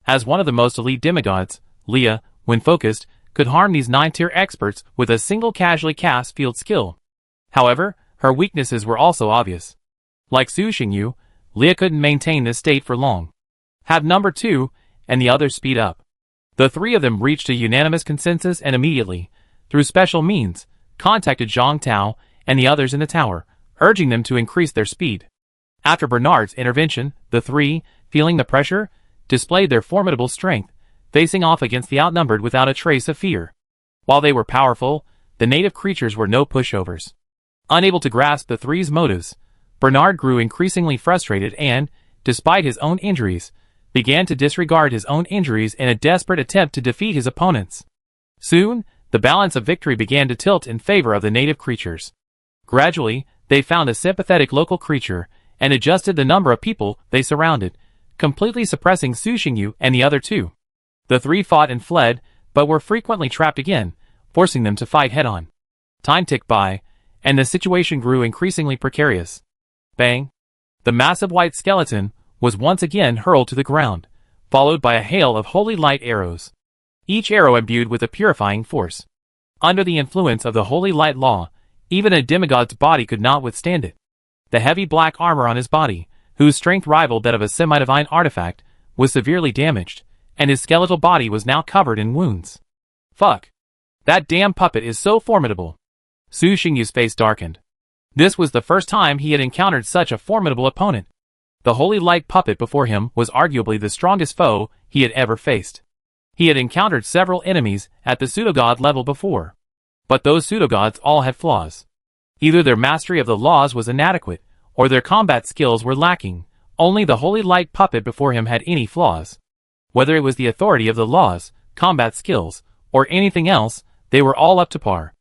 S1: As one of the most elite demigods, Leah, when focused, could harm these 9-tier experts with a single casually cast field skill. However, her weaknesses were also obvious. Like Su Xingyu, Leah couldn't maintain this state for long. Have number 2, and the others speed up. The 3 of them reached a unanimous consensus and immediately, through special means, contacted Zhang Tao and the others in the tower, urging them to increase their speed. After Bernard's intervention, the 3, feeling the pressure, displayed their formidable strength, facing off against the outnumbered without a trace of fear. While they were powerful, the native creatures were no pushovers. Unable to grasp the 3's motives, Bernard grew increasingly frustrated and, despite his own injuries, began to disregard his own injuries in a desperate attempt to defeat his opponents. Soon, the balance of victory began to tilt in favor of the native creatures. Gradually, they found a sympathetic local creature and adjusted the number of people they surrounded, completely suppressing Su Xingyu and the other 2. The 3 fought and fled, but were frequently trapped again, forcing them to fight head-on. Time ticked by, and the situation grew increasingly precarious. Bang! The massive white skeleton was once again hurled to the ground, followed by a hail of holy light arrows. Each arrow imbued with a purifying force. Under the influence of the holy light law, even a demigod's body could not withstand it. The heavy black armor on his body, whose strength rivaled that of a semi-divine artifact, was severely damaged, and his skeletal body was now covered in wounds. Fuck. That damn puppet is so formidable. Su Xingyu's face darkened. This was the first time he had encountered such a formidable opponent. The holy light puppet before him was arguably the strongest foe he had ever faced. He had encountered several enemies at the pseudogod level before. But those pseudogods all had flaws. Either their mastery of the laws was inadequate, or their combat skills were lacking. Only the holy light puppet before him had any flaws. Whether it was the authority of the laws, combat skills, or anything else, they were all up to par.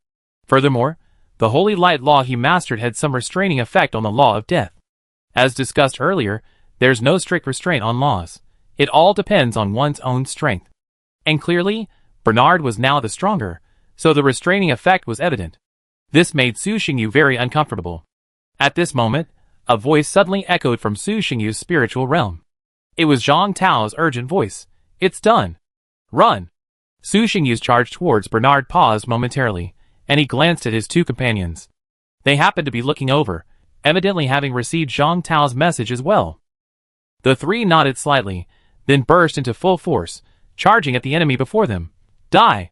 S1: Furthermore, the holy light law he mastered had some restraining effect on the law of death. As discussed earlier, there's no strict restraint on laws. It all depends on one's own strength. And clearly, Bernard was now the stronger, so the restraining effect was evident. This made Su Xingyu very uncomfortable. At this moment, a voice suddenly echoed from Su Xingyu's spiritual realm. It was Zhang Tao's urgent voice. It's done. Run! Su Xingyu's charge towards Bernard paused momentarily, and he glanced at his two companions. They happened to be looking over, evidently having received Zhang Tao's message as well. The three nodded slightly, then burst into full force, charging at the enemy before them. Die!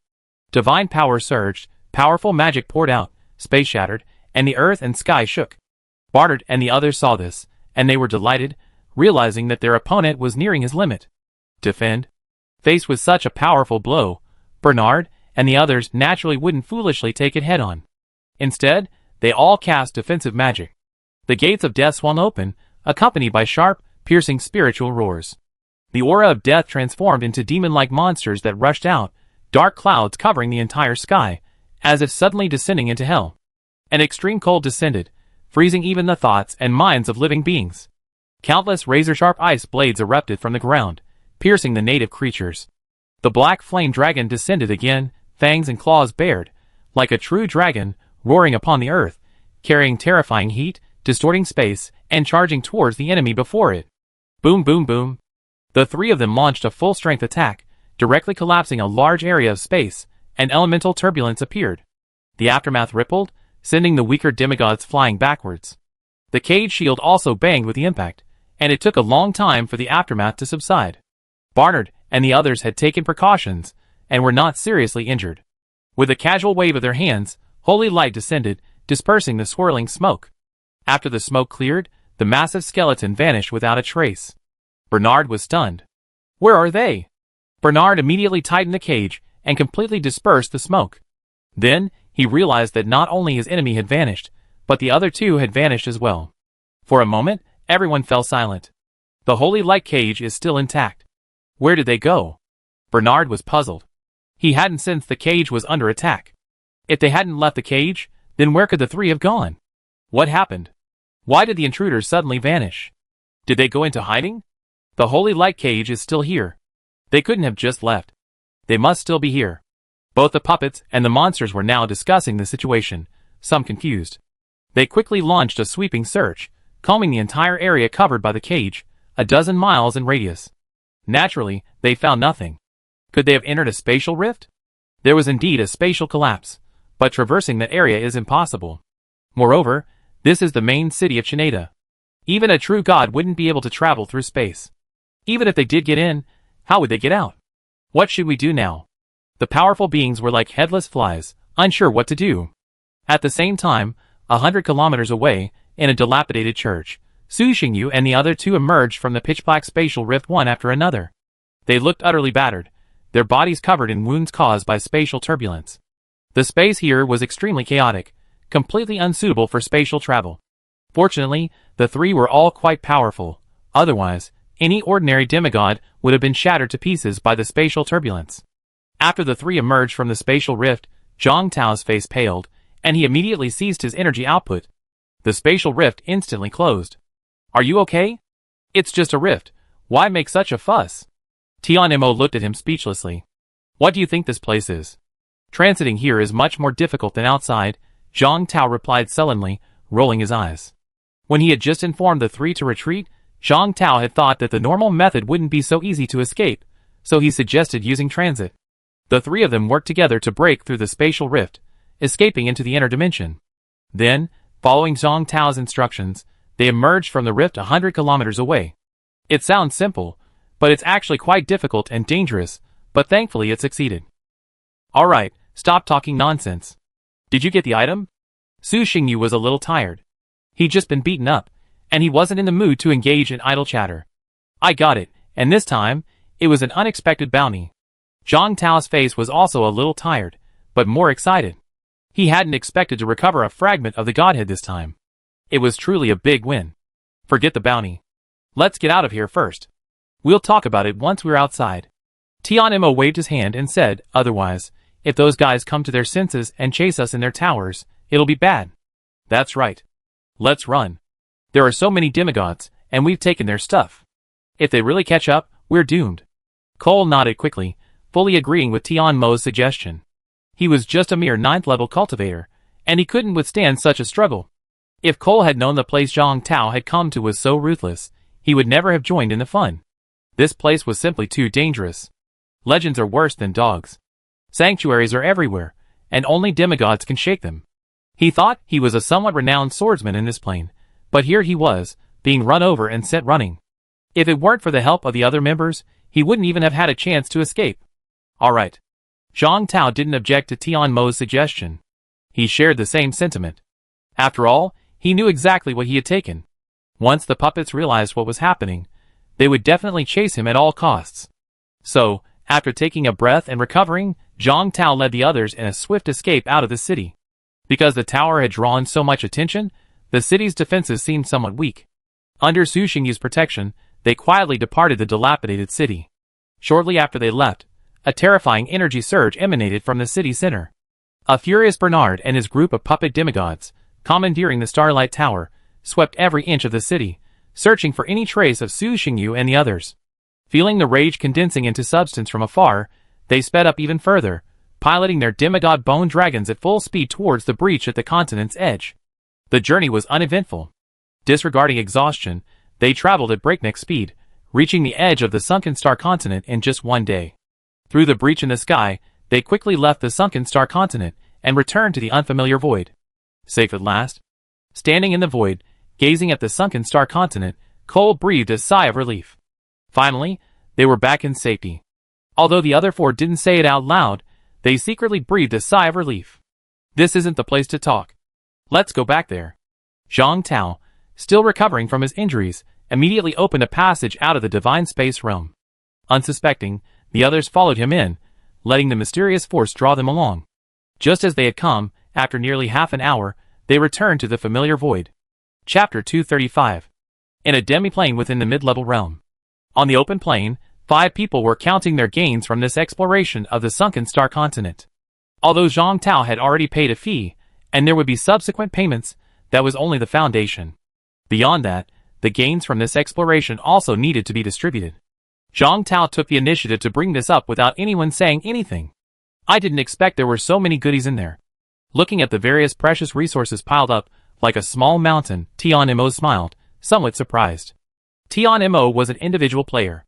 S1: Divine power surged, powerful magic poured out, space shattered, and the earth and sky shook. Barnard and the others saw this, and they were delighted, realizing that their opponent was nearing his limit. Defend? Faced with such a powerful blow, Bernard and the others naturally wouldn't foolishly take it head-on. Instead, they all cast defensive magic. The gates of death swung open, accompanied by sharp, piercing spiritual roars. The aura of death transformed into demon-like monsters that rushed out, dark clouds covering the entire sky, as if suddenly descending into hell. An extreme cold descended, freezing even the thoughts and minds of living beings. Countless razor-sharp ice blades erupted from the ground, piercing the native creatures. The black flame dragon descended again, fangs and claws bared, like a true dragon, roaring upon the earth, carrying terrifying heat, distorting space, and charging towards the enemy before it. Boom, boom, boom. The three of them launched a full-strength attack, directly collapsing a large area of space, and elemental turbulence appeared. The aftermath rippled, sending the weaker demigods flying backwards. The cage shield also banged with the impact, and it took a long time for the aftermath to subside. Barnard and the others had taken precautions, and were not seriously injured. With a casual wave of their hands, holy light descended, dispersing the swirling smoke. After the smoke cleared, the massive skeleton vanished without a trace. Bernard was stunned. Where are they? Bernard immediately tightened the cage and completely dispersed the smoke. Then, he realized that not only his enemy had vanished, but the other two had vanished as well. For a moment, everyone fell silent. The holy light cage is still intact. Where did they go? Bernard was puzzled. He hadn't sensed the cage was under attack. If they hadn't left the cage, then where could the three have gone? What happened? Why did the intruders suddenly vanish? Did they go into hiding? The holy light cage is still here. They couldn't have just left. They must still be here. Both the puppets and the monsters were now discussing the situation, some confused. They quickly launched a sweeping search, combing the entire area covered by the cage, 12 miles in radius. Naturally, they found nothing. Could they have entered a spatial rift? There was indeed a spatial collapse, but traversing that area is impossible. Moreover, this is the main city of Shinada. Even a true god wouldn't be able to travel through space. Even if they did get in, how would they get out? What should we do now? The powerful beings were like headless flies, unsure what to do. At the same time, 100 kilometers away, in a dilapidated church, Su Xingyu and the other two emerged from the pitch-black spatial rift one after another. They looked utterly battered, their bodies covered in wounds caused by spatial turbulence. The space here was extremely chaotic, completely unsuitable for spatial travel. Fortunately, the three were all quite powerful. Otherwise, any ordinary demigod would have been shattered to pieces by the spatial turbulence. After the three emerged from the spatial rift, Zhang Tao's face paled, and he immediately ceased his energy output. The spatial rift instantly closed. Are you okay? It's just a rift. Why make such a fuss? Tianmo looked at him speechlessly. What do you think this place is? Transiting here is much more difficult than outside, Zhang Tao replied sullenly, rolling his eyes. When he had just informed the three to retreat, Zhang Tao had thought that the normal method wouldn't be so easy to escape, so he suggested using transit. The three of them worked together to break through the spatial rift, escaping into the inner dimension. Then, following Zhang Tao's instructions, they emerged from the rift 100 kilometers away. It sounds simple, but it's actually quite difficult and dangerous, but thankfully it succeeded. Alright, stop talking nonsense. Did you get the item? Su Xingyu was a little tired. He'd just been beaten up, and he wasn't in the mood to engage in idle chatter. I got it, and this time, it was an unexpected bounty. Zhang Tao's face was also a little tired, but more excited. He hadn't expected to recover a fragment of the godhead this time. It was truly a big win. Forget the bounty. Let's get out of here first. We'll talk about it once we're outside. Tianmo waved his hand and said, otherwise, if those guys come to their senses and chase us in their towers, it'll be bad. That's right. Let's run. There are so many demigods, and we've taken their stuff. If they really catch up, we're doomed. Cole nodded quickly, fully agreeing with Tianmo's suggestion. He was just a mere 9th level cultivator, and he couldn't withstand such a struggle. If Cole had known the place Zhang Tao had come to was so ruthless, he would never have joined in the fun. This place was simply too dangerous. Legends are worse than dogs. Sanctuaries are everywhere, and only demigods can shake them. He thought he was a somewhat renowned swordsman in this plane, but here he was, being run over and sent running. If it weren't for the help of the other members, he wouldn't even have had a chance to escape. Alright. Zhang Tao didn't object to Tianmo's suggestion. He shared the same sentiment. After all, he knew exactly what he had taken. Once the puppets realized what was happening, they would definitely chase him at all costs. So, after taking a breath and recovering, Zhang Tao led the others in a swift escape out of the city. Because the tower had drawn so much attention, the city's defenses seemed somewhat weak. Under Su Xingyu's protection, they quietly departed the dilapidated city. Shortly after they left, a terrifying energy surge emanated from the city center. A furious Bernard and his group of puppet demigods, commandeering the Starlight Tower, swept every inch of the city, searching for any trace of Su Xingyu and the others. Feeling the rage condensing into substance from afar, they sped up even further, piloting their demigod bone dragons at full speed towards the breach at the continent's edge. The journey was uneventful. Disregarding exhaustion, they traveled at breakneck speed, reaching the edge of the sunken star continent in just one day. Through the breach in the sky, they quickly left the sunken star continent and returned to the unfamiliar void. Safe at last. Standing in the void, gazing at the sunken star continent, Cole breathed a sigh of relief. Finally, they were back in safety. Although the other four didn't say it out loud, they secretly breathed a sigh of relief. This isn't the place to talk. Let's go back there. Zhang Tao, still recovering from his injuries, immediately opened a passage out of the divine space realm. Unsuspecting, the others followed him in, letting the mysterious force draw them along. Just as they had come, after nearly half an hour, they returned to the familiar void. Chapter 235. In a demi-plane within the mid-level realm. On the open plain, 5 people were counting their gains from this exploration of the sunken star continent. Although Zhang Tao had already paid a fee, and there would be subsequent payments, that was only the foundation. Beyond that, the gains from this exploration also needed to be distributed. Zhang Tao took the initiative to bring this up without anyone saying anything. I didn't expect there were so many goodies in there. Looking at the various precious resources piled up, like a small mountain, Tianmo smiled, somewhat surprised. Tianmo was an individual player.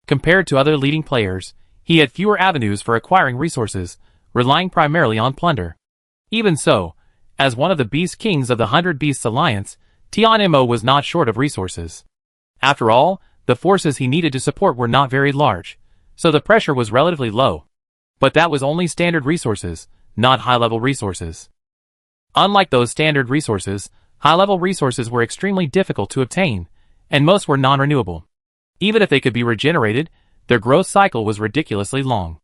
S1: Compared to other leading players, he had fewer avenues for acquiring resources, relying primarily on plunder. Even so, as one of the Beast Kings of the 100 Beasts Alliance, Tianmo was not short of resources. After all, the forces he needed to support were not very large, so the pressure was relatively low. But that was only standard resources, not high-level resources. Unlike those standard resources, high-level resources were extremely difficult to obtain, and most were non-renewable. Even if they could be regenerated, their growth cycle was ridiculously long.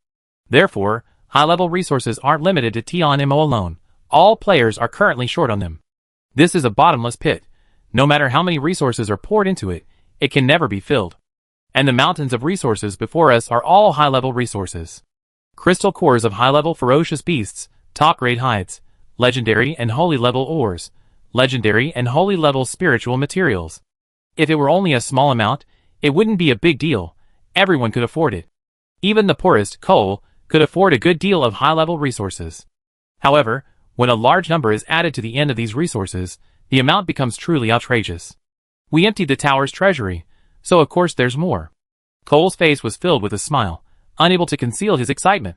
S1: Therefore, high-level resources aren't limited to Tianmo alone. All players are currently short on them. This is a bottomless pit. No matter how many resources are poured into it, it can never be filled. And the mountains of resources before us are all high-level resources. Crystal cores of high-level ferocious beasts, top-grade hides, legendary and holy-level ores, legendary and holy-level spiritual materials. If it were only a small amount, it wouldn't be a big deal. Everyone could afford it. Even the poorest, Cole, could afford a good deal of high-level resources. However, when a large number is added to the end of these resources, the amount becomes truly outrageous. We emptied the tower's treasury, so of course there's more. Cole's face was filled with a smile, unable to conceal his excitement.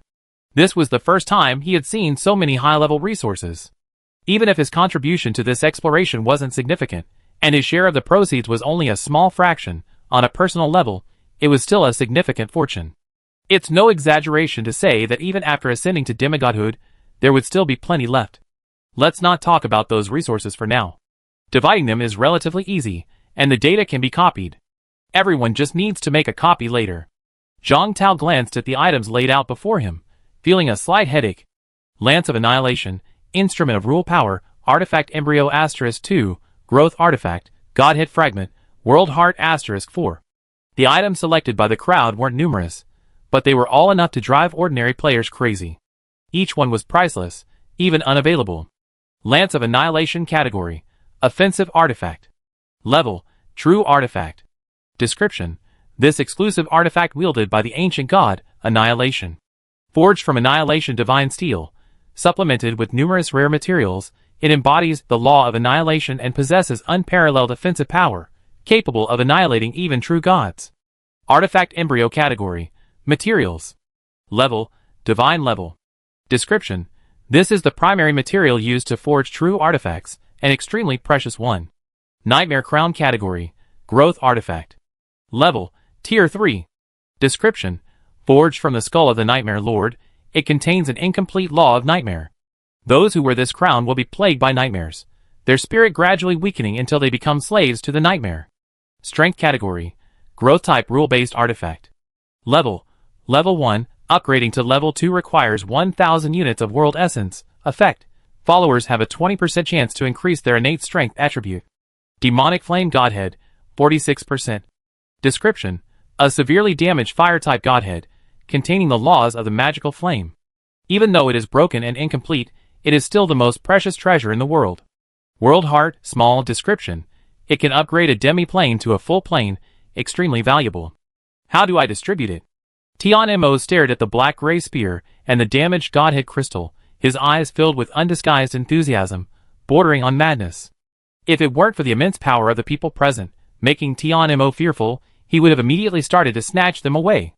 S1: This was the first time he had seen so many high-level resources. Even if his contribution to this exploration wasn't significant, And his share of the proceeds was only a small fraction. On a personal level, it was still a significant fortune. It's no exaggeration to say that even after ascending to demigodhood, there would still be plenty left. Let's not talk about those resources for now. Dividing them is relatively easy, and the data can be copied. Everyone just needs to make a copy later. Zhang Tao glanced at the items laid out before him, feeling a slight headache. Lance of Annihilation, Instrument of Rule Power, Artifact Embryo *2, Growth Artifact, Godhead Fragment, World Heart *4. The items selected by the crowd weren't numerous, but they were all enough to drive ordinary players crazy. Each one was priceless, even unavailable. Lance of Annihilation category, Offensive Artifact. Level, True Artifact. Description: this exclusive artifact wielded by the ancient god, Annihilation. Forged from Annihilation Divine Steel, supplemented with numerous rare materials, it embodies the law of annihilation and possesses unparalleled offensive power, capable of annihilating even true gods. Artifact Embryo category, Materials. Level, Divine Level. Description: this is the primary material used to forge true artifacts, an extremely precious one. Nightmare Crown category, Growth Artifact. Level, Tier 3. Description: forged from the skull of the Nightmare Lord, it contains an incomplete law of nightmare. Those who wear this crown will be plagued by nightmares, their spirit gradually weakening until they become slaves to the nightmare. Strength category, Growth Type Rule-Based Artifact. Level, Level 1, upgrading to Level 2 requires 1,000 units of World Essence. Effect: followers have a 20% chance to increase their innate strength attribute. Demonic Flame Godhead, 46%. Description: a severely damaged fire-type godhead, containing the laws of the magical flame. Even though it is broken and incomplete, it is still the most precious treasure in the world. World Heart, Small. Description: it can upgrade a demi-plane to a full plane, extremely valuable. How do I distribute it? Tian Mo stared at the black-gray spear and the damaged godhead crystal, his eyes filled with undisguised enthusiasm, bordering on madness. If it weren't for the immense power of the people present, making Tian Mo fearful, he would have immediately started to snatch them away.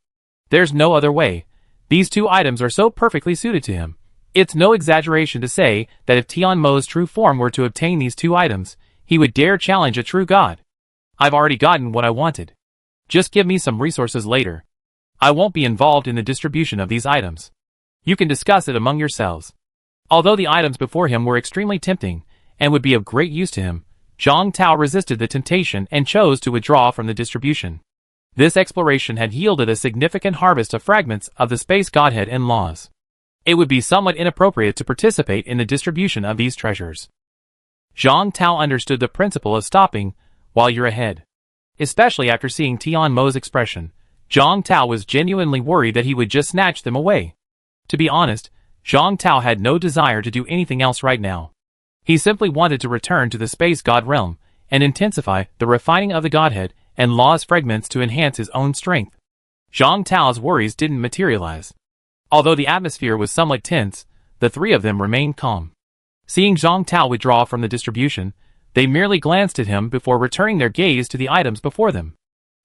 S1: There's no other way. These two items are so perfectly suited to him. It's no exaggeration to say that if Tian Mo's true form were to obtain these two items, he would dare challenge a true god. I've already gotten what I wanted. Just give me some resources later. I won't be involved in the distribution of these items. You can discuss it among yourselves. Although the items before him were extremely tempting, and would be of great use to him, Zhang Tao resisted the temptation and chose to withdraw from the distribution. This exploration had yielded a significant harvest of fragments of the space godhead and laws. It would be somewhat inappropriate to participate in the distribution of these treasures. Zhang Tao understood the principle of stopping while you're ahead. Especially after seeing Tian Mo's expression, Zhang Tao was genuinely worried that he would just snatch them away. To be honest, Zhang Tao had no desire to do anything else right now. He simply wanted to return to the space god realm and intensify the refining of the godhead and laws fragments to enhance his own strength. Zhang Tao's worries didn't materialize. Although the atmosphere was somewhat tense, the three of them remained calm. Seeing Zhang Tao withdraw from the distribution, they merely glanced at him before returning their gaze to the items before them.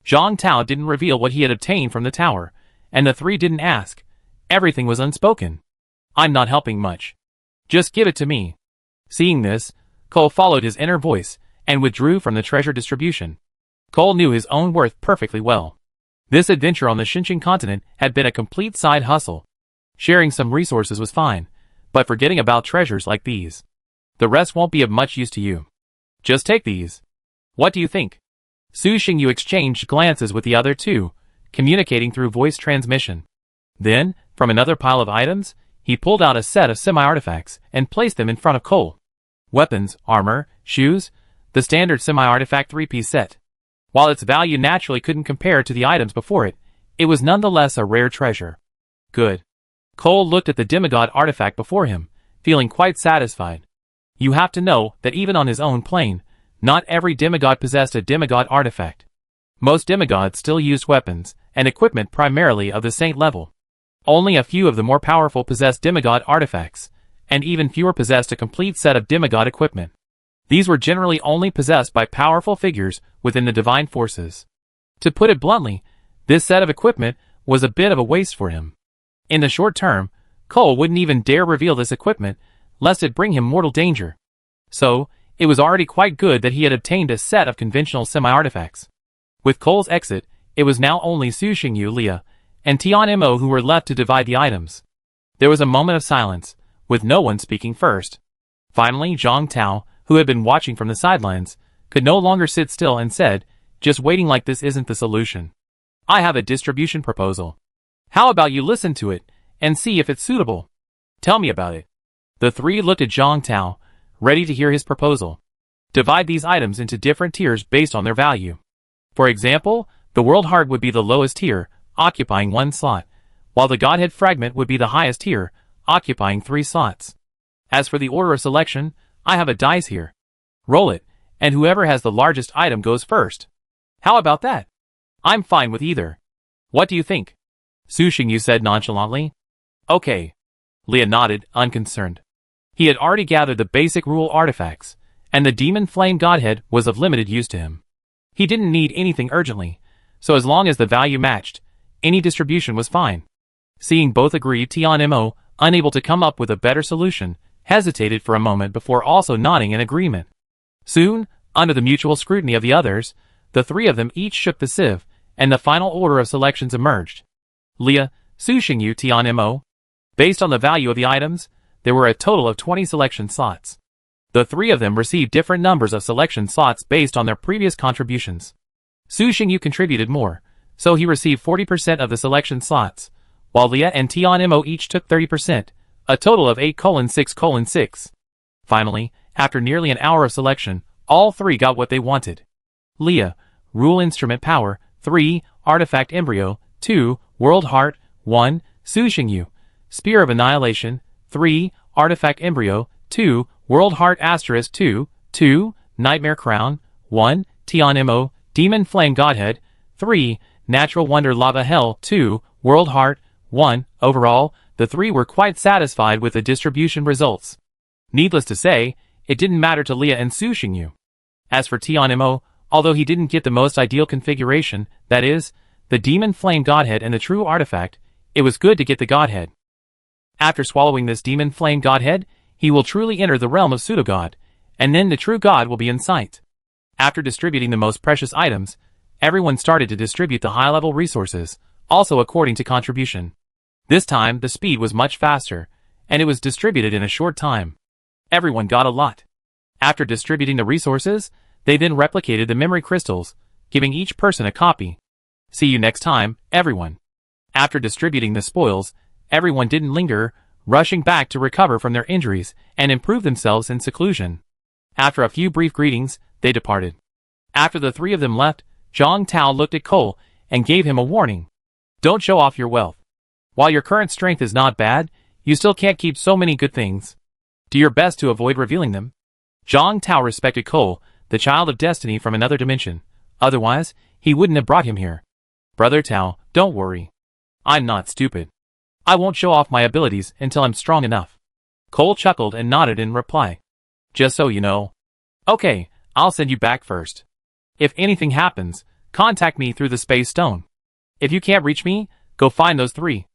S1: Zhang Tao didn't reveal what he had obtained from the tower, and the three didn't ask. Everything was unspoken. I'm not helping much. Just give it to me. Seeing this, Cole followed his inner voice and withdrew from the treasure distribution. Cole knew his own worth perfectly well. This adventure on the Xinjiang continent had been a complete side hustle. Sharing some resources was fine, but forgetting about treasures like these. The rest won't be of much use to you. Just take these. What do you think? Su Xingyu exchanged glances with the other two, communicating through voice transmission. Then, from another pile of items, he pulled out a set of semi-artifacts and placed them in front of Cole. Weapons, armor, shoes, the standard semi-artifact 3-piece set. While its value naturally couldn't compare to the items before it, it was nonetheless a rare treasure. Good. Cole looked at the demigod artifact before him, feeling quite satisfied. You have to know that even on his own plane, not every demigod possessed a demigod artifact. Most demigods still used weapons and equipment primarily of the saint level. Only a few of the more powerful possessed demigod artifacts, and even fewer possessed a complete set of demigod equipment. These were generally only possessed by powerful figures within the divine forces. To put it bluntly, this set of equipment was a bit of a waste for him. In the short term, Cole wouldn't even dare reveal this equipment, lest it bring him mortal danger. So, It was already quite good that he had obtained a set of conventional semi-artifacts. With Cole's exit, it was now only Su Xingyu, Leah, and Tian Mo who were left to divide the items. There was a moment of silence, with no one speaking first. Finally, Zhang Tao, who had been watching from the sidelines, could no longer sit still and said, "Just waiting like this isn't the solution. I have a distribution proposal. How about you listen to it, and see if it's suitable? Tell me about it." The three looked at Zhang Tao, ready to hear his proposal. Divide these items into different tiers based on their value. For example, the World Heart would be the lowest tier, occupying 1 slot, while the Godhead Fragment would be the highest tier, occupying 3 slots. As for the order of selection, I have a dice here. Roll it, and whoever has the largest item goes first. How about that? I'm fine with either. What do you think? Su Xingyu said nonchalantly. Okay. Leah nodded, unconcerned. He had already gathered the basic rule artifacts, and the Demon Flame Godhead was of limited use to him. He didn't need anything urgently, so as long as the value matched, any distribution was fine. Seeing both agree, Tian Mo, unable to come up with a better solution, hesitated for a moment before also nodding in agreement. Soon, under the mutual scrutiny of the others, the three of them each shook the sieve, and the final order of selections emerged. Leah, Su Xingyu, Tian Mo. Based on the value of the items, there were a total of 20 selection slots. The three of them received different numbers of selection slots based on their previous contributions. Su Xingyu contributed more, so he received 40% of the selection slots, while Leah and Tian Mo each took 30%, a total of 8:6:6. Finally, after nearly an hour of selection, all three got what they wanted. Leah, Rule Instrument Power, 3, Artifact Embryo, 2, World Heart, 1, Su Xingyu, Spear of Annihilation, 3, Artifact Embryo, 2, World Heart Asterisk 2, 2, Nightmare Crown, 1, Tian Mo, Demon Flame Godhead, 3, Natural Wonder Lava Hell, 2, World Heart, 1. Overall, the three were quite satisfied with the distribution results. Needless to say, it didn't matter to Leah and Su Xingyu. As for Tian Mo, although he didn't get the most ideal configuration, that is, the Demon Flame Godhead and the true artifact, it was good to get the Godhead. After swallowing this Demon Flame Godhead, he will truly enter the realm of Pseudo-God, and then the true God will be in sight. After distributing the most precious items, everyone started to distribute the high-level resources, also according to contribution. This time, the speed was much faster, and it was distributed in a short time. Everyone got a lot. After distributing the resources, they then replicated the memory crystals, giving each person a copy. See you next time, everyone. After distributing the spoils, everyone didn't linger, rushing back to recover from their injuries and improve themselves in seclusion. After a few brief greetings, they departed. After the three of them left, Zhang Tao looked at Cole and gave him a warning. Don't show off your wealth. While your current strength is not bad, you still can't keep so many good things. Do your best to avoid revealing them. Zhang Tao respected Cole, the child of destiny from another dimension. Otherwise, he wouldn't have brought him here. Brother Tao, don't worry. I'm not stupid. I won't show off my abilities until I'm strong enough. Cole chuckled and nodded in reply. Just so you know. Okay, I'll send you back first. If anything happens, contact me through the Space Stone. If you can't reach me, go find those three.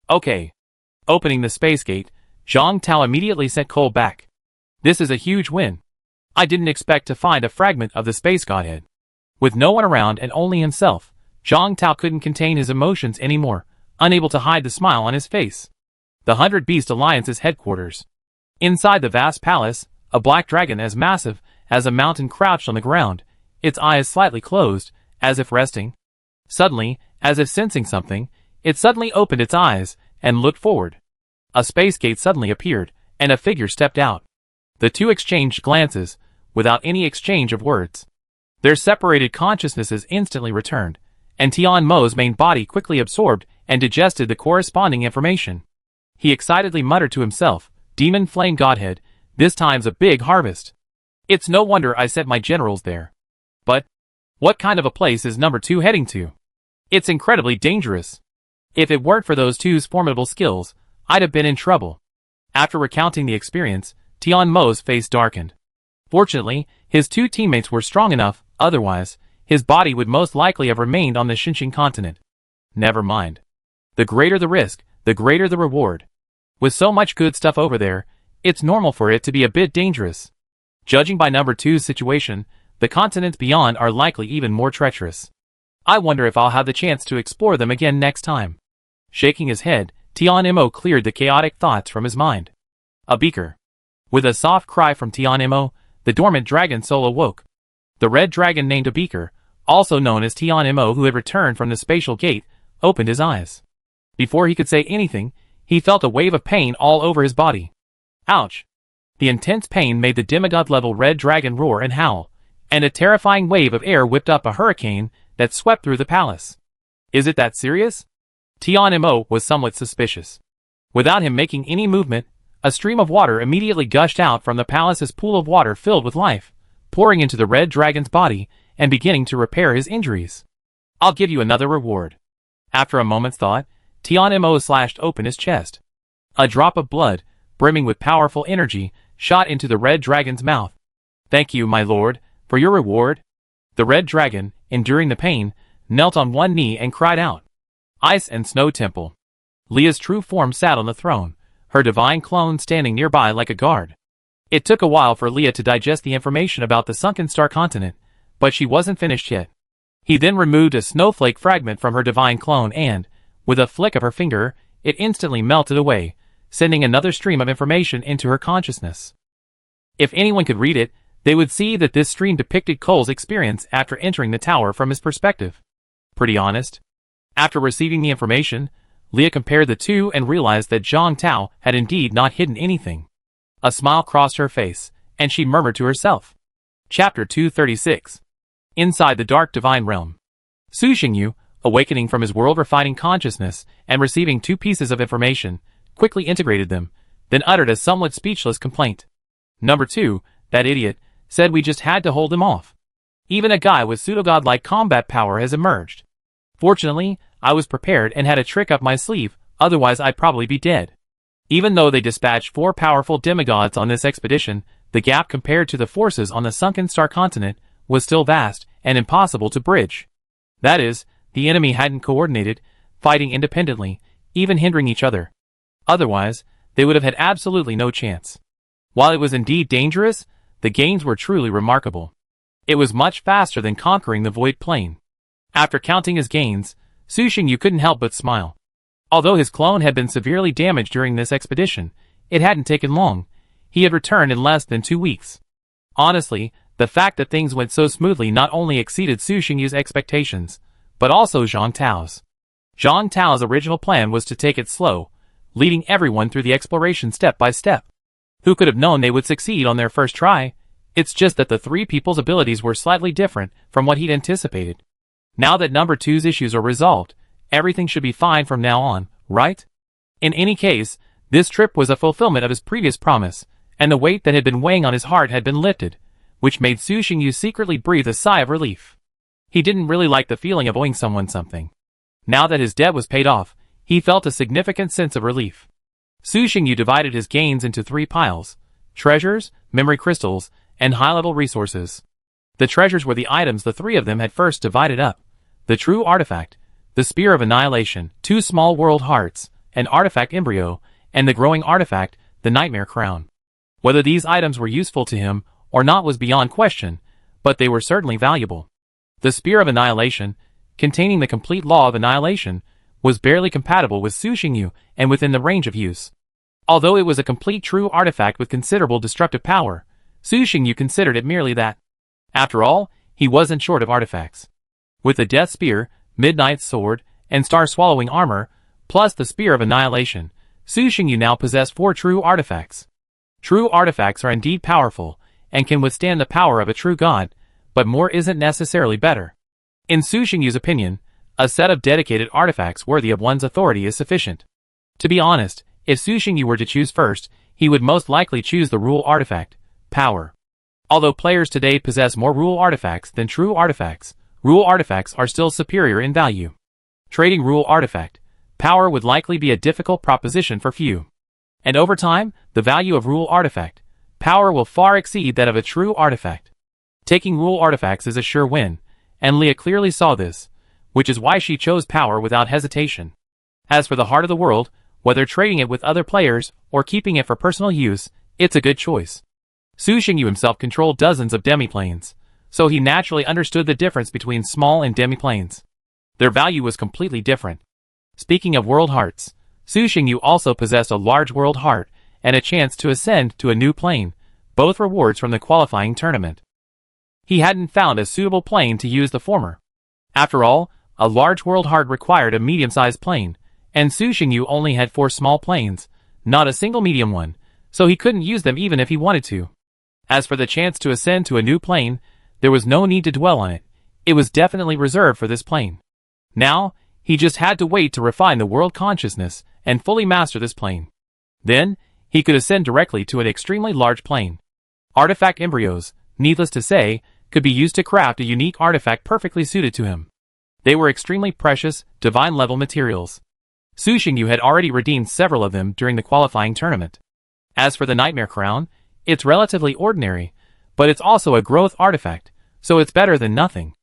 S1: Okay. Opening the space gate, Zhang Tao immediately sent Cole back. This is a huge win. I didn't expect to find a fragment of the Space Godhead. With no one around and only himself, Zhang Tao couldn't contain his emotions anymore, unable to hide the smile on his face. The 100 Beast Alliance's headquarters. Inside the vast palace, a black dragon as massive as a mountain crouched on the ground, its eyes slightly closed, as if resting. Suddenly, as if sensing something, it suddenly opened its eyes and looked forward. A space gate suddenly appeared, and a figure stepped out. The two exchanged glances, without any exchange of words. Their separated consciousnesses instantly returned, and Tian Mo's main body quickly absorbed and digested the corresponding information. He excitedly muttered to himself, Demon Flame Godhead, this time's a big harvest. It's no wonder I sent my generals there. But what kind of a place is number 2 heading to? It's incredibly dangerous. If it weren't for those two's formidable skills, I'd have been in trouble. After recounting the experience, Tian Mo's face darkened. Fortunately, his two teammates were strong enough, otherwise, his body would most likely have remained on the Xinjiang continent. Never mind. The greater the risk, the greater the reward. With so much good stuff over there, it's normal for it to be a bit dangerous. Judging by number two's situation, the continents beyond are likely even more treacherous. I wonder if I'll have the chance to explore them again next time. Shaking his head, Tianmo cleared the chaotic thoughts from his mind. A beaker. With a soft cry from Tianmo, the dormant dragon soul awoke. The red dragon named a beaker, also known as Tianmo, who had returned from the spatial gate, opened his eyes. Before he could say anything, he felt a wave of pain all over his body. Ouch! The intense pain made the demigod-level red dragon roar and howl, and a terrifying wave of air whipped up a hurricane that swept through the palace. Is it that serious? Tianmo was somewhat suspicious. Without him making any movement, a stream of water immediately gushed out from the palace's pool of water filled with life, pouring into the red dragon's body and beginning to repair his injuries. I'll give you another reward. After a moment's thought, Tianmo slashed open his chest. A drop of blood, brimming with powerful energy, shot into the red dragon's mouth. Thank you, my lord, for your reward. The red dragon, enduring the pain, knelt on one knee and cried out. Ice and Snow Temple. Leah's true form sat on the throne, her divine clone standing nearby like a guard. It took a while for Leah to digest the information about the sunken star continent, but she wasn't finished yet. He then removed a snowflake fragment from her divine clone and, with a flick of her finger, it instantly melted away, sending another stream of information into her consciousness. If anyone could read it, they would see that this stream depicted Cole's experience after entering the tower from his perspective. Pretty honest. After receiving the information, Leah compared the two and realized that Zhang Tao had indeed not hidden anything. A smile crossed her face, and she murmured to herself. Chapter 236. Inside the Dark Divine Realm. Su Xingyu, awakening from his world-refining consciousness and receiving two pieces of information, quickly integrated them, then uttered a somewhat speechless complaint. Number 2, that idiot, said we just had to hold him off. Even a guy with pseudo-god-like combat power has emerged. Fortunately, I was prepared and had a trick up my sleeve, otherwise I'd probably be dead. Even though they dispatched 4 powerful demigods on this expedition, the gap compared to the forces on the sunken star continent was still vast and impossible to bridge. That is, the enemy hadn't coordinated, fighting independently, even hindering each other. Otherwise, they would have had absolutely no chance. While it was indeed dangerous, the gains were truly remarkable. It was much faster than conquering the void plane. After counting his gains, Su Xingyu couldn't help but smile. Although his clone had been severely damaged during this expedition, it hadn't taken long. He had returned in less than 2 weeks. Honestly, the fact that things went so smoothly not only exceeded Su Xingyu's expectations, but also Zhang Tao's. Zhang Tao's original plan was to take it slow, leading everyone through the exploration step by step. Who could have known they would succeed on their first try? It's just that the 3 people's abilities were slightly different from what he'd anticipated. Now that number 2's issues are resolved, everything should be fine from now on, right? In any case, this trip was a fulfillment of his previous promise, and the weight that had been weighing on his heart had been lifted, which made Su Xingyu secretly breathe a sigh of relief. He didn't really like the feeling of owing someone something. Now that his debt was paid off, he felt a significant sense of relief. Su Xingyu divided his gains into 3 piles: treasures, memory crystals, and high-level resources. The treasures were the items the 3 of them had first divided up: the true artifact, the Spear of Annihilation, 2 small world hearts, an artifact embryo, and the growing artifact, the Nightmare Crown. Whether these items were useful to him or not was beyond question, but they were certainly valuable. The Spear of Annihilation, containing the complete law of annihilation, was barely compatible with Su Xingyu and within the range of use. Although it was a complete true artifact with considerable destructive power, Su Xingyu considered it merely that. After all, he wasn't short of artifacts. With the Death Spear, Midnight's Sword, and Star-Swallowing Armor, plus the Spear of Annihilation, Su Xingyu now possessed 4 true artifacts. True artifacts are indeed powerful, and can withstand the power of a true god, but more isn't necessarily better. In Su Xingyu's opinion, a set of dedicated artifacts worthy of one's authority is sufficient. To be honest, if Su Xingyu were to choose first, he would most likely choose the rule artifact, Power. Although players today possess more rule artifacts than true artifacts, rule artifacts are still superior in value. Trading rule artifact, Power would likely be a difficult proposition for few. And over time, the value of rule artifact, Power will far exceed that of a true artifact. Taking rule artifacts is a sure win, and Leah clearly saw this, which is why she chose Power without hesitation. As for the Heart of the World, whether trading it with other players or keeping it for personal use, it's a good choice. Su Xingyu himself controlled dozens of demiplanes, so he naturally understood the difference between small and demiplanes. Their value was completely different. Speaking of world hearts, Su Xingyu also possessed a large world heart and a chance to ascend to a new plane, both rewards from the qualifying tournament. He hadn't found a suitable plane to use the former. After all, a large world heart required a medium-sized plane, and Su Xingyu only had 4 small planes, not a single medium one, so he couldn't use them even if he wanted to. As for the chance to ascend to a new plane, there was no need to dwell on it. It was definitely reserved for this plane. Now, he just had to wait to refine the world consciousness and fully master this plane. Then, he could ascend directly to an extremely large plane. Artifact embryos, needless to say, could be used to craft a unique artifact perfectly suited to him. They were extremely precious, divine-level materials. Su Xingyu had already redeemed several of them during the qualifying tournament. As for the Nightmare Crown, it's relatively ordinary, but it's also a growth artifact, so it's better than nothing.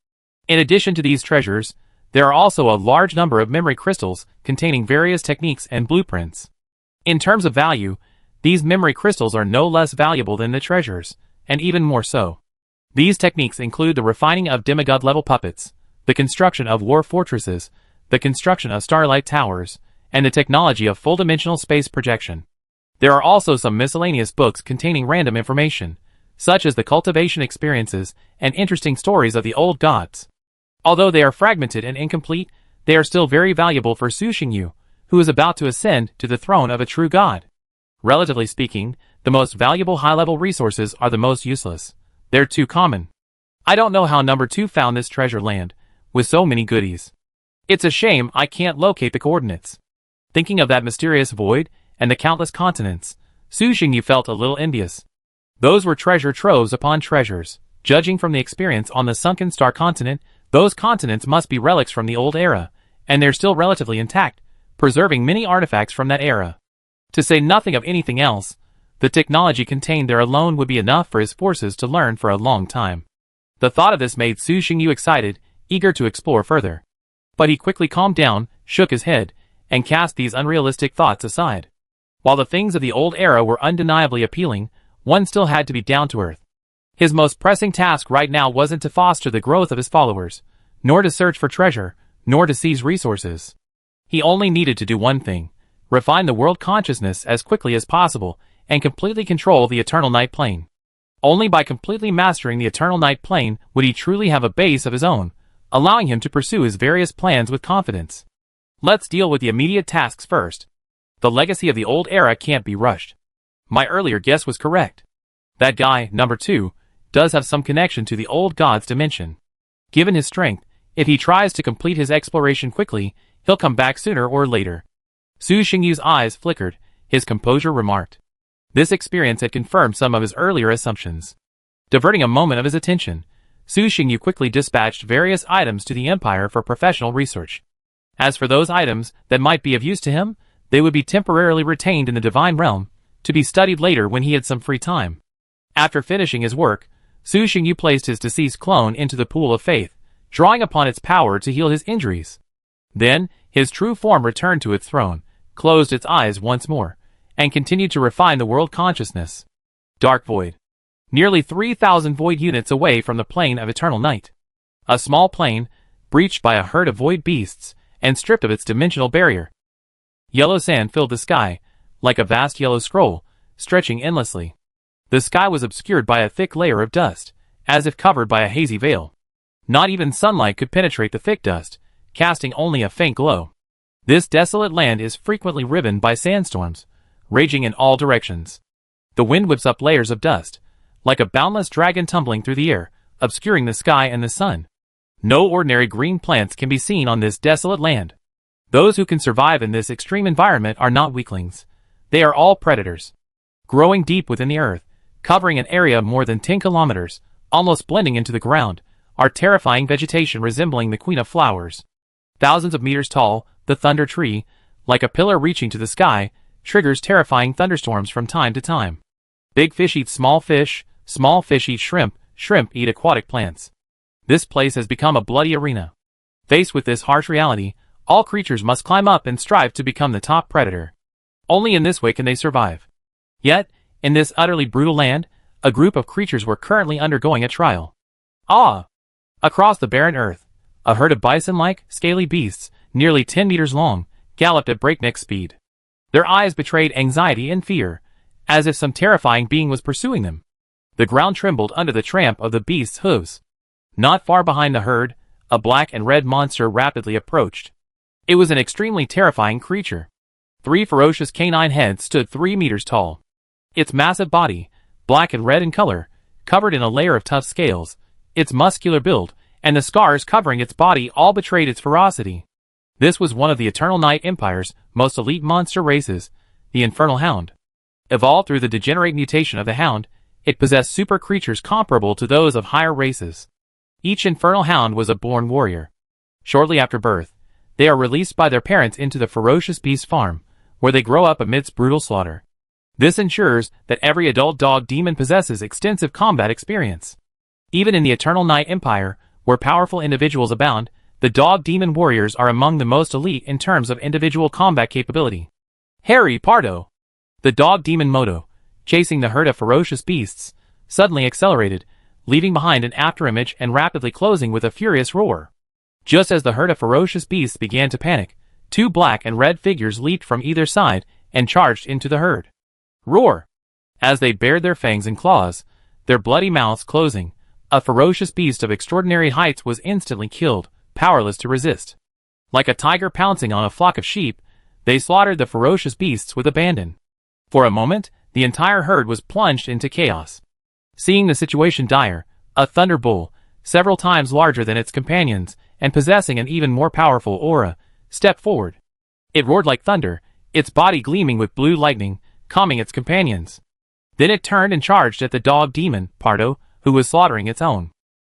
S1: In addition to these treasures, there are also a large number of memory crystals containing various techniques and blueprints. In terms of value, these memory crystals are no less valuable than the treasures, and even more so. These techniques include the refining of demigod-level puppets, the construction of war fortresses, the construction of starlight towers, and the technology of full-dimensional space projection. There are also some miscellaneous books containing random information, such as the cultivation experiences and interesting stories of the old gods. Although they are fragmented and incomplete, they are still very valuable for Su Xingyu, who is about to ascend to the throne of a true god. Relatively speaking, the most valuable high-level resources are the most useless. They're too common. I don't know how number 2 found this treasure land, with so many goodies. It's a shame I can't locate the coordinates. Thinking of that mysterious void, and the countless continents, Su Xingyu felt a little envious. Those were treasure troves upon treasures. Judging from the experience on the sunken star continent, those continents must be relics from the old era, and they're still relatively intact, preserving many artifacts from that era. To say nothing of anything else, the technology contained there alone would be enough for his forces to learn for a long time. The thought of this made Su Xingyu excited, eager to explore further. But he quickly calmed down, shook his head, and cast these unrealistic thoughts aside. While the things of the old era were undeniably appealing, one still had to be down to earth. His most pressing task right now wasn't to foster the growth of his followers, nor to search for treasure, nor to seize resources. He only needed to do one thing: refine the world consciousness as quickly as possible and completely control the Eternal Night Plane. Only by completely mastering the Eternal Night Plane would he truly have a base of his own, allowing him to pursue his various plans with confidence. Let's deal with the immediate tasks first. The legacy of the old era can't be rushed. My earlier guess was correct. That guy, number 2, does have some connection to the old god's dimension. Given his strength, if he tries to complete his exploration quickly, he'll come back sooner or later. Su Xingyu's eyes flickered, his composure remarked. This experience had confirmed some of his earlier assumptions. Diverting a moment of his attention, Su Xingyu quickly dispatched various items to the Empire for professional research. As for those items that might be of use to him, they would be temporarily retained in the divine realm, to be studied later when he had some free time. After finishing his work, Su Xingyu placed his deceased clone into the pool of faith, drawing upon its power to heal his injuries. Then, his true form returned to its throne, closed its eyes once more, and continued to refine the world consciousness. Dark Void. Nearly 3,000 void units away from the plane of eternal night. A small plane, breached by a herd of void beasts, and stripped of its dimensional barrier. Yellow sand filled the sky, like a vast yellow scroll, stretching endlessly. The sky was obscured by a thick layer of dust, as if covered by a hazy veil. Not even sunlight could penetrate the thick dust, casting only a faint glow. This desolate land is frequently riven by sandstorms, raging in all directions. The wind whips up layers of dust, like a boundless dragon tumbling through the air, obscuring the sky and the sun. No ordinary green plants can be seen on this desolate land. Those who can survive in this extreme environment are not weaklings. They are all predators. Growing deep within the earth, covering an area more than 10 kilometers, almost blending into the ground, are terrifying vegetation resembling the queen of flowers. Thousands of meters tall, the thunder tree, like a pillar reaching to the sky, triggers terrifying thunderstorms from time to time. Big fish eat small fish eat shrimp eat aquatic plants. This place has become a bloody arena. Faced with this harsh reality, all creatures must climb up and strive to become the top predator. Only in this way can they survive. Yet, in this utterly brutal land, A group of creatures were currently undergoing a trial. Ah! Across the barren earth, a herd of bison-like, scaly beasts, nearly 10 meters long, galloped at breakneck speed. Their eyes betrayed anxiety and fear, as if some terrifying being was pursuing them. The ground trembled under the tramp of the beasts' hooves. Not far behind the herd, a black and red monster rapidly approached. It was an extremely terrifying creature. 3 ferocious canine heads stood 3 meters tall. Its massive body, black and red in color, covered in a layer of tough scales, its muscular build, and the scars covering its body all betrayed its ferocity. This was one of the Eternal Night Empire's most elite monster races, the Infernal Hound. Evolved through the degenerate mutation of the Hound, it possessed super creatures comparable to those of higher races. Each Infernal Hound was a born warrior. Shortly after birth, they are released by their parents into the ferocious beast farm, where they grow up amidst brutal slaughter. This ensures that every adult dog demon possesses extensive combat experience. Even in the Eternal Night Empire, where powerful individuals abound, the dog demon warriors are among the most elite in terms of individual combat capability. Harry Pardo, the dog demon Moto, chasing the herd of ferocious beasts, suddenly accelerated, leaving behind an afterimage and rapidly closing with a furious roar. Just as the herd of ferocious beasts began to panic, 2 black and red figures leaped from either side and charged into the herd. Roar! As they bared their fangs and claws, their bloody mouths closing, a ferocious beast of extraordinary heights was instantly killed, powerless to resist. Like a tiger pouncing on a flock of sheep, they slaughtered the ferocious beasts with abandon. For a moment, the entire herd was plunged into chaos. Seeing the situation dire, a thunder bull, several times larger than its companions, and possessing an even more powerful aura, stepped forward. It roared like thunder, its body gleaming with blue lightning, calming its companions. Then it turned and charged at the dog demon, Pardo, who was slaughtering its own.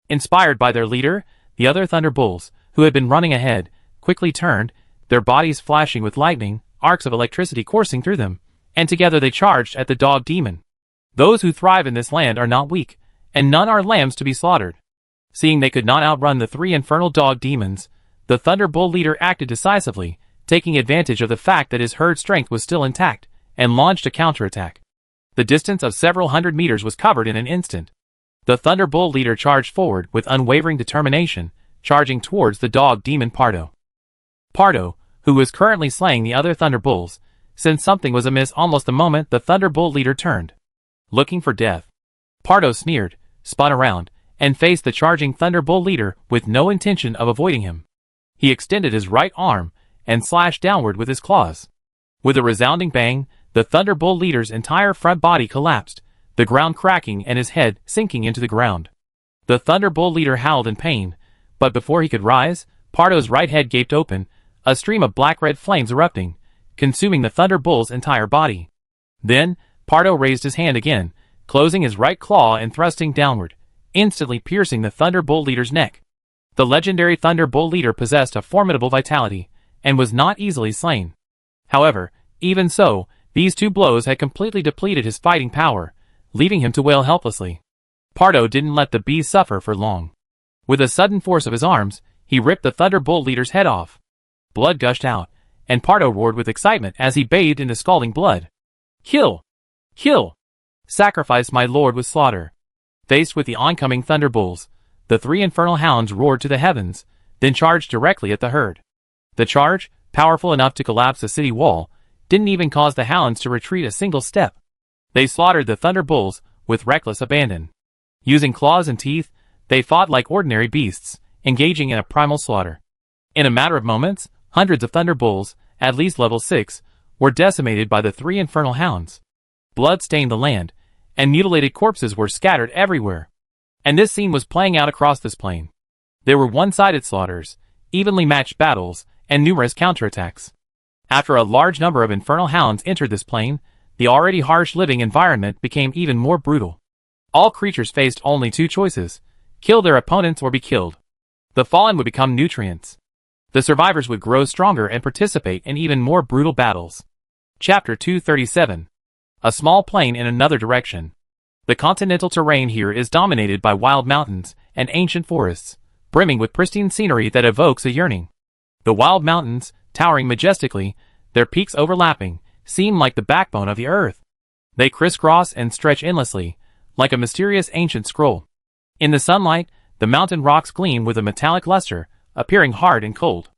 S1: Inspired by their leader, the other thunder bulls, who had been running ahead, quickly turned, their bodies flashing with lightning, arcs of electricity coursing through them, and together they charged at the dog demon. Those who thrive in this land are not weak, and none are lambs to be slaughtered. Seeing they could not outrun the 3 infernal dog demons, the thunder bull leader acted decisively, taking advantage of the fact that his herd strength was still intact, and launched a counterattack. The distance of several hundred meters was covered in an instant. The thunder bull leader charged forward with unwavering determination, charging towards the dog demon Pardo. Pardo, who was currently slaying the other thunder bulls, sensed something was amiss almost the moment the thunder bull leader turned. Looking for death, Pardo sneered, spun around, and faced the charging thunder bull leader with no intention of avoiding him. He extended his right arm and slashed downward with his claws. With a resounding bang, the thunder bull leader's entire front body collapsed, the ground cracking and his head sinking into the ground. The thunder bull leader howled in pain, but before he could rise, Pardo's right head gaped open, a stream of black-red flames erupting, consuming the thunder bull's entire body. Then, Pardo raised his hand again, closing his right claw and thrusting downward, instantly piercing the thunder bull leader's neck. The legendary thunder bull leader possessed a formidable vitality, and was not easily slain. However, even so, these 2 blows had completely depleted his fighting power, leaving him to wail helplessly. Pardo didn't let the beast suffer for long. With a sudden force of his arms, he ripped the thunder bull leader's head off. Blood gushed out, and Pardo roared with excitement as he bathed in the scalding blood. Kill! Kill! Sacrifice my lord with slaughter. Faced with the oncoming thunder bulls, the 3 infernal hounds roared to the heavens, then charged directly at the herd. The charge, powerful enough to collapse a city wall, didn't even cause the hounds to retreat a single step. They slaughtered the thunder bulls with reckless abandon. Using claws and teeth, they fought like ordinary beasts, engaging in a primal slaughter. In a matter of moments, hundreds of thunder bulls, at least level 6, were decimated by the 3 infernal hounds. Blood stained the land, and mutilated corpses were scattered everywhere. And this scene was playing out across this plain. There were one-sided slaughters, evenly matched battles, and numerous counterattacks. After a large number of infernal hounds entered this plain, the already harsh living environment became even more brutal. All creatures faced only 2 choices: kill their opponents or be killed. The fallen would become nutrients. The survivors would grow stronger and participate in even more brutal battles. Chapter 237. A small plain in another direction. The continental terrain here is dominated by wild mountains and ancient forests, brimming with pristine scenery that evokes a yearning. The wild mountains, towering majestically, their peaks overlapping, seem like the backbone of the earth. They crisscross and stretch endlessly, like a mysterious ancient scroll. In the sunlight, the mountain rocks gleam with a metallic luster, appearing hard and cold.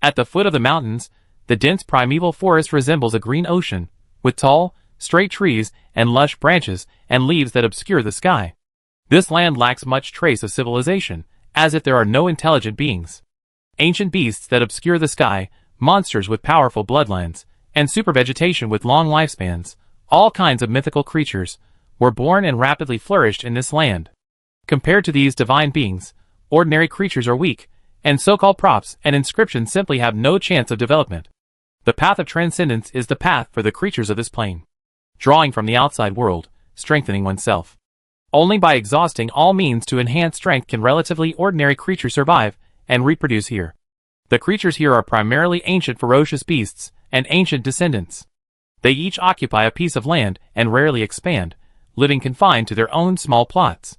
S1: At the foot of the mountains, the dense primeval forest resembles a green ocean, with tall, straight trees and lush branches and leaves that obscure the sky. This land lacks much trace of civilization, as if there are no intelligent beings. Ancient beasts that obscure the sky, monsters with powerful bloodlines, and supervegetation with long lifespans, all kinds of mythical creatures, were born and rapidly flourished in this land. Compared to these divine beings, ordinary creatures are weak, and so-called props and inscriptions simply have no chance of development. The path of transcendence is the path for the creatures of this plane. Drawing from the outside world, strengthening oneself. Only by exhausting all means to enhance strength can relatively ordinary creatures survive and reproduce here. The creatures here are primarily ancient ferocious beasts and ancient descendants. They each occupy a piece of land and rarely expand, living confined to their own small plots.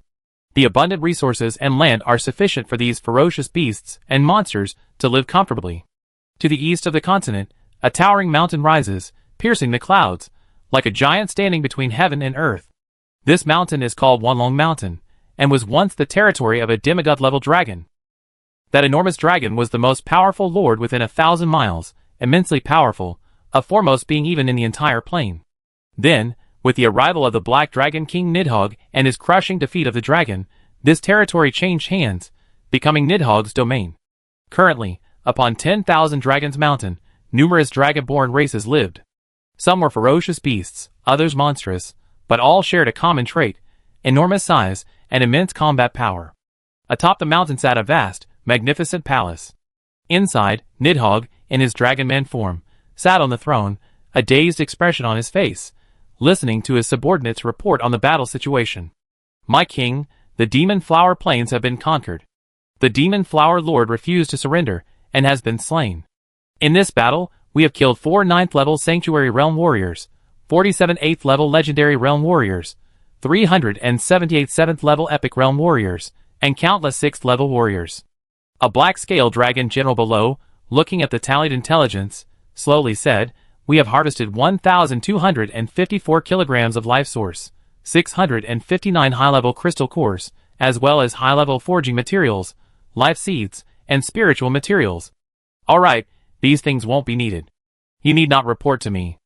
S1: The abundant resources and land are sufficient for these ferocious beasts and monsters to live comfortably. To the east of the continent, a towering mountain rises, piercing the clouds, like a giant standing between heaven and earth. This mountain is called One Long Mountain, and was once the territory of a demigod-level dragon. That enormous dragon was the most powerful lord within 1,000 miles, immensely powerful, a foremost being even in the entire plain. Then, with the arrival of the Black Dragon King Nidhogg and his crushing defeat of the dragon, this territory changed hands, becoming Nidhogg's domain. Currently, upon 10,000 Dragons Mountain, numerous dragon-born races lived. Some were ferocious beasts, others monstrous, but all shared a common trait: enormous size and immense combat power. Atop the mountain sat a vast, magnificent palace. Inside, Nidhogg, in his dragon-man form, sat on the throne, a dazed expression on his face, listening to his subordinates report on the battle situation. "My king, the Demon Flower Plains have been conquered. The Demon Flower Lord refused to surrender, and has been slain. In this battle, we have killed 4 9th-level Sanctuary Realm Warriors, 47 8th-level Legendary Realm Warriors, 378 7th-level Epic Realm Warriors, and countless 6th-level Warriors." A black-scale dragon general below, looking at the tallied intelligence, slowly said, "We have harvested 1,254 kilograms of life source, 659 high-level crystal cores, as well as high-level forging materials, life seeds, and spiritual materials. Alright, these things won't be needed. You need not report to me.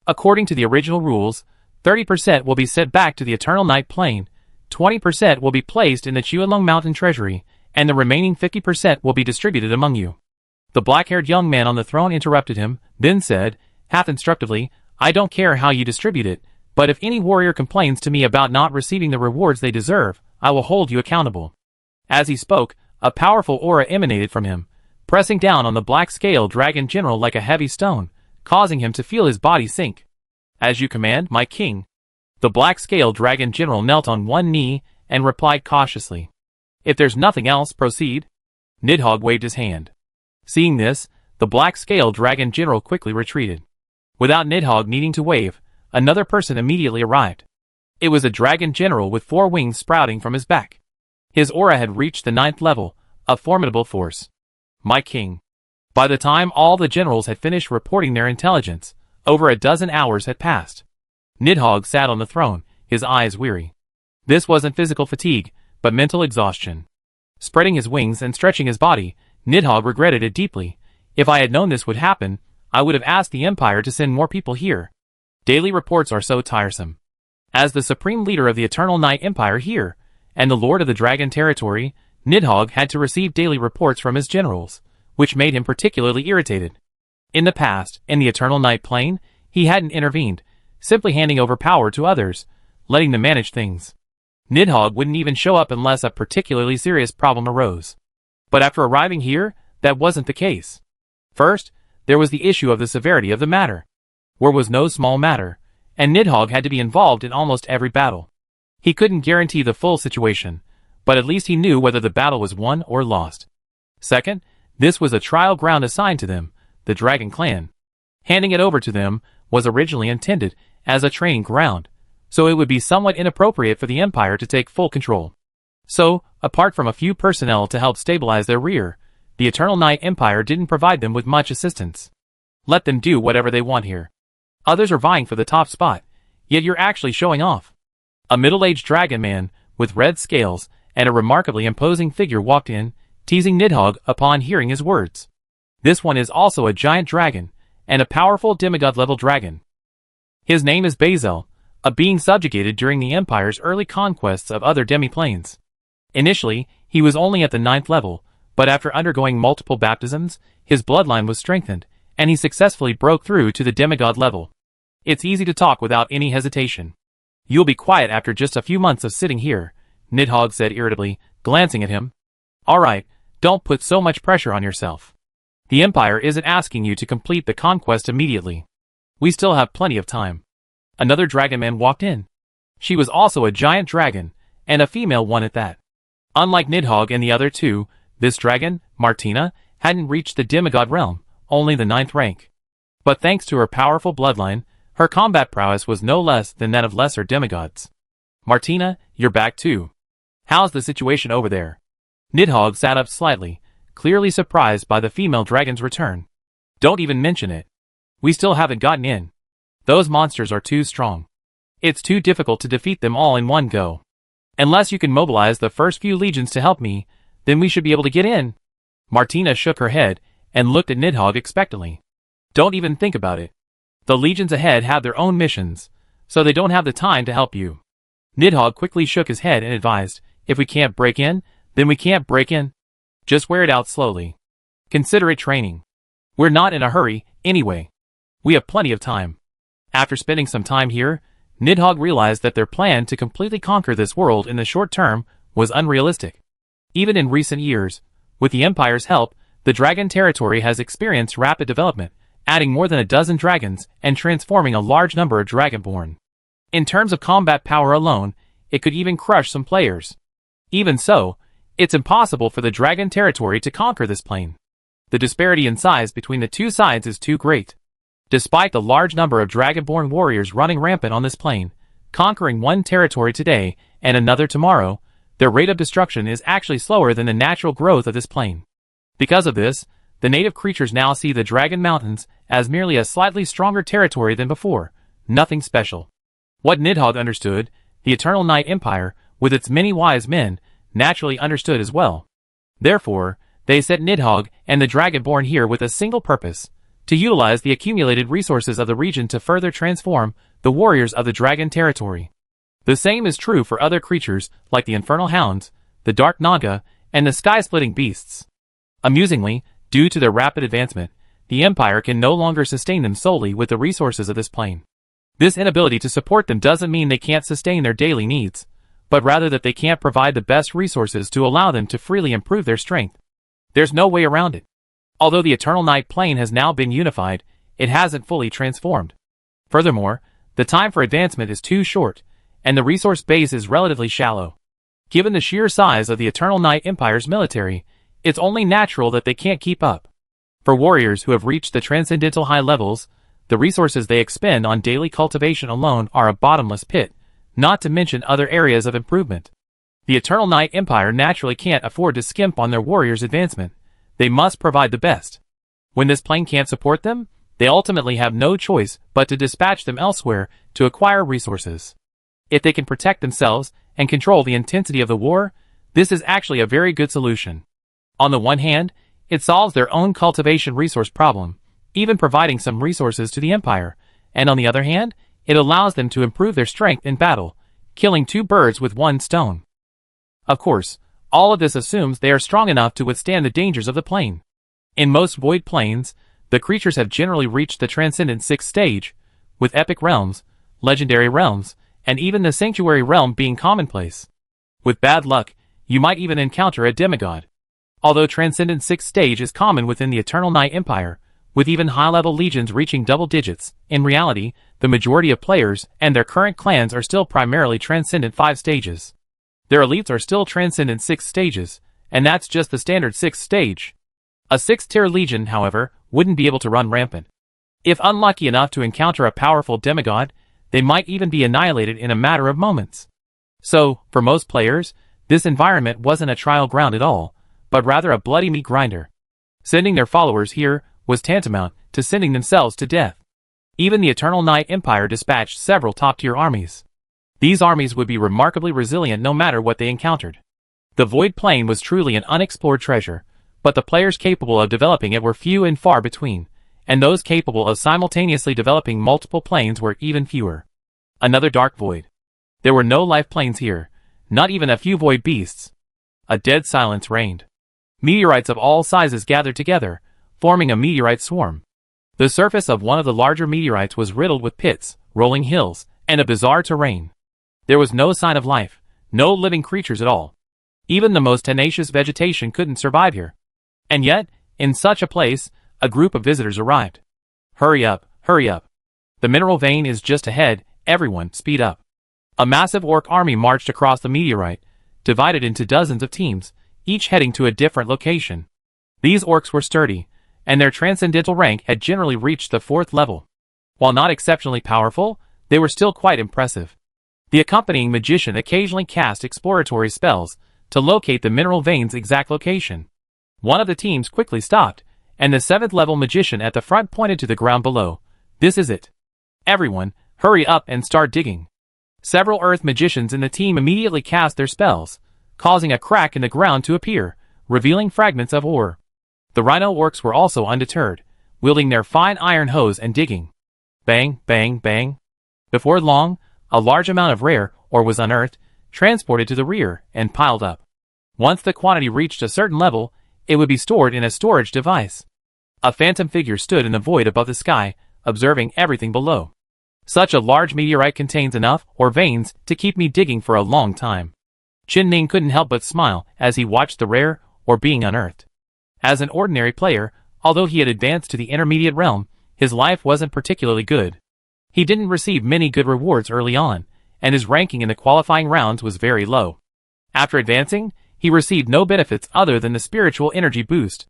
S1: According to the original rules, 30% will be sent back to the Eternal Night Plane, 20% will be placed in the Qianlong Mountain Treasury, and the remaining 50% will be distributed among you." The black-haired young man on the throne interrupted him, then said, half instructively, "I don't care how you distribute it, but if any warrior complains to me about not receiving the rewards they deserve, I will hold you accountable." As he spoke, a powerful aura emanated from him, pressing down on the black-scale dragon general like a heavy stone, causing him to feel his body sink. "As you command, my king." The black-scale dragon general knelt on one knee and replied cautiously. "If there's nothing else, proceed." Nidhogg waved his hand. Seeing this, the black-scale dragon general quickly retreated. Without Nidhogg needing to wave, another person immediately arrived. It was a dragon general with 4 wings sprouting from his back. His aura had reached the 9th level, a formidable force. "My king." By the time all the generals had finished reporting their intelligence, over a dozen hours had passed. Nidhogg sat on the throne, his eyes weary. This wasn't physical fatigue, but mental exhaustion. Spreading his wings and stretching his body, Nidhogg regretted it deeply. "If I had known this would happen, I would have asked the Empire to send more people here. Daily reports are so tiresome. As the supreme leader of the Eternal Night Empire here, and the Lord of the Dragon Territory, Nidhogg had to receive daily reports from his generals, which made him particularly irritated. In the past, in the Eternal Night Plane, he hadn't intervened, simply handing over power to others, letting them manage things. Nidhogg wouldn't even show up unless a particularly serious problem arose. But after arriving here, that wasn't the case. First, there was the issue of the severity of the matter. War was no small matter, and Nidhogg had to be involved in almost every battle. He couldn't guarantee the full situation, but at least he knew whether the battle was won or lost. Second, this was a trial ground assigned to them, the Dragon Clan. Handing it over to them was originally intended as a training ground, so it would be somewhat inappropriate for the Empire to take full control. So, apart from a few personnel to help stabilize their rear, the Eternal Night Empire didn't provide them with much assistance. Let them do whatever they want here. Others are vying for the top spot, yet you're actually showing off. A middle-aged dragon man, with red scales, and a remarkably imposing figure walked in, teasing Nidhogg upon hearing his words. This one is also a giant dragon, and a powerful demigod-level dragon. His name is Bazel, a being subjugated during the Empire's early conquests of other demi-planes. Initially, he was only at the 9th level, but after undergoing multiple baptisms, his bloodline was strengthened, and he successfully broke through to the demigod level. It's easy to talk without any hesitation. You'll be quiet after just a few months of sitting here, Nidhogg said irritably, glancing at him. Alright, don't put so much pressure on yourself. The Empire isn't asking you to complete the conquest immediately. We still have plenty of time. Another dragon man walked in. She was also a giant dragon, and a female one at that. Unlike Nidhogg and the other two, this dragon, Martina, hadn't reached the demigod realm, only the 9th rank. But thanks to her powerful bloodline, her combat prowess was no less than that of lesser demigods. Martina, you're back too. How's the situation over there? Nidhogg sat up slightly, clearly surprised by the female dragon's return. Don't even mention it. We still haven't gotten in. Those monsters are too strong. It's too difficult to defeat them all in one go. Unless you can mobilize the first few legions to help me, then we should be able to get in. Martina shook her head and looked at Nidhogg expectantly. Don't even think about it. The legions ahead have their own missions, so they don't have the time to help you. Nidhogg quickly shook his head and advised, if we can't break in, then we can't break in. Just wear it out slowly. Consider it training. We're not in a hurry, anyway. We have plenty of time. After spending some time here, Nidhogg realized that their plan to completely conquer this world in the short term was unrealistic. Even in recent years, with the Empire's help, the dragon territory has experienced rapid development, adding more than a dozen dragons and transforming a large number of dragonborn. In terms of combat power alone, it could even crush some players. Even so, it's impossible for the dragon territory to conquer this plane. The disparity in size between the two sides is too great. Despite the large number of dragonborn warriors running rampant on this plane, conquering one territory today and another tomorrow, their rate of destruction is actually slower than the natural growth of this plane. Because of this, the native creatures now see the Dragon Mountains as merely a slightly stronger territory than before, nothing special. What Nidhogg understood, the Eternal Night Empire, with its many wise men, naturally understood as well. Therefore, they set Nidhogg and the Dragonborn here with a single purpose, to utilize the accumulated resources of the region to further transform the warriors of the Dragon Territory. The same is true for other creatures like the Infernal Hounds, the Dark Naga, and the Sky-Splitting Beasts. Amusingly, due to their rapid advancement, the Empire can no longer sustain them solely with the resources of this plane. This inability to support them doesn't mean they can't sustain their daily needs, but rather that they can't provide the best resources to allow them to freely improve their strength. There's no way around it. Although the Eternal Night plane has now been unified, it hasn't fully transformed. Furthermore, the time for advancement is too short, and the resource base is relatively shallow. Given the sheer size of the Eternal Night Empire's military, it's only natural that they can't keep up. For warriors who have reached the transcendental high levels, the resources they expend on daily cultivation alone are a bottomless pit, not to mention other areas of improvement. The Eternal Night Empire naturally can't afford to skimp on their warriors' advancement. They must provide the best. When this plane can't support them, they ultimately have no choice but to dispatch them elsewhere to acquire resources. If they can protect themselves and control the intensity of the war, this is actually a very good solution. On the one hand, it solves their own cultivation resource problem, even providing some resources to the Empire, and on the other hand, it allows them to improve their strength in battle, killing two birds with one stone. Of course, all of this assumes they are strong enough to withstand the dangers of the plane. In most void planes, the creatures have generally reached the Transcendent 6th stage, with epic realms, legendary realms, and even the Sanctuary realm being commonplace. With bad luck, you might even encounter a demigod. Although Transcendent 6th stage is common within the Eternal Night Empire, with even high-level legions reaching double digits, in reality, the majority of players and their current clans are still primarily Transcendent 5 stages. Their elites are still Transcendent 6 stages, and that's just the standard 6th stage. A 6th tier legion, however, wouldn't be able to run rampant. If unlucky enough to encounter a powerful demigod, they might even be annihilated in a matter of moments. So, for most players, this environment wasn't a trial ground at all, but rather a bloody meat grinder. Sending their followers here was tantamount to sending themselves to death. Even the Eternal Night Empire dispatched several top-tier armies. These armies would be remarkably resilient no matter what they encountered. The Void Plain was truly an unexplored treasure, but the players capable of developing it were few and far between, and those capable of simultaneously developing multiple planes were even fewer. Another dark void. There were no life planes here, not even a few void beasts. A dead silence reigned. Meteorites of all sizes gathered together, forming a meteorite swarm. The surface of one of the larger meteorites was riddled with pits, rolling hills, and a bizarre terrain. There was no sign of life, no living creatures at all. Even the most tenacious vegetation couldn't survive here. And yet, in such a place, a group of visitors arrived. Hurry up, hurry up. The mineral vein is just ahead, everyone, speed up. A massive orc army marched across the meteorite, divided into dozens of teams, each heading to a different location. These orcs were sturdy, and their transcendental rank had generally reached the 4th level. While not exceptionally powerful, they were still quite impressive. The accompanying magician occasionally cast exploratory spells to locate the mineral vein's exact location. One of the teams quickly stopped, and the 7th level magician at the front pointed to the ground below. This is it. Everyone, hurry up and start digging. Several earth magicians in the team immediately cast their spells, causing a crack in the ground to appear, revealing fragments of ore. The rhino orcs were also undeterred, wielding their fine iron hoes and digging. Bang, bang, bang. Before long, a large amount of rare ore was unearthed, transported to the rear, and piled up. Once the quantity reached a certain level, it would be stored in a storage device. A phantom figure stood in the void above the sky, observing everything below. Such a large meteorite contains enough ore veins to keep me digging for a long time. Qin Ning couldn't help but smile as he watched the rare ore being unearthed. As an ordinary player, although he had advanced to the intermediate realm, his life wasn't particularly good. He didn't receive many good rewards early on, and his ranking in the qualifying rounds was very low. After advancing, he received no benefits other than the spiritual energy boost.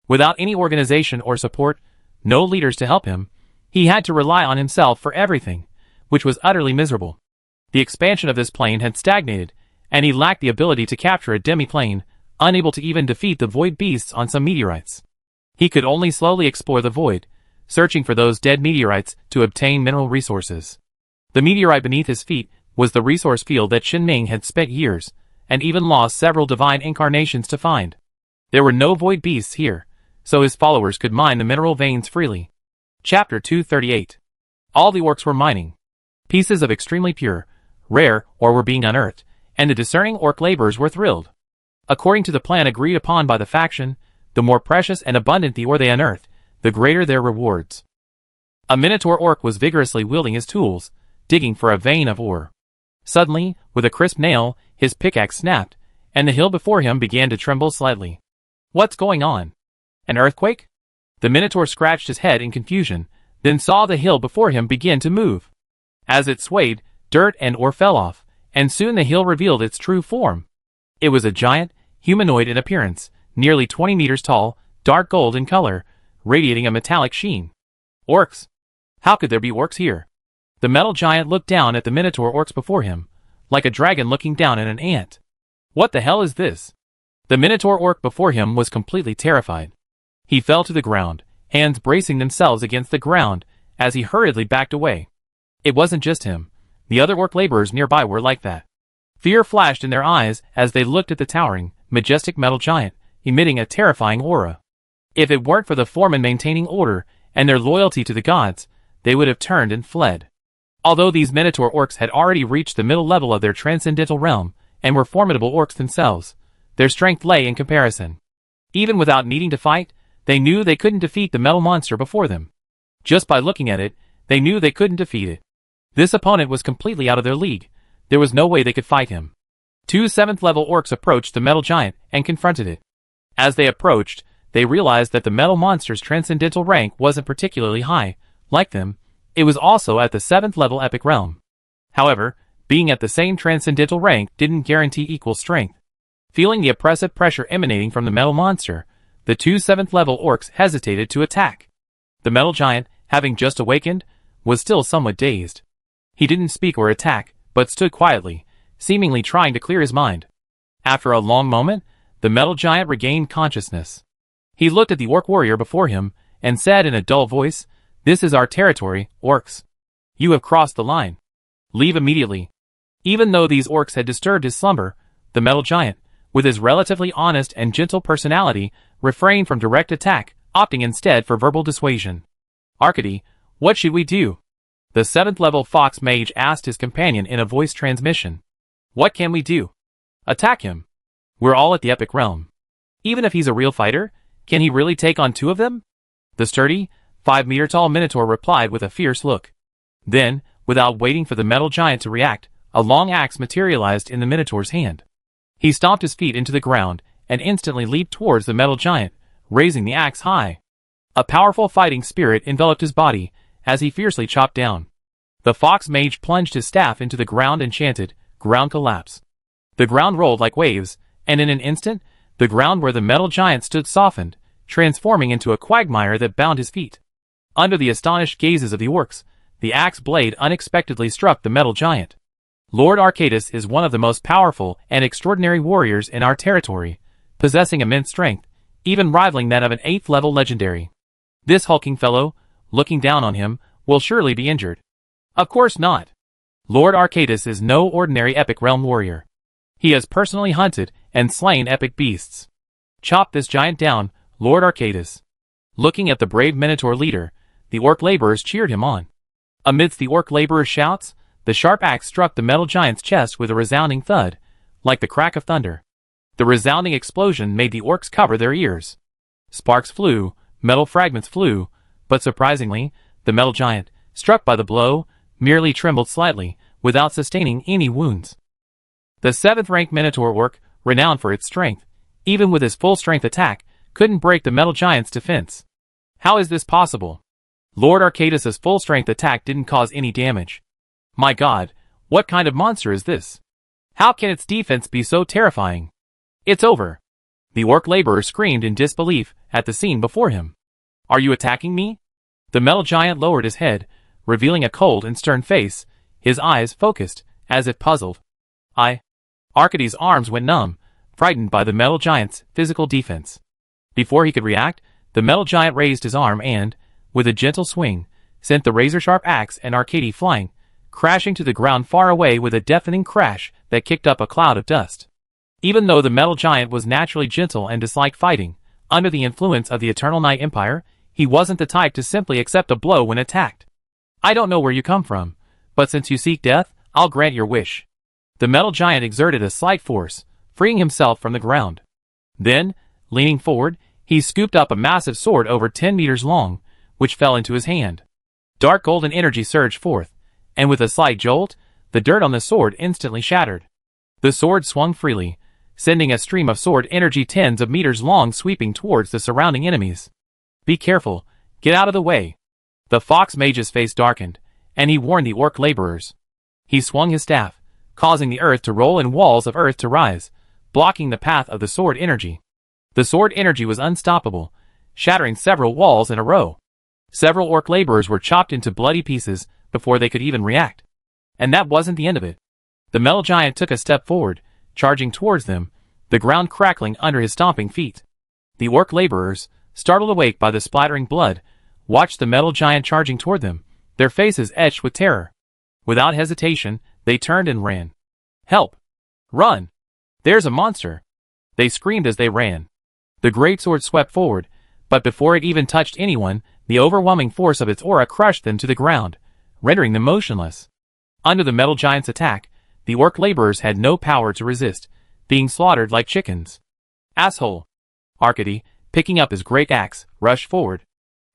S1: Without any organization or support, no leaders to help him, he had to rely on himself for everything, which was utterly miserable. The expansion of this plane had stagnated, and he lacked the ability to capture a demi-plane, unable to even defeat the void beasts on some meteorites. He could only slowly explore the void, searching for those dead meteorites to obtain mineral resources. The meteorite beneath his feet was the resource field that Qin Ning had spent years, and even lost several divine incarnations to find. There were no void beasts here, so his followers could mine the mineral veins freely. Chapter 238. All the orcs were mining. Pieces of extremely pure, rare ore were being unearthed, and the discerning orc laborers were thrilled. According to the plan agreed upon by the faction, the more precious and abundant the ore they unearthed, the greater their rewards. A minotaur orc was vigorously wielding his tools, digging for a vein of ore. Suddenly, with a crisp nail, his pickaxe snapped, and the hill before him began to tremble slightly. What's going on? An earthquake? The minotaur scratched his head in confusion, then saw the hill before him begin to move. As it swayed, dirt and ore fell off, and soon the hill revealed its true form. It was a giant, humanoid in appearance, nearly 20 meters tall, dark gold in color, radiating a metallic sheen. Orcs! How could there be orcs here? The metal giant looked down at the minotaur orcs before him, like a dragon looking down at an ant. What the hell is this? The minotaur orc before him was completely terrified. He fell to the ground, hands bracing themselves against the ground, as he hurriedly backed away. It wasn't just him. The other orc laborers nearby were like that. Fear flashed in their eyes as they looked at the towering, majestic metal giant, emitting a terrifying aura. If it weren't for the foreman maintaining order and their loyalty to the gods, they would have turned and fled. Although these minotaur orcs had already reached the middle level of their transcendental realm and were formidable orcs themselves, their strength lay in comparison. Even without needing to fight, they knew they couldn't defeat the metal monster before them. Just by looking at it, they knew they couldn't defeat it. This opponent was completely out of their league. There was no way they could fight him. Two 7th level orcs approached the metal giant and confronted it. As they approached, they realized that the metal monster's transcendental rank wasn't particularly high. Like them, it was also at the 7th level epic realm. However, being at the same transcendental rank didn't guarantee equal strength. Feeling the oppressive pressure emanating from the metal monster, the two 7th level orcs hesitated to attack. The metal giant, having just awakened, was still somewhat dazed. He didn't speak or attack, but stood quietly, seemingly trying to clear his mind. After a long moment, the metal giant regained consciousness. He looked at the orc warrior before him and said in a dull voice, "This is our territory, orcs. You have crossed the line. Leave immediately." Even though these orcs had disturbed his slumber, the metal giant, with his relatively honest and gentle personality, refrained from direct attack, opting instead for verbal dissuasion. "Arcady, what should we do?" The 7th level fox mage asked his companion in a voice transmission. "What can we do? Attack him. We're all at the epic realm. Even if he's a real fighter, can he really take on 2 of them?" The sturdy, 5-meter-tall minotaur replied with a fierce look. Then, without waiting for the metal giant to react, a long axe materialized in the minotaur's hand. He stomped his feet into the ground and instantly leaped towards the metal giant, raising the axe high. A powerful fighting spirit enveloped his body as he fiercely chopped down. The fox mage plunged his staff into the ground and chanted, "Ground collapse." The ground rolled like waves, and in an instant, the ground where the metal giant stood softened, transforming into a quagmire that bound his feet. Under the astonished gazes of the orcs, the axe blade unexpectedly struck the metal giant. Lord Arcadus is one of the most powerful and extraordinary warriors in our territory, possessing immense strength, even rivaling that of an 8th level legendary. This hulking fellow, looking down on him, will surely be injured. Of course not. Lord Arcadus is no ordinary epic realm warrior. He has personally hunted and slain epic beasts. Chop this giant down, Lord Arcadus. Looking at the brave minotaur leader, the orc laborers cheered him on. Amidst the orc laborers' shouts, the sharp axe struck the metal giant's chest with a resounding thud, like the crack of thunder. The resounding explosion made the orcs cover their ears. Sparks flew, metal fragments flew, but surprisingly, the metal giant, struck by the blow, merely trembled slightly, without sustaining any wounds. The 7th-ranked minotaur orc, renowned for its strength, even with his full-strength attack, couldn't break the metal giant's defense. How is this possible? Lord Arcadus's full-strength attack didn't cause any damage. My god, what kind of monster is this? How can its defense be so terrifying? It's over. The orc laborer screamed in disbelief at the scene before him. Are you attacking me? The metal giant lowered his head, revealing a cold and stern face, his eyes focused, as if puzzled. Arcady's arms went numb, frightened by the metal giant's physical defense. Before he could react, the metal giant raised his arm and, with a gentle swing, sent the razor-sharp axe and Arcady flying, crashing to the ground far away with a deafening crash that kicked up a cloud of dust. Even though the metal giant was naturally gentle and disliked fighting, under the influence of the Eternal Night Empire, he wasn't the type to simply accept a blow when attacked. I don't know where you come from, but since you seek death, I'll grant your wish. The metal giant exerted a slight force, freeing himself from the ground. Then, leaning forward, he scooped up a massive sword over 10 meters long, which fell into his hand. Dark golden energy surged forth, and with a slight jolt, the dirt on the sword instantly shattered. The sword swung freely, sending a stream of sword energy tens of meters long sweeping towards the surrounding enemies. Be careful, get out of the way. The fox mage's face darkened, and he warned the orc laborers. He swung his staff, causing the earth to roll and walls of earth to rise, blocking the path of the sword energy. The sword energy was unstoppable, shattering several walls in a row. Several orc laborers were chopped into bloody pieces before they could even react. And that wasn't the end of it. The metal giant took a step forward, charging towards them, the ground crackling under his stomping feet. The orc laborers, startled awake by the splattering blood, watched the metal giant charging toward them, their faces etched with terror. Without hesitation, they turned and ran. Help! Run! There's a monster! They screamed as they ran. The greatsword swept forward, but before it even touched anyone, the overwhelming force of its aura crushed them to the ground, rendering them motionless. Under the metal giant's attack, the orc laborers had no power to resist, being slaughtered like chickens. Asshole! Arcady, picking up his great axe, rushed forward.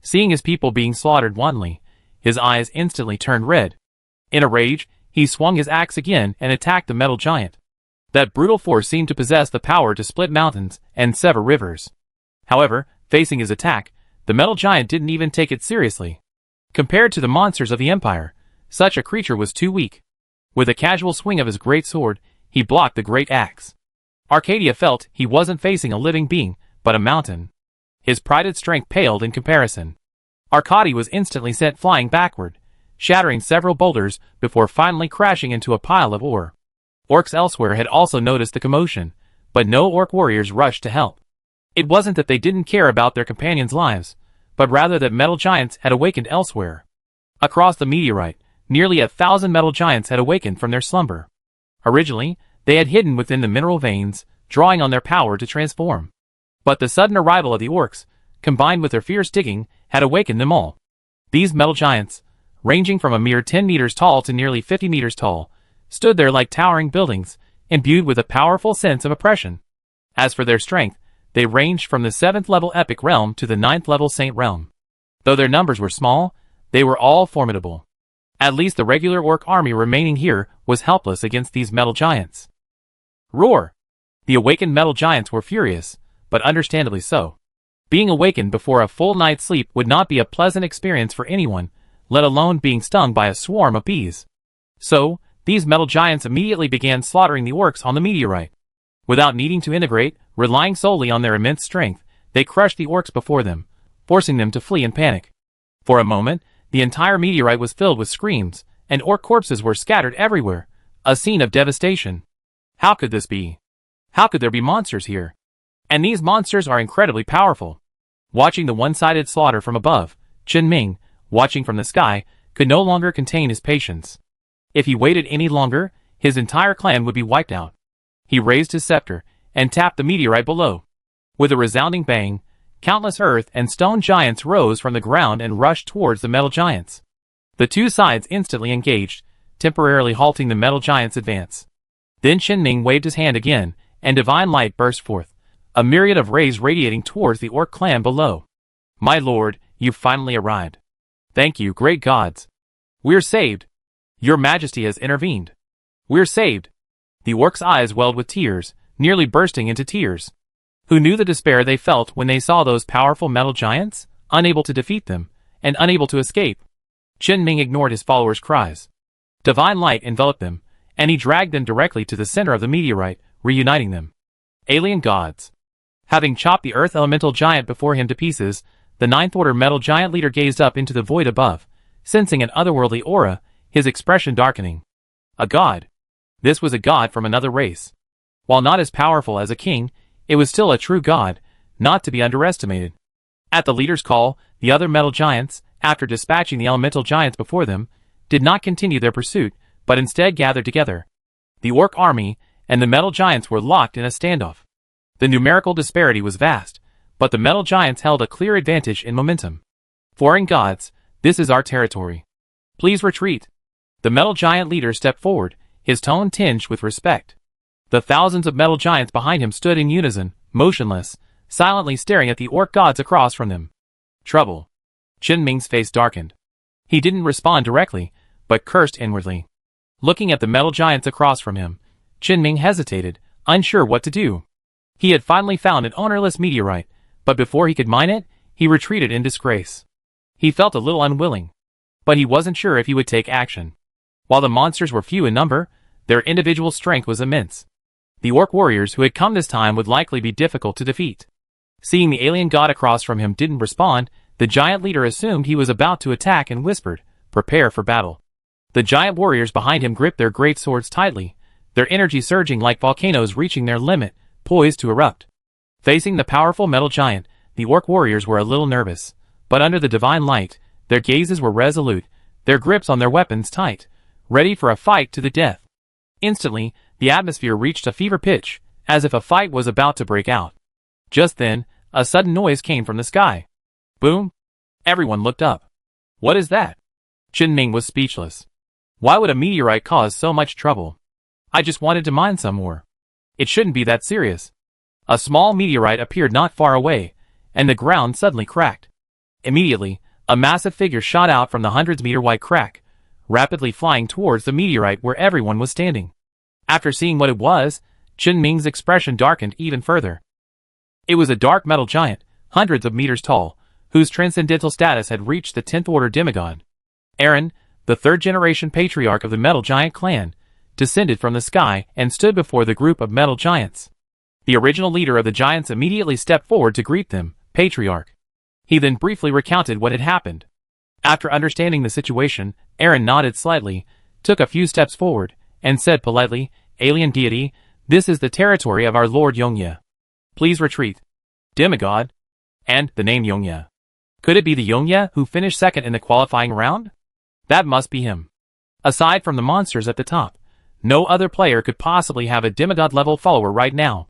S1: Seeing his people being slaughtered wantonly, his eyes instantly turned red. In a rage, he swung his axe again and attacked the metal giant. That brutal force seemed to possess the power to split mountains and sever rivers. However, facing his attack, the metal giant didn't even take it seriously. Compared to the monsters of the Empire, such a creature was too weak. With a casual swing of his great sword, he blocked the great axe. Arcadia felt he wasn't facing a living being, but a mountain. His prided strength paled in comparison. Arcady was instantly sent flying backward, shattering several boulders before finally crashing into a pile of ore. Orcs elsewhere had also noticed the commotion, but no orc warriors rushed to help. It wasn't that they didn't care about their companions' lives, but rather that metal giants had awakened elsewhere. Across the meteorite, nearly 1,000 metal giants had awakened from their slumber. Originally, they had hidden within the mineral veins, drawing on their power to transform. But the sudden arrival of the orcs, combined with their fierce digging, had awakened them all. These metal giants, ranging from a mere 10 meters tall to nearly 50 meters tall, stood there like towering buildings, imbued with a powerful sense of oppression. As for their strength, they ranged from the 7th level epic realm to the 9th level saint realm. Though their numbers were small, they were all formidable. At least the regular orc army remaining here was helpless against these metal giants. Roar! The awakened metal giants were furious, but understandably so. Being awakened before a full night's sleep would not be a pleasant experience for anyone, let alone being stung by a swarm of bees. So, these metal giants immediately began slaughtering the orcs on the meteorite. Without needing to integrate, relying solely on their immense strength, they crushed the orcs before them, forcing them to flee in panic. For a moment, the entire meteorite was filled with screams, and orc corpses were scattered everywhere, a scene of devastation. How could this be? How could there be monsters here? And these monsters are incredibly powerful. Watching the one-sided slaughter from above, Chen Ming, watching from the sky, could no longer contain his patience. If he waited any longer, his entire clan would be wiped out. He raised his scepter, and tapped the meteorite below. With a resounding bang, countless earth and stone giants rose from the ground and rushed towards the metal giants. The two sides instantly engaged, temporarily halting the metal giants' advance. Then Chen Ming waved his hand again, and divine light burst forth, a myriad of rays radiating towards the orc clan below. My lord, you've finally arrived. Thank you, great gods. We're saved. Your majesty has intervened. We're saved. The orcs' eyes welled with tears, nearly bursting into tears. Who knew the despair they felt when they saw those powerful metal giants, unable to defeat them, and unable to escape? Chen Ming ignored his followers' cries. Divine light enveloped them, and he dragged them directly to the center of the meteorite, reuniting them. Alien gods. Having chopped the earth elemental giant before him to pieces, the ninth order metal giant leader gazed up into the void above, sensing an otherworldly aura, his expression darkening. A god. This was a god from another race. While not as powerful as a king, it was still a true god, not to be underestimated. At the leader's call, the other metal giants, after dispatching the elemental giants before them, did not continue their pursuit, but instead gathered together. The orc army and the metal giants were locked in a standoff. The numerical disparity was vast, but the metal giants held a clear advantage in momentum. Foreign gods, this is our territory. Please retreat. The metal giant leader stepped forward, his tone tinged with respect. The thousands of metal giants behind him stood in unison, motionless, silently staring at the orc gods across from them. Trouble. Chen Ming's face darkened. He didn't respond directly, but cursed inwardly. Looking at the metal giants across from him, Chen Ming hesitated, unsure what to do. He had finally found an ownerless meteorite, but before he could mine it, he retreated in disgrace. He felt a little unwilling, but he wasn't sure if he would take action. While the monsters were few in number, their individual strength was immense. The orc warriors who had come this time would likely be difficult to defeat. Seeing the alien god across from him didn't respond, the giant leader assumed he was about to attack and whispered, "Prepare for battle." The giant warriors behind him gripped their great swords tightly, their energy surging like volcanoes reaching their limit, poised to erupt. Facing the powerful metal giant, the orc warriors were a little nervous, but under the divine light, their gazes were resolute, their grips on their weapons tight, ready for a fight to the death. Instantly, the atmosphere reached a fever pitch, as if a fight was about to break out. Just then, a sudden noise came from the sky. Boom! Everyone looked up. What is that? Chen Ming was speechless. Why would a meteorite cause so much trouble? I just wanted to mine some more. It shouldn't be that serious. A small meteorite appeared not far away, and the ground suddenly cracked. Immediately, a massive figure shot out from the hundreds-meter-wide crack, rapidly flying towards the meteorite where everyone was standing. After seeing what it was, Chen Ming's expression darkened even further. It was a dark metal giant, hundreds of meters tall, whose transcendental status had reached the 10th order demigod. Aaron, the third-generation patriarch of the metal giant clan, descended from the sky and stood before the group of metal giants. The original leader of the giants immediately stepped forward to greet them, Patriarch. He then briefly recounted what had happened. After understanding the situation, Aaron nodded slightly, took a few steps forward, and said politely, "Alien deity, this is the territory of our Lord Yongye. Please retreat." Demigod? And the name Yongye. Could it be the Yongye who finished second in the qualifying round? That must be him. Aside from the monsters at the top, No other player could possibly have a demigod-level follower right now.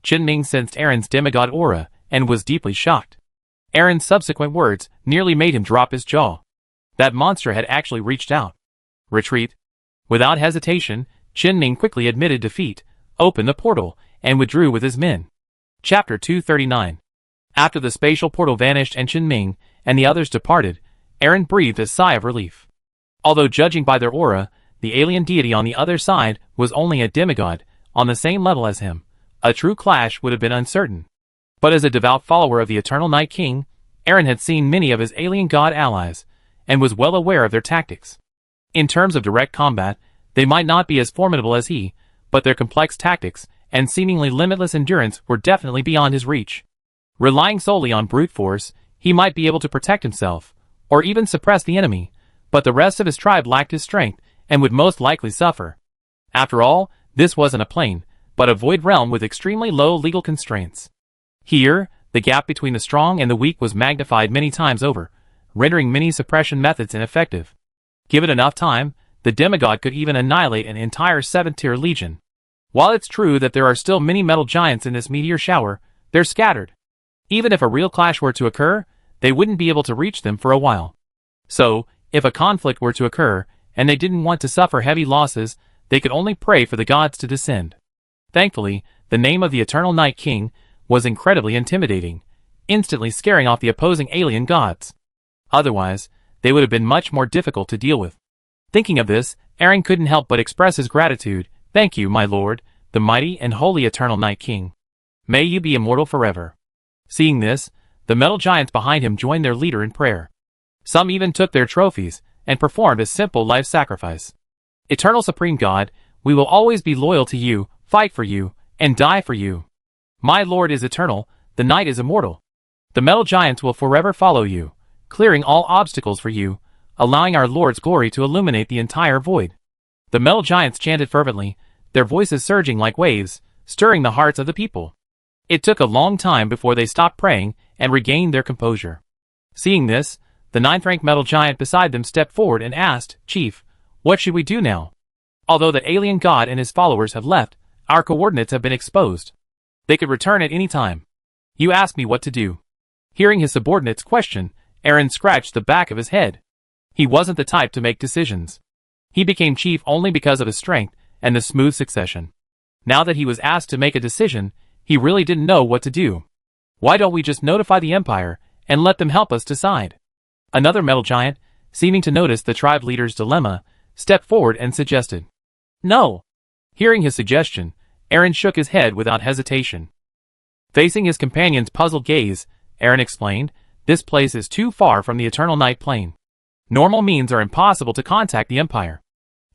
S1: Qinming sensed Aaron's demigod aura and was deeply shocked. Aaron's subsequent words nearly made him drop his jaw. That monster had actually reached out. Retreat. Without hesitation, Qinming quickly admitted defeat, opened the portal, and withdrew with his men. Chapter 239. After the spatial portal vanished and Qinming and the others departed, Aaron breathed a sigh of relief. Although judging by their aura, the alien deity on the other side was only a demigod, on the same level as him. A true clash would have been uncertain. But as a devout follower of the Eternal Night King, Aaron had seen many of his alien god allies, and was well aware of their tactics. In terms of direct combat, they might not be as formidable as he, but their complex tactics and seemingly limitless endurance were definitely beyond his reach. Relying solely on brute force, he might be able to protect himself, or even suppress the enemy, but the rest of his tribe lacked his strength and would most likely suffer. After all, this wasn't a plane, but a void realm with extremely low legal constraints. Here, the gap between the strong and the weak was magnified many times over, rendering many suppression methods ineffective. Given enough time, the demigod could even annihilate an entire 7th-tier legion. While it's true that there are still many metal giants in this meteor shower, they're scattered. Even if a real clash were to occur, they wouldn't be able to reach them for a while. So, if a conflict were to occur, and they didn't want to suffer heavy losses, they could only pray for the gods to descend. Thankfully, the name of the Eternal Night King was incredibly intimidating, instantly scaring off the opposing alien gods. Otherwise, they would have been much more difficult to deal with. Thinking of this, Aaron couldn't help but express his gratitude. Thank you, my lord, the mighty and holy Eternal Night King. May you be immortal forever. Seeing this, the metal giants behind him joined their leader in prayer. Some even took their trophies and performed a simple life sacrifice. Eternal Supreme God, we will always be loyal to you, fight for you, and die for you. My lord is eternal, the night is immortal. The metal giants will forever follow you, clearing all obstacles for you, allowing our Lord's glory to illuminate the entire void. The metal giants chanted fervently, their voices surging like waves, stirring the hearts of the people. It took a long time before they stopped praying and regained their composure. Seeing this, the 9th-rank metal giant beside them stepped forward and asked, Chief, what should we do now? Although the alien god and his followers have left, our coordinates have been exposed. They could return at any time. You asked me what to do. Hearing his subordinate's question, Aaron scratched the back of his head. He wasn't the type to make decisions. He became chief only because of his strength and the smooth succession. Now that he was asked to make a decision, he really didn't know what to do. Why don't we just notify the Empire and let them help us decide? Another metal giant, seeming to notice the tribe leader's dilemma, stepped forward and suggested. No. Hearing his suggestion, Aaron shook his head without hesitation. Facing his companion's puzzled gaze, Aaron explained, this place is too far from the Eternal Night Plane. Normal means are impossible to contact the Empire.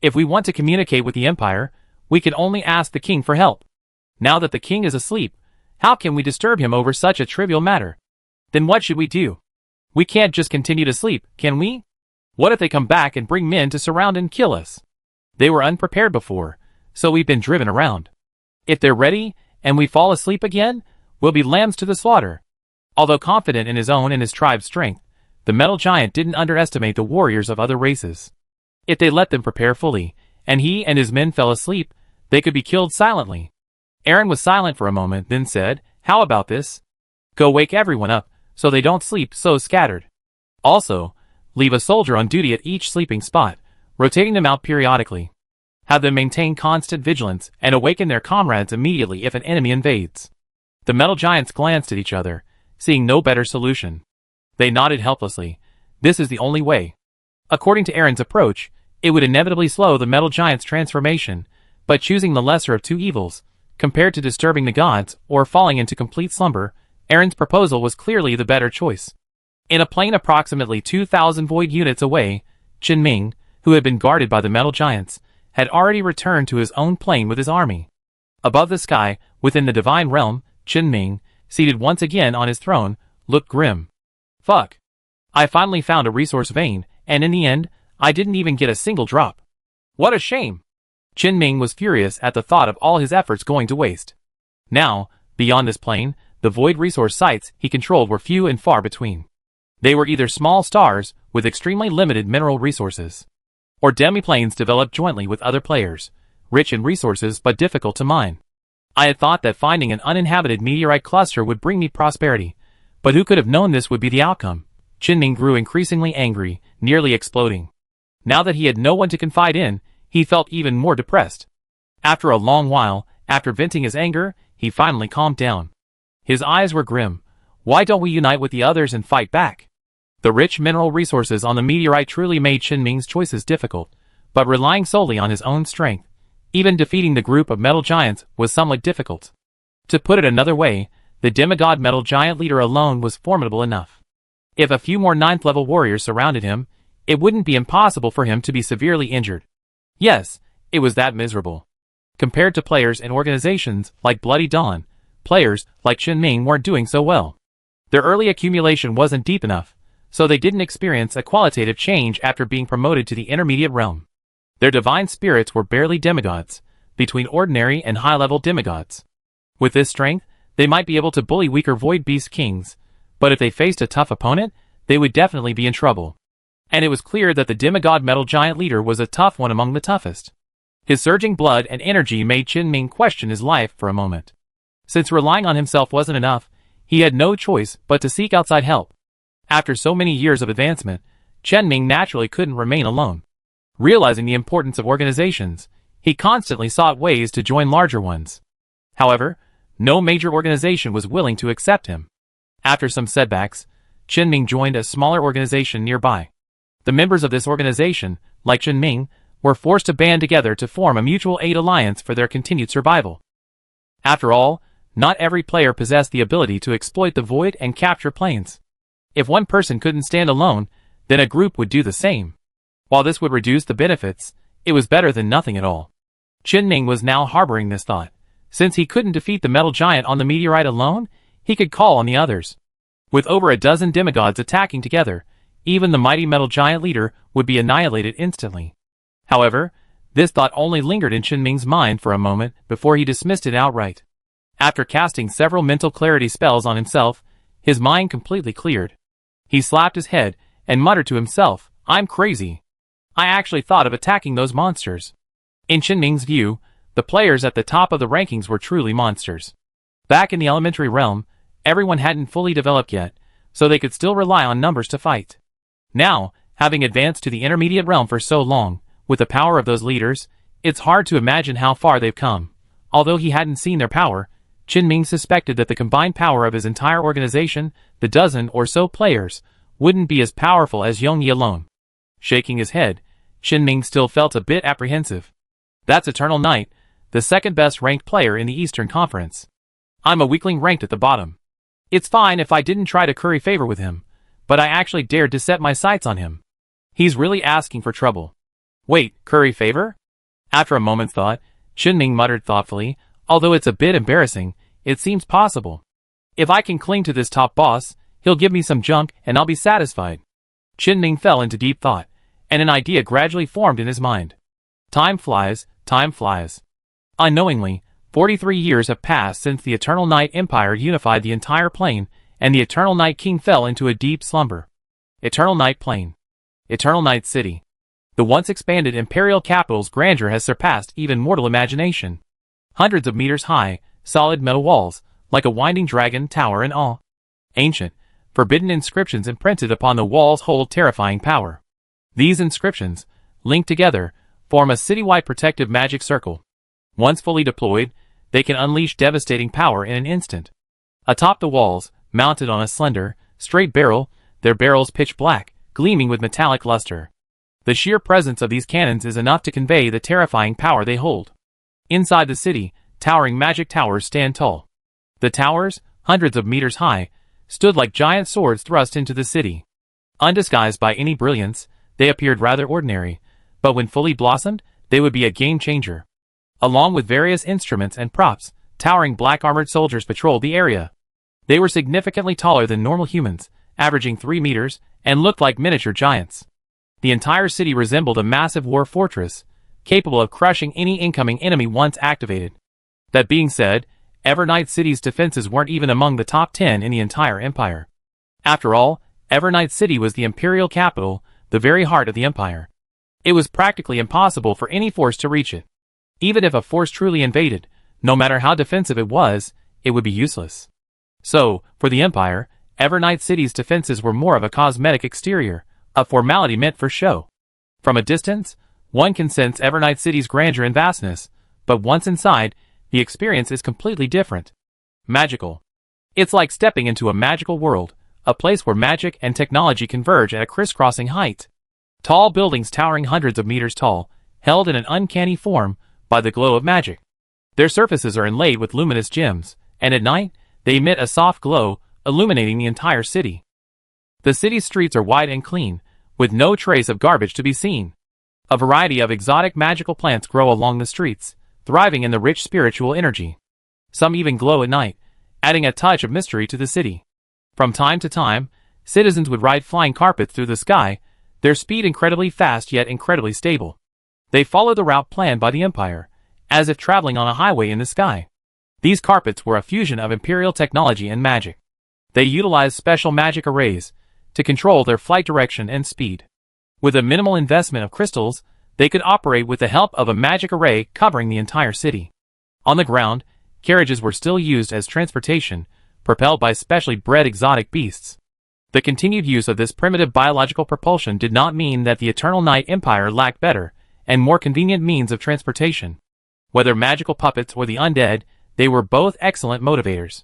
S1: If we want to communicate with the Empire, we can only ask the king for help. Now that the king is asleep, how can we disturb him over such a trivial matter? Then what should we do? We can't just continue to sleep, can we? What if they come back and bring men to surround and kill us? They were unprepared before, so we've been driven around. If they're ready, and we fall asleep again, we'll be lambs to the slaughter. Although confident in his own and his tribe's strength, the metal giant didn't underestimate the warriors of other races. If they let them prepare fully, and he and his men fell asleep, they could be killed silently. Aaron was silent for a moment, then said, how about this? Go wake everyone up, so they don't sleep so scattered. Also, leave a soldier on duty at each sleeping spot, rotating them out periodically. Have them maintain constant vigilance and awaken their comrades immediately if an enemy invades. The metal giants glanced at each other, seeing no better solution. They nodded helplessly. This is the only way. According to Aaron's approach, it would inevitably slow the metal giant's transformation, but choosing the lesser of two evils, compared to disturbing the gods or falling into complete slumber, Aaron's proposal was clearly the better choice. In a plane approximately 2,000 void units away, Qinming, who had been guarded by the metal giants, had already returned to his own plane with his army. Above the sky, within the divine realm, Qinming, seated once again on his throne, looked grim. Fuck. I finally found a resource vein, and in the end, I didn't even get a single drop. What a shame. Qinming was furious at the thought of all his efforts going to waste. Now, beyond this plane, the void resource sites he controlled were few and far between. They were either small stars with extremely limited mineral resources, or demiplanes developed jointly with other players, rich in resources but difficult to mine. I had thought that finding an uninhabited meteorite cluster would bring me prosperity, but who could have known this would be the outcome? Qinming grew increasingly angry, nearly exploding. Now that he had no one to confide in, he felt even more depressed. After a long while, after venting his anger, he finally calmed down. His eyes were grim. Why don't we unite with the others and fight back? The rich mineral resources on the meteorite truly made Qinming's choices difficult, but relying solely on his own strength, even defeating the group of metal giants was somewhat difficult. To put it another way, the demigod metal giant leader alone was formidable enough. If a few more 9th level warriors surrounded him, it wouldn't be impossible for him to be severely injured. Yes, it was that miserable. Compared to players and organizations like Bloody Dawn, players like Qinming weren't doing so well. Their early accumulation wasn't deep enough, so they didn't experience a qualitative change after being promoted to the intermediate realm. Their divine spirits were barely demigods, between ordinary and high-level demigods. With this strength, they might be able to bully weaker Void Beast Kings, but if they faced a tough opponent, they would definitely be in trouble. And it was clear that the demigod metal giant leader was a tough one among the toughest. His surging blood and energy made Qinming question his life for a moment. Since relying on himself wasn't enough, he had no choice but to seek outside help. After so many years of advancement, Qinming naturally couldn't remain alone. Realizing the importance of organizations, he constantly sought ways to join larger ones. However, no major organization was willing to accept him. After some setbacks, Qinming joined a smaller organization nearby. The members of this organization, like Qinming, were forced to band together to form a mutual aid alliance for their continued survival. After all, not every player possessed the ability to exploit the void and capture planes. If one person couldn't stand alone, then a group would do the same. While this would reduce the benefits, it was better than nothing at all. Qinming was now harboring this thought. Since he couldn't defeat the metal giant on the meteorite alone, he could call on the others. With over a dozen demigods attacking together, even the mighty metal giant leader would be annihilated instantly. However, this thought only lingered in Qinming's mind for a moment before he dismissed it outright. After casting several mental clarity spells on himself, his mind completely cleared. He slapped his head and muttered to himself, "I'm crazy. I actually thought of attacking those monsters." In Qinming's view, the players at the top of the rankings were truly monsters. Back in the elementary realm, everyone hadn't fully developed yet, so they could still rely on numbers to fight. Now, having advanced to the intermediate realm for so long, with the power of those leaders, it's hard to imagine how far they've come. Although he hadn't seen their power, Qinming suspected that the combined power of his entire organization, the dozen or so players, wouldn't be as powerful as Yongyi alone. Shaking his head, Qinming still felt a bit apprehensive. That's Eternal Knight, the second best ranked player in the Eastern Conference. I'm a weakling ranked at the bottom. It's fine if I didn't try to curry favor with him, but I actually dared to set my sights on him. He's really asking for trouble. Wait, curry favor? After a moment's thought, Qinming muttered thoughtfully, although it's a bit embarrassing, it seems possible. If I can cling to this top boss, he'll give me some junk and I'll be satisfied. Qinming fell into deep thought, and an idea gradually formed in his mind. Time flies, time flies. Unknowingly, 43 years have passed since the Eternal Knight Empire unified the entire plane, and the Eternal Knight King fell into a deep slumber. Eternal Knight Plane. Eternal Knight City. The once expanded imperial capital's grandeur has surpassed even mortal imagination. Hundreds of meters high, solid metal walls, like a winding dragon tower in awe. Ancient, forbidden inscriptions imprinted upon the walls hold terrifying power. These inscriptions, linked together, form a citywide protective magic circle. Once fully deployed, they can unleash devastating power in an instant. Atop the walls, mounted on a slender, straight barrel, their barrels pitch black, gleaming with metallic luster. The sheer presence of these cannons is enough to convey the terrifying power they hold. Inside the city, towering magic towers stand tall. The towers, hundreds of meters high, stood like giant swords thrust into the city. Undisguised by any brilliance, they appeared rather ordinary, but when fully blossomed, they would be a game changer. Along with various instruments and props, towering black armored soldiers patrolled the area. They were significantly taller than normal humans, averaging 3 meters, and looked like miniature giants. The entire city resembled a massive war fortress, capable of crushing any incoming enemy once activated. That being said, Evernight City's defenses weren't even among the top 10 in the entire empire. After all, Evernight City was the imperial capital, the very heart of the empire. It was practically impossible for any force to reach it. Even if a force truly invaded, no matter how defensive it would be useless. So, for the Empire, Evernight City's defenses were more of a cosmetic exterior, a formality meant for show. From a distance, one can sense Evernight City's grandeur and vastness, but once inside, the experience is completely different. Magical. It's like stepping into a magical world, a place where magic and technology converge at a crisscrossing height. Tall buildings towering hundreds of meters tall, held in an uncanny form by the glow of magic. Their surfaces are inlaid with luminous gems, and at night, they emit a soft glow, illuminating the entire city. The city's streets are wide and clean, with no trace of garbage to be seen. A variety of exotic magical plants grow along the streets, thriving in the rich spiritual energy. Some even glow at night, adding a touch of mystery to the city. From time to time, citizens would ride flying carpets through the sky, their speed incredibly fast yet incredibly stable. They follow the route planned by the Empire, as if traveling on a highway in the sky. These carpets were a fusion of Imperial technology and magic. They utilized special magic arrays to control their flight direction and speed. With a minimal investment of crystals, they could operate with the help of a magic array covering the entire city. On the ground, carriages were still used as transportation, propelled by specially bred exotic beasts. The continued use of this primitive biological propulsion did not mean that the Eternal Night Empire lacked better and more convenient means of transportation. Whether magical puppets or the undead, they were both excellent motivators.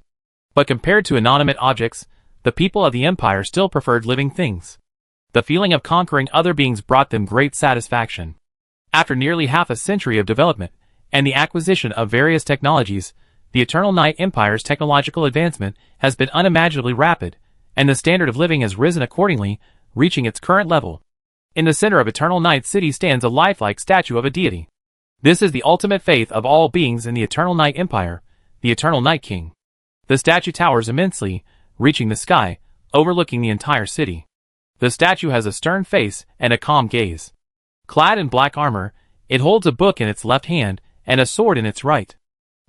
S1: But compared to inanimate objects, the people of the Empire still preferred living things. The feeling of conquering other beings brought them great satisfaction. After nearly half a century of development and the acquisition of various technologies, the Eternal Night Empire's technological advancement has been unimaginably rapid, and the standard of living has risen accordingly, reaching its current level. In the center of Eternal Night City stands a lifelike statue of a deity. This is the ultimate faith of all beings in the Eternal Night Empire, the Eternal Night King. The statue towers immensely, reaching the sky, overlooking the entire city. The statue has a stern face and a calm gaze. Clad in black armor, it holds a book in its left hand and a sword in its right.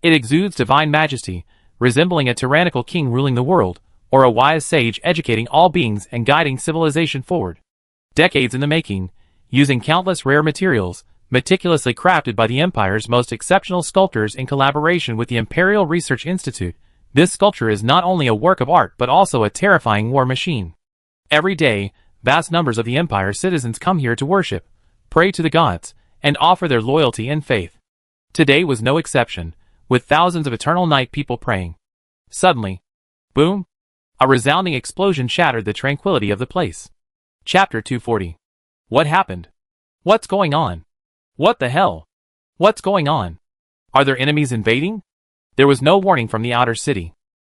S1: It exudes divine majesty, resembling a tyrannical king ruling the world, or a wise sage educating all beings and guiding civilization forward. Decades in the making, using countless rare materials, meticulously crafted by the Empire's most exceptional sculptors in collaboration with the Imperial Research Institute, this sculpture is not only a work of art but also a terrifying war machine. Every day, vast numbers of the Empire's citizens come here to worship, pray to the gods, and offer their loyalty and faith. Today was no exception, with thousands of Eternal Night people praying. Suddenly, boom! A resounding explosion shattered the tranquility of the place. Chapter 240. What happened? What's going on? What the hell? What's going on? Are there enemies invading? There was no warning from the outer city.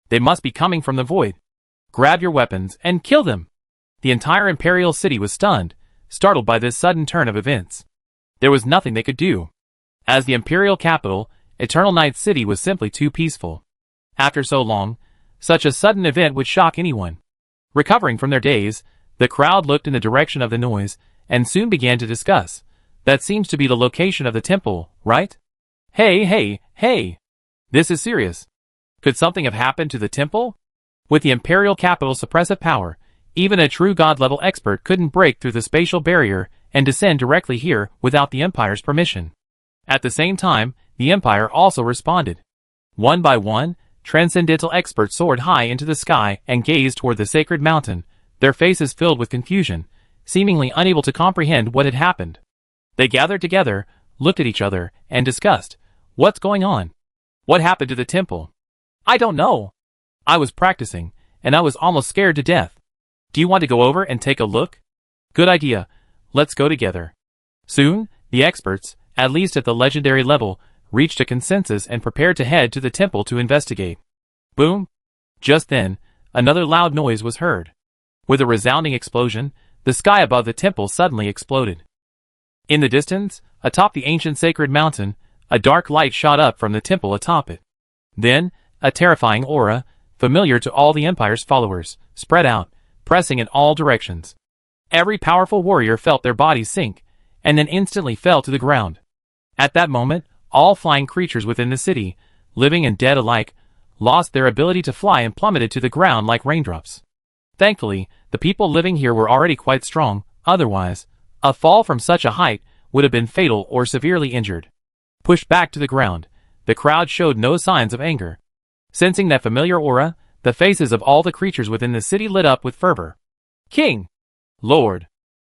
S1: They must be coming from the void. Grab your weapons and kill them! The entire Imperial city was stunned, startled by this sudden turn of events. There was nothing they could do. As the Imperial capital, Eternal Night City was simply too peaceful. After so long, such a sudden event would shock anyone. Recovering from their daze, the crowd looked in the direction of the noise, and soon began to discuss. That seems to be the location of the temple, right? Hey! This is serious. Could something have happened to the temple? With the Imperial capital's suppressive power, even a true god-level expert couldn't break through the spatial barrier and descend directly here without the Empire's permission. At the same time, the Empire also responded. One by one, transcendental experts soared high into the sky and gazed toward the sacred mountain, their faces filled with confusion, seemingly unable to comprehend what had happened. They gathered together, looked at each other, and discussed, "What's going on? What happened to the temple?" "I don't know. I was practicing, and I was almost scared to death. Do you want to go over and take a look?" "Good idea. Let's go together." Soon, the experts, at least at the legendary level, reached a consensus and prepared to head to the temple to investigate. Boom! Just then, another loud noise was heard. With a resounding explosion, the sky above the temple suddenly exploded. In the distance, atop the ancient sacred mountain, a dark light shot up from the temple atop it. Then, a terrifying aura, familiar to all the Empire's followers, spread out, pressing in all directions. Every powerful warrior felt their bodies sink, and then instantly fell to the ground. At that moment, all flying creatures within the city, living and dead alike, lost their ability to fly and plummeted to the ground like raindrops. Thankfully, the people living here were already quite strong, otherwise, a fall from such a height would have been fatal or severely injured. Pushed back to the ground, the crowd showed no signs of anger. Sensing that familiar aura, the faces of all the creatures within the city lit up with fervor. King! Lord!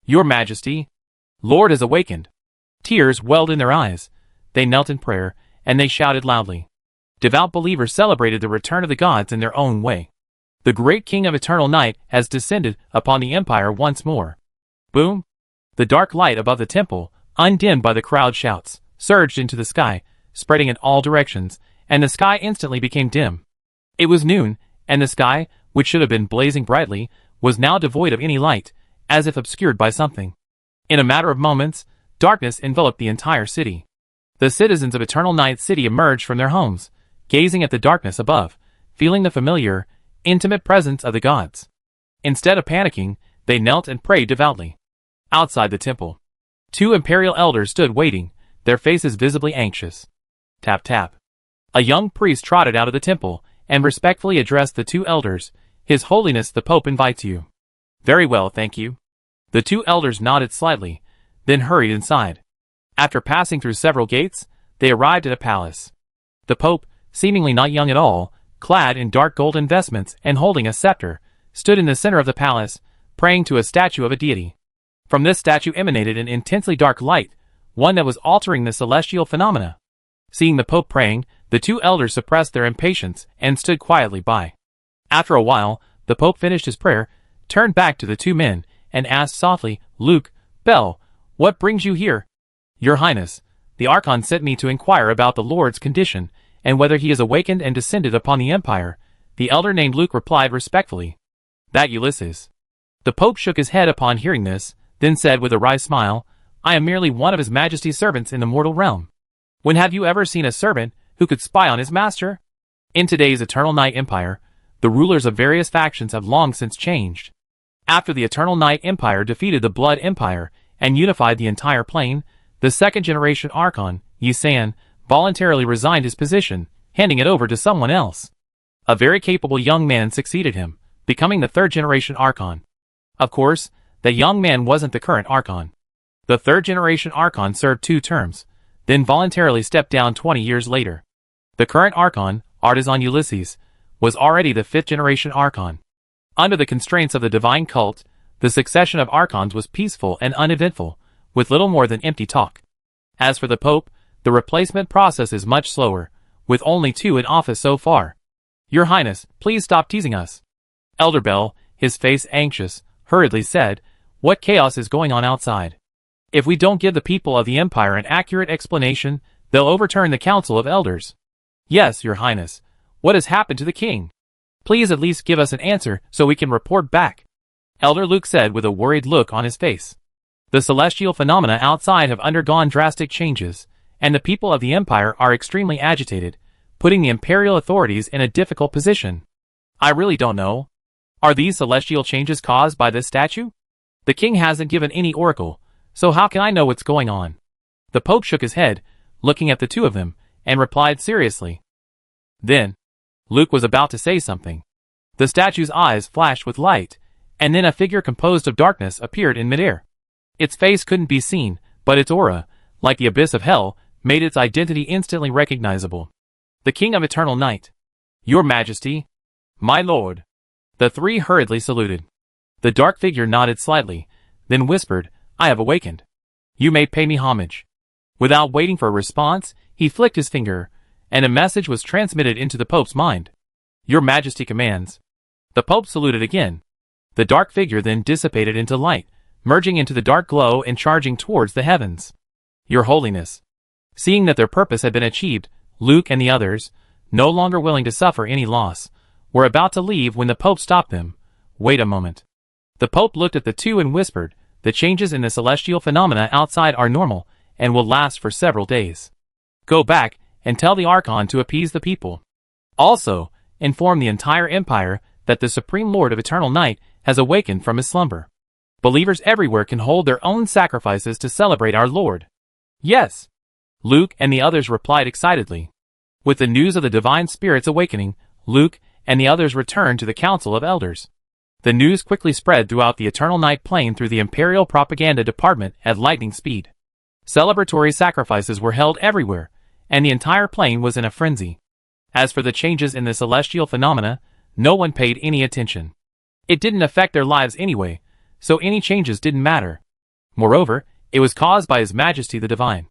S1: Your Majesty! Lord is awakened! Tears welled in their eyes. They knelt in prayer, and they shouted loudly. Devout believers celebrated the return of the gods in their own way. The great King of Eternal Night has descended upon the Empire once more. Boom! The dark light above the temple, undimmed by the crowd shouts, surged into the sky, spreading in all directions, and the sky instantly became dim. It was noon, and the sky, which should have been blazing brightly, was now devoid of any light, as if obscured by something. In a matter of moments, darkness enveloped the entire city. The citizens of Eternal Night City emerged from their homes, gazing at the darkness above, feeling the familiar, intimate presence of the gods. Instead of panicking, they knelt and prayed devoutly. Outside the temple, 2 imperial elders stood waiting, their faces visibly anxious. Tap tap. A young priest trotted out of the temple, and respectfully addressed the 2 elders. His Holiness the Pope invites you. Very well, thank you. The 2 elders nodded slightly, then hurried inside. After passing through several gates, they arrived at a palace. The Pope, seemingly not young at all, clad in dark golden vestments and holding a scepter, stood in the center of the palace, praying to a statue of a deity. From this statue emanated an intensely dark light, one that was altering the celestial phenomena. Seeing the Pope praying, the 2 elders suppressed their impatience and stood quietly by. After a while, the Pope finished his prayer, turned back to the 2 men, and asked softly, Luke, Bell, what brings you here? Your Highness, the Archon sent me to inquire about the Lord's condition, and whether he is awakened and descended upon the Empire. The elder named Luke replied respectfully. That Ulysses. The Pope shook his head upon hearing this, then said with a wry smile, I am merely one of His Majesty's servants in the mortal realm. When have you ever seen a servant who could spy on his master? In today's Eternal Night Empire, the rulers of various factions have long since changed. After the Eternal Night Empire defeated the Blood Empire and unified the entire plane, the second-generation Archon, Yi San, voluntarily resigned his position, handing it over to someone else. A very capable young man succeeded him, becoming the third-generation Archon. Of course, that young man wasn't the current Archon. The third-generation Archon served 2 terms, then voluntarily stepped down 20 years later. The current Archon, Artisan Ulysses, was already the 5th-generation Archon. Under the constraints of the divine cult, the succession of Archons was peaceful and uneventful, with little more than empty talk. As for the Pope, the replacement process is much slower, with only 2 in office so far. Your Highness, please stop teasing us. Elder Bell, his face anxious, hurriedly said, What chaos is going on outside? If we don't give the people of the Empire an accurate explanation, they'll overturn the Council of Elders. Yes, Your Highness. What has happened to the king? Please at least give us an answer so we can report back. Elder Luke said with a worried look on his face. The celestial phenomena outside have undergone drastic changes, and the people of the Empire are extremely agitated, putting the imperial authorities in a difficult position. I really don't know. Are these celestial changes caused by this statue? The king hasn't given any oracle, so how can I know what's going on? The Pope shook his head, looking at the 2 of them, and replied seriously. Then, Luke was about to say something. The statue's eyes flashed with light, and then a figure composed of darkness appeared in midair. Its face couldn't be seen, but its aura, like the abyss of hell, made its identity instantly recognizable. The King of Eternal Night. Your Majesty. My Lord. The 3 hurriedly saluted. The dark figure nodded slightly, then whispered, I have awakened. You may pay me homage. Without waiting for a response, he flicked his finger, and a message was transmitted into the Pope's mind. Your Majesty commands. The Pope saluted again. The dark figure then dissipated into light, merging into the dark glow and charging towards the heavens. Your Holiness. Seeing that their purpose had been achieved, Luke and the others, no longer willing to suffer any loss, were about to leave when the Pope stopped them. Wait a moment. The Pope looked at the 2 and whispered, The changes in the celestial phenomena outside are normal, and will last for several days. Go back, and tell the Archon to appease the people. Also, inform the entire Empire that the Supreme Lord of Eternal Night has awakened from his slumber. Believers everywhere can hold their own sacrifices to celebrate our Lord. Yes. Luke and the others replied excitedly. With the news of the Divine Spirit's awakening, Luke and the others returned to the Council of Elders. The news quickly spread throughout the Eternal Night Plane through the Imperial Propaganda Department at lightning speed. Celebratory sacrifices were held everywhere, and the entire plane was in a frenzy. As for the changes in the celestial phenomena, no one paid any attention. It didn't affect their lives anyway, so any changes didn't matter. Moreover, it was caused by His Majesty the Divine.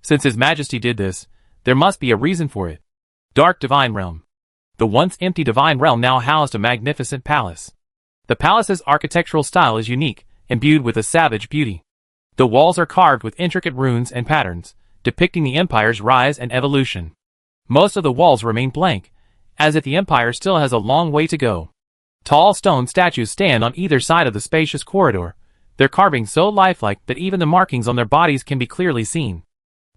S1: Since His Majesty did this, there must be a reason for it. Dark Divine Realm. The once empty Divine Realm now housed a magnificent palace. The palace's architectural style is unique, imbued with a savage beauty. The walls are carved with intricate runes and patterns, depicting the Empire's rise and evolution. Most of the walls remain blank, as if the Empire still has a long way to go. Tall stone statues stand on either side of the spacious corridor, their carvings so lifelike that even the markings on their bodies can be clearly seen.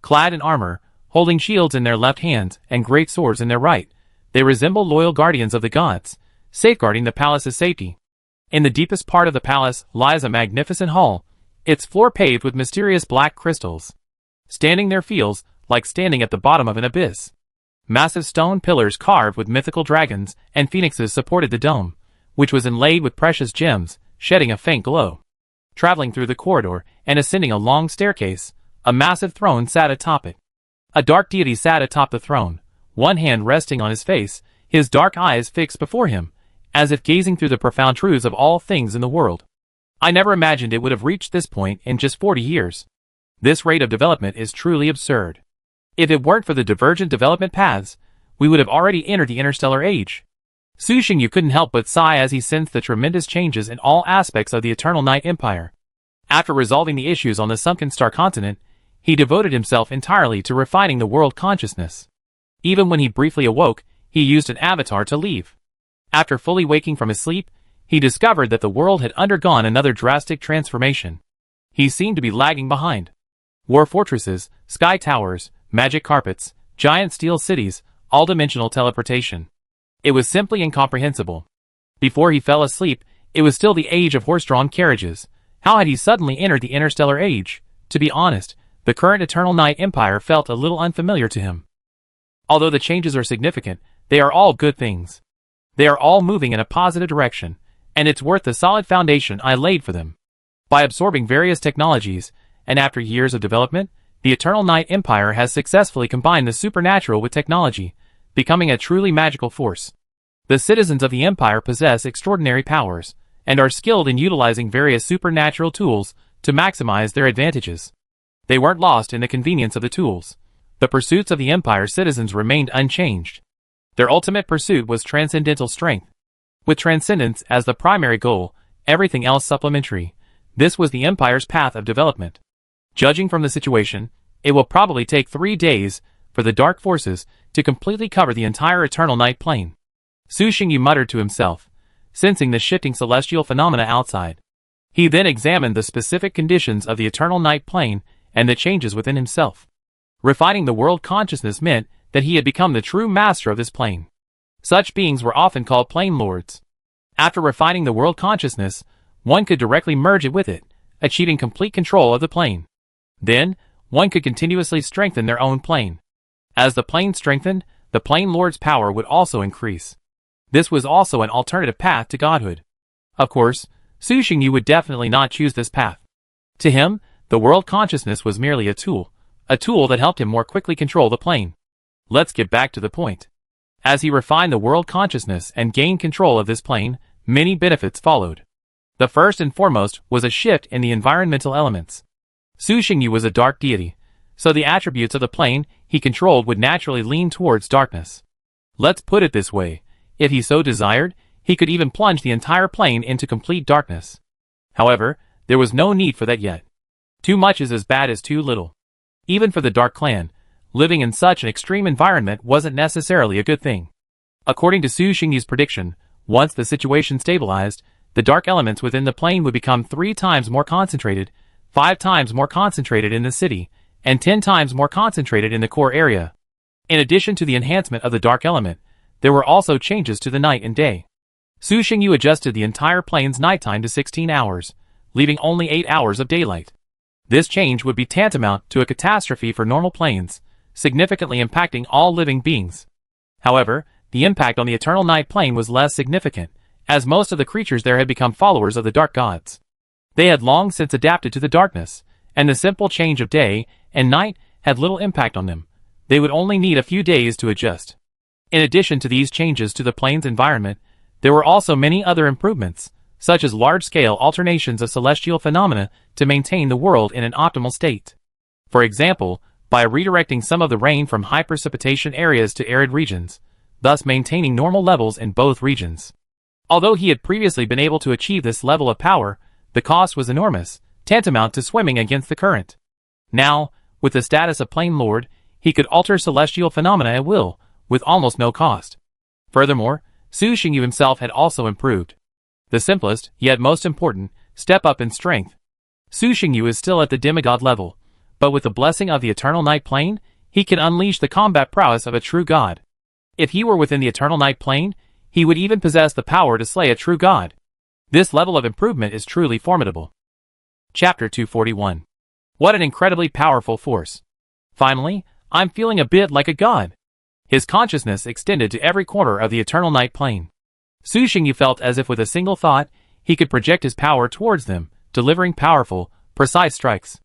S1: Clad in armor, holding shields in their left hands and great swords in their right, they resemble loyal guardians of the gods, safeguarding the palace's safety. In the deepest part of the palace lies a magnificent hall, its floor paved with mysterious black crystals. Standing there feels like standing at the bottom of an abyss. Massive stone pillars carved with mythical dragons and phoenixes supported the dome, which was inlaid with precious gems, shedding a faint glow. Traveling through the corridor and ascending a long staircase, a massive throne sat atop it. A dark deity sat atop the throne, one hand resting on his face, his dark eyes fixed before him, as if gazing through the profound truths of all things in the world. I never imagined it would have reached this point in just 40 years. This rate of development is truly absurd. If it weren't for the divergent development paths, we would have already entered the interstellar age. Su Xingyu couldn't help but sigh as he sensed the tremendous changes in all aspects of the Eternal Night Empire. After resolving the issues on the sunken star continent, he devoted himself entirely to refining the world consciousness. Even when he briefly awoke, he used an avatar to leave. After fully waking from his sleep, he discovered that the world had undergone another drastic transformation. He seemed to be lagging behind. War fortresses, sky towers, magic carpets, giant steel cities, all-dimensional teleportation. It was simply incomprehensible. Before he fell asleep, it was still the age of horse-drawn carriages. How had he suddenly entered the interstellar age? To be honest, the current Eternal Night Empire felt a little unfamiliar to him. Although the changes are significant, they are all good things. They are all moving in a positive direction, and it's worth the solid foundation I laid for them. By absorbing various technologies, and after years of development, the Eternal Night Empire has successfully combined the supernatural with technology, becoming a truly magical force. The citizens of the Empire possess extraordinary powers, and are skilled in utilizing various supernatural tools to maximize their advantages. They weren't lost in the convenience of the tools. The pursuits of the Empire's citizens remained unchanged. Their ultimate pursuit was transcendental strength. With transcendence as the primary goal, everything else supplementary, this was the Empire's path of development. Judging from the situation, it will probably take 3 days for the dark forces to completely cover the entire Eternal Night Plane. Su Xingyu muttered to himself, sensing the shifting celestial phenomena outside. He then examined the specific conditions of the Eternal Night Plane and the changes within himself. Refining the world consciousness meant that he had become the true master of this plane. Such beings were often called plane lords. After refining the world consciousness, one could directly merge it with it, achieving complete control of the plane. Then, one could continuously strengthen their own plane. As the plane strengthened, the plane lord's power would also increase. This was also an alternative path to godhood. Of course, Su Xingyu would definitely not choose this path. To him, the world consciousness was merely a tool that helped him more quickly control the plane. Let's get back to the point. As he refined the world consciousness and gained control of this plane, many benefits followed. The first and foremost was a shift in the environmental elements. Su Xingyu was a dark deity, so the attributes of the plane he controlled would naturally lean towards darkness. Let's put it this way, if he so desired, he could even plunge the entire plane into complete darkness. However, there was no need for that yet. Too much is as bad as too little. Even for the Dark Clan, living in such an extreme environment wasn't necessarily a good thing. According to Su Xingyu's prediction, once the situation stabilized, the dark elements within the plane would become 3 times more concentrated, 5 times more concentrated in the city, and 10 times more concentrated in the core area. In addition to the enhancement of the dark element, there were also changes to the night and day. Su Xingyu adjusted the entire plane's nighttime to 16 hours, leaving only 8 hours of daylight. This change would be tantamount to a catastrophe for normal planes, significantly impacting all living beings. However, the impact on the Eternal Night Plane was less significant, as most of the creatures there had become followers of the dark gods. They had long since adapted to the darkness, and the simple change of day and night had little impact on them, they would only need a few days to adjust. In addition to these changes to the plane's environment, there were also many other improvements, such as large-scale alternations of celestial phenomena to maintain the world in an optimal state. For example, by redirecting some of the rain from high precipitation areas to arid regions, thus maintaining normal levels in both regions. Although he had previously been able to achieve this level of power, the cost was enormous, tantamount to swimming against the current. Now, with the status of Plane Lord, he could alter celestial phenomena at will, with almost no cost. Furthermore, Su Xingyu himself had also improved. The simplest, yet most important, step up in strength. Su Xingyu is still at the demigod level, but with the blessing of the Eternal Night Plane, he can unleash the combat prowess of a true god. If he were within the Eternal Night Plane, he would even possess the power to slay a true god. This level of improvement is truly formidable. Chapter 241. What an incredibly powerful force. Finally, I'm feeling a bit like a god. His consciousness extended to every corner of the Eternal Night Plane. Su Xingyu felt as if with a single thought, he could project his power towards them, delivering powerful, precise strikes.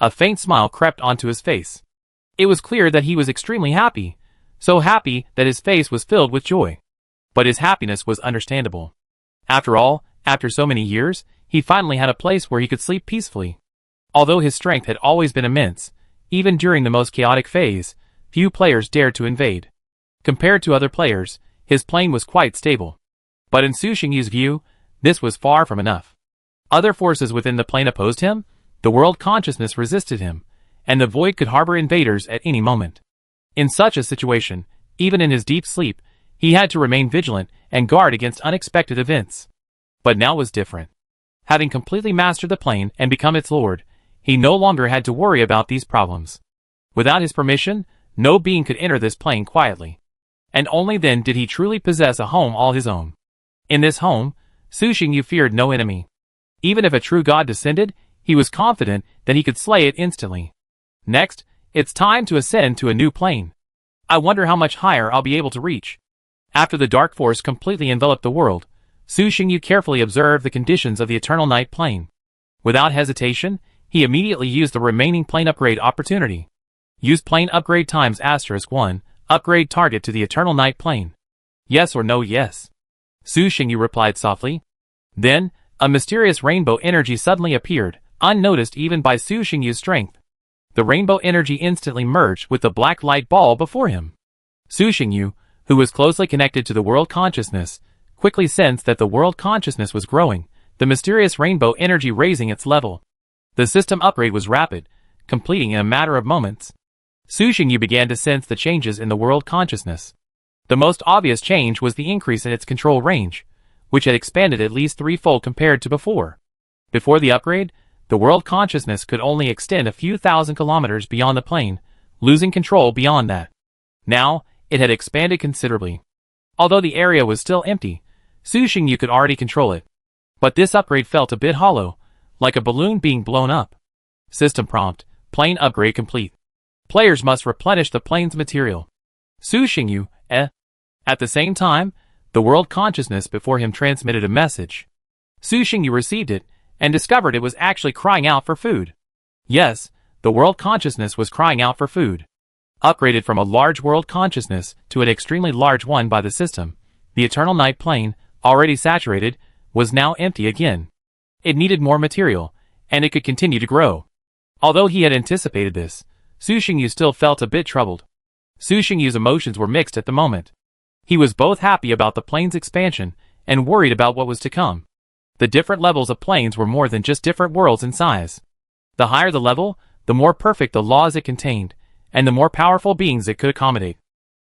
S1: A faint smile crept onto his face. It was clear that he was extremely happy, so happy that his face was filled with joy. But his happiness was understandable. After all, after so many years, he finally had a place where he could sleep peacefully. Although his strength had always been immense, even during the most chaotic phase, few players dared to invade. Compared to other players, his plane was quite stable. But in Su Xingyu's view, this was far from enough. Other forces within the plane opposed him, the world consciousness resisted him, and the void could harbor invaders at any moment. In such a situation, even in his deep sleep, he had to remain vigilant and guard against unexpected events. But now was different. Having completely mastered the plane and become its lord, he no longer had to worry about these problems. Without his permission, no being could enter this plane quietly. And only then did he truly possess a home all his own. In this home, Su Xingyu feared no enemy. Even if a true god descended, he was confident that he could slay it instantly. Next, it's time to ascend to a new plane. I wonder how much higher I'll be able to reach. After the dark force completely enveloped the world, Su Xingyu carefully observed the conditions of the Eternal Night Plane. Without hesitation, he immediately used the remaining plane upgrade opportunity. Use plane upgrade times *1, upgrade target to the Eternal Night Plane. Yes or no yes. Su Xingyu replied softly. Then, a mysterious rainbow energy suddenly appeared, unnoticed even by Su Xingyu's strength. The rainbow energy instantly merged with the black light ball before him. Su Xingyu, who was closely connected to the world consciousness, quickly sensed that the world consciousness was growing, the mysterious rainbow energy raising its level. The system upgrade was rapid, completing in a matter of moments. Su Xingyu began to sense the changes in the world consciousness. The most obvious change was the increase in its control range, which had expanded at least threefold compared to before. Before the upgrade, the world consciousness could only extend a few thousand kilometers beyond the plane, losing control beyond that. Now, it had expanded considerably. Although the area was still empty, Su Xingyu could already control it. But this upgrade felt a bit hollow, like a balloon being blown up. System prompt, plane upgrade complete. Players must replenish the plane's material. Su Xingyu, At the same time, the world consciousness before him transmitted a message. Su Xingyu received it, and discovered it was actually crying out for food. Yes, the world consciousness was crying out for food. Upgraded from a large world consciousness to an extremely large one by the system, the Eternal Night Plane, already saturated, was now empty again. It needed more material, and it could continue to grow. Although he had anticipated this, Su Xingyu still felt a bit troubled. Su Xingyu's emotions were mixed at the moment. He was both happy about the plane's expansion and worried about what was to come. The different levels of planes were more than just different worlds in size. The higher the level, the more perfect the laws it contained, and the more powerful beings it could accommodate.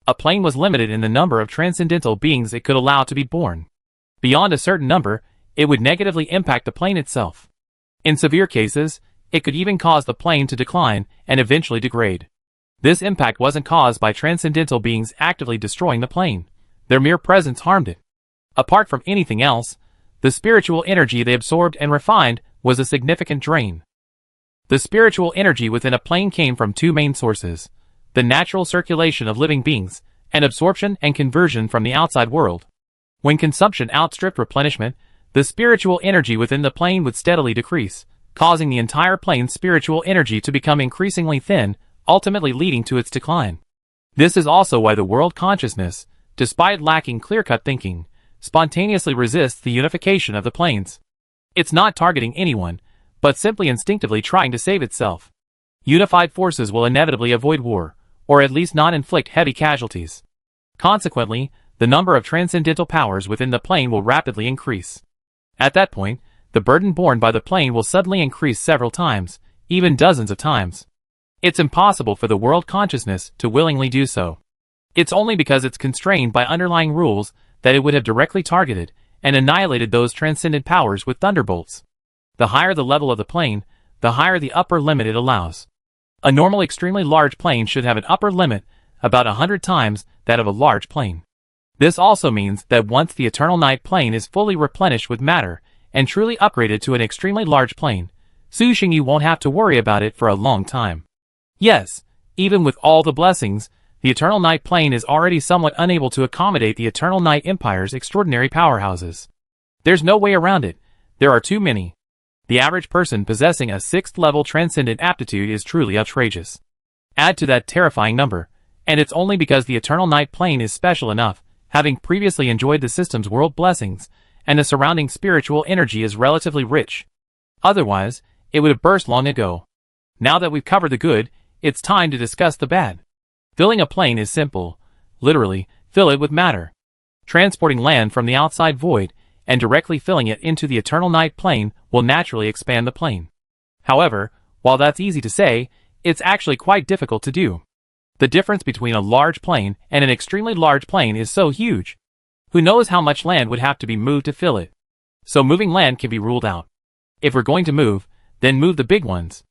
S1: A plane was limited in the number of transcendental beings it could allow to be born. Beyond a certain number, it would negatively impact the plane itself. In severe cases, it could even cause the plane to decline and eventually degrade. This impact wasn't caused by transcendental beings actively destroying the plane. Their mere presence harmed it. Apart from anything else, the spiritual energy they absorbed and refined was a significant drain. The spiritual energy within a plane came from two main sources: the natural circulation of living beings, and absorption and conversion from the outside world. When consumption outstripped replenishment, the spiritual energy within the plane would steadily decrease, causing the entire plane's spiritual energy to become increasingly thin, ultimately leading to its decline. This is also why the world consciousness, despite lacking clear-cut thinking, spontaneously resists the unification of the planes. It's not targeting anyone, but simply instinctively trying to save itself. Unified forces will inevitably avoid war, or at least not inflict heavy casualties. Consequently, the number of transcendental powers within the plane will rapidly increase. At that point, the burden borne by the plane will suddenly increase several times, even dozens of times. It's impossible for the world consciousness to willingly do so. It's only because it's constrained by underlying rules that it would have directly targeted and annihilated those transcendent powers with thunderbolts. The higher the level of the plane, the higher the upper limit it allows. A normal extremely large plane should have an upper limit about 100 times that of a large plane. This also means that once the eternal night plane is fully replenished with matter and truly upgraded to an extremely large plane, Su Xingyu won't have to worry about it for a long time. Yes, even with all the blessings, the eternal night plane is already somewhat unable to accommodate the eternal night empire's extraordinary powerhouses. There's no way around it. There are too many. The average person possessing a 6th level transcendent aptitude is truly outrageous. Add to that terrifying number, and it's only because the eternal night plane is special enough, having previously enjoyed the system's world blessings, and the surrounding spiritual energy is relatively rich. Otherwise, it would have burst long ago. Now that we've covered the good, it's time to discuss the bad. Filling a plane is simple. Literally, fill it with matter. Transporting land from the outside void and directly filling it into the eternal night plane will naturally expand the plane. However, while that's easy to say, it's actually quite difficult to do. The difference between a large plane and an extremely large plane is so huge. Who knows how much land would have to be moved to fill it? So moving land can be ruled out. If we're going to move, then move the big ones.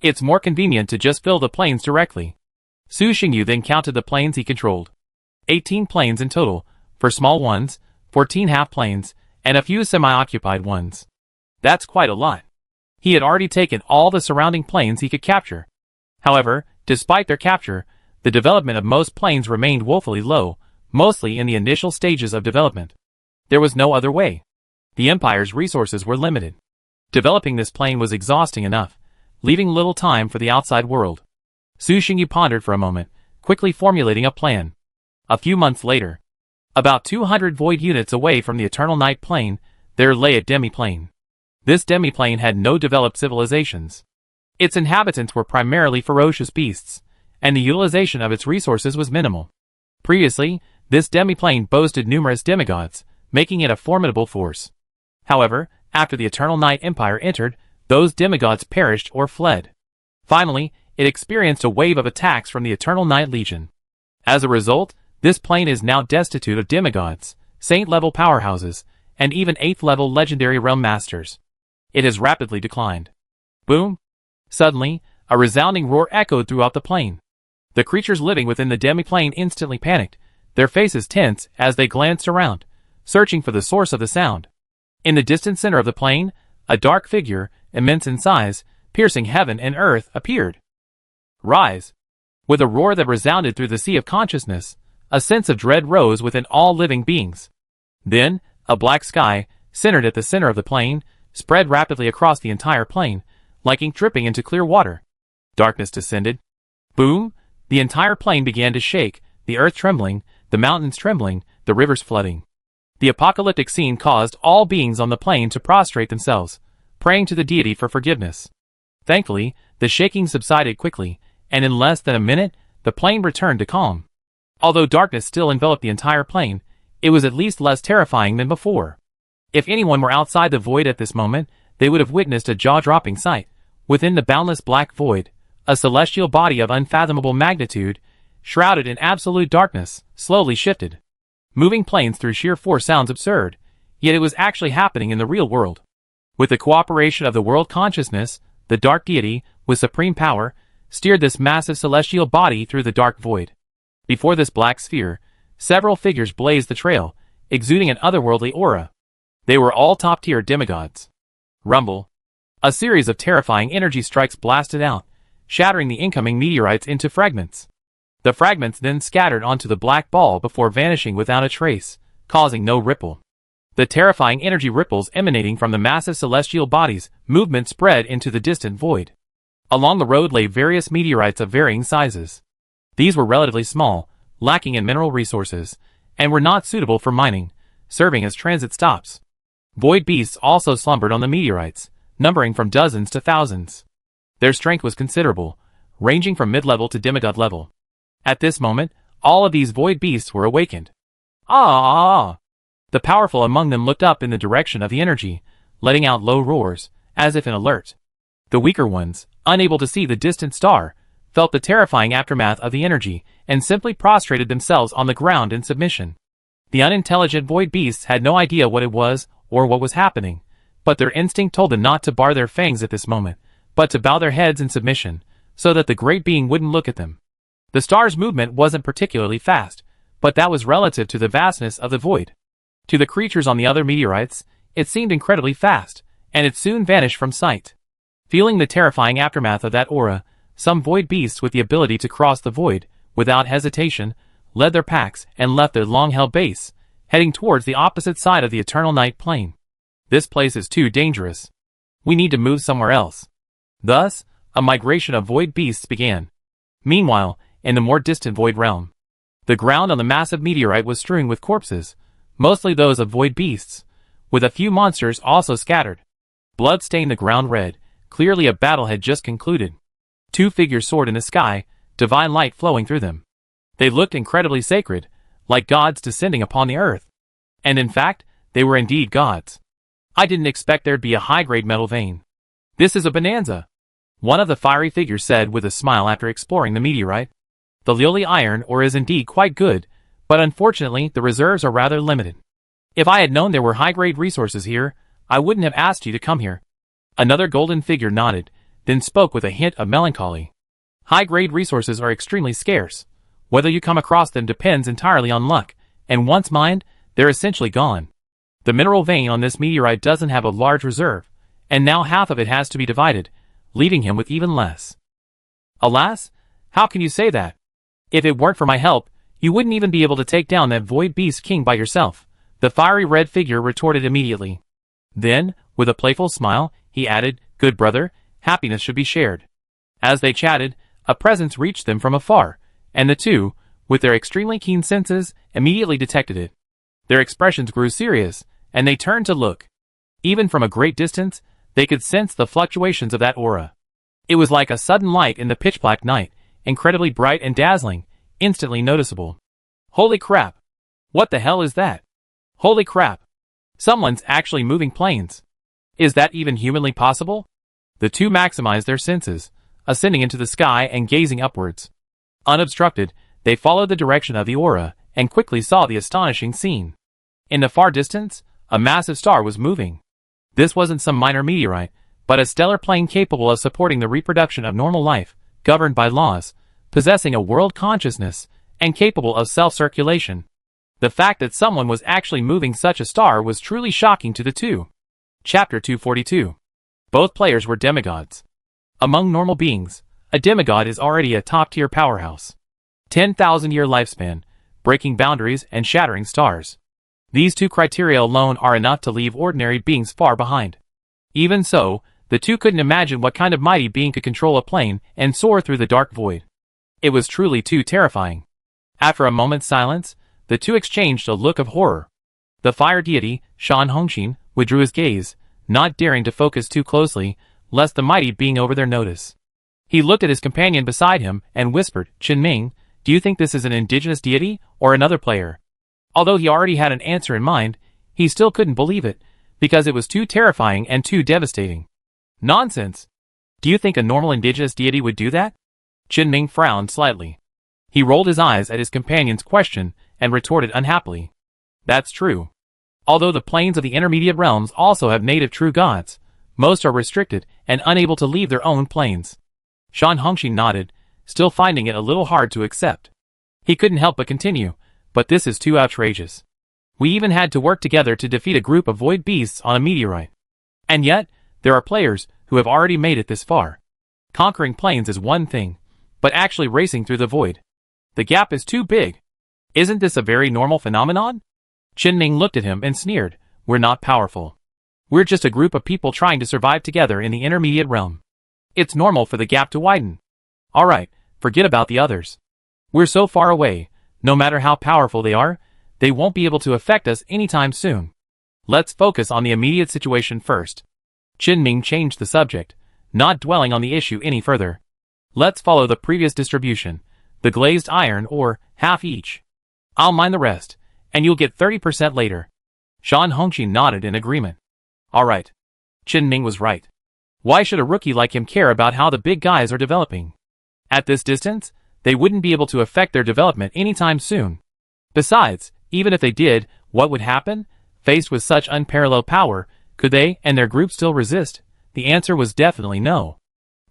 S1: It's more convenient to just fill the planes directly. Su Xingyu then counted the planes he controlled. 18 planes in total, for small ones, 14 half-planes, and a few semi-occupied ones. That's quite a lot. He had already taken all the surrounding planes he could capture. However, despite their capture, the development of most planes remained woefully low, mostly in the initial stages of development. There was no other way. The Empire's resources were limited. Developing this plane was exhausting enough, leaving little time for the outside world. Su Xingyu pondered for a moment, quickly formulating a plan. A few months later, about 200 void units away from the Eternal Night Plane, there lay a demi-plane. This demi-plane had no developed civilizations. Its inhabitants were primarily ferocious beasts, and the utilization of its resources was minimal. Previously, this demi-plane boasted numerous demigods, making it a formidable force. However, after the Eternal Night Empire entered, those demigods perished or fled. Finally, it experienced a wave of attacks from the Eternal Night Legion. As a result, this plane is now destitute of demigods, saint-level powerhouses, and even 8th-level legendary realm masters. It has rapidly declined. Boom! Suddenly, a resounding roar echoed throughout the plane. The creatures living within the demi-plane instantly panicked, their faces tense as they glanced around, searching for the source of the sound. In the distant center of the plane, a dark figure, immense in size, piercing heaven and earth, appeared. Rise! With a roar that resounded through the sea of consciousness, a sense of dread rose within all living beings. Then, a black sky, centered at the center of the plane, spread rapidly across the entire plane, like ink dripping into clear water. Darkness descended. Boom! The entire plane began to shake, the earth trembling, the mountains trembling, the rivers flooding. The apocalyptic scene caused all beings on the plane to prostrate themselves, praying to the deity for forgiveness. Thankfully, the shaking subsided quickly, and in less than a minute, the plane returned to calm. Although darkness still enveloped the entire plane, it was at least less terrifying than before. If anyone were outside the void at this moment, they would have witnessed a jaw-dropping sight. Within the boundless black void, a celestial body of unfathomable magnitude, shrouded in absolute darkness, slowly shifted. Moving planes through sheer force sounds absurd, yet it was actually happening in the real world. With the cooperation of the world consciousness, the dark deity, with supreme power, steered this massive celestial body through the dark void. Before this black sphere, several figures blazed the trail, exuding an otherworldly aura. They were all top-tier demigods. Rumble. A series of terrifying energy strikes blasted out, shattering the incoming meteorites into fragments. The fragments then scattered onto the black ball before vanishing without a trace, causing no ripple. The terrifying energy ripples emanating from the massive celestial body's movement spread into the distant void. Along the road lay various meteorites of varying sizes. These were relatively small, lacking in mineral resources, and were not suitable for mining, serving as transit stops. Void beasts also slumbered on the meteorites, numbering from dozens to thousands. Their strength was considerable, ranging from mid-level to demigod level. At this moment, all of these void beasts were awakened. Ah! The powerful among them looked up in the direction of the energy, letting out low roars, as if in alert. The weaker ones, unable to see the distant star, felt the terrifying aftermath of the energy, and simply prostrated themselves on the ground in submission. The unintelligent void beasts had no idea what it was or what was happening, but their instinct told them not to bar their fangs at this moment, but to bow their heads in submission, so that the great being wouldn't look at them. The star's movement wasn't particularly fast, but that was relative to the vastness of the void. To the creatures on the other meteorites, it seemed incredibly fast, and it soon vanished from sight. Feeling the terrifying aftermath of that aura, some void beasts with the ability to cross the void, without hesitation, led their packs and left their long-held base, heading towards the opposite side of the eternal night plane. This place is too dangerous. We need to move somewhere else. Thus, a migration of void beasts began. Meanwhile, in the more distant void realm, the ground on the massive meteorite was strewn with corpses, mostly those of void beasts, with a few monsters also scattered. Blood stained the ground red, clearly a battle had just concluded. Two figures soared in the sky, divine light flowing through them. They looked incredibly sacred, like gods descending upon the earth. And in fact, they were indeed gods. I didn't expect there'd be a high-grade metal vein. This is a bonanza, one of the fiery figures said with a smile after exploring the meteorite. The lily iron ore is indeed quite good, but unfortunately the reserves are rather limited. If I had known there were high-grade resources here, I wouldn't have asked you to come here. Another golden figure nodded, then spoke with a hint of melancholy. High-grade resources are extremely scarce. Whether you come across them depends entirely on luck, and once mined, they're essentially gone. The mineral vein on this meteorite doesn't have a large reserve, and now half of it has to be divided, leaving him with even less. Alas, how can you say that? If it weren't for my help, you wouldn't even be able to take down that void beast king by yourself, the fiery red figure retorted immediately. Then, with a playful smile, he added, "Good brother, happiness should be shared." As they chatted, a presence reached them from afar, and the two, with their extremely keen senses, immediately detected it. Their expressions grew serious, and they turned to look. Even from a great distance, they could sense the fluctuations of that aura. It was like a sudden light in the pitch-black night, incredibly bright and dazzling, instantly noticeable. Holy crap! What the hell is that? Holy crap! Someone's actually moving planes. Is that even humanly possible? The two maximized their senses, ascending into the sky and gazing upwards. Unobstructed, they followed the direction of the aura, and quickly saw the astonishing scene. In the far distance, a massive star was moving. This wasn't some minor meteorite, but a stellar plane capable of supporting the reproduction of normal life, governed by laws, possessing a world consciousness, and capable of self-circulation. The fact that someone was actually moving such a star was truly shocking to the two. Chapter 242. Both players were demigods. Among normal beings, a demigod is already a top-tier powerhouse. 10,000-year lifespan, breaking boundaries and shattering stars. These two criteria alone are enough to leave ordinary beings far behind. Even so, the two couldn't imagine what kind of mighty being could control a plane and soar through the dark void. It was truly too terrifying. After a moment's silence, the two exchanged a look of horror. The fire deity, Shan Hongxin, withdrew his gaze, not daring to focus too closely, lest the mighty being over their notice. He looked at his companion beside him and whispered, "Qinming, do you think this is an indigenous deity or another player?" Although he already had an answer in mind, he still couldn't believe it, because it was too terrifying and too devastating. Nonsense! Do you think a normal indigenous deity would do that? Qinming frowned slightly. He rolled his eyes at his companion's question and retorted unhappily. That's true. Although the planes of the intermediate realms also have native true gods, most are restricted and unable to leave their own planes. Shan Hongxin nodded, still finding it a little hard to accept. He couldn't help but continue, "But this is too outrageous. We even had to work together to defeat a group of void beasts on a meteorite. And yet, there are players who have already made it this far. Conquering planes is one thing, but actually racing through the void. The gap is too big. Isn't this a very normal phenomenon?" Qinming looked at him and sneered, "We're not powerful. We're just a group of people trying to survive together in the intermediate realm. It's normal for the gap to widen. Alright, forget about the others. We're so far away, no matter how powerful they are, they won't be able to affect us anytime soon. Let's focus on the immediate situation first. Qinming changed the subject, not dwelling on the issue any further. Let's follow the previous distribution, the glazed iron or half each. I'll mine the rest, and you'll get 30% later. Shan Hongqi nodded in agreement. Alright. Qinming was right. Why should a rookie like him care about how the big guys are developing? At this distance, they wouldn't be able to affect their development anytime soon. Besides, even if they did, what would happen? Faced with such unparalleled power, could they and their group still resist? The answer was definitely no.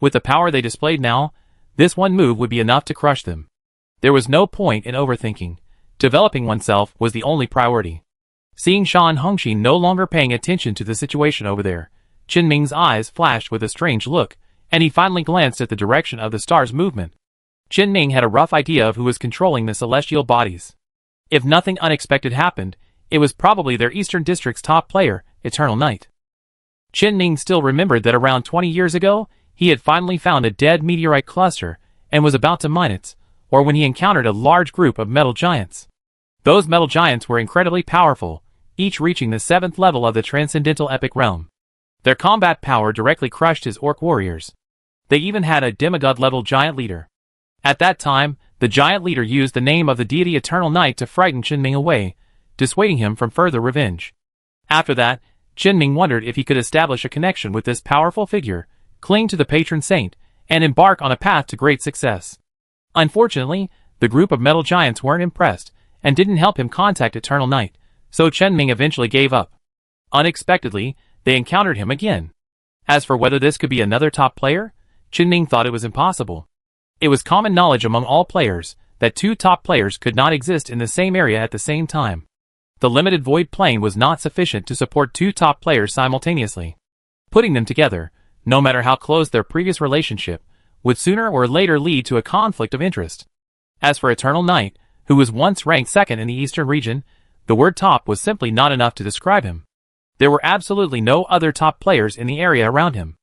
S1: With the power they displayed now, this one move would be enough to crush them. There was no point in overthinking. Developing oneself was the only priority. Seeing Shan Hongqi no longer paying attention to the situation over there, Qinming's eyes flashed with a strange look, and he finally glanced at the direction of the star's movement. Qinming had a rough idea of who was controlling the celestial bodies. If nothing unexpected happened, it was probably their Eastern District's top player, Eternal Knight. Qinming still remembered that around 20 years ago, he had finally found a dead meteorite cluster and was about to mine it, or when he encountered a large group of metal giants. Those metal giants were incredibly powerful, each reaching the 7th level of the Transcendental Epic Realm. Their combat power directly crushed his orc warriors. They even had a demigod-level giant leader. At that time, the giant leader used the name of the deity Eternal Knight to frighten Qinming away, dissuading him from further revenge. After that, Qinming wondered if he could establish a connection with this powerful figure, cling to the patron saint, and embark on a path to great success. Unfortunately, the group of metal giants weren't impressed, and didn't help him contact Eternal Knight, so Qinming eventually gave up. Unexpectedly, they encountered him again. As for whether this could be another top player, Qinming thought it was impossible. It was common knowledge among all players that two top players could not exist in the same area at the same time. The limited void plane was not sufficient to support two top players simultaneously. Putting them together, no matter how close their previous relationship, would sooner or later lead to a conflict of interest. As for Eternal Knight, who was once ranked second in the Eastern region, the word top was simply not enough to describe him. There were absolutely no other top players in the area around him.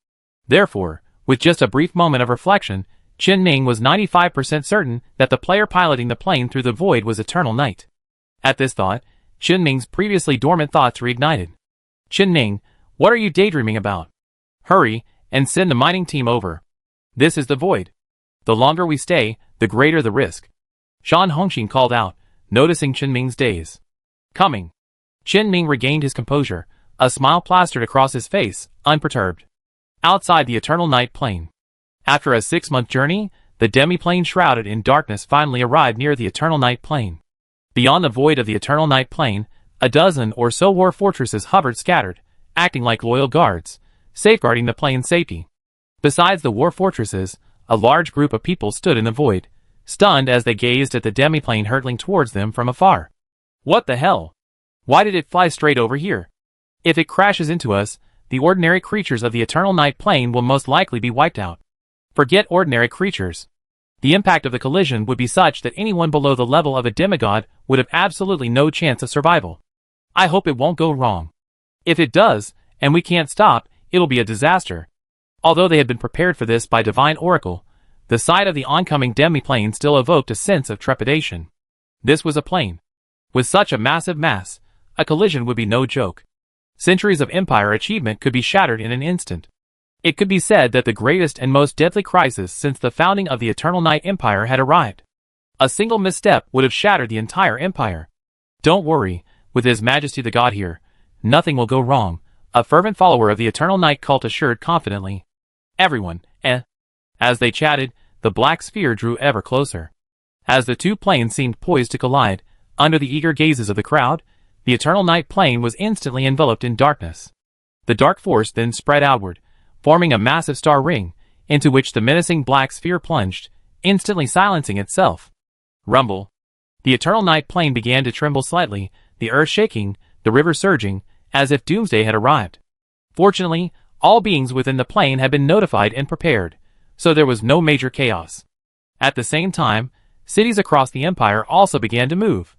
S1: Therefore, with just a brief moment of reflection, Qinming was 95% certain that the player piloting the plane through the void was Eternal Knight. At this thought, Qinming's previously dormant thoughts reignited. Qinming, what are you daydreaming about? Hurry, and send the mining team over. This is the void. The longer we stay, the greater the risk. Shan Hongqi called out, noticing Qinming's daze. Coming. Qinming regained his composure, a smile plastered across his face, unperturbed. Outside the Eternal Night plane. After a 6-month journey, the demi-plane shrouded in darkness finally arrived near the Eternal Night plane. Beyond the void of the Eternal Night plane, a dozen or so war fortresses hovered scattered, acting like loyal guards, safeguarding the plane's safety. Besides the war fortresses, a large group of people stood in the void, stunned as they gazed at the demi-plane hurtling towards them from afar. What the hell? Why did it fly straight over here? If it crashes into us, the ordinary creatures of the Eternal Night plane will most likely be wiped out. Forget ordinary creatures. The impact of the collision would be such that anyone below the level of a demigod would have absolutely no chance of survival. I hope it won't go wrong. If it does, and we can't stop, it'll be a disaster. Although they had been prepared for this by Divine Oracle, the sight of the oncoming demi-plane still evoked a sense of trepidation. This was a plane. With such a massive mass, a collision would be no joke. Centuries of Empire achievement could be shattered in an instant. It could be said that the greatest and most deadly crisis since the founding of the Eternal Night Empire had arrived. A single misstep would have shattered the entire empire. Don't worry, with His Majesty the God here, nothing will go wrong, a fervent follower of the Eternal Night cult assured confidently. Everyone, As they chatted, the black sphere drew ever closer. As the two planes seemed poised to collide, under the eager gazes of the crowd, the Eternal Night plane was instantly enveloped in darkness. The dark force then spread outward, forming a massive star ring, into which the menacing black sphere plunged, instantly silencing itself. Rumble. The Eternal Night plane began to tremble slightly, the earth shaking, the river surging, as if doomsday had arrived. Fortunately, all beings within the plane had been notified and prepared, so there was no major chaos. At the same time, cities across the empire also began to move.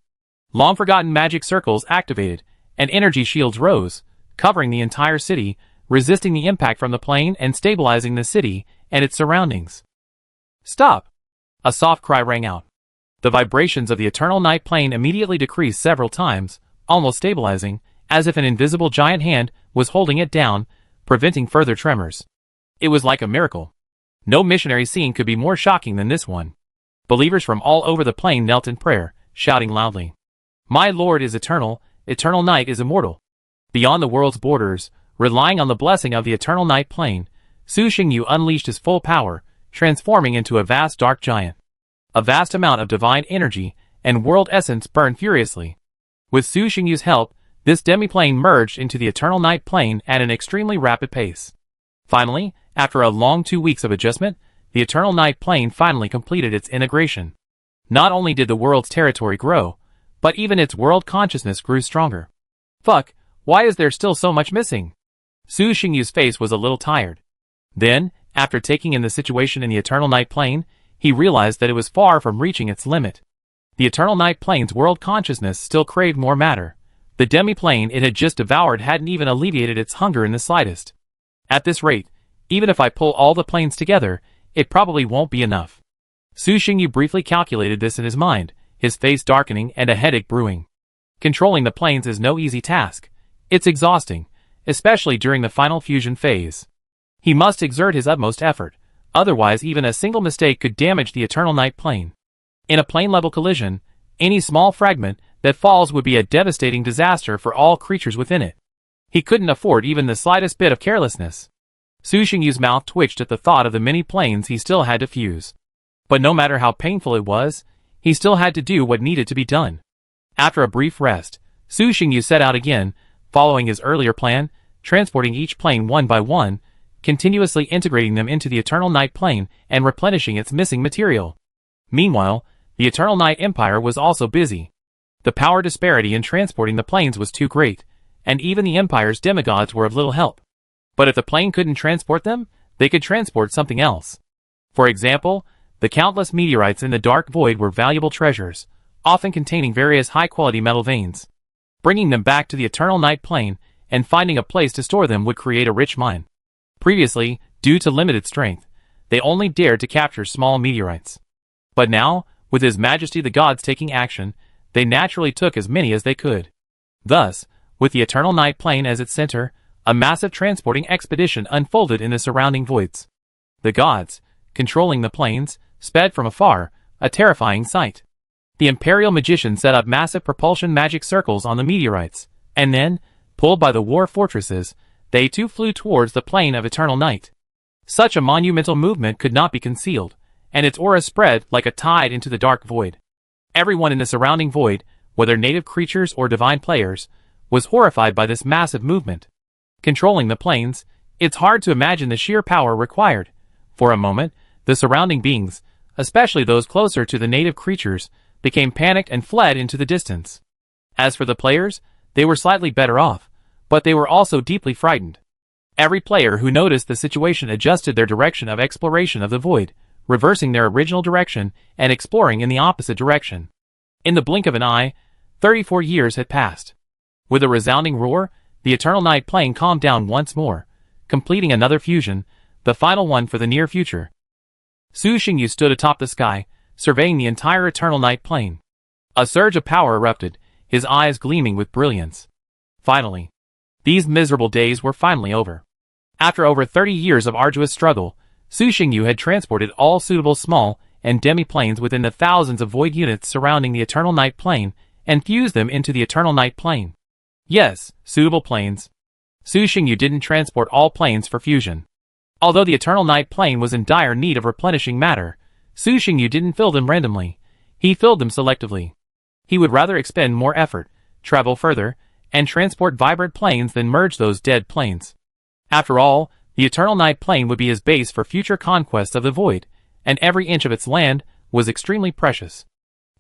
S1: Long-forgotten magic circles activated, and energy shields rose, covering the entire city, resisting the impact from the plane and stabilizing the city and its surroundings. Stop! A soft cry rang out. The vibrations of the eternal night plane immediately decreased several times, almost stabilizing, as if an invisible giant hand was holding it down, preventing further tremors. It was like a miracle. No missionary scene could be more shocking than this one. Believers from all over the plane knelt in prayer, shouting loudly, "My Lord is eternal, eternal night is immortal." Beyond the world's borders, relying on the blessing of the eternal night plane, Su Xingyu unleashed his full power, transforming into a vast dark giant. A vast amount of divine energy and world essence burned furiously. With Su Xingyu's help, this demi-plane merged into the eternal night plane at an extremely rapid pace. Finally, after a long 2 weeks of adjustment, the eternal night plane finally completed its integration. Not only did the world's territory grow, but even its world consciousness grew stronger. Fuck, why is there still so much missing? Su Xingyu's face was a little tired. Then, after taking in the situation in the eternal night plane, he realized that it was far from reaching its limit. The eternal night plane's world consciousness still craved more matter. The demi-plane it had just devoured hadn't even alleviated its hunger in the slightest. At this rate, even if I pull all the planes together, it probably won't be enough. Su Xingyu briefly calculated this in his mind, his face darkening and a headache brewing. Controlling the planes is no easy task. It's exhausting, especially during the final fusion phase. He must exert his utmost effort, otherwise even a single mistake could damage the eternal night plane. In a plane-level collision, any small fragment that falls would be a devastating disaster for all creatures within it. He couldn't afford even the slightest bit of carelessness. Su Xingyu's mouth twitched at the thought of the many planes he still had to fuse. But no matter how painful it was, he still had to do what needed to be done. After a brief rest, Su Xingyu set out again, following his earlier plan, transporting each plane one by one, continuously integrating them into the eternal night plane and replenishing its missing material. Meanwhile, the eternal night empire was also busy. The power disparity in transporting the planes was too great, and even the empire's demigods were of little help. But if the plane couldn't transport them, they could transport something else. For example, the countless meteorites in the dark void were valuable treasures, often containing various high-quality metal veins. Bringing them back to the eternal night plane and finding a place to store them would create a rich mine. Previously, due to limited strength, they only dared to capture small meteorites. But now, with His Majesty the gods taking action, they naturally took as many as they could. Thus, with the eternal night plane as its center, a massive transporting expedition unfolded in the surrounding voids. The gods, controlling the planes, sped from afar, a terrifying sight. The imperial magician set up massive propulsion magic circles on the meteorites, and then, pulled by the war fortresses, they too flew towards the plane of eternal night. Such a monumental movement could not be concealed, and its aura spread like a tide into the dark void. Everyone in the surrounding void, whether native creatures or divine players, was horrified by this massive movement. Controlling the planes, it's hard to imagine the sheer power required. For a moment, the surrounding beings, especially those closer to the native creatures, became panicked and fled into the distance. As for the players, they were slightly better off, but they were also deeply frightened. Every player who noticed the situation adjusted their direction of exploration of the void, reversing their original direction and exploring in the opposite direction. In the blink of an eye, 34 years had passed. With a resounding roar, the eternal night plane calmed down once more, completing another fusion, the final one for the near future. Su Xingyu stood atop the sky, surveying the entire eternal night plane. A surge of power erupted, his eyes gleaming with brilliance. Finally. These miserable days were finally over. After over 30 years of arduous struggle, Su Xingyu had transported all suitable small and demi-planes within the thousands of void units surrounding the eternal night plane and fused them into the eternal night plane. Yes, suitable planes. Su Xingyu didn't transport all planes for fusion. Although the eternal night plane was in dire need of replenishing matter, Su Xingyu didn't fill them randomly. He filled them selectively. He would rather expend more effort, travel further, and transport vibrant planes than merge those dead planes. After all, the eternal night plane would be his base for future conquests of the void, and every inch of its land was extremely precious.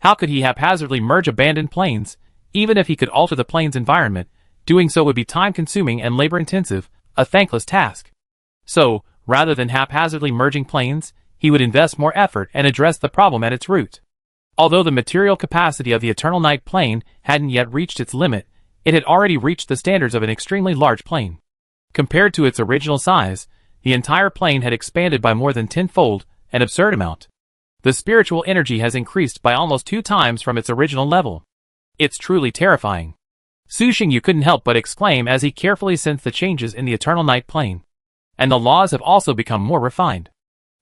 S1: How could he haphazardly merge abandoned planes? Even if he could alter the plane's environment, doing so would be time-consuming and labor-intensive, a thankless task. So, rather than haphazardly merging planes, he would invest more effort and address the problem at its root. Although the material capacity of the eternal night plane hadn't yet reached its limit, it had already reached the standards of an extremely large plane. Compared to its original size, the entire plane had expanded by more than tenfold, an absurd amount. The spiritual energy has increased by almost 2 times from its original level. It's truly terrifying. Su Xingyu couldn't help but exclaim as he carefully sensed the changes in the eternal night plane. And the laws have also become more refined.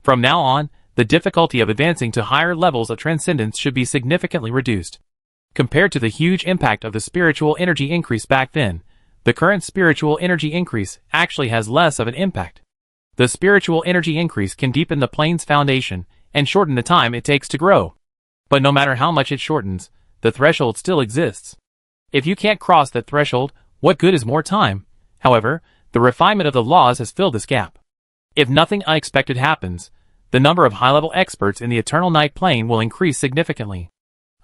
S1: From now on, the difficulty of advancing to higher levels of transcendence should be significantly reduced. Compared to the huge impact of the spiritual energy increase back then, the current spiritual energy increase actually has less of an impact. The spiritual energy increase can deepen the plane's foundation and shorten the time it takes to grow. But no matter how much it shortens, the threshold still exists. If you can't cross that threshold, what good is more time? However, the refinement of the laws has filled this gap. If nothing unexpected happens, the number of high-level experts in the eternal night plane will increase significantly.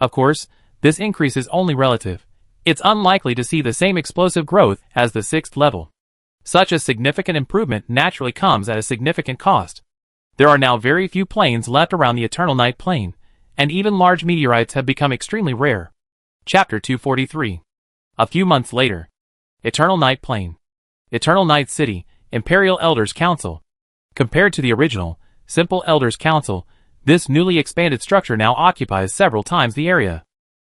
S1: Of course, this increase is only relative. It's unlikely to see the same explosive growth as the 6th level. Such a significant improvement naturally comes at a significant cost. There are now very few planes left around the eternal night plane, and even large meteorites have become extremely rare. Chapter 243. A few months later. Eternal Night Plane. Eternal Night City, Imperial Elders Council. Compared to the original, simple Elders Council, this newly expanded structure now occupies several times the area.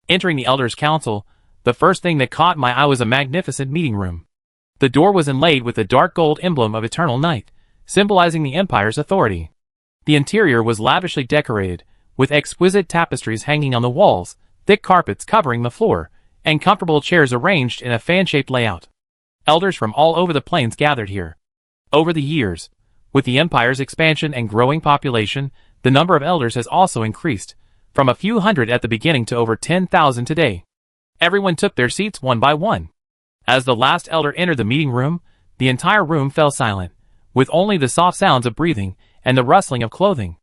S1: Entering the Elders Council, the first thing that caught my eye was a magnificent meeting room. The door was inlaid with the dark gold emblem of Eternal Night, symbolizing the Empire's authority. The interior was lavishly decorated, with exquisite tapestries hanging on the walls, thick carpets covering the floor, and comfortable chairs arranged in a fan-shaped layout. Elders from all over the plains gathered here. Over the years, with the Empire's expansion and growing population, the number of elders has also increased, from a few hundred at the beginning to over 10,000 today. Everyone took their seats one by one. As the last elder entered the meeting room, the entire room fell silent, with only the soft sounds of breathing and the rustling of clothing.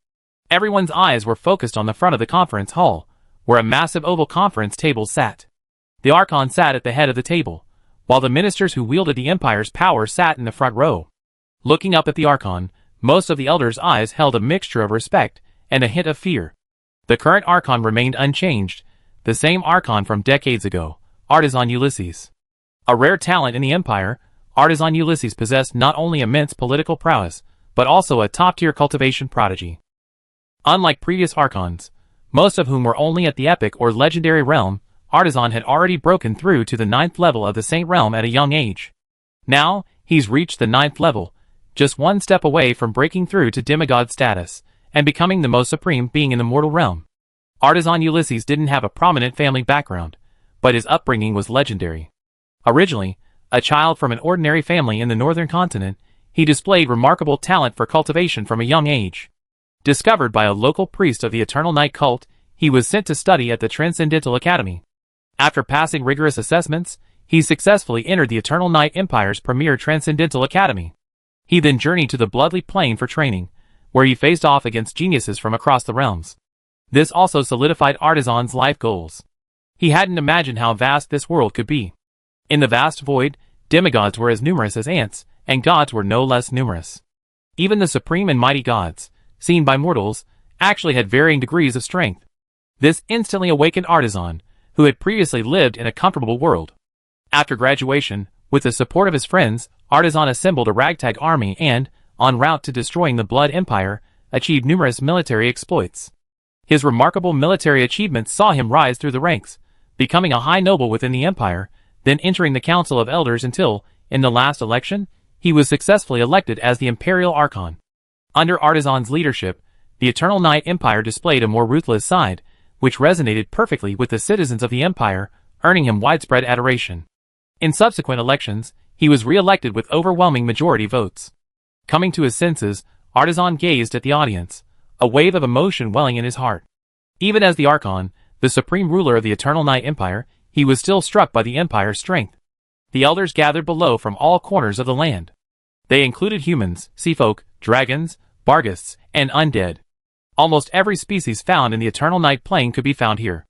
S1: Everyone's eyes were focused on the front of the conference hall, where a massive oval conference table sat. The Archon sat at the head of the table, while the ministers who wielded the Empire's power sat in the front row. Looking up at the Archon, most of the elders' eyes held a mixture of respect and a hint of fear. The current Archon remained unchanged, the same Archon from decades ago, Artisan Ulysses. A rare talent in the Empire, Artisan Ulysses possessed not only immense political prowess, but also a top-tier cultivation prodigy. Unlike previous Archons, most of whom were only at the epic or legendary realm, Artisan had already broken through to the 9th level of the Saint realm at a young age. Now, he's reached the 9th level, just one step away from breaking through to demigod status, and becoming the most supreme being in the mortal realm. Artisan Ulysses didn't have a prominent family background, but his upbringing was legendary. Originally, a child from an ordinary family in the northern continent, he displayed remarkable talent for cultivation from a young age. Discovered by a local priest of the Eternal Night cult, he was sent to study at the Transcendental Academy. After passing rigorous assessments, he successfully entered the Eternal Night Empire's premier Transcendental Academy. He then journeyed to the Bloodly Plane for training, where he faced off against geniuses from across the realms. This also solidified Artisan's life goals. He hadn't imagined how vast this world could be. In the vast void, demigods were as numerous as ants, and gods were no less numerous. Even the supreme and mighty gods, seen by mortals, actually had varying degrees of strength. This instantly awakened Artisan, who had previously lived in a comfortable world. After graduation, with the support of his friends, Artisan assembled a ragtag army and, en route to destroying the Blood Empire, achieved numerous military exploits. His remarkable military achievements saw him rise through the ranks, becoming a high noble within the Empire, then entering the Council of Elders until, in the last election, he was successfully elected as the Imperial Archon. Under Artisan's leadership, the Eternal Night Empire displayed a more ruthless side, which resonated perfectly with the citizens of the Empire, earning him widespread adoration. In subsequent elections, he was re-elected with overwhelming majority votes. Coming to his senses, Artisan gazed at the audience, a wave of emotion welling in his heart. Even as the Archon, the supreme ruler of the Eternal Night Empire, he was still struck by the Empire's strength. The elders gathered below from all corners of the land. They included humans, seafolk, dragons, barghists, and undead. Almost every species found in the Eternal Night Plane could be found here.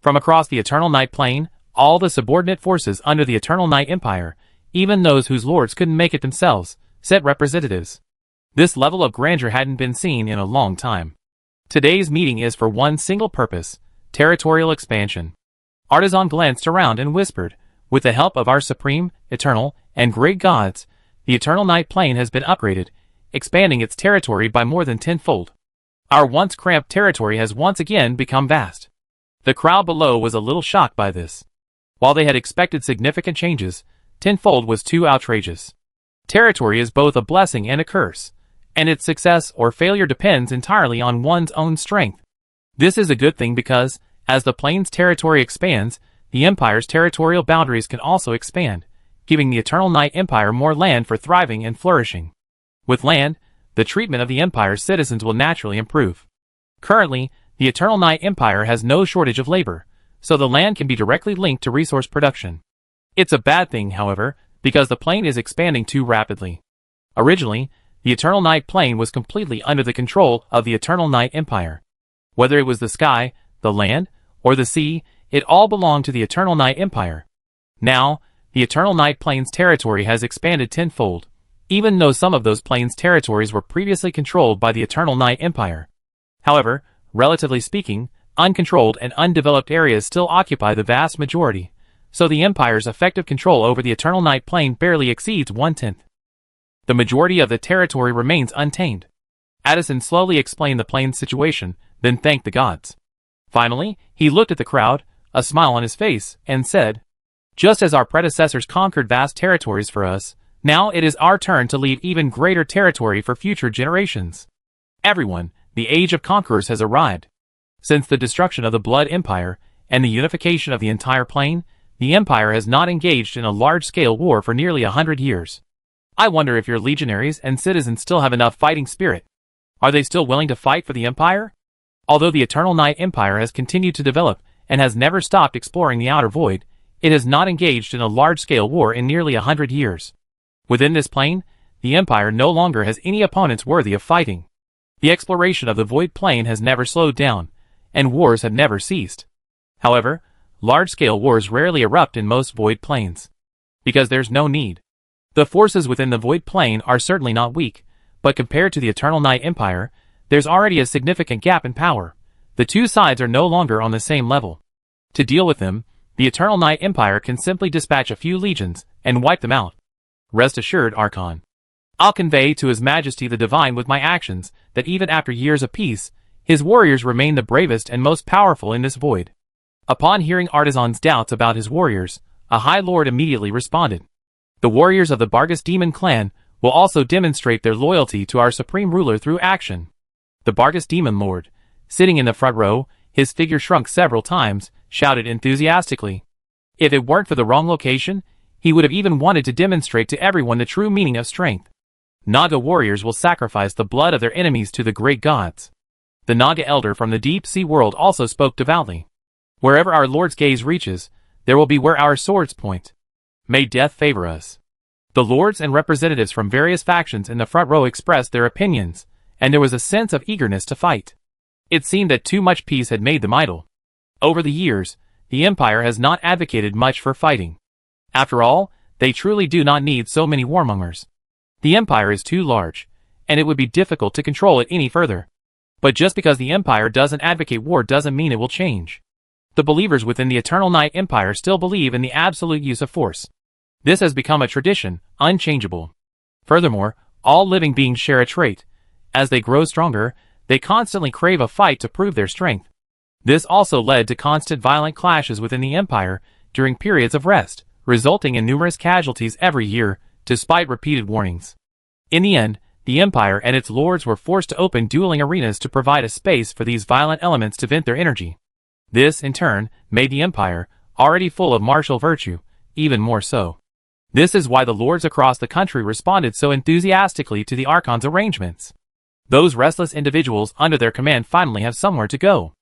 S1: From across the Eternal Night Plane, all the subordinate forces under the Eternal Night Empire, even those whose lords couldn't make it themselves, sent representatives. This level of grandeur hadn't been seen in a long time. Today's meeting is for one single purpose: territorial expansion. Artisan glanced around and whispered, "With the help of our supreme, eternal, and great gods, the Eternal Night Plane has been upgraded, expanding its territory by more than tenfold. Our once cramped territory has once again become vast. The crowd below was a little shocked by this. While they had expected significant changes, tenfold was too outrageous. Territory is both a blessing and a curse, and its success or failure depends entirely on one's own strength. This is a good thing because, as the plane's territory expands, the Empire's territorial boundaries can also expand, giving the Eternal Night Empire more land for thriving and flourishing. With land, the treatment of the Empire's citizens will naturally improve. Currently, the Eternal Night Empire has no shortage of labor, so the land can be directly linked to resource production. It's a bad thing, however, because the plane is expanding too rapidly. Originally, the Eternal Night plane was completely under the control of the Eternal Night Empire. Whether it was the sky, the land, or the sea, it all belonged to the Eternal Night Empire. Now, the Eternal Night plane's territory has expanded tenfold, even though some of those planes' territories were previously controlled by the Eternal Night Empire. However, relatively speaking, uncontrolled and undeveloped areas still occupy the vast majority, so the Empire's effective control over the Eternal Night plane barely exceeds 1/10. The majority of the territory remains untamed. Addison slowly explained the plane's situation, then thanked the gods. Finally, he looked at the crowd, a smile on his face, and said, "Just as our predecessors conquered vast territories for us, now it is our turn to leave even greater territory for future generations. Everyone, the age of conquerors has arrived. Since the destruction of the Blood Empire and the unification of the entire plane, the Empire has not engaged in a large-scale war for nearly 100 years. I wonder if your legionaries and citizens still have enough fighting spirit. Are they still willing to fight for the Empire? Although the Eternal Night Empire has continued to develop and has never stopped exploring the outer void, it has not engaged in a large-scale war in nearly 100 years. Within this plane, the Empire no longer has any opponents worthy of fighting. The exploration of the void plane has never slowed down, and wars have never ceased. However, large-scale wars rarely erupt in most void planes, because there's no need. The forces within the void plane are certainly not weak, but compared to the Eternal Night Empire, there's already a significant gap in power. The two sides are no longer on the same level. To deal with them, the Eternal Night Empire can simply dispatch a few legions and wipe them out. Rest assured, Archon. I'll convey to His Majesty the Divine with my actions that even after years of peace, his warriors remain the bravest and most powerful in this void." Upon hearing Artisan's doubts about his warriors, a High Lord immediately responded. "The warriors of the Bargus Demon clan will also demonstrate their loyalty to our supreme ruler through action." The Bargus Demon Lord, sitting in the front row, his figure shrunk several times, shouted enthusiastically. If it weren't for the wrong location, he would have even wanted to demonstrate to everyone the true meaning of strength. Naga warriors will sacrifice the blood of their enemies to the great gods. The Naga elder from the deep sea world also spoke devoutly. "Wherever our Lord's gaze reaches, there will be where our swords point. May death favor us." The lords and representatives from various factions in the front row expressed their opinions, and there was a sense of eagerness to fight. It seemed that too much peace had made them idle. Over the years, the Empire has not advocated much for fighting. After all, they truly do not need so many warmongers. The Empire is too large, and it would be difficult to control it any further. But just because the Empire doesn't advocate war doesn't mean it will change. The believers within the Eternal Night Empire still believe in the absolute use of force. This has become a tradition, unchangeable. Furthermore, all living beings share a trait. As they grow stronger, they constantly crave a fight to prove their strength. This also led to constant violent clashes within the Empire during periods of rest, resulting in numerous casualties every year, despite repeated warnings. In the end, the Empire and its lords were forced to open dueling arenas to provide a space for these violent elements to vent their energy. This, in turn, made the Empire, already full of martial virtue, even more so. This is why the lords across the country responded so enthusiastically to the Archon's arrangements. Those restless individuals under their command finally have somewhere to go.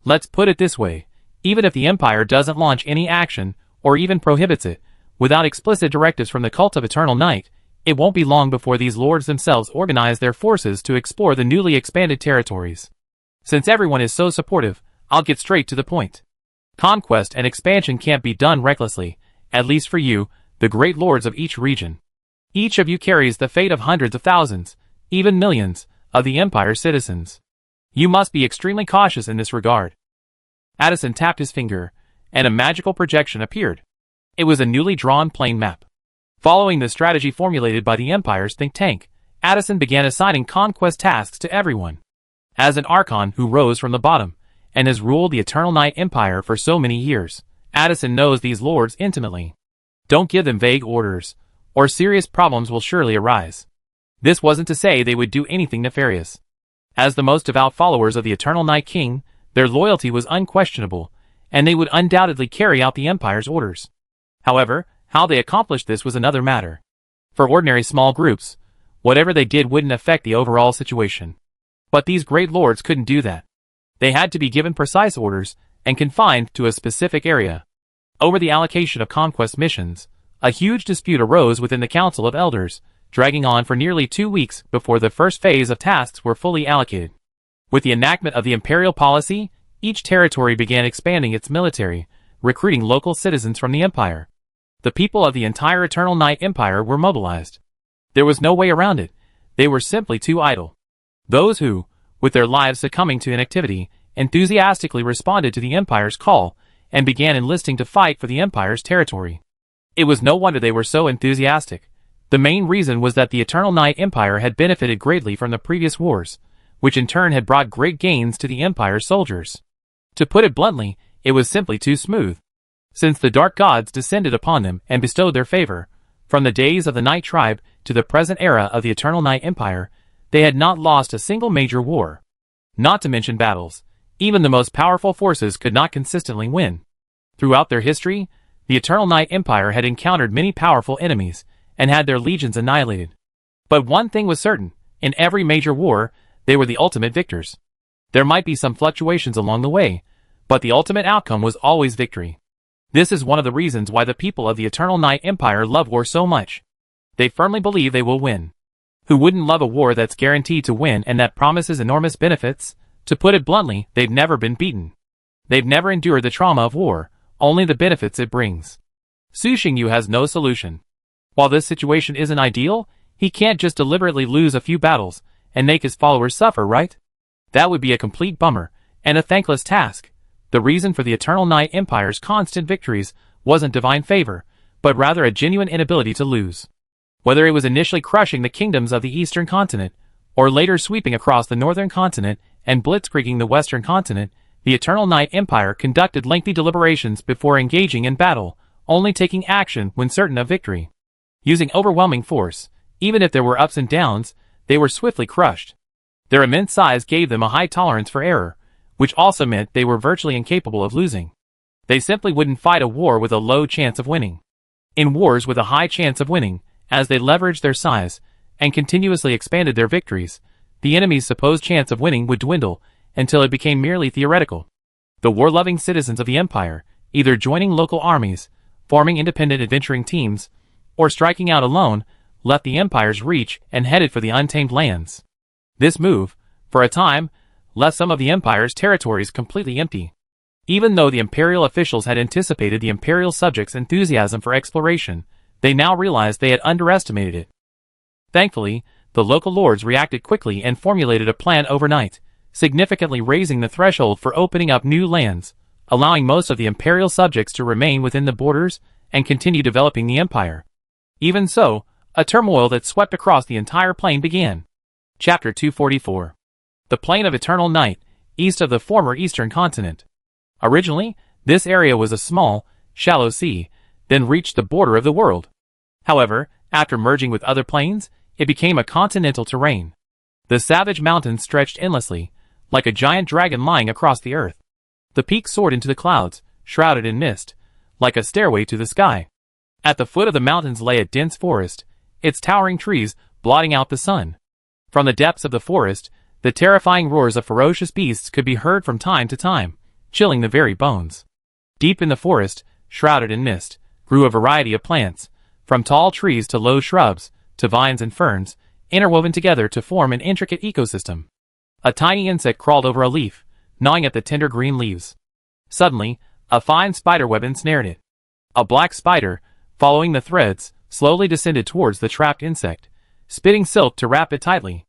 S1: Let's put it this way, even if the Empire doesn't launch any action, or even prohibits it, without explicit directives from the Cult of Eternal Night, it won't be long before these lords themselves organize their forces to explore the newly expanded territories. Since everyone is so supportive, I'll get straight to the point. Conquest and expansion can't be done recklessly, at least for you, the great lords of each region. Each of you carries the fate of hundreds of thousands, even millions, of the Empire's citizens. You must be extremely cautious in this regard. Addison tapped his finger, and a magical projection appeared. It was a newly drawn plane map. Following the strategy formulated by the Empire's think tank, Addison began assigning conquest tasks to everyone. As an archon who rose from the bottom, and has ruled the Eternal Night Empire for so many years, Addison knows these lords intimately. Don't give them vague orders, or serious problems will surely arise. This wasn't to say they would do anything nefarious. As the most devout followers of the Eternal Night King, their loyalty was unquestionable, and they would undoubtedly carry out the Empire's orders. However, how they accomplished this was another matter. For ordinary small groups, whatever they did wouldn't affect the overall situation. But these great lords couldn't do that. They had to be given precise orders, and confined to a specific area. Over the allocation of conquest missions, a huge dispute arose within the Council of Elders, dragging on for nearly 2 weeks before the first phase of tasks were fully allocated. With the enactment of the imperial policy, each territory began expanding its military, recruiting local citizens from the Empire. The people of the entire Eternal Night Empire were mobilized. There was no way around it. They were simply too idle. Those who, with their lives succumbing to inactivity, enthusiastically responded to the Empire's call and began enlisting to fight for the Empire's territory. It was no wonder they were so enthusiastic. The main reason was that the Eternal Night Empire had benefited greatly from the previous wars, which in turn had brought great gains to the Empire's soldiers. To put it bluntly, it was simply too smooth. Since the Dark Gods descended upon them and bestowed their favor, from the days of the Night Tribe to the present era of the Eternal Night Empire, they had not lost a single major war. Not to mention battles. Even the most powerful forces could not consistently win. Throughout their history, the Eternal Night Empire had encountered many powerful enemies, and had their legions annihilated. But one thing was certain, in every major war, they were the ultimate victors. There might be some fluctuations along the way, but the ultimate outcome was always victory. This is one of the reasons why the people of the Eternal Night Empire love war so much. They firmly believe they will win. Who wouldn't love a war that's guaranteed to win and that promises enormous benefits? To put it bluntly, they've never been beaten. They've never endured the trauma of war, only the benefits it brings. Su Xingyu has no solution. While this situation isn't ideal, he can't just deliberately lose a few battles and make his followers suffer, right? That would be a complete bummer, and a thankless task. The reason for the Eternal Night Empire's constant victories wasn't divine favor, but rather a genuine inability to lose. Whether it was initially crushing the kingdoms of the Eastern continent, or later sweeping across the Northern continent and blitzkrieging the Western continent, the Eternal Night Empire conducted lengthy deliberations before engaging in battle, only taking action when certain of victory. Using overwhelming force, even if there were ups and downs, they were swiftly crushed. Their immense size gave them a high tolerance for error, which also meant they were virtually incapable of losing. They simply wouldn't fight a war with a low chance of winning. In wars with a high chance of winning, as they leveraged their size and continuously expanded their victories, the enemy's supposed chance of winning would dwindle until it became merely theoretical. The war-loving citizens of the Empire, either joining local armies, forming independent adventuring teams, or striking out alone, left the Empire's reach and headed for the Untamed Lands. This move, for a time, left some of the Empire's territories completely empty. Even though the Imperial officials had anticipated the Imperial subjects' enthusiasm for exploration, they now realized they had underestimated it. Thankfully, the local lords reacted quickly and formulated a plan overnight, significantly raising the threshold for opening up new lands, allowing most of the Imperial subjects to remain within the borders and continue developing the Empire. Even so, a turmoil that swept across the entire plain began. Chapter 244. The Plain of Eternal Night, east of the former Eastern continent. Originally, this area was a small, shallow sea, then reached the border of the world. However, after merging with other plains, it became a continental terrain. The savage mountains stretched endlessly, like a giant dragon lying across the earth. The peaks soared into the clouds, shrouded in mist, like a stairway to the sky. At the foot of the mountains lay a dense forest, its towering trees blotting out the sun. From the depths of the forest, the terrifying roars of ferocious beasts could be heard from time to time, chilling the very bones. Deep in the forest, shrouded in mist, grew a variety of plants, from tall trees to low shrubs, to vines and ferns, interwoven together to form an intricate ecosystem. A tiny insect crawled over a leaf, gnawing at the tender green leaves. Suddenly, a fine spiderweb ensnared it. A black spider, following the threads, slowly descended towards the trapped insect, spitting silk to wrap it tightly.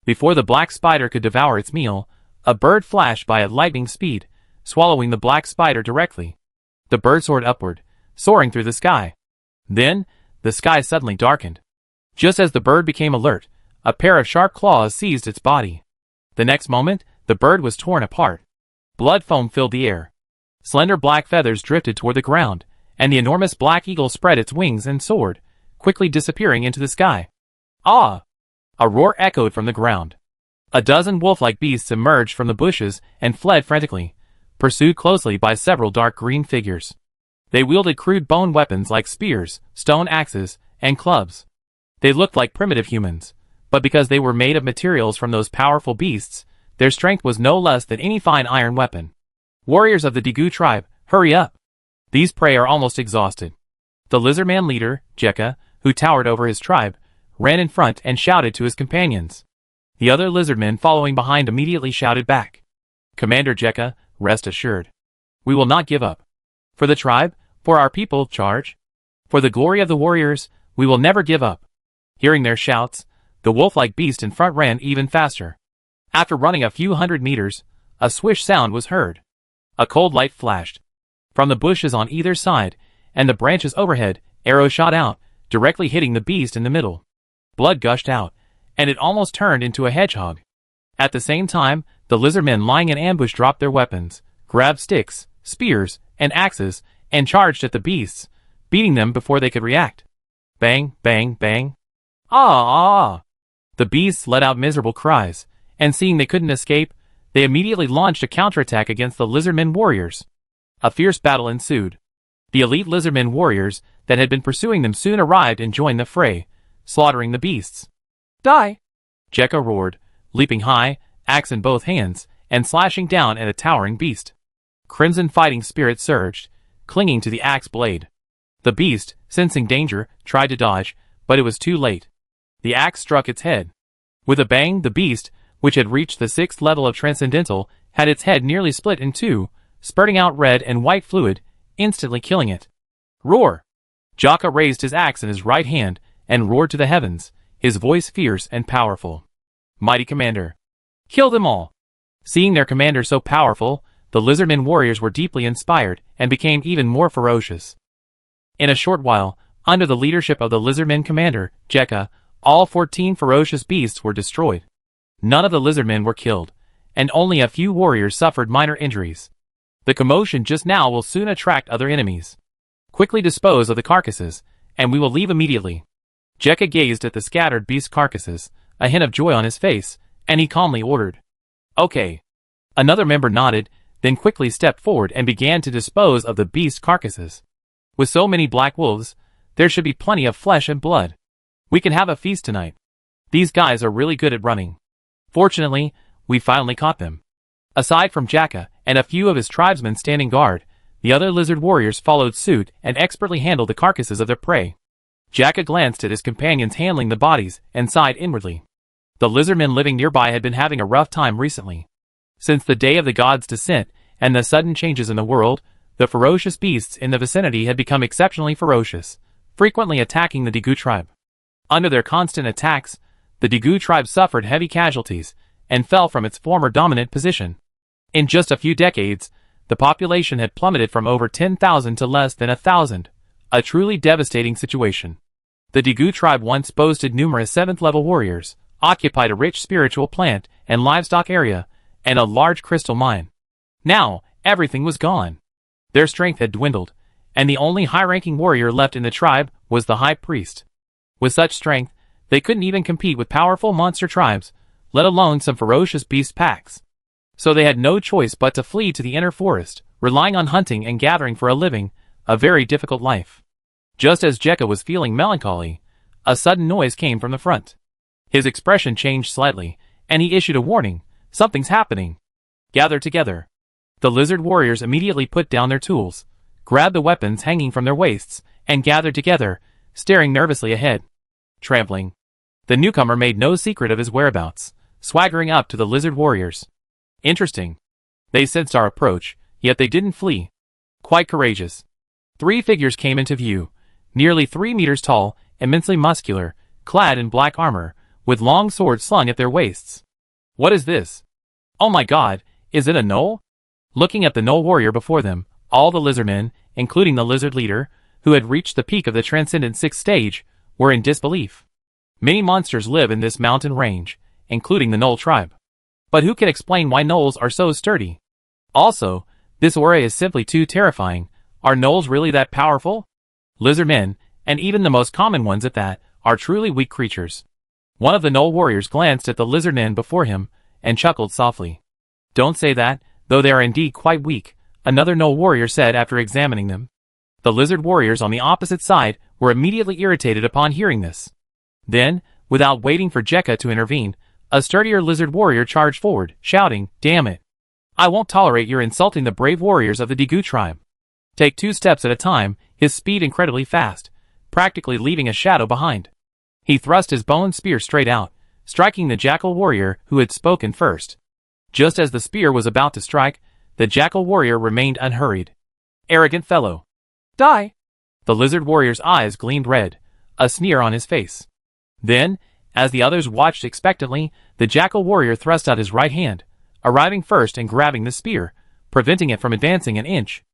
S1: Before the black spider could devour its meal, a bird flashed by at lightning speed, swallowing the black spider directly. The bird soared upward, soaring through the sky. Then, the sky suddenly darkened. Just as the bird became alert, a pair of sharp claws seized its body. The next moment, The bird was torn apart. Blood foam filled the air. Slender black feathers drifted toward the ground, and the enormous black eagle spread its wings and soared, quickly disappearing into the sky. Ah! A roar echoed from the ground. A dozen wolf-like beasts emerged from the bushes and fled frantically, pursued closely by several dark green figures. They wielded crude bone weapons like spears, stone axes, and clubs. They looked like primitive humans, but because they were made of materials from those powerful beasts, their strength was no less than any fine iron weapon. Warriors of the Degu tribe, hurry up! These prey are almost exhausted. The lizardman leader, Jekka, who towered over his tribe, ran in front and shouted to his companions. The other lizardmen following behind immediately shouted back. Commander Jekka, rest assured. We will not give up. For the tribe, for our people, charge. For the glory of the warriors, we will never give up. Hearing their shouts, the wolf-like beast in front ran even faster. After running a few hundred meters, a swish sound was heard. A cold light flashed. From the bushes on either side, and the branches overhead, arrows shot out, directly hitting the beast in the middle. Blood gushed out, and it almost turned into a hedgehog. At the same time, the lizardmen lying in ambush dropped their weapons, grabbed sticks, spears, and axes, and charged at the beasts, beating them before they could react. Bang, bang, bang. Ah! The beasts let out miserable cries, and seeing they couldn't escape, they immediately launched a counterattack against the lizardmen warriors. A fierce battle ensued. The elite lizardmen warriors that had been pursuing them soon arrived and joined the fray, slaughtering the beasts. Die! Jekka roared, leaping high, axe in both hands, and slashing down at a towering beast. Crimson fighting spirit surged, clinging to the axe blade. The beast, sensing danger, tried to dodge, but it was too late. The axe struck its head. With a bang, the beast, which had reached the 6th level of Transcendental, had its head nearly split in two, spurting out red and white fluid, instantly killing it. Roar! Jekka raised his axe in his right hand and roared to the heavens, his voice fierce and powerful. Mighty commander! Kill them all! Seeing their commander so powerful, the lizardmen warriors were deeply inspired and became even more ferocious. In a short while, under the leadership of the lizardmen commander, Jekka, all 14 ferocious beasts were destroyed. None of the lizardmen were killed, and only a few warriors suffered minor injuries. The commotion just now will soon attract other enemies. Quickly dispose of the carcasses, and we will leave immediately. Jekka gazed at the scattered beast carcasses, a hint of joy on his face, and he calmly ordered. Okay. Another member nodded, then quickly stepped forward and began to dispose of the beast carcasses. With so many black wolves, there should be plenty of flesh and blood. We can have a feast tonight. These guys are really good at running. Fortunately, we finally caught them. Aside from Jekka and a few of his tribesmen standing guard, the other lizard warriors followed suit and expertly handled the carcasses of their prey. Jekka glanced at his companions handling the bodies and sighed inwardly. The lizardmen living nearby had been having a rough time recently. Since the day of the gods' descent and the sudden changes in the world, the ferocious beasts in the vicinity had become exceptionally ferocious, frequently attacking the Degu tribe. Under their constant attacks, the Degu tribe suffered heavy casualties and fell from its former dominant position. In just a few decades, the population had plummeted from over 10,000 to less than 1,000, a truly devastating situation. The Degu tribe once boasted numerous 7th-level warriors, occupied a rich spiritual plant and livestock area, and a large crystal mine. Now, everything was gone. Their strength had dwindled, and the only high-ranking warrior left in the tribe was the high priest. With such strength, they couldn't even compete with powerful monster tribes, let alone some ferocious beast packs. So they had no choice but to flee to the inner forest, relying on hunting and gathering for a living, a very difficult life. Just as Jekka was feeling melancholy, a sudden noise came from the front. His expression changed slightly, and he issued a warning. Something's happening. Gather together. The lizard warriors immediately put down their tools, grabbed the weapons hanging from their waists, and gathered together, staring nervously ahead. Trampling. The newcomer made no secret of his whereabouts, swaggering up to the lizard warriors. Interesting. They sensed our approach, yet they didn't flee. Quite courageous. 3 figures came into view, nearly 3 meters tall, immensely muscular, clad in black armor, with long swords slung at their waists. What is this? Oh my god, is it a gnoll? Looking at the gnoll warrior before them, all the lizardmen, including the lizard leader, who had reached the peak of the Transcendent 6th stage, were in disbelief. Many monsters live in this mountain range, including the gnoll tribe. But who can explain why gnolls are so sturdy? Also, this aura is simply too terrifying. Are gnolls really that powerful? Lizardmen, and even the most common ones at that, are truly weak creatures. One of the gnoll warriors glanced at the lizardmen before him, and chuckled softly. Don't say that, though they are indeed quite weak, another gnoll warrior said after examining them. The lizard warriors on the opposite side were immediately irritated upon hearing this. Then, without waiting for Jekka to intervene, a sturdier lizard warrior charged forward, shouting, "Damn it! I won't tolerate your insulting the brave warriors of the Degu tribe." Take 2 steps at a time, his speed incredibly fast, practically leaving a shadow behind. He thrust his bone spear straight out, striking the jackal warrior who had spoken first. Just as the spear was about to strike, the jackal warrior remained unhurried. Arrogant fellow. Die! The lizard warrior's eyes gleamed red, a sneer on his face. Then, as the others watched expectantly, the jackal warrior thrust out his right hand, arriving first and grabbing the spear, preventing it from advancing an inch.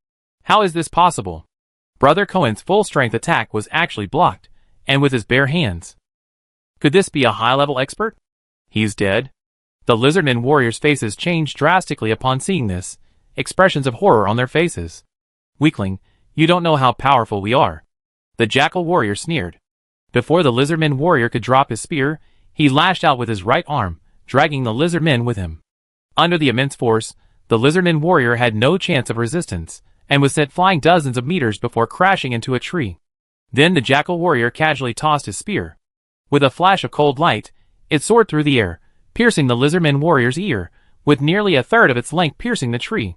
S1: How is this possible? Brother Cohen's full-strength attack was actually blocked, and with his bare hands. Could this be a high-level expert? He's dead. The lizardmen warriors' faces changed drastically upon seeing this, expressions of horror on their faces. Weakling, you don't know how powerful we are. The jackal warrior sneered. Before the lizardman warrior could drop his spear, he lashed out with his right arm, dragging the lizardmen with him. Under the immense force, the lizardman warrior had no chance of resistance, and was sent flying dozens of meters before crashing into a tree. Then the jackal warrior casually tossed his spear. With a flash of cold light, it soared through the air, piercing the lizardman warrior's ear, with nearly a third of its length piercing the tree.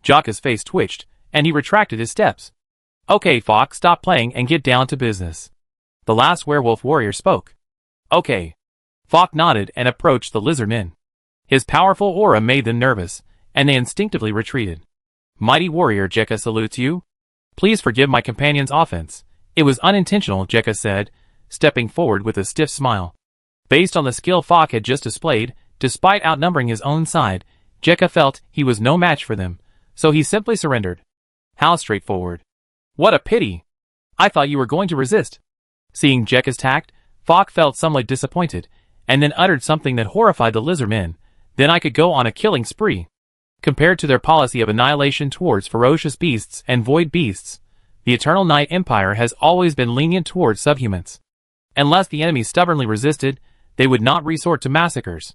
S1: Jaka's face twitched, and he retracted his steps. Okay, Fox, stop playing and get down to business. The last werewolf warrior spoke. Okay. Fox nodded and approached the lizardmen. His powerful aura made them nervous, and they instinctively retreated. Mighty warrior, Jekka salutes you. Please forgive my companion's offense. It was unintentional, Jekka said, stepping forward with a stiff smile. Based on the skill Fox had just displayed, despite outnumbering his own side, Jekka felt he was no match for them, so he simply surrendered. How straightforward. What a pity. I thought you were going to resist. Seeing Jekka's tact, Fox felt somewhat disappointed, and then uttered something that horrified the lizardmen. Then I could go on a killing spree. Compared to their policy of annihilation towards ferocious beasts and void beasts, the Eternal Night Empire has always been lenient towards subhumans. Unless the enemy stubbornly resisted, they would not resort to massacres.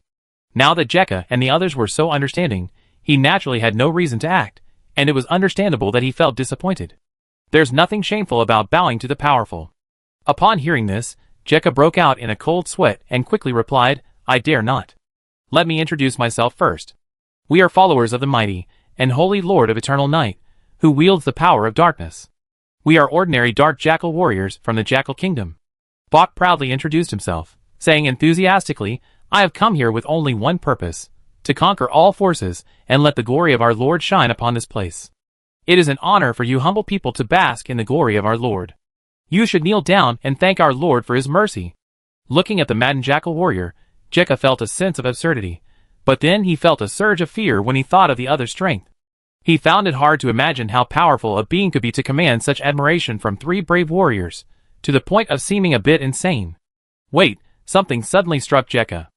S1: Now that Jekka and the others were so understanding, he naturally had no reason to act, and it was understandable that he felt disappointed. There's nothing shameful about bowing to the powerful. Upon hearing this, Jekka broke out in a cold sweat and quickly replied, I dare not. Let me introduce myself first. We are followers of the mighty and holy Lord of Eternal Night, who wields the power of darkness. We are ordinary dark jackal warriors from the Jackal Kingdom. Bok proudly introduced himself, saying enthusiastically, I have come here with only one purpose, to conquer all forces and let the glory of our Lord shine upon this place. It is an honor for you humble people to bask in the glory of our Lord. You should kneel down and thank our Lord for his mercy. Looking at the maddened jackal warrior, Jekka felt a sense of absurdity, but then he felt a surge of fear when he thought of the other's strength. He found it hard to imagine how powerful a being could be to command such admiration from 3 brave warriors, to the point of seeming a bit insane. Wait, something suddenly struck Jekka.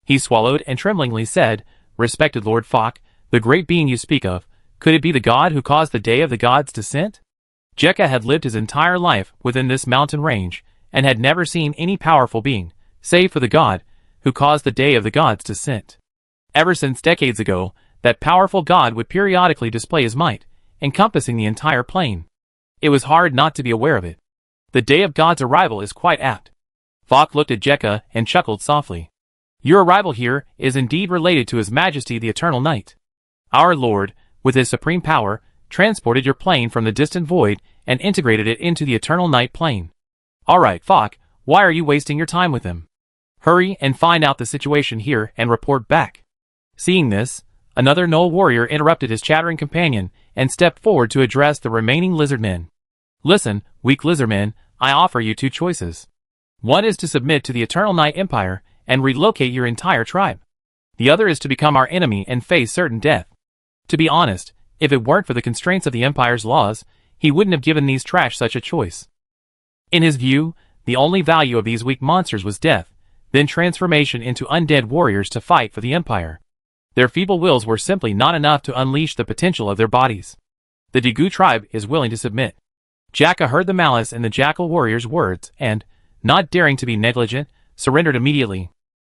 S1: He swallowed and tremblingly said, Respected Lord Fox, the great being you speak of, could it be the god who caused the Day of the Gods' descent? Jekka had lived his entire life within this mountain range, and had never seen any powerful being, save for the god, who caused the Day of the Gods' descent. Ever since decades ago, that powerful god would periodically display his might, encompassing the entire plane. It was hard not to be aware of it. The Day of God's arrival is quite apt. Fox looked at Jekka and chuckled softly. Your arrival here is indeed related to His Majesty the Eternal Night. Our Lord, with his supreme power, transported your plane from the distant void and integrated it into the Eternal Night plane. Alright, Fox, why are you wasting your time with him? Hurry and find out the situation here and report back. Seeing this, another gnoll warrior interrupted his chattering companion and stepped forward to address the remaining lizardmen. Listen, weak lizardmen, I offer you 2 choices. One is to submit to the Eternal Night Empire and relocate your entire tribe. The other is to become our enemy and face certain death. To be honest, if it weren't for the constraints of the Empire's laws, he wouldn't have given these trash such a choice. In his view, the only value of these weak monsters was death, then transformation into undead warriors to fight for the Empire. Their feeble wills were simply not enough to unleash the potential of their bodies. The Daegu tribe is willing to submit. Jaka heard the malice in the jackal warrior's words and, not daring to be negligent, surrendered immediately.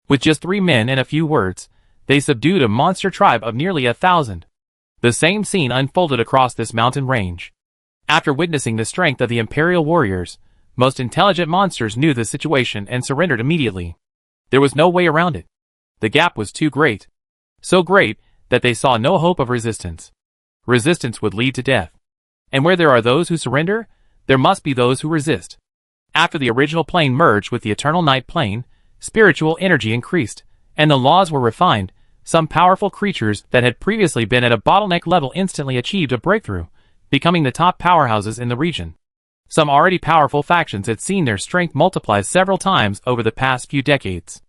S1: With just 3 men and a few words, they subdued a monster tribe of nearly 1,000. The same scene unfolded across this mountain range. After witnessing the strength of the imperial warriors, most intelligent monsters knew the situation and surrendered immediately. There was no way around it. The gap was too great. So great that they saw no hope of resistance. Resistance would lead to death. And where there are those who surrender, there must be those who resist. After the original plane merged with the eternal night plane, spiritual energy increased, and the laws were refined. Some powerful creatures that had previously been at a bottleneck level instantly achieved a breakthrough, becoming the top powerhouses in the region. Some already powerful factions had seen their strength multiply several times over the past few decades.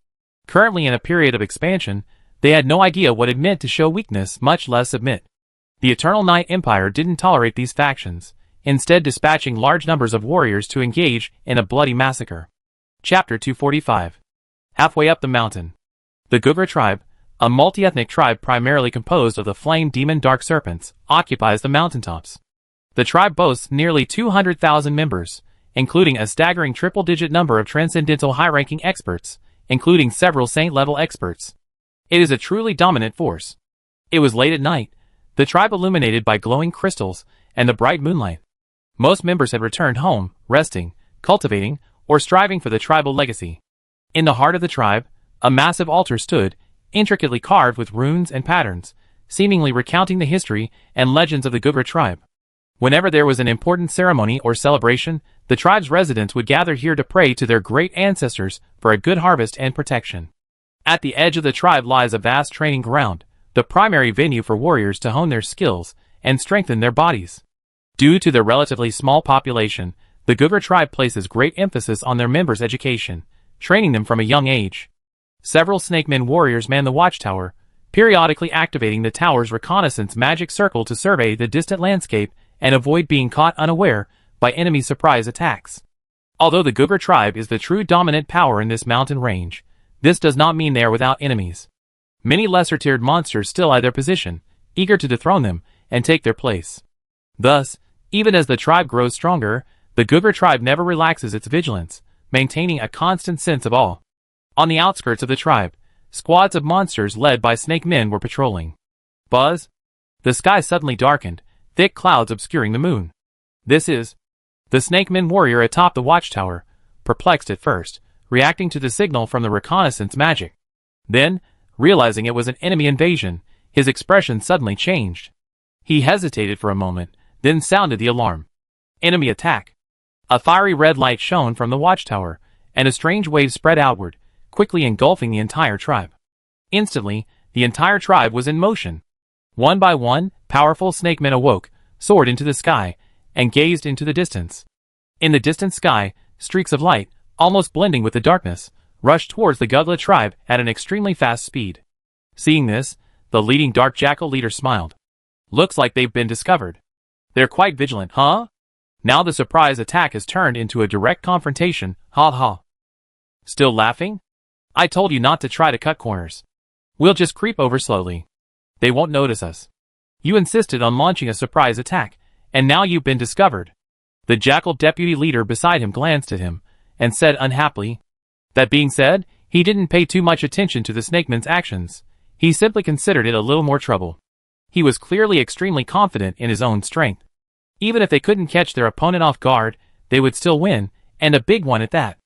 S1: Currently in a period of expansion, they had no idea what it meant to show weakness, much less submit. The Eternal Night Empire didn't tolerate these factions, instead dispatching large numbers of warriors to engage in a bloody massacre. Chapter 245. Halfway up the mountain. The Gugra tribe, a multi-ethnic tribe primarily composed of the flame demon dark serpents, occupies the mountaintops. The tribe boasts nearly 200,000 members, including a staggering triple-digit number of transcendental high-ranking experts, including several saint-level experts. It is a truly dominant force. It was late at night, the tribe illuminated by glowing crystals and the bright moonlight. Most members had returned home, resting, cultivating, or striving for the tribal legacy. In the heart of the tribe, a massive altar stood, intricately carved with runes and patterns, seemingly recounting the history and legends of the Gugra tribe. Whenever there was an important ceremony or celebration, the tribe's residents would gather here to pray to their great ancestors for a good harvest and protection. At the edge of the tribe lies a vast training ground, the primary venue for warriors to hone their skills and strengthen their bodies. Due to their relatively small population, the Gugra tribe places great emphasis on their members' education, training them from a young age. Several snakemen warriors man the watchtower, periodically activating the tower's reconnaissance magic circle to survey the distant landscape and avoid being caught unaware by enemy surprise attacks. Although the Gugra tribe is the true dominant power in this mountain range, this does not mean they are without enemies. Many lesser-tiered monsters still eye their position, eager to dethrone them and take their place. Thus, even as the tribe grows stronger, the Gugra tribe never relaxes its vigilance, maintaining a constant sense of awe. On the outskirts of the tribe, squads of monsters led by snake men were patrolling. Buzz! The sky suddenly darkened, thick clouds obscuring the moon. This is the snakeman warrior atop the watchtower, perplexed at first, reacting to the signal from the reconnaissance magic. Then, realizing it was an enemy invasion, his expression suddenly changed. He hesitated for a moment, then sounded the alarm. Enemy attack! A fiery red light shone from the watchtower, and a strange wave spread outward, quickly engulfing the entire tribe. Instantly, the entire tribe was in motion. One by one, powerful snakemen awoke, soared into the sky, and gazed into the distance. In the distant sky, streaks of light, almost blending with the darkness, rushed towards the Gugla tribe at an extremely fast speed. Seeing this, the leading dark jackal leader smiled. Looks like they've been discovered. They're quite vigilant, huh? Now the surprise attack has turned into a direct confrontation, ha ha. Still laughing? I told you not to try to cut corners. We'll just creep over slowly. They won't notice us. You insisted on launching a surprise attack, and now you've been discovered. The jackal deputy leader beside him glanced at him, and said unhappily. That being said, he didn't pay too much attention to the snakeman's actions. He simply considered it a little more trouble. He was clearly extremely confident in his own strength. Even if they couldn't catch their opponent off guard, they would still win, and a big one at that.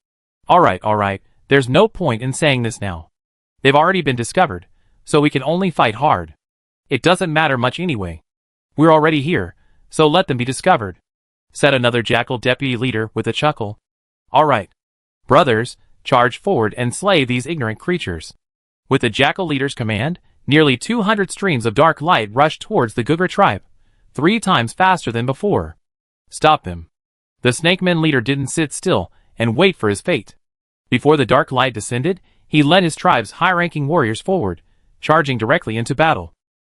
S1: Alright, there's no point in saying this now. They've already been discovered, so we can only fight hard. It doesn't matter much anyway. We're already here, so let them be discovered, said another jackal deputy leader with a chuckle. Alright. Brothers, charge forward and slay these ignorant creatures. With the jackal leader's command, nearly 200 streams of dark light rushed towards the Gugra tribe, 3 times faster than before. Stop them. The snakeman leader didn't sit still and wait for his fate. Before the dark light descended, he led his tribe's high-ranking warriors forward, charging directly into battle.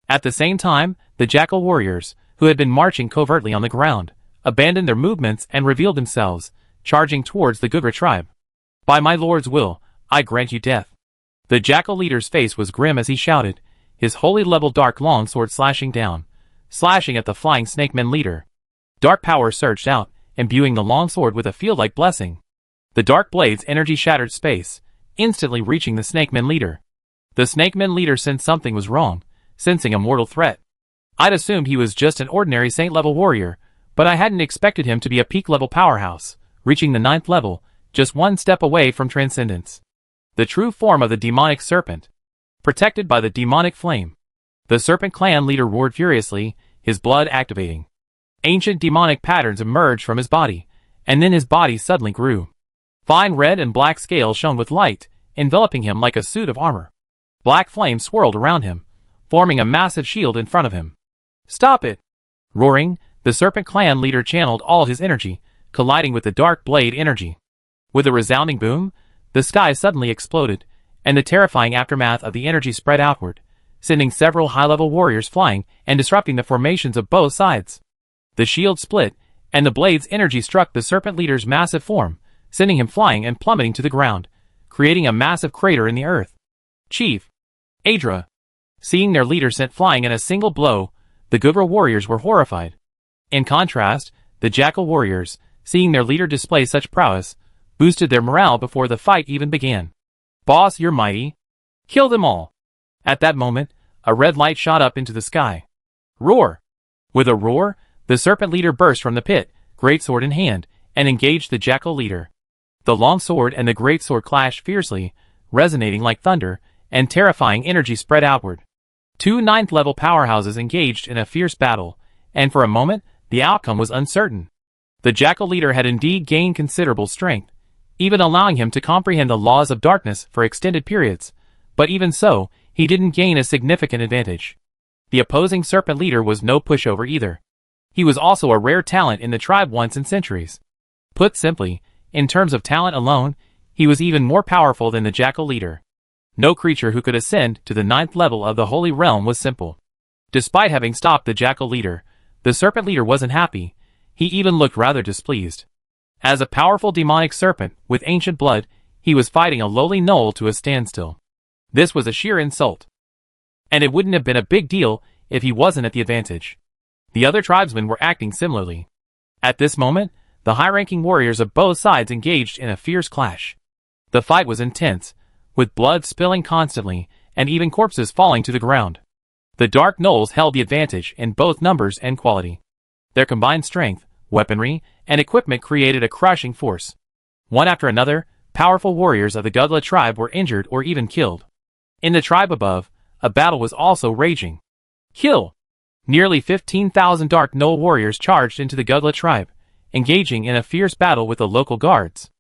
S1: At the same time, the jackal warriors, who had been marching covertly on the ground, abandoned their movements and revealed themselves, charging towards the Gugra tribe. By my lord's will, I grant you death. The jackal leader's face was grim as he shouted, his holy level dark longsword slashing down, slashing at the flying snakeman leader. Dark power surged out, imbuing the longsword with a field-like blessing. The dark blade's energy shattered space, instantly reaching the snakeman leader. The snakeman leader sensed something was wrong, sensing a mortal threat. I'd assumed he was just an ordinary saint-level warrior, but I hadn't expected him to be a peak-level powerhouse, reaching the 9th level, just one step away from transcendence. The true form of the demonic serpent. Protected by the demonic flame. The serpent clan leader roared furiously, his blood activating. Ancient demonic patterns emerged from his body, and then his body suddenly grew. Fine red and black scales shone with light, enveloping him like a suit of armor. Black flame swirled around him, forming a massive shield in front of him. Stop it! Roaring, the serpent clan leader channeled all his energy, colliding with the dark blade energy. With a resounding boom, the sky suddenly exploded, and the terrifying aftermath of the energy spread outward, sending several high-level warriors flying and disrupting the formations of both sides. The shield split, and the blade's energy struck the serpent leader's massive form, sending him flying and plummeting to the ground, creating a massive crater in the earth. Chief Adra. Seeing their leader sent flying in a single blow, the Guvra warriors were horrified. In contrast, the Jackal warriors, seeing their leader display such prowess, boosted their morale before the fight even began. Boss, you're mighty. Kill them all. At that moment, a red light shot up into the sky. Roar! With a roar, the serpent leader burst from the pit, greatsword in hand, and engaged the Jackal leader. The longsword and the greatsword clashed fiercely, resonating like thunder, and terrifying energy spread outward. Two 9th-level powerhouses engaged in a fierce battle, and for a moment, the outcome was uncertain. The Jackal leader had indeed gained considerable strength, even allowing him to comprehend the laws of darkness for extended periods, but even so, he didn't gain a significant advantage. The opposing serpent leader was no pushover either. He was also a rare talent in the tribe once in centuries. Put simply, in terms of talent alone, he was even more powerful than the Jackal leader. No creature who could ascend to the 9th level of the Holy Realm was simple. Despite having stopped the Jackal leader, the serpent leader wasn't happy. He even looked rather displeased. As a powerful demonic serpent with ancient blood, he was fighting a lowly gnoll to a standstill. This was a sheer insult. And it wouldn't have been a big deal if he wasn't at the advantage. The other tribesmen were acting similarly. At this moment, the high-ranking warriors of both sides engaged in a fierce clash. The fight was intense, with blood spilling constantly, and even corpses falling to the ground. The Dark Gnolls held the advantage in both numbers and quality. Their combined strength, weaponry, and equipment created a crushing force. One after another, powerful warriors of the Gugla tribe were injured or even killed. In the tribe above, a battle was also raging. Kill! Nearly 15,000 Dark Gnoll warriors charged into the Gugla tribe, engaging in a fierce battle with the local guards.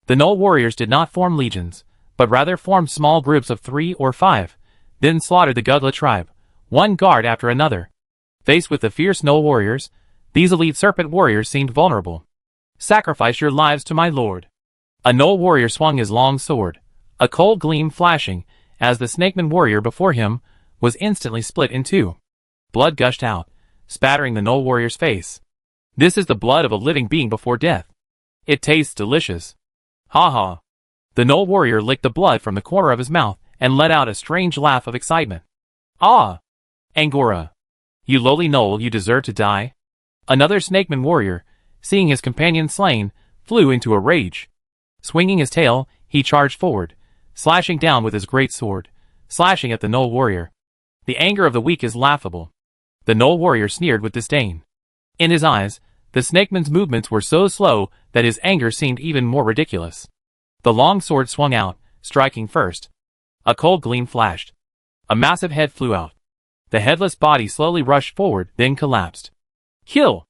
S1: The Gnoll warriors did not form legions, but rather formed small groups of 3 or 5, then slaughtered the Gugla tribe, one guard after another. Faced with the fierce Gnoll warriors, these elite serpent warriors seemed vulnerable. Sacrifice your lives to my lord. A Gnoll warrior swung his long sword, a cold gleam flashing, as the snakeman warrior before him was instantly split in two. Blood gushed out, spattering the Gnoll warrior's face. This is the blood of a living being before death. It tastes delicious. Ha ha. The Gnoll warrior licked the blood from the corner of his mouth and let out a strange laugh of excitement. Ah! Angora. You lowly Gnoll, you deserve to die. Another snakeman warrior, seeing his companion slain, flew into a rage. Swinging his tail, he charged forward, slashing down with his great sword, slashing at the Gnoll warrior. The anger of the weak is laughable. The Gnoll warrior sneered with disdain. In his eyes, the snakeman's movements were so slow that his anger seemed even more ridiculous. The long sword swung out, striking first. A cold gleam flashed. A massive head flew out. The headless body slowly rushed forward, then collapsed. Kill!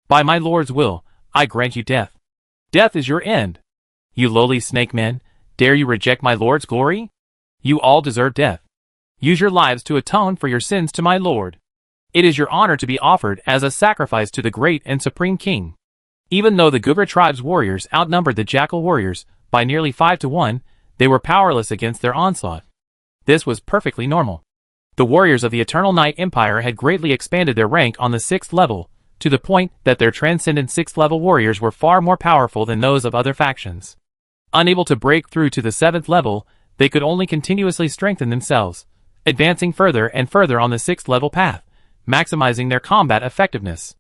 S1: By my lord's will, I grant you death. Death is your end. You lowly snake men, dare you reject my lord's glory? You all deserve death. Use your lives to atone for your sins to my lord. It is your honor to be offered as a sacrifice to the great and supreme king. Even though the Guvra tribe's warriors outnumbered the Jackal warriors by nearly 5 to 1, they were powerless against their onslaught. This was perfectly normal. The warriors of the Eternal Night Empire had greatly expanded their rank on the 6th level, to the point that their transcendent 6th level warriors were far more powerful than those of other factions. Unable to break through to the 7th level, they could only continuously strengthen themselves, advancing further and further on the 6th level path, maximizing their combat effectiveness.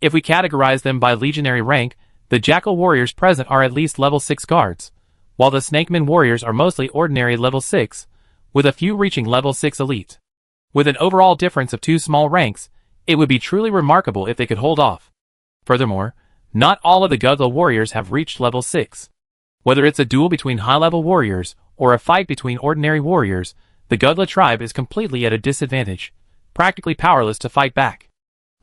S1: If we categorize them by legionary rank, the Jackal warriors present are at least level 6 guards, while the Snakeman warriors are mostly ordinary level 6, with a few reaching level 6 elite. With an overall difference of 2 small ranks, it would be truly remarkable if they could hold off. Furthermore, not all of the Gugla warriors have reached level 6. Whether it's a duel between high-level warriors or a fight between ordinary warriors, the Gugla tribe is completely at a disadvantage, practically powerless to fight back.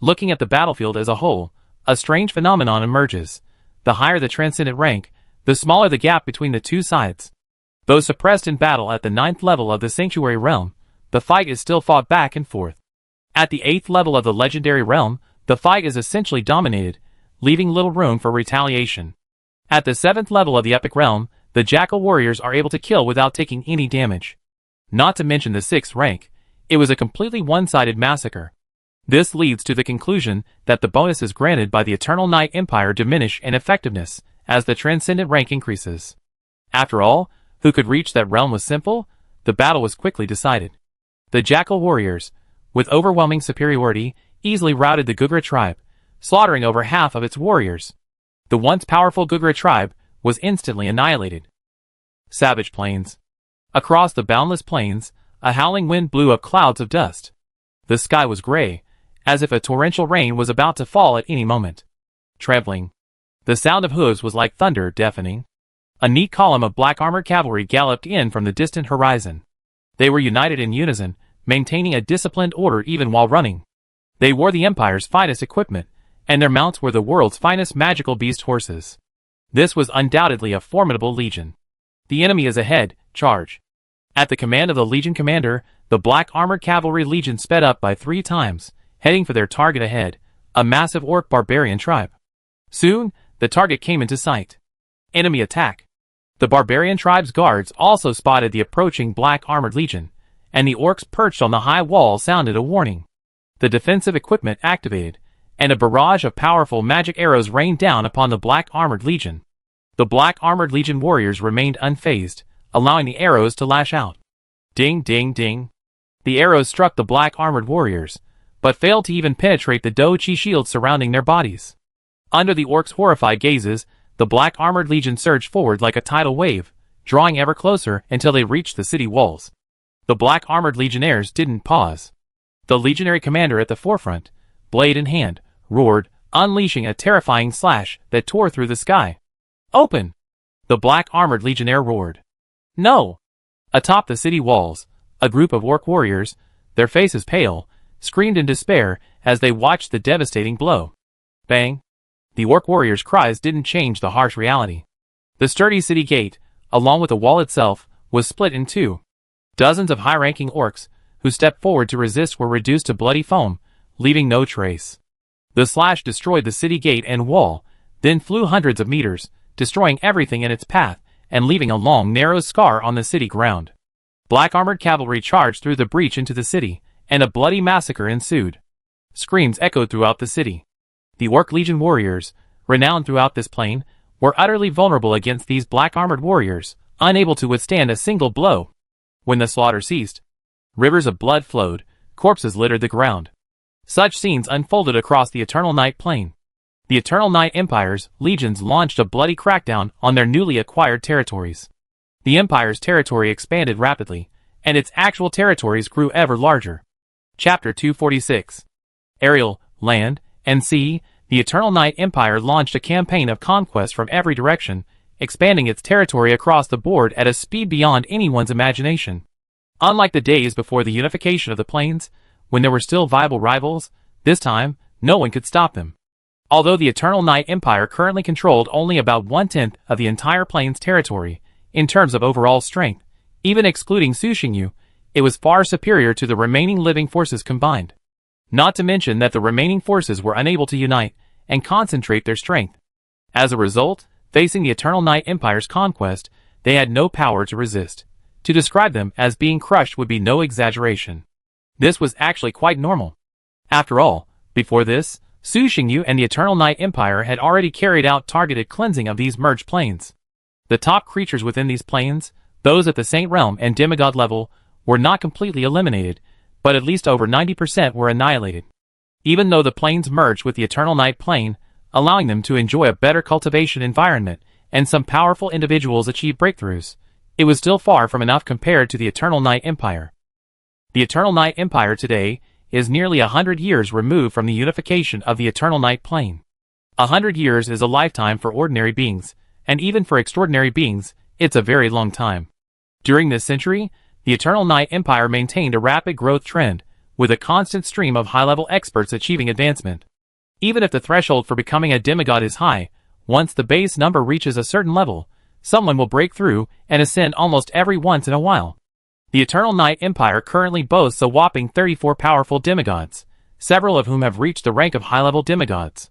S1: Looking at the battlefield as a whole, a strange phenomenon emerges. The higher the transcendent rank, the smaller the gap between the two sides. Though suppressed in battle at the 9th level of the Sanctuary Realm, the fight is still fought back and forth. At the 8th level of the Legendary Realm, the fight is essentially dominated, leaving little room for retaliation. At the 7th level of the Epic Realm, the Jackal warriors are able to kill without taking any damage. Not to mention the 6th rank, it was a completely one-sided massacre. This leads to the conclusion that the bonuses granted by the Eternal Night Empire diminish in effectiveness as the Transcendent rank increases. After all, who could reach that realm was simple. The battle was quickly decided. The Jackal warriors, with overwhelming superiority, easily routed the Gugra tribe, slaughtering over half of its warriors. The once powerful Gugra tribe was instantly annihilated. Savage Plains. Across the boundless plains, a howling wind blew up clouds of dust. The sky was gray, as if a torrential rain was about to fall at any moment. Trampling. The sound of hooves was like thunder, deafening. A neat column of black-armored cavalry galloped in from the distant horizon. They were united in unison, maintaining a disciplined order even while running. They wore the Empire's finest equipment, and their mounts were the world's finest magical beast horses. This was undoubtedly a formidable legion. The enemy is ahead, charge. At the command of the legion commander, the black-armored cavalry legion sped up by 3 times, heading for their target ahead, a massive orc barbarian tribe. Soon, the target came into sight. Enemy attack. The barbarian tribe's guards also spotted the approaching black-armored legion, and the orcs perched on the high wall sounded a warning. The defensive equipment activated, and a barrage of powerful magic arrows rained down upon the black-armored legion. The black-armored legion warriors remained unfazed, allowing the arrows to lash out. Ding, ding, ding. The arrows struck the black-armored warriors, but failed to even penetrate the Do-Chi shields surrounding their bodies. Under the orcs' horrified gazes, the black-armored legion surged forward like a tidal wave, drawing ever closer until they reached the city walls. The black-armored legionnaires didn't pause. The legionary commander at the forefront, blade in hand, roared, unleashing a terrifying slash that tore through the sky. Open! The black-armored legionnaire roared. No! Atop the city walls, a group of orc warriors, their faces pale, screamed in despair as they watched the devastating blow. Bang! The orc warriors' cries didn't change the harsh reality. The sturdy city gate, along with the wall itself, was split in 2. Dozens of high-ranking orcs, who stepped forward to resist, were reduced to bloody foam, leaving no trace. The slash destroyed the city gate and wall, then flew hundreds of meters, destroying everything in its path and leaving a long, narrow scar on the city ground. Black-armored cavalry charged through the breach into the city, and a bloody massacre ensued. Screams echoed throughout the city. The Orc Legion warriors, renowned throughout this plain, were utterly vulnerable against these black-armored warriors, unable to withstand a single blow. When the slaughter ceased, rivers of blood flowed, corpses littered the ground. Such scenes unfolded across the Eternal Night Plain. The Eternal Night Empire's legions launched a bloody crackdown on their newly acquired territories. The Empire's territory expanded rapidly, and its actual territories grew ever larger. Chapter 246. Aerial, Land, and Sea. The Eternal Night Empire launched a campaign of conquest from every direction, expanding its territory across the board at a speed beyond anyone's imagination. Unlike the days before the unification of the plains, when there were still viable rivals, this time, no one could stop them. Although the Eternal Night Empire currently controlled only about 1/10 of the entire plains territory, in terms of overall strength, even excluding Sushingyu, it was far superior to the remaining living forces combined. Not to mention that the remaining forces were unable to unite and concentrate their strength. As a result, facing the Eternal Night Empire's conquest, they had no power to resist. To describe them as being crushed would be no exaggeration. This was actually quite normal. After all, before this, Sushingyu and the Eternal Night Empire had already carried out targeted cleansing of these merged planes. The top creatures within these planes, those at the Saint Realm and Demigod level, were not completely eliminated, but at least over 90% were annihilated. Even though the planes merged with the Eternal Night plane, allowing them to enjoy a better cultivation environment, and some powerful individuals achieved breakthroughs, it was still far from enough compared to the Eternal Night Empire. The Eternal Night Empire today is nearly 100 years removed from the unification of the Eternal Night plane. 100 years is a lifetime for ordinary beings, and even for extraordinary beings, it's a very long time. During this century, the Eternal Night Empire maintained a rapid growth trend, with a constant stream of high-level experts achieving advancement. Even if the threshold for becoming a demigod is high, once the base number reaches a certain level, someone will break through and ascend almost every once in a while. The Eternal Night Empire currently boasts a whopping 34 powerful demigods, several of whom have reached the rank of high-level demigods.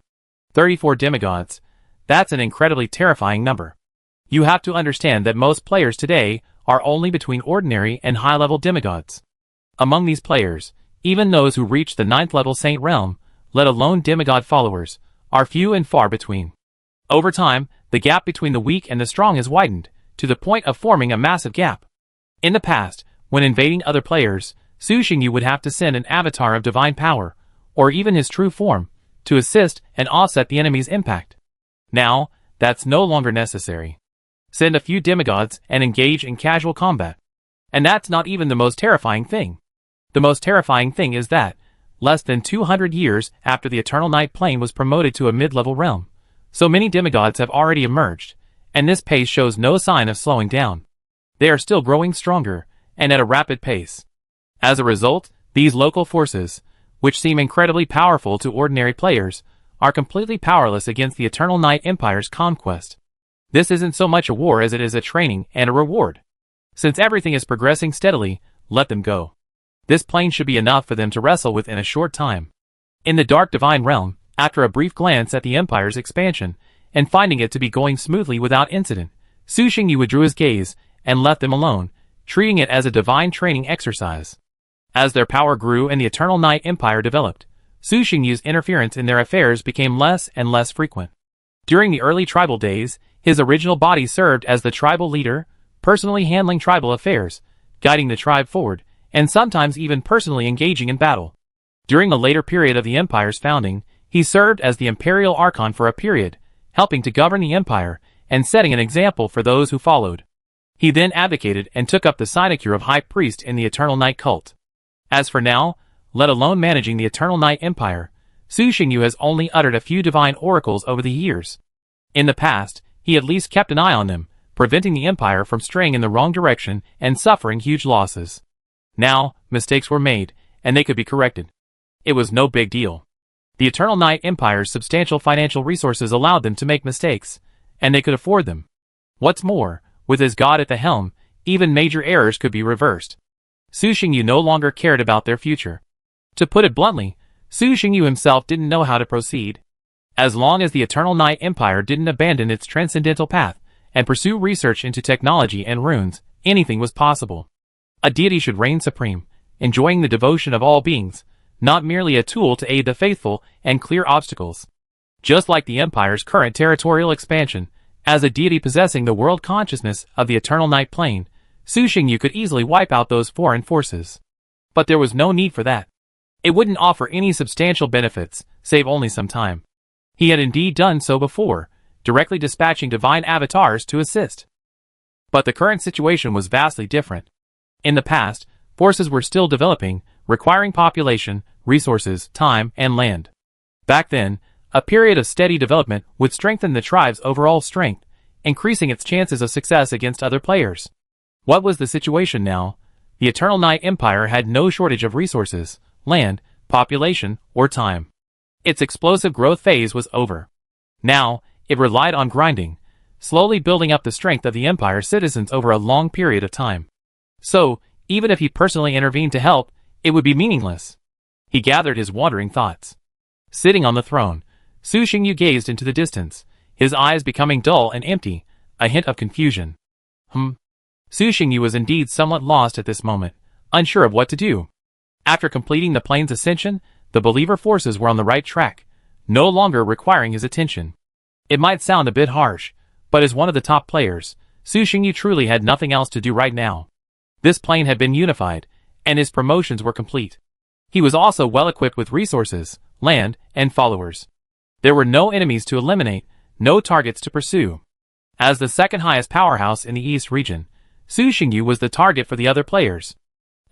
S1: 34 demigods. That's an incredibly terrifying number. You have to understand that most players today are only between ordinary and high-level demigods. Among these players, even those who reach the 9th level Saint Realm, let alone demigod followers, are few and far between. Over time, the gap between the weak and the strong has widened, to the point of forming a massive gap. In the past, when invading other players, Su Xingyu would have to send an avatar of divine power, or even his true form, to assist and offset the enemy's impact. Now, that's no longer necessary. Send a few demigods and engage in casual combat. And that's not even the most terrifying thing. The most terrifying thing is that, less than 200 years after the Eternal Night plane was promoted to a mid-level realm, so many demigods have already emerged, and this pace shows no sign of slowing down. They are still growing stronger, and at a rapid pace. As a result, these local forces, which seem incredibly powerful to ordinary players, are completely powerless against the Eternal Night Empire's conquest. This isn't so much a war as it is a training and a reward. Since everything is progressing steadily, let them go. This plane should be enough for them to wrestle with in a short time. In the Dark Divine Realm, after a brief glance at the Empire's expansion, and finding it to be going smoothly without incident, Su Xingyu withdrew his gaze and left them alone, treating it as a divine training exercise. As their power grew and the Eternal Night Empire developed, Su Xingyu's interference in their affairs became less and less frequent. During the early tribal days, his original body served as the tribal leader, personally handling tribal affairs, guiding the tribe forward, and sometimes even personally engaging in battle. During the later period of the Empire's founding, he served as the Imperial Archon for a period, helping to govern the Empire and setting an example for those who followed. He then advocated and took up the sinecure of High Priest in the Eternal Night cult. As for now, let alone managing the Eternal Night Empire, Su Xingyu has only uttered a few divine oracles over the years. In the past, he at least kept an eye on them, preventing the Empire from straying in the wrong direction and suffering huge losses. Now, mistakes were made, and they could be corrected. It was no big deal. The Eternal Night Empire's substantial financial resources allowed them to make mistakes, and they could afford them. What's more, with his god at the helm, even major errors could be reversed. Su Xingyu no longer cared about their future. To put it bluntly, Su Xingyu himself didn't know how to proceed. As long as the Eternal Night Empire didn't abandon its transcendental path and pursue research into technology and runes, anything was possible. A deity should reign supreme, enjoying the devotion of all beings, not merely a tool to aid the faithful and clear obstacles. Just like the Empire's current territorial expansion, as a deity possessing the world consciousness of the Eternal Night plane, Su Xingyu could easily wipe out those foreign forces. But there was no need for that. It wouldn't offer any substantial benefits, save only some time. He had indeed done so before, directly dispatching divine avatars to assist. But the current situation was vastly different. In the past, forces were still developing, requiring population, resources, time, and land. Back then, a period of steady development would strengthen the tribe's overall strength, increasing its chances of success against other players. What was the situation now? The Eternal Night Empire had no shortage of resources, land, population, or time. Its explosive growth phase was over. Now, it relied on grinding, slowly building up the strength of the Empire's citizens over a long period of time. So, even if he personally intervened to help, it would be meaningless. He gathered his wandering thoughts. Sitting on the throne, Su Xingyu gazed into the distance, his eyes becoming dull and empty, a hint of confusion. Su Xingyu was indeed somewhat lost at this moment, unsure of what to do. After completing the plane's ascension, the believer forces were on the right track, no longer requiring his attention. It might sound a bit harsh, but as one of the top players, Su Xingyu truly had nothing else to do right now. This plane had been unified, and his promotions were complete. He was also well equipped with resources, land, and followers. There were no enemies to eliminate, no targets to pursue. As the second highest powerhouse in the East region, Su Xingyu was the target for the other players.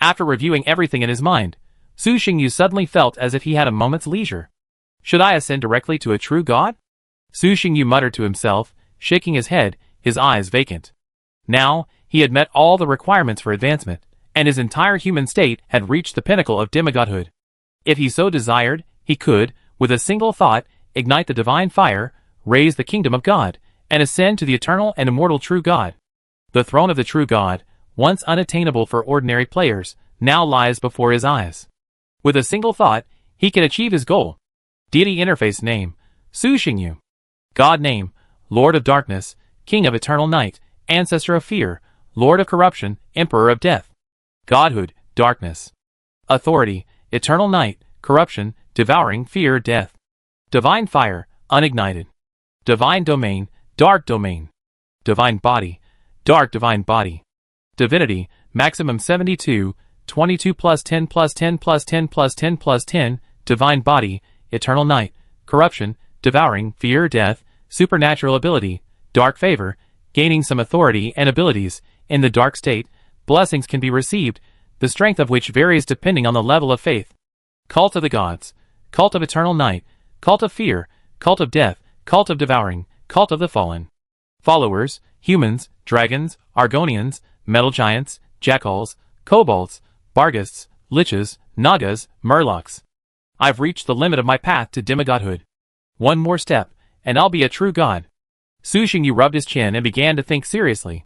S1: After reviewing everything in his mind, Su Xingyu suddenly felt as if he had a moment's leisure. Should I ascend directly to a true god? Su Xingyu muttered to himself, shaking his head, his eyes vacant. Now, he had met all the requirements for advancement, and his entire human state had reached the pinnacle of demigodhood. If he so desired, he could, with a single thought, ignite the divine fire, raise the kingdom of God, and ascend to the eternal and immortal true God. The throne of the true God, once unattainable for ordinary players, now lies before his eyes. With a single thought, he can achieve his goal. Deity interface name, Su Xingyu. God name, Lord of Darkness, King of Eternal Night, Ancestor of Fear, Lord of Corruption, Emperor of Death. Godhood, Darkness. Authority, Eternal Night, Corruption, Devouring Fear, Death. Divine Fire, Unignited. Divine Domain, Dark Domain. Divine Body, Dark Divine Body. Divinity, Maximum 72, 22 plus 10 plus 10 plus 10 plus 10 plus 10, Divine Body, Eternal Night, Corruption, Devouring Fear, Death, Supernatural Ability, Dark Favor, gaining some authority and abilities. In the dark state, blessings can be received, the strength of which varies depending on the level of faith. Cult of the Gods, Cult of Eternal Night, Cult of Fear, Cult of Death, Cult of Devouring, Cult of the Fallen. Followers, humans, dragons, Argonians, metal giants, jackals, kobolds, barghists, liches, nagas, murlocs. I've reached the limit of my path to demigodhood. One more step, and I'll be a true god. Su Xingyu rubbed his chin and began to think seriously.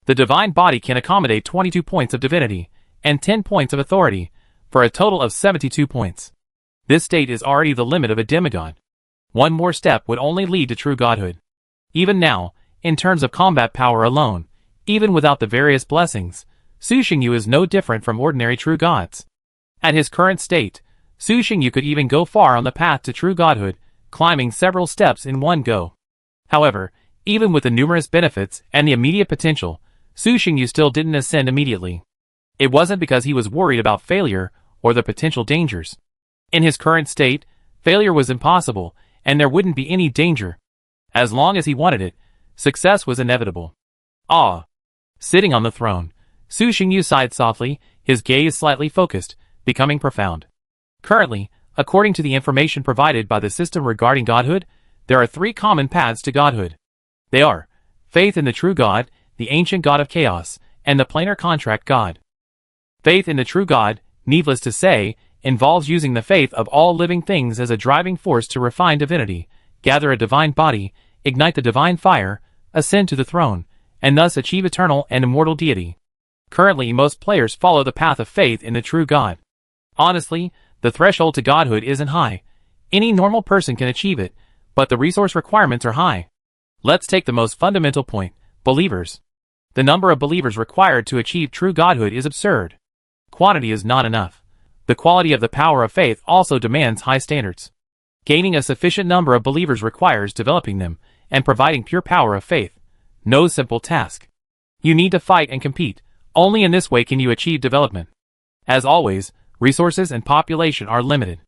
S1: The divine body can accommodate 22 points of divinity, and 10 points of authority, for a total of 72 points. This state is already the limit of a demigod. One more step would only lead to true godhood. Even now, in terms of combat power alone, even without the various blessings, Su Xingyu is no different from ordinary true gods. At his current state, Su Xingyu could even go far on the path to true godhood, climbing several steps in one go. However, even with the numerous benefits and the immediate potential, Su Xingyu still didn't ascend immediately. It wasn't because he was worried about failure or the potential dangers. In his current state, failure was impossible, and there wouldn't be any danger. As long as he wanted it, success was inevitable. Ah! Sitting on the throne, Su Xingyu sighed softly, his gaze slightly focused, becoming profound. Currently, according to the information provided by the system regarding godhood, there are 3 common paths to godhood. They are faith in the true God, the ancient God of chaos, and the planar contract God. Faith in the true God, needless to say, involves using the faith of all living things as a driving force to refine divinity, gather a divine body, ignite the divine fire, ascend to the throne, and thus achieve eternal and immortal deity. Currently, most players follow the path of faith in the true God. Honestly, the threshold to godhood isn't high. Any normal person can achieve it, but the resource requirements are high. Let's take the most fundamental point, believers. The number of believers required to achieve true godhood is absurd. Quantity is not enough. The quality of the power of faith also demands high standards. Gaining a sufficient number of believers requires developing them and providing pure power of faith. No simple task. You need to fight and compete. Only in this way can you achieve development. As always, resources and population are limited.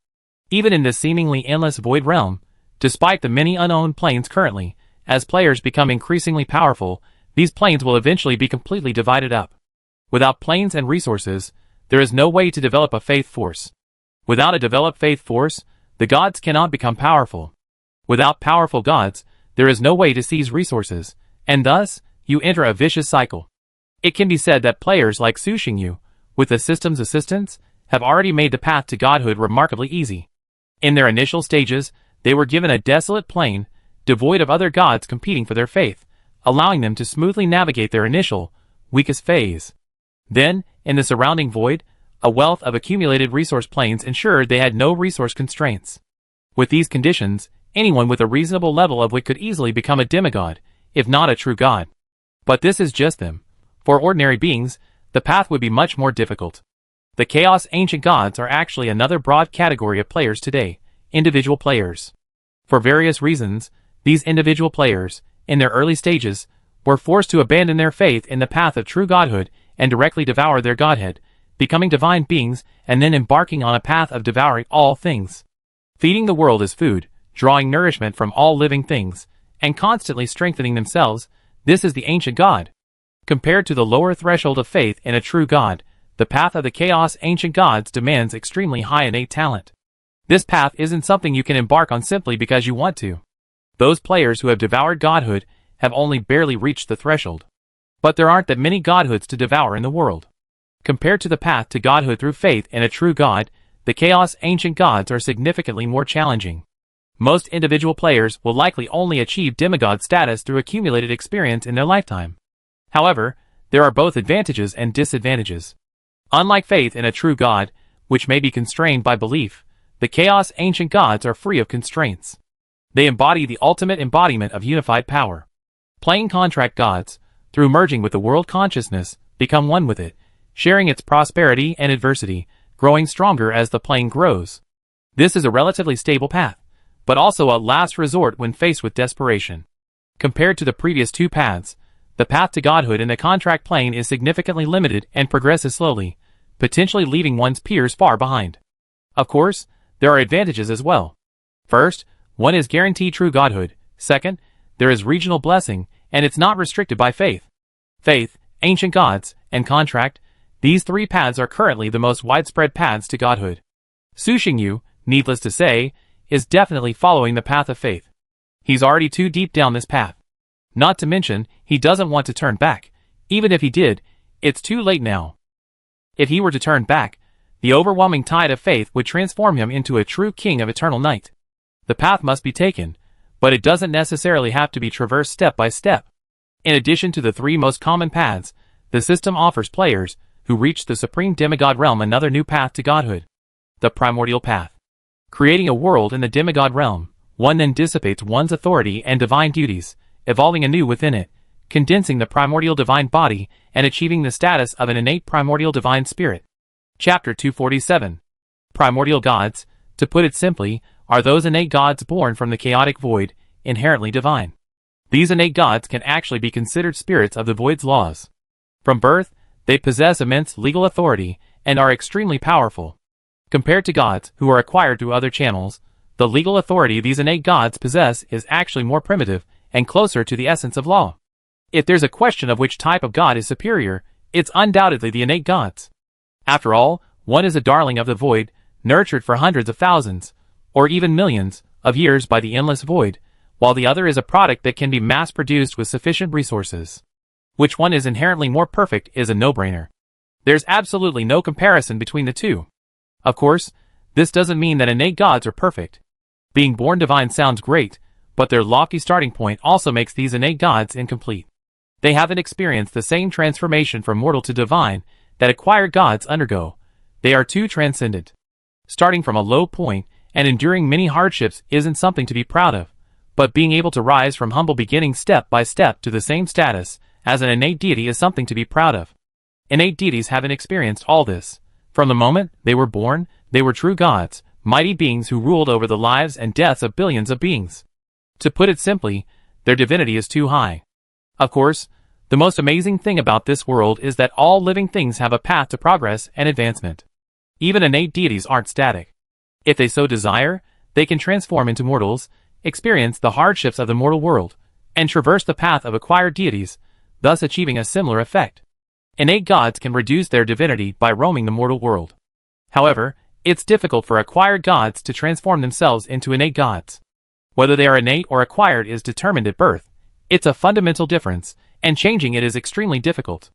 S1: Even in this seemingly endless void realm, despite the many unowned planes currently, as players become increasingly powerful, these planes will eventually be completely divided up. Without planes and resources, there is no way to develop a faith force. Without a developed faith force, the gods cannot become powerful. Without powerful gods, there is no way to seize resources, and thus, you enter a vicious cycle. It can be said that players like Su Xingyu, with the system's assistance, have already made the path to godhood remarkably easy. In their initial stages, they were given a desolate plain, devoid of other gods competing for their faith, allowing them to smoothly navigate their initial, weakest phase. Then, in the surrounding void, a wealth of accumulated resource planes ensured they had no resource constraints. With these conditions, anyone with a reasonable level of wit could easily become a demigod, if not a true god. But this is just them. For ordinary beings, the path would be much more difficult. The Chaos Ancient Gods are actually another broad category of players today, individual players. For various reasons, these individual players, in their early stages, were forced to abandon their faith in the path of true godhood and directly devour their godhead, becoming divine beings and then embarking on a path of devouring all things. Feeding the world as food, drawing nourishment from all living things, and constantly strengthening themselves, this is the ancient God. Compared to the lower threshold of faith in a true God, the path of the chaos ancient gods demands extremely high innate talent. This path isn't something you can embark on simply because you want to. Those players who have devoured godhood have only barely reached the threshold. But there aren't that many godhoods to devour in the world. Compared to the path to godhood through faith in a true God, the chaos ancient gods are significantly more challenging. Most individual players will likely only achieve demigod status through accumulated experience in their lifetime. However, there are both advantages and disadvantages. Unlike faith in a true God, which may be constrained by belief, the chaos ancient gods are free of constraints. They embody the ultimate embodiment of unified power. Playing contract gods, through merging with the world consciousness, become one with it, sharing its prosperity and adversity, growing stronger as the plane grows. This is a relatively stable path, but also a last resort when faced with desperation. Compared to the previous two paths, the path to godhood in the contract plane is significantly limited and progresses slowly, potentially leaving one's peers far behind. Of course, there are advantages as well. First, one is guaranteed true godhood. Second, there is regional blessing, and it's not restricted by faith. Faith, ancient gods, and contract, these three paths are currently the most widespread paths to godhood. Su Xingyu, needless to say, is definitely following the path of faith. He's already too deep down this path. Not to mention, he doesn't want to turn back. Even if he did, it's too late now. If he were to turn back, the overwhelming tide of faith would transform him into a true king of eternal night. The path must be taken, but it doesn't necessarily have to be traversed step by step. In addition to the three most common paths, the system offers players who reach the supreme demigod realm another new path to godhood. The primordial path. Creating a world in the demigod realm, one then dissipates one's authority and divine duties, evolving anew within it, condensing the primordial divine body, and achieving the status of an innate primordial divine spirit. Chapter 247. Primordial gods, to put it simply, are those innate gods born from the chaotic void, inherently divine. These innate gods can actually be considered spirits of the void's laws. From birth, they possess immense legal authority and are extremely powerful. Compared to gods who are acquired through other channels, the legal authority these innate gods possess is actually more primitive and closer to the essence of law. If there's a question of which type of god is superior, it's undoubtedly the innate gods. After all, one is a darling of the void, nurtured for hundreds of thousands, or even millions, of years by the endless void, while the other is a product that can be mass-produced with sufficient resources. Which one is inherently more perfect is a no-brainer. There's absolutely no comparison between the two. Of course, this doesn't mean that innate gods are perfect. Being born divine sounds great, but their lofty starting point also makes these innate gods incomplete. They haven't experienced the same transformation from mortal to divine that acquired gods undergo. They are too transcendent. Starting from a low point and enduring many hardships isn't something to be proud of, but being able to rise from humble beginnings step by step to the same status as an innate deity is something to be proud of. Innate deities haven't experienced all this. From the moment they were born, they were true gods, mighty beings who ruled over the lives and deaths of billions of beings. To put it simply, their divinity is too high. Of course, the most amazing thing about this world is that all living things have a path to progress and advancement. Even innate deities aren't static. If they so desire, they can transform into mortals, experience the hardships of the mortal world, and traverse the path of acquired deities, thus achieving a similar effect. Innate gods can reduce their divinity by roaming the mortal world. However, it's difficult for acquired gods to transform themselves into innate gods. Whether they are innate or acquired is determined at birth. It's a fundamental difference, and changing it is extremely difficult.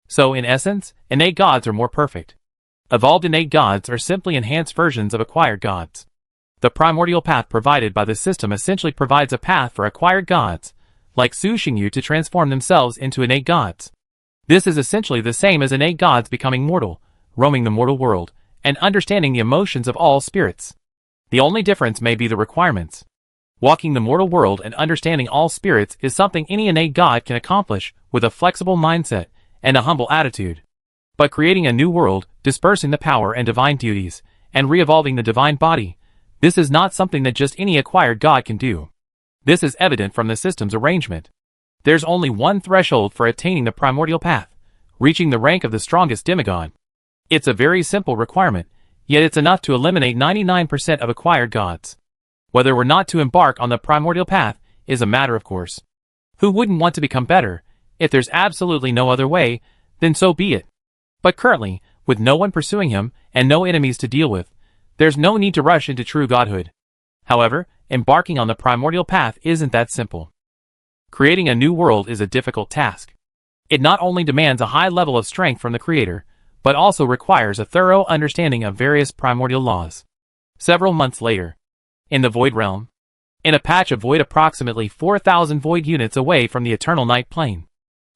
S1: So in essence, innate gods are more perfect. Evolved innate gods are simply enhanced versions of acquired gods. The primordial path provided by the system essentially provides a path for acquired gods, like Su Xingyu, to transform themselves into innate gods. This is essentially the same as innate gods becoming mortal, roaming the mortal world, and understanding the emotions of all spirits. The only difference may be the requirements. Walking the mortal world and understanding all spirits is something any innate god can accomplish with a flexible mindset and a humble attitude. But creating a new world, dispersing the power and divine duties, and re-evolving the divine body, this is not something that just any acquired god can do. This is evident from the system's arrangement. There's only one threshold for attaining the primordial path: reaching the rank of the strongest demigod. It's a very simple requirement, yet it's enough to eliminate 99% of acquired gods. Whether or not to embark on the primordial path is a matter of course. Who wouldn't want to become better? If there's absolutely no other way, then so be it. But currently, with no one pursuing him and no enemies to deal with, there's no need to rush into true godhood. However, embarking on the primordial path isn't that simple. Creating a new world is a difficult task. It not only demands a high level of strength from the creator, but also requires a thorough understanding of various primordial laws. Several months later, in the Void Realm, in a patch of void approximately 4,000 void units away from the Eternal Night Plane.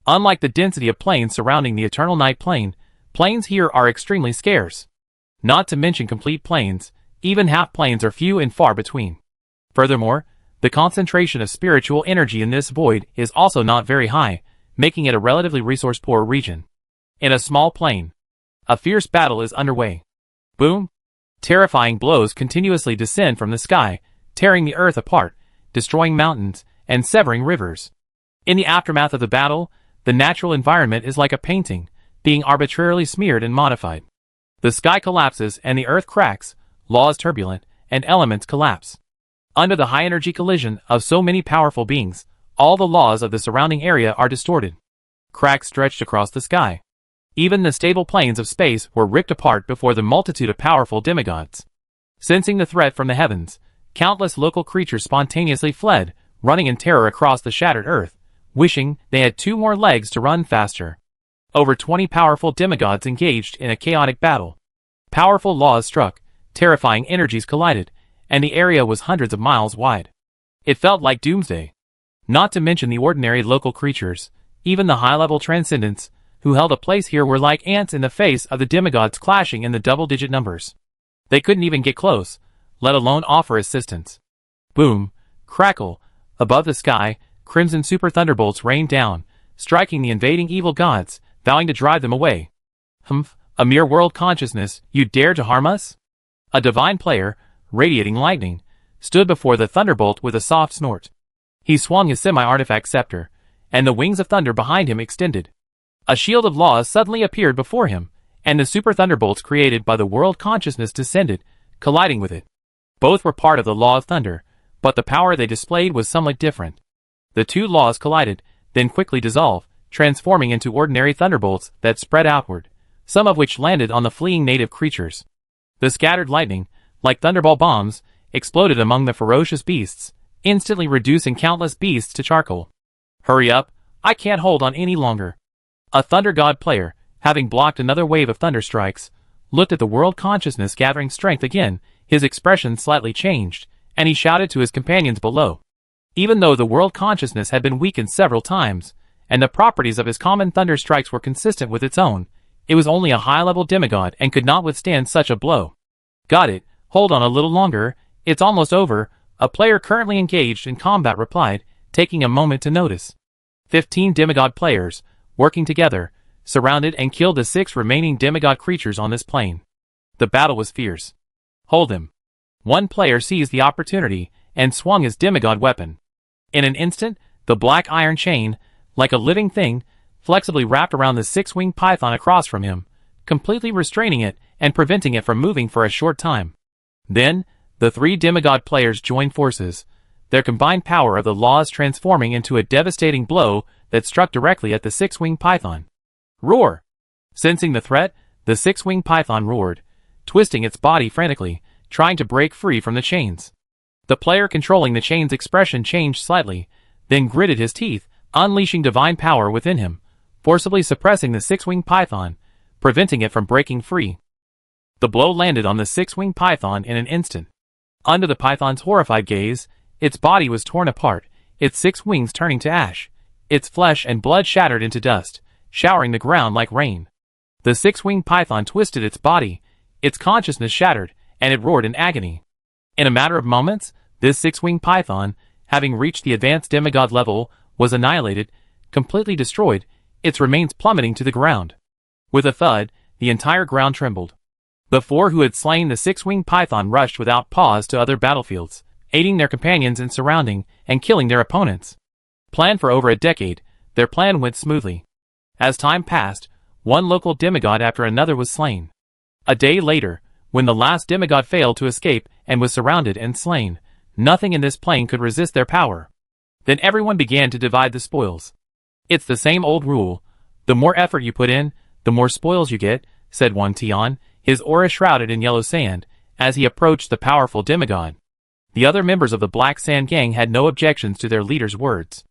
S1: Unlike the density of planes surrounding the Eternal Night Plane, planes here are extremely scarce. Not to mention complete planes, even half planes are few and far between. Furthermore, the concentration of spiritual energy in this void is also not very high, making it a relatively resource-poor region. In a small plane, a fierce battle is underway. Boom! Terrifying blows continuously descend from the sky, tearing the earth apart, destroying mountains, and severing rivers. In the aftermath of the battle, the natural environment is like a painting, being arbitrarily smeared and modified. The sky collapses and the earth cracks, laws turbulent, and elements collapse. Under the high-energy collision of so many powerful beings, all the laws of the surrounding area are distorted. Cracks stretched across the sky. Even the stable planes of space were ripped apart before the multitude of powerful demigods. Sensing the threat from the heavens, countless local creatures spontaneously fled, running in terror across the shattered earth, wishing they had 2 more legs to run faster. Over 20 powerful demigods engaged in a chaotic battle. Powerful laws struck, terrifying energies collided, and the area was hundreds of miles wide. It felt like doomsday. Not to mention the ordinary local creatures, even the high-level transcendents, who held a place here were like ants in the face of the demigods clashing in the double-digit numbers. They couldn't even get close, let alone offer assistance. Boom, crackle, above the sky, crimson super thunderbolts rained down, striking the invading evil gods, vowing to drive them away. Humph, a mere world consciousness, you dare to harm us? A divine player, radiating lightning, stood before the thunderbolt with a soft snort. He swung his semi-artifact scepter, and the wings of thunder behind him extended. A shield of laws suddenly appeared before him, and the super thunderbolts created by the world consciousness descended, colliding with it. Both were part of the law of thunder, but the power they displayed was somewhat different. The 2 laws collided, then quickly dissolved, transforming into ordinary thunderbolts that spread outward, some of which landed on the fleeing native creatures. The scattered lightning, like thunderball bombs, exploded among the ferocious beasts, instantly reducing countless beasts to charcoal. Hurry up, I can't hold on any longer. A Thunder God player, having blocked another wave of thunder strikes, looked at the world consciousness gathering strength again, his expression slightly changed, and he shouted to his companions below. Even though the world consciousness had been weakened several times, and the properties of his common thunder strikes were consistent with its own, it was only a high-level demigod and could not withstand such a blow. Got it, hold on a little longer, it's almost over, a player currently engaged in combat replied, taking a moment to notice. 15 demigod players, working together, surrounded and killed the 6 remaining demigod creatures on this plane. The battle was fierce. Hold him. One player seized the opportunity and swung his demigod weapon. In an instant, the black iron chain, like a living thing, flexibly wrapped around the 6-winged python across from him, completely restraining it and preventing it from moving for a short time. Then, the 3 demigod players joined forces, their combined power of the laws transforming into a devastating blow that struck directly at the 6-winged python. Roar! Sensing the threat, the 6-winged python roared, twisting its body frantically, trying to break free from the chains. The player controlling the chain's expression changed slightly, then gritted his teeth, unleashing divine power within him, forcibly suppressing the 6-winged python, preventing it from breaking free. The blow landed on the 6-winged python in an instant. Under the python's horrified gaze, its body was torn apart, its 6 wings turning to ash, its flesh and blood shattered into dust, showering the ground like rain. The 6-winged python twisted its body, its consciousness shattered, and it roared in agony. In a matter of moments, this 6-winged python, having reached the advanced demigod level, was annihilated, completely destroyed, its remains plummeting to the ground. With a thud, the entire ground trembled. The 4 who had slain the 6-winged python rushed without pause to other battlefields, aiding their companions in surrounding and killing their opponents. Planned for over a decade, their plan went smoothly. As time passed, One local demigod after another was slain. A day later, when the last demigod failed to escape and was surrounded and slain, nothing in this plane could resist their power. Then everyone began to divide the spoils. "It's the same old rule. The more effort you put in, the more spoils you get," said Wang Tian, his aura shrouded in yellow sand, as he approached the powerful demigod. The other members of the Black Sand Gang had no objections to their leader's words.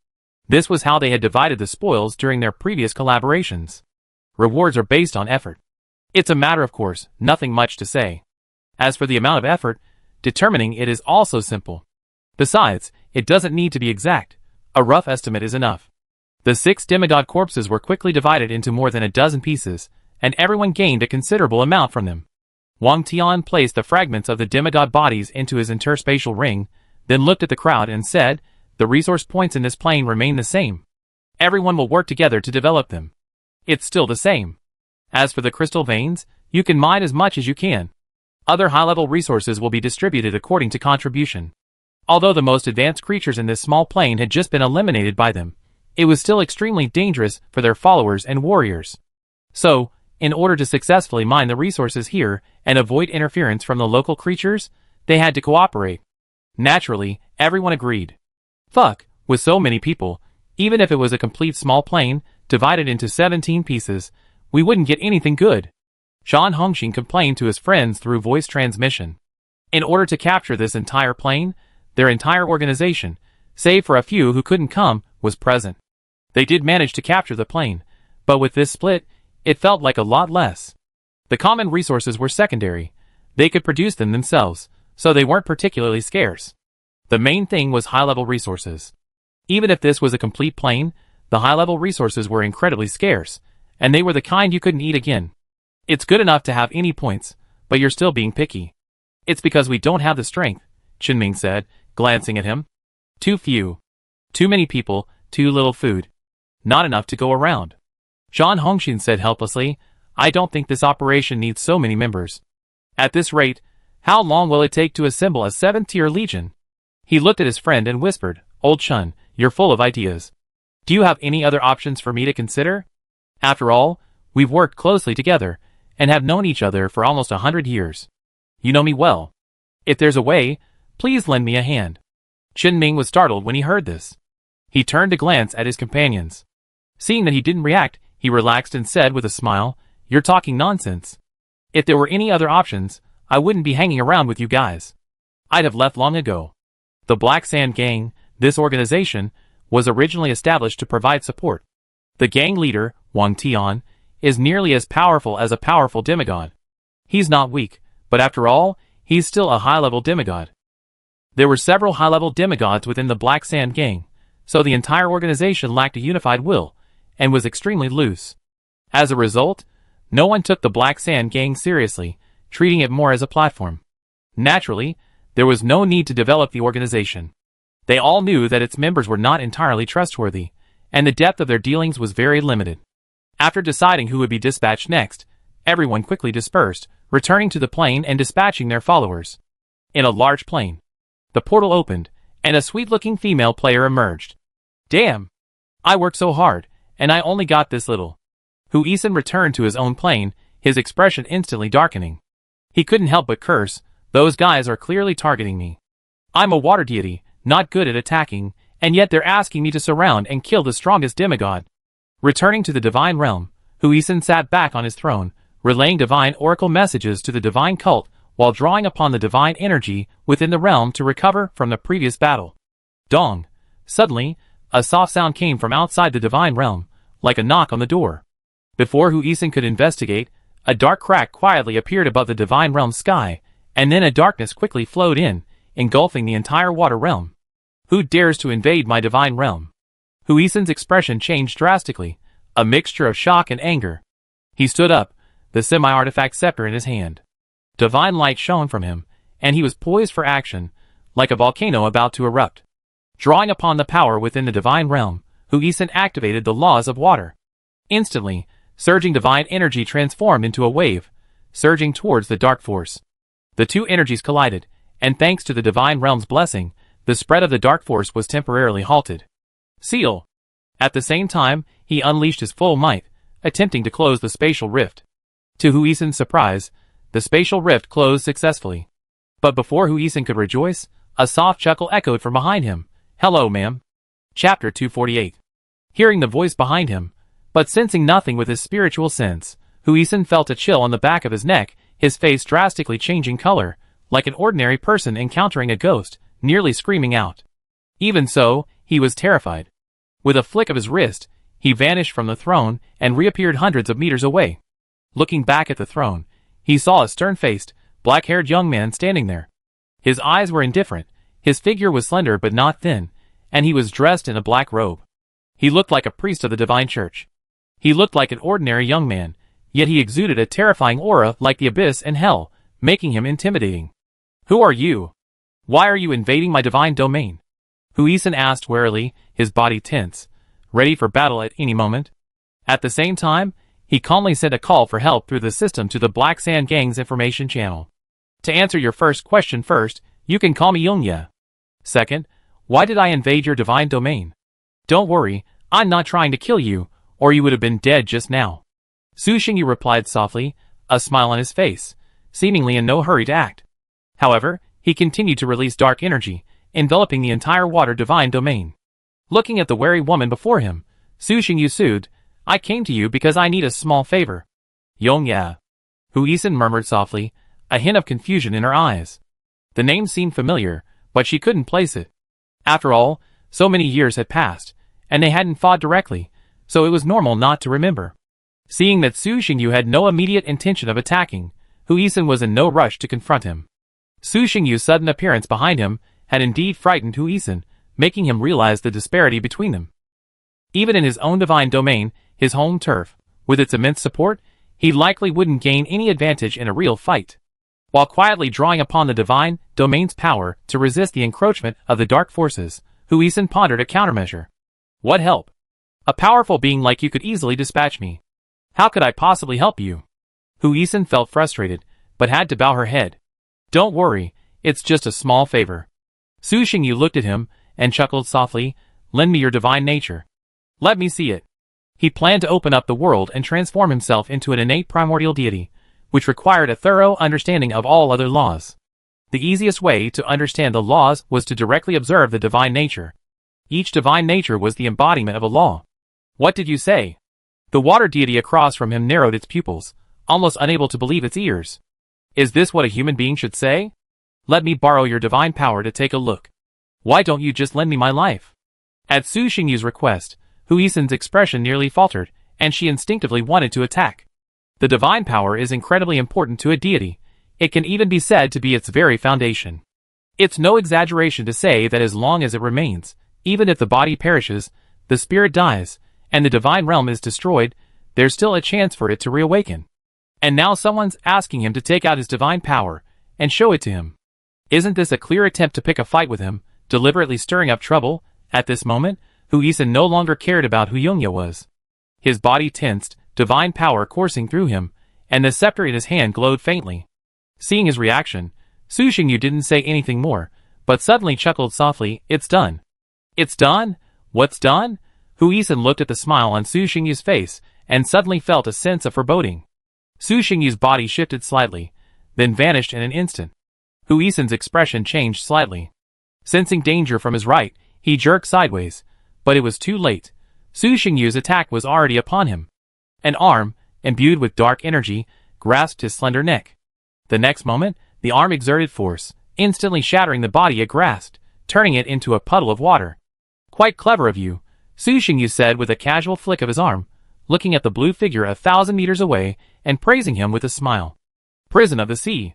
S1: This was how they had divided the spoils during their previous collaborations. Rewards are based on effort. It's a matter of course, nothing much to say. As for the amount of effort, determining it is also simple. Besides, it doesn't need to be exact. A rough estimate is enough. The 6 demigod corpses were quickly divided into more than a dozen pieces, and everyone gained a considerable amount from them. Wang Tian placed the fragments of the demigod bodies into his interspatial ring, then looked at the crowd and said, "The resource points in this plane remain the same. Everyone will work together to develop them. It's still the same. As for the crystal veins, you can mine as much as you can. Other high-level resources will be distributed according to contribution." Although the most advanced creatures in this small plane had just been eliminated by them, it was still extremely dangerous for their followers and warriors. So, in order to successfully mine the resources here and avoid interference from the local creatures, they had to cooperate. Naturally, everyone agreed. Fuck, with so many people, even if it was a complete small plane, divided into 17 pieces, we wouldn't get anything good. Shan Hongxing complained to his friends through voice transmission. In order to capture this entire plane, their entire organization, save for a few who couldn't come, was present. They did manage to capture the plane, but with this split, it felt like a lot less. The common resources were secondary. They could produce them themselves, so they weren't particularly scarce. The main thing was high-level resources. Even if this was a complete plane, the high-level resources were incredibly scarce, and they were the kind you couldn't eat again. It's good enough to have any points, but you're still being picky. "It's because we don't have the strength," Qinming said, glancing at him. "Too few. Too many people, too little food. Not enough to go around." Shan Hongxing said helplessly, "I don't think this operation needs so many members. At this rate, how long will it take to assemble a 7th-tier legion?" He looked at his friend and whispered, "Old Chun, you're full of ideas. Do you have any other options for me to consider? After all, we've worked closely together, and have known each other for almost 100 years. You know me well. If there's a way, please lend me a hand." Qinming was startled when he heard this. He turned to glance at his companions. Seeing that he didn't react, he relaxed and said with a smile, "You're talking nonsense. If there were any other options, I wouldn't be hanging around with you guys. I'd have left long ago." The Black Sand Gang, this organization, was originally established to provide support. The gang leader, Wang Tian, is nearly as powerful as a powerful demigod. He's not weak, but after all, he's still a high-level demigod. There were several high-level demigods within the Black Sand Gang, so the entire organization lacked a unified will, and was extremely loose. As a result, no one took the Black Sand Gang seriously, treating it more as a platform. Naturally, there was no need to develop the organization. They all knew that its members were not entirely trustworthy, and the depth of their dealings was very limited. After deciding who would be dispatched next, everyone quickly dispersed, returning to the plane and dispatching their followers. In a large plane, the portal opened, and a sweet-looking female player emerged. "Damn! I worked so hard, and I only got this little." Hu Yisun returned to his own plane, his expression instantly darkening. He couldn't help but curse, "Those guys are clearly targeting me. I'm a water deity, not good at attacking, and yet they're asking me to surround and kill the strongest demigod." Returning to the divine realm, Hu Yisun sat back on his throne, relaying divine oracle messages to the divine cult while drawing upon the divine energy within the realm to recover from the previous battle. Dong! Suddenly, a soft sound came from outside the divine realm, like a knock on the door. Before Hu Yisun could investigate, a dark crack quietly appeared above the divine realm sky, and then a darkness quickly flowed in, engulfing the entire water realm. "Who dares to invade my divine realm?" Hu Yisun's expression changed drastically, a mixture of shock and anger. He stood up, the semi-artifact scepter in his hand. Divine light shone from him, and he was poised for action, like a volcano about to erupt. Drawing upon the power within the divine realm, Hu Yisun activated the laws of water. Instantly, surging divine energy transformed into a wave, surging towards the dark force. The two energies collided, and thanks to the divine realm's blessing, the spread of the dark force was temporarily halted. Seal! At the same time, he unleashed his full might, attempting to close the spatial rift. To Huisen's surprise, the spatial rift closed successfully. But before Huisen could rejoice, a soft chuckle echoed from behind him. "Hello, ma'am." Chapter 248. Hearing the voice behind him, but sensing nothing with his spiritual sense, Huisen felt a chill on the back of his neck, his face drastically changing color, like an ordinary person encountering a ghost, nearly screaming out. Even so, he was terrified. With a flick of his wrist, he vanished from the throne and reappeared hundreds of meters away. Looking back at the throne, he saw a stern-faced, black-haired young man standing there. His eyes were indifferent, his figure was slender but not thin, and he was dressed in a black robe. He looked like a priest of the divine church. He looked like an ordinary young man, yet he exuded a terrifying aura like the abyss and hell, making him intimidating. "Who are you? Why are you invading my divine domain?" Huisen asked warily, his body tense, ready for battle at any moment. At the same time, he calmly sent a call for help through the system to the Black Sand Gang's information channel. "To answer your first question first, you can call me Yongya. Second, why did I invade your divine domain? Don't worry, I'm not trying to kill you, or you would have been dead just now." Su Xingyu replied softly, a smile on his face, seemingly in no hurry to act. However, he continued to release dark energy, enveloping the entire water divine domain. Looking at the wary woman before him, Su Xingyu soothed, "I came to you because I need a small favor." "Yongya," Huisen murmured softly, a hint of confusion in her eyes. The name seemed familiar, but she couldn't place it. After all, so many years had passed, and they hadn't fought directly, so it was normal not to remember. Seeing that Su Xingyu had no immediate intention of attacking, Huisen was in no rush to confront him. Su Xingyu's sudden appearance behind him had indeed frightened Huisen, making him realize the disparity between them. Even in his own divine domain, his home turf, with its immense support, he likely wouldn't gain any advantage in a real fight. While quietly drawing upon the divine domain's power to resist the encroachment of the dark forces, Huisen pondered a countermeasure. What help? A powerful being like you could easily dispatch me. How could I possibly help you? Huisen felt frustrated, but had to bow her head. Don't worry, it's just a small favor. Su Xingyu looked at him and chuckled softly, lend me your divine nature. Let me see it. He planned to open up the world and transform himself into an innate primordial deity, which required a thorough understanding of all other laws. The easiest way to understand the laws was to directly observe the divine nature. Each divine nature was the embodiment of a law. What did you say? The water deity across from him narrowed its pupils, almost unable to believe its ears. Is this what a human being should say? Let me borrow your divine power to take a look. Why don't you just lend me my life? At Su Xingyu's request, Huisen's expression nearly faltered, and she instinctively wanted to attack. The divine power is incredibly important to a deity. It can even be said to be its very foundation. It's no exaggeration to say that as long as it remains, even if the body perishes, the spirit dies, and the divine realm is destroyed, there's still a chance for it to reawaken. And now someone's asking him to take out his divine power and show it to him. Isn't this a clear attempt to pick a fight with him, deliberately stirring up trouble? At this moment, Huisen no longer cared about who Yongya was. His body tensed, divine power coursing through him, and the scepter in his hand glowed faintly. Seeing his reaction, Su Xingyu didn't say anything more, but suddenly chuckled softly, It's done. It's done? What's done? Huisen looked at the smile on Su Xingyu's face, and suddenly felt a sense of foreboding. Su Xingyu's body shifted slightly, then vanished in an instant. Huisen's expression changed slightly. Sensing danger from his right, he jerked sideways, but it was too late. Su Xingyu's attack was already upon him. An arm, imbued with dark energy, grasped his slender neck. The next moment, the arm exerted force, instantly shattering the body it grasped, turning it into a puddle of water. Quite clever of you, Su Xingyu said with a casual flick of his arm, looking at the blue figure 1,000 meters away and praising him with a smile. Prison of the sea.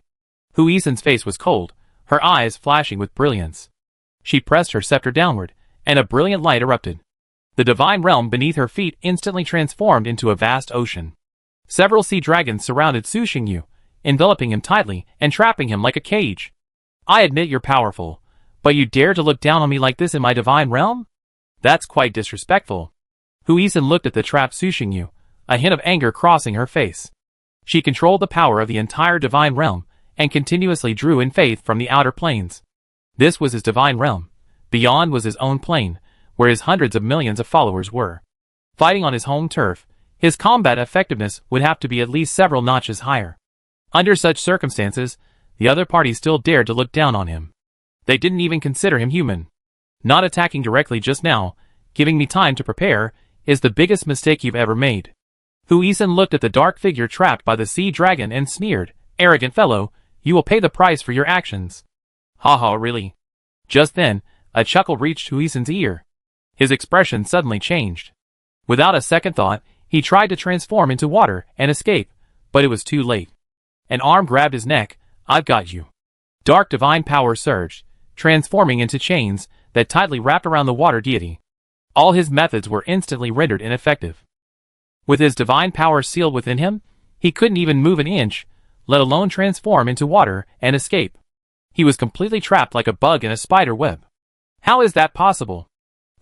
S1: Huisen's face was cold, her eyes flashing with brilliance. She pressed her scepter downward, and a brilliant light erupted. The divine realm beneath her feet instantly transformed into a vast ocean. Several sea dragons surrounded Su Xingyu, enveloping him tightly and trapping him like a cage. I admit you're powerful, but you dare to look down on me like this in my divine realm? That's quite disrespectful. Huisen looked at the trapped Su Xingyu, a hint of anger crossing her face. She controlled the power of the entire divine realm, and continuously drew in faith from the outer planes. This was his divine realm. Beyond was his own plane, where his hundreds of millions of followers were. Fighting on his home turf, his combat effectiveness would have to be at least several notches higher. Under such circumstances, the other party still dared to look down on him. They didn't even consider him human. Not attacking directly just now, giving me time to prepare, is the biggest mistake you've ever made. Huizen looked at the dark figure trapped by the sea dragon and sneered, "Arrogant fellow, you will pay the price for your actions." Haha, really? Just then, a chuckle reached Huizen's ear. His expression suddenly changed. Without a second thought, he tried to transform into water and escape, but it was too late. An arm grabbed his neck. "I've got you." Dark divine power surged, transforming into chains that tightly wrapped around the water deity. All his methods were instantly rendered ineffective. With his divine power sealed within him, he couldn't even move an inch, let alone transform into water and escape. He was completely trapped like a bug in a spider web. How is that possible?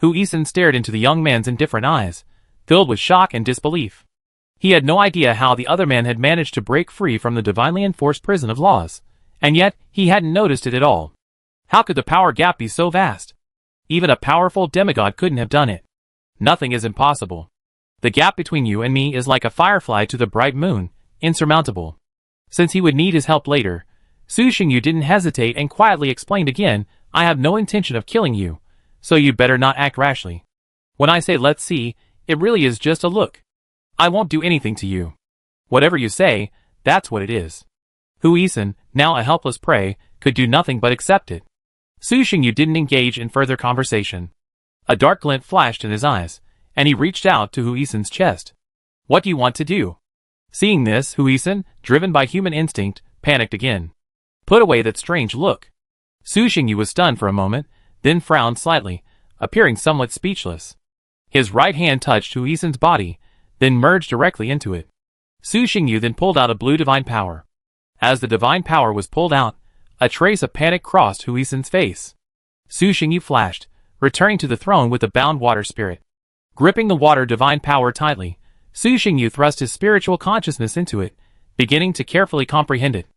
S1: Huizen stared into the young man's indifferent eyes, filled with shock and disbelief. He had no idea how the other man had managed to break free from the divinely enforced prison of laws, and yet he hadn't noticed it at all. How could the power gap be so vast? Even a powerful demigod couldn't have done it. Nothing is impossible. The gap between you and me is like a firefly to the bright moon, insurmountable. Since he would need his help later, Su Xingyu didn't hesitate and quietly explained again, "I have no intention of killing you, so you better not act rashly. When I say let's see, it really is just a look. I won't do anything to you. Whatever you say, that's what it is." Huizen, now a helpless prey, could do nothing but accept it. Su Xingyu didn't engage in further conversation. A dark glint flashed in his eyes, and he reached out to Huizen's chest. "What do you want to do?" Seeing this, Huizen, driven by human instinct, panicked again. "Put away that strange look." Su Xingyu was stunned for a moment, then frowned slightly, appearing somewhat speechless. His right hand touched Huizen's body, then merged directly into it. Su Xingyu then pulled out a blue divine power. As the divine power was pulled out, a trace of panic crossed Huizen's face. Su Xingyu flashed, returning to the throne with the bound water spirit. Gripping the water divine power tightly, Su Xingyu thrust his spiritual consciousness into it, beginning to carefully comprehend it.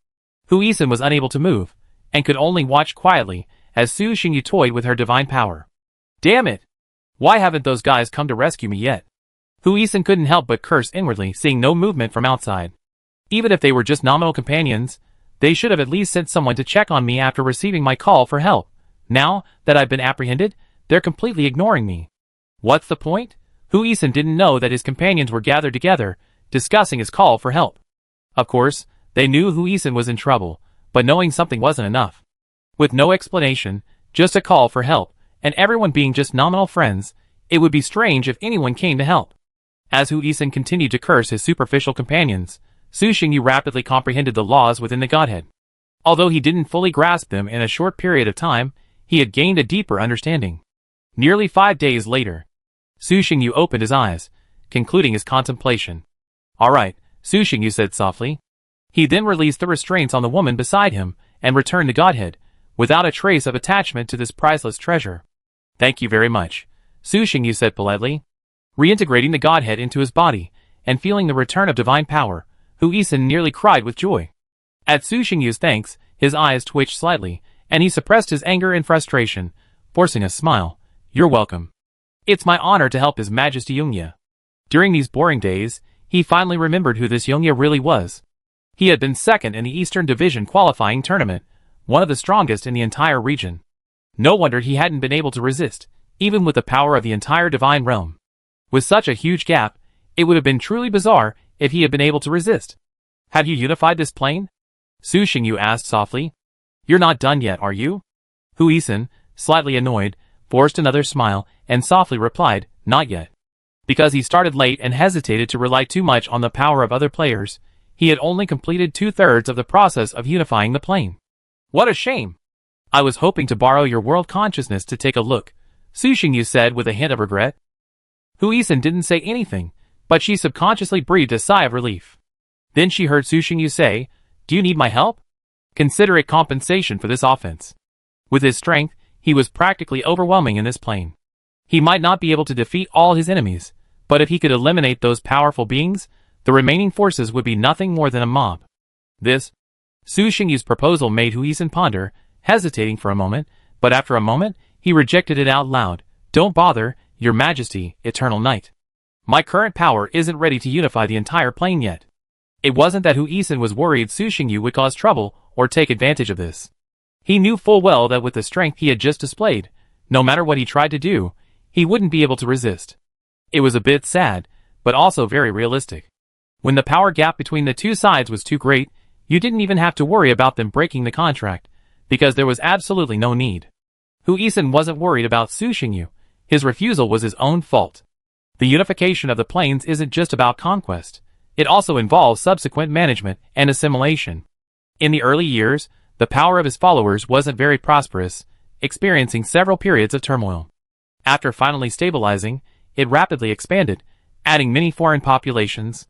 S1: Huizen was unable to move, and could only watch quietly as Su Xingyu toyed with her divine power. Damn it! Why haven't those guys come to rescue me yet? Huizen couldn't help but curse inwardly, seeing no movement from outside. Even if they were just nominal companions, they should have at least sent someone to check on me after receiving my call for help. Now that I've been apprehended, they're completely ignoring me. What's the point? Huizen didn't know that his companions were gathered together, discussing his call for help. Of course, they knew Huizen was in trouble, but knowing something wasn't enough. With no explanation, just a call for help, and everyone being just nominal friends, it would be strange if anyone came to help. As Huizen continued to curse his superficial companions, Su Xingyu rapidly comprehended the laws within the Godhead. Although he didn't fully grasp them in a short period of time, he had gained a deeper understanding. Nearly 5 days later, Su Xingyu opened his eyes, concluding his contemplation. "All right," Su Xingyu said softly. He then released the restraints on the woman beside him and returned to Godhead, without a trace of attachment to this priceless treasure. "Thank you very much," Su Xingyu said politely. Reintegrating the Godhead into his body, and feeling the return of divine power, Huizen nearly cried with joy. At Su Xingyu's thanks, his eyes twitched slightly, and he suppressed his anger and frustration, forcing a smile. "You're welcome. It's my honor to help His Majesty Yongye." During these boring days, he finally remembered who this Yongye really was. He had been second in the Eastern Division qualifying tournament, one of the strongest in the entire region. No wonder he hadn't been able to resist, even with the power of the entire divine realm. With such a huge gap, it would have been truly bizarre if he had been able to resist. "Have you unified this plane?" Su Xingyu asked softly. "You're not done yet, are you?" Huizen, slightly annoyed, forced another smile, and softly replied, "Not yet." Because he started late and hesitated to rely too much on the power of other players, he had only completed 2/3 of the process of unifying the plane. "What a shame! I was hoping to borrow your world consciousness to take a look," Su Xingyu said with a hint of regret. Huizen didn't say anything, but she subconsciously breathed a sigh of relief. Then she heard Su Xingyu say, "Do you need my help? Consider it compensation for this offense." With his strength, he was practically overwhelming in this plane. He might not be able to defeat all his enemies, but if he could eliminate those powerful beings, the remaining forces would be nothing more than a mob. This, Su Xingyu's proposal made Huizen ponder, hesitating for a moment, but after a moment, he rejected it out loud. "Don't bother, Your Majesty, Eternal Knight. My current power isn't ready to unify the entire plane yet. It wasn't that Huisin was worried Su Xingyu would cause trouble or take advantage of this. He knew full well that with the strength he had just displayed, no matter what he tried to do, he wouldn't be able to resist. It was a bit sad, but also very realistic. When the power gap between the two sides was too great, you didn't even have to worry about them breaking the contract, because there was absolutely no need. Huisin wasn't worried about Su Xingyu. His refusal was his own fault. The unification of the planes isn't just about conquest. It also involves subsequent management and assimilation. In the early years, the power of his followers wasn't very prosperous, experiencing several periods of turmoil. After finally stabilizing, it rapidly expanded, adding many foreign populations.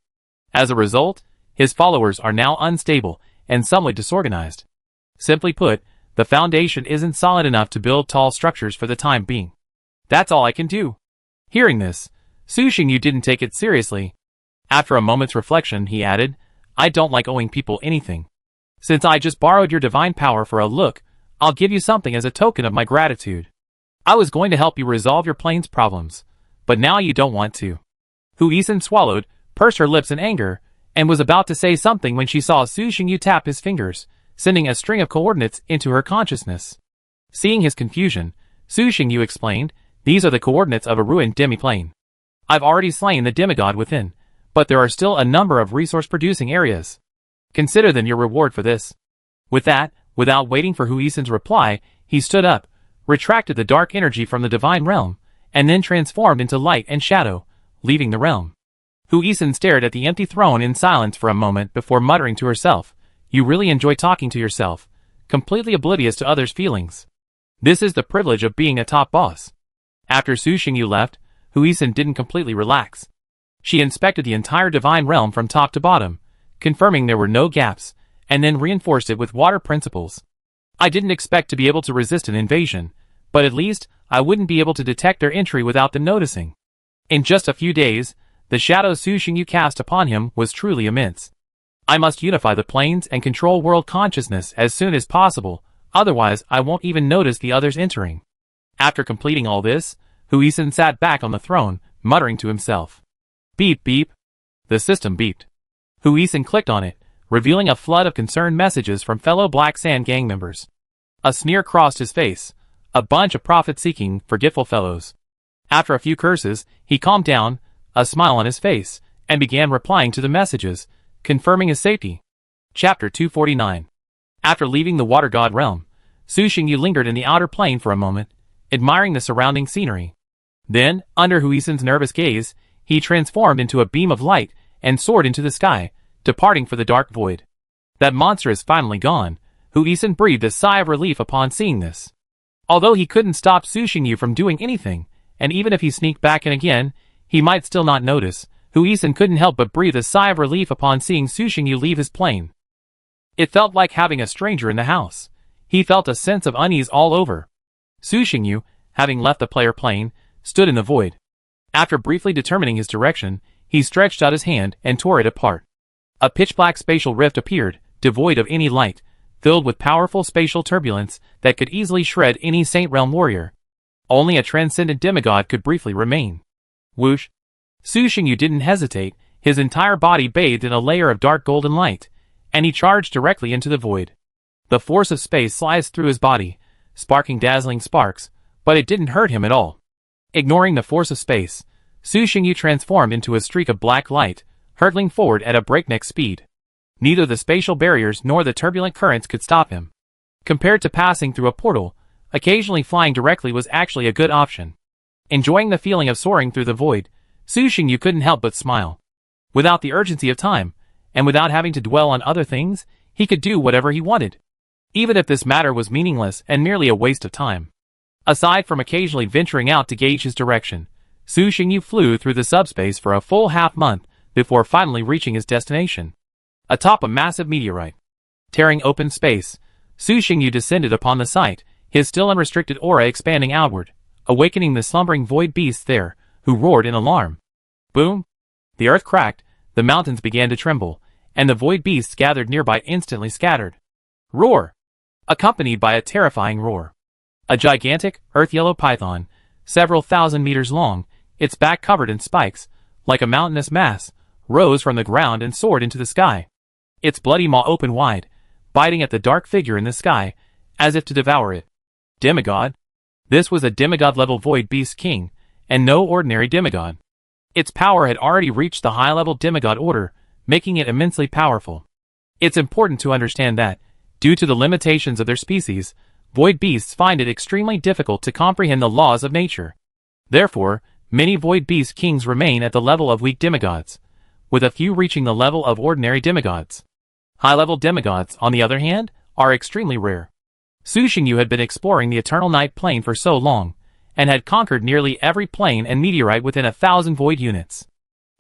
S1: As a result, his followers are now unstable and somewhat disorganized. Simply put, the foundation isn't solid enough to build tall structures for the time being. That's all I can do. Hearing this, Su Xingyu didn't take it seriously. After a moment's reflection, he added, I don't like owing people anything. Since I just borrowed your divine power for a look, I'll give you something as a token of my gratitude. I was going to help you resolve your plane's problems, but now you don't want to. Huisin swallowed, pursed her lips in anger, and was about to say something when she saw Su Xingyu tap his fingers, sending a string of coordinates into her consciousness. Seeing his confusion, Su Xingyu explained, these are the coordinates of a ruined demi-plane. I've already slain the demigod within, but there are still a number of resource-producing areas. Consider them your reward for this. With that, without waiting for Huisin's reply, he stood up, retracted the dark energy from the divine realm, and then transformed into light and shadow, leaving the realm. Huisin stared at the empty throne in silence for a moment before muttering to herself, you really enjoy talking to yourself, completely oblivious to others' feelings. This is the privilege of being a top boss. After Su Xingyu left, Huisin didn't completely relax. She inspected the entire divine realm from top to bottom, confirming there were no gaps, and then reinforced it with water principles. I didn't expect to be able to resist an invasion, but at least I wouldn't be able to detect their entry without them noticing. In just a few days, the shadow Su Xingyu cast upon him was truly immense. I must unify the planes and control world consciousness as soon as possible, otherwise I won't even notice the others entering. After completing all this, Huisin sat back on the throne, muttering to himself. Beep beep. The system beeped. Huisin clicked on it, revealing a flood of concerned messages from fellow Black Sand gang members. A sneer crossed his face. A bunch of profit-seeking, forgetful fellows. After a few curses, he calmed down, a smile on his face, and began replying to the messages, confirming his safety. Chapter 249. After leaving the Water God realm, Su Xingyu lingered in the outer plane for a moment, admiring the surrounding scenery. Then, under Huisin's nervous gaze, he transformed into a beam of light and soared into the sky, departing for the dark void. That monster is finally gone. Huisin breathed a sigh of relief upon seeing this. Although he couldn't stop Su Xingyu from doing anything, and even if he sneaked back in again, he might still not notice, Huisin couldn't help but breathe a sigh of relief upon seeing Su Xingyu leave his plane. It felt like having a stranger in the house. He felt a sense of unease all over. Su Xingyu, having left the player plane, stood in the void. After briefly determining his direction, he stretched out his hand and tore it apart. A pitch-black spatial rift appeared, devoid of any light, filled with powerful spatial turbulence that could easily shred any Saint Realm warrior. Only a transcendent demigod could briefly remain. Whoosh! Su Xingyu didn't hesitate, his entire body bathed in a layer of dark golden light, and he charged directly into the void. The force of space sliced through his body, sparking dazzling sparks, but it didn't hurt him at all. Ignoring the force of space, Su Xingyu transformed into a streak of black light, hurtling forward at a breakneck speed. Neither the spatial barriers nor the turbulent currents could stop him. Compared to passing through a portal, occasionally flying directly was actually a good option. Enjoying the feeling of soaring through the void, Su Xingyu couldn't help but smile. Without the urgency of time, and without having to dwell on other things, he could do whatever he wanted. Even if this matter was meaningless and merely a waste of time. Aside from occasionally venturing out to gauge his direction, Su Xingyu flew through the subspace for a full half-month before finally reaching his destination. Atop a massive meteorite. Tearing open space, Su Xingyu descended upon the site, his still unrestricted aura expanding outward, awakening the slumbering void beasts there, who roared in alarm. Boom! The earth cracked, the mountains began to tremble, and the void beasts gathered nearby instantly scattered. Roar! Accompanied by a terrifying roar. A gigantic, earth-yellow python, several thousand meters long, its back covered in spikes, like a mountainous mass, rose from the ground and soared into the sky. Its bloody maw opened wide, biting at the dark figure in the sky, as if to devour it. Demigod? This was a demigod-level Void Beast King, and no ordinary demigod. Its power had already reached the high-level demigod order, making it immensely powerful. It's important to understand that, due to the limitations of their species, void beasts find it extremely difficult to comprehend the laws of nature. Therefore, many void beast kings remain at the level of weak demigods, with a few reaching the level of ordinary demigods. High-level demigods, on the other hand, are extremely rare. Su Xingyu had been exploring the Eternal Night Plane for so long, and had conquered nearly every plane and meteorite within 1,000 void units.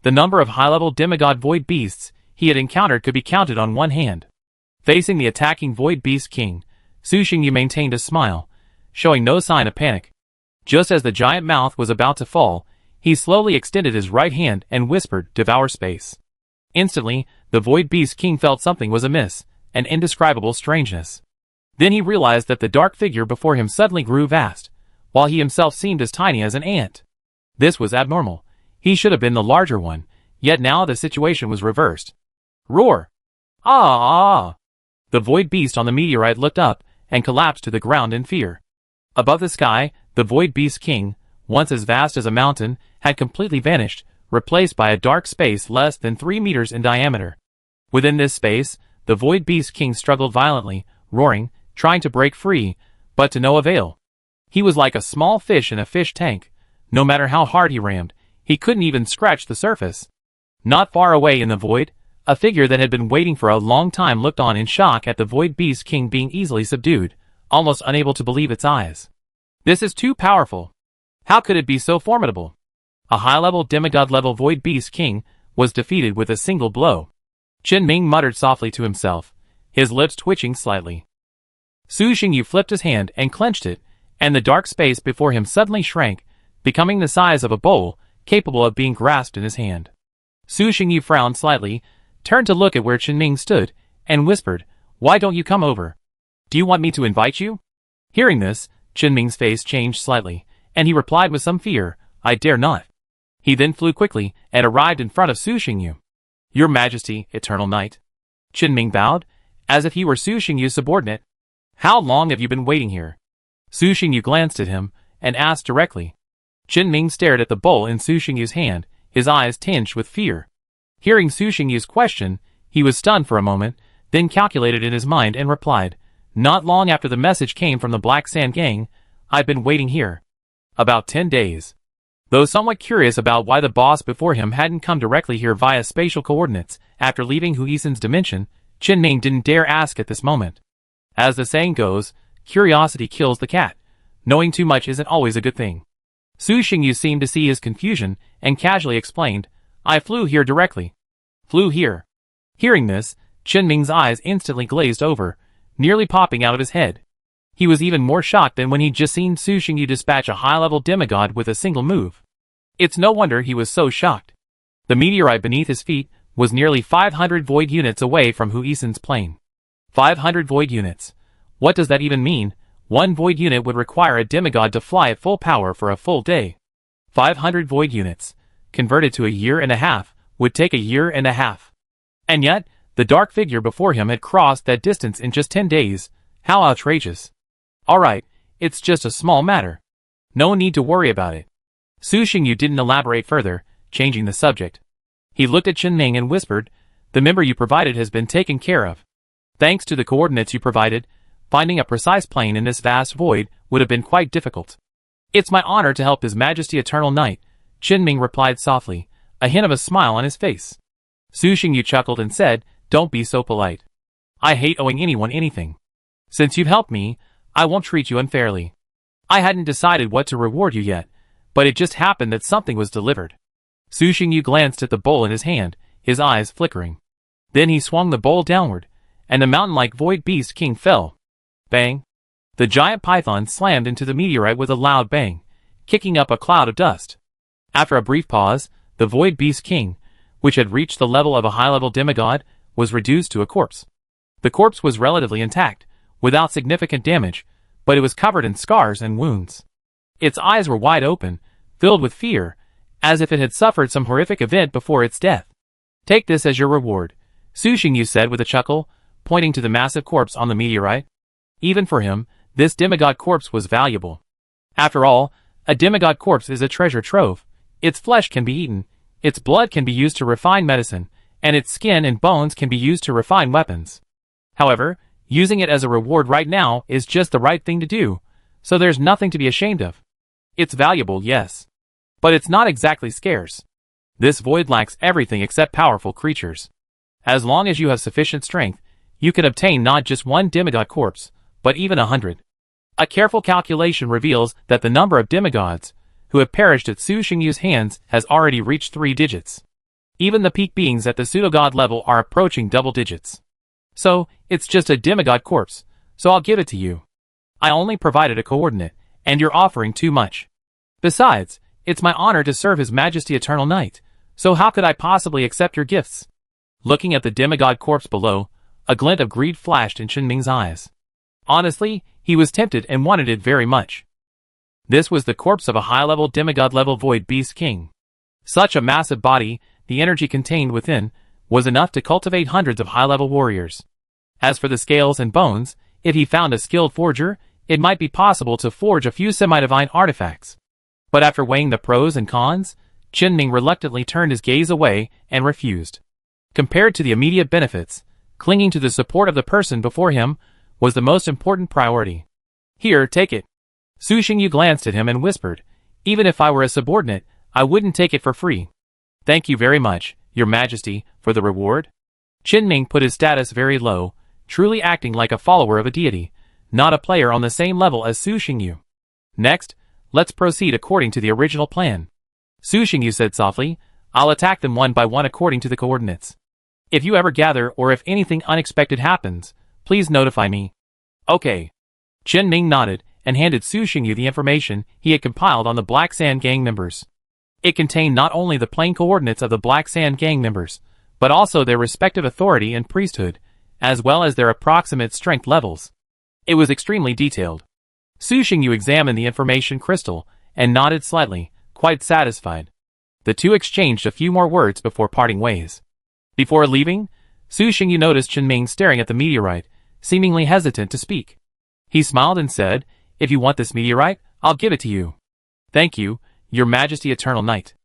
S1: The number of high-level demigod void beasts he had encountered could be counted on one hand. Facing the attacking void beast king, Su Xingyu maintained a smile, showing no sign of panic. Just as the giant mouth was about to fall, he slowly extended his right hand and whispered, "Devour space." Instantly, the void beast king felt something was amiss, an indescribable strangeness. Then he realized that the dark figure before him suddenly grew vast, while he himself seemed as tiny as an ant. This was abnormal. He should have been the larger one, yet now the situation was reversed. Roar! Ah! The void beast on the meteorite looked up and collapsed to the ground in fear. Above the sky, the void beast king, once as vast as a mountain, had completely vanished, replaced by a dark space less than 3 meters in diameter. Within this space, the void beast king struggled violently, roaring, trying to break free, but to no avail. He was like a small fish in a fish tank. No matter how hard he rammed, he couldn't even scratch the surface. Not far away in the void, a figure that had been waiting for a long time looked on in shock at the void beast king being easily subdued, almost unable to believe its eyes. This is too powerful. How could it be so formidable? A high-level demigod-level void beast king was defeated with a single blow. Qin Ming muttered softly to himself, his lips twitching slightly. Su Xingyu flipped his hand and clenched it, and the dark space before him suddenly shrank, becoming the size of a bowl, capable of being grasped in his hand. Su Xingyu frowned slightly, turned to look at where Qin Ming stood, and whispered, "Why don't you come over? Do you want me to invite you?" Hearing this, Qin Ming's face changed slightly, and he replied with some fear, "I dare not." He then flew quickly and arrived in front of Su Xingyu. "Your Majesty, Eternal Night." Qin Ming bowed, as if he were Su Xingyu's subordinate. "How long have you been waiting here?" Su Xingyu glanced at him, and asked directly. Qin Ming stared at the bowl in Su Xingyu's hand, his eyes tinged with fear. Hearing Su Xingyu's question, he was stunned for a moment, then calculated in his mind and replied, "Not long after the message came from the Black Sand Gang, I've been waiting here. About 10 days. Though somewhat curious about why the boss before him hadn't come directly here via spatial coordinates after leaving Huisen's dimension, Qin Ming didn't dare ask at this moment. As the saying goes, curiosity kills the cat. Knowing too much isn't always a good thing. Su Xingyu seemed to see his confusion and casually explained, "I flew here directly." Flew here. Hearing this, Qin Ming's eyes instantly glazed over, nearly popping out of his head. He was even more shocked than when he'd just seen Su Xingyu dispatch a high-level demigod with a single move. It's no wonder he was so shocked. The meteorite beneath his feet was nearly 500 void units away from Huisen's plane. 500 void units. What does that even mean? One void unit would require a demigod to fly at full power for a full day. 500 void units, converted to a year and a half, would take a year and a half. And yet, the dark figure before him had crossed that distance in just 10 days. How outrageous. Alright, it's just a small matter. No need to worry about it. Su Xingyu didn't elaborate further, changing the subject. He looked at Qin Ming and whispered, "The member you provided has been taken care of. Thanks to the coordinates you provided, finding a precise plane in this vast void would have been quite difficult." "It's my honor to help His Majesty Eternal Night," Qin Ming replied softly, a hint of a smile on his face. Su Xingyu chuckled and said, "Don't be so polite. I hate owing anyone anything. Since you've helped me, I won't treat you unfairly. I hadn't decided what to reward you yet, but it just happened that something was delivered." Su Xingyu glanced at the bowl in his hand, his eyes flickering. Then he swung the bowl downward, and the mountain-like void beast king fell. Bang! The giant python slammed into the meteorite with a loud bang, kicking up a cloud of dust. After a brief pause, the void beast king, which had reached the level of a high-level demigod, was reduced to a corpse. The corpse was relatively intact, without significant damage, but it was covered in scars and wounds. Its eyes were wide open, filled with fear, as if it had suffered some horrific event before its death. Take this as your reward, Su Xingyu said with a chuckle, pointing to the massive corpse on the meteorite. Even for him, this demigod corpse was valuable. After all, a demigod corpse is a treasure trove. Its flesh can be eaten, its blood can be used to refine medicine, and its skin and bones can be used to refine weapons. However, using it as a reward right now is just the right thing to do, so there's nothing to be ashamed of. It's valuable, yes. But it's not exactly scarce. This void lacks everything except powerful creatures. As long as you have sufficient strength, you can obtain not just one demigod corpse, but even 100. A careful calculation reveals that the number of demigods who have perished at Su Xingyu's hands has already reached 3 digits. Even the peak beings at the pseudogod level are approaching double digits. So, it's just a demigod corpse, so I'll give it to you. I only provided a coordinate, and you're offering too much. Besides, it's my honor to serve His Majesty Eternal Night, so how could I possibly accept your gifts? Looking at the demigod corpse below, a glint of greed flashed in Qinming's eyes. Honestly, he was tempted and wanted it very much. This was the corpse of a high-level demigod-level void beast king. Such a massive body, the energy contained within, was enough to cultivate hundreds of high-level warriors. As for the scales and bones, if he found a skilled forger, it might be possible to forge a few semi-divine artifacts. But after weighing the pros and cons, Qinming reluctantly turned his gaze away and refused. Compared to the immediate benefits, clinging to the support of the person before him was the most important priority. Here, take it. Su Xingyu glanced at him and whispered, even if I were a subordinate, I wouldn't take it for free. Thank you very much, Your Majesty, for the reward. Qinming put his status very low, truly acting like a follower of a deity, not a player on the same level as Su Xingyu. Next, let's proceed according to the original plan. Su Xingyu said softly, I'll attack them one by one according to the coordinates. If you ever gather or if anything unexpected happens, please notify me. Okay. Qinming nodded and handed Su Xingyu the information he had compiled on the Black Sand Gang members. It contained not only the plain coordinates of the Black Sand Gang members, but also their respective authority and priesthood, as well as their approximate strength levels. It was extremely detailed. Su Xingyu examined the information crystal and nodded slightly, quite satisfied. The two exchanged a few more words before parting ways. Before leaving, Su Xingyu noticed Qinming staring at the meteorite, seemingly hesitant to speak. He smiled and said, if you want this meteorite, I'll give it to you. Thank you, Your Majesty Eternal Night.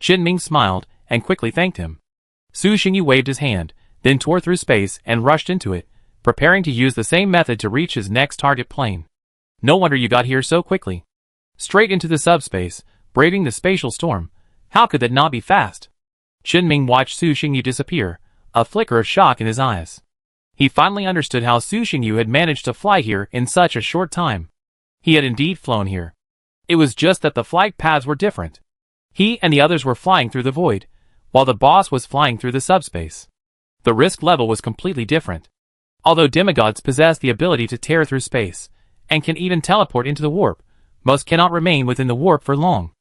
S1: Qinming smiled and quickly thanked him. Su Xingyu waved his hand, then tore through space and rushed into it, preparing to use the same method to reach his next target plane. No wonder you got here so quickly. Straight into the subspace, braving the spatial storm. How could that not be fast? Qinming watched Su Xingyu disappear, a flicker of shock in his eyes. He finally understood how Su Xingyu had managed to fly here in such a short time. He had indeed flown here. It was just that the flight paths were different. He and the others were flying through the void, while the boss was flying through the subspace. The risk level was completely different. Although demigods possess the ability to tear through space, and can even teleport into the warp, most cannot remain within the warp for long.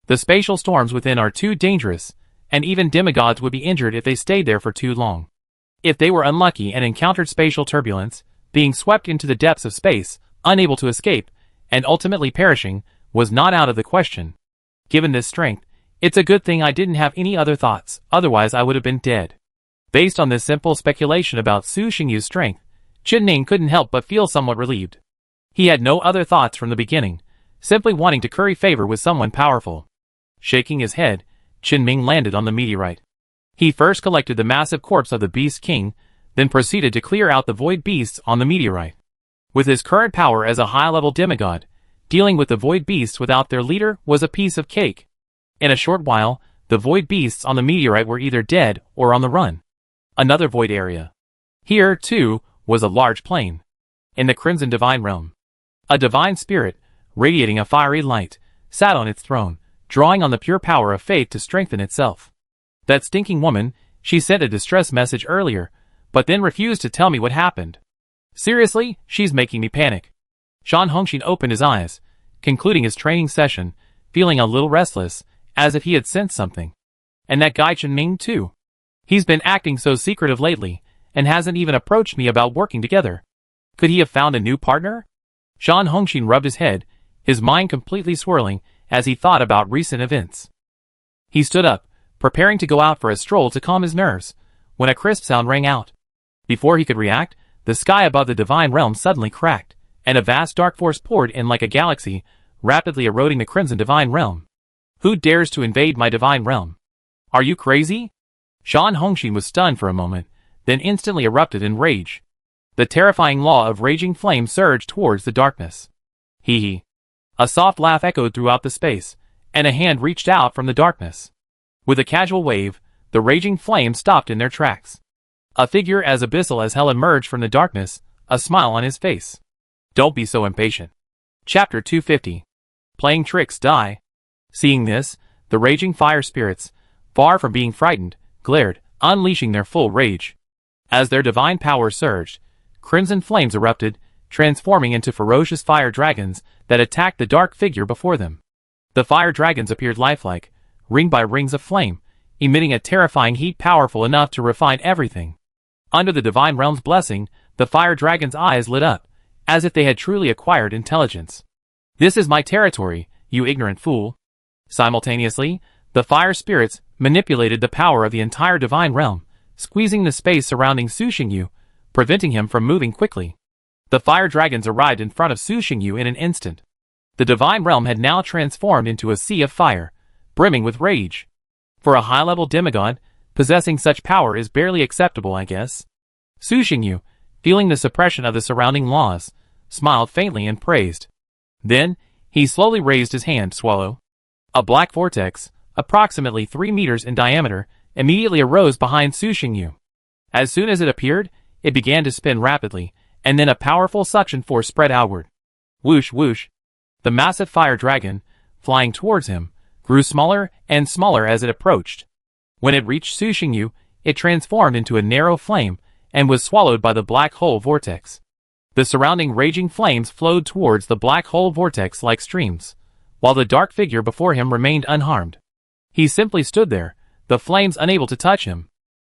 S1: The spatial storms within are too dangerous, and even demigods would be injured if they stayed there for too long. If they were unlucky and encountered spatial turbulence, being swept into the depths of space, unable to escape, and ultimately perishing, was not out of the question. Given this strength, it's a good thing I didn't have any other thoughts, otherwise I would have been dead. Based on this simple speculation about Su Xingyu's strength, Qinming couldn't help but feel somewhat relieved. He had no other thoughts from the beginning, simply wanting to curry favor with someone powerful. Shaking his head, Qinming landed on the meteorite. He first collected the massive corpse of the Beast King, then proceeded to clear out the void beasts on the meteorite. With his current power as a high-level demigod, dealing with the void beasts without their leader was a piece of cake. In a short while, the void beasts on the meteorite were either dead or on the run. Another void area. Here, too, was a large plain. In the Crimson Divine Realm, a divine spirit, radiating a fiery light, sat on its throne, drawing on the pure power of faith to strengthen itself. That stinking woman, she sent a distress message earlier, but then refused to tell me what happened. Seriously, she's making me panic. Shan Hongxin opened his eyes, concluding his training session, feeling a little restless, as if he had sensed something. And that guy Qinming too. He's been acting so secretive lately, and hasn't even approached me about working together. Could he have found a new partner? Shan Hongxin rubbed his head, his mind completely swirling as he thought about recent events. He stood up, preparing to go out for a stroll to calm his nerves, when a crisp sound rang out. Before he could react, the sky above the divine realm suddenly cracked, and a vast dark force poured in like a galaxy, rapidly eroding the crimson divine realm. Who dares to invade my divine realm? Are you crazy? Shan Hongxin was stunned for a moment, then instantly erupted in rage. The terrifying law of raging flame surged towards the darkness. Hee hee. A soft laugh echoed throughout the space, and a hand reached out from the darkness. With a casual wave, the raging flames stopped in their tracks. A figure as abyssal as hell emerged from the darkness, a smile on his face. Don't be so impatient. Chapter 250. Playing tricks die. Seeing this, the raging fire spirits, far from being frightened, glared, unleashing their full rage. As their divine power surged, crimson flames erupted, transforming into ferocious fire dragons that attacked the dark figure before them. The fire dragons appeared lifelike, ringed by rings of flame, emitting a terrifying heat powerful enough to refine everything. Under the divine realm's blessing, the fire dragon's eyes lit up, as if they had truly acquired intelligence. This is my territory, you ignorant fool. Simultaneously, the fire spirits manipulated the power of the entire divine realm, squeezing the space surrounding Su Xingyu, preventing him from moving quickly. The fire dragons arrived in front of Su Xingyu in an instant. The divine realm had now transformed into a sea of fire, brimming with rage. For a high-level demigod, possessing such power is barely acceptable, I guess. Su Xingyu, feeling the suppression of the surrounding laws, smiled faintly and praised. Then, he slowly raised his hand, swallow. A black vortex, approximately 3 meters in diameter, immediately arose behind Su Xingyu. As soon as it appeared, it began to spin rapidly, and then a powerful suction force spread outward. Whoosh whoosh. The massive fire dragon, flying towards him, grew smaller and smaller as it approached. When it reached Su Xingyu, it transformed into a narrow flame and was swallowed by the black hole vortex. The surrounding raging flames flowed towards the black hole vortex like streams, while the dark figure before him remained unharmed. He simply stood there, the flames unable to touch him.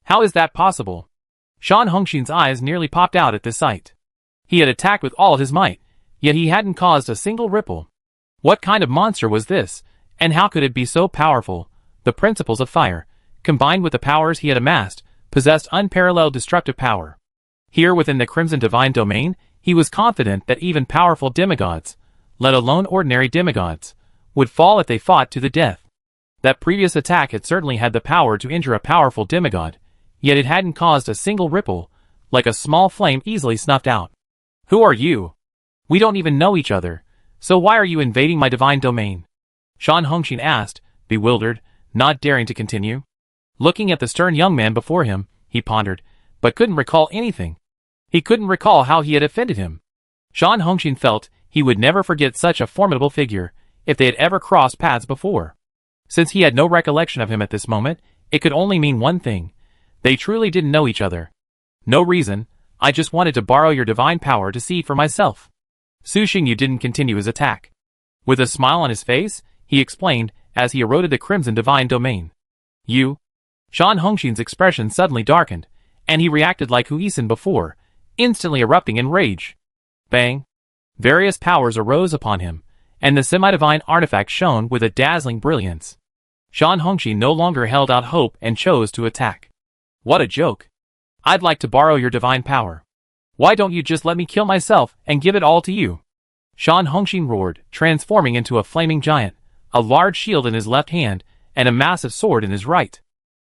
S1: How is that possible? Shan Hongxin's eyes nearly popped out at this sight. He had attacked with all his might, yet he hadn't caused a single ripple. What kind of monster was this, and how could it be so powerful? The principles of fire, combined with the powers he had amassed, possessed unparalleled destructive power. Here within the Crimson Divine Domain, he was confident that even powerful demigods, let alone ordinary demigods, would fall if they fought to the death. That previous attack had certainly had the power to injure a powerful demigod, yet it hadn't caused a single ripple, like a small flame easily snuffed out. Who are you? We don't even know each other, so why are you invading my divine domain? Shan Hongxin asked, bewildered, not daring to continue. Looking at the stern young man before him, he pondered, but couldn't recall anything. He couldn't recall how he had offended him. Shan Hongxin felt he would never forget such a formidable figure, if they had ever crossed paths before. Since he had no recollection of him at this moment, it could only mean one thing. They truly didn't know each other. No reason, I just wanted to borrow your divine power to see for myself. Su Xingyu didn't continue his attack. With a smile on his face, he explained, as he eroded the Crimson Divine Domain. You? Shan Hongxin's expression suddenly darkened, and he reacted like Huisin before, instantly erupting in rage. Bang! Various powers arose upon him, and the semi-divine artifact shone with a dazzling brilliance. Shan Hongxin no longer held out hope and chose to attack. What a joke! I'd like to borrow your divine power. Why don't you just let me kill myself and give it all to you? Shan Hongxin roared, transforming into a flaming giant, a large shield in his left hand, and a massive sword in his right.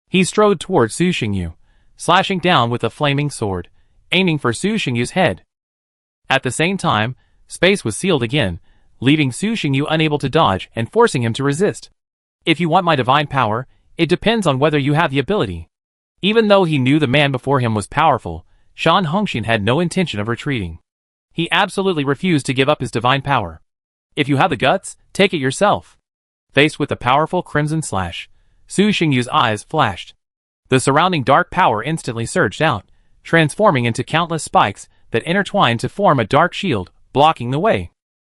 S1: He strode towards Su Xingyu, slashing down with a flaming sword, aiming for Su Xingyu's head. At the same time, space was sealed again, leaving Su Xingyu unable to dodge and forcing him to resist. If you want my divine power, it depends on whether you have the ability. Even though he knew the man before him was powerful, Shan Hongxin had no intention of retreating. He absolutely refused to give up his divine power. If you have the guts, take it yourself. Faced with the powerful crimson slash, Su Xingyu's eyes flashed. The surrounding dark power instantly surged out, transforming into countless spikes that intertwined to form a dark shield, blocking the way.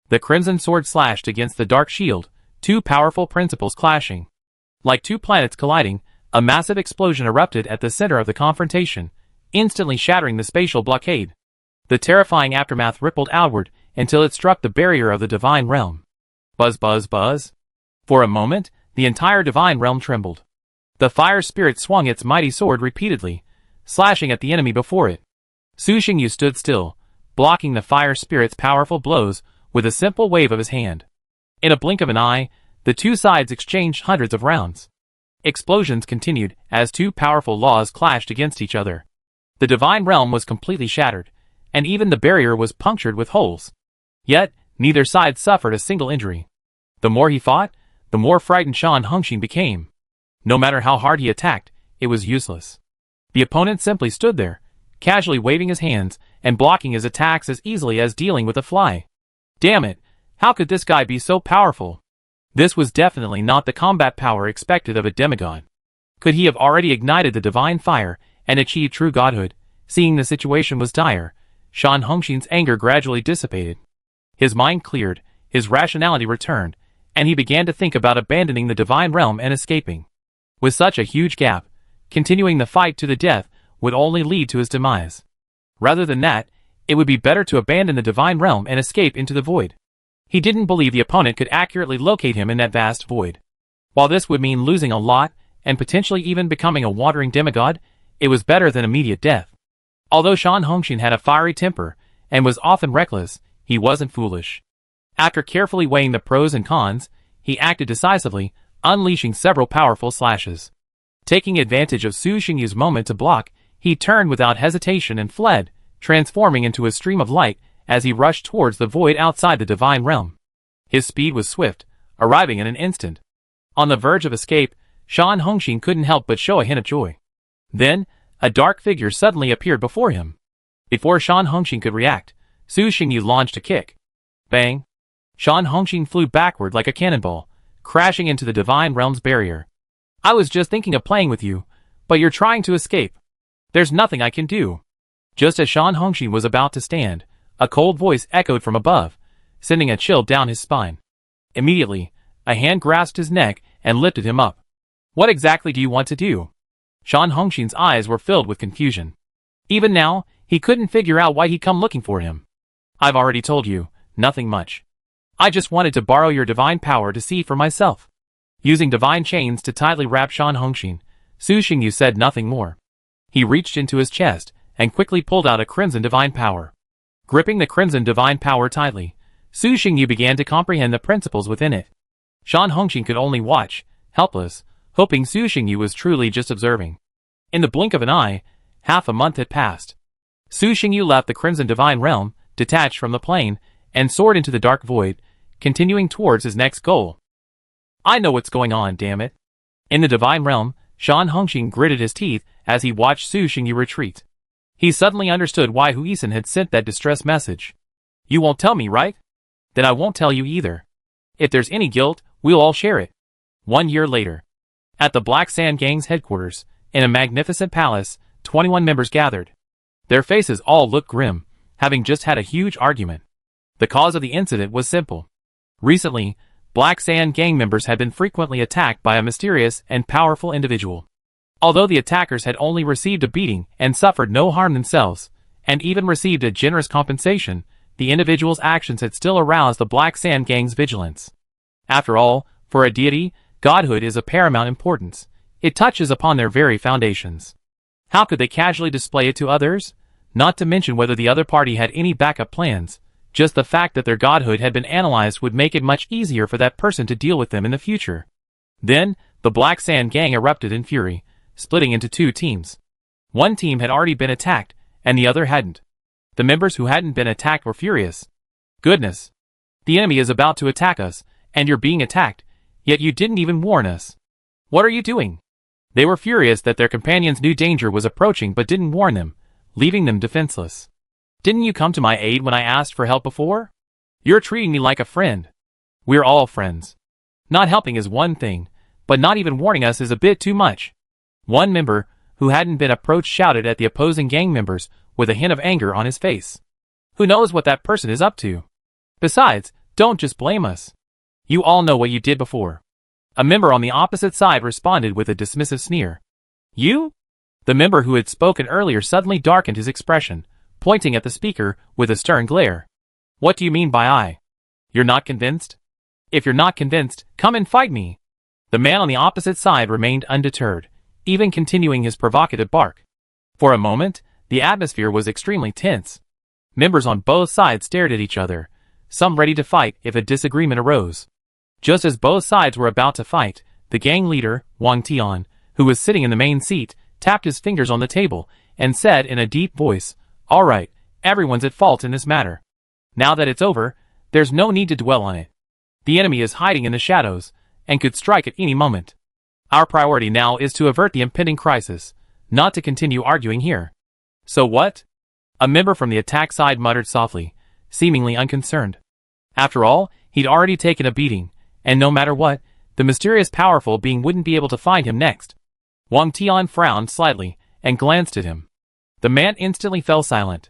S1: The crimson sword slashed against the dark shield, two powerful principles clashing. Like two planets colliding, a massive explosion erupted at the center of the confrontation, instantly shattering the spatial blockade. The terrifying aftermath rippled outward until it struck the barrier of the divine realm. Buzz buzz buzz. For a moment, the entire divine realm trembled. The fire spirit swung its mighty sword repeatedly, slashing at the enemy before it. Su Xingyu stood still, blocking the fire spirit's powerful blows with a simple wave of his hand. In a blink of an eye, the two sides exchanged hundreds of rounds. Explosions continued as two powerful laws clashed against each other. The divine realm was completely shattered, and even the barrier was punctured with holes. Yet, neither side suffered a single injury. The more he fought, the more frightened Shan Hongxin became. No matter how hard he attacked, it was useless. The opponent simply stood there, casually waving his hands and blocking his attacks as easily as dealing with a fly. Damn it, how could this guy be so powerful? This was definitely not the combat power expected of a demigod. Could he have already ignited the divine fire and achieved true godhood? Seeing the situation was dire, Shan Hongxin's anger gradually dissipated. His mind cleared, his rationality returned, and he began to think about abandoning the divine realm and escaping. With such a huge gap, continuing the fight to the death would only lead to his demise. Rather than that, it would be better to abandon the divine realm and escape into the void. He didn't believe the opponent could accurately locate him in that vast void. While this would mean losing a lot, and potentially even becoming a wandering demigod, it was better than immediate death. Although Shan Hongxin had a fiery temper, and was often reckless, he wasn't foolish. After carefully weighing the pros and cons, he acted decisively, unleashing several powerful slashes. Taking advantage of Su Xingyu's moment to block, he turned without hesitation and fled, transforming into a stream of light as he rushed towards the void outside the divine realm. His speed was swift, arriving in an instant. On the verge of escape, Shan Hongxin couldn't help but show a hint of joy. Then, a dark figure suddenly appeared before him. Before Shan Hongxin could react, Su Xingyu launched a kick. Bang! Shan Hongxin flew backward like a cannonball, crashing into the divine realm's barrier. I was just thinking of playing with you, but you're trying to escape. There's nothing I can do. Just as Shan Hongxin was about to stand, a cold voice echoed from above, sending a chill down his spine. Immediately, a hand grasped his neck and lifted him up. What exactly do you want to do? Shan Hongxin's eyes were filled with confusion. Even now, he couldn't figure out why he'd come looking for him. I've already told you, nothing much. I just wanted to borrow your divine power to see for myself. Using divine chains to tightly wrap Shan Hongxin, Su Xingyu said nothing more. He reached into his chest and quickly pulled out a crimson divine power. Gripping the crimson divine power tightly, Su Xingyu began to comprehend the principles within it. Shan Hongxin could only watch, helpless, hoping Su Xingyu was truly just observing. In the blink of an eye, half a month had passed. Su Xingyu left the crimson divine realm, detached from the plane, and soared into the dark void, continuing towards his next goal. I know what's going on, damn it. In the divine realm, Shan Hongxin gritted his teeth as he watched Su Xingyu retreat. He suddenly understood why Huizen had sent that distress message. You won't tell me, right? Then I won't tell you either. If there's any guilt, we'll all share it. 1 year later. At the Black Sand Gang's headquarters, in a magnificent palace, 21 members gathered. Their faces all looked grim, having just had a huge argument. The cause of the incident was simple. Recently, Black Sand Gang members had been frequently attacked by a mysterious and powerful individual. Although the attackers had only received a beating and suffered no harm themselves, and even received a generous compensation, the individual's actions had still aroused the Black Sand Gang's vigilance. After all, for a deity, godhood is of paramount importance. It touches upon their very foundations. How could they casually display it to others? Not to mention whether the other party had any backup plans. Just the fact that their godhood had been analyzed would make it much easier for that person to deal with them in the future. Then, the Black Sand Gang erupted in fury, splitting into two teams. One team had already been attacked, and the other hadn't. The members who hadn't been attacked were furious. Goodness! The enemy is about to attack us, and you're being attacked, yet you didn't even warn us. What are you doing? They were furious that their companions knew danger was approaching but didn't warn them, leaving them defenseless. Didn't you come to my aid when I asked for help before? You're treating me like a friend. We're all friends. Not helping is one thing, but not even warning us is a bit too much. One member, who hadn't been approached, shouted at the opposing gang members with a hint of anger on his face. Who knows what that person is up to? Besides, don't just blame us. You all know what you did before. A member on the opposite side responded with a dismissive sneer. You? The member who had spoken earlier suddenly darkened his expression, pointing at the speaker with a stern glare. What do you mean by I? You're not convinced? If you're not convinced, come and fight me. The man on the opposite side remained undeterred, even continuing his provocative bark. For a moment, the atmosphere was extremely tense. Members on both sides stared at each other, some ready to fight if a disagreement arose. Just as both sides were about to fight, the gang leader, Wang Tian, who was sitting in the main seat, tapped his fingers on the table and said in a deep voice, "All right, everyone's at fault in this matter. Now that it's over, there's no need to dwell on it. The enemy is hiding in the shadows and could strike at any moment. Our priority now is to avert the impending crisis, not to continue arguing here." "So what?" a member from the attack side muttered softly, seemingly unconcerned. After all, he'd already taken a beating, and no matter what, the mysterious powerful being wouldn't be able to find him next. Wang Tian frowned slightly and glanced at him. The man instantly fell silent.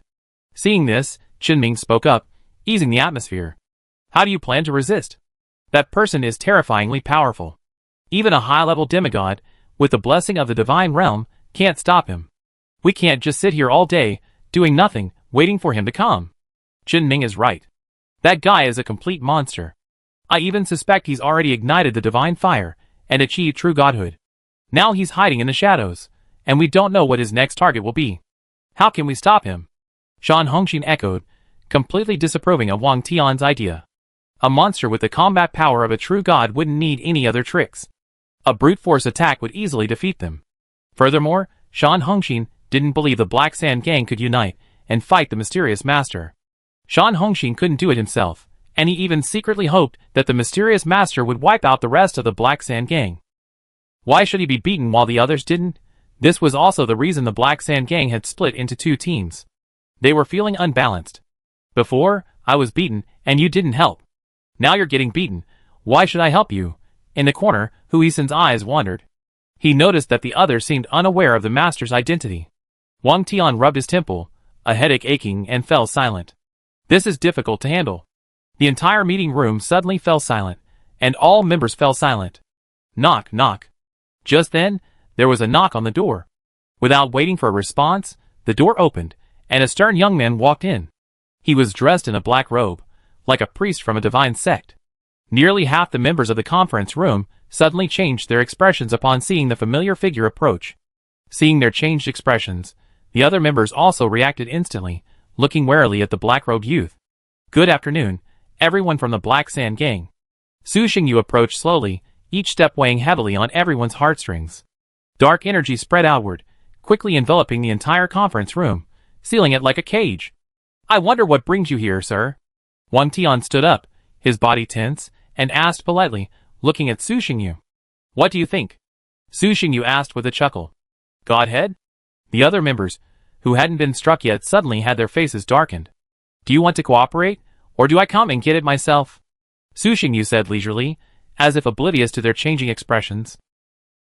S1: Seeing this, Qinming spoke up, easing the atmosphere. "How do you plan to resist? That person is terrifyingly powerful. Even a high-level demigod, with the blessing of the divine realm, can't stop him. We can't just sit here all day, doing nothing, waiting for him to come." Qinming is right. That guy is a complete monster. I even suspect he's already ignited the divine fire and achieved true godhood. Now he's hiding in the shadows, and we don't know what his next target will be. How can we stop him? Shan Hongxin echoed, completely disapproving of Wang Tian's idea. A monster with the combat power of a true god wouldn't need any other tricks. A brute force attack would easily defeat them. Furthermore, Shan Hongxin didn't believe the Black Sand Gang could unite and fight the mysterious master. Shan Hongxin couldn't do it himself, and he even secretly hoped that the mysterious master would wipe out the rest of the Black Sand Gang. Why should he be beaten while the others didn't? This was also the reason the Black Sand Gang had split into two teams. They were feeling unbalanced. "Before, I was beaten, and you didn't help. Now you're getting beaten. Why should I help you?" In the corner, Huisen's eyes wandered. He noticed that the others seemed unaware of the master's identity. Wang Tian rubbed his temple, a headache aching, and fell silent. This is difficult to handle. The entire meeting room suddenly fell silent, and all members fell silent. Knock, knock. Just then, there was a knock on the door. Without waiting for a response, the door opened, and a stern young man walked in. He was dressed in a black robe, like a priest from a divine sect. Nearly half the members of the conference room suddenly changed their expressions upon seeing the familiar figure approach. Seeing their changed expressions, the other members also reacted instantly, looking warily at the black-robed youth. "Good afternoon, everyone from the Black Sand Gang." Su Xingyu approached slowly, each step weighing heavily on everyone's heartstrings. Dark energy spread outward, quickly enveloping the entire conference room, sealing it like a cage. "I wonder what brings you here, sir." Wang Tian stood up, his body tense, and asked politely, looking at Su Xingyu. "What do you think?" Su Xingyu asked with a chuckle. "Godhead?" The other members, who hadn't been struck yet, suddenly had their faces darkened. "Do you want to cooperate, or do I come and get it myself?" Su Xingyu said leisurely, as if oblivious to their changing expressions.